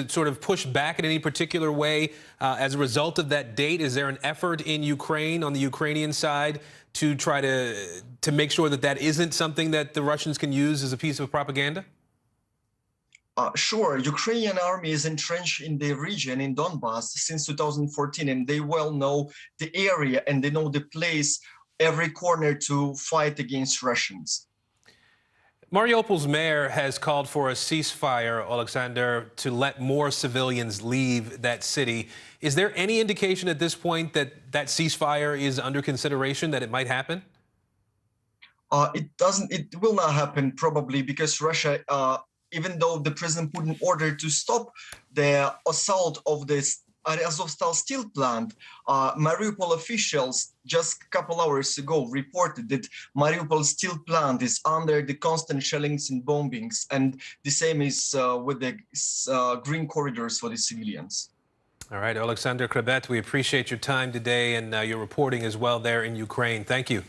sort of push back in any particular way as a result of that date? Is there an effort in Ukraine, on the Ukrainian side, to try to make sure that that isn't something that the Russians can use as a piece of propaganda? Sure. Ukrainian army is entrenched in the region in Donbas since 2014, and they well know the area and they know the place, every corner to fight against Russians. Mariupol's mayor has called for a ceasefire, Alexander, to let more civilians leave that city. Is there any indication at this point that that ceasefire is under consideration, that it might happen? It will not happen probably because Russia, even though the president put an order to stop the assault of this Azovstal steel plant, Mariupol officials just a couple hours ago reported that Mariupol steel plant is under the constant shellings and bombings, and the same is with the green corridors for the civilians. All right, Alexander Krebet, we appreciate your time today and your reporting as well there in Ukraine. Thank you.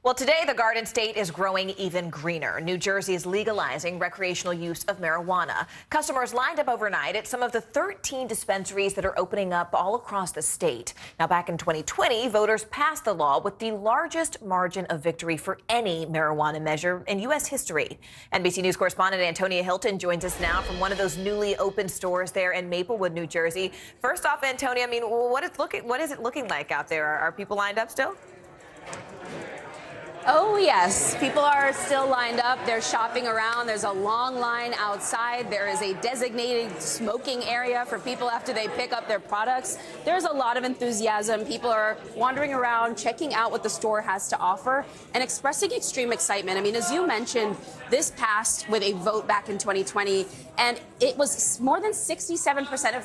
Well, today the Garden State is growing even greener. New Jersey is legalizing recreational use of marijuana. Customers lined up overnight at some of the 13 dispensaries that are opening up all across the state. Now, back in 2020, voters passed the law with the largest margin of victory for any marijuana measure in U.S. history. NBC News correspondent Antonia Hilton joins us now from one of those newly opened stores there in Maplewood, New Jersey. First off, Antonia, I mean, what is it looking like out there? Are people lined up still? Oh, yes. People are still lined up. They're shopping around. There's a long line outside. There is a designated smoking area for people after they pick up their products. There's a lot of enthusiasm. People are wandering around, checking out what the store has to offer, and expressing extreme excitement. I mean, as you mentioned, this passed with a vote back in 2020, and it was more than 67%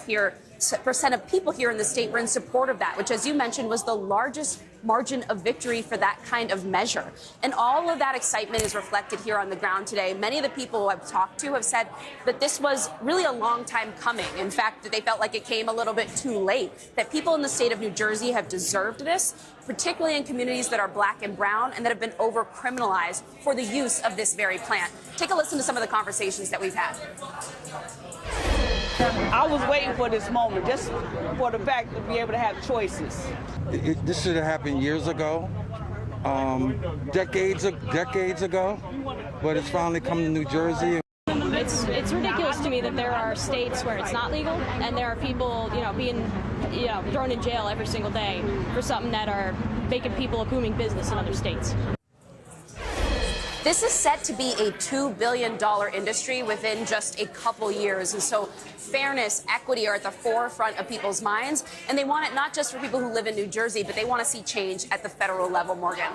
of people here in the state were in support of that, which, as you mentioned, was the largest margin of victory for that kind of measure. And all of that excitement is reflected here on the ground today. Many of the people who I've talked to have said that this was really a long time coming. In fact, that they felt like it came a little bit too late, that people in the state of New Jersey have deserved this, particularly in communities that are black and brown and that have been over-criminalized for the use of this very plant. Take a listen to some of the conversations that we've had. I was waiting for this moment, just for the fact to be able to have choices. This should have happened years ago, decades ago, but it's finally come to New Jersey. It's ridiculous to me that there are states where it's not legal, and there are people, being, thrown in jail every single day for something that are making people a booming business in other states. This is set to be a $2 billion industry within just a couple years. And so fairness, equity are at the forefront of people's minds. And they want it not just for people who live in New Jersey, but they want to see change at the federal level, Morgan.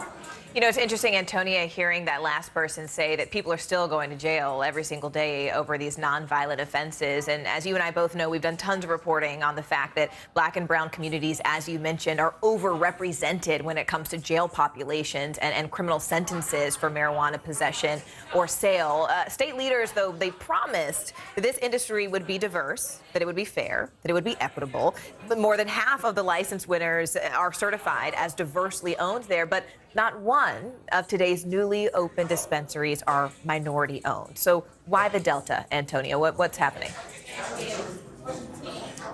You know, it's interesting, Antonia, hearing that last person say that people are still going to jail every single day over these nonviolent offenses. And as you and I both know, we've done tons of reporting on the fact that black and brown communities, as you mentioned, are overrepresented when it comes to jail populations and criminal sentences for marijuana possession or sale. State leaders, though, they promised that this industry would be diverse, that it would be fair, that it would be equitable. But more than half of the license winners are certified as diversely owned there. But not one of today's newly opened dispensaries are minority owned. So why the Delta, Antonia? What's happening?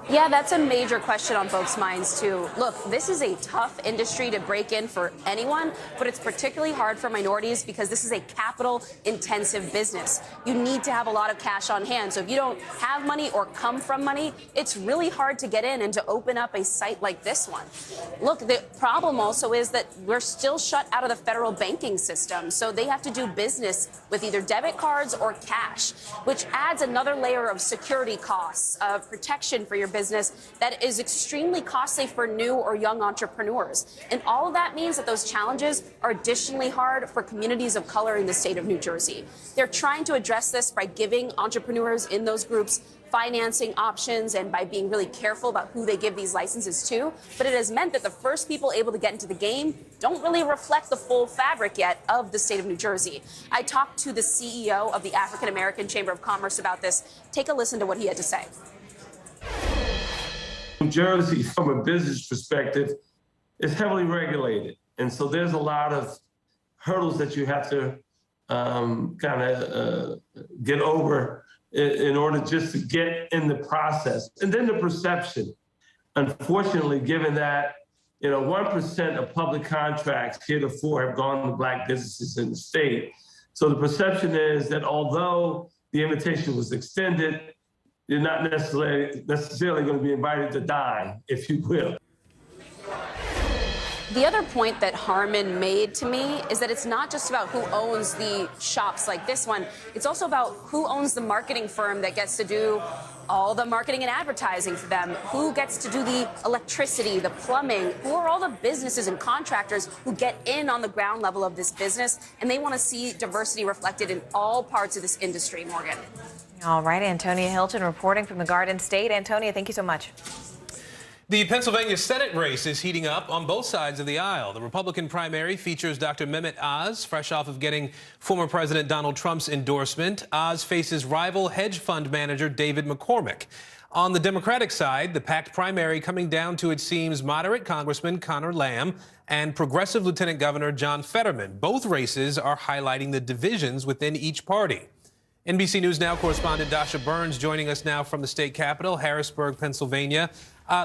Yeah, that's a major question on folks' minds, too. Look, this is a tough industry to break in for anyone, but it's particularly hard for minorities because this is a capital-intensive business. You need to have a lot of cash on hand. So if you don't have money or come from money, it's really hard to get in and to open up a site like this one. Look, the problem also is that we're still shut out of the federal banking system, so they have to do business with either debit cards or cash, which adds another layer of security costs, of protection for your business that is extremely costly for new or young entrepreneurs. And all of that means that those challenges are additionally hard for communities of color in the state of New Jersey. They're trying to address this by giving entrepreneurs in those groups financing options and by being really careful about who they give these licenses to. But it has meant that the first people able to get into the game don't really reflect the full fabric yet of the state of New Jersey. I talked to the CEO of the African American Chamber of Commerce about this. Take a listen to what he had to say. New Jersey, from a business perspective, is heavily regulated. And so there's a lot of hurdles that you have to get over in order just to get in the process. And then the perception. Unfortunately, given that 1% of public contracts heretofore have gone to black businesses in the state. So the perception is that although the invitation was extended, you're not necessarily going to be invited to dine, if you will. The other point that Harmon made to me is that it's not just about who owns the shops like this one. It's also about who owns the marketing firm that gets to do all the marketing and advertising for them, who gets to do the electricity, the plumbing, who are all the businesses and contractors who get in on the ground level of this business. And they want to see diversity reflected in all parts of this industry, Morgan. All right, Antonia Hilton reporting from the Garden State. Antonia, thank you so much. The Pennsylvania Senate race is heating up on both sides of the aisle. The Republican primary features Dr. Mehmet Oz, fresh off of getting former President Donald Trump's endorsement. Oz faces rival hedge fund manager David McCormick. On the Democratic side, the packed primary coming down to, it seems, moderate Congressman Conor Lamb and progressive Lieutenant Governor John Fetterman. Both races are highlighting the divisions within each party. NBC News Now correspondent Dasha Burns joining us now from the state capitol, Harrisburg, Pennsylvania.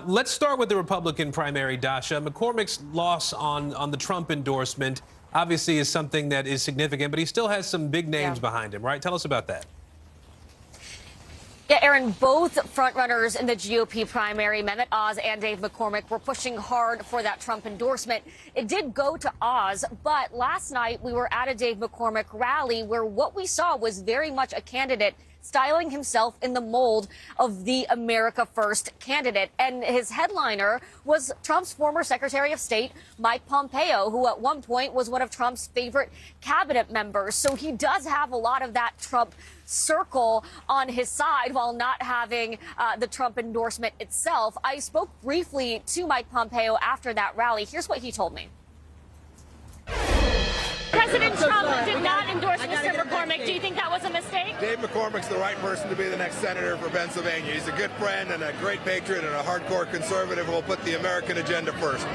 Let's start with the Republican primary, Dasha. McCormick's loss on the Trump endorsement obviously is something that is significant, but he still has some big names behind him, right? Tell us about that. Yeah, Aaron, both frontrunners in the GOP primary, Mehmet Oz and Dave McCormick, were pushing hard for that Trump endorsement. It did go to Oz, but last night we were at a Dave McCormick rally where what we saw was very much a candidate styling himself in the mold of the America First candidate. And his headliner was Trump's former Secretary of State, Mike Pompeo, who at one point was one of Trump's favorite cabinet members. So he does have a lot of that Trump circle on his side while not having the Trump endorsement itself. I spoke briefly to Mike Pompeo after that rally. Here's what he told me. President Trump did not endorse Mr. McCormick. Do you think that was a mistake? Dave McCormick's the right person to be the next senator for Pennsylvania. He's a good friend and a great patriot and a hardcore conservative who will put the American agenda first.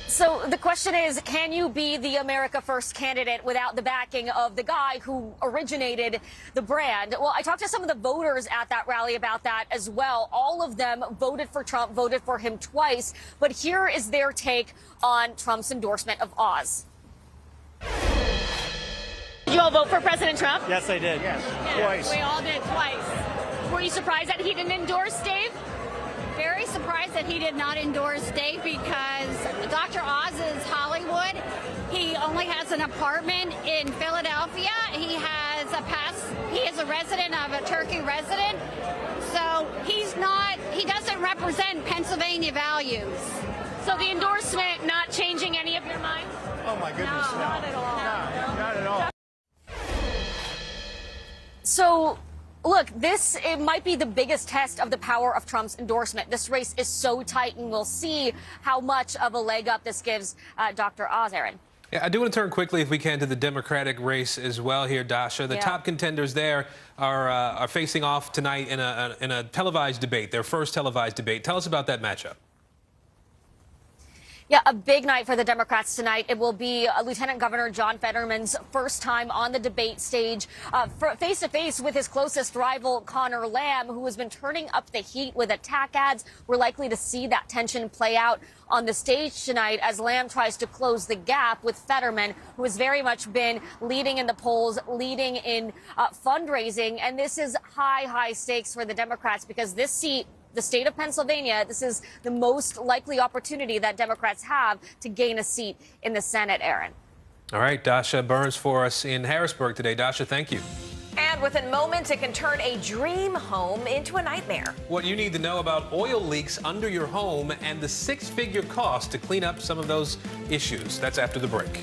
So the question is, can you be the America First candidate without the backing of the guy who originated the brand? Well, I talked to some of the voters at that rally about that as well. All of them voted for Trump, voted for him twice. But here is their take on Trump's endorsement of Oz. Did you all vote for President Trump? Yes, I did. Yes. Twice. We all did twice. Were you surprised that he didn't endorse Dave? Very surprised that he did not endorse Dave because Dr. Oz is Hollywood. He only has an apartment in Philadelphia. He is a resident of a Turkey resident. So he doesn't represent Pennsylvania values. So the endorsement not changing any of your mind? Oh, my goodness. No, not at all. No, not at all. So, look, it might be the biggest test of the power of Trump's endorsement. This race is so tight, and we'll see how much of a leg up this gives Dr. Oz, Aaron. Yeah, I do want to turn quickly, if we can, to the Democratic race as well here, Dasha. The top contenders there are facing off tonight in a televised debate, their first televised debate. Tell us about that matchup. Yeah, a big night for the Democrats tonight. It will be Lieutenant Governor John Fetterman's first time on the debate stage, face-to-face with his closest rival, Conor Lamb, who has been turning up the heat with attack ads. We're likely to see that tension play out on the stage tonight as Lamb tries to close the gap with Fetterman, who has very much been leading in the polls, leading in fundraising. And this is high stakes for the Democrats because this seat, the state of Pennsylvania, this is the most likely opportunity that Democrats have to gain a seat in the Senate, Aaron. All right, Dasha Burns for us in Harrisburg today. Dasha, thank you. And within moments, it can turn a dream home into a nightmare. What you need to know about oil leaks under your home and the six-figure cost to clean up some of those issues. That's after the break.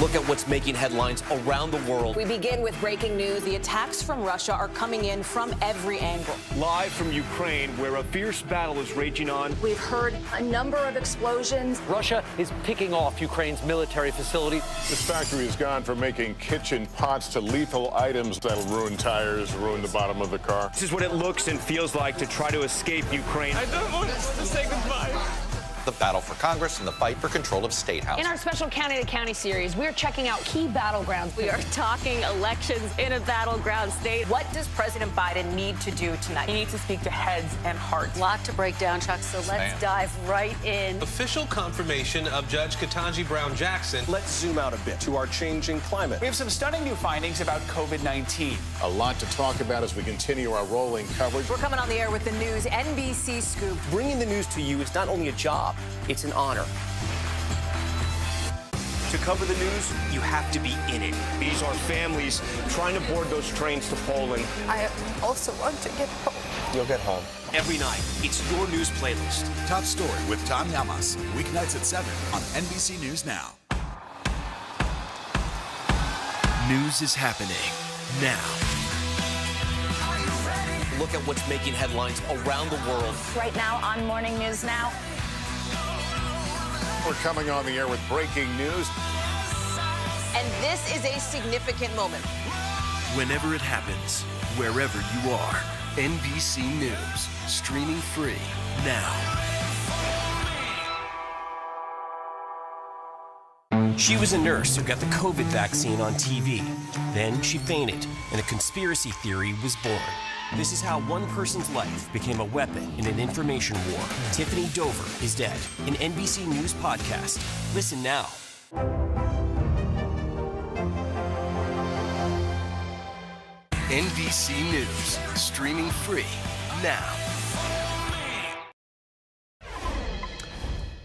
Look at what's making headlines around the world. We begin with breaking news. The attacks from Russia are coming in from every angle. Live from Ukraine, where a fierce battle is raging on. We've heard a number of explosions. Russia is picking off Ukraine's military facility. This factory has gone from making kitchen pots to lethal items that'll ruin tires, ruin the bottom of the car. This is what it looks and feels like to try to escape Ukraine. I don't want to say goodbye. The battle for Congress and the fight for control of State House. In our special County to County series, we're checking out key battlegrounds. We are talking elections in a battleground state. What does President Biden need to do tonight? He needs to speak to heads and hearts. A lot to break down, Chuck, so let's dive right in. Official confirmation of Judge Ketanji Brown Jackson. Let's zoom out a bit to our changing climate. We have some stunning new findings about COVID-19. A lot to talk about as we continue our rolling coverage. We're coming on the air with the news NBC Scoop. Bringing the news to you is not only a job, it's an honor. To cover the news, you have to be in it. These are families trying to board those trains to Poland. I also want to get home. You'll get home. Every night, it's your news playlist. Top Story with Tom Yamas. Weeknights at 7 on NBC News Now. News is happening now. Look at what's making headlines around the world. Right now on Morning News Now. We're coming on the air with breaking news. And this is a significant moment. Whenever it happens, wherever you are, NBC News, streaming free now. She was a nurse who got the COVID vaccine on TV. Then she fainted, and a conspiracy theory was born. This is how one person's life became a weapon in an information war. Tiffany Dover is dead. An NBC News podcast. Listen now. NBC News, streaming free now.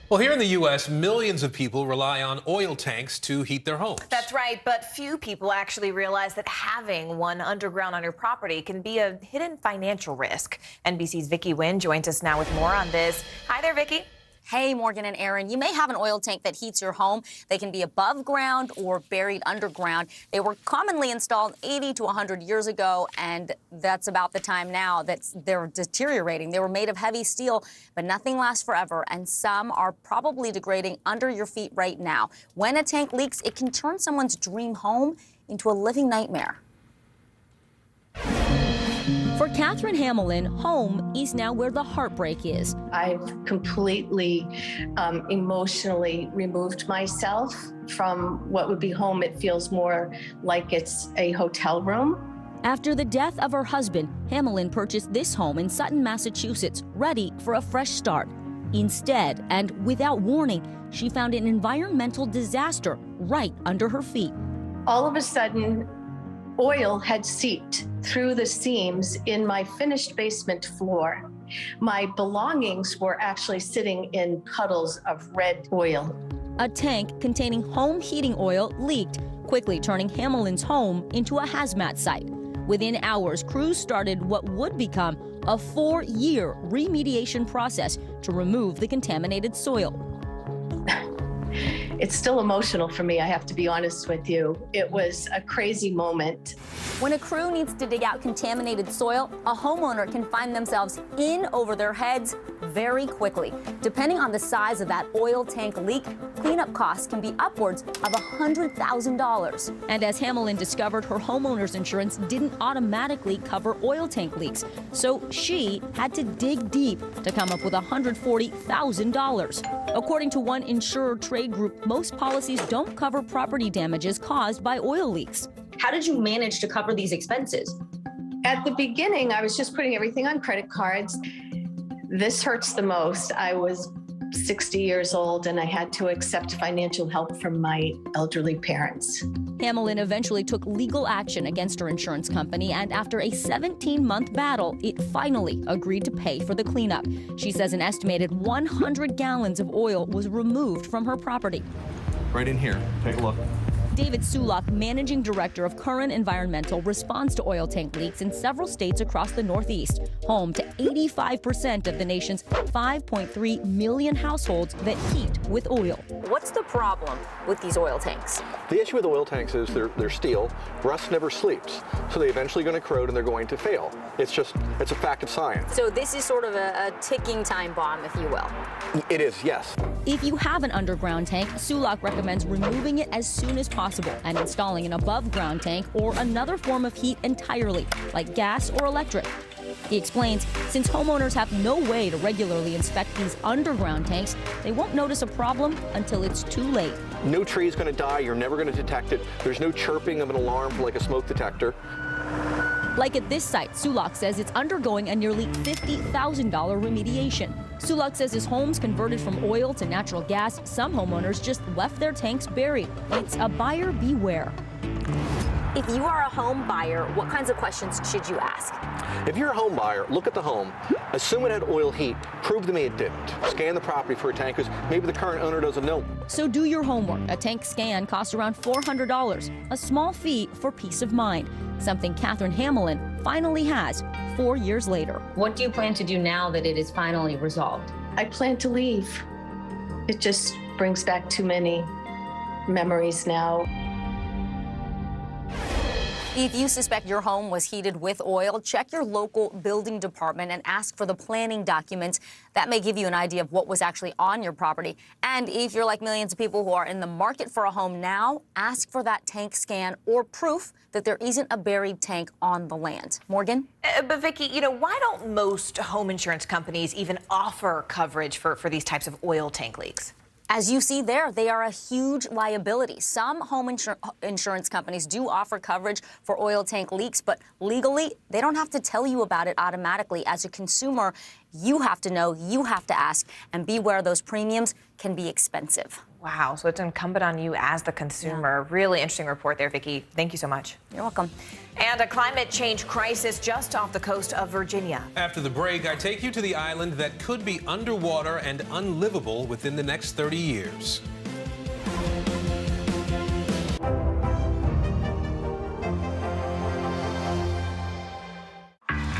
Well, here in the U.S., millions of people rely on oil tanks to heat their homes. That's right, but few people actually realize that having one underground on your property can be a hidden financial risk. NBC's Vicki Nguyen joins us now with more on this. Hi there, Vicki. Hey, Morgan and Aaron. You may have an oil tank that heats your home. They can be above ground or buried underground. They were commonly installed 80 to 100 years ago, and that's about the time now that they're deteriorating. They were made of heavy steel, but nothing lasts forever, and some are probably degrading under your feet right now. When a tank leaks, it can turn someone's dream home into a living nightmare. For Catherine Hamlin, home is now where the heartbreak is. I've completely emotionally removed myself from what would be home. It feels more like it's a hotel room. After the death of her husband, Hamlin purchased this home in Sutton, Massachusetts, ready for a fresh start. Instead, and without warning, she found an environmental disaster right under her feet. All of a sudden, oil had seeped through the seams in my finished basement floor. My belongings were actually sitting in puddles of red oil. A tank containing home heating oil leaked, quickly turning Hamlin's home into a hazmat site. Within hours, crews started what would become a 4-year remediation process to remove the contaminated soil. It's still emotional for me, I have to be honest with you. It was a crazy moment. When a crew needs to dig out contaminated soil, a homeowner can find themselves in over their heads very quickly. Depending on the size of that oil tank leak, cleanup costs can be upwards of $100,000. And as Hamelin discovered, her homeowner's insurance didn't automatically cover oil tank leaks, so she had to dig deep to come up with $140,000. According to one insurer trade group, most policies don't cover property damages caused by oil leaks. How did you manage to cover these expenses? At the beginning, I was just putting everything on credit cards. This hurts the most. I was 60 years old and I had to accept financial help from my elderly parents. Hamelin eventually took legal action against her insurance company, and after a 17-month battle, it finally agreed to pay for the cleanup. She says an estimated 100 gallons of oil was removed from her property. Right in here. Take a look. David Sulak, managing director of Current Environmental, responds to oil tank leaks in several states across the Northeast, home to 85% of the nation's 5.3 million households that heat with oil. What's the problem with these oil tanks? The issue with oil tanks is they're steel. Rust never sleeps, so they're eventually going to corrode and they're going to fail. It's a fact of science. So this is sort of a ticking time bomb, if you will. It is, yes. If you have an underground tank, Sulak recommends removing it as soon as possible and installing an above-ground tank or another form of heat entirely, like gas or electric. He explains, since homeowners have no way to regularly inspect these underground tanks, they won't notice a problem until it's too late. No tree is going to die. You're never going to detect it. There's no chirping of an alarm like a smoke detector. Like at this site, Sulak says it's undergoing a nearly $50,000 remediation. Sulak says his home's converted from oil to natural gas. Some homeowners just left their tanks buried. It's a buyer beware. If you are a home buyer, what kinds of questions should you ask? If you're a home buyer, look at the home. Assume it had oil heat. Prove to me it didn't. Scan the property for a tank because maybe the current owner doesn't know. So do your homework. A tank scan costs around $400, a small fee for peace of mind, something Catherine Hamelin finally has 4 years later. What do you plan to do now that it is finally resolved? I plan to leave. It just brings back too many memories now. If you suspect your home was heated with oil, check your local building department and ask for the planning documents. That may give you an idea of what was actually on your property. And if you're like millions of people who are in the market for a home now, ask for that tank scan or proof that there isn't a buried tank on the land. Morgan? But Vicki, why don't most home insurance companies even offer coverage for these types of oil tank leaks? As you see there, they are a huge liability. Some home insurance companies do offer coverage for oil tank leaks, but legally, they don't have to tell you about it automatically. As a consumer, you have to know, you have to ask, and beware those premiums can be expensive. Wow, so it's incumbent on you as the consumer. Yeah. Really interesting report there, Vicki. Thank you so much. You're welcome. And a climate change crisis just off the coast of Virginia. After the break, I take you to the island that could be underwater and unlivable within the next 30 years.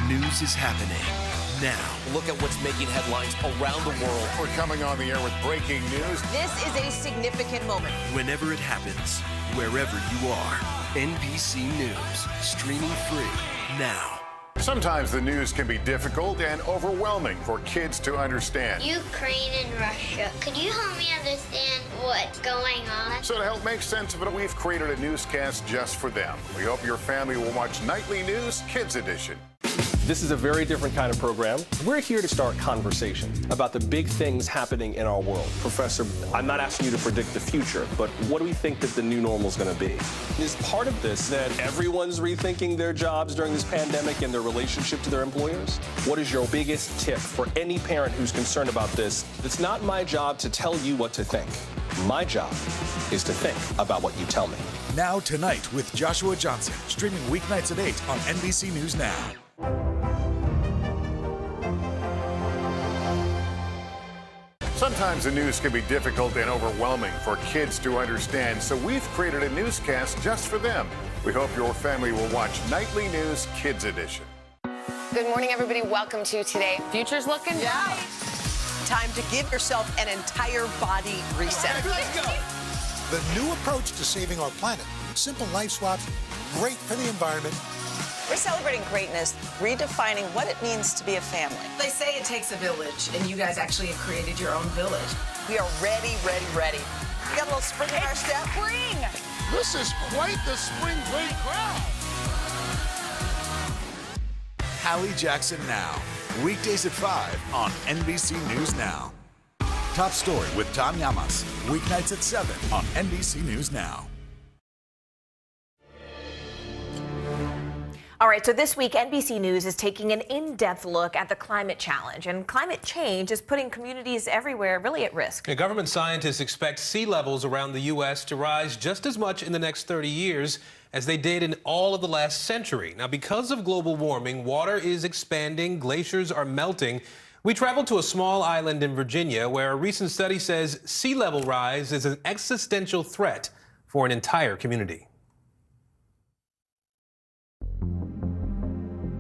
News is happening now. Look at what's making headlines around the world. We're coming on the air with breaking news. This is a significant moment. Whenever it happens, wherever you are, NBC News, streaming free now. Sometimes the news can be difficult and overwhelming for kids to understand. Ukraine and Russia. Could you help me understand what's going on? So to help make sense of it, we've created a newscast just for them. We hope your family will watch Nightly News Kids Edition. This is a very different kind of program. We're here to start conversation about the big things happening in our world. Professor, I'm not asking you to predict the future, but what do we think that the new normal is going to be? Is part of this that everyone's rethinking their jobs during this pandemic and their relationship to their employers? What is your biggest tip for any parent who's concerned about this? It's not my job to tell you what to think. My job is to think about what you tell me. Now Tonight with Joshua Johnson, streaming weeknights at 8 on NBC News Now. Sometimes the news can be difficult and overwhelming for kids to understand, so we've created a newscast just for them. We hope your family will watch Nightly News Kids Edition. Good morning, everybody. Welcome to Today. Future's looking bright. Time to give yourself an entire body reset. Okay, let's go. The new approach to saving our planet. Simple life swaps, great for the environment. We're celebrating greatness, redefining what it means to be a family. They say it takes a village, and you guys actually have created your own village. We are ready, ready, ready. We got a little spring in our step. Spring! This is quite the spring break crowd. Hallie Jackson Now, weekdays at 5 on NBC News Now. Top Story with Tom Llamas, weeknights at 7 on NBC News Now. All right, so this week, NBC News is taking an in-depth look at the climate challenge, and climate change is putting communities everywhere really at risk. Yeah, government scientists expect sea levels around the U.S. to rise just as much in the next 30 years as they did in all of the last century. Now, because of global warming, water is expanding, glaciers are melting. We traveled to a small island in Virginia where a recent study says sea level rise is an existential threat for an entire community.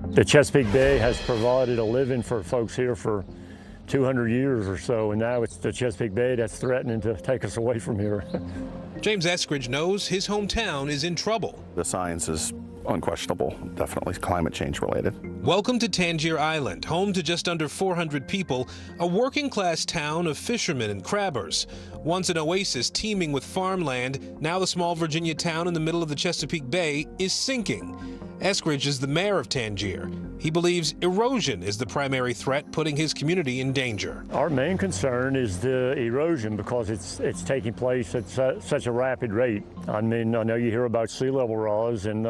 The Chesapeake Bay has provided a living for folks here for 200 years or so, and now it's the Chesapeake Bay that's threatening to take us away from here. James Eskridge knows his hometown is in trouble. The science is unquestionable, definitely climate change related. Welcome to Tangier Island, home to just under 400 people, a working-class town of fishermen and crabbers. Once an oasis teeming with farmland, now the small Virginia town in the middle of the Chesapeake Bay is sinking. Eskridge is the mayor of Tangier. He believes erosion is the primary threat, putting his community in danger. Our main concern is the erosion because it's taking place at such a rapid rate. I mean, I know you hear about sea level rise, and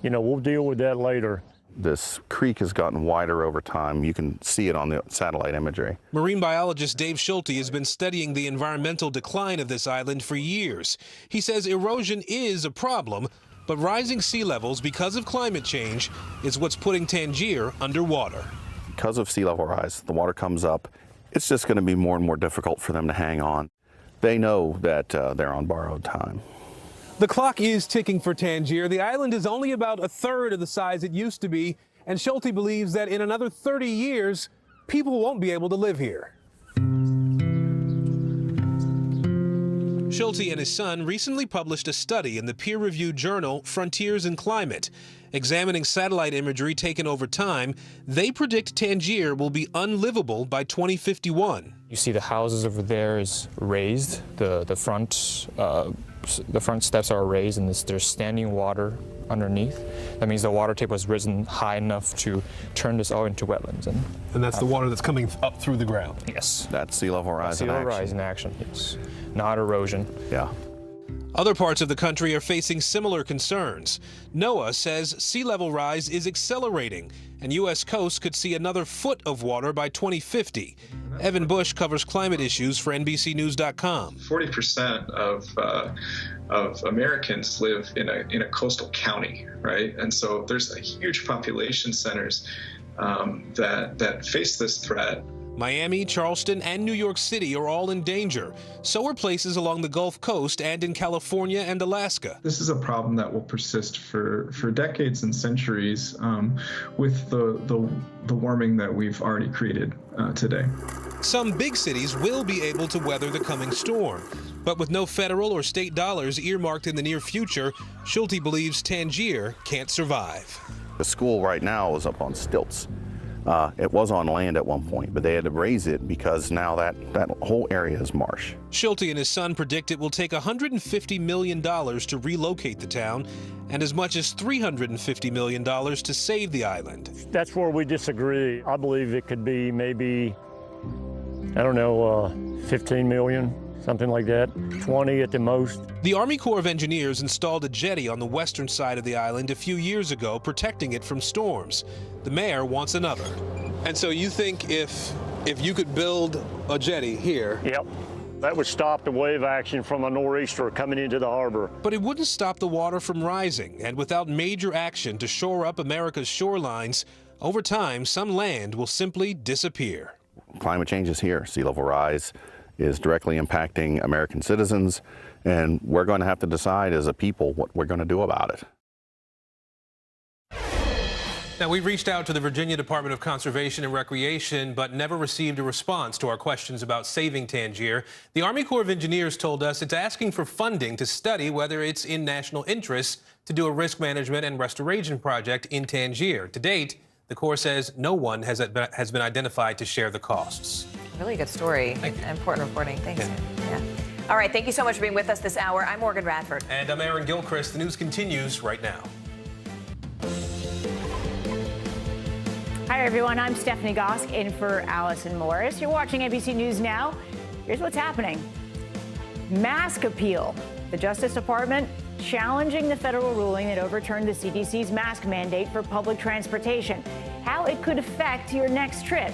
you know, we'll deal with that later. This creek has gotten wider over time. You can see it on the satellite imagery. Marine biologist Dave Schulte has been studying the environmental decline of this island for years. He says erosion is a problem, but rising sea levels because of climate change is what's putting Tangier underwater. Because of sea level rise, the water comes up. It's just going to be more and more difficult for them to hang on. They know that they're on borrowed time. The clock is ticking for Tangier. The island is only about a third of the size it used to be, and Schulte believes that in another 30 years, people won't be able to live here. Schulte and his son recently published a study in the peer-reviewed journal Frontiers in Climate. Examining satellite imagery taken over time, they predict Tangier will be unlivable by 2051. You see the houses over there is raised. The front steps are raised, and there's standing water underneath. That means the water table has risen high enough to turn this all into wetlands. And that's the water that's coming up through the ground? Yes. That's sea level rise in action. Sea level rise in action, yes. Not erosion. Yeah. Other parts of the country are facing similar concerns. NOAA says sea level rise is accelerating, and U.S. coasts could see another foot of water by 2050. Evan Bush covers climate issues for NBCNews.com. 40% of Americans live in a coastal county, right? And so there's a huge population centers that face this threat. Miami, Charleston, and New York City are all in danger. So are places along the Gulf Coast and in California and Alaska. This is a problem that will persist for decades and centuries with the warming that we've already created today. Some big cities will be able to weather the coming storm. But with no federal or state dollars earmarked in the near future, Schulte believes Tangier can't survive. The school right now is up on stilts. It was on land at one point, but they had to raise it because now that whole area is marsh. Schulte and his son predict it will take $150 million to relocate the town and as much as $350 million to save the island. That's where we disagree. I believe it could be maybe, I don't know, 15 million. Something like that, 20 at the most. The Army Corps of Engineers installed a jetty on the western side of the island a few years ago, protecting it from storms. The mayor wants another. And so you think if you could build a jetty here... Yep. That would stop the wave action from a nor'easter coming into the harbor. But it wouldn't stop the water from rising, and without major action to shore up America's shorelines, over time, some land will simply disappear. Climate change is here. Sea level rise is directly impacting American citizens, and we're going to have to decide as a people what we're going to do about it. Now, we reached out to the Virginia Department of Conservation and Recreation, but never received a response to our questions about saving Tangier. The Army Corps of Engineers told us it's asking for funding to study whether it's in national interest to do a risk management and restoration project in Tangier. To date, the Corps says no one has been identified to share the costs. Really good story. Important reporting. Thanks. Yeah. All right. Thank you so much for being with us this hour. I'm Morgan Radford. And I'm Aaron Gilchrist. The news continues right now. Hi, everyone. I'm Stephanie Gosk in for Allison Morris. You're watching NBC News Now. Here's what's happening. Mask appeal. The Justice Department challenging the federal ruling that overturned the CDC's mask mandate for public transportation, how it could affect your next trip.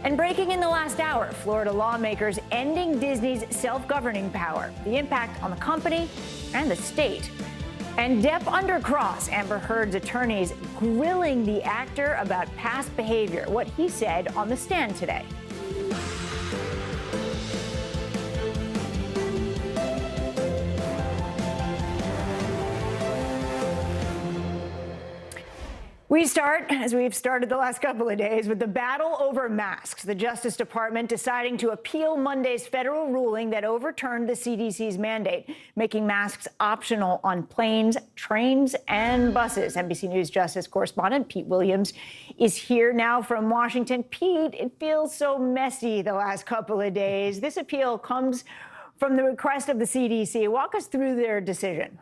And breaking in the last hour, Florida lawmakers ending Disney's self-governing power, the impact on the company and the state. And Depp under cross, Amber Heard's attorneys grilling the actor about past behavior, what he said on the stand today. We start, as we've started the last couple of days, with the battle over masks. The Justice Department deciding to appeal Monday's federal ruling that overturned the CDC's mandate, making masks optional on planes, trains, and buses. NBC News Justice correspondent Pete Williams is here now from Washington. Pete, it feels so messy the last couple of days. This appeal comes from the request of the CDC. Walk us through their decision.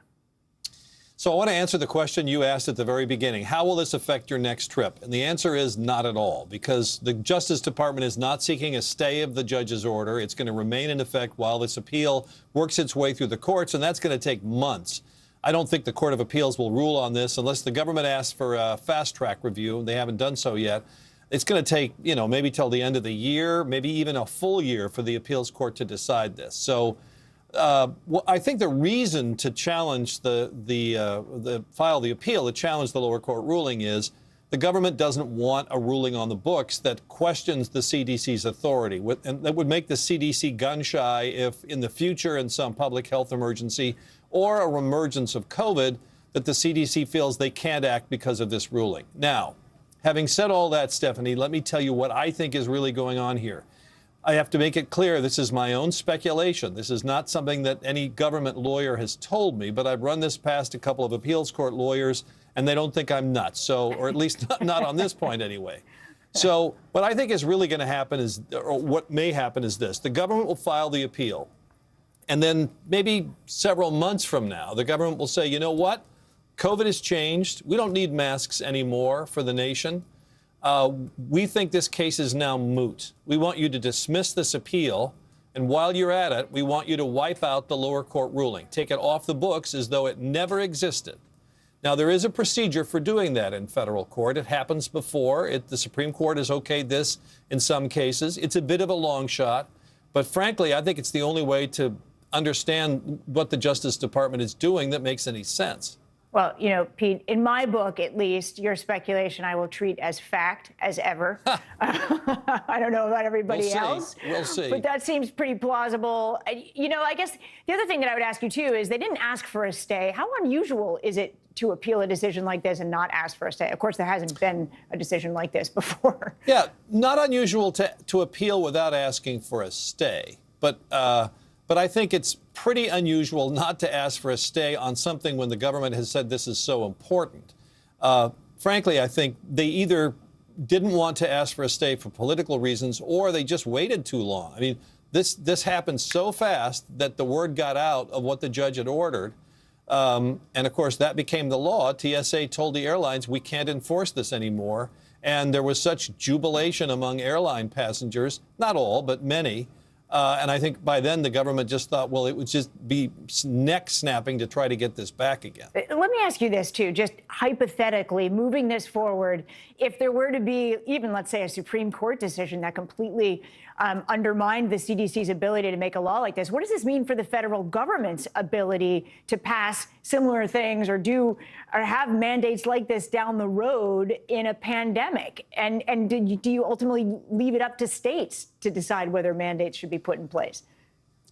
So I want to answer the question you asked at the very beginning. How will this affect your next trip? And the answer is not at all, because the Justice Department is not seeking a stay of the judge's order. It's going to remain in effect while this appeal works its way through the courts, and that's going to take months. I don't think the Court of Appeals will rule on this unless the government asks for a fast-track review. They haven't done so yet. It's going to take, maybe till the end of the year, maybe even a full year for the appeals court to decide this. So I think the reason to challenge file the appeal, to challenge the lower court ruling, is the government doesn't want a ruling on the books that questions the CDC's authority, and that would make the CDC gun shy if in the future in some public health emergency or a reemergence of COVID that the CDC feels they can't act because of this ruling. Now, having said all that, Stephanie, let me tell you what I think is really going on here. I have to make it clear, this is my own speculation. This is not something that any government lawyer has told me, but I've run this past a couple of appeals court lawyers, and they don't think I'm nuts. So, or at least not on this point anyway. So what I think is really going to happen is, or what may happen is this. The government will file the appeal, and then maybe several months from now, the government will say, you know what? COVID has changed. We don't need masks anymore for the nation. We think this case is now moot. We want you to dismiss this appeal, and while you're at it, we want you to wipe out the lower court ruling. Take it off the books as though it never existed. Now, there is a procedure for doing that in federal court. It happens before. The Supreme Court has okayed this in some cases. It's a bit of a long shot, but frankly, I think it's the only way to understand what the Justice Department is doing that makes any sense. Well, Pete, in my book, at least, your speculation I will treat as fact as ever. I don't know about everybody else. We'll see. But that seems pretty plausible. I guess the other thing that I would ask you, too, is they didn't ask for a stay. How unusual is it to appeal a decision like this and not ask for a stay? Of course, there hasn't been a decision like this before. Yeah, not unusual to appeal without asking for a stay. But I think it's pretty unusual not to ask for a stay on something when the government has said this is so important. Frankly, I think they either didn't want to ask for a stay for political reasons or they just waited too long. I mean, this happened so fast that the word got out of what the judge had ordered. And, of course, that became the law. TSA told the airlines, we can't enforce this anymore. And there was such jubilation among airline passengers, not all, but many. And I think by then the government just thought, well, it would just be neck snapping to try to get this back again. Let me ask you this, too, just hypothetically, moving this forward, if there were to be even, let's say, a Supreme Court decision that completely undermined the CDC's ability to make a law like this, what does this mean for the federal government's ability to pass similar things or have mandates like this down the road in a pandemic? And do you ultimately leave it up to states to decide whether mandates should be put in place?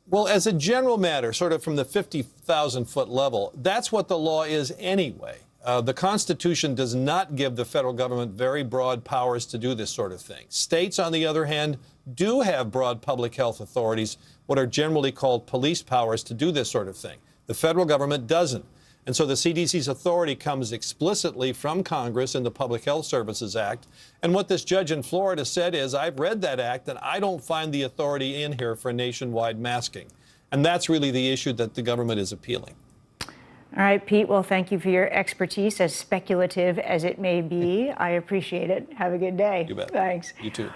Well, as a general matter, sort of from the 50,000-foot level, that's what the law is anyway. The Constitution does not give the federal government very broad powers to do this sort of thing. States, on the other hand, do have broad public health authorities, what are generally called police powers, to do this sort of thing. The federal government doesn't. And so the CDC's authority comes explicitly from Congress in the Public Health Services Act. And what this judge in Florida said is, I've read that act and I don't find the authority in here for nationwide masking. And that's really the issue that the government is appealing. All right, Pete, well, thank you for your expertise, as speculative as it may be. I appreciate it. Have a good day. You bet. Thanks. You too.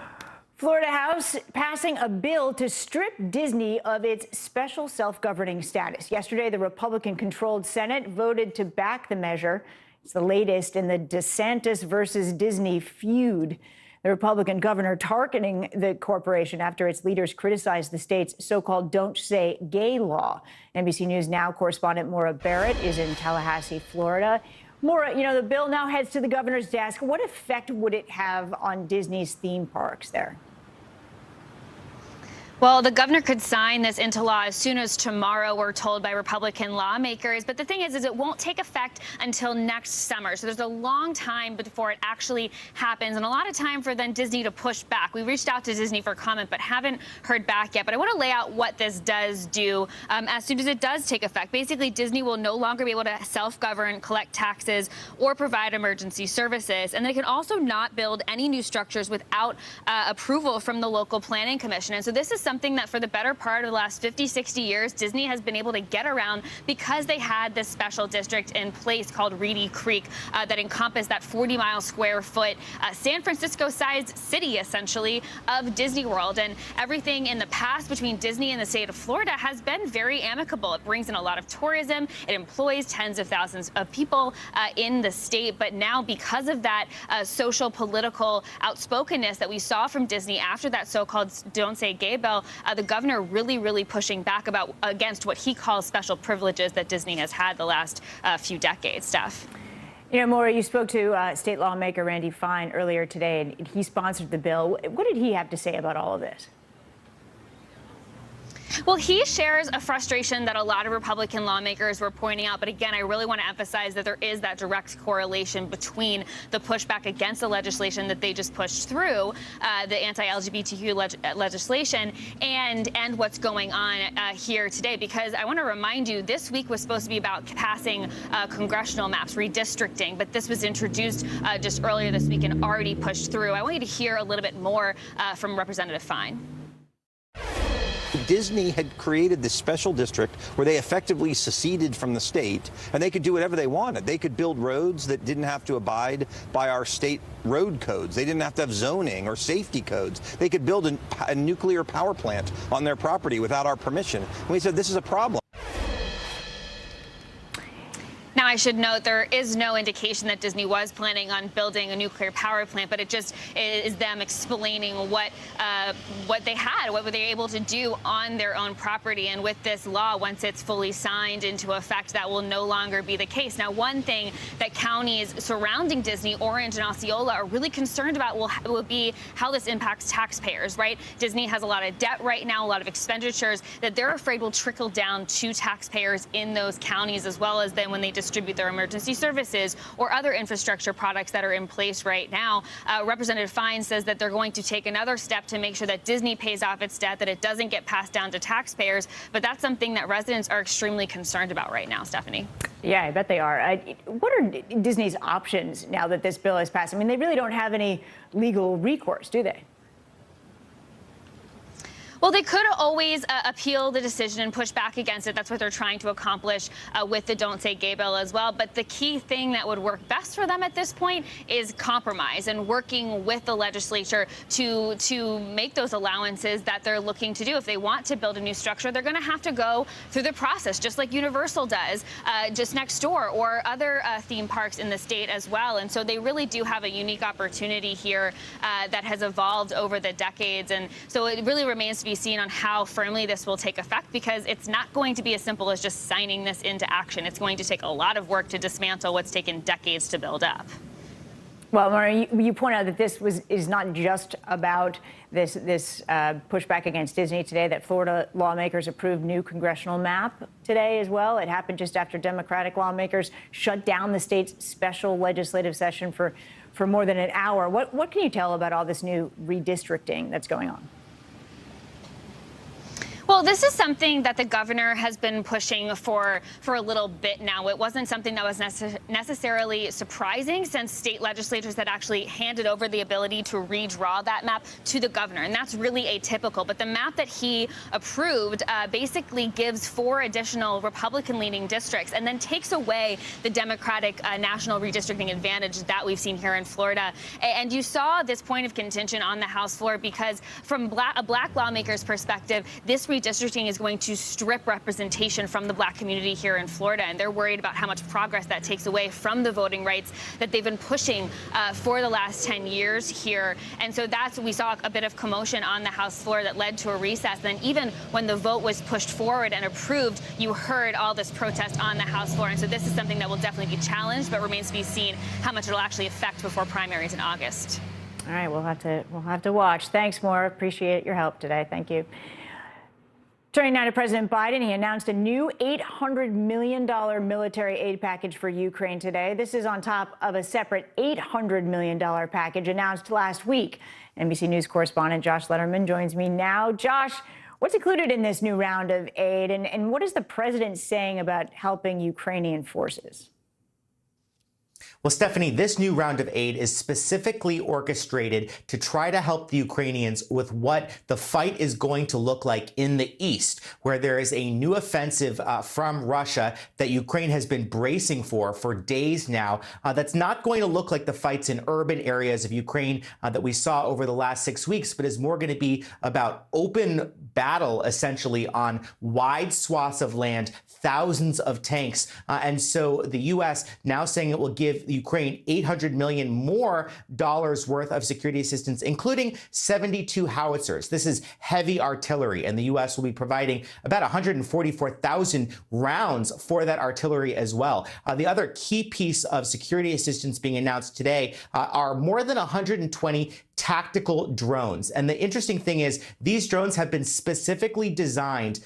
Florida House passing a bill to strip Disney of its special self-governing status. Yesterday, the Republican-controlled Senate voted to back the measure. It's the latest in the DeSantis versus Disney feud. The Republican governor targeting the corporation after its leaders criticized the state's so-called Don't Say Gay law. NBC News Now correspondent Maura Barrett is in Tallahassee, Florida. Maura, you know, the bill now heads to the governor's desk. What effect would it have on Disney's theme parks there? Well, the governor could sign this into law as soon as tomorrow, we're told by Republican lawmakers. But the thing is it won't take effect until next summer. So there's a long time before it actually happens, and a lot of time for then Disney to push back. We reached out to Disney for comment, but haven't heard back yet. But I want to lay out what this does do as soon as it does take effect. Basically, Disney will no longer be able to self-govern, collect taxes, or provide emergency services. And they can also not build any new structures without approval from the local planning commission. And so this is something that for the better part of the last 50, 60 years, Disney has been able to get around because they had this special district in place called Reedy Creek that encompassed that 40-mile square foot San Francisco-sized city, essentially, of Disney World. And everything in the past between Disney and the state of Florida has been very amicable. It brings in a lot of tourism. It employs tens of thousands of people in the state. But now, because of that social, political outspokenness that we saw from Disney after that so-called Don't Say Gay bill, the governor really pushing back against what he calls special privileges that Disney has had the last few decades. Steph. You know, Maura, you spoke to state lawmaker Randy Fine earlier today, and he sponsored the bill. What did he have to say about all of this? Well, he shares a frustration that a lot of Republican lawmakers were pointing out. But again, I really want to emphasize that there is that direct correlation between the pushback against the legislation that they just pushed through, the anti-LGBTQ legislation, and what's going on here today. Because I want to remind you, this week was supposed to be about passing congressional maps, redistricting. But this was introduced just earlier this week and already pushed through. I want you to hear a little bit more from Representative Fine. Disney had created this special district where they effectively seceded from the state, and they could do whatever they wanted. They could build roads that didn't have to abide by our state road codes. They didn't have to have zoning or safety codes. They could build a nuclear power plant on their property without our permission. And we said, this is a problem. Now, I should note there is no indication that Disney was planning on building a nuclear power plant, but it just is them explaining what they had, what were they able to do on their own property. And with this law, once it's fully signed into effect, that will no longer be the case. Now, one thing that counties surrounding Disney, Orange and Osceola, are really concerned about will be how this impacts taxpayers, right? Disney has a lot of debt right now, a lot of expenditures that they're afraid will trickle down to taxpayers in those counties, as well as then when they distribute their emergency services or other infrastructure products that are in place right now. Representative Fine says that they're going to take another step to make sure that Disney pays off its debt, that it doesn't get passed down to taxpayers. But that's something that residents are extremely concerned about right now, Stephanie. Yeah, I bet they are. What are Disney's options now that this bill is passed? I mean, they really don't have any legal recourse, do they? Well, they could always appeal the decision and push back against it. That's what they're trying to accomplish with the Don't Say Gay bill as well. But the key thing that would work best for them at this point is compromise and working with the legislature to make those allowances that they're looking to do. If they want to build a new structure, they're going to have to go through the process, just like Universal does just next door, or other theme parks in the state as well. And so they really do have a unique opportunity here that has evolved over the decades. And so it really remains to be seen on how firmly this will take effect, because it's not going to be as simple as just signing this into action. It's going to take a lot of work to dismantle what's taken decades to build up. Well, Maura, you point out that this is not just about this pushback against Disney today, that Florida lawmakers approved new congressional map today as well. It happened just after Democratic lawmakers shut down the state's special legislative session for more than an hour. What can you tell about all this new redistricting that's going on? Well, this is something that the governor has been pushing for a little bit now. It wasn't something that was necessarily surprising, since state legislatures had actually handed over the ability to redraw that map to the governor, and that's really atypical. But the map that he approved basically gives 4 additional Republican-leaning districts and then takes away the Democratic national redistricting advantage that we've seen here in Florida. And you saw this point of contention on the House floor because from a black lawmaker's perspective, this redistricting is going to strip representation from the black community here in Florida, and they're worried about how much progress that takes away from the voting rights that they've been pushing for the last 10 years here. And so we saw a bit of commotion on the House floor that led to a recess. Then even when the vote was pushed forward and approved, you heard all this protest on the House floor. And so this is something that will definitely be challenged, but remains to be seen how much it'll actually affect before primaries in August. All right, we'll have to watch. Thanks, Maura. Appreciate your help today. Thank you. Turning now to President Biden, he announced a new $800 million military aid package for Ukraine today. This is on top of a separate $800 million package announced last week. NBC News correspondent Josh Letterman joins me now. Josh, what's included in this new round of aid, and what is the president saying about helping Ukrainian forces? Well, Stephanie, this new round of aid is specifically orchestrated to try to help the Ukrainians with what the fight is going to look like in the east, where there is a new offensive from Russia that Ukraine has been bracing for days now. That's not going to look like the fights in urban areas of Ukraine that we saw over the last 6 weeks, but is more going to be about open battle, essentially, on wide swaths of land, thousands of tanks. And so the U.S. now saying it will give Ukraine $800 million more worth of security assistance, including 72 howitzers. This is heavy artillery, and the U.S. will be providing about 144,000 rounds for that artillery as well. The other key piece of security assistance being announced today are more than 120 tactical drones. And the interesting thing is these drones have been specifically designed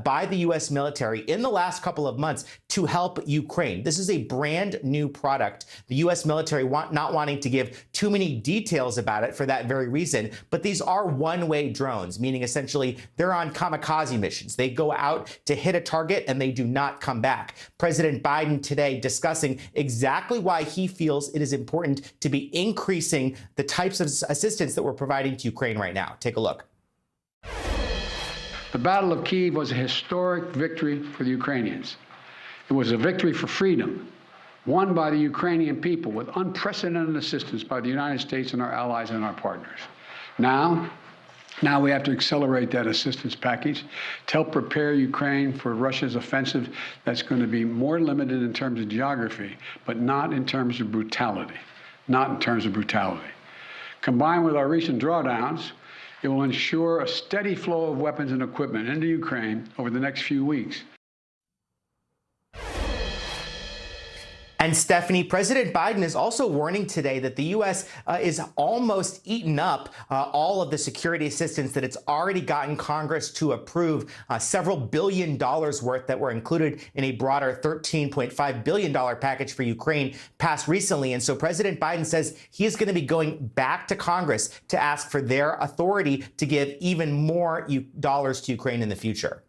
by the U.S. military in the last couple of months to help Ukraine. This is a brand new product. The U.S. military not wanting to give too many details about it for that very reason. But these are one-way drones, meaning essentially they're on kamikaze missions. They go out to hit a target and they do not come back. President Biden today discussing exactly why he feels it is important to be increasing the types of assistance that we're providing to Ukraine right now. Take a look. The Battle of Kyiv was a historic victory for the Ukrainians. It was a victory for freedom, won by the Ukrainian people with unprecedented assistance by the United States and our allies and our partners. Now we have to accelerate that assistance package to help prepare Ukraine for Russia's offensive that's going to be more limited in terms of geography, but not in terms of brutality. Not in terms of brutality. Combined with our recent drawdowns, it will ensure a steady flow of weapons and equipment into Ukraine over the next few weeks. And Stephanie, President Biden is also warning today that the U.S. is almost eaten up all of the security assistance that it's already gotten Congress to approve, several $1 billion worth that were included in a broader $13.5 billion package for Ukraine passed recently. And so President Biden says he is going to be going back to Congress to ask for their authority to give even more dollars to Ukraine in the future.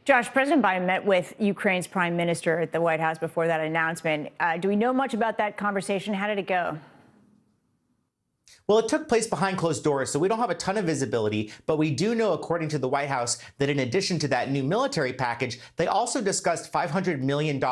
Josh, President Biden met with Ukraine's prime minister at the White House before that announcement. Do we know much about that conversation? How did it go? Well, it took place behind closed doors, so we don't have a ton of visibility, but we do know, according to the White House, that in addition to that new military package, they also discussed $500 million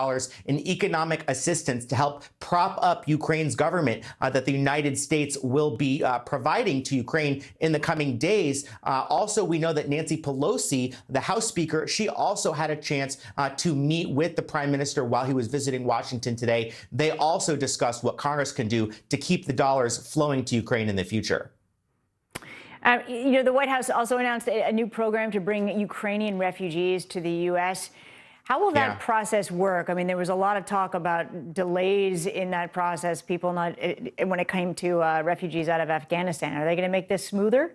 in economic assistance to help prop up Ukraine's government that the United States will be providing to Ukraine in the coming days. Also, we know that Nancy Pelosi, the House Speaker, she also had a chance to meet with the Prime Minister while he was visiting Washington today. They also discussed what Congress can do to keep the dollars flowing to Ukraine in the future. The White House also announced a new program to bring Ukrainian refugees to the U.S. How will that process work? I mean, there was a lot of talk about delays in that process, people not, when it came to refugees out of Afghanistan. Are they going to make this smoother?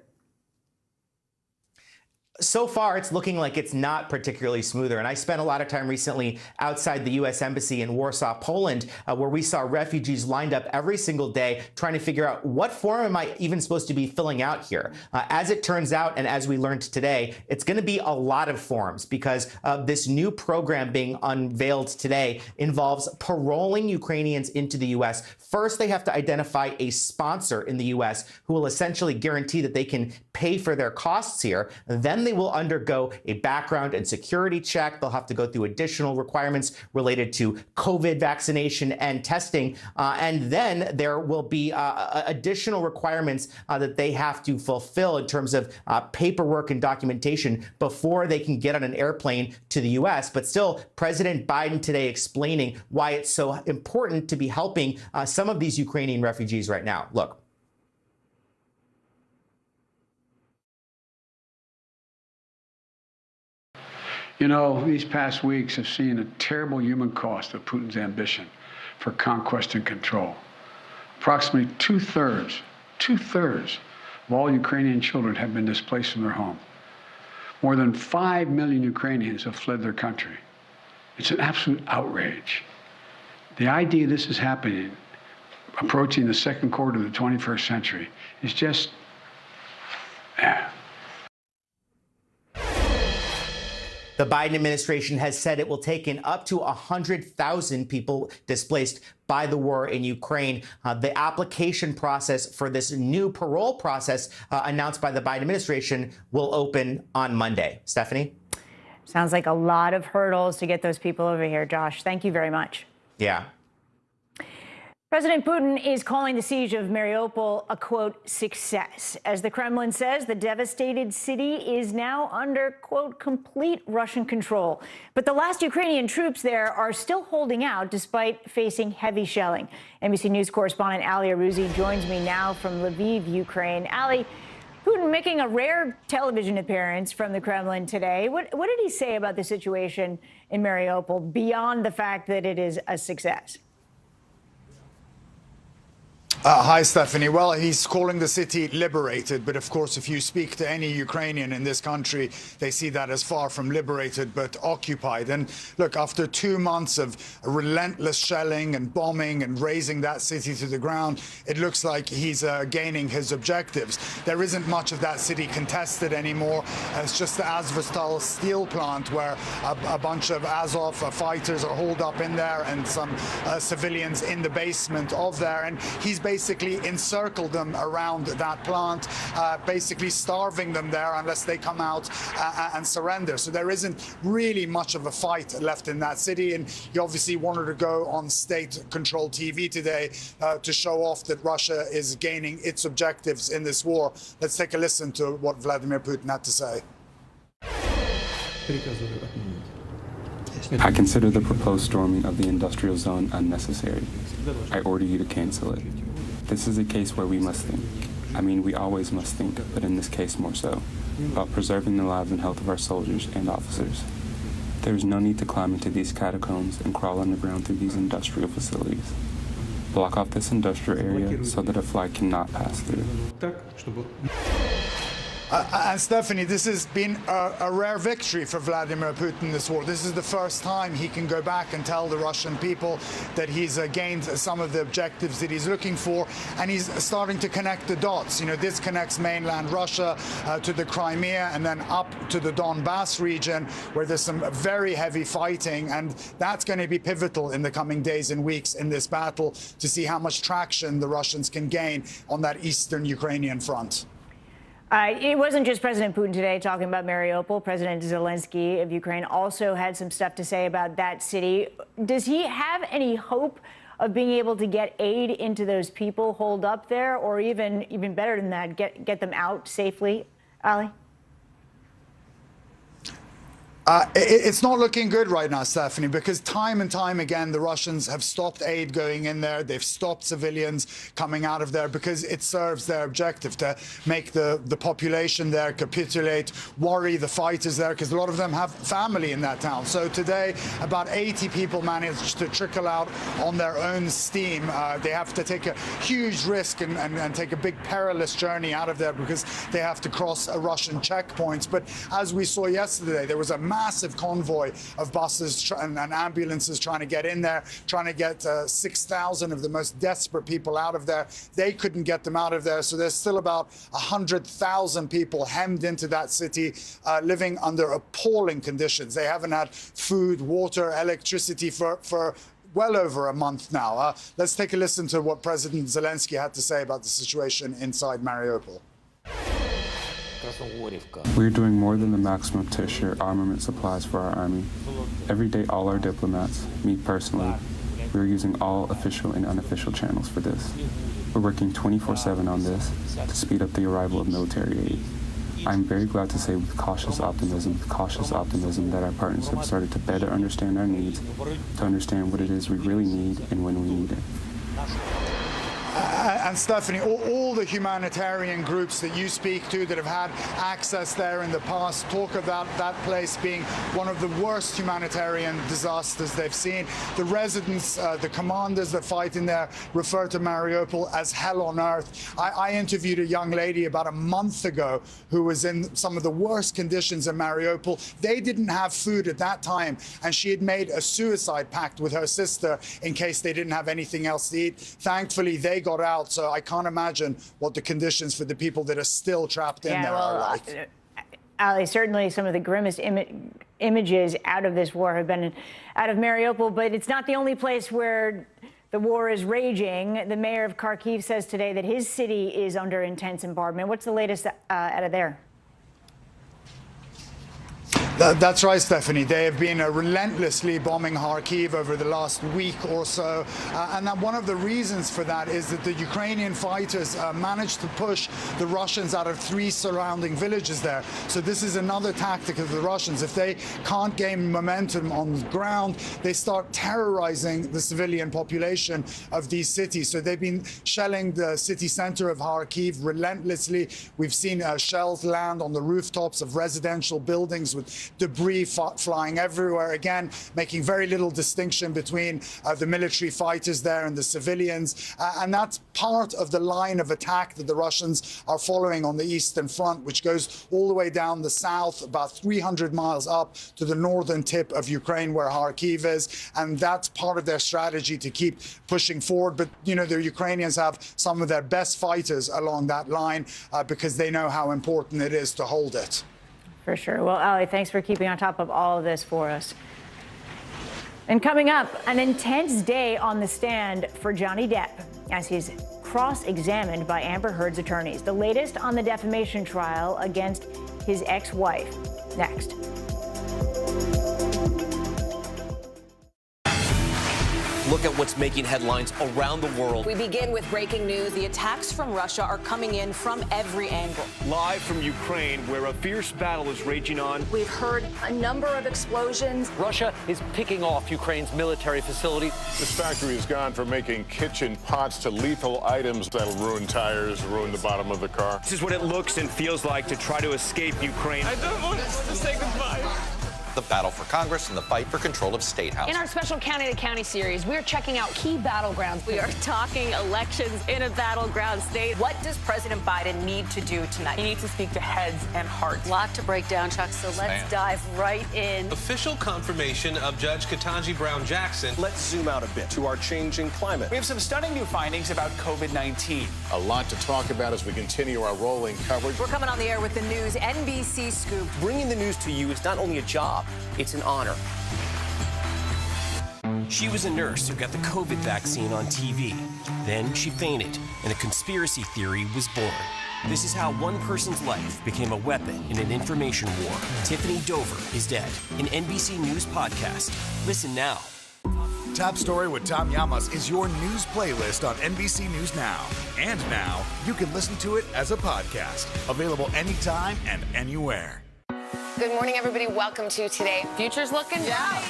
So far, it's looking like it's not particularly smoother. And I spent a lot of time recently outside the U.S. Embassy in Warsaw, Poland, where we saw refugees lined up every single day trying to figure out what form am I even supposed to be filling out here. As it turns out, and as we learned today, it's going to be a lot of forms because this new program being unveiled today involves paroling Ukrainians into the U.S. First, they have to identify a sponsor in the U.S. who will essentially guarantee that they can pay for their costs here. Then they will undergo a background and security check. They'll have to go through additional requirements related to COVID vaccination and testing. And then there will be additional requirements that they have to fulfill in terms of paperwork and documentation before they can get on an airplane to the U.S. But still, President Biden today explaining why it's so important to be helping some of these Ukrainian refugees right now. Look. You know, these past weeks have seen a terrible human cost of Putin's ambition for conquest and control. Approximately two-thirds of all Ukrainian children have been displaced from their home. More than 5 million Ukrainians have fled their country. It's an absolute outrage. The idea this is happening, approaching the second quarter of the 21st century, is just, The Biden administration has said it will take in up to 100,000 people displaced by the war in Ukraine. The application process for this new parole process announced by the Biden administration will open on Monday. Stephanie? Sounds like a lot of hurdles to get those people over here, Josh. Thank you very much. Yeah. President Putin is calling the siege of Mariupol a, quote, success. As the Kremlin says, the devastated city is now under, quote, complete Russian control. But the last Ukrainian troops there are still holding out despite facing heavy shelling. NBC News correspondent Ali Arouzi joins me now from Lviv, Ukraine. Ali, Putin making a rare television appearance from the Kremlin today. What did he say about the situation in Mariupol beyond the fact that it is a success? Hi, Stephanie. Well, he's calling the city liberated. But of course, if you speak to any Ukrainian in this country, they see that as far from liberated, but occupied. And look, after 2 months of relentless shelling and bombing and razing that city to the ground, it looks like he's gaining his objectives. There isn't much of that city contested anymore. It's just the Azovstal steel plant where a bunch of Azov fighters are holed up in there and some civilians in the basement of there. And he's basically encircled them around that plant, basically starving them there unless they come out and surrender. So there isn't really much of a fight left in that city. And he obviously wanted to go on state-controlled TV today to show off that Russia is gaining its objectives in this war. Let's take a listen to what Vladimir Putin had to say. I consider the proposed storming of the industrial zone unnecessary. I order you to cancel it. This is a case where we must think. I mean, we always must think, but in this case more so, about preserving the lives and health of our soldiers and officers. There is no need to climb into these catacombs and crawl underground through these industrial facilities. Block off this industrial area so that a flight cannot pass through. And Stephanie, this has been a rare victory for Vladimir Putin this war. This is the first time he can go back and tell the Russian people that he's gained some of the objectives that he's looking for, and he's starting to connect the dots. You know, this connects mainland Russia to the Crimea and then up to the Donbass region, where there's some very heavy fighting, and that's going to be pivotal in the coming days and weeks in this battle to see how much traction the Russians can gain on that eastern Ukrainian front. It wasn't just President Putin today talking about Mariupol. President Zelensky of Ukraine also had some stuff to say about that city. Does he have any hope of being able to get aid into those people holed up there, or even better than that, get them out safely, Ali? It's not looking good right now, Stephanie, because time and time again, the Russians have stopped aid going in there. They've stopped civilians coming out of there because it serves their objective to make the population there capitulate, worry the fighters there, because a lot of them have family in that town. So today, about 80 people managed to trickle out on their own steam. They have to take a huge risk and take a big perilous journey out of there because they have to cross a Russian checkpoints. But as we saw yesterday, there was a massive convoy of buses and ambulances trying to get in there, trying to get 6,000 of the most desperate people out of there. They couldn't get them out of there, so there's still about 100,000 people hemmed into that city, living under appalling conditions. They haven't had food, water, electricity for well over a month now. Let's take a listen to what President Zelensky had to say about the situation inside Mariupol. We're doing more than the maximum to assure armament supplies for our army. Every day, all our diplomats, me personally, we're using all official and unofficial channels for this. We're working 24/7 on this to speed up the arrival of military aid. I'm very glad to say with cautious optimism that our partners have started to better understand our needs, to understand what it is we really need and when we need it. And Stephanie, all the humanitarian groups that you speak to that have had access there in the past talk about that place being one of the worst humanitarian disasters they've seen. The residents, the commanders that fight in there refer to Mariupol as hell on earth. I interviewed a young lady about a month ago who was in some of the worst conditions in Mariupol. They didn't have food at that time, and she had made a suicide pact with her sister in case they didn't have anything else to eat. Thankfully, they got out, so I can't imagine what the conditions for the people that are still trapped in there are like. Ali, certainly some of the grimmest images out of this war have been out of Mariupol, but it's not the only place where the war is raging. The mayor of Kharkiv says today that his city is under intense bombardment. What's the latest out of there? That's right, Stephanie. They have been relentlessly bombing Kharkiv over the last week or so. And that one of the reasons for that is that the Ukrainian fighters managed to push the Russians out of 3 surrounding villages there. So this is another tactic of the Russians. If they can't gain momentum on the ground, they start terrorizing the civilian population of these cities. So they've been shelling the city center of Kharkiv relentlessly. We've seen shells land on the rooftops of residential buildings with debris flying everywhere, again, making very little distinction between the military fighters there and the civilians. And that's part of the line of attack that the Russians are following on the Eastern Front, which goes all the way down the south, about 300 miles up to the northern tip of Ukraine, where Kharkiv is. And that's part of their strategy to keep pushing forward. But, you know, the Ukrainians have some of their best fighters along that line because they know how important it is to hold it. For sure. Well, Ali, thanks for keeping on top of all of this for us. And coming up, an intense day on the stand for Johnny Depp as he's cross-examined by Amber Heard's attorneys. The latest on the defamation trial against his ex-wife. Next. Look at what's making headlines around the world. We begin with breaking news. The attacks from Russia are coming in from every angle. Live from Ukraine, where a fierce battle is raging on. We've heard a number of explosions. Russia is picking off Ukraine's military facilities. This factory has gone from making kitchen pots to lethal items that'll ruin tires, ruin the bottom of the car. This is what it looks and feels like to try to escape Ukraine. I don't want us to say goodbye. The battle for Congress and the fight for control of State House. In our special County to County series, we're checking out key battlegrounds. We are talking elections in a battleground state. What does President Biden need to do tonight? He needs to speak to heads and hearts. A lot to break down, Chuck, so let's dive right in. Official confirmation of Judge Ketanji Brown Jackson. Let's zoom out a bit to our changing climate. We have some stunning new findings about COVID-19. A lot to talk about as we continue our rolling coverage. We're coming on the air with the news NBC Scoop. Bringing the news to you is not only a job, it's an honor. She was a nurse who got the COVID vaccine on TV. Then she fainted, and a conspiracy theory was born. This is how one person's life became a weapon in an information war. Tiffany Dover is dead. An NBC News podcast. Listen now. Top Story with Tom Llamas is your news playlist on NBC News Now. And now, you can listen to it as a podcast. Available anytime and anywhere. Good morning, everybody. Welcome to Today. Future's looking bright.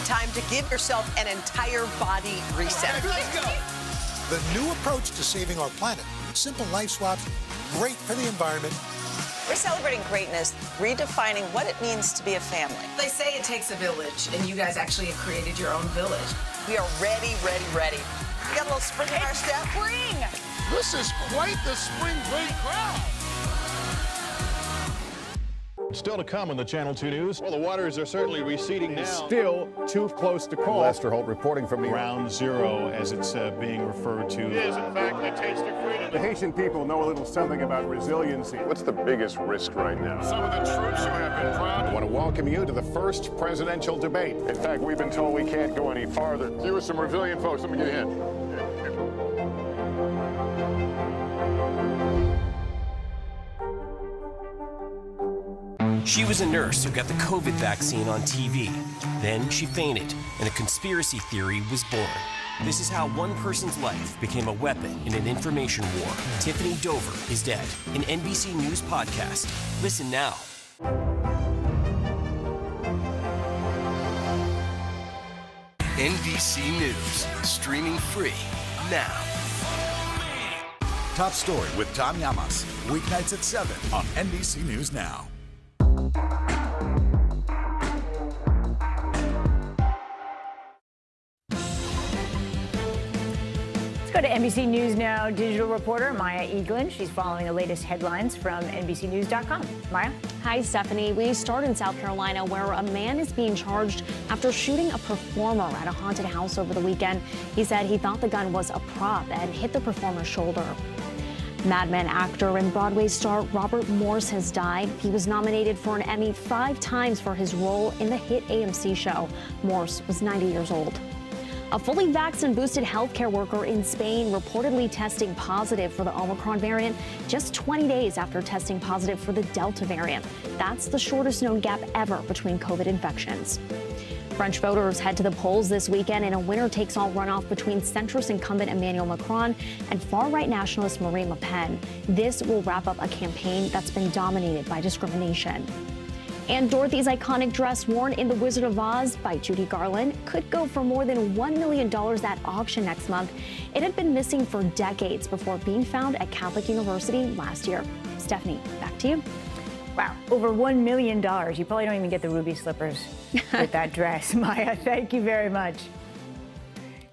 Time to give yourself an entire body reset. Let's go. The new approach to saving our planet. Simple life swaps, great for the environment. We're celebrating greatness, redefining what it means to be a family. They say it takes a village, and you guys actually have created your own village. We are ready, ready, ready. We got a little spring in our step. Spring! This is quite the spring break crowd. Still to come on the Channel 2 News. Well, the waters are certainly receding now. Still too close to call. Lester Holt reporting from Ground Zero, as it's being referred to. It is, in fact, the taste of freedom. The Haitian people know a little something about resiliency. What's the biggest risk right now? Some of the troops who have been proud. I want to welcome you to the first presidential debate. In fact, we've been told we can't go any farther. You are some resilient folks. Let me get a hint. She was a nurse who got the COVID vaccine on TV. Then she fainted, and a conspiracy theory was born. This is how one person's life became a weapon in an information war. Tiffany Dover is dead. An NBC News podcast. Listen now. NBC News, streaming free now. Top Story with Tom Llamas, weeknights at 7 on NBC News Now. Go to NBC News Now digital reporter Maya Eaglin. She's following the latest headlines from NBCnews.com. Maya? Hi, Stephanie. We start in South Carolina, where a man is being charged after shooting a performer at a haunted house over the weekend. He said he thought the gun was a prop and hit the performer's shoulder. Mad Men actor and Broadway star Robert Morse has died. He was nominated for an Emmy 5 times for his role in the hit AMC show. Morse was 90 years old. A fully vaxxed and boosted healthcare worker in Spain reportedly testing positive for the Omicron variant just 20 days after testing positive for the Delta variant. That's the shortest known gap ever between COVID infections. French voters head to the polls this weekend in a winner-takes-all runoff between centrist incumbent Emmanuel Macron and far-right nationalist Marine Le Pen. This will wrap up a campaign that's been dominated by discrimination. And Dorothy's iconic dress worn in The Wizard of Oz by Judy Garland could go for more than $1 million at auction next month. It had been missing for decades before being found at Catholic University last year. Stephanie, back to you. Wow, over $1 million. You probably don't even get the ruby slippers with that dress. Maya, thank you very much.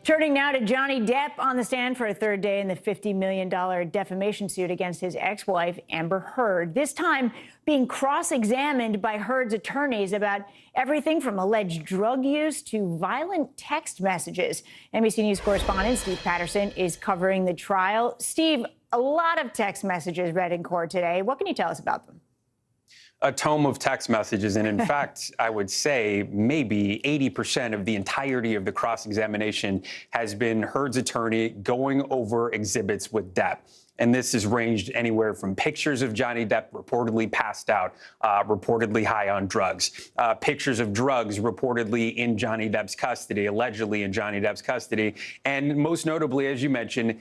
Turning now to Johnny Depp on the stand for a third day in the $50 million defamation suit against his ex-wife, Amber Heard. This time being cross-examined by Heard's attorneys about everything from alleged drug use to violent text messages. NBC News correspondent Steve Patterson is covering the trial. Steve, a lot of text messages read in court today. What can you tell us about them? A tome of text messages. And in fact, I would say maybe 80% of the entirety of the cross-examination has been Heard's attorney going over exhibits with Depp. And this has ranged anywhere from pictures of Johnny Depp reportedly passed out, reportedly high on drugs, pictures of drugs reportedly in Johnny Depp's custody, allegedly in Johnny Depp's custody, and most notably, as you mentioned,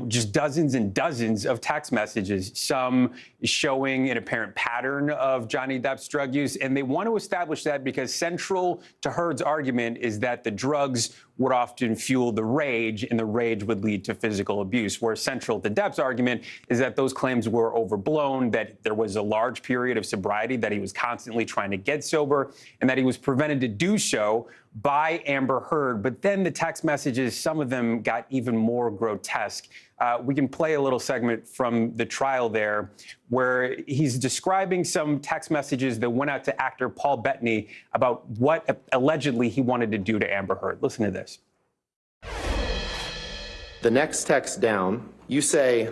just dozens and dozens of text messages, some showing an apparent pattern of Johnny Depp's drug use. And they want to establish that because central to Heard's argument is that the drugs would often fuel the rage, and the rage would lead to physical abuse, where central to Depp's argument is that those claims were overblown, that there was a large period of sobriety, that he was constantly trying to get sober, and that he was prevented to do so by Amber Heard. But then the text messages, some of them got even more grotesque. We can play a little segment from the trial there where he's describing some text messages that went out to actor Paul Bettany about what allegedly he wanted to do to Amber Heard. Listen to this. The next text down, you say,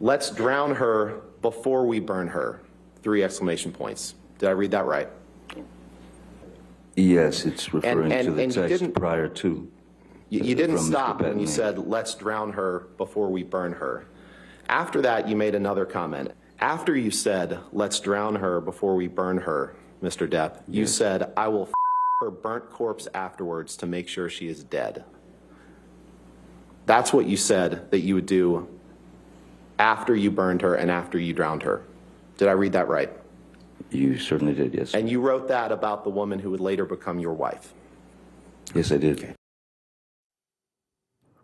"Let's drown her before we burn her." 3 exclamation points. Did I read that right? Yes, it's referring to the text prior to. You didn't stop when you said, "Let's drown her before we burn her." After that, you made another comment. After you said, "Let's drown her before we burn her," Mr. Depp, you said, "I will her burnt corpse afterwards to make sure she is dead." That's what you said that you would do after you burned her and after you drowned her. Did I read that right? You certainly did, yes. And you wrote that about the woman who would later become your wife? Yes, I did. Okay.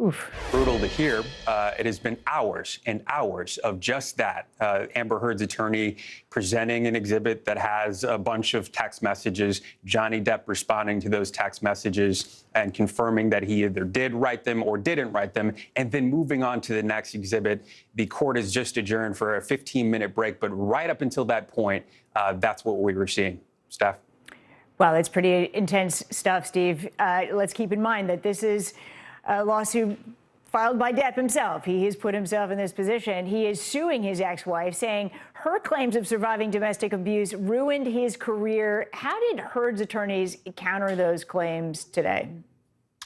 Oof. Brutal to hear. It has been hours and hours of just that. Amber Heard's attorney presenting an exhibit that has a bunch of text messages, Johnny Depp responding to those text messages and confirming that he either did write them or didn't write them, and then moving on to the next exhibit. The court has just adjourned for a 15-minute break, but right up until that point, that's what we were seeing. Steph? Well, it's pretty intense stuff, Steve. Let's keep in mind that this is a lawsuit filed by Depp himself. He has put himself in this position. He is suing his ex-wife, saying her claims of surviving domestic abuse ruined his career. How did Heard's attorneys counter those claims today?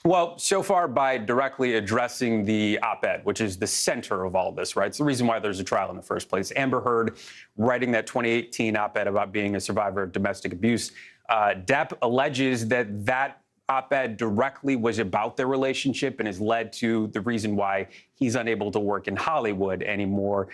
Well, so far by directly addressing the op-ed, which is the center of all this, right? It's the reason why there's a trial in the first place. Amber Heard writing that 2018 op-ed about being a survivor of domestic abuse. Depp alleges that op-ed directly was about their relationship and has led to the reason why he's unable to work in Hollywood anymore.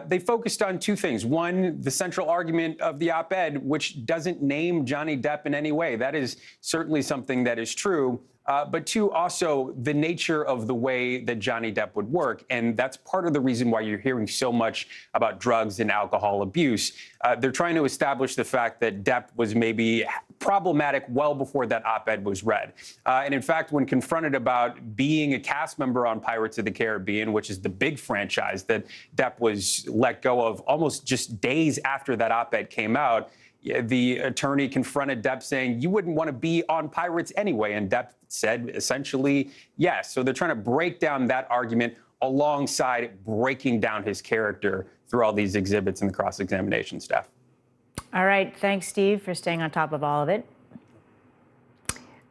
They focused on two things. One, the central argument of the op-ed, which doesn't name Johnny Depp in any way. That is certainly something that is true. But two, also the nature of the way that Johnny Depp would work. And that's part of the reason why you're hearing so much about drugs and alcohol abuse. They're trying to establish the fact that Depp was maybe problematic well before that op-ed was read. And in fact, when confronted about being a cast member on Pirates of the Caribbean, which is the big franchise that Depp was let go of almost just days after that op-ed came out, the attorney confronted Depp saying, you wouldn't want to be on Pirates anyway. And Depp said essentially, yes. So they're trying to break down that argument alongside breaking down his character through all these exhibits and the cross-examination stuff. All right. Thanks, Steve, for staying on top of all of it.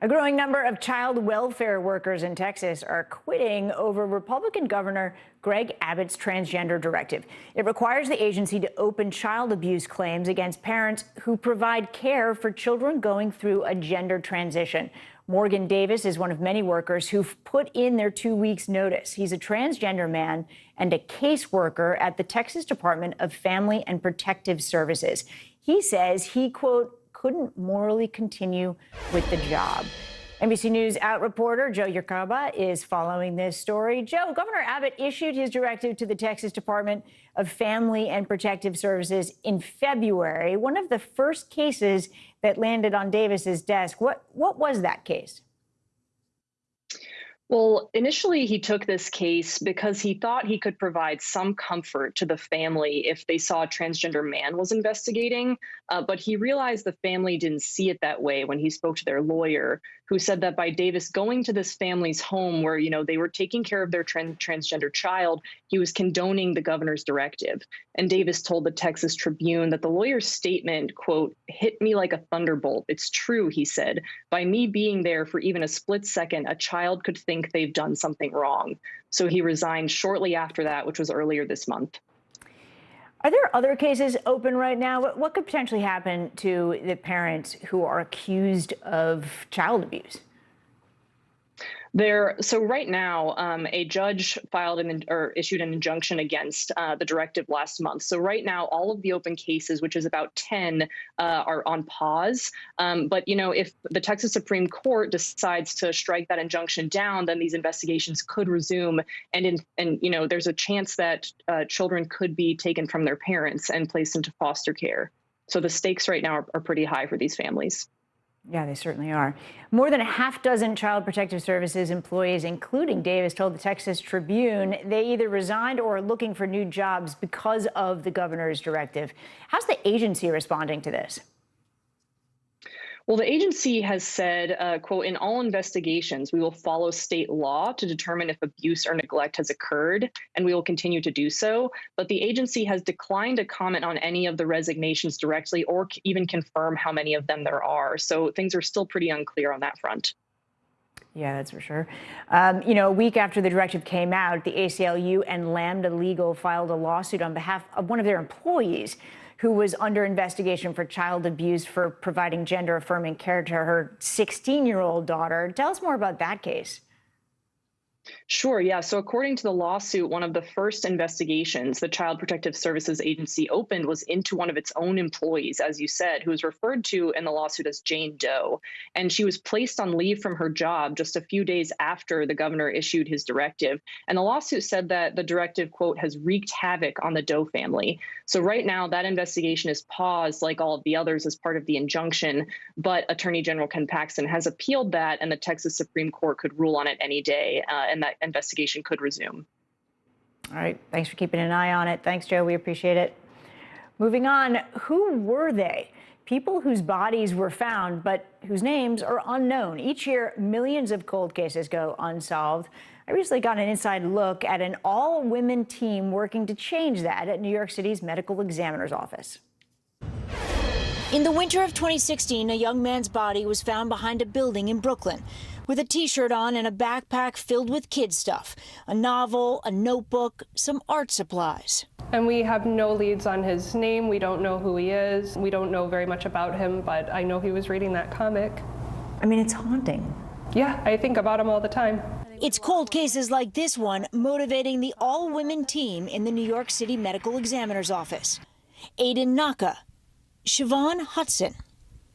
A growing number of child welfare workers in Texas are quitting over Republican Governor Greg Abbott's transgender directive. It requires the agency to open child abuse claims against parents who provide care for children going through a gender transition. Morgan Davis is one of many workers who've put in their 2 weeks' notice. He's a transgender man and a caseworker at the Texas Department of Family and Protective Services. He says he, quote, couldn't morally continue with the job. NBC News Out reporter Joe Yerkaba is following this story. Joe, Governor Abbott issued his directive to the Texas Department of Family and Protective Services in February, one of the first cases that landed on Davis's desk. What was that case? Well, initially, he took this case because he thought he could provide some comfort to the family if they saw a transgender man was investigating. But he realized the family didn't see it that way when he spoke to their lawyer, who said that by Davis going to this family's home where, you know, they were taking care of their transgender child, he was condoning the governor's directive. And Davis told the Texas Tribune that the lawyer's statement, quote, hit me like a thunderbolt. It's true, he said. By me being there for even a split second, a child could think they've done something wrong. So he resigned shortly after that, which was earlier this month. Are there other cases open right now? What could potentially happen to the parents who are accused of child abuse? So right now, a judge issued an injunction against the directive last month. So right now, all of the open cases, which is about 10, are on pause. But, you know, if the Texas Supreme Court decides to strike that injunction down, then these investigations could resume. And you know, there's a chance that children could be taken from their parents and placed into foster care. So the stakes right now are pretty high for these families. Yeah, they certainly are. More than a half dozen Child Protective Services employees, including Davis, told the Texas Tribune they either resigned or are looking for new jobs because of the governor's directive. How's the agency responding to this? Well, the agency has said, quote, in all investigations, we will follow state law to determine if abuse or neglect has occurred, and we will continue to do so. But the agency has declined to comment on any of the resignations directly or even confirm how many of them there are. So things are still pretty unclear on that front. Yeah, that's for sure. You know, a week after the directive came out, the ACLU and Lambda Legal filed a lawsuit on behalf of one of their employees who was under investigation for child abuse for providing gender-affirming care to her 16-year-old daughter. Tell us more about that case. Sure, yeah. So according to the lawsuit, one of the first investigations the Child Protective Services Agency opened was into one of its own employees, as you said, who is referred to in the lawsuit as Jane Doe. And she was placed on leave from her job just a few days after the governor issued his directive. And the lawsuit said that the directive, quote, has wreaked havoc on the Doe family. So right now, that investigation is paused like all of the others as part of the injunction. But Attorney General Ken Paxton has appealed that, and the Texas Supreme Court could rule on it any day. And that investigation could resume. All right. Thanks for keeping an eye on it. Thanks, Joe. We appreciate it. Moving on. Who were they? People whose bodies were found, but whose names are unknown. Each year, millions of cold cases go unsolved. I recently got an inside look at an all-women team working to change that at New York City's medical examiner's office. In the winter of 2016, a young man's body was found behind a building in Brooklyn with a T-shirt on and a backpack filled with kid stuff, a novel, a notebook, some art supplies. And we have no leads on his name. We don't know who he is. We don't know very much about him, but I know he was reading that comic. I mean, it's haunting. Yeah, I think about him all the time. It's cold cases like this one motivating the all-women team in the New York City Medical Examiner's Office. Aiden Naka, Siobhan Hudson,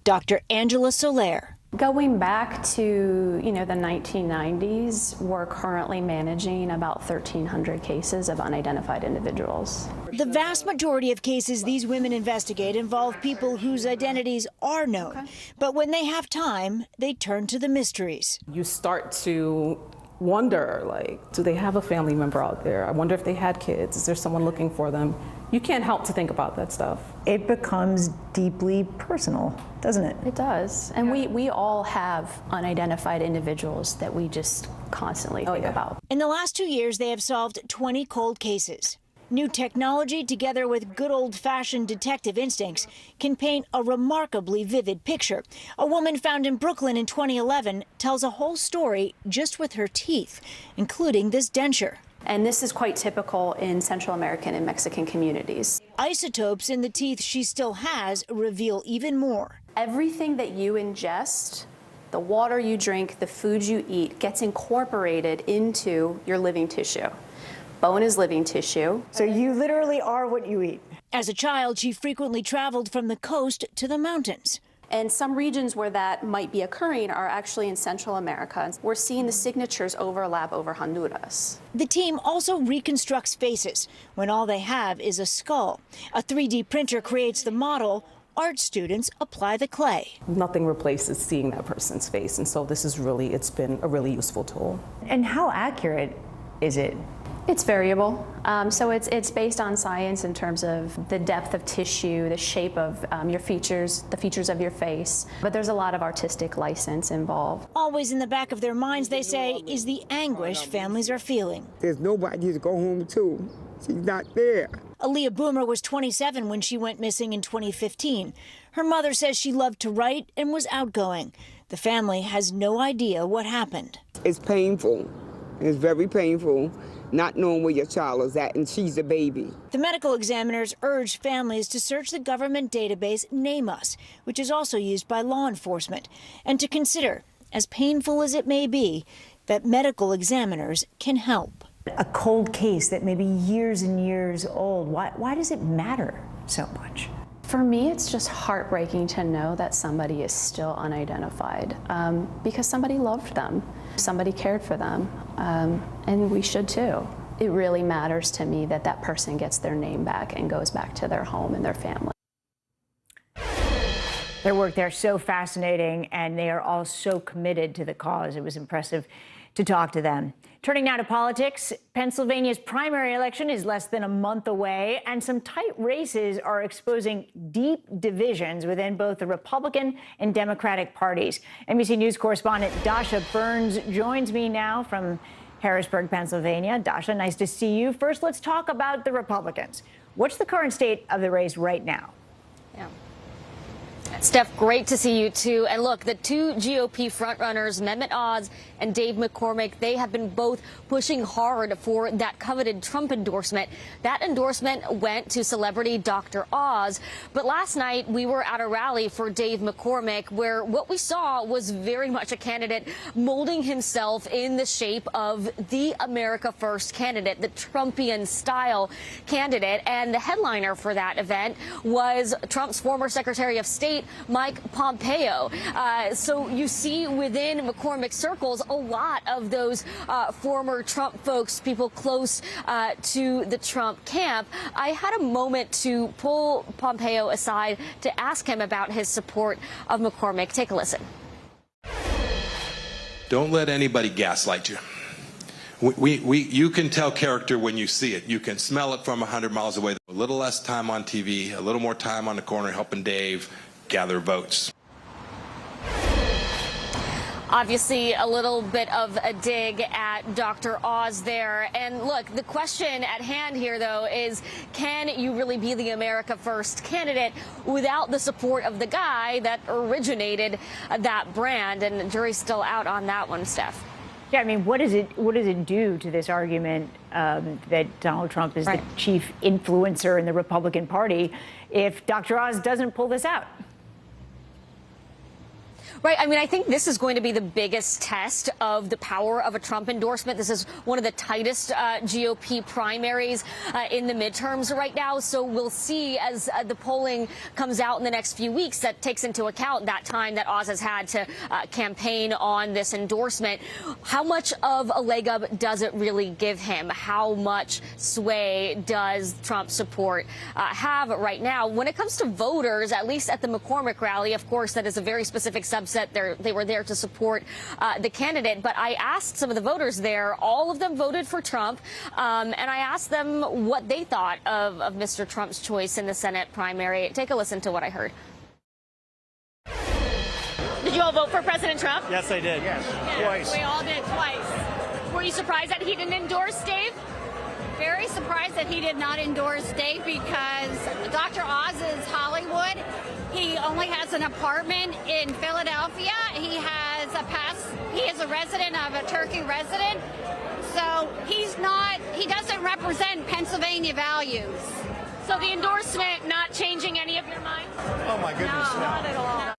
Dr. Angela Soler. Going back to, the 1990s, we're currently managing about 1,300 cases of unidentified individuals. The vast majority of cases these women investigate involve people whose identities are known. But when they have time, they turn to the mysteries. You start to wonder, do they have a family member out there? I wonder if they had kids. Is there someone looking for them? You can't help to think about that stuff. It becomes deeply personal, doesn't it? It does. And we all have unidentified individuals that we just constantly think about. In the last 2 years, they have solved 20 cold cases. New technology, together with good old-fashioned detective instincts, can paint a remarkably vivid picture. A woman found in Brooklyn in 2011 tells a whole story just with her teeth, including this denture. And this is quite typical in Central American and Mexican communities. Isotopes in the teeth she still has reveal even more. Everything that you ingest, the water you drink, the food you eat, gets incorporated into your living tissue. Bone is living tissue. So you literally are what you eat. As a child, she frequently traveled from the coast to the mountains. And some regions where that might be occurring are actually in Central America. We're seeing the signatures overlap over Honduras. The team also reconstructs faces when all they have is a skull. A 3D printer creates the model. Art students apply the clay. Nothing replaces seeing that person's face. And so it's been a really useful tool. And how accurate is it? It's variable. So it's based on science in terms of the depth of tissue, the shape of your features, the features of your face. But there's a lot of artistic license involved. Always in the back of their minds, they say, is the anguish families are feeling. There's nobody to go home to. She's not there. Aaliyah Boomer was 27 when she went missing in 2015. Her mother says she loved to write and was outgoing. The family has no idea what happened. It's painful. It's very painful. Not knowing where your child is at, and she's a baby. The medical examiners urged families to search the government database Name Us, which is also used by law enforcement, and to consider, as painful as it may be, that medical examiners can help. A cold case that may be years and years old, why does it matter so much? For me, it's just heartbreaking to know that somebody is still unidentified because somebody loved them, somebody cared for them, and we should too. It really matters to me that that person gets their name back and goes back to their home and their family. Their work there is so fascinating, and they are all so committed to the cause. It was impressive to talk to them. Turning now to politics, Pennsylvania's primary election is less than a month away, and some tight races are exposing deep divisions within both the Republican and Democratic parties. NBC News correspondent Dasha Burns joins me now from Harrisburg, Pennsylvania. Dasha, nice to see you. First, let's talk about the Republicans. What's the current state of the race right now? Steph, great to see you, too. And look, the two GOP frontrunners, Mehmet Oz and Dave McCormick, they have been both pushing hard for that coveted Trump endorsement. That endorsement went to celebrity Dr. Oz. But last night, we were at a rally for Dave McCormick, where what we saw was very much a candidate molding himself in the shape of the America First candidate, the Trumpian-style candidate. And the headliner for that event was Trump's former Secretary of State, Mike Pompeo. So you see within McCormick circles a lot of those former Trump folks, people close to the Trump camp. I had a moment to pull Pompeo aside to ask him about his support of McCormick. Take a listen. Don't let anybody gaslight you. You can tell character when you see it. You can smell it from 100 miles away. A little less time on TV, a little more time on the corner helping Dave gather votes. Obviously, a little bit of a dig at Dr. Oz there. And look, the question at hand here, though, is can you really be the America First candidate without the support of the guy that originated that brand? And the jury's still out on that one, Steph. Yeah, I mean, what does it do to this argument that Donald Trump is the chief influencer in the Republican Party if Dr. Oz doesn't pull this out? Right. I mean, I think this is going to be the biggest test of the power of a Trump endorsement. This is one of the tightest GOP primaries in the midterms right now. So we'll see as the polling comes out in the next few weeks that takes into account that time that Oz has had to campaign on this endorsement. How much of a leg up does it really give him? How much sway does Trump support have right now? When it comes to voters, at least at the McCormick rally, of course, that is a very specific subset. They were there to support the candidate. But I asked some of the voters there, all of them voted for Trump. And I asked them what they thought of Mr. Trump's choice in the Senate primary. Take a listen to what I heard. Did you all vote for President Trump? Yes, I did. Yes, twice. We all did twice. Were you surprised that he didn't endorse Dave? Very surprised that he did not endorse Dave because Dr. Oz is Hollywood. He only has an apartment in Philadelphia. He is a resident of a Turkey resident. So he doesn't represent Pennsylvania values. So the endorsement not changing any of your minds? Oh my goodness, no. Not at all.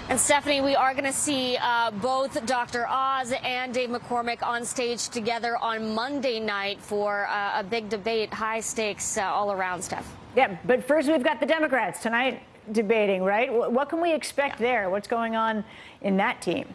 And Stephanie, we are going to see both Dr. Oz and Dave McCormick on stage together on Monday night for a big debate, high stakes all around, Steph. Yeah, but first we've got the Democrats tonight debating, right? What can we expect there? What's going on in that team?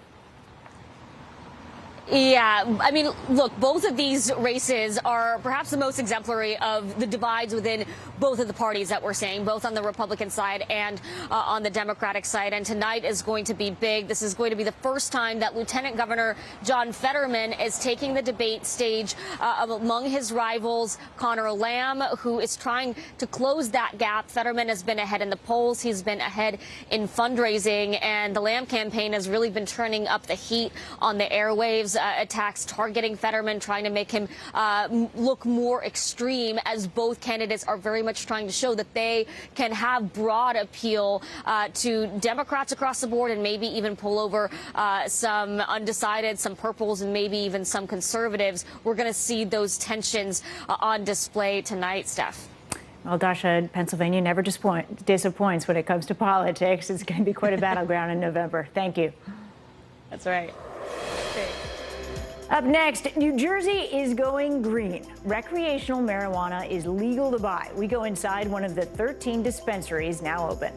Yeah, I mean, look, both of these races are perhaps the most exemplary of the divides within both of the parties that we're seeing, both on the Republican side and on the Democratic side. And tonight is going to be big. This is going to be the first time that Lieutenant Governor John Fetterman is taking the debate stage among his rivals, Connor Lamb, who is trying to close that gap. Fetterman has been ahead in the polls. He's been ahead in fundraising. And the Lamb campaign has really been turning up the heat on the airwaves. Attacks targeting Fetterman, trying to make him look more extreme, as both candidates are very much trying to show that they can have broad appeal to Democrats across the board and maybe even pull over some undecided, some purples, and maybe even some conservatives. We're going to see those tensions on display tonight, Steph. Well, Dasha, Pennsylvania never disappoints when it comes to politics. It's going to be quite a battleground in November. Thank you. That's right. Okay. Up next, New Jersey is going green. Recreational marijuana is legal to buy. We go inside one of the 13 dispensaries now open.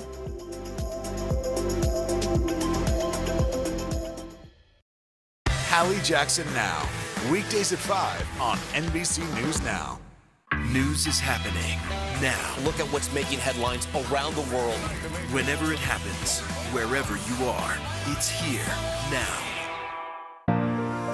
Hallie Jackson Now, weekdays at 5 on NBC News Now. News is happening now. Look at what's making headlines around the world. Whenever it happens, wherever you are, it's here now.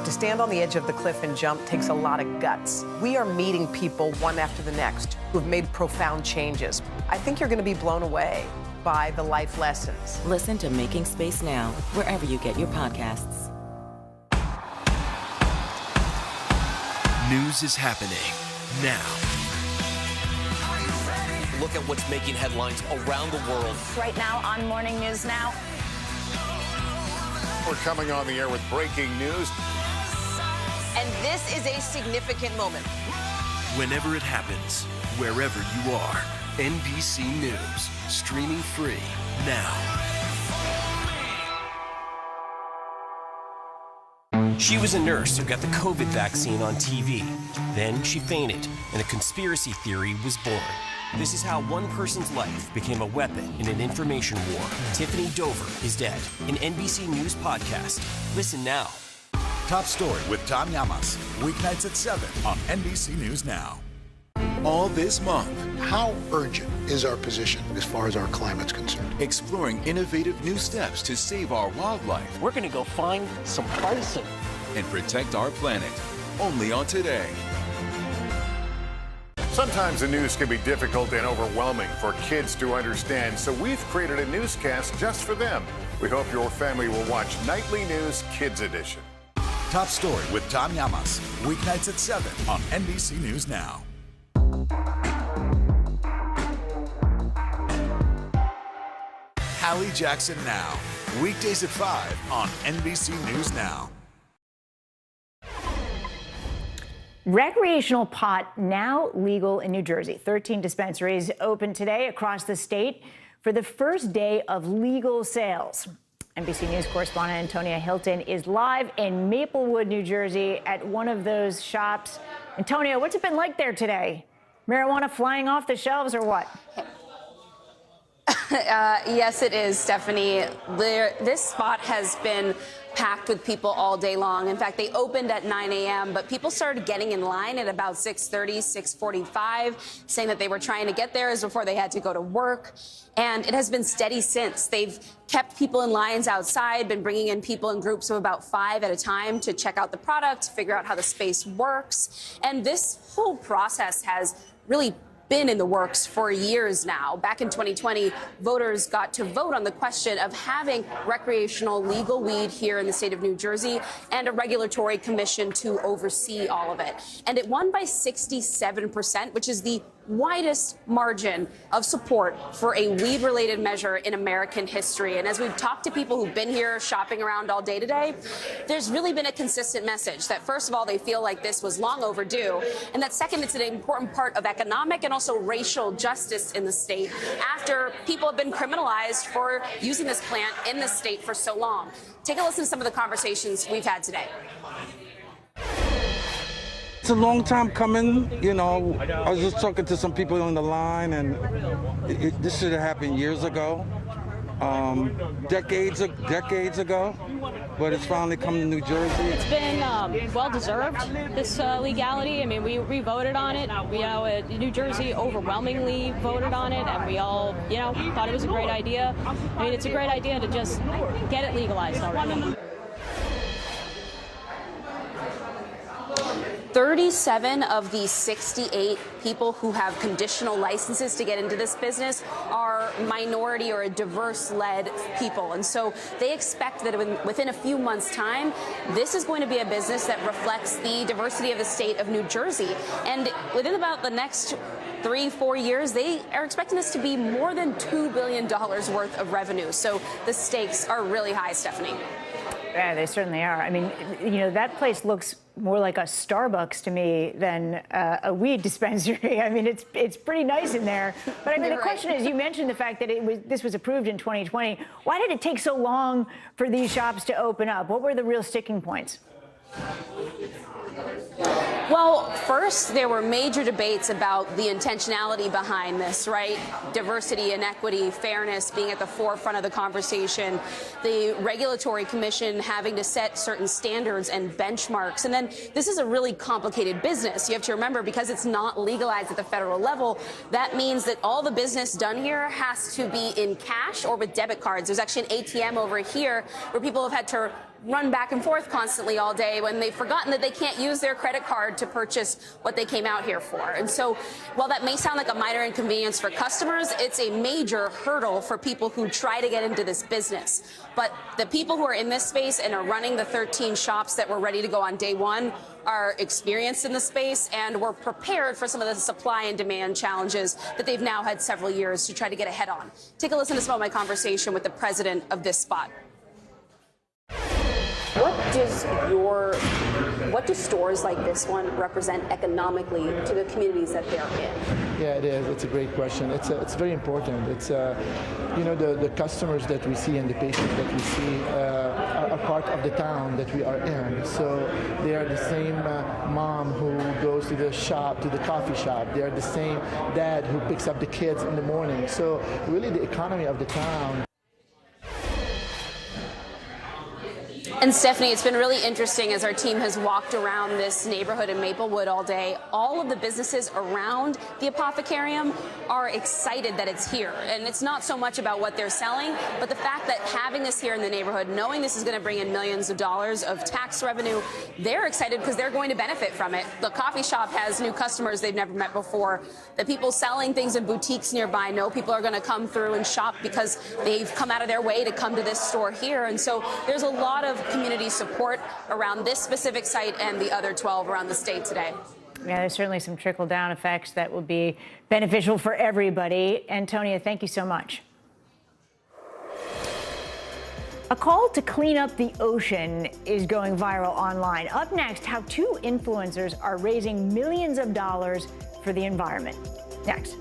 To stand on the edge of the cliff and jump takes a lot of guts. We are meeting people one after the next who have made profound changes. I think you're going to be blown away by the life lessons. Listen to Making Space Now, wherever you get your podcasts. News is happening now. look at what's making headlines around the world. Right now on Morning News Now. We're coming on the air with breaking news. And this is a significant moment. Whenever it happens, wherever you are, NBC News, streaming free now. She was a nurse who got the COVID vaccine on TV. Then she fainted, and a conspiracy theory was born. This is how one person's life became a weapon in an information war. Tiffany Dover is dead. An NBC News podcast. Listen now. Top Story with Tom Llamas. Weeknights at 7 on NBC News Now. All this month, how urgent is our position as far as our climate's concerned? Exploring innovative new steps to save our wildlife. We're going to go find some bison and protect our planet. Only on Today. Sometimes the news can be difficult and overwhelming for kids to understand, so we've created a newscast just for them. We hope your family will watch Nightly News Kids Edition. Top Story with Tom Llamas. Weeknights at 7 on NBC News Now. Hallie Jackson Now. Weekdays at 5 on NBC News Now. Recreational pot now legal in New Jersey. 13 dispensaries open today across the state for the first day of legal sales. NBC News correspondent Antonia Hilton is live in Maplewood, New Jersey at one of those shops. Antonia, what's it been like there today? Marijuana flying off the shelves or what? Yes, it is, Stephanie. This spot has been packed with people all day long. In fact, they opened at 9 a.m., but people started getting in line at about 6:30, 6:45, saying that they were trying to get there as before they had to go to work. And it has been steady since. They've kept people in lines outside, been bringing in people in groups of about 5 at a time to check out the product, figure out how the space works. And this whole process has really been in the works for years now. Back in 2020, voters got to vote on the question of having recreational legal weed here in the state of New Jersey and a regulatory commission to oversee all of it. And it won by 67%, which is the widest margin of support for a weed-related measure in American history. And as we've talked to people who've been here shopping around all day today, there's really been a consistent message that, first of all, they feel like this was long overdue, and that second, it's an important part of economic and also racial justice in the state after people have been criminalized for using this plant in the state for so long. Take a listen to some of the conversations we've had today. It's a long time coming, you know. I was just talking to some people on the line, and this should have happened years ago, decades ago, but it's finally come to New Jersey. It's been well-deserved, this legality. I mean, we voted on it. New Jersey overwhelmingly voted on it, and we all, thought it was a great idea. I mean, it's a great idea to just get it legalized already. 37 of the 68 people who have conditional licenses to get into this business are minority or diverse-led people. And so they expect that within a few months' time, this is going to be a business that reflects the diversity of the state of New Jersey. And within about the next 3-4 years, they are expecting this to be more than $2 billion worth of revenue. So the stakes are really high, Stephanie. Yeah, they certainly are. I mean, that place looks more like a Starbucks to me than a weed dispensary. I mean, it's pretty nice in there. But I mean, the question is, you mentioned the fact that this was approved in 2020. Why did it take so long for these shops to open up? What were the real sticking points? Well, first, there were major debates about the intentionality behind this, right? Diversity, inequity, fairness being at the forefront of the conversation, the regulatory commission having to set certain standards and benchmarks. And then this is a really complicated business. You have to remember, because it's not legalized at the federal level, that means that all the business done here has to be in cash or with debit cards. There's actually an ATM over here where people have had to run back and forth constantly all day when they've forgotten that they can't use their credit card to purchase what they came out here for. And so while that may sound like a minor inconvenience for customers, it's a major hurdle for people who try to get into this business. But the people who are in this space and are running the 13 shops that were ready to go on day one are experienced in the space and were prepared for some of the supply and demand challenges that they've now had several years to try to get ahead on. Take a listen to some of my conversation with the president of this spot. What do stores like this one represent economically to the communities that they're in? Yeah, it is. It's a great question. It's very important. It's you know, the customers that we see and the patients that we see are part of the town that we are in. So they are the same mom who goes to the shop, to the coffee shop. They are the same dad who picks up the kids in the morning. So really, the economy of the town. And Stephanie, it's been really interesting as our team has walked around this neighborhood in Maplewood all day. All of the businesses around the Apothecarium are excited that it's here. And it's not so much about what they're selling, but the fact that having this here in the neighborhood, knowing this is going to bring in millions of dollars of tax revenue, they're excited because they're going to benefit from it. The coffee shop has new customers they've never met before. The people selling things in boutiques nearby know people are going to come through and shop because they've come out of their way to come to this store here. And so there's a lot of community support around this specific site and the other 12 around the state today. Yeah, there's certainly some trickle-down effects that will be beneficial for everybody. Antonia, thank you so much. A call to clean up the ocean is going viral online. Up next, how two influencers are raising millions of dollars for the environment. Next.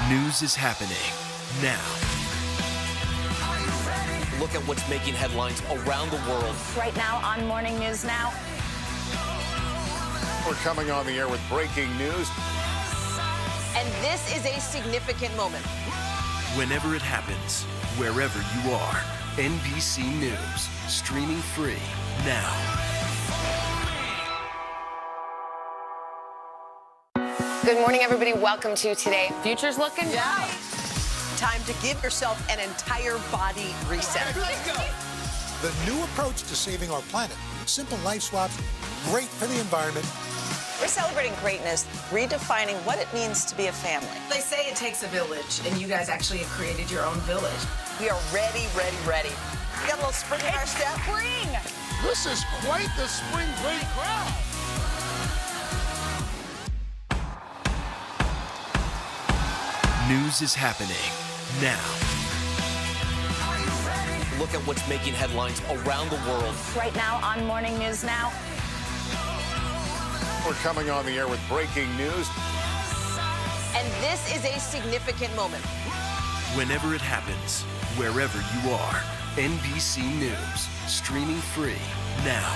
News is happening now. Look at what's making headlines around the world. Right now on Morning News Now. We're coming on the air with breaking news. And this is a significant moment. Whenever it happens, wherever you are, NBC News, streaming free now. Good morning, everybody. Welcome to Today. Future's looking bright. Time to give yourself an entire body reset. The new approach to saving our planet. Simple life swaps, great for the environment. We're celebrating greatness, redefining what it means to be a family. They say it takes a village, and you guys actually have created your own village. We are ready, ready, ready. We got a little spring in our step. Spring! This is quite the spring break crowd. News is happening now. Look at what's making headlines around the world. Right now on Morning News Now. We're coming on the air with breaking news. And this is a significant moment. Whenever it happens, wherever you are, NBC News, streaming free now.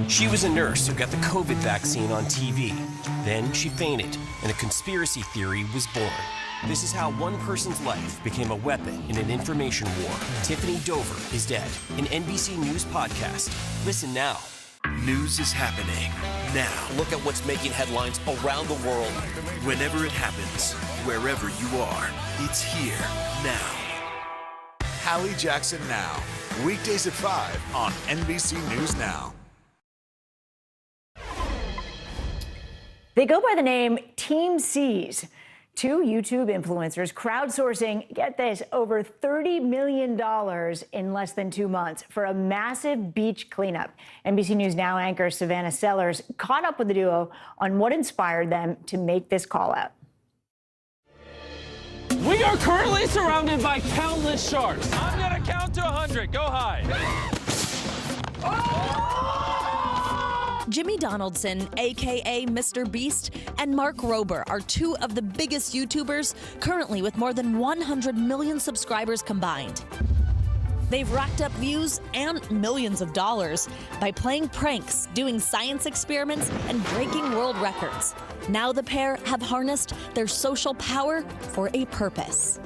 She was a nurse who got the COVID vaccine on TV. Then she fainted, and a conspiracy theory was born. This is how one person's life became a weapon in an information war. Tiffany Dover is dead. An NBC News podcast. Listen now. News is happening now. Look at what's making headlines around the world. Whenever it happens, wherever you are, it's here now. Hallie Jackson Now. Weekdays at 5 on NBC News Now. They go by the name Team C's. Two YouTube influencers crowdsourcing, get this, over $30 million in less than 2 months for a massive beach cleanup. NBC News Now anchor Savannah Sellers caught up with the duo on what inspired them to make this call out. We are currently surrounded by countless sharks. I'm gonna count to 100. Go high. Jimmy Donaldson, a.k.a. Mr. Beast, and Mark Rober are two of the biggest YouTubers, currently with more than 100 million subscribers combined. They've racked up views and millions of dollars by playing pranks, doing science experiments, and breaking world records. Now the pair have harnessed their social power for a purpose.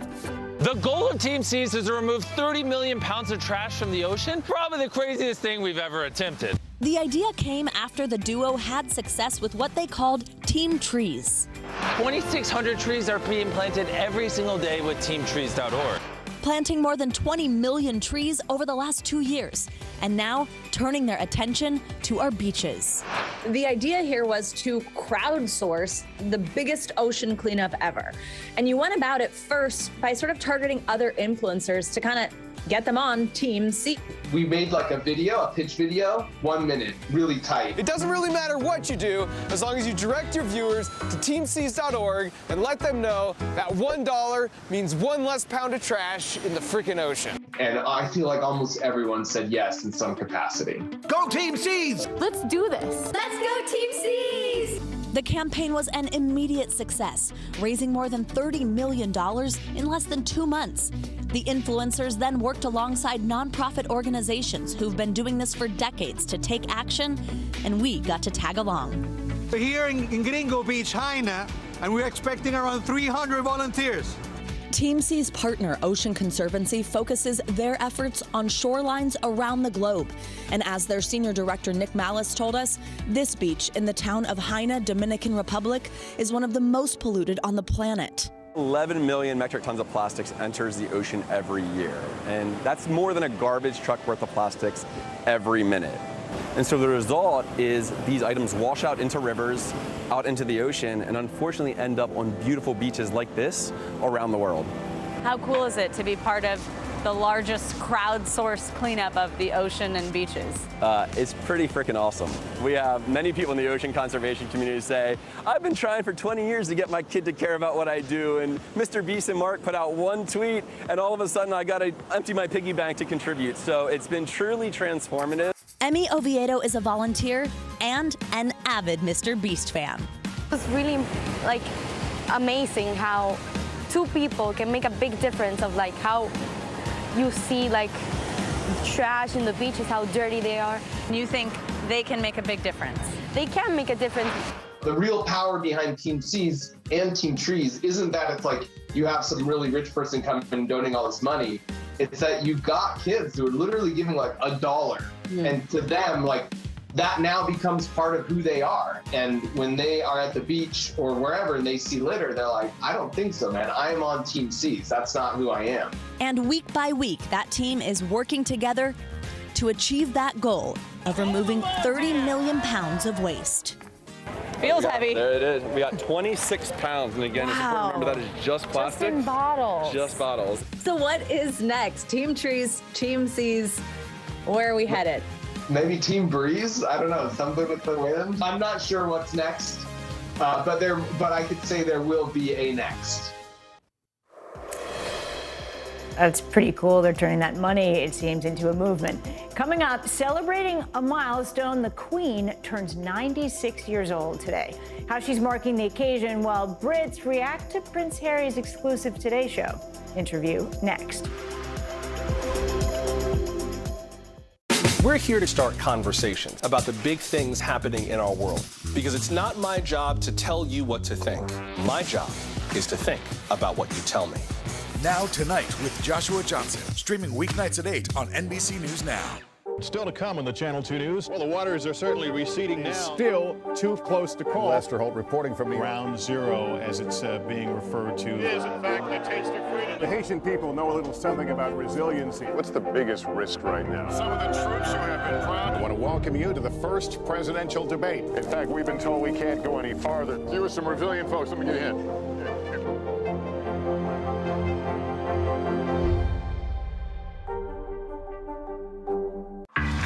The goal of Team C's is to remove 30 million pounds of trash from the ocean. Probably the craziest thing we've ever attempted. The idea came after the duo had success with what they called Team Trees. 2,600 trees are being planted every single day with teamtrees.org. Planting more than 20 million trees over the last 2 years, and now turning their attention to our beaches. The idea here was to crowdsource the biggest ocean cleanup ever. And you went about it first by sort of targeting other influencers to kind of get them on Team C. We made like a pitch video, 1 minute, really tight. It doesn't really matter what you do, as long as you direct your viewers to teamseas.org and let them know that $1 means 1 less pound of trash in the freaking ocean. And I feel like almost everyone said yes in some capacity. Go Team Seas! Let's do this. Let's go Team Seas! The campaign was an immediate success, raising more than $30 million in less than 2 months. The influencers then worked alongside nonprofit organizations who've been doing this for decades to take action, and we got to tag along. We're here in Gringo Beach, Haina, and we're expecting around 300 volunteers. Team C's partner, Ocean Conservancy, focuses their efforts on shorelines around the globe. And as their senior director, Nick Malice, told us, this beach in the town of Haina, Dominican Republic, is one of the most polluted on the planet. 11 million metric tons of plastics enters the ocean every year. And that's more than a garbage truck worth of plastics every minute. And so the result is these items wash out into rivers, out into the ocean, and unfortunately end up on beautiful beaches like this around the world. How cool is it to be part of the largest crowdsourced cleanup of the ocean and beaches? It's pretty freaking awesome. We have many people in the ocean conservation community say, I've been trying for 20 years to get my kid to care about what I do, and Mr. Beast and Mark put out one tweet, and all of a sudden I got to empty my piggy bank to contribute. So it's been truly transformative. Emmy Oviedo is a volunteer and an avid Mr. Beast fan. It's really amazing how two people can make a big difference of how you see trash in the beaches, how dirty they are. You think they can make a big difference? They can make a difference. The real power behind Team Seas and Team Trees isn't that it's like you have some really rich person coming and donating all this money. It's that you've got kids who are literally giving $1. And to them, that now becomes part of who they are. And when they are at the beach or wherever and they see litter, they're like, I don't think so, man. I am on Team Seas. That's not who I am. And week by week, that team is working together to achieve that goal of removing 30 million pounds of waste. Feels heavy. There it is. We got 26 pounds. And again, it's important to remember that is just plastic. Just in bottles. Just bottles. So what is next? Team Trees, Team Seas, where are we headed? Maybe Team Breeze? I don't know, something with the wind. I'm not sure what's next, but I could say there will be a next. That's pretty cool. They're turning that money, it seems, into a movement. Coming up, celebrating a milestone, the Queen turns 96 years old today. How she's marking the occasion while Brits react to Prince Harry's exclusive Today Show. Interview next. We're here to start conversations about the big things happening in our world, because it's not my job to tell you what to think. My job is to think about what you tell me. Now Tonight with Joshua Johnson, streaming weeknights at 8 on NBC News Now. Still to come on the Channel 2 News. Well, the waters are certainly receding now. Still too close to call. Lester Holt reporting from Ground Zero, as it's being referred to. It is, in fact, the taste of freedom. The Haitian people know a little something about resiliency. What's the biggest risk right now? Some of the troops who have been proud. I want to welcome you to the first presidential debate. In fact, we've been told we can't go any farther. You are some resilient folks. Let me get a hint.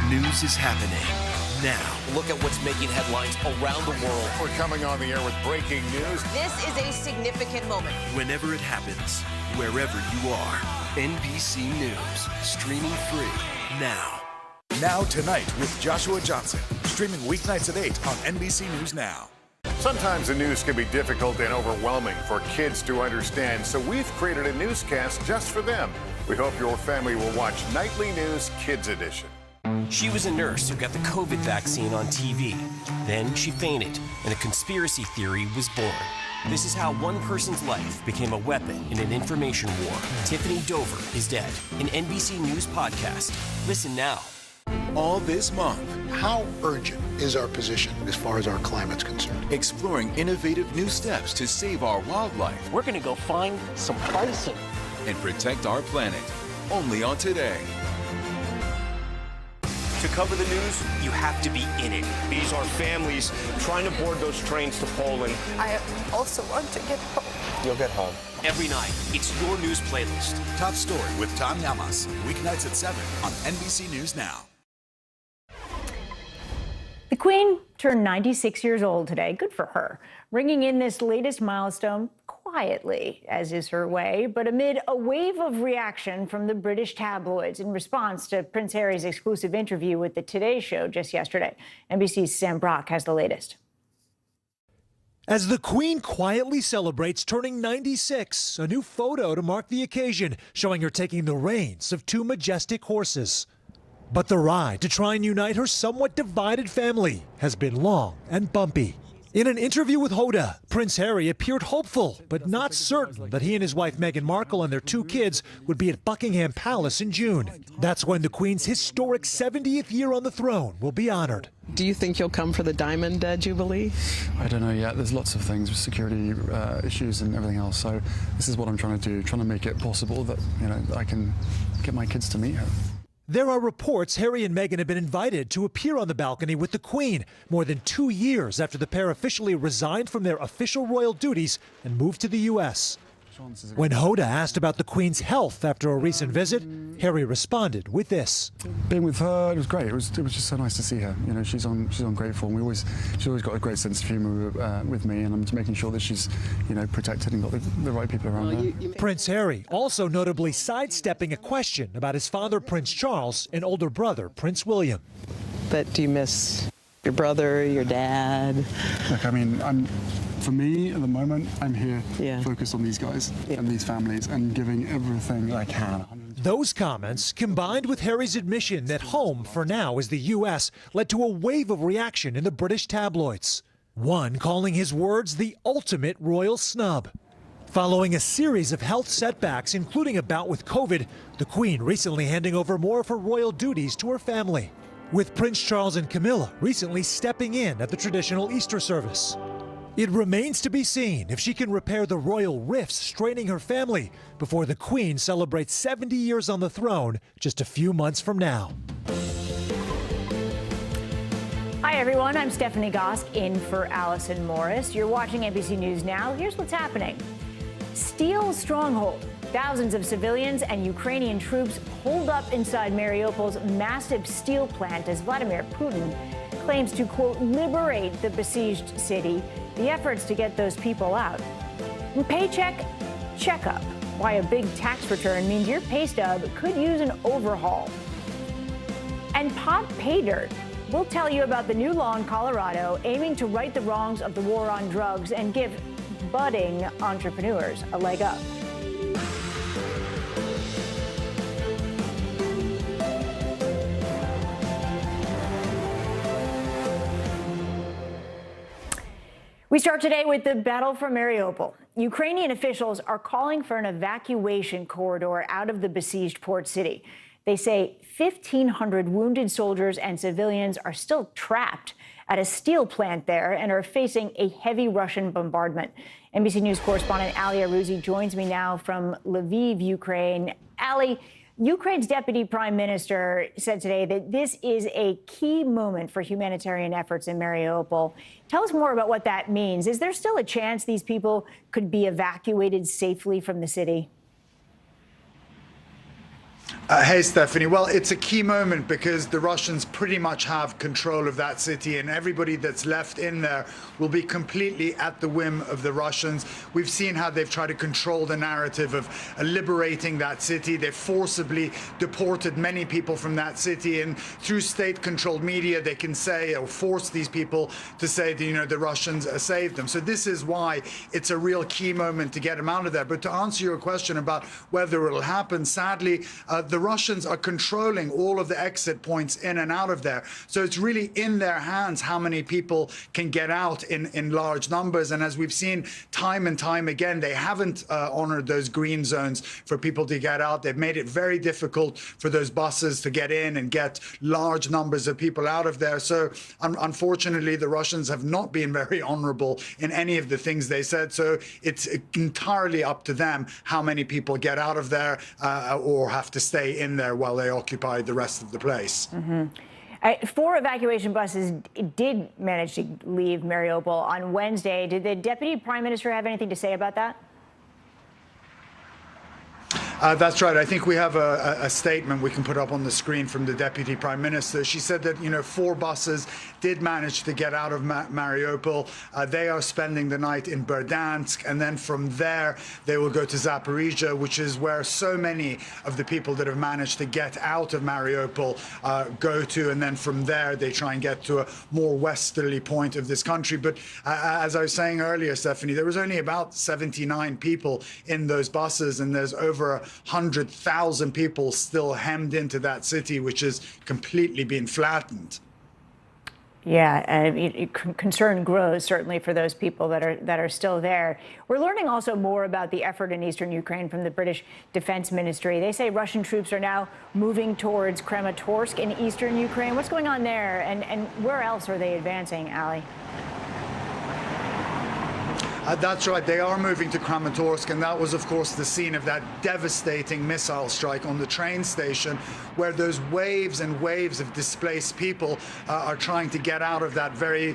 News is happening now. Look at what's making headlines around the world. We're coming on the air with breaking news. This is a significant moment. Whenever it happens, wherever you are, NBC News, streaming free now. Now Tonight with Joshua Johnson, streaming weeknights at 8 on NBC News Now. Sometimes the news can be difficult and overwhelming for kids to understand, so we've created a newscast just for them. We hope your family will watch Nightly News Kids Edition. She was a nurse who got the COVID vaccine on TV. Then she fainted, and a conspiracy theory was born. This is how one person's life became a weapon in an information war. Tiffany Dover is dead. An NBC News podcast. Listen now. all this month. How urgent is our position as far as our climate's concerned? Exploring innovative new steps to save our wildlife. We're going to go find some bison and protect our planet. Only on Today. To cover the news, you have to be in it. These are families trying to board those trains to Poland. I also want to get home. You'll get home. Every night, it's your news playlist. Top Story with Tom Llamas. Weeknights at 7 on NBC News Now. The Queen turned 96 years old today. Good for her. Ringing in this latest milestone quietly, as is her way, but amid a wave of reaction from the British tabloids in response to Prince Harry's exclusive interview with the Today Show just yesterday. NBC's Sam Brock has the latest. As the Queen quietly celebrates turning 96, a new photo to mark the occasion, showing her taking the reins of two majestic horses. But the ride to try and unite her somewhat divided family has been long and bumpy. In an interview with Hoda, Prince Harry appeared hopeful, but not certain that he and his wife Meghan Markle and their two kids would be at Buckingham Palace in June. That's when the Queen's historic 70th year on the throne will be honored. Do you think you'll come for the Diamond Jubilee? I don't know yet. There's lots of things with security issues and everything else. So this is what I'm trying to do, trying to make it possible that, you know, I can get my kids to meet her. There are reports Harry and Meghan have been invited to appear on the balcony with the Queen more than 2 years after the pair officially resigned from their official royal duties and moved to the U.S. When Hoda asked about the Queen's health after a recent visit, Harry responded with this. Being with her, it was great. It was just so nice to see her. You know, she's on great form. She's always got a great sense of humour with me, and I'm just making sure that she's, you know, protected and got the right people around her. Prince Harry also notably sidestepping a question about his father, Prince Charles, and older brother, Prince William. But do you miss your brother, your dad? Look, I mean, for me, at the moment, I'm here focused on these guys and these families and giving everything I can. Those comments, combined with Harry's admission that home for now is the U.S., led to a wave of reaction in the British tabloids. One calling his words the ultimate royal snub. Following a series of health setbacks, including a bout with COVID, the Queen recently handing over more of her royal duties to her family, with Prince Charles and Camilla recently stepping in at the traditional Easter service. It remains to be seen if she can repair the royal rifts straining her family before the Queen celebrates 70 years on the throne just a few months from now. Hi, everyone. I'm Stephanie Gosk in for Allison Morris. You're watching NBC News Now. Here's what's happening. Steel stronghold. Thousands of civilians and Ukrainian troops holed up inside Mariupol's massive steel plant as Vladimir Putin claims to, quote, liberate the besieged city. The efforts to get those people out. And paycheck checkup. Why a big tax return means your pay stub could use an overhaul. And pop pay dirt. We'll tell you about the new law in Colorado aiming to right the wrongs of the war on drugs and give budding entrepreneurs a leg up. We start today with the battle for Mariupol. Ukrainian officials are calling for an evacuation corridor out of the besieged port city. They say 1,500 wounded soldiers and civilians are still trapped at a steel plant there and are facing a heavy Russian bombardment. NBC News correspondent Ali Arouzi joins me now from Lviv, Ukraine. Ali, Ukraine's deputy prime minister said today that this is a key moment for humanitarian efforts in Mariupol. Tell us more about what that means. Is there still a chance these people could be evacuated safely from the city? Hey, Stephanie. Well, it's a key moment because the Russians pretty much have control of that city, and everybody that's left in there will be completely at the whim of the Russians. We've seen how they've tried to control the narrative of liberating that city. They've forcibly deported many people from that city, and through state-controlled media, they can say or force these people to say that, you know, the Russians saved them. So this is why it's a real key moment to get them out of there. But to answer your question about whether it'll happen, sadly, the Russians are controlling all of the exit points in and out of there. So it's really in their hands how many people can get out in large numbers. And as we've seen time and time again, they haven't honored those green zones for people to get out. They've made it very difficult for those buses to get in and get large numbers of people out of there. So unfortunately, the Russians have not been very honorable in any of the things they said. So it's entirely up to them how many people get out of there or have to stay in there while they occupy the rest of the place. 4 evacuation buses did manage to leave Mariupol on Wednesday. Did the Deputy Prime Minister have anything to say about that? That's right. I think we have a statement we can put up on the screen from the Deputy Prime Minister. She said that, 4 buses did manage to get out of Mariupol. They are spending the night in Berdansk, and then from there they will go to Zaporizhia, which is where so many of the people that have managed to get out of Mariupol go to, and then from there they try and get to a more westerly point of this country. But as I was saying earlier, Stephanie, there was only about 79 people in those buses, and there's over 100,000 people still hemmed into that city, which has completely been flattened. Yeah, concern grows certainly for those people that are still there. We're learning also more about the effort in eastern Ukraine from the British Defense Ministry. They say Russian troops are now moving towards Kramatorsk in eastern Ukraine. What's going on there, and where else are they advancing, Ali? That's right. They are moving to Kramatorsk, and that was, of course, the scene of that devastating missile strike on the train station, where those waves and waves of displaced people are trying to get out of that very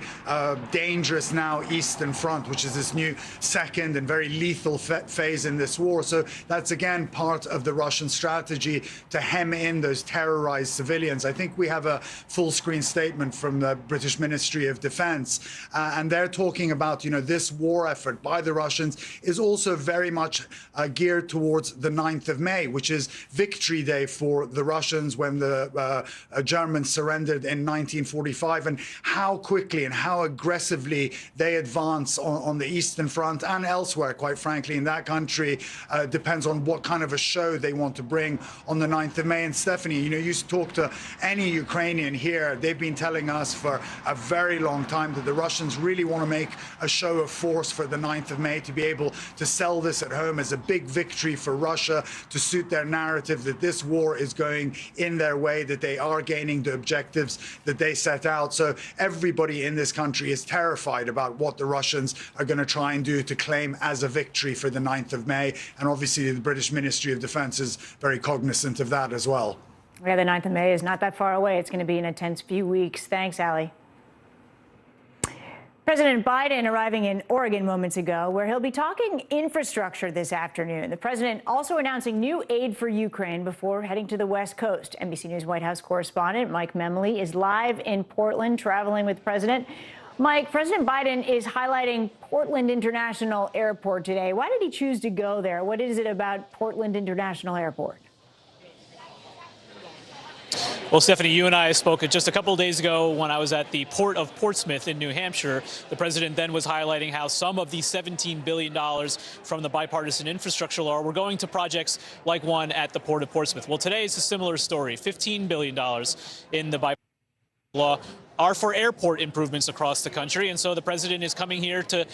dangerous now Eastern Front, which is this new second and very lethal phase in this war. So that's, again, part of the Russian strategy to hem in those terrorized civilians. I think we have a full-screen statement from the British Ministry of Defense, and they're talking about, this war effort by the Russians is also very much geared towards the 9th of May, which is Victory Day for the Russians when the Germans surrendered in 1945, and how quickly and how aggressively they advance on the Eastern Front and elsewhere, quite frankly, in that country, depends on what kind of a show they want to bring on the 9th of May. And Stephanie, you talk to any Ukrainian here, they've been telling us for a very long time that the Russians really want to make a show of force for the 9th of May to be able to sell this at home as a big victory for Russia, to suit their narrative that this war is going in their way, that they are gaining the objectives that they set out. So everybody in this country is terrified about what the Russians are going to try and do to claim as a victory for the 9th of May. And obviously the British Ministry of Defense is very cognizant of that as well. Yeah, the 9th of May is not that far away. It's going to be an intense few weeks. Thanks, Ali. President Biden arriving in Oregon moments ago, where he'll be talking infrastructure this afternoon. The president also announcing new aid for Ukraine before heading to the West Coast. NBC News White House correspondent Mike Memley is live in Portland, traveling with the president. Mike, President Biden is highlighting Portland International Airport today. Why did he choose to go there? What is it about Portland International Airport? Well, Stephanie, you and I spoke just a couple of days ago when I was at the port of Portsmouth in New Hampshire. The president then was highlighting how some of the $17 billion from the bipartisan infrastructure law were going to projects like one at the port of Portsmouth. Well, today is a similar story. $15 billion in the bipartisan law are for airport improvements across the country. And so the president is coming here to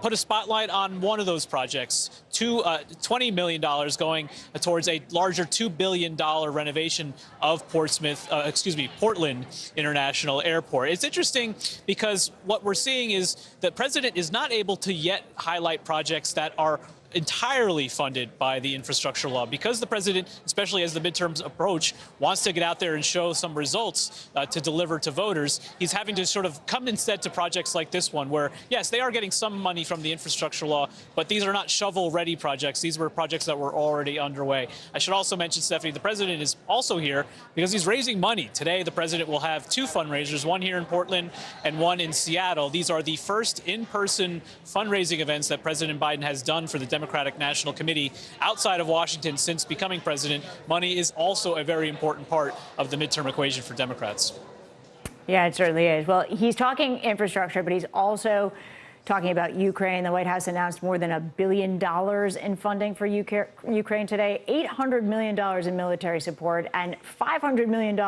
put a spotlight on one of those projects, $20 million going towards a larger $2 billion renovation of Portland International Airport. It's interesting because what we're seeing is the president is not able to yet highlight projects that are entirely funded by the infrastructure law, because the president, especially as the midterms approach, wants to get out there and show some results to deliver to voters. He's having to sort of come instead to projects like this one where, yes, they are getting some money from the infrastructure law, but these are not shovel-ready projects. These were projects that were already underway. I should also mention, Stephanie, the president is also here because he's raising money. Today, the president will have 2 fundraisers, one here in Portland and one in Seattle. These are the first in-person fundraising events that President Biden has done for the Democratic National Committee outside of Washington since becoming president. Money is also a very important part of the midterm equation for Democrats. Yeah, it certainly is. Well, he's talking infrastructure, but he's also Talking about Ukraine, the White House announced more than $1 billion in funding for Ukraine today, $800 million in military support, and $500 million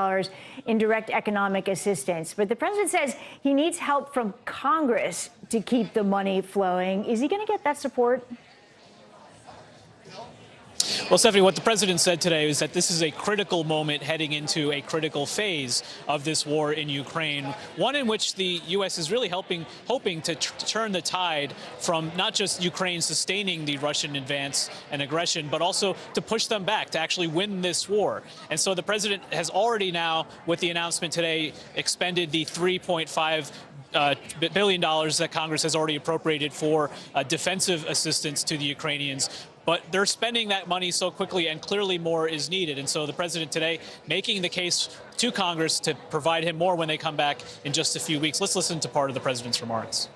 in direct economic assistance. But the president says he needs help from Congress to keep the money flowing. Is he going to get that support? Well, Stephanie, what the president said today is that this is a critical moment heading into a critical phase of this war in Ukraine, one in which the U.S. is really hoping to turn the tide from not just Ukraine sustaining the Russian advance and aggression, but also to push them back, to actually win this war. And so the president has already now, with the announcement today, expended the $3.5 billion that Congress has already appropriated for defensive assistance to the Ukrainians. But they're spending that money so quickly, and clearly more is needed. And so the president today making the case to Congress to provide him more when they come back in just a few weeks. Let's listen to part of the president's remarks.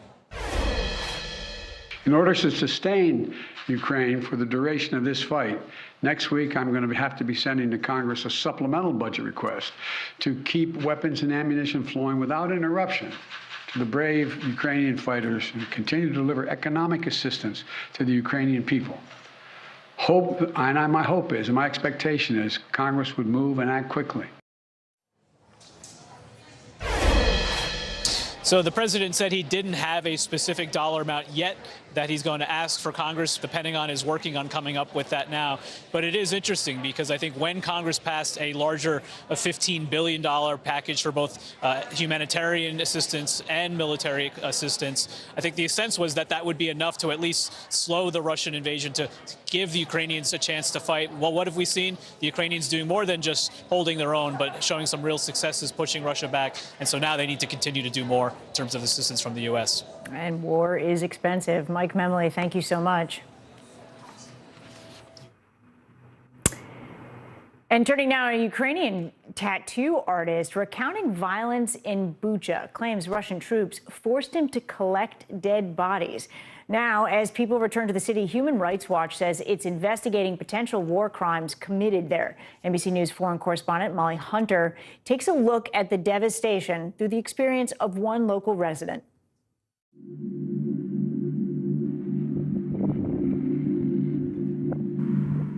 In order to sustain Ukraine for the duration of this fight, next week I'm going to have to be sending to Congress a supplemental budget request to keep weapons and ammunition flowing without interruption to the brave Ukrainian fighters and continue to deliver economic assistance to the Ukrainian people. My hope is, and my expectation is, Congress would move and act quickly. So the president said he didn't have a specific dollar amount yet that he's going to ask for Congress, depending on his working on coming up with that now. But it is interesting because I think when Congress passed a larger $15 billion package for both humanitarian assistance and military assistance, I think the sense was that that would be enough to at least slow the Russian invasion, to give the Ukrainians a chance to fight. Well, what have we seen? The Ukrainians doing more than just holding their own, but showing some real successes, pushing Russia back. And so now they need to continue to do more in terms of assistance from the U.S. And war is expensive. Mike Memley, thank you so much. And turning now, a Ukrainian tattoo artist recounting violence in Bucha claims Russian troops forced him to collect dead bodies. Now, as people return to the city, Human Rights Watch says it's investigating potential war crimes committed there. NBC News foreign correspondent Molly Hunter takes a look at the devastation through the experience of one local resident.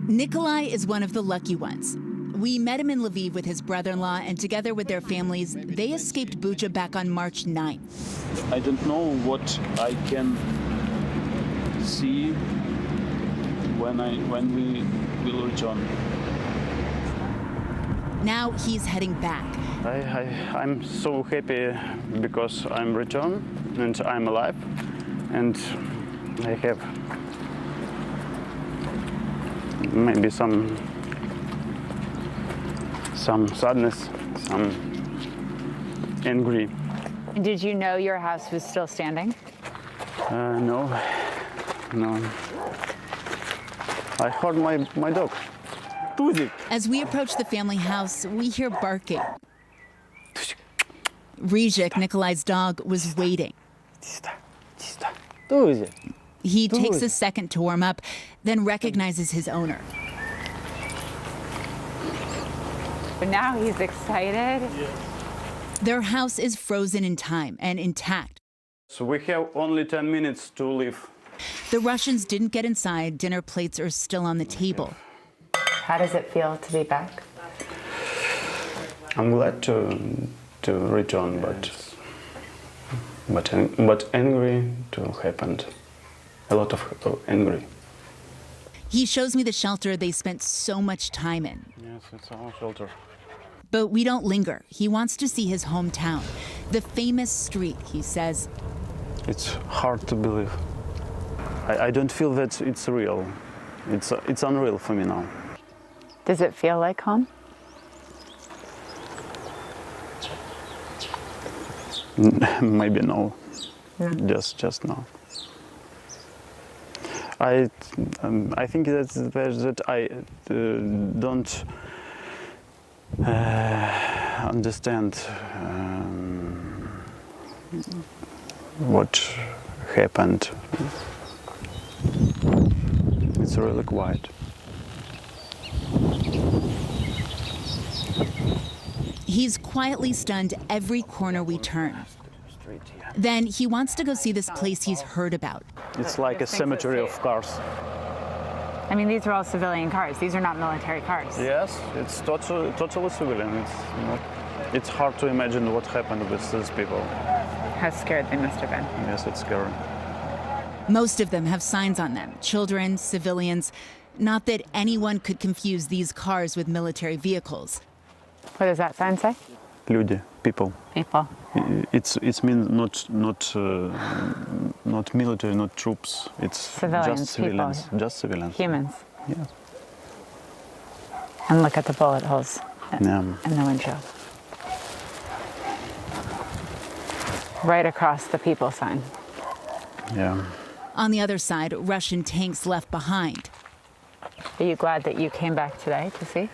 Nikolai is one of the lucky ones. We met him in Lviv with his brother-in-law, and together with their families, they escaped Bucha back on March 9th. I don't know what I can see when we will return. Now he's heading back. I'm so happy because I'm returned and I'm alive, and I have maybe some sadness, some angry. Did you know your house was still standing? No. I heard my dog. Tuzik. As we approach the family house, we hear barking. Rizhik, Nikolai's dog, was waiting. He takes a second to warm up, then recognizes his owner. But now he's excited. Their house is frozen in time and intact. So we have only 10 minutes to leave. The Russians didn't get inside. Dinner plates are still on the table. How does it feel to be back? I'm glad to return, but angry to happened. A lot of angry. He shows me the shelter they spent so much time in. Yes, it's our shelter. But we don't linger. He wants to see his hometown, the famous street, he says. It's hard to believe. I don't feel that it's real. It's unreal for me now. Does it feel like home? Maybe no. Just no. I think that I don't understand what happened. It's really quiet. He's quietly stunned every corner we turn. Then he wants to go see this place he's heard about. It's like a cemetery of cars. I mean, these are all civilian cars. These are not military cars. Yes, it's totally civilian. It's hard to imagine what happened with these people. How scared they must have been. Yes, it's scary. Most of them have signs on them, children, civilians. Not that anyone could confuse these cars with military vehicles. What does that sign say? Люди, people. People. It means not military, not troops. It's Civilians, just civilians. people. Just civilians. Humans. Yes. And look at the bullet holes Yeah. in the windshield. Right across the people sign. Yeah. On the other side, Russian tanks left behind. Are you glad that you came back today to see?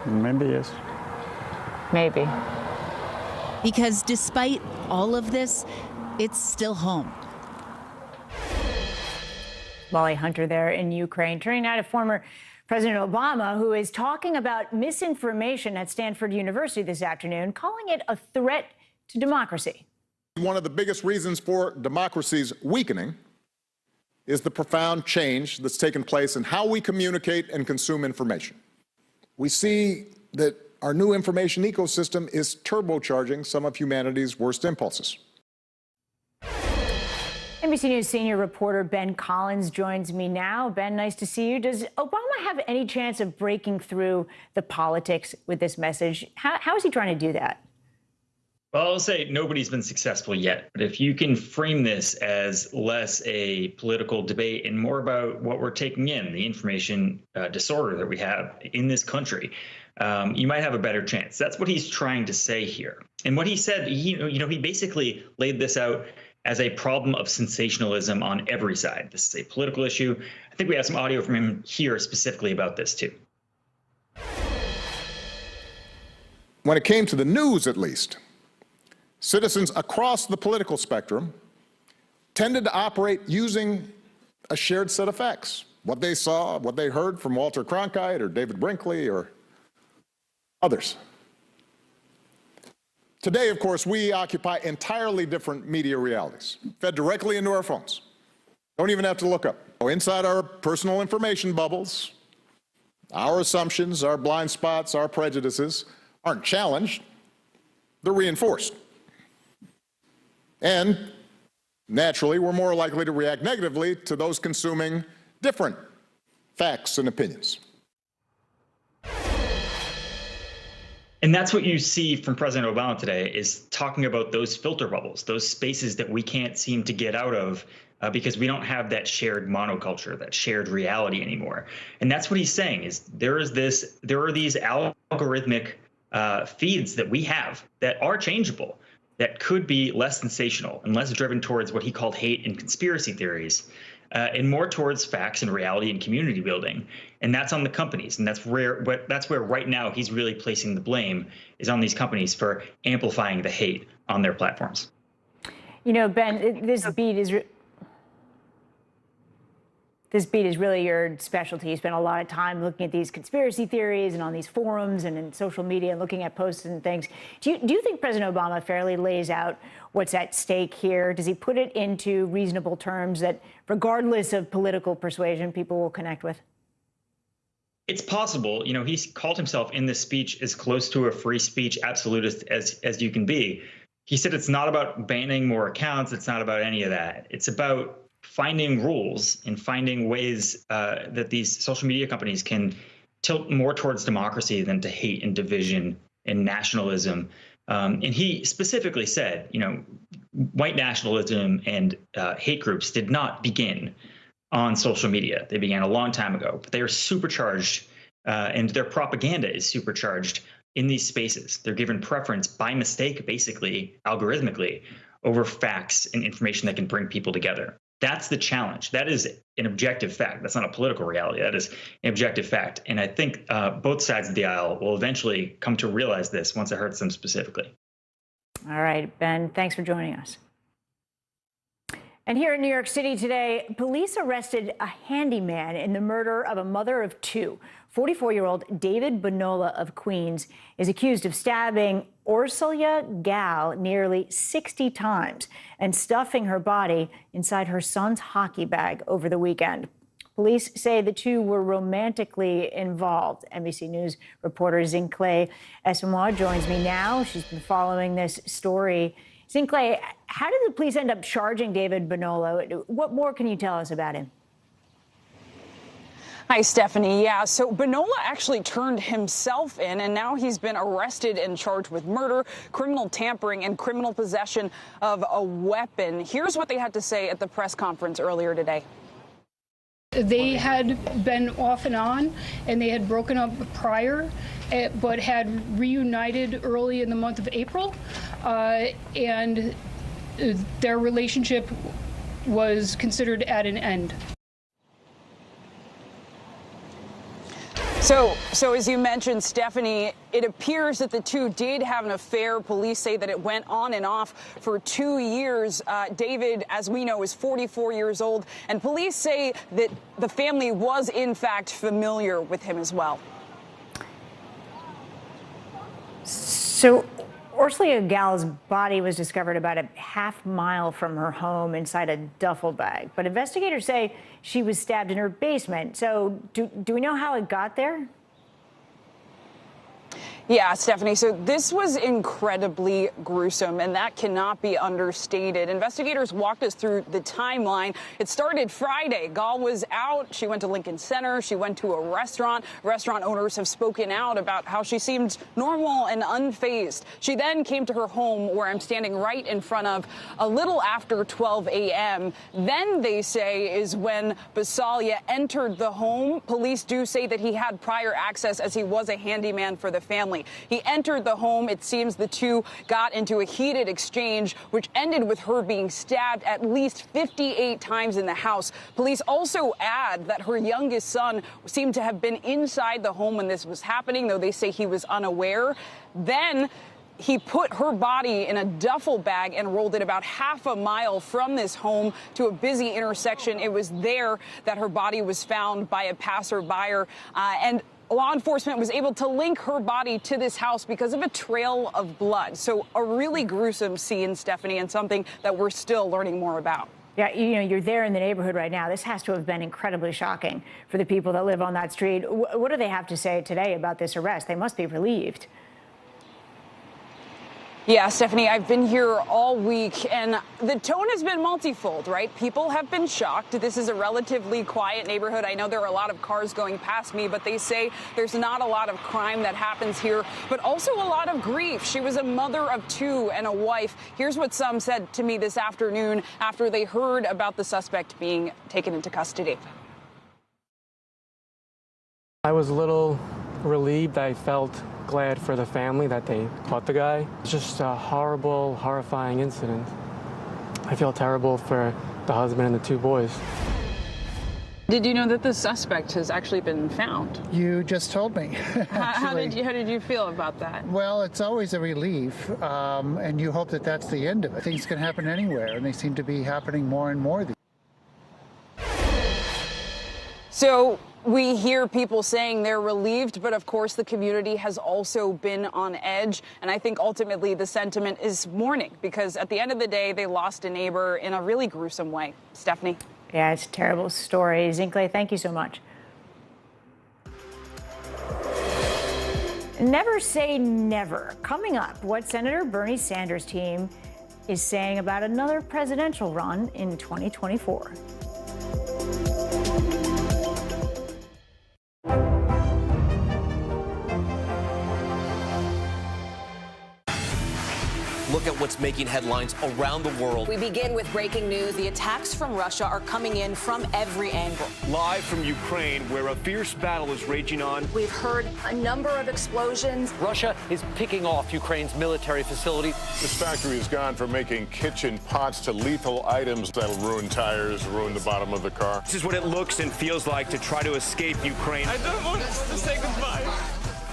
Maybe yes. Maybe. Because despite all of this, it's still home. Molly Hunter there in Ukraine. Turning now to former President Obama, who is talking about misinformation at Stanford University this afternoon, calling it a threat to democracy. One of the biggest reasons for democracy's weakening is the profound change that's taken place in how we communicate and consume information. We see that our new information ecosystem is turbocharging some of humanity's worst impulses. NBC News senior reporter Ben Collins joins me now. Ben, nice to see you. Does Obama have any chance of breaking through the politics with this message? How is he trying to do that? Well, I'll say nobody's been successful yet. But if you can frame this as less a political debate and more about what we're taking in, the information disorder that we have in this country, you might have a better chance. That's what he's trying to say here. And what he said, he basically laid this out as a problem of sensationalism on every side. This is a political issue. I think we have some audio from him here specifically about this, too. When it came to the news, at least, citizens across the political spectrum tended to operate using a shared set of facts. What they saw, what they heard from Walter Cronkite or David Brinkley or others. Today, of course, we occupy entirely different media realities, fed directly into our phones. Don't even have to look up. Inside our personal information bubbles, our assumptions, our blind spots, our prejudices aren't challenged, they're reinforced. And naturally, we're more likely to react negatively to those consuming different facts and opinions. And that's what you see from President Obama today, is talking about those filter bubbles, those spaces that we can't seem to get out of because we don't have that shared monoculture, that shared reality anymore. And that's what he's saying, is there are these algorithmic feeds that we have that are changeable, that could be less sensational and less driven towards what he called hate and conspiracy theories, and more towards facts and reality and community building. And that's on the companies. And that's where right now he's really placing the blame, is on these companies for amplifying the hate on their platforms. You know, Ben, this beat is really your specialty. You spend a lot of time looking at these conspiracy theories and on these forums and in social media and looking at posts and things. Do you think President Obama fairly lays out what's at stake here? Does he put it into reasonable terms that, regardless of political persuasion, people will connect with? It's possible. You know, he's called himself in this speech as close to a free speech absolutist as you can be. He said it's not about banning more accounts. It's not about any of that. It's about finding rules and finding ways that these social media companies can tilt more towards democracy than to hate and division and nationalism. And he specifically said, you know, white nationalism and hate groups did not begin on social media. They began a long time ago, but they are supercharged and their propaganda is supercharged in these spaces. They're given preference by mistake, basically, algorithmically, over facts and information that can bring people together. That's the challenge. That is an objective fact. That's not a political reality. That is an objective fact. And I think both sides of the aisle will eventually come to realize this once it hurts them specifically. All right, Ben, thanks for joining us. And here in New York City today, police arrested a handyman in the murder of a mother of two. 44-year-old David Bonola of Queens is accused of stabbing Ursula Gal nearly 60 times and stuffing her body inside her son's hockey bag over the weekend. Police say the two were romantically involved. NBC News reporter Zincle Esamoah joins me now. She's been following this story. Zincle, how did the police end up charging David Bonola? What more can you tell us about him? Hi, Stephanie. Yeah, so Bonola actually turned himself in, and now he's been arrested and charged with murder, criminal tampering, and criminal possession of a weapon. Here's what they had to say at the press conference earlier today. They had been off and on, and they had broken up prior, but had reunited early in the month of April, and their relationship was considered at an end. So as you mentioned, Stephanie, it appears that the two did have an affair. Police say that it went on and off for 2 years. David, as we know, is 44 years old, and police say that the family was, in fact, familiar with him as well. So Ursula Gal's body was discovered about a half-mile from her home inside a duffel bag, but investigators say she was stabbed in her basement. So do we know how it got there? Yeah, Stephanie, so this was incredibly gruesome, and that cannot be understated. Investigators walked us through the timeline. It started Friday. Gal was out. She went to Lincoln Center. She went to a restaurant. Restaurant owners have spoken out about how she seemed normal and unfazed. She then came to her home, where I'm standing right in front of, a little after 12 a.m. Then, they say, is when Bonola entered the home. Police do say that he had prior access, as he was a handyman for the family. He entered the home. It seems the two got into a heated exchange, which ended with her being stabbed at least 58 times in the house. Police also add that her youngest son seemed to have been inside the home when this was happening, though they say he was unaware. Then he put her body in a duffel bag and rolled it about half a mile from this home to a busy intersection. It was there that her body was found by a passerby, and law enforcement was able to link her body to this house because of a trail of blood. So a really gruesome scene, Stephanie, and something that we're still learning more about. Yeah, you know, you're there in the neighborhood right now. This has to have been incredibly shocking for the people that live on that street. What do they have to say today about this arrest? They must be relieved. Yeah, Stephanie, I've been here all week, and the tone has been multifold, right? People have been shocked. This is a relatively quiet neighborhood. I know there are a lot of cars going past me, but they say there's not a lot of crime that happens here, but also a lot of grief. She was a mother of two and a wife. Here's what some said to me this afternoon after they heard about the suspect being taken into custody. I was a little relieved. I felt glad for the family that they caught the guy. It's just a horrible, horrifying incident. I feel terrible for the husband and the two boys. Did you know that the suspect has actually been found? You just told me. How did you feel about that? Well, it's always a relief, and you hope that that's the end of it. Things can happen anywhere, and they seem to be happening more and more. So we hear people saying they're relieved, but of course the community has also been on edge. And I think ultimately the sentiment is mourning, because at the end of the day, they lost a neighbor in a really gruesome way. Stephanie? Yeah, it's a terrible story. Zincle, thank you so much. Never say never. Coming up, what Senator Bernie Sanders' team is saying about another presidential run in 2024. Look at what's making headlines around the world. We begin with breaking news. The attacks from Russia are coming in from every angle. Live from Ukraine, where a fierce battle is raging on. We've heard a number of explosions. Russia is picking off Ukraine's military facility. This factory has gone from making kitchen pots to lethal items that'll ruin tires, ruin the bottom of the car. This is what it looks and feels like to try to escape Ukraine. I don't want to say goodbye.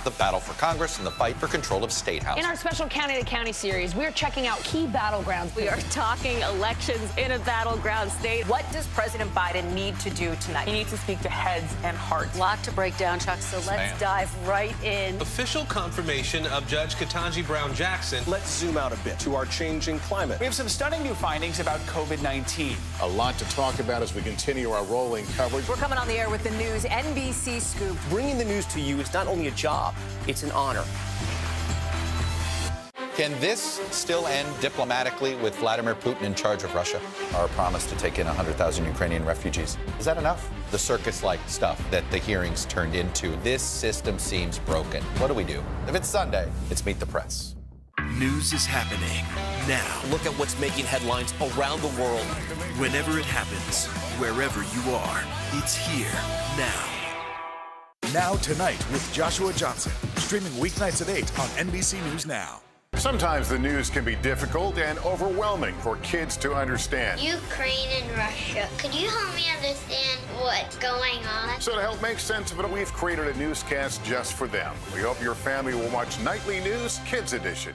the battle for Congress and the fight for control of State House. In our special County to County series, we're checking out key battlegrounds. We are talking elections in a battleground state. What does President Biden need to do tonight? He needs to speak to heads and hearts. A lot to break down, Chuck, so let's dive right in. Official confirmation of Judge Ketanji Brown Jackson. Let's zoom out a bit to our changing climate. We have some stunning new findings about COVID-19. A lot to talk about as we continue our rolling coverage. We're coming on the air with the news NBC Scoop. Bringing the news to you is not only a job, it's an honor. Can this still end diplomatically with Vladimir Putin in charge of Russia? Our promise to take in 100,000 Ukrainian refugees. Is that enough? The circus-like stuff that the hearings turned into. This system seems broken. What do we do? If it's Sunday, it's Meet the Press. News is happening now. Look at what's making headlines around the world. Whenever it happens, wherever you are, it's here now. Now Tonight with Joshua Johnson, streaming weeknights at 8 on NBC News Now. Sometimes the news can be difficult and overwhelming for kids to understand. Ukraine and Russia. Could you help me understand what's going on? So to help make sense of it, we've created a newscast just for them. We hope your family will watch Nightly News Kids Edition.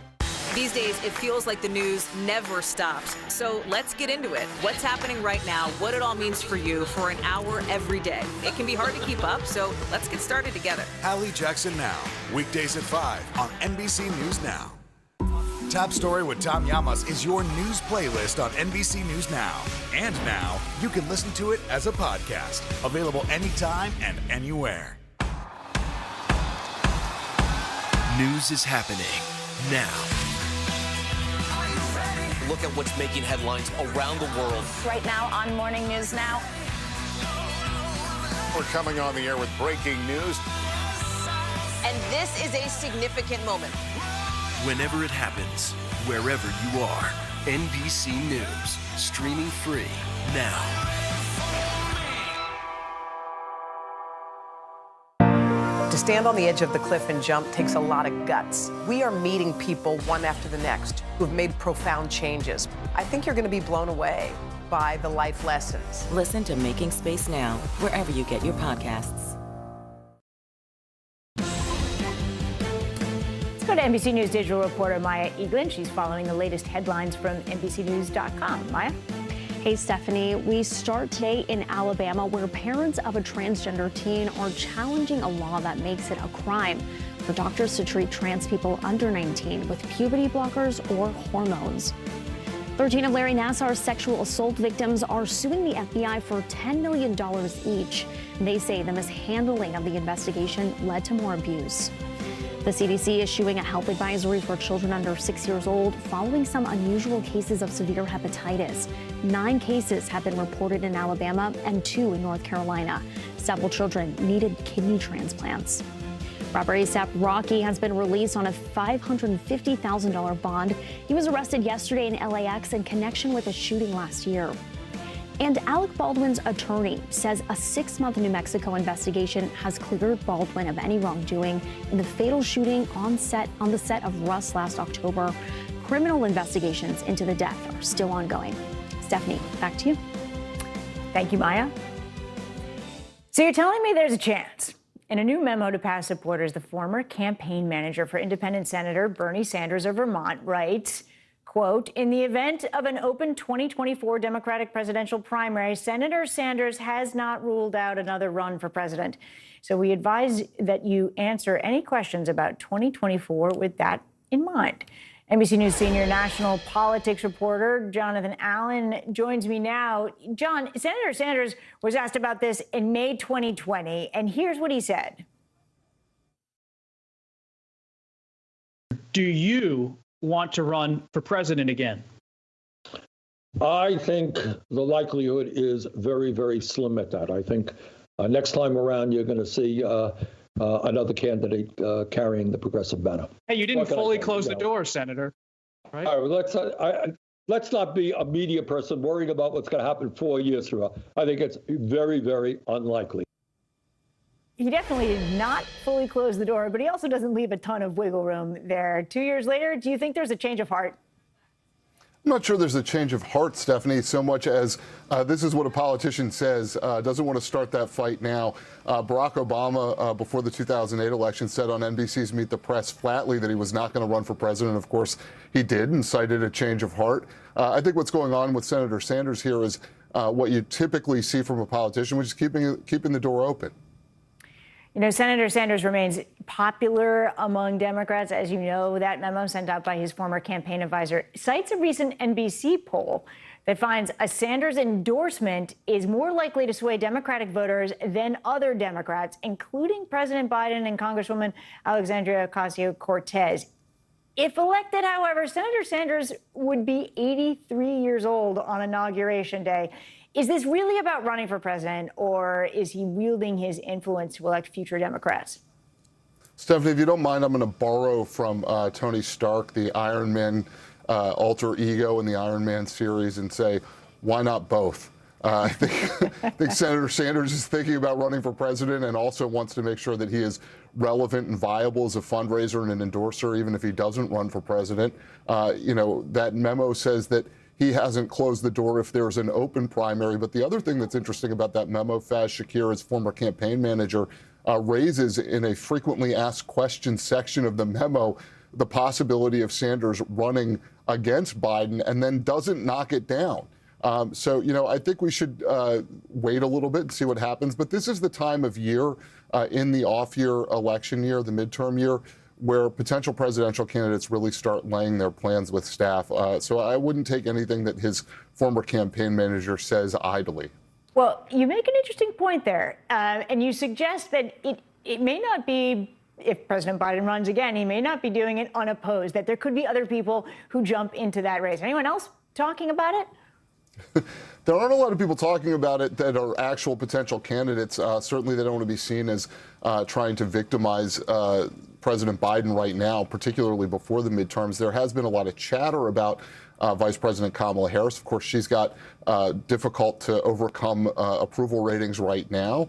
These days, it feels like the news never stops. So let's get into it. What's happening right now, what it all means for you for an hour every day. It can be hard to keep up, so let's get started together. Hallie Jackson Now, weekdays at 5 on NBC News Now. Top Story with Tom Llamas is your news playlist on NBC News Now. And now, you can listen to it as a podcast. Available anytime and anywhere. News is happening now. Look at what's making headlines around the world. Right now on Morning News Now. We're coming on the air with breaking news. And this is a significant moment. Whenever it happens, wherever you are, NBC News, streaming free now. To stand on the edge of the cliff and jump takes a lot of guts. We are meeting people one after the next who have made profound changes. I think you're going to be blown away by the life lessons. Listen to Making Space Now, wherever you get your podcasts. Go to NBC News Digital reporter Maya Eaglin. She's following the latest headlines from NBCnews.com. Maya? Hey, Stephanie. We start today in Alabama, where parents of a transgender teen are challenging a law that makes it a crime for doctors to treat trans people under 19 with puberty blockers or hormones. 13 of Larry Nassar's sexual assault victims are suing the FBI for $10 million each. They say the mishandling of the investigation led to more abuse. The CDC issuing a health advisory for children under 6 years old following some unusual cases of severe hepatitis. 9 cases have been reported in Alabama and 2 in North Carolina. Several children needed kidney transplants. Rapper A$AP Rocky has been released on a $550,000 bond. He was arrested yesterday in LAX in connection with a shooting last year. And Alec Baldwin's attorney says a 6-month New Mexico investigation has cleared Baldwin of any wrongdoing in the fatal shooting on the set of Rust last October. Criminal investigations into the death are still ongoing. Stephanie, back to you. Thank you, Maya. So you're telling me there's a chance? In a new memo to past supporters, the former campaign manager for independent Senator Bernie Sanders of Vermont writes, quote, in the event of an open 2024 Democratic presidential primary, Senator Sanders has not ruled out another run for president. So we advise that you answer any questions about 2024 with that in mind. NBC News senior national politics reporter Jonathan Allen joins me now. John, Senator Sanders was asked about this in May 2020, and here's what he said. Do you want to run for president again? I think the likelihood is very, very slim at that. I think next time around, you're going to see another candidate carrying the progressive banner. Hey, you didn't fully close the door, Senator. Right? All right, let's not be a media person worrying about what's going to happen 4 years from now. I think it's very, very unlikely. He definitely did not fully close the door, but he also doesn't leave a ton of wiggle room there. 2 years later, do you think there's a change of heart? I'm not sure there's a change of heart, Stephanie, so much as this is what a politician says, doesn't want to start that fight now. Barack Obama, before the 2008 election, said on NBC's Meet the Press flatly that he was not going to run for president. Of course, he did and cited a change of heart. I think what's going on with Senator Sanders here is what you typically see from a politician, which is keeping the door open. You know, Senator Sanders remains popular among Democrats. As you know, that memo sent out by his former campaign advisor cites a recent NBC poll that finds a Sanders endorsement is more likely to sway Democratic voters than other Democrats, including President Biden and Congresswoman Alexandria Ocasio-Cortez. If elected, however, Senator Sanders would be 83 years old on Inauguration Day. Is this really about running for president, or is he wielding his influence to elect future Democrats? Stephanie, if you don't mind, I'm going to borrow from Tony Stark, the Iron Man alter ego in the Iron Man series, and say, why not both? I think Senator Sanders is thinking about running for president and also wants to make sure that he is relevant and viable as a fundraiser and an endorser, even if he doesn't run for president. You know, that memo says that he hasn't closed the door if there's an open primary. But the other thing that's interesting about that memo, Faz Shakir, his former campaign manager, raises in a frequently asked questions section of the memo the possibility of Sanders running against Biden and then doesn't knock it down. So, you know, I think we should wait a little bit and see what happens. But this is the time of year in the off-year election year, the midterm year, where potential presidential candidates really start laying their plans with staff. So I wouldn't take anything that his former campaign manager says idly. Well, you make an interesting point there, and you suggest that it may not be, if President Biden runs again, he may not be doing it unopposed, that there could be other people who jump into that race. Anyone else talking about it? There aren't a lot of people talking about it that are actual potential candidates. Certainly they don't want to be seen as trying to victimize President Biden right now, particularly before the midterms. There has been a lot of chatter about Vice President Kamala Harris. Of course, she's got difficult to overcome approval ratings right now.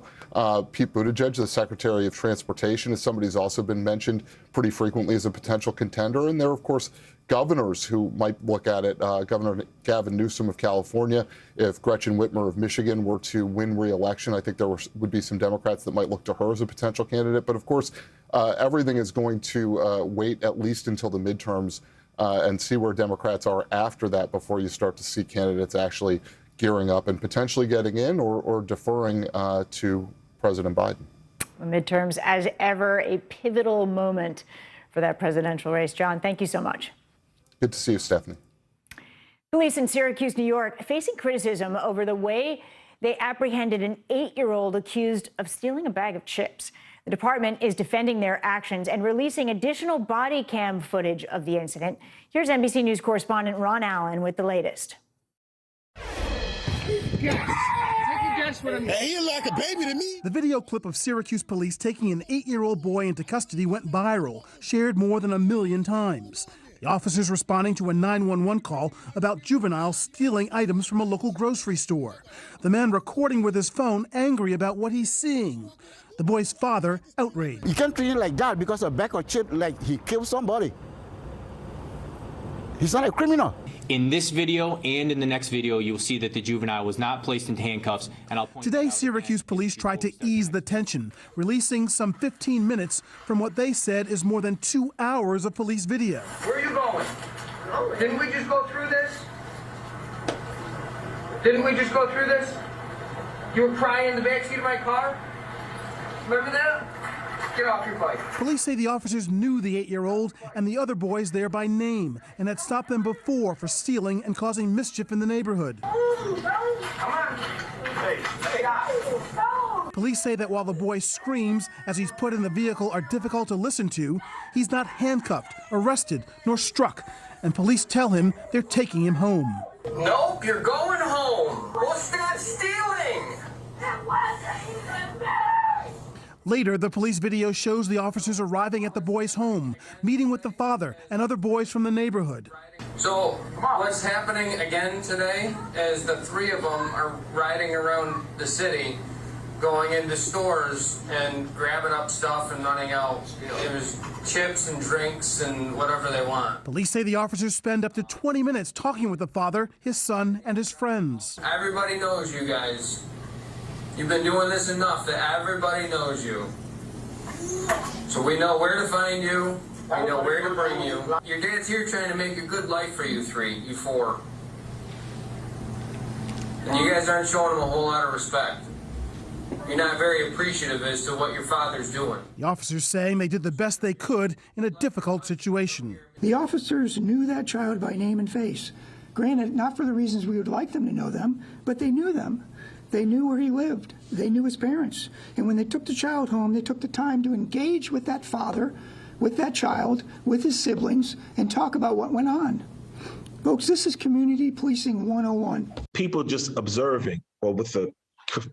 Pete Buttigieg, the Secretary of Transportation, is somebody who's also been mentioned pretty frequently as a potential contender. And there are, of course, governors who might look at it. Governor Gavin Newsom of California. If Gretchen Whitmer of Michigan were to win re-election, I think there would be some Democrats that might look to her as a potential candidate. But of course, everything is going to wait at least until the midterms and see where Democrats are after that before you start to see candidates actually gearing up and potentially getting in or deferring to President Biden. The midterms, as ever, a pivotal moment for that presidential race. John, thank you so much. Good to see you, Stephanie. Police in Syracuse, New York, facing criticism over the way they apprehended an 8-year-old accused of stealing a bag of chips. The department is defending their actions and releasing additional body cam footage of the incident. Here's NBC News correspondent Ron Allen with the latest. Hey, you're like a baby to me. The video clip of Syracuse police taking an 8-year-old boy into custody went viral, shared more than 1 million times. The officers responding to a 911 call about juveniles stealing items from a local grocery store. The man recording with his phone, angry about what he's seeing. The boy's father, outraged. You can't treat him like that because a bag of chips, like he killed somebody. He's not a criminal. In this video and in the next video, you'll see that the juvenile was not placed into handcuffs. And I'll point Today, Syracuse police tried to ease the tension, releasing some 15 minutes from what they said is more than 2 hours of police video. Where are you going? Didn't we just go through this? Didn't we just go through this? You were crying in the backseat of my car? Remember that? Get off your bike. Police say the officers knew the 8-year-old and the other boys there by name and had stopped them before for stealing and causing mischief in the neighborhood. Come on. Hey, stop. Police say that while the boy's screams as he's put in the vehicle are difficult to listen to, he's not handcuffed, arrested, nor struck. And police tell him they're taking him home. Nope, you're going home. Go stop stealing. It wasn't even there. Later, the police video shows the officers arriving at the boy's home, meeting with the father and other boys from the neighborhood. So what's happening again today is the three of them are riding around the city going into stores and grabbing up stuff and running out. It was chips and drinks and whatever they want. Police say the officers spend up to 20 minutes talking with the father, his son, and his friends. Everybody knows you guys. You've been doing this enough that everybody knows you. So we know where to find you. We know where to bring you. Your dad's here trying to make a good life for you four. And you guys aren't showing him a whole lot of respect. You're not very appreciative as to what your father's doing. The officers saying they did the best they could in a difficult situation. The officers knew that child by name and face. Granted, not for the reasons we would like them to know them, but they knew them. They knew where he lived. They knew his parents. And when they took the child home, they took the time to engage with that father, with that child, with his siblings, and talk about what went on. Folks, this is community policing 101. People just observing or with the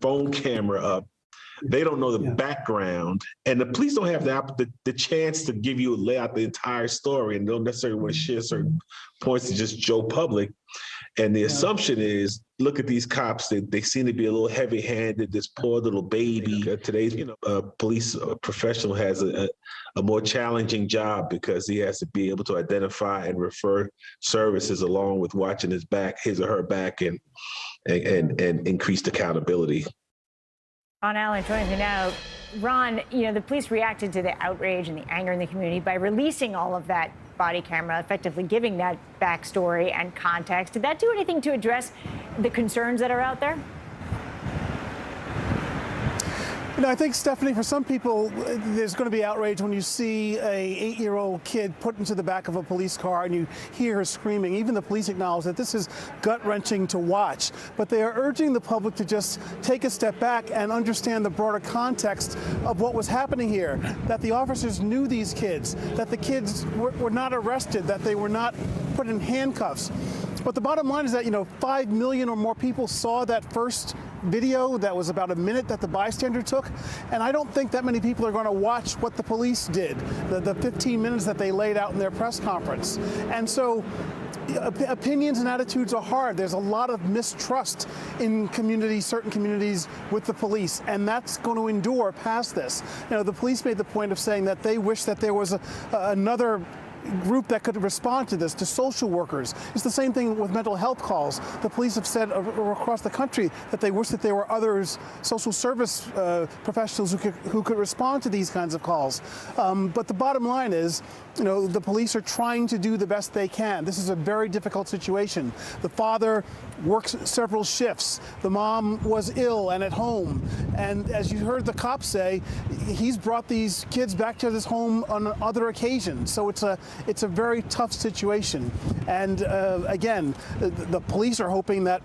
phone camera up, they don't know the background, and the police don't have the chance to give you lay out the entire story, and don't necessarily want to share certain points to just Joe public. And the assumption is, look at these cops, they seem to be a little heavy-handed, this poor little baby. Today's police professional has a more challenging job because he has to be able to identify and refer services along with watching his or her back, and increased accountability. Ron Allen joins me now. Ron, the police reacted to the outrage and the anger in the community by releasing all of that body camera, effectively giving that backstory and context. Did that do anything to address the concerns that are out there? I think, Stephanie, for some people, there's going to be outrage when you see a 8-year-old kid put into the back of a police car and you hear her screaming. Even the police acknowledge that this is gut-wrenching to watch. But they are urging the public to just take a step back and understand the broader context of what was happening here, that the officers knew these kids, that the kids were not arrested, that they were not put in handcuffs. But the bottom line is that, 5 million or more people saw that first video that was about a minute that the bystander took. And I don't think that many people are going to watch what the police did, the 15 minutes that they laid out in their press conference. And so opinions and attitudes are hard. There's a lot of mistrust in certain communities with the police, and that's going to endure past this. The police made the point of saying that they wish that there was another group that could respond to this, to social workers. It's the same thing with mental health calls. The police have said across the country that they wish that there were others, social service professionals who could respond to these kinds of calls. But the bottom line is, the police are trying to do the best they can. This is a very difficult situation. The father works several shifts. The mom was ill and at home. And as you heard the cops say, he's brought these kids back to his home on other occasions. So it's a very tough situation. And again, the police are hoping that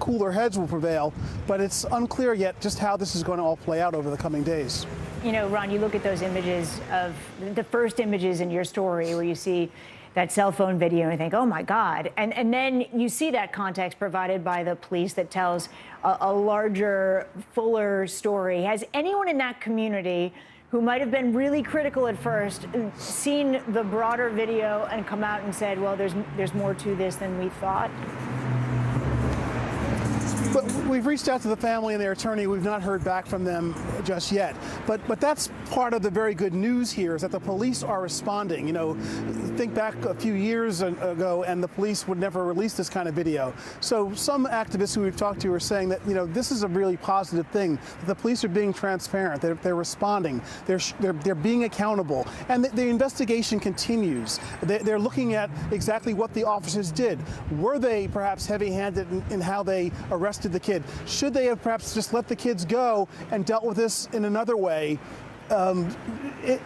cooler heads will prevail, but it's unclear yet just how this is going to all play out over the coming days. Ron, you look at those images of the first images in your story where you see that cell phone video and think, oh my God. And then you see that context provided by the police that tells a larger, fuller story. Has anyone in that community who might have been really critical at first seen the broader video and come out and said, well, there's more to this than we thought? But we've reached out to the family and their attorney. We've not heard back from them just yet. But that's part of the very good news here, is that the police are responding. Think back a few years ago, and the police would never release this kind of video. So some activists who we've talked to are saying that this is a really positive thing. That the police are being transparent. They're responding. They're being accountable, and the investigation continues. They're looking at exactly what the officers did. Were they perhaps heavy-handed in how they arrested the kid? Should they have perhaps just let the kids go and dealt with this in another way?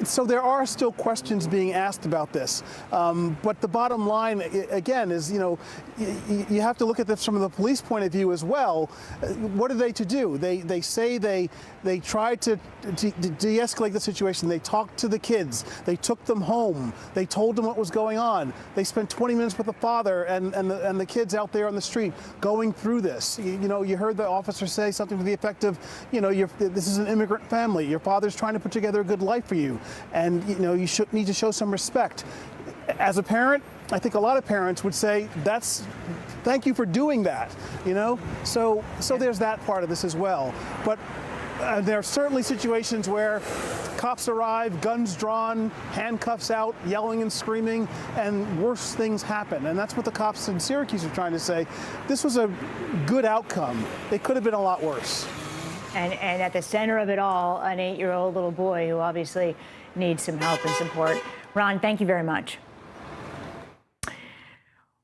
So there are still questions being asked about this. But the bottom line, again, is, you have to look at this from the police point of view as well. What are they to do? They say they tried to de-escalate the situation. They talked to the kids. They took them home. They told them what was going on. They spent 20 minutes with the father and the kids out there on the street going through this. You heard the officer say something to the effect of, this is an immigrant family. Your father's trying to put together a good life for you, and you need to show some respect. As a parent, I think a lot of parents would say, thank you for doing that. So there's that part of this as well. But There are certainly situations where cops arrive, guns drawn, handcuffs out, yelling and screaming, and worse things happen. And that's what the cops in Syracuse are trying to say. This was a good outcome. It could have been a lot worse. And at the center of it all, an 8-year-old little boy who obviously needs some help and support. Ron, thank you very much.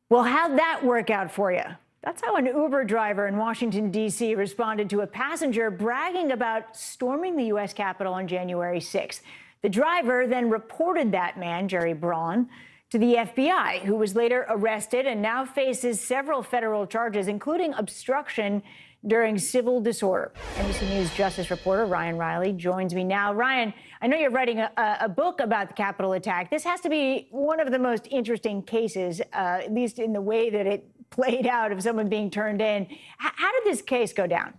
Well, how'd that work out for you? That's how an Uber driver in Washington, D.C. responded to a passenger bragging about storming the U.S. Capitol on January 6th. The driver then reported that man, Jerry Braun, to the FBI, who was later arrested and now faces several federal charges, including obstruction during civil disorder. NBC News Justice reporter Ryan Riley joins me now. Ryan, I know you're writing a book about the Capitol attack. This has to be one of the most interesting cases, at least in the way that it played out of someone being turned in. How did this case go down?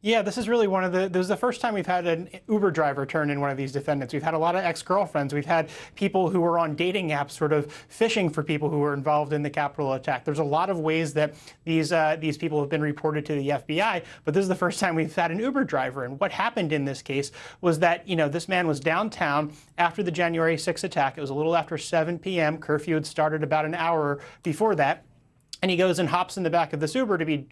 Yeah, this is really this is the first time we've had an Uber driver turn in one of these defendants. We've had a lot of ex-girlfriends. We've had people who were on dating apps sort of fishing for people who were involved in the Capitol attack. There's a lot of ways that these people have been reported to the FBI, but this is the first time we've had an Uber driver. And what happened in this case was that, this man was downtown after the January 6th attack. It was a little after 7 p.m. Curfew had started about an hour before that. And he goes and hops in the back of this Uber to be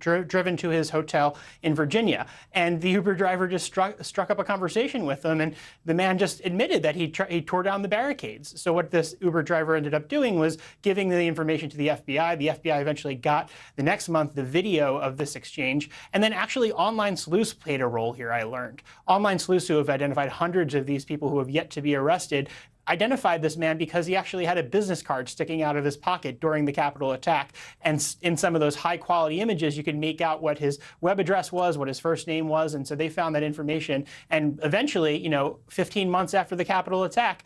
driven to his hotel in Virginia. And the Uber driver just struck up a conversation with him, and the man just admitted that he tore down the barricades. So what this Uber driver ended up doing was giving the information to the FBI. The FBI eventually got, the next month, the video of this exchange. And then actually online sleuths played a role here, I learned. Online sleuths who have identified hundreds of these people who have yet to be arrested identified this man because he actually had a business card sticking out of his pocket during the Capitol attack. And in some of those high quality images, you could make out what his web address was, what his first name was. And so they found that information. And eventually, 15 months after the Capitol attack,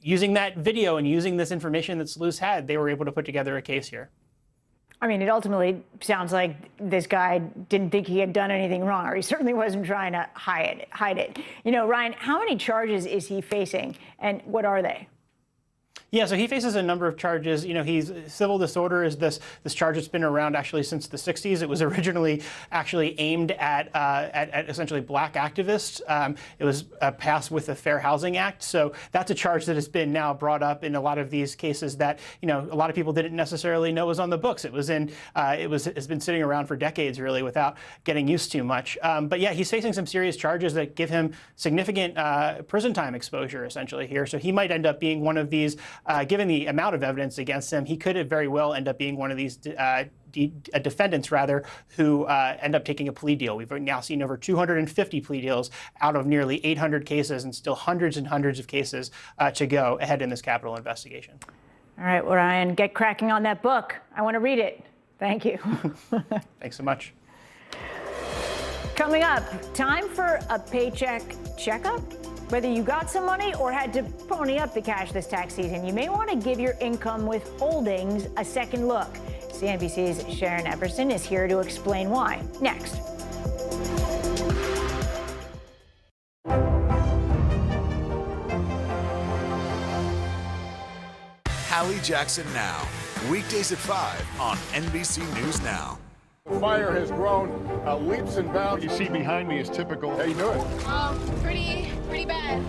using that video and using this information that sleuths had, they were able to put together a case here. I mean, it ultimately sounds like this guy didn't think he had done anything wrong, or he certainly wasn't trying to hide it. Ryan, how many charges is he facing, and what are they? Yeah, so he faces a number of charges. He's civil disorder is this charge that's been around actually since the 60s. It was originally actually aimed at essentially black activists. It was passed with the Fair Housing Act. So that's a charge that has been now brought up in a lot of these cases that, a lot of people didn't necessarily know was on the books. It's been sitting around for decades really without getting used to much. But yeah, he's facing some serious charges that give him significant prison time exposure essentially here. So he might end up being one of these given the amount of evidence against him, he could very well end up being one of these defendants, rather, who end up taking a plea deal. We've now seen over 250 plea deals out of nearly 800 cases, and still hundreds and hundreds of cases to go ahead in this Capitol investigation. All right, well, Ryan, get cracking on that book. I want to read it. Thank you. Thanks so much. Coming up, time for a paycheck checkup. Whether you got some money or had to pony up the cash this tax season, you may want to give your income withholdings a second look. CNBC's Sharon Epperson is here to explain why. Next. Hallie Jackson Now, weekdays at 5 on NBC News Now. The fire has grown leaps and bounds. What you see behind me is typical. How you doing? Pretty bad.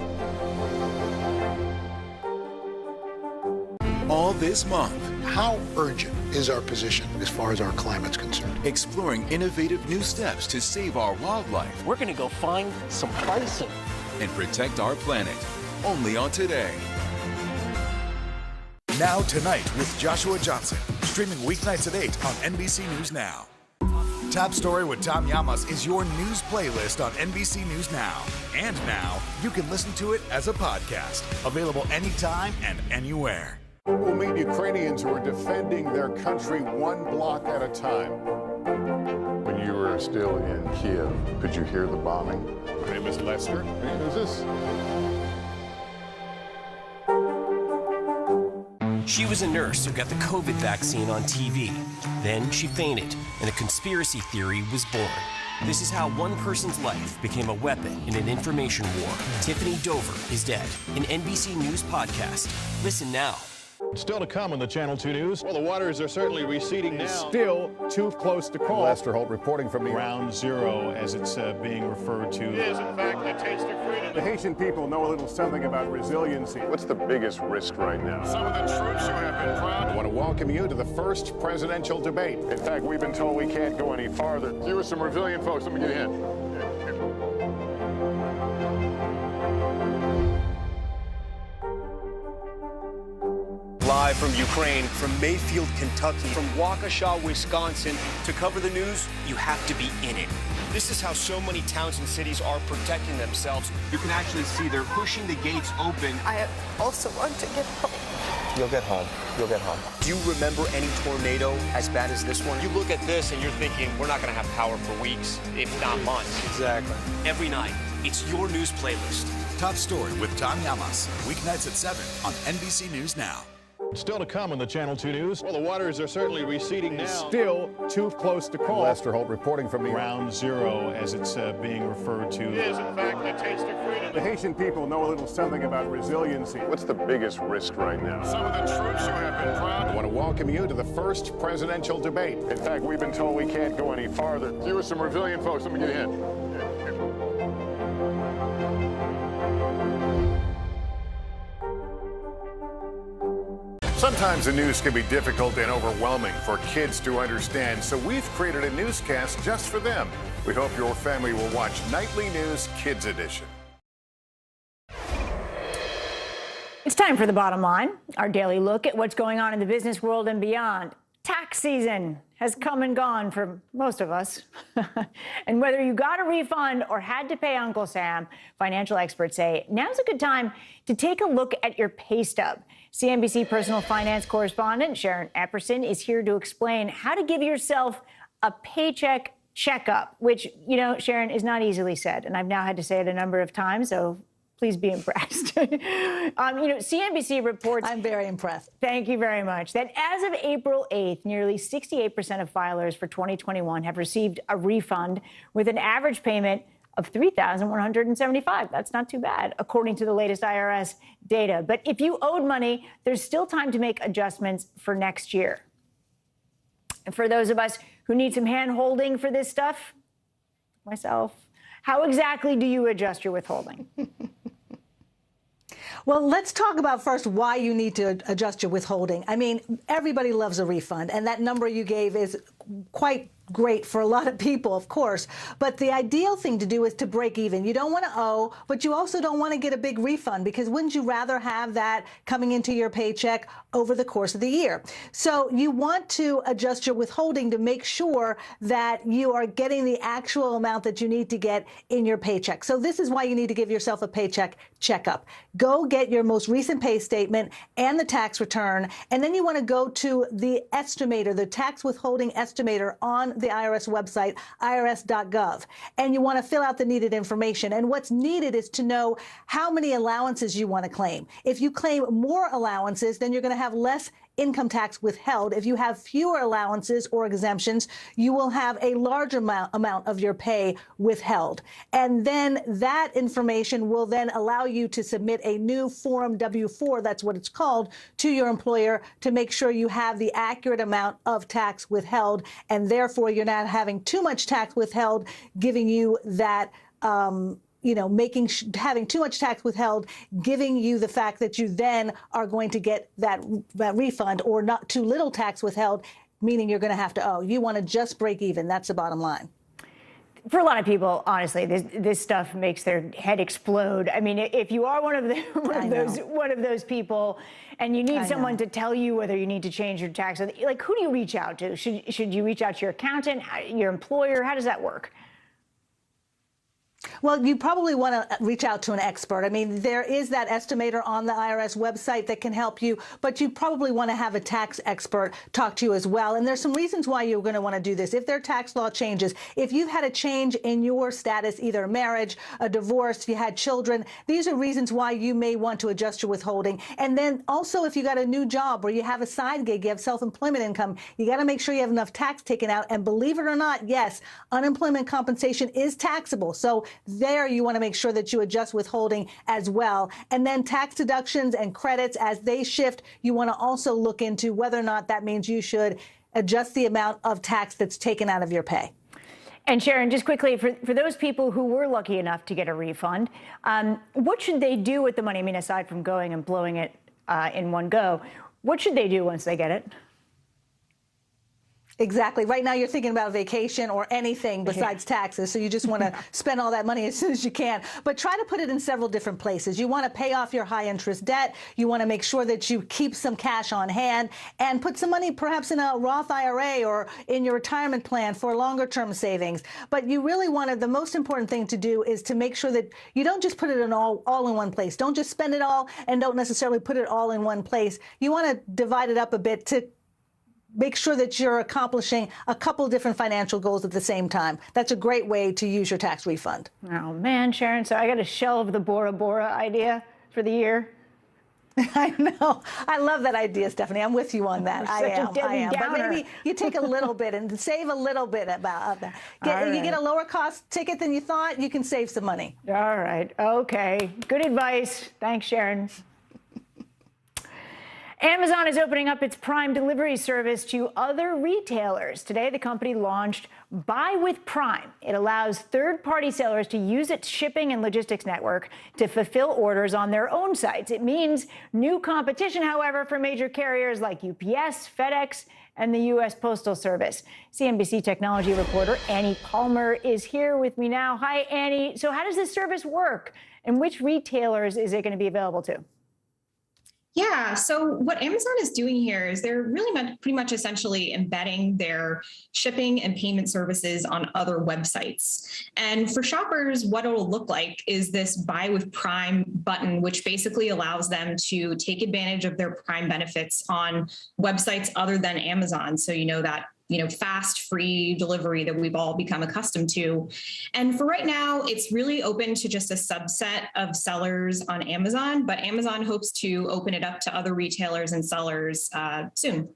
All this month. How urgent is our position as far as our climate's concerned? Exploring innovative new steps to save our wildlife. We're going to go find some pricing. And protect our planet. Only on Today. Now Tonight with Joshua Johnson. Streaming weeknights at 8 on NBC News Now. Top Story with Tom Llamas is your news playlist on NBC News Now. And now, you can listen to it as a podcast. Available anytime and anywhere. We'll meet Ukrainians who are defending their country one block at a time. When you were still in Kiev, could you hear the bombing? My name is Lester. Who's this? She was a nurse who got the COVID vaccine on TV. Then she fainted, and a conspiracy theory was born. This is how one person's life became a weapon in an information war. Tiffany Dover is dead. An NBC News podcast. Listen now. Still to come on the Channel 2 News. Well, the waters are certainly receding now. Still too close to call. Lester Holt reporting from the Ground Zero, as it's being referred to. It is, in fact, the taste of freedom. The Haitian people know a little something about resiliency. What's the biggest risk right now? Some of the troops who have been proud. I want to welcome you to the first presidential debate. In fact, we've been told we can't go any farther. You are some resilient folks. Let me get a hint. Live from Ukraine, from Mayfield, Kentucky, from Waukesha, Wisconsin. To cover the news, you have to be in it. This is how so many towns and cities are protecting themselves. You can actually see they're pushing the gates open. I also want to get home. You'll get home. You'll get home. Do you remember any tornado as bad as this one? You look at this and you're thinking, we're not going to have power for weeks, if not months. Exactly. Every night, it's your news playlist. Top Story with Tom Llamas, weeknights at 7 on NBC News Now. Still to come on the Channel 2 News. Well, the waters are certainly receding now. Still too close to call. Lester Holt reporting from the Ground Zero, as it's being referred to. It is, in fact, the taste of freedom. The Haitian people know a little something about resiliency. What's the biggest risk right now? Some of the troops who have been proud. I want to welcome you to the first presidential debate. In fact, we've been told we can't go any farther. You are some resilient folks. Let me get a hint. Sometimes the news can be difficult and overwhelming for kids to understand, so we've created a newscast just for them. We hope your family will watch Nightly News Kids Edition. It's time for The Bottom Line, our daily look at what's going on in the business world and beyond. Tax season has come and gone for most of us. And whether you got a refund or had to pay Uncle Sam, financial experts say now's a good time to take a look at your pay stub. CNBC personal finance correspondent Sharon Epperson is here to explain how to give yourself a paycheck checkup, which, you know, Sharon, is not easily said. And I've now had to say it a number of times, so please be impressed. CNBC reports... I'm very impressed. Thank you very much. That as of April 8th, nearly 68% of filers for 2021 have received a refund with an average payment of $3,175. That's not too bad, according to the latest IRS data. But if you owed money, there's still time to make adjustments for next year. And for those of us who need some hand-holding for this stuff, myself, how exactly do you adjust your withholding? Well, let's talk about first why you need to adjust your withholding. I mean, everybody loves a refund, and that number you gave is quite great for a lot of people, of course. But the ideal thing to do is to break even. You don't want to owe, but you also don't want to get a big refund, because wouldn't you rather have that coming into your paycheck over the course of the year? So you want to adjust your withholding to make sure that you are getting the actual amount that you need to get in your paycheck. So this is why you need to give yourself a paycheck checkup. Go get your most recent pay statement and the tax return, and then you want to go to the estimator, the tax withholding estimator on the IRS website, irs.gov, and you want to fill out the needed information. And what's needed is to know how many allowances you want to claim. If you claim more allowances, then you're going to have less income tax withheld. If you have fewer allowances or exemptions, you will have a larger amount of your pay withheld. And then that information will then allow you to submit a new Form W-4, that's what it's called, to your employer to make sure you have the accurate amount of tax withheld, and therefore you're not having too much tax withheld, giving you that having too much tax withheld, giving you the fact that you then are going to get that refund, or not too little tax withheld, meaning you're going to have to owe. You want to just break even. That's the bottom line. For a lot of people, honestly, this stuff makes their head explode. I mean, if you are one of those people, and you need someone to tell you whether you need to change your tax, like, who do you reach out to? Should you reach out to your accountant, your employer? How does that work? Well, you probably want to reach out to an expert. I mean, there is that estimator on the IRS website that can help you, but you probably want to have a tax expert talk to you as well. And there's some reasons why you're going to want to do this. If their tax law changes, if you've had a change in your status, either a marriage, a divorce, if you had children, these are reasons why you may want to adjust your withholding. And then also, if you got a new job or you have a side gig, you have self-employment income, you got to make sure you have enough tax taken out. And believe it or not, yes, unemployment compensation is taxable. So there you want to make sure that you adjust withholding as well. And then tax deductions and credits, as they shift, you want to also look into whether or not that means you should adjust the amount of tax that's taken out of your pay. And Sharon, just quickly, for those people who were lucky enough to get a refund, what should they do with the money? I mean, aside from going and blowing it in one go, what should they do once they get it? Exactly. Right now you're thinking about a vacation or anything besides taxes, so you just want to spend all that money as soon as you can. But try to put it in several different places. You want to pay off your high interest debt. You want to make sure that you keep some cash on hand and put some money perhaps in a Roth IRA or in your retirement plan for longer term savings. But you really want to, the most important thing to do is to make sure that you don't just put it in all in one place. Don't just spend it all and don't necessarily put it all in one place. You want to divide it up a bit to make sure that you're accomplishing a couple different financial goals at the same time. That's a great way to use your tax refund. Oh, man, Sharon, so I got to shelve the Bora Bora idea for the year. I know. I love that idea, Stephanie. I'm with you on that. I am. But maybe you take a little bit and save a little bit about that. You get a lower cost ticket than you thought, you can save some money. All right. Okay. Good advice. Thanks, Sharon. Amazon is opening up its Prime delivery service to other retailers. Today, the company launched Buy with Prime. It allows third-party sellers to use its shipping and logistics network to fulfill orders on their own sites. It means new competition, however, for major carriers like UPS, FedEx, and the U.S. Postal Service. CNBC technology reporter Annie Palmer is here with me now. Hi, Annie. So how does this service work, and which retailers is it going to be available to? Yeah, so what Amazon is doing here is they're really pretty much essentially embedding their shipping and payment services on other websites. And for shoppers, what it'll look like is this Buy with Prime button, which basically allows them to take advantage of their Prime benefits on websites other than Amazon. So that fast, free delivery that we've all become accustomed to. And for right now, it's really open to just a subset of sellers on Amazon, but Amazon hopes to open it up to other retailers and sellers soon.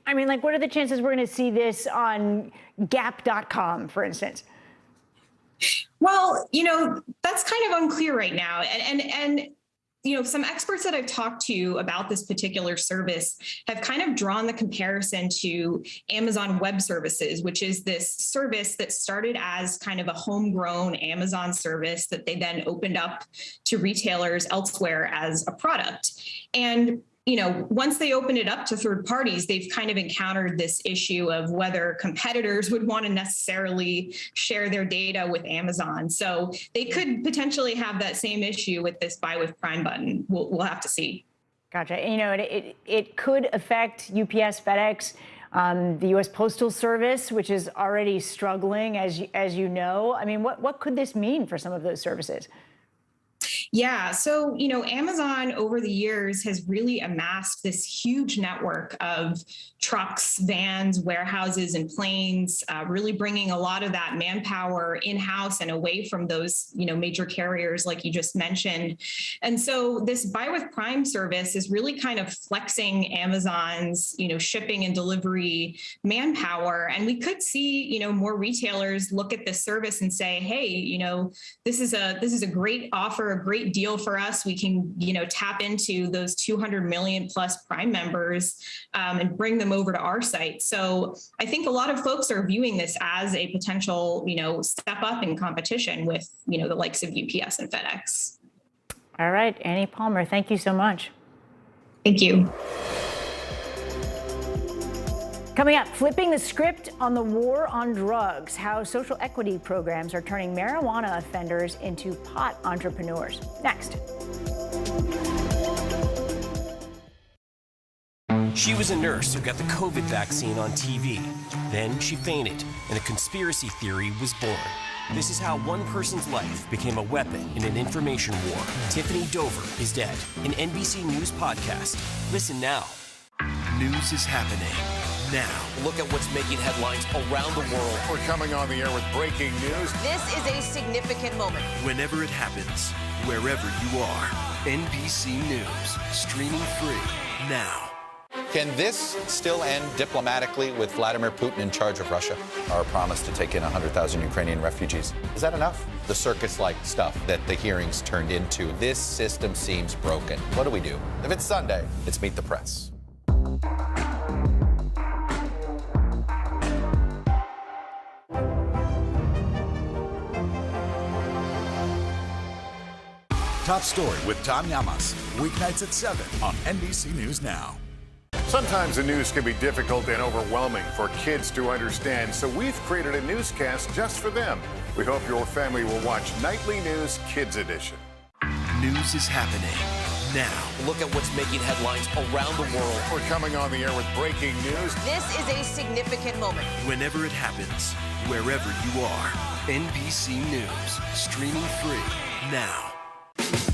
I mean, what are the chances we're going to see this on Gap.com, for instance? Well, that's kind of unclear right now. And some experts that I've talked to about this particular service have kind of drawn the comparison to Amazon Web Services, which is this service that started as kind of a homegrown Amazon service that they then opened up to retailers elsewhere as a product. And once they open it up to third parties, they've kind of encountered this issue of whether competitors would want to necessarily share their data with Amazon. So they could potentially have that same issue with this Buy with Prime button. We'll have to see. Gotcha. It could affect UPS, FedEx, the U.S. Postal Service, which is already struggling, as you know. I mean, what could this mean for some of those services? Yeah. So, Amazon over the years has really amassed this huge network of trucks, vans, warehouses, and planes, really bringing a lot of that manpower in-house and away from those, major carriers like you just mentioned. And so this Buy with Prime service is really kind of flexing Amazon's, shipping and delivery manpower. And we could see, more retailers look at this service and say, hey, this is a great offer, a great deal for us. We can, tap into those 200 million plus Prime members and bring them over to our site. So I think a lot of folks are viewing this as a potential, step up in competition with, the likes of UPS and FedEx. All right, Annie Palmer, thank you so much. Thank you. Coming up, flipping the script on the war on drugs, how social equity programs are turning marijuana offenders into pot entrepreneurs. Next. She was a nurse who got the COVID vaccine on TV. Then she fainted, and a conspiracy theory was born. This is how one person's life became a weapon in an information war. Tiffany Dover is dead. An NBC News podcast. Listen now. News is happening now. Look at what's making headlines around the world. We're coming on the air with breaking news. This is a significant moment. Whenever it happens, wherever you are. NBC News, streaming free now. Can this still end diplomatically with Vladimir Putin in charge of Russia? Our promise to take in 100,000 Ukrainian refugees. Is that enough? The circus-like stuff that the hearings turned into. This system seems broken. What do we do? If it's Sunday, it's Meet the Press. Top Story with Tom Llamas, weeknights at 7 on NBC News Now. Sometimes the news can be difficult and overwhelming for kids to understand, so we've created a newscast just for them. We hope your family will watch Nightly News Kids Edition. News is happening now. Look at what's making headlines around the world. We're coming on the air with breaking news. This is a significant moment. Whenever it happens, wherever you are, NBC News, streaming free now.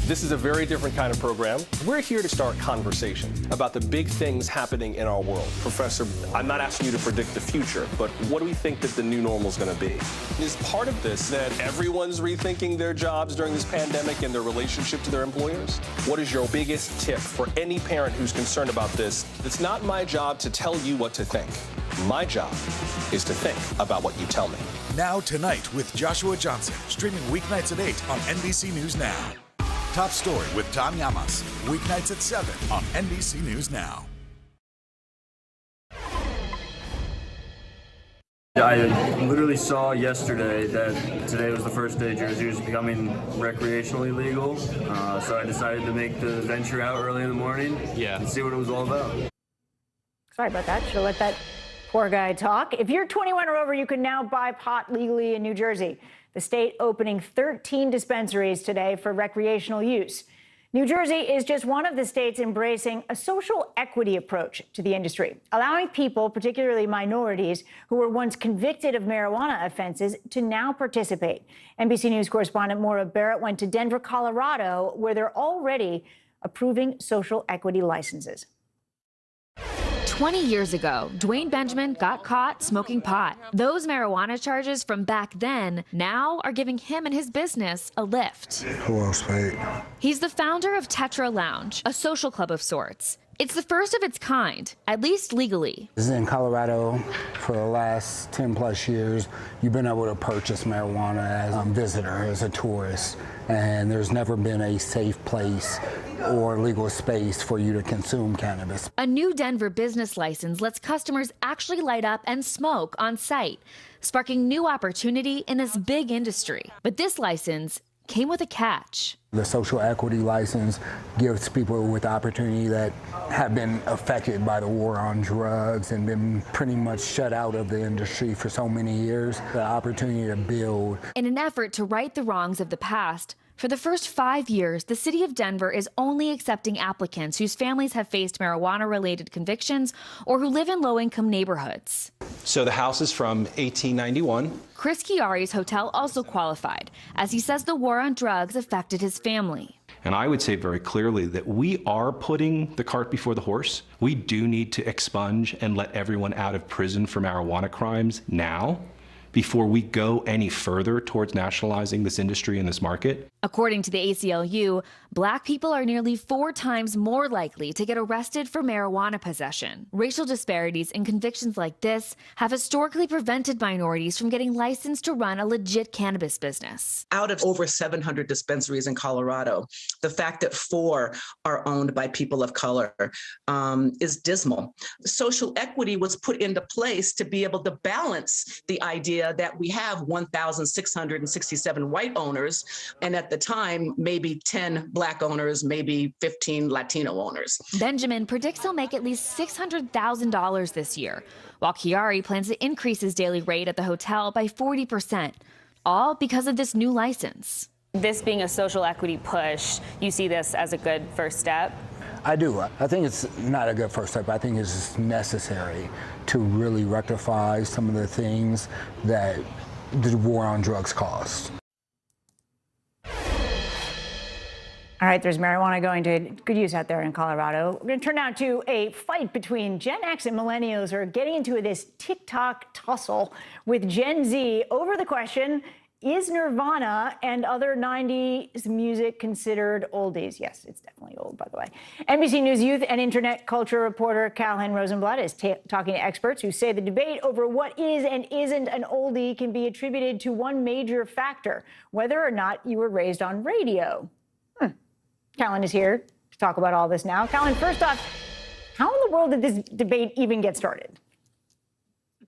This is a very different kind of program. We're here to start conversation about the big things happening in our world. Professor, I'm not asking you to predict the future, but what do we think that the new normal is going to be? Is part of this that everyone's rethinking their jobs during this pandemic and their relationship to their employers? What is your biggest tip for any parent who's concerned about this? It's not my job to tell you what to think. My job is to think about what you tell me. Now Tonight with Joshua Johnson, streaming weeknights at 8 on NBC News Now. Top Story with Tom Llamas, weeknights at 7 on NBC News Now. I literally saw yesterday that today was the first day Jersey was becoming recreationally legal, so I decided to make the venture out early in the morning and see what it was all about. Sorry about that. Should have let that poor guy talk. If you're 21 or over, you can now buy pot legally in New Jersey. The state opening 13 dispensaries today for recreational use. New Jersey is just one of the states embracing a social equity approach to the industry, allowing people, particularly minorities, who were once convicted of marijuana offenses to now participate. NBC News correspondent Maura Barrett went to Denver, Colorado, where they're already approving social equity licenses. 20 years ago, Dwayne Benjamin got caught smoking pot. Those marijuana charges from back then now are giving him and his business a lift. Who else paid? He's the founder of Tetra Lounge, a social club of sorts. It's the first of its kind, at least legally. This is in Colorado for the last 10 plus years. You've been able to purchase marijuana as a visitor, as a tourist, and there's never been a safe place or legal space for you to consume cannabis. A new Denver business license lets customers actually light up and smoke on site, sparking new opportunity in this big industry. But this license came with a catch. The social equity license gives people with the opportunity that have been affected by the war on drugs and been pretty much shut out of the industry for so many years, the opportunity to build. In an effort to right the wrongs of the past, for the first 5 years, the city of Denver is only accepting applicants whose families have faced marijuana-related convictions or who live in low-income neighborhoods. So the house is from 1891. Chris Chiari's hotel also qualified, as he says the war on drugs affected his family. And I would say very clearly that we are putting the cart before the horse. We do need to expunge and let everyone out of prison for marijuana crimes now, before we go any further towards nationalizing this industry and this market. According to the ACLU, Black people are nearly 4 times more likely to get arrested for marijuana possession. Racial disparities in convictions like this have historically prevented minorities from getting licensed to run a legit cannabis business. Out of over 700 dispensaries in Colorado, the fact that 4 are owned by people of color is dismal. Social equity was put into place to be able to balance the idea that we have 1,667 white owners, and at the time, maybe 10 Black owners, maybe 15 Latino owners. Benjamin predicts he'll make at least $600,000 this year, while Chiari plans to increase his daily rate at the hotel by 40%, all because of this new license. This being a social equity push, you see this as a good first step? I do. I think it's not a good first step. I think it's necessary to really rectify some of the things that the war on drugs caused. All right, there's marijuana going to good use out there in Colorado. We're going to turn now to a fight between Gen X and millennials who are getting into this TikTok tussle with Gen Z over the question, Is Nirvana and other 90s music considered oldies? Yes, it's definitely old, by the way. NBC News youth and internet culture reporter Caroline Rosenblatt is talking to experts who say the debate over what is and isn't an oldie can be attributed to one major factor, whether or not you were raised on radio. Caroline is here to talk about all this now. Caroline, first off, how in the world did this debate even get started?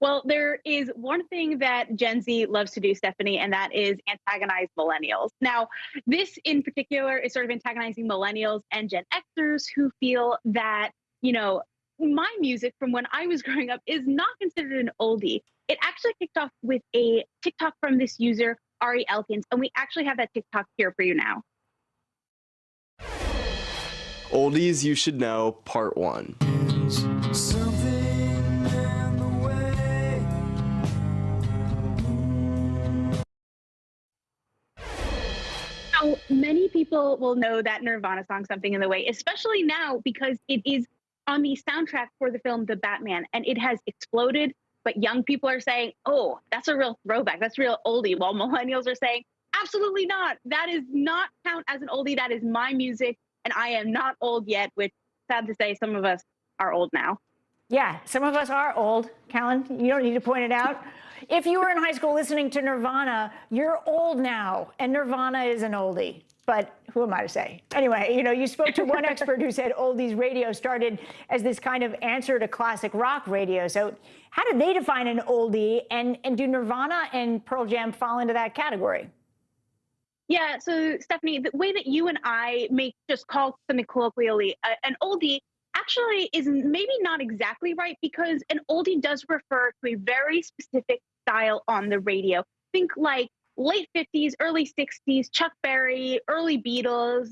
Well, there is one thing that Gen Z loves to do, Stephanie, and that is antagonize millennials. Now, this in particular is sort of antagonizing millennials and Gen Xers who feel that, you know, my music from when I was growing up is not considered an oldie. It actually kicked off with a TikTok from this user, Ari Elkins, and we actually have that TikTok here for you now. Oldies You Should Know, Part 1. So many people will know that Nirvana song, Something in the Way, especially now because it is on the soundtrack for the film The Batman, and it has exploded. But young people are saying, oh, that's a real throwback. That's real oldie. While millennials are saying, absolutely not. That is not count as an oldie. That is my music, and I am not old yet, which, sad to say, some of us are old now. Yeah, some of us are old. Caroline, you don't need to point it out. If you were in high school listening to Nirvana, you're old now, and Nirvana is an oldie. But who am I to say? Anyway, you know, you spoke to one expert who said oldies radio started as this kind of answer to classic rock radio. So how did they define an oldie, and do Nirvana and Pearl Jam fall into that category? Yeah, so Stephanie, the way that you and I make just call something colloquially an oldie actually is maybe not exactly right, because an oldie does refer to a very specific style on the radio. Think like late 50s, early 60s, Chuck Berry, early Beatles,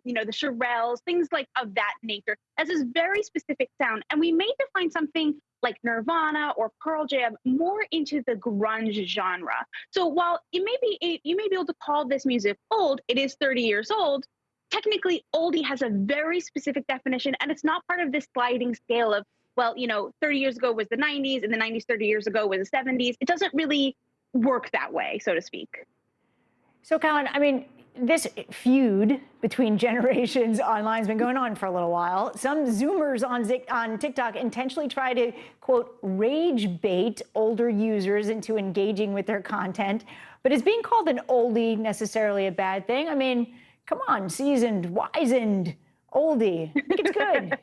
you know, the Shirelles, things like of that nature. As this very specific sound. And we may define something like Nirvana or Pearl Jam more into the grunge genre. So while you may be able to call this music old, it is 30 years old. Technically, oldie has a very specific definition, and it's not part of this sliding scale of, well, you know, 30 years ago was the 90s, and the 90s 30 years ago was the 70s. It doesn't really work that way, so to speak. So, Caroline, I mean, this feud between generations online has been going on for a little while. Some Zoomers on TikTok intentionally try to, quote, rage bait older users into engaging with their content. But is being called an oldie necessarily a bad thing? I mean, come on, seasoned, wizened, oldie. I think it's good.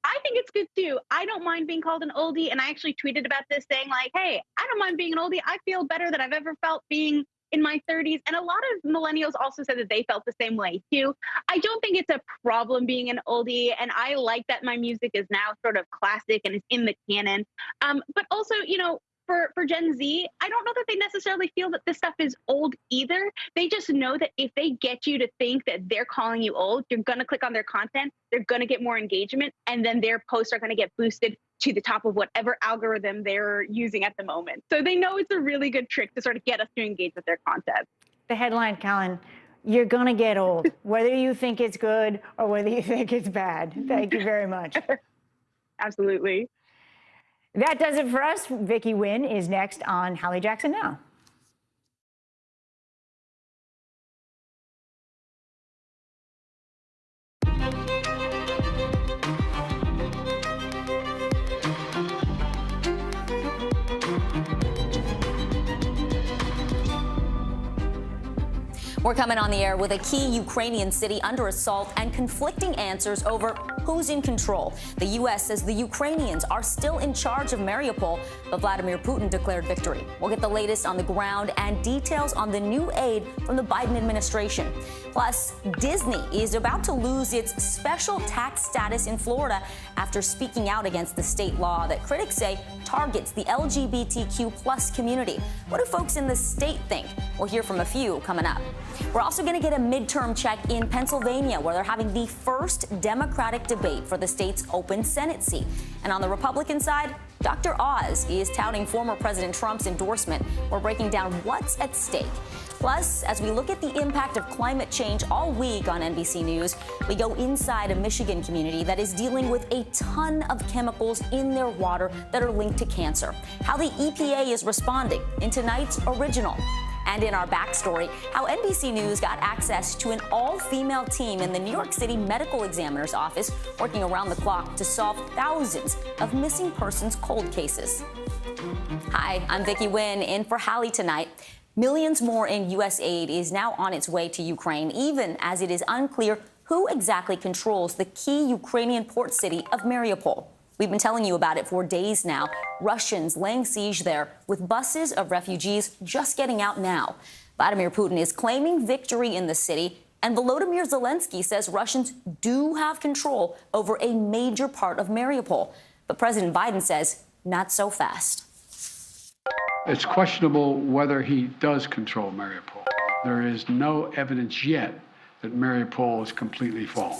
I think it's good too. I don't mind being called an oldie, and I actually tweeted about this saying like, hey, I don't mind being an oldie. I feel better than I've ever felt being in my 30s. And a lot of millennials also said that they felt the same way too. I don't think it's a problem being an oldie, and I like that my music is now sort of classic and is in the canon. But also, you know, for Gen Z, I don't know that they necessarily feel that this stuff is old either. They just know that if they get you to think that they're calling you old, you're going to click on their content, they're going to get more engagement, and then their posts are going to get boosted to the top of whatever algorithm they're using at the moment. So they know it's a really good trick to sort of get us to engage with their content. The headline, Caroline, you're going to get old, whether you think it's good or whether you think it's bad. Thank you very much. Absolutely. That does it for us. Vicky Wynn is next on Hallie Jackson Now. We're coming on the air with a key Ukrainian city under assault and conflicting answers over who's in control. The U.S. says the Ukrainians are still in charge of Mariupol, but Vladimir Putin declared victory. We'll get the latest on the ground and details on the new aid from the Biden administration. Plus, Disney is about to lose its special tax status in Florida after speaking out against the state law that critics say targets the LGBTQ+ community. What do folks in the state think? We'll hear from a few coming up. We're also going to get a midterm check in Pennsylvania, where they're having the first Democratic debate for the state's open Senate seat. And on the Republican side, Dr. Oz is touting former President Trump's endorsement. We're breaking down what's at stake. Plus, as we look at the impact of climate change all week on NBC News, we go inside a Michigan community that is dealing with a ton of chemicals in their water that are linked to cancer. How the EPA is responding in tonight's Original. And in our backstory, how NBC News got access to an all-female team in the New York City Medical Examiner's Office working around the clock to solve thousands of missing persons cold cases. Hi, I'm Vicki Wynn, in for Hallie tonight. Millions more in U.S. aid is now on its way to Ukraine, even as it is unclear who exactly controls the key Ukrainian port city of Mariupol. We've been telling you about it for days now. Russians laying siege there with buses of refugees just getting out now. Vladimir Putin is claiming victory in the city, and Volodymyr Zelensky says Russians do have control over a major part of Mariupol. But President Biden says not so fast. It's questionable whether he does control Mariupol. There is no evidence yet that Mariupol is completely fallen.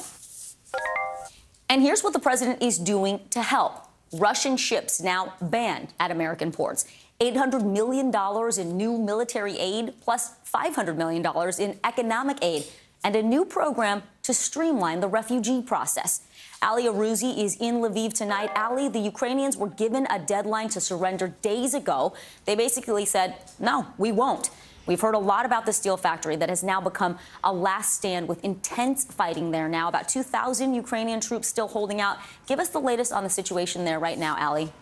And here's what the president is doing to help. Russian ships now banned at American ports. $800 million in new military aid, plus $500 million in economic aid, and a new program to streamline the refugee process. Ali Arouzi is in Lviv tonight. Ali, the Ukrainians were given a deadline to surrender days ago. They basically said, no, we won't. We've heard a lot about the steel factory that has now become a last stand with intense fighting there now. About 2,000 Ukrainian troops still holding out. Give us the latest on the situation there right now, Ali.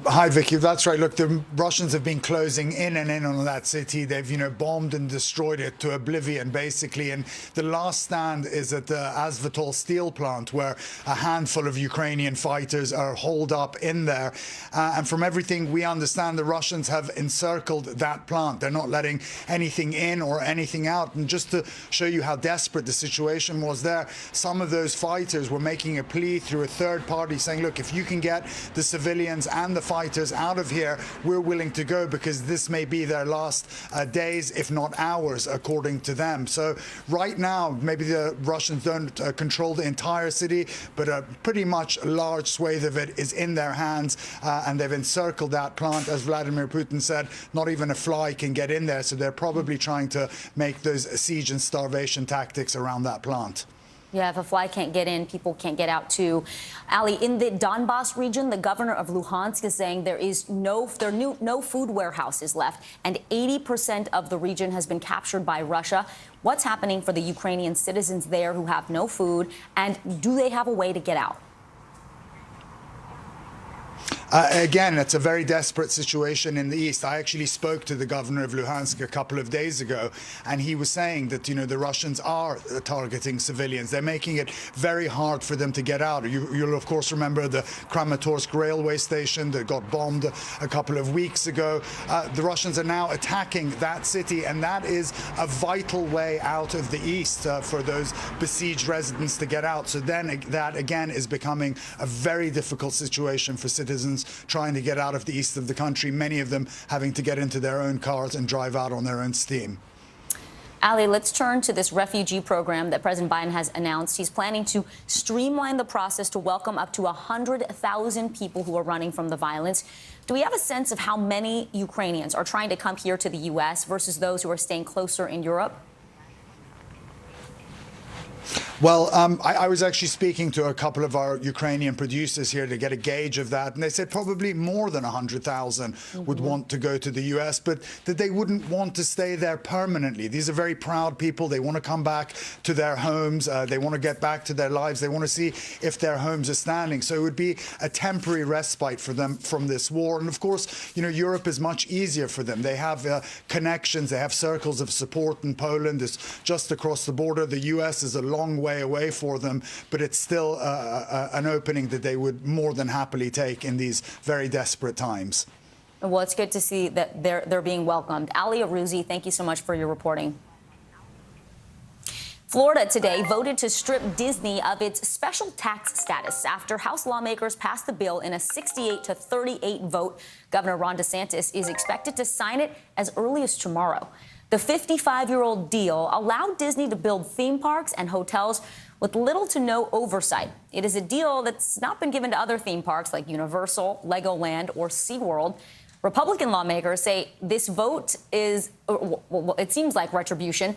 Hi, Vicky. That's right. Look, the Russians have been closing in and in on that city. They've, bombed and destroyed it to oblivion, basically. And the last stand is at the Azovstal steel plant, where a handful of Ukrainian fighters are holed up in there. And from everything we understand, the Russians have encircled that plant. They're not letting anything in or anything out. And just to show you how desperate the situation was there, some of those fighters were making a plea through a third party saying, look, if you can get the civilians and the fighters out of here, we're willing to go, because this may be their last days, if not hours, according to them. So right now, maybe the Russians don't control the entire city, but a pretty much large swathe of it is in their hands, and they've encircled that plant. As Vladimir Putin said, not even a fly can get in there, so they're probably trying to make those siege and starvation tactics around that plant. Yeah, if a fly can't get in, people can't get out too. Ali, in the Donbas region, the governor of Luhansk is saying there are no food warehouses left, and 80% of the region has been captured by Russia. What's happening for the Ukrainian citizens there who have no food, and do they have a way to get out? Again, it's a very desperate situation in the east. I actually spoke to the governor of Luhansk a couple of days ago, and he was saying that, the Russians are targeting civilians. They're making it very hard for them to get out. You'll, of course, remember the Kramatorsk railway station that got bombed a couple of weeks ago. The Russians are now attacking that city, and that is a vital way out of the east for those besieged residents to get out. So then that, again, is becoming a very difficult situation for citizens trying to get out of the east of the country, many of them having to get into their own cars and drive out on their own steam. Ali, let's turn to this refugee program that President Biden has announced. He's planning to streamline the process to welcome up to 100,000 people who are running from the violence. Do we have a sense of how many Ukrainians are trying to come here to the U.S. versus those who are staying closer in Europe? Well, I was actually speaking to a couple of our Ukrainian producers here to get a gauge of that, and they said probably more than 100,000 would want to go to the U.S., but that they wouldn't want to stay there permanently. These are very proud people. They want to come back to their homes. They want to get back to their lives. They want to see if their homes are standing. So it would be a temporary respite for them from this war. And of course, Europe is much easier for them. They have connections. They have circles of support in Poland. It's just across the border. The U.S. is a long way away for them, but it's still an opening that they would more than happily take in these very desperate times. Well, it's good to see that they're being welcomed. Ali Arouzi, thank you so much for your reporting. Florida today voted to strip Disney of its special tax status after House lawmakers passed the bill in a 68-38 vote. Governor Ron DeSantis is expected to sign it as early as tomorrow. The 55-year-old deal allowed Disney to build theme parks and hotels with little to no oversight. It is a deal that's not been given to other theme parks like Universal, Legoland, or SeaWorld. Republican lawmakers say this vote is, well, it seems like retribution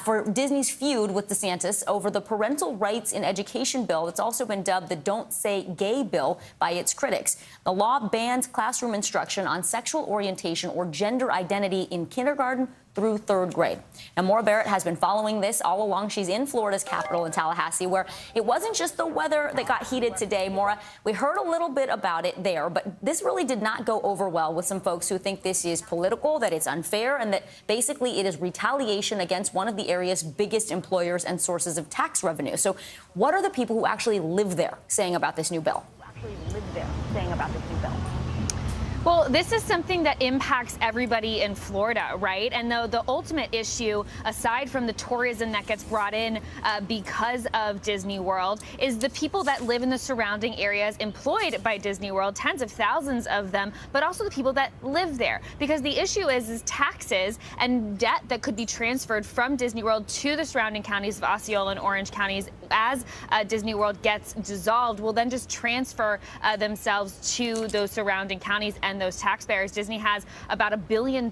for Disney's feud with DeSantis over the parental rights in education bill that's also been dubbed the Don't Say Gay bill by its critics. The law bans classroom instruction on sexual orientation or gender identity in kindergarten through 3rd grade. Now, Maura Barrett has been following this all along. She's in Florida's capital in Tallahassee, where it wasn't just the weather that got heated today. Maura, we heard a little bit about it there, but this really did not go over well with some folks who think this is political, that it's unfair, and that basically it is retaliation against one of the area's biggest employers and sources of tax revenue. So what are the people who actually live there saying about this new bill? Well, this is something that impacts everybody in Florida, right? And the ultimate issue, aside from the tourism that gets brought in because of Disney World, is the people that live in the surrounding areas employed by Disney World, tens of thousands of them, but also the people that live there. Because the issue is taxes and debt that could be transferred from Disney World to the surrounding counties of Osceola and Orange counties as Disney World gets dissolved will then just transfer themselves to those surrounding counties and those taxpayers. Disney has about $1 billion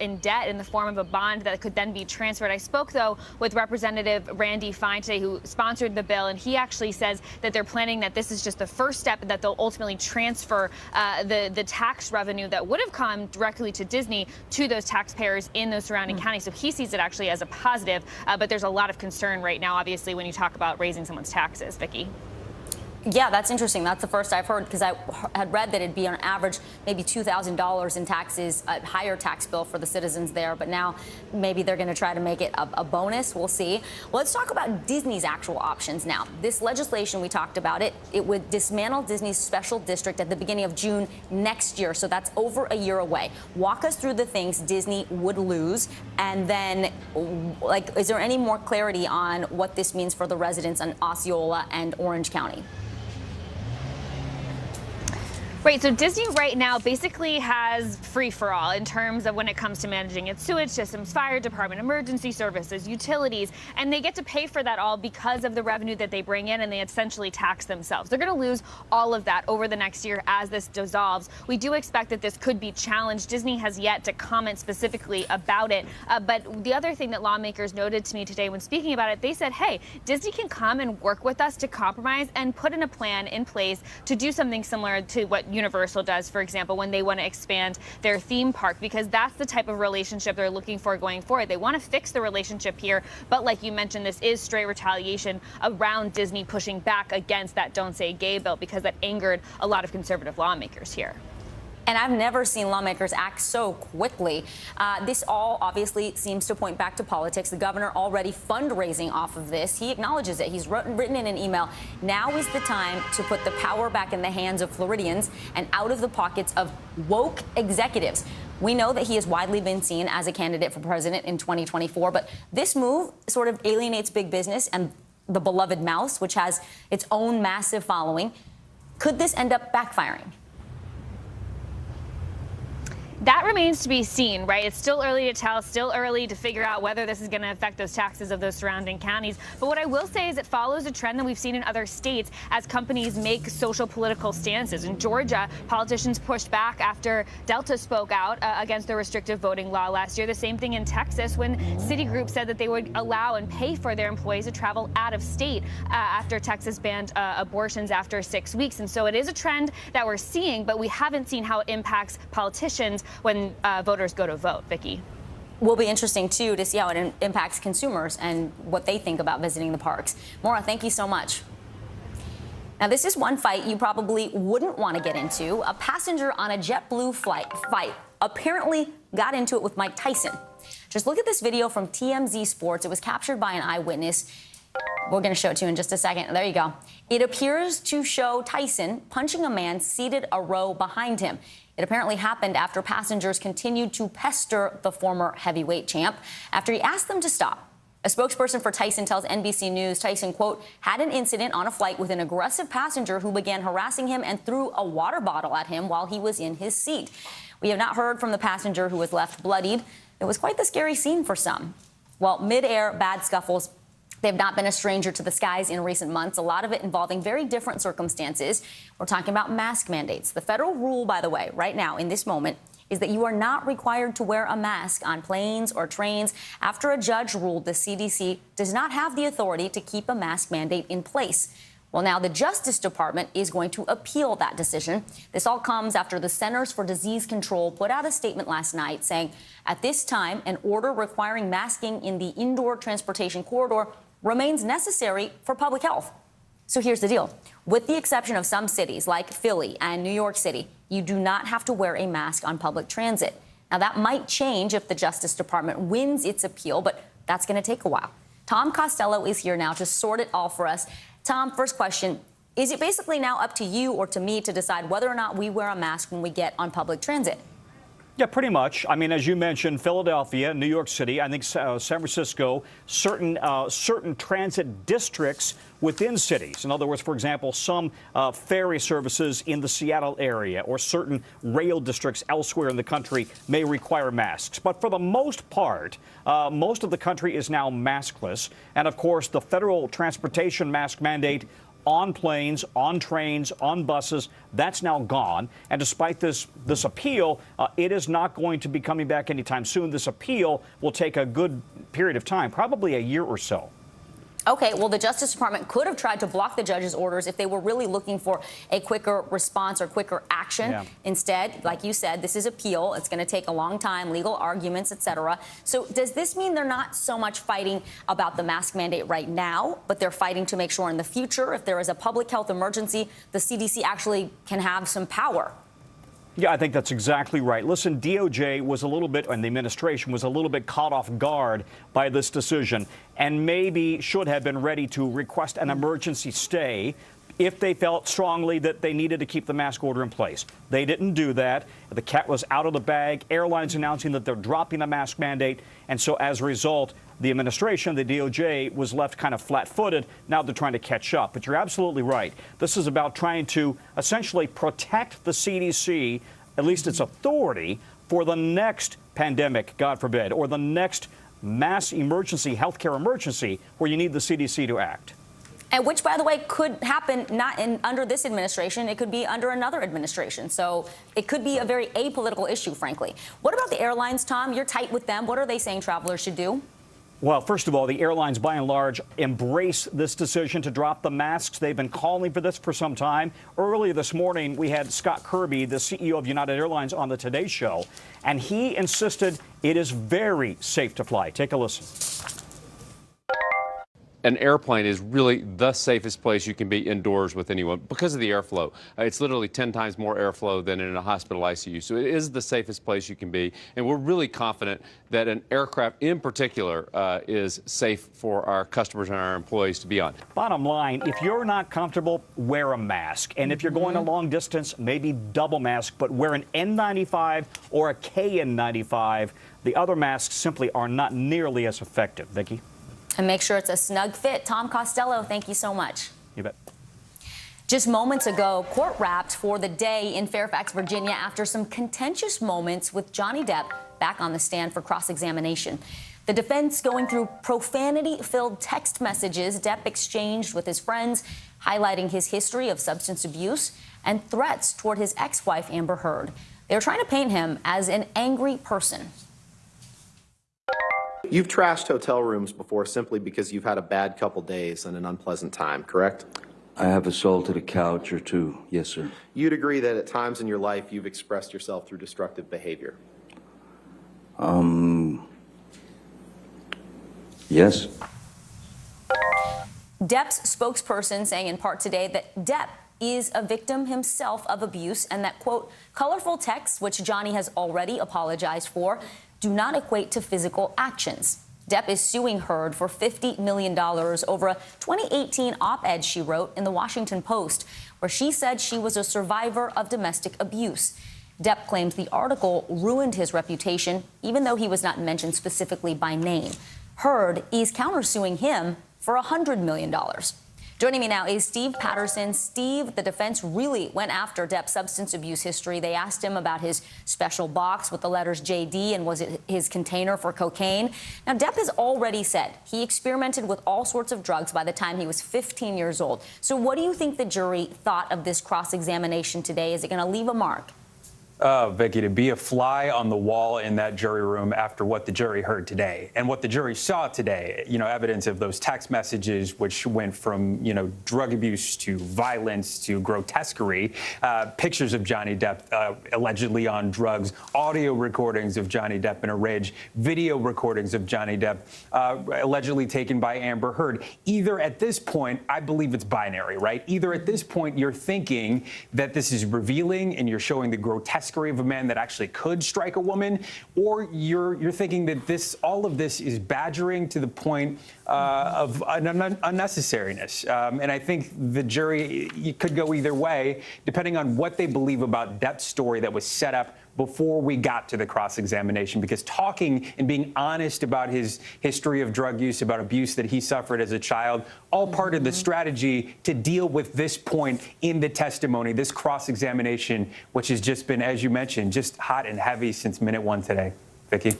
in debt in the form of a bond that could then be transferred. I spoke, though, with Representative Randy Fine today, who sponsored the bill, and he actually says that they're planning that this is just the first step, and that they'll ultimately transfer the tax revenue that would have come directly to Disney to those taxpayers in those surrounding counties. So he sees it actually as a positive, but there's a lot of concern right now, obviously, when you talk about raising someone's taxes. Vicki? Yeah, that's interesting. That's the first I've heard, because I had read that it'd be on average maybe $2,000 in taxes, a higher tax bill for the citizens there. But now maybe they're going to try to make it a bonus. We'll see. Well, let's talk about Disney's actual options now. This legislation, we talked about it, it would dismantle Disney's special district at the beginning of June next year. So that's over a year away. Walk us through the things Disney would lose. And then, like, is there any more clarity on what this means for the residents in Osceola and Orange County? Right, so Disney right now basically has free-for-all in terms of when it comes to managing its sewage systems, fire department, emergency services, utilities, and they get to pay for that all because of the revenue that they bring in, and they essentially tax themselves. They're going to lose all of that over the next year as this dissolves. We do expect that this could be challenged. Disney has yet to comment specifically about it, but the other thing that lawmakers noted to me today when speaking about it, they said, hey, Disney can come and work with us to compromise and put in a plan in place to do something similar to what Universal does, for example, when they want to expand their theme park, because that's the type of relationship they're looking for going forward. They want to fix the relationship here, but like you mentioned, this is straight retaliation around Disney pushing back against that Don't Say Gay bill, because that angered a lot of conservative lawmakers here. And I've never seen lawmakers act so quickly. This all obviously seems to point back to politics. The governor already fundraising off of this. He acknowledges it. He's written in an email, now is the time to put the power back in the hands of Floridians and out of the pockets of woke executives. We know that he has widely been seen as a candidate for president in 2024, but this move sort of alienates big business and the beloved mouse, which has its own massive following. Could this end up backfiring? That remains to be seen, right? It's still early to tell, still early to figure out whether this is going to affect those taxes of those surrounding counties. But what I will say is it follows a trend that we've seen in other states as companies make social political stances. In Georgia, politicians pushed back after Delta spoke out against the restrictive voting law last year. The same thing in Texas when Citigroup said that they would allow and pay for their employees to travel out of state after Texas banned abortions after 6 weeks. And so it is a trend that we're seeing, but we haven't seen how it impacts politicians when voters go to vote. Vicki? Will be interesting, too, to see how it impacts consumers and what they think about visiting the parks. Maura, thank you so much. Now, this is one fight you probably wouldn't want to get into. A passenger on a JetBlue flight apparently got into it with Mike Tyson. Just look at this video from TMZ Sports. It was captured by an eyewitness. We're going to show it to you in just a second. There you go. It appears to show Tyson punching a man seated a row behind him. It apparently happened after passengers continued to pester the former heavyweight champ after he asked them to stop. A spokesperson for Tyson tells NBC News Tyson, quote, had an incident on a flight with an aggressive passenger who began harassing him and threw a water bottle at him while he was in his seat. We have not heard from the passenger who was left bloodied. It was quite the scary scene for some. Well, mid-air bad scuffles, They've not been a stranger to the skies in recent months, a lot of it involving very different circumstances. We're talking about mask mandates. The federal rule, by the way, right now in this moment, is that you are not required to wear a mask on planes or trains after a judge ruled the CDC does not have the authority to keep a mask mandate in place. Well, now the Justice Department is going to appeal that decision. This all comes after the Centers for Disease Control put out a statement last night saying, at this time, an order requiring masking in the indoor transportation corridor remains necessary for public health. So here's the deal. With the exception of some cities like Philly and New York City, you do not have to wear a mask on public transit. Now, that might change if the Justice Department wins its appeal, but that's going to take a while. Tom Costello is here now to sort it all for us. Tom, first question, is it basically now up to you or to me to decide whether or not we wear a mask when we get on public transit? Yeah, pretty much. I mean, as you mentioned, Philadelphia, New York City, I think San Francisco, certain transit districts within cities. In other words, for example, some ferry services in the Seattle area or certain rail districts elsewhere in the country may require masks. But for the most part, most of the country is now maskless. And of course, the federal transportation mask mandate on planes, on trains, on buses, that's now gone. And despite this appeal, it is not going to be coming back anytime soon. This appeal will take a good period of time, probably a year or so. Okay, well, the Justice Department could have tried to block the judge's orders if they were really looking for a quicker response or quicker action. Yeah. Instead, like you said, this is appeal. It's going to take a long time, legal arguments, et cetera. So does this mean they're not so much fighting about the mask mandate right now, but they're fighting to make sure in the future, if there is a public health emergency, the CDC actually can have some power? Yeah, I think that's exactly right. Listen, DOJ was a little bit, and the administration was a little bit caught off guard by this decision and maybe should have been ready to request an emergency stay if they felt strongly that they needed to keep the mask order in place. They didn't do that. The cat was out of the bag. Airlines announcing that they're dropping the mask mandate. And so as a result, the administration, the DOJ, was left kind of flat-footed. Now they're trying to catch up. But you're absolutely right. This is about trying to essentially protect the CDC, at least its authority, for the next pandemic, God forbid, or the next mass emergency, healthcare emergency, where you need the CDC to act. And which, by the way, could happen not under this administration. It could be under another administration. So it could be a very apolitical issue, frankly. What about the airlines, Tom? You're tight with them. What are they saying travelers should do? Well, first of all, the airlines, by and large, embrace this decision to drop the masks. They've been calling for this for some time. Earlier this morning, we had Scott Kirby, the CEO of United Airlines, on the Today Show, and he insisted it is very safe to fly. Take a listen. An airplane is really the safest place you can be indoors with anyone because of the airflow. It's literally 10 times more airflow than in a hospital ICU. So it is the safest place you can be. And we're really confident that an aircraft in particular is safe for our customers and our employees to be on. Bottom line, if you're not comfortable, wear a mask. And if you're going a long distance, maybe double mask, but wear an N95 or a KN95. The other masks simply are not nearly as effective. Vicki? And make sure it's a snug fit. Tom Costello, thank you so much. You bet. Just moments ago, court wrapped for the day in Fairfax, Virginia, after some contentious moments with Johnny Depp back on the stand for cross-examination. The defense going through profanity-filled text messages Depp exchanged with his friends, highlighting his history of substance abuse and threats toward his ex-wife, Amber Heard. They were trying to paint him as an angry person. You've trashed hotel rooms before simply because you've had a bad couple days and an unpleasant time, correct? I have assaulted a couch or two, yes, sir. You'd agree that at times in your life you've expressed yourself through destructive behavior? Yes. Depp's spokesperson saying in part today that Depp is a victim himself of abuse and that, quote, colorful texts, which Johnny has already apologized for, do not equate to physical actions. Depp is suing Heard for $50 million over a 2018 op-ed she wrote in the Washington Post, where she said she was a survivor of domestic abuse. Depp claims the article ruined his reputation, even though he was not mentioned specifically by name. Heard is countersuing him for $100 million. Joining me now is Steve Patterson. Steve, the defense really went after Depp's substance abuse history. They asked him about his special box with the letters JD and was it his container for cocaine. Now, Depp has already said he experimented with all sorts of drugs by the time he was 15 years old. So what do you think the jury thought of this cross-examination today? Is it going to leave a mark? Vicky, to be a fly on the wall in that jury room after what the jury heard today and what the jury saw today, evidence of those text messages, which went from, drug abuse to violence to grotesquerie, pictures of Johnny Depp allegedly on drugs, audio recordings of Johnny Depp in a rage, video recordings of Johnny Depp allegedly taken by Amber Heard. Either at this point, I believe it's binary, right? Either at this point you're thinking that this is revealing and you're showing the grotesquerie of a man that actually could strike a woman, or you're thinking that all of this is badgering to the point of unnecessariness. And I think the jury could go either way, depending on what they believe about Depp's story that was set up before we got to the cross-examination, because talking and being honest about his history of drug use, about abuse that he suffered as a child, all part of the strategy to deal with this point in the testimony, this cross-examination, which has just been, as you mentioned, just hot and heavy since minute one today. Vicky?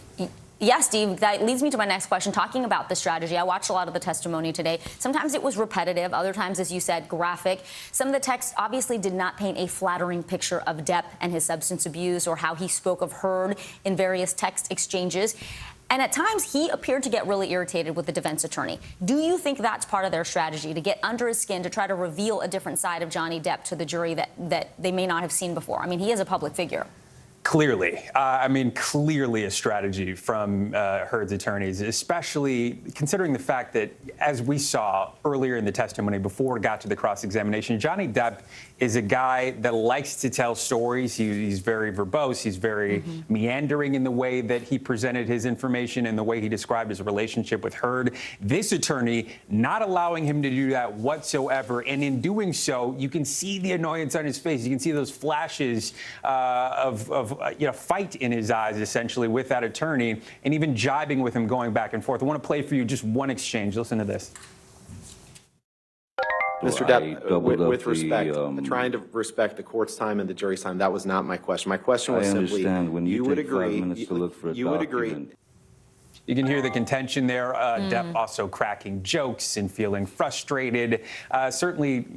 Yes, Steve, that leads me to my next question, talking about the strategy. I watched a lot of the testimony today. Sometimes it was repetitive. Other times, as you said, graphic. Some of the text obviously did not paint a flattering picture of Depp and his substance abuse or how he spoke of Heard in various text exchanges. And at times, he appeared to get really irritated with the defense attorney. Do you think that's part of their strategy, to get under his skin, to try to reveal a different side of Johnny Depp to the jury that they may not have seen before? I mean, he is a public figure. Clearly. Clearly a strategy from Heard's attorneys, especially considering the fact that, as we saw earlier in the testimony before it got to the cross-examination, Johnny Depp is a guy that likes to tell stories. He's very verbose. He's very meandering in the way that he presented his information and the way he described his relationship with Heard. This attorney not allowing him to do that whatsoever. And in doing so, you can see the annoyance on his face. You can see those flashes of fight in his eyes, essentially, with that attorney, and even jibing with him, going back and forth. I want to play for you just one exchange. Listen to this. Mr. Depp, with respect, trying to respect the court's time and the jury's time, that was not my question. My question was simply, when you would take agree, 5 minutes to look for a you would agree. document. You can hear the contention there. Depp also cracking jokes and feeling frustrated. Certainly,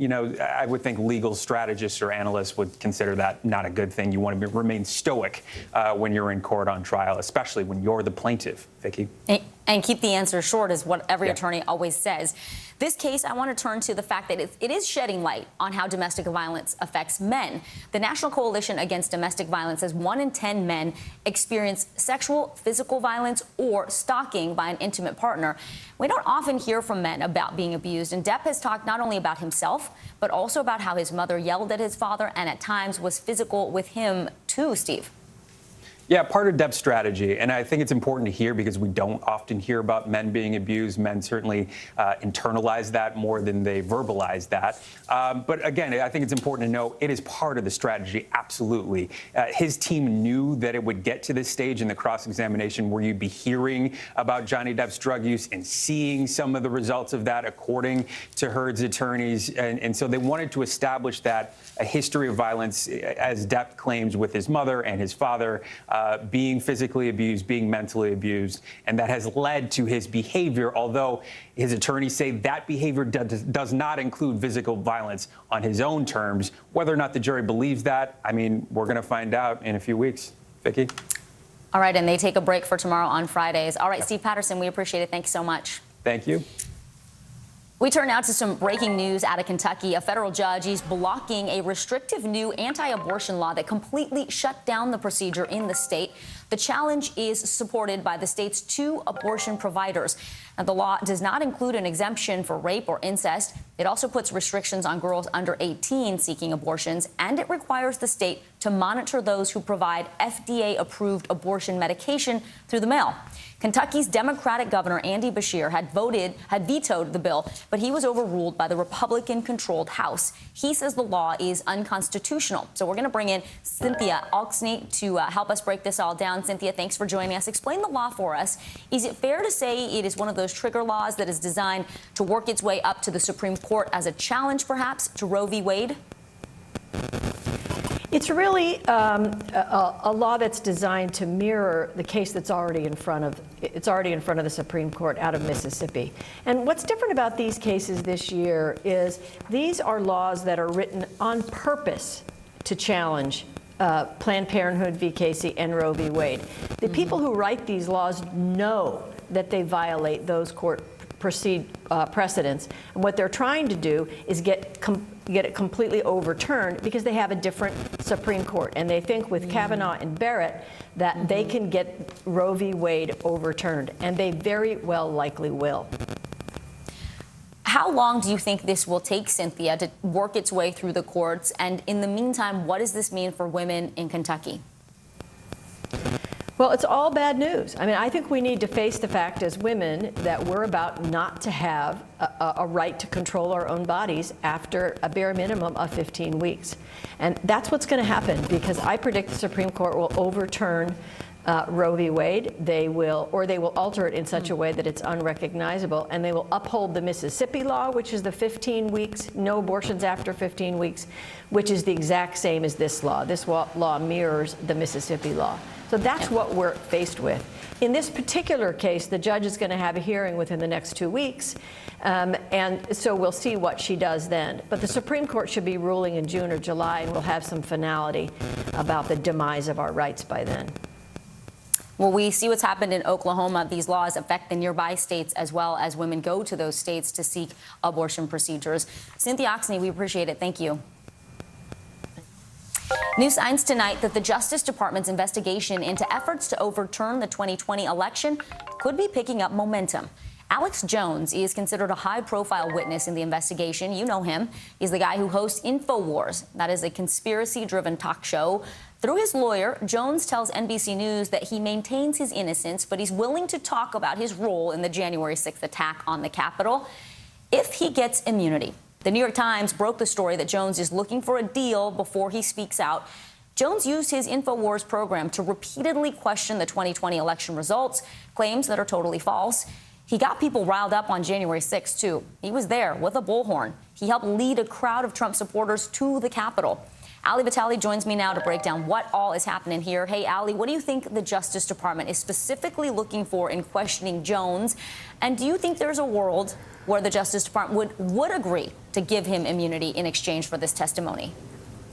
I would think legal strategists or analysts would consider that not a good thing. You want to remain stoic when you're in court on trial, especially when you're the plaintiff. Vicky? And keep the answer short is what every attorney always says. This case, I want to turn to the fact that it is shedding light on how domestic violence affects men. The National Coalition Against Domestic Violence says 1 in 10 men experience sexual, physical violence or stalking by an intimate partner. We don't often hear from men about being abused, and Depp has talked not only about himself, but also about how his mother yelled at his father and at times was physical with him too, Steve. Yeah, part of Depp's strategy, and I think it's important to hear because we don't often hear about men being abused. Men certainly internalize that more than they verbalize that. But again, I think it's important to know it is part of the strategy, absolutely. His team knew that it would get to this stage in the cross-examination where you'd be hearing about Johnny Depp's drug use and seeing some of the results of that, according to Heard's attorneys. And so they wanted to establish that a history of violence, as Depp claims, with his mother and his father, being physically abused, being mentally abused, and that has led to his behavior, although his attorneys say that behavior does not include physical violence on his own terms. Whether or not the jury believes that, we're going to find out in a few weeks. Vicky? All right, and they take a break for tomorrow on Fridays. All right, Steve Patterson, we appreciate it. Thank you so much. Thank you. We turn now to some breaking news out of Kentucky. A federal judge is blocking a restrictive new anti-abortion law that completely shut down the procedure in the state. The challenge is supported by the state's 2 abortion providers. Now, the law does not include an exemption for rape or incest. It also puts restrictions on girls under 18 seeking abortions, and it requires the state to monitor those who provide FDA-approved abortion medication through the mail. Kentucky's Democratic Governor Andy Beshear had vetoed the bill, but he was overruled by the Republican-controlled House. He says the law is unconstitutional. So we're going to bring in Cynthia Alksney to help us break this all down. on. Cynthia, thanks for joining us. Explain the law for us. Is it fair to say it is one of those trigger laws that is designed to work its way up to the Supreme Court as a challenge, perhaps, to Roe v. Wade? It's really a law that's designed to mirror the case that's already in front of the Supreme Court out of Mississippi. And what's different about these cases this year is these are laws that are written on purpose to challenge Planned Parenthood v. Casey and Roe v. Wade. The people who write these laws know that they violate those court precedents, and what they're trying to do is get it completely overturned because they have a different Supreme Court, and they think with Kavanaugh and Barrett that they can get Roe v. Wade overturned, and they very well likely will. How long do you think this will take, Cynthia, to work its way through the courts? And in the meantime, what does this mean for women in Kentucky? Well, it's all bad news. I mean, I think we need to face the fact as women that we're about not to have a right to control our own bodies after a bare minimum of 15 weeks. And that's what's going to happen, because I predict the Supreme Court will overturn Roe v. Wade. They will alter it in such a way that it's unrecognizable, and they will uphold the Mississippi law, which is the 15 weeks, no abortions after 15 weeks, which is the exact same as this law. This law mirrors the Mississippi law. So that's what we're faced with. In this particular case, the judge is going to have a hearing within the next 2 weeks, and so we'll see what she does then. But the Supreme Court should be ruling in June or July, and we'll have some finality about the demise of our rights by then. Well, we see what's happened in Oklahoma. These laws affect the nearby states as well as women go to those states to seek abortion procedures. Cynthia Oxney, we appreciate it. Thank you. New signs tonight that the Justice Department's investigation into efforts to overturn the 2020 election could be picking up momentum. Alex Jones is considered a high-profile witness in the investigation. You know him. He's the guy who hosts InfoWars. That is a conspiracy-driven talk show. Through his lawyer, Jones tells NBC News that he maintains his innocence, but he's willing to talk about his role in the January 6th attack on the Capitol if he gets immunity. The New York Times broke the story that Jones is looking for a deal before he speaks out. Jones used his InfoWars program to repeatedly question the 2020 election results, claims that are totally false. He got people riled up on January 6th, too. He was there with a bullhorn. He helped lead a crowd of Trump supporters to the Capitol. Ali Vitale joins me now to break down what all is happening here. Hey, Ali, what do you think the Justice Department is specifically looking for in questioning Jones? And do you think there's a world where the Justice Department would agree to give him immunity in exchange for this testimony?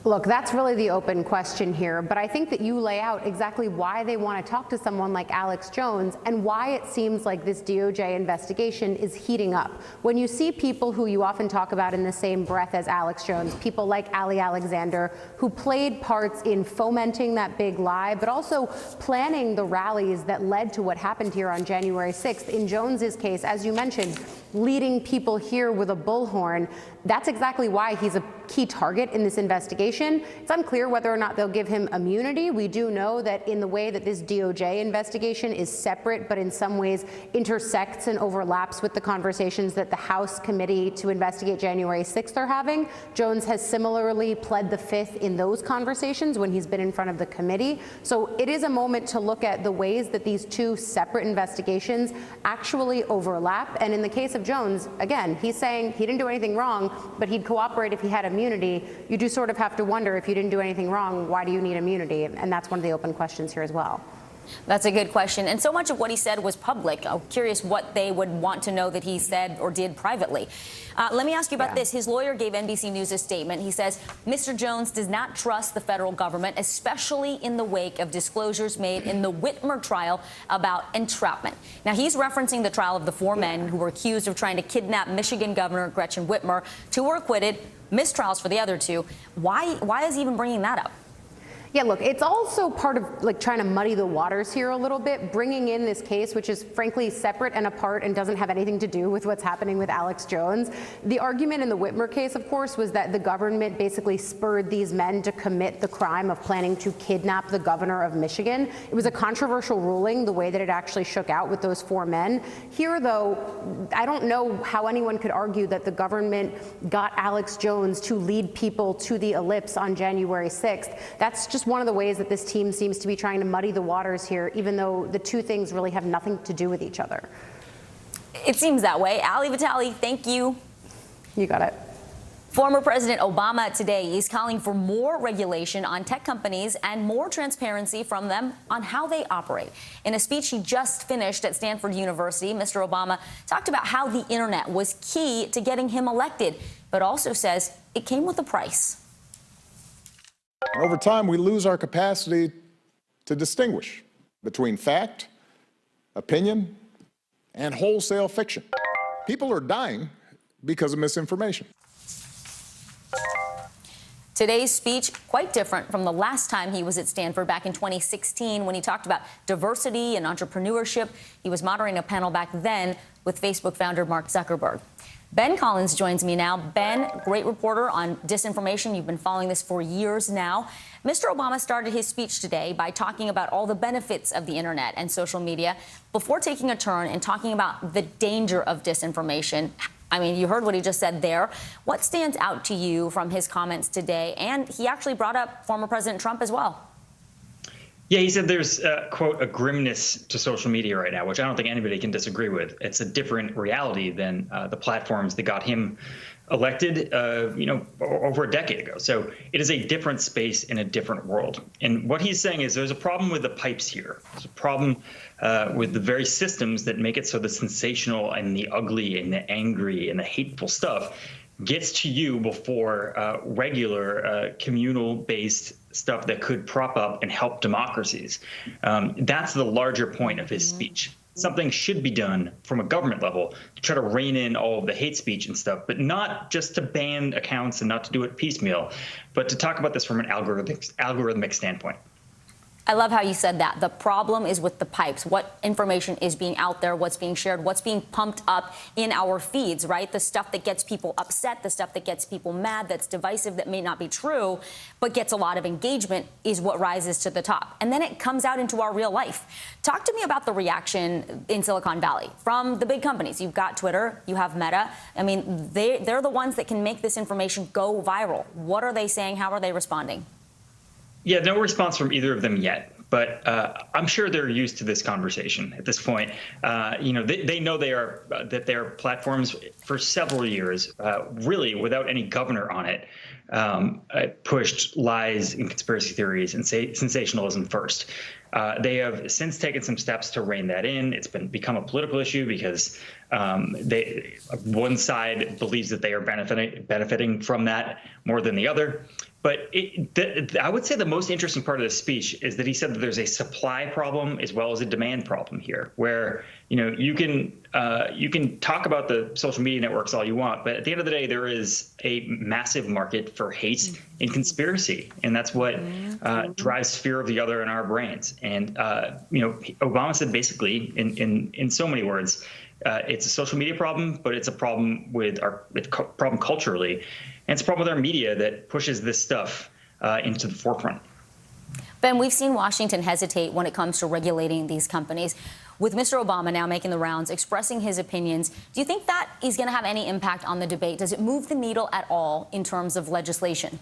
Look, that's really the open question here, but I think that you lay out exactly why they want to talk to someone like Alex Jones and why it seems like this DOJ investigation is heating up. When you see people who you often talk about in the same breath as Alex Jones, people like Ali Alexander, who played parts in fomenting that big lie, but also planning the rallies that led to what happened here on January 6th. In Jones's case, as you mentioned, leading people here with a bullhorn, that's exactly why he's a key target in this investigation. It's unclear whether or not they'll give him immunity. We do know that in the way that this DOJ investigation is separate, but in some ways intersects and overlaps with the conversations that the House Committee to investigate January 6th are having. Jones has similarly pled the fifth in those conversations when he's been in front of the committee. So it is a moment to look at the ways that these two separate investigations actually overlap. And in the case of Jones, again, he's saying he didn't do anything wrong, but he'd cooperate if he had immunity. You do sort of have to wonder, if you didn't do anything wrong, why do you need immunity? And that's one of the open questions here as well. That's a good question. And so much of what he said was public. I'm curious what they would want to know that he said or did privately. Let me ask you about this. His lawyer gave NBC News a statement. He says Mr. Jones does not trust the federal government, especially in the wake of disclosures made in the Whitmer trial about entrapment. Now, he's referencing the trial of the four men who were accused of trying to kidnap Michigan Governor Gretchen Whitmer. Two were acquitted, mistrials for the other two. Why is he even bringing that up? Yeah, look, it's also part of like trying to muddy the waters here a little bit, bringing in this case, which is frankly separate and apart and doesn't have anything to do with what's happening with Alex Jones. The argument in the Whitmer case, of course, was that the government basically spurred these men to commit the crime of planning to kidnap the governor of Michigan. It was a controversial ruling, the way that it actually shook out with those four men. Here, though, I don't know how anyone could argue that the government got Alex Jones to lead people to the ellipse on January 6th. That's just just one of the ways that this team seems to be trying to muddy the waters here, even though the two things really have nothing to do with each other. It seems that way. Ali Vitali, thank you. You got it. Former President Obama today is calling for more regulation on tech companies and more transparency from them on how they operate. In a speech he just finished at Stanford University, Mr. Obama talked about how the internet was key to getting him elected, but also says it came with a price. And over time, we lose our capacity to distinguish between fact, opinion, and wholesale fiction. People are dying because of misinformation. Today's speech, quite different from the last time he was at Stanford back in 2016 when he talked about diversity and entrepreneurship. He was moderating a panel back then with Facebook founder Mark Zuckerberg. Ben Collins joins me now. Ben, great reporter on disinformation. You've been following this for years now. Mr. Obama started his speech today by talking about all the benefits of the internet and social media before taking a turn and talking about the danger of disinformation. I mean, you heard what he just said there. What stands out to you from his comments today? And he actually brought up former President Trump as well. Yeah, he said there's, quote, a grimness to social media right now, which I don't think anybody can disagree with. It's a different reality than the platforms that got him elected, over a decade ago. So it is a different space in a different world. And what he's saying is there's a problem with the pipes here. There's a problem with the very systems that make it so the sensational and the ugly and the angry and the hateful stuff gets to you before regular communal-based stuff that could prop up and help democracies. That's the larger point of his speech. Something should be done from a government level to try to rein in all of the hate speech and stuff, but not just to ban accounts and not to do it piecemeal, but to talk about this from an algorithmic standpoint. I love how you said that. The problem is with the pipes. What information is being out there, what's being shared, what's being pumped up in our feeds, right? The stuff that gets people upset, the stuff that gets people mad, that's divisive, that may not be true, but gets a lot of engagement is what rises to the top. And then it comes out into our real life. Talk to me about the reaction in Silicon Valley from the big companies. You've got Twitter, you have Meta. I mean, they're the ones that can make this information go viral. What are they saying? How are they responding? Yeah, no response from either of them yet, but I'm sure they're used to this conversation at this point. They know that they are platforms for several years, really without any governor on it, pushed lies and conspiracy theories and sensationalism first. They have since taken some steps to rein that in. It's become a political issue because one side believes that they are benefiting from that more than the other. But I would say the most interesting part of this speech is that he said that there's a supply problem as well as a demand problem here, where you can talk about the social media networks all you want, but at the end of the day, there is a massive market for hate and conspiracy, and that's what drives fear of the other in our brains. And Obama said basically, in so many words, it's a social media problem, but it's a problem problem culturally. And it's a problem with our media that pushes this stuff into the forefront. Ben, we've seen Washington hesitate when it comes to regulating these companies. With Mr. Obama now making the rounds, expressing his opinions, do you think that is going to have any impact on the debate? Does it move the needle at all in terms of legislation?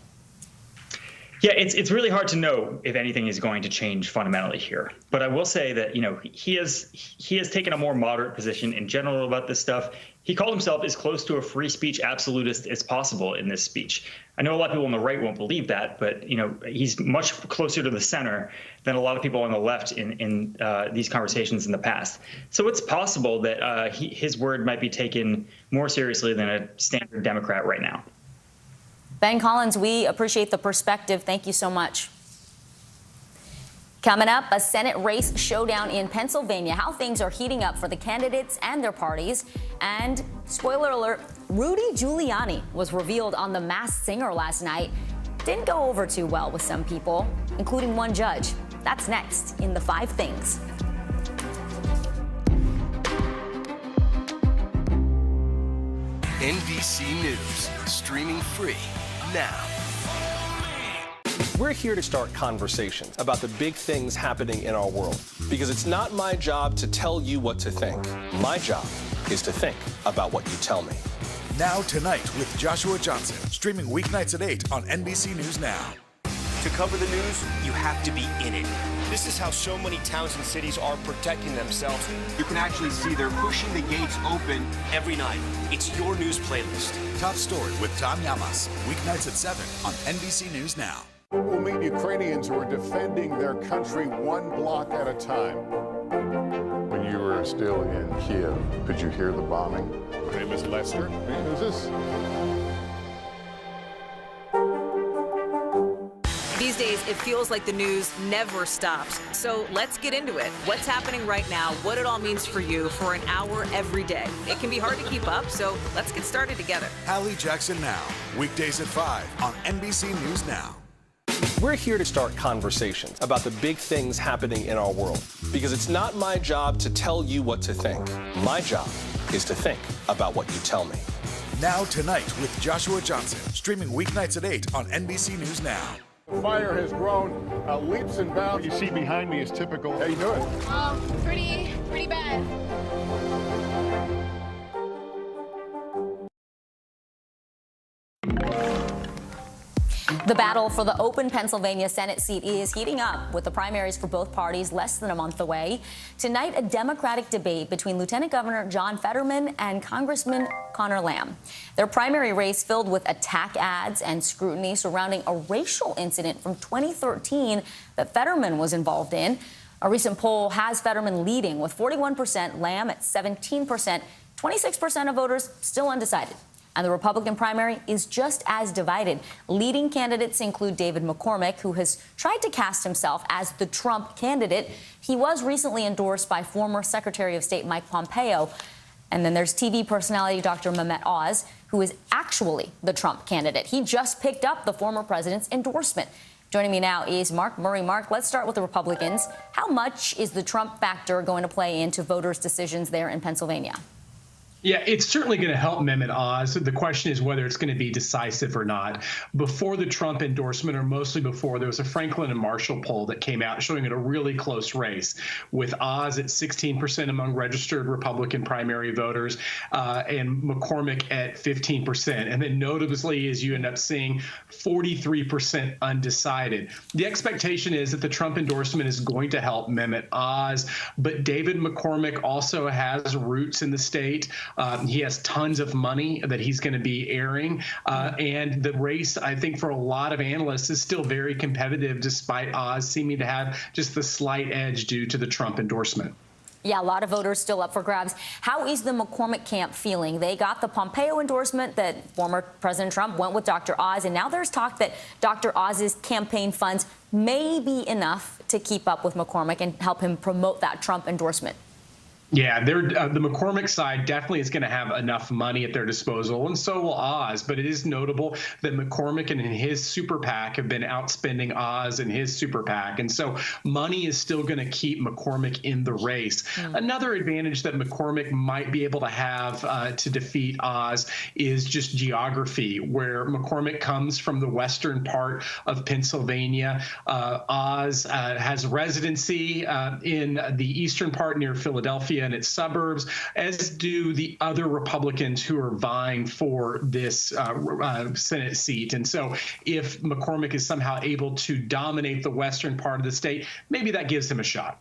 Yeah, it's really hard to know if anything is going to change fundamentally here. But I will say that, he has taken a more moderate position in general about this stuff. He called himself as close to a free speech absolutist as possible in this speech. I know a lot of people on the right won't believe that, but he's much closer to the center than a lot of people on the left in these conversations in the past. So it's possible that his word might be taken more seriously than a standard Democrat right now. Ben Collins, we appreciate the perspective. Thank you so much. Coming up, a Senate race showdown in Pennsylvania, how things are heating up for the candidates and their parties. And spoiler alert, Rudy Giuliani was revealed on The Masked Singer last night. Didn't go over too well with some people, including one judge. That's next in The 5 Things. NBC News, streaming free now. We're here to start conversations about the big things happening in our world, because it's not my job to tell you what to think. My job is to think about what you tell me. Now Tonight with Joshua Johnson, streaming weeknights at 8 on NBC News Now. To cover the news, you have to be in it. This is how so many towns and cities are protecting themselves. You can actually see they're pushing the gates open every night. It's your news playlist. Top Story with Tom Llamas, weeknights at 7 on NBC News Now. We'll meet Ukrainians who are defending their country one block at a time. When you were still in Kiev, could you hear the bombing? My name is Lester. Who's this? These days, it feels like the news never stops. So let's get into it. What's happening right now, what it all means for you for an hour every day. It can be hard to keep up, so let's get started together. Hallie Jackson Now, weekdays at 5 on NBC News Now. We're here to start conversations about the big things happening in our world, because it's not my job to tell you what to think. My job is to think about what you tell me. Now Tonight with Joshua Johnson, streaming weeknights at 8 on NBC News Now. The fire has grown leaps and bounds. What you see behind me is typical. How you doing? Pretty bad. The battle for the open Pennsylvania Senate seat is heating up with the primaries for both parties less than a month away. Tonight, a Democratic debate between Lieutenant Governor John Fetterman and Congressman Connor Lamb. Their primary race filled with attack ads and scrutiny surrounding a racial incident from 2013 that Fetterman was involved in. A recent poll has Fetterman leading with 41%, Lamb at 17%, 26% of voters still undecided. And the Republican primary is just as divided. Leading candidates include David McCormick, who has tried to cast himself as the Trump candidate. He was recently endorsed by former Secretary of State Mike Pompeo. And then there's TV personality Dr. Mehmet Oz, who is actually the Trump candidate. He just picked up the former president's endorsement. Joining me now is Mark Murray. Mark, let's start with the Republicans. How much is the Trump factor going to play into voters' decisions there in Pennsylvania? Yeah, it's certainly going to help Mehmet Oz. The question is whether it's going to be decisive or not. Before the Trump endorsement, or mostly before, there was a Franklin and Marshall poll that came out showing it a really close race, with Oz at 16% among registered Republican primary voters and McCormick at 15%. And then notably, as you end up seeing, 43% undecided. The expectation is that the Trump endorsement is going to help Mehmet Oz, but David McCormick also has roots in the state. He has tons of money that he's going to be airing. And the race, I think, for a lot of analysts is still very competitive, despite Oz seeming to have just the slight edge due to the Trump endorsement. Yeah, a lot of voters still up for grabs. How is the McCormick camp feeling? They got the Pompeo endorsement that former President Trump went with Dr. Oz, and now there's talk that Dr. Oz's campaign funds may be enough to keep up with McCormick and help him promote that Trump endorsement. Yeah, the McCormick side definitely is going to have enough money at their disposal, and so will Oz. But it is notable that McCormick and his super PAC have been outspending Oz and his super PAC. And so money is still going to keep McCormick in the race. Another advantage that McCormick might be able to have to defeat Oz is just geography, where McCormick comes from the western part of Pennsylvania. Oz has residency in the eastern part near Philadelphia and its suburbs, as do the other Republicans who are vying for this Senate seat. And so if McCormick is somehow able to dominate the western part of the state, maybe that gives him a shot.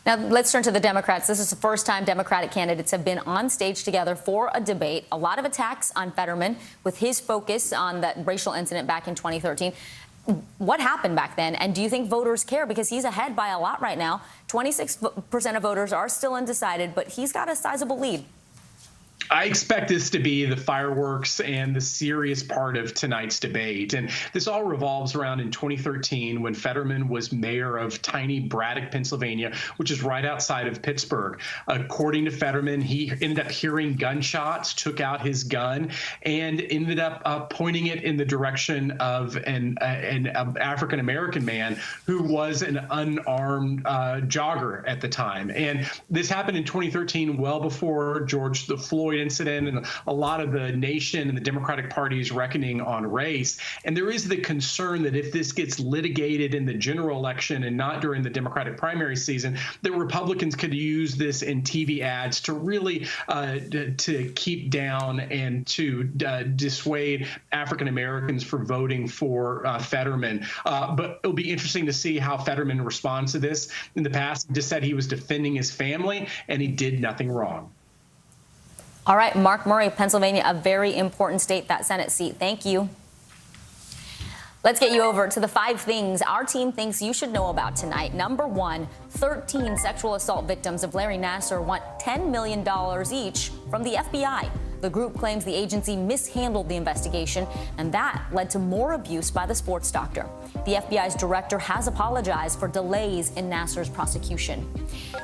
Now, let's turn to the Democrats. This is the first time Democratic candidates have been on stage together for a debate. A lot of attacks on Fetterman with his focus on that racial incident back in 2013. What happened back then? And do you think voters care? Because he's ahead by a lot right now. 26% of voters are still undecided, but he's got a sizable lead. I expect this to be the fireworks and the serious part of tonight's debate. And this all revolves around in 2013 when Fetterman was mayor of tiny Braddock, Pennsylvania, which is right outside of Pittsburgh. According to Fetterman, he ended up hearing gunshots, took out his gun, and ended up pointing it in the direction of an African-American man who was an unarmed jogger at the time. And this happened in 2013, well before George Floyd incident and a lot of the nation and the Democratic Party is reckoning on race. And there is the concern that if this gets litigated in the general election and not during the Democratic primary season, that Republicans could use this in TV ads to really to keep down and to dissuade African Americans for voting for Fetterman. But it'll be interesting to see how Fetterman responds to this. In the past, he just said he was defending his family, and he did nothing wrong. All right, Mark Murray, Pennsylvania, a very important state, that Senate seat. Thank you. Let's get you over to the 5 things our team thinks you should know about tonight. Number 1, 13 sexual assault victims of Larry Nassar want $10 million each from the FBI. The group claims the agency mishandled the investigation, and that led to more abuse by the sports doctor. The FBI's director has apologized for delays in Nassar's prosecution.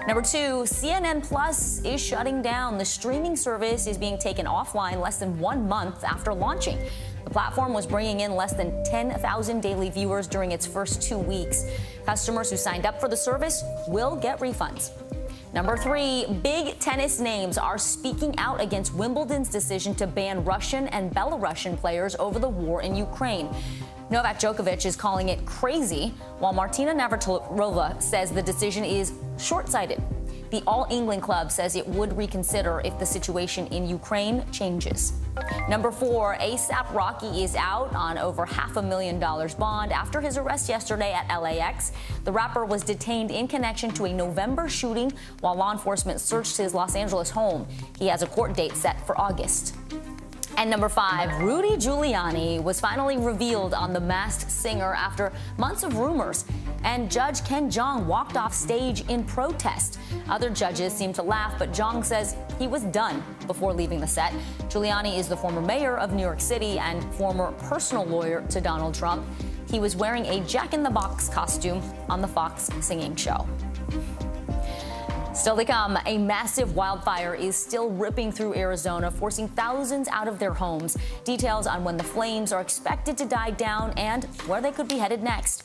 Number 2, CNN Plus is shutting down. The streaming service is being taken offline less than 1 month after launching. The platform was bringing in less than 10,000 daily viewers during its first 2 weeks. Customers who signed up for the service will get refunds. Number 3, big tennis names are speaking out against Wimbledon's decision to ban Russian and Belarusian players over the war in Ukraine. Novak Djokovic is calling it crazy, while Martina Navratilova says the decision is short-sighted. The All England club says it would reconsider if the situation in Ukraine changes. Number 4, A$AP Rocky is out on over $500,000 bond after his arrest yesterday at LAX. The rapper was detained in connection to a November shooting while law enforcement searched his Los Angeles home. He has a court date set for August. And number 5, Rudy Giuliani was finally revealed on The Masked Singer after months of rumors. And Judge Ken Jeong walked off stage in protest. Other judges seemed to laugh, but Jeong says he was done before leaving the set. Giuliani is the former mayor of New York City and former personal lawyer to Donald Trump. He was wearing a Jack-in-the-Box costume on the Fox singing show. Still to come, a massive wildfire is still ripping through Arizona, forcing thousands out of their homes. Details on when the flames are expected to die down and where they could be headed next.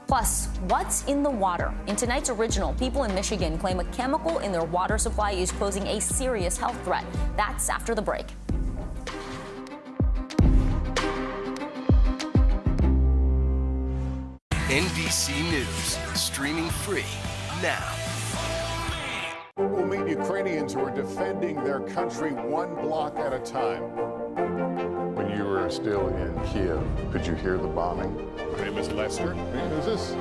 Plus, what's in the water? In tonight's original, people in Michigan claim a chemical in their water supply is posing a serious health threat. That's after the break. NBC News, streaming free now. We'll meet Ukrainians who are defending their country one block at a time. When you were still in Kiev, could you hear the bombing? My name is Lester. And who's this?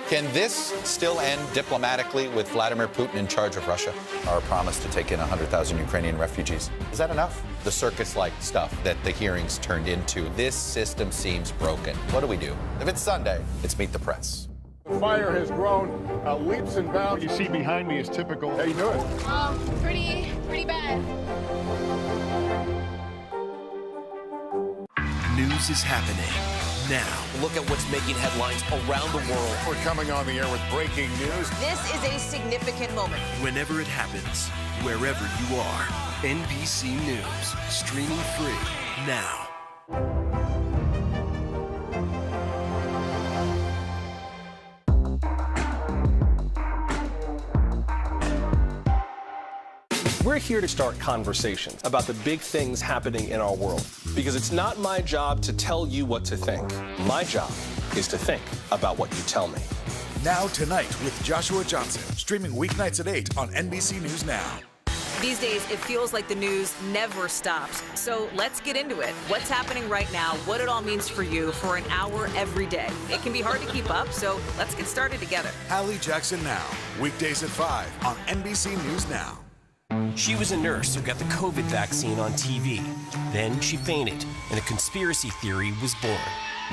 Can this still end diplomatically with Vladimir Putin in charge of Russia? Our promise to take in 100,000 Ukrainian refugees. Is that enough? The circus-like stuff that the hearings turned into. This system seems broken. What do we do? If it's Sunday, it's Meet the Press. The fire has grown leaps and bounds. What you see behind me is typical. How you doing? Pretty bad. News is happening now. Look at what's making headlines around the world. We're coming on the air with breaking news. This is a significant moment. Whenever it happens, wherever you are, NBC News, streaming free now. We're here to start conversations about the big things happening in our world, because it's not my job to tell you what to think. My job is to think about what you tell me. Now Tonight with Joshua Johnson, streaming weeknights at 8 on NBC News Now. These days, it feels like the news never stops. So let's get into it. What's happening right now, what it all means for you for an hour every day. It can be hard to keep up, so let's get started together. Hallie Jackson Now, weekdays at 5 on NBC News Now. She was a nurse who got the COVID vaccine on TV. Then she fainted, and a conspiracy theory was born.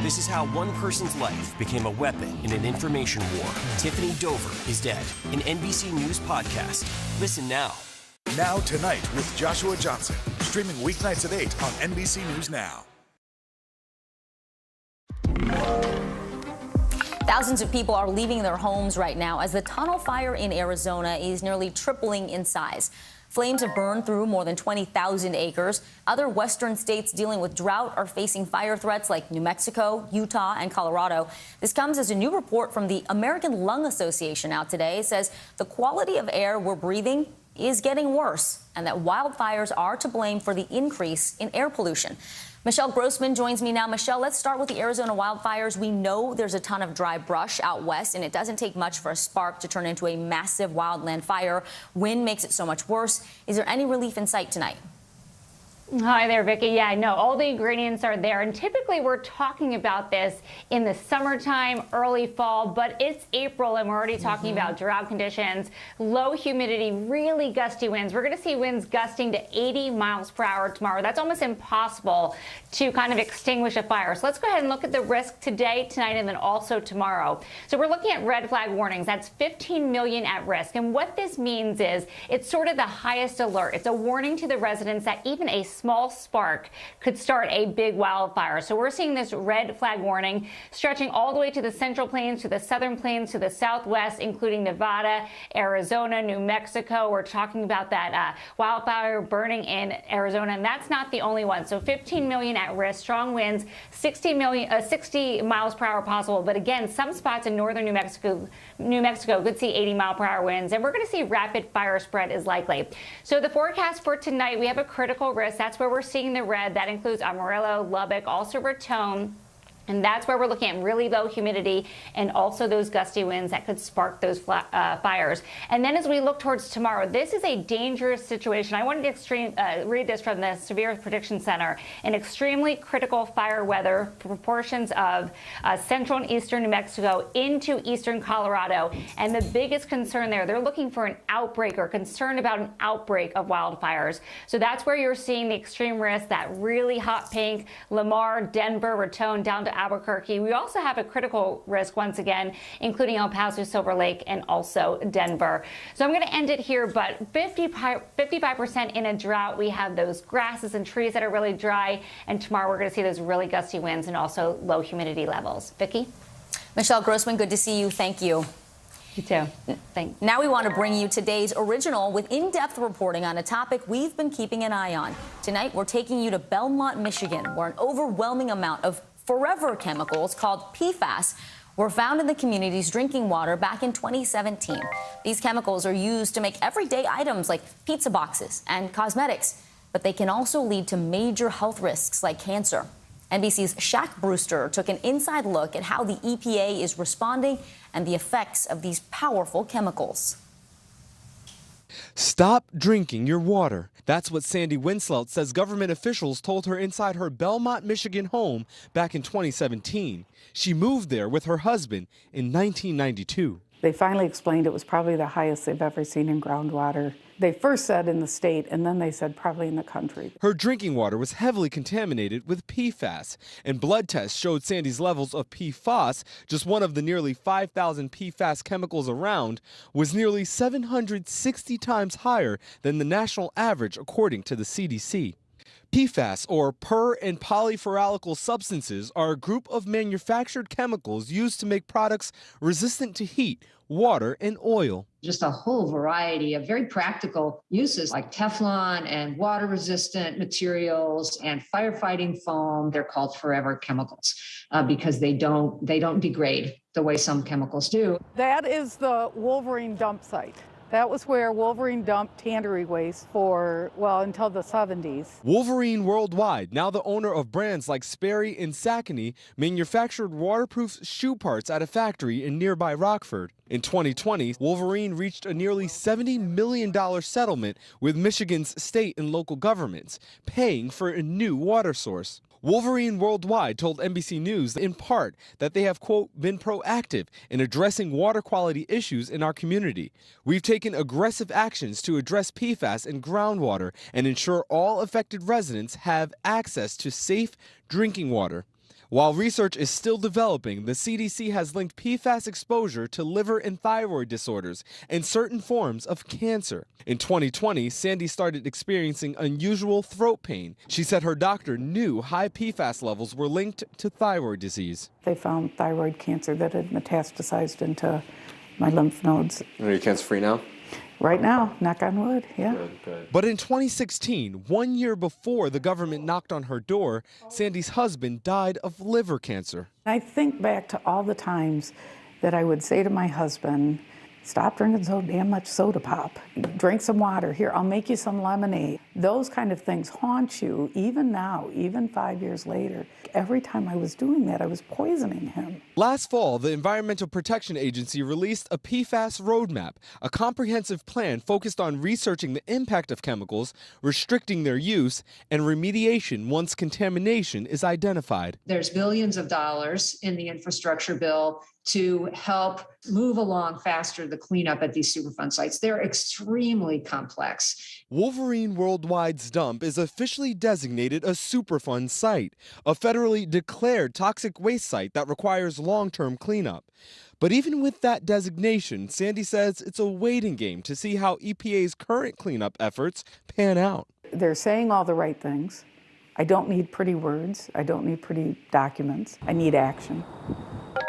This is how one person's life became a weapon in an information war. Tiffany Dover is dead. An NBC News podcast. Listen now. Now Tonight with Joshua Johnson, streaming weeknights at 8 on NBC News Now. Thousands of people are leaving their homes right now as the tunnel fire in Arizona is nearly tripling in size. Flames have burned through more than 20,000 acres. Other western states dealing with drought are facing fire threats like New Mexico, Utah, and Colorado. This comes as a new report from the American Lung Association out today says the quality of air we're breathing is getting worse and that wildfires are to blame for the increase in air pollution. Michelle Grossman joins me now. Michelle, let's start with the Arizona wildfires. We know there's a ton of dry brush out west, and it doesn't take much for a spark to turn into a massive wildland fire. Wind makes it so much worse. Is there any relief in sight tonight? Hi there, Vicki. Yeah, no, all the ingredients are there. And typically we're talking about this in the summertime, early fall, but it's April and we're already talking about drought conditions, low humidity, really gusty winds. We're going to see winds gusting to 80 miles per hour tomorrow. That's almost impossible to kind of extinguish a fire. So let's go ahead and look at the risk today, tonight, and then also tomorrow. So we're looking at red flag warnings. That's 15 million at risk. And what this means is it's sort of the highest alert. It's a warning to the residents that even a small spark could start a big wildfire. So we're seeing this red flag warning stretching all the way to the Central Plains, to the Southern Plains, to the Southwest, including Nevada, Arizona, New Mexico. We're talking about that wildfire burning in Arizona, and that's not the only one. So 15 million at risk, strong winds, 60 miles per hour possible. But again, some spots in northern New Mexico could see 80 mile per hour winds, and we're going to see rapid fire spread is likely. So the forecast for tonight, we have a critical risk. That's where we're seeing the red. That includes Amarillo, Lubbock, also Raton. And that's where we're looking at really low humidity and also those gusty winds that could spark those fires. And then as we look towards tomorrow, this is a dangerous situation. I wanted to read this from the Severe Prediction Center. An extremely critical fire weather for portions of central and eastern New Mexico into eastern Colorado. And the biggest concern there, they're looking for an outbreak or concerned about an outbreak of wildfires. So that's where you're seeing the extreme risk, that really hot pink, Lamar, Denver, Raton, down to Albuquerque. We also have a critical risk once again, including El Paso, Silver Lake, and also Denver. So I'm going to end it here, but 55% in a drought. We have those grasses and trees that are really dry, and tomorrow we're going to see those really gusty winds and also low humidity levels. Vicki? Michelle Grossman, good to see you. Thank you. You too. Thanks. Now we want to bring you today's original with in-depth reporting on a topic we've been keeping an eye on. Tonight, we're taking you to Belmont, Michigan, where an overwhelming amount of forever chemicals called PFAS were found in the community's drinking water back in 2017. These chemicals are used to make everyday items like pizza boxes and cosmetics, but they can also lead to major health risks like cancer. NBC's Shaq Brewster took an inside look at how the EPA is responding and the effects of these powerful chemicals. Stop drinking your water. That's what Sandy Winslout says government officials told her inside her Belmont, Michigan home back in 2017. She moved there with her husband in 1992. They finally explained it was probably the highest they've ever seen in groundwater. They first said in the state, and then they said probably in the country. Her drinking water was heavily contaminated with PFAS, and blood tests showed Sandy's levels of PFAS, just one of the nearly 5,000 PFAS chemicals around, was nearly 760 times higher than the national average, according to the CDC. PFAS, or per- and polyfluoroalkyl substances, are a group of manufactured chemicals used to make products resistant to heat, water, and oil. Just a whole variety of very practical uses like Teflon and water-resistant materials and firefighting foam. They're called forever chemicals because they don't degrade the way some chemicals do. That is the Wolverine dump site. That was where Wolverine dumped tannery waste for, well, until the 70s. Wolverine Worldwide, now the owner of brands like Sperry and Saucony, manufactured waterproof shoe parts at a factory in nearby Rockford. In 2020, Wolverine reached a nearly $70 million settlement with Michigan's state and local governments, paying for a new water source. Wolverine Worldwide told NBC News in part that they have, quote, been proactive in addressing water quality issues in our community. We've taken aggressive actions to address PFAS in groundwater and ensure all affected residents have access to safe drinking water. While research is still developing, the CDC has linked PFAS exposure to liver and thyroid disorders and certain forms of cancer. In 2020, Sandy started experiencing unusual throat pain. She said her doctor knew high PFAS levels were linked to thyroid disease. They found thyroid cancer that had metastasized into my lymph nodes. Are you cancer-free now? Right now, knock on wood, yeah. But in 2016, 1 year before the government knocked on her door, Sandy's husband died of liver cancer. I think back to all the times that I would say to my husband, stop drinking so damn much soda pop. Drink some water. Here, I'll make you some lemonade. Those kind of things haunt you, even now, even 5 years later. Every time I was doing that, I was poisoning him. Last fall, the Environmental Protection Agency released a PFAS roadmap, a comprehensive plan focused on researching the impact of chemicals, restricting their use, and remediation once contamination is identified. There's billions of dollars in the infrastructure bill to help move along faster the cleanup at these Superfund sites. They're extremely complex. Wolverine Worldwide's dump is officially designated a Superfund site, a federally declared toxic waste site that requires long-term cleanup. But even with that designation, Sandy says it's a waiting game to see how EPA's current cleanup efforts pan out. They're saying all the right things. I don't need pretty words. I don't need pretty documents. I need action.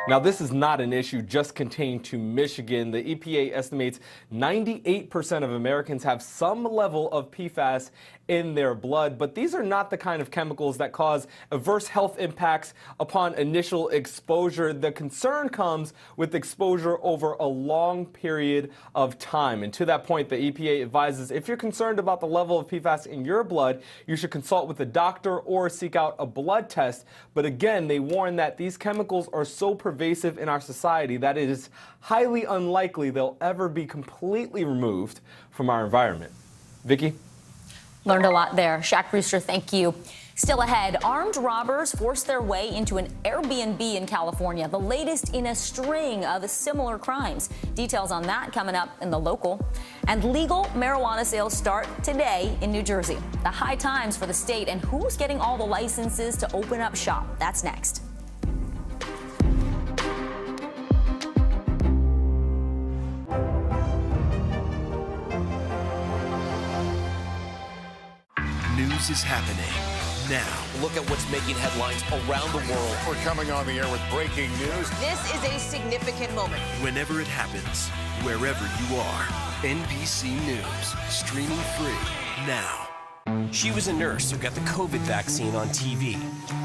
Now, this is not an issue just contained to Michigan. The EPA estimates 98% of Americans have some level of PFAS in their blood, but these are not the kind of chemicals that cause adverse health impacts upon initial exposure. The concern comes with exposure over a long period of time. And to that point, the EPA advises if you're concerned about the level of PFAS in your blood, you should consult with a doctor or seek out a blood test. But again, they warn that these chemicals are so pervasive in our society that it is highly unlikely they'll ever be completely removed from our environment. Vicki? Learned a lot there. Shaq Brewster, thank you. Still ahead, armed robbers forced their way into an Airbnb in California, the latest in a string of similar crimes. Details on that coming up in The Local. And legal marijuana sales start today in New Jersey. The high times for the state and who's getting all the licenses to open up shop. That's next. News is happening now. Look at what's making headlines around the world. We're coming on the air with breaking news. This is a significant moment. Whenever it happens, wherever you are, NBC News, streaming free now. She was a nurse who got the COVID vaccine on TV.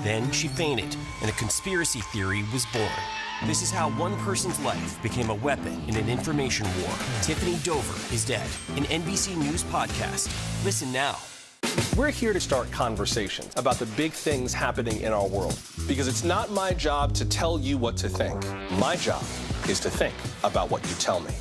Then she fainted, and a conspiracy theory was born. This is how one person's life became a weapon in an information war. Tiffany Dover is dead. An NBC News podcast. Listen now. We're here to start conversations about the big things happening in our world, because it's not my job to tell you what to think. My job is to think about what you tell me.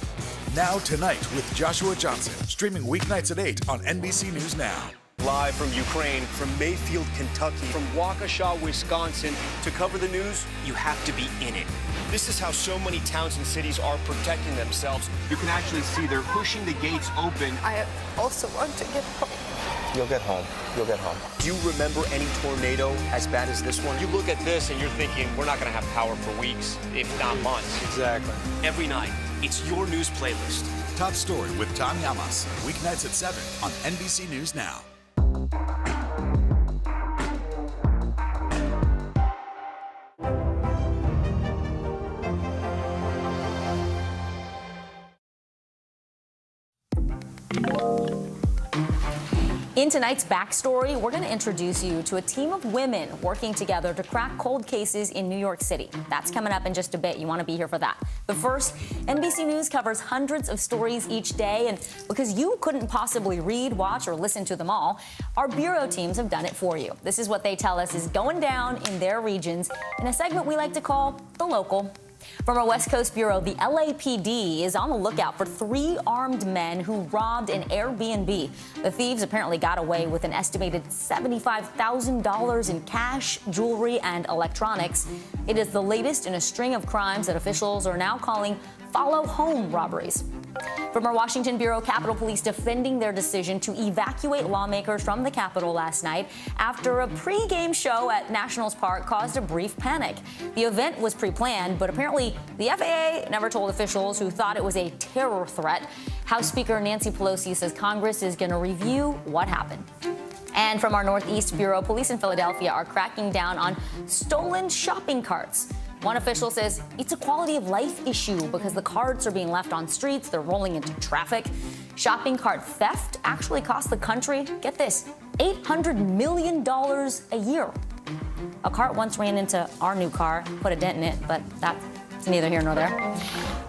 Now Tonight with Joshua Johnson, streaming weeknights at 8 on NBC News Now. Live from Ukraine, from Mayfield, Kentucky, from Waukesha, Wisconsin. To cover the news, you have to be in it. This is how so many towns and cities are protecting themselves. You can actually see they're pushing the gates open. I also want to get home. You'll get home. You'll get home. Do you remember any tornado as bad as this one? You look at this and you're thinking, we're not going to have power for weeks, if not months. Exactly. Every night, it's your news playlist. Top Story with Tom Llamas, weeknights at 7 on NBC News Now. In tonight's backstory, we're going to introduce you to a team of women working together to crack cold cases in New York City. That's coming up in just a bit. You want to be here for that. But first, NBC News covers hundreds of stories each day, and because you couldn't possibly read, watch, or listen to them all, our bureau teams have done it for you. This is what they tell us is going down in their regions in a segment we like to call The Local. From our West Coast Bureau, the LAPD is on the lookout for 3 armed men who robbed an Airbnb. The thieves apparently got away with an estimated $75,000 in cash, jewelry, and electronics. It is the latest in a string of crimes that officials are now calling follow home robberies. From our Washington Bureau, Capitol Police defending their decision to evacuate lawmakers from the Capitol last night after a pre-game show at Nationals Park caused a brief panic. The event was pre-planned, but apparently the FAA never told officials who thought it was a terror threat. House Speaker Nancy Pelosi says Congress is going to review what happened. And from our Northeast Bureau, police in Philadelphia are cracking down on stolen shopping carts. One official says it's a quality of life issue because the carts are being left on streets, they're rolling into traffic. Shopping cart theft actually cost the country, get this, $800 million a year. A cart once ran into our new car, put a dent in it, but that's neither here nor there.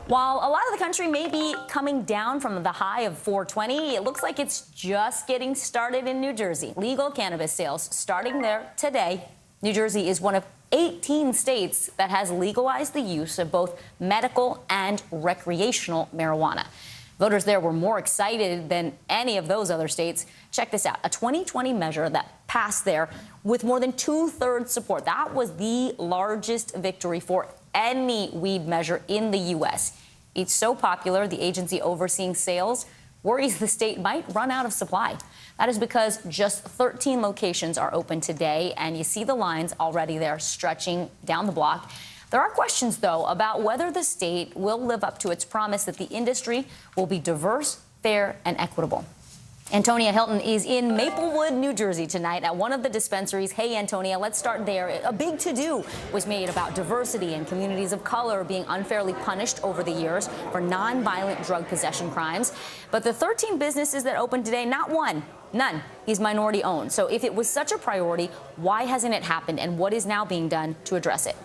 While a lot of the country may be coming down from the high of 420, it looks like it's just getting started in New Jersey. Legal cannabis sales starting there today. New Jersey is one of 18 states that has legalized the use of both medical and recreational marijuana. Voters there were more excited than any of those other states. Check this out, a 2020 measure that passed there with more than 2/3 support. That was the largest victory for any weed measure in the U.S. It's so popular, the agency overseeing sales worries the state might run out of supply. That is because just 13 locations are open today, and you see the lines already there stretching down the block. There are questions, though, about whether the state will live up to its promise that the industry will be diverse, fair, and equitable. Antonia Hilton is in Maplewood, New Jersey tonight at one of the dispensaries. Hey, Antonia, let's start there. A big to-do was made about diversity and communities of color being unfairly punished over the years for non-violent drug possession crimes. But the 13 businesses that opened today, not one, none, is minority-owned. So if it was such a priority, why hasn't it happened, and what is now being done to address it?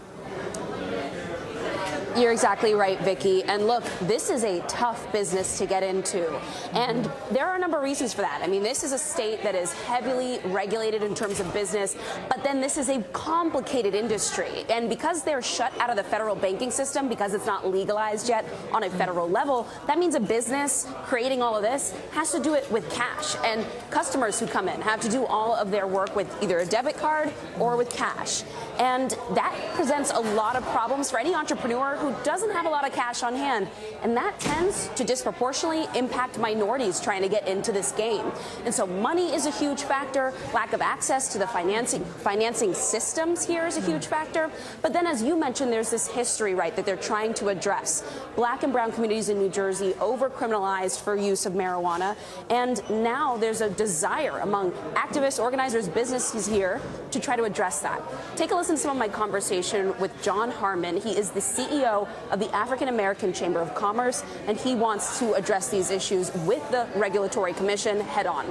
You're exactly right, Vicki. And look, this is a tough business to get into. And there are a number of reasons for that. I mean, this is a state that is heavily regulated in terms of business, but then this is a complicated industry. And because they're shut out of the federal banking system, because it's not legalized yet on a federal level, that means a business creating all of this has to do it with cash. And customers who come in have to do all of their work with either a debit card or with cash. And that presents a lot of problems for any entrepreneur who doesn't have a lot of cash on hand. And that tends to disproportionately impact minorities trying to get into this game. And so money is a huge factor. Lack of access to the financing systems here is a huge factor. But then, as you mentioned, there's this history, right, that they're trying to address. Black and brown communities in New Jersey over-criminalized for use of marijuana. And now there's a desire among activists, organizers, businesses here to try to address that. Take a listen to some of my conversation with John Harmon. He is the CEO of the African American Chamber of Commerce, and he wants to address these issues with the Regulatory Commission head on.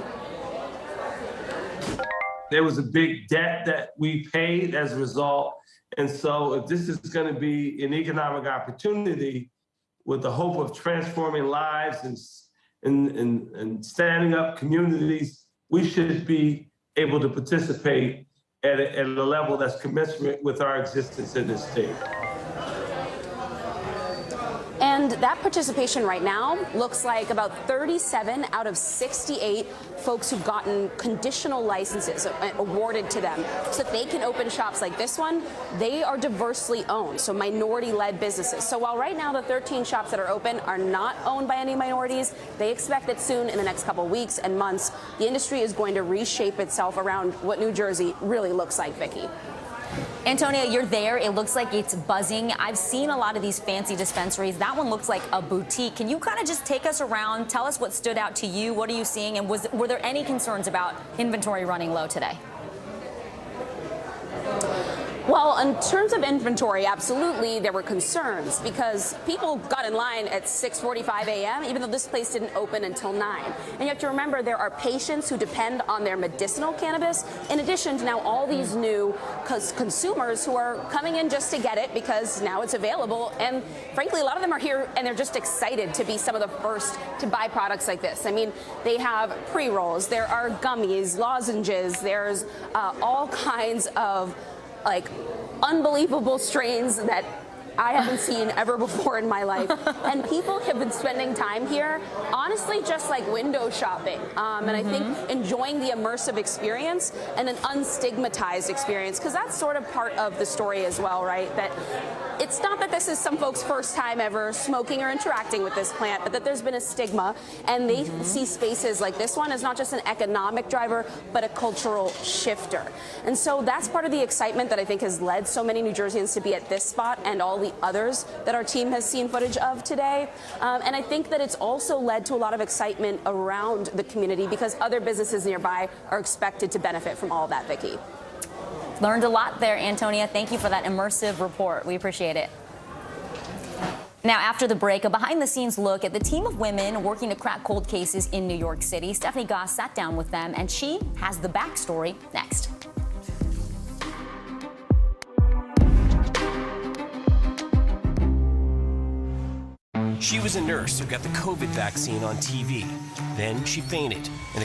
There was a big debt that we paid as a result. And so if this is going to be an economic opportunity with the hope of transforming lives and standing up communities, we should be able to participate at a level that's commensurate with our existence in this state. And that participation right now looks like about 37 out of 68 folks who've gotten conditional licenses awarded to them so that they can open shops like this one. They are diversely owned, so minority-led businesses. So while right now the 13 shops that are open are not owned by any minorities, they expect that soon, in the next couple of weeks and months, the industry is going to reshape itself around what New Jersey really looks like, Vicki. Antonia, you're there. It looks like it's buzzing. I've seen a lot of these fancy dispensaries. That one looks like a boutique. Can you kind of just take us around, tell us what stood out to you? What are you seeing? And were there any concerns about inventory running low today? Well, in terms of inventory, absolutely, there were concerns because people got in line at 6:45 a.m., even though this place didn't open until 9. And you have to remember, there are patients who depend on their medicinal cannabis, in addition to now all these new consumers who are coming in just to get it because now it's available. And frankly, a lot of them are here and they're just excited to be some of the first to buy products like this. I mean, they have pre-rolls, there are gummies, lozenges, there's all kinds of unbelievable strains that I haven't seen ever before in my life. And people have been spending time here, honestly, just like window shopping. And I think enjoying the immersive experience and an unstigmatized experience, because that's sort of part of the story as well, right? That it's not that this is some folks' first time ever smoking or interacting with this plant, but that there's been a stigma, and they see spaces like this one as not just an economic driver, but a cultural shifter. And so that's part of the excitement that I think has led so many New Jerseyans to be at this spot and all the others that our team has seen footage of today. And I think that it's also led to a lot of excitement around the community because other businesses nearby are expected to benefit from all of that, Vicki. Learned a lot there, Antonia. Thank you for that immersive report. We appreciate it. Now, after the break, a behind-the-scenes look at the team of women working to crack cold cases in New York City. Stephanie Goss sat down with them, and she has the backstory next. She was a nurse who got the COVID vaccine on TV. Then she fainted.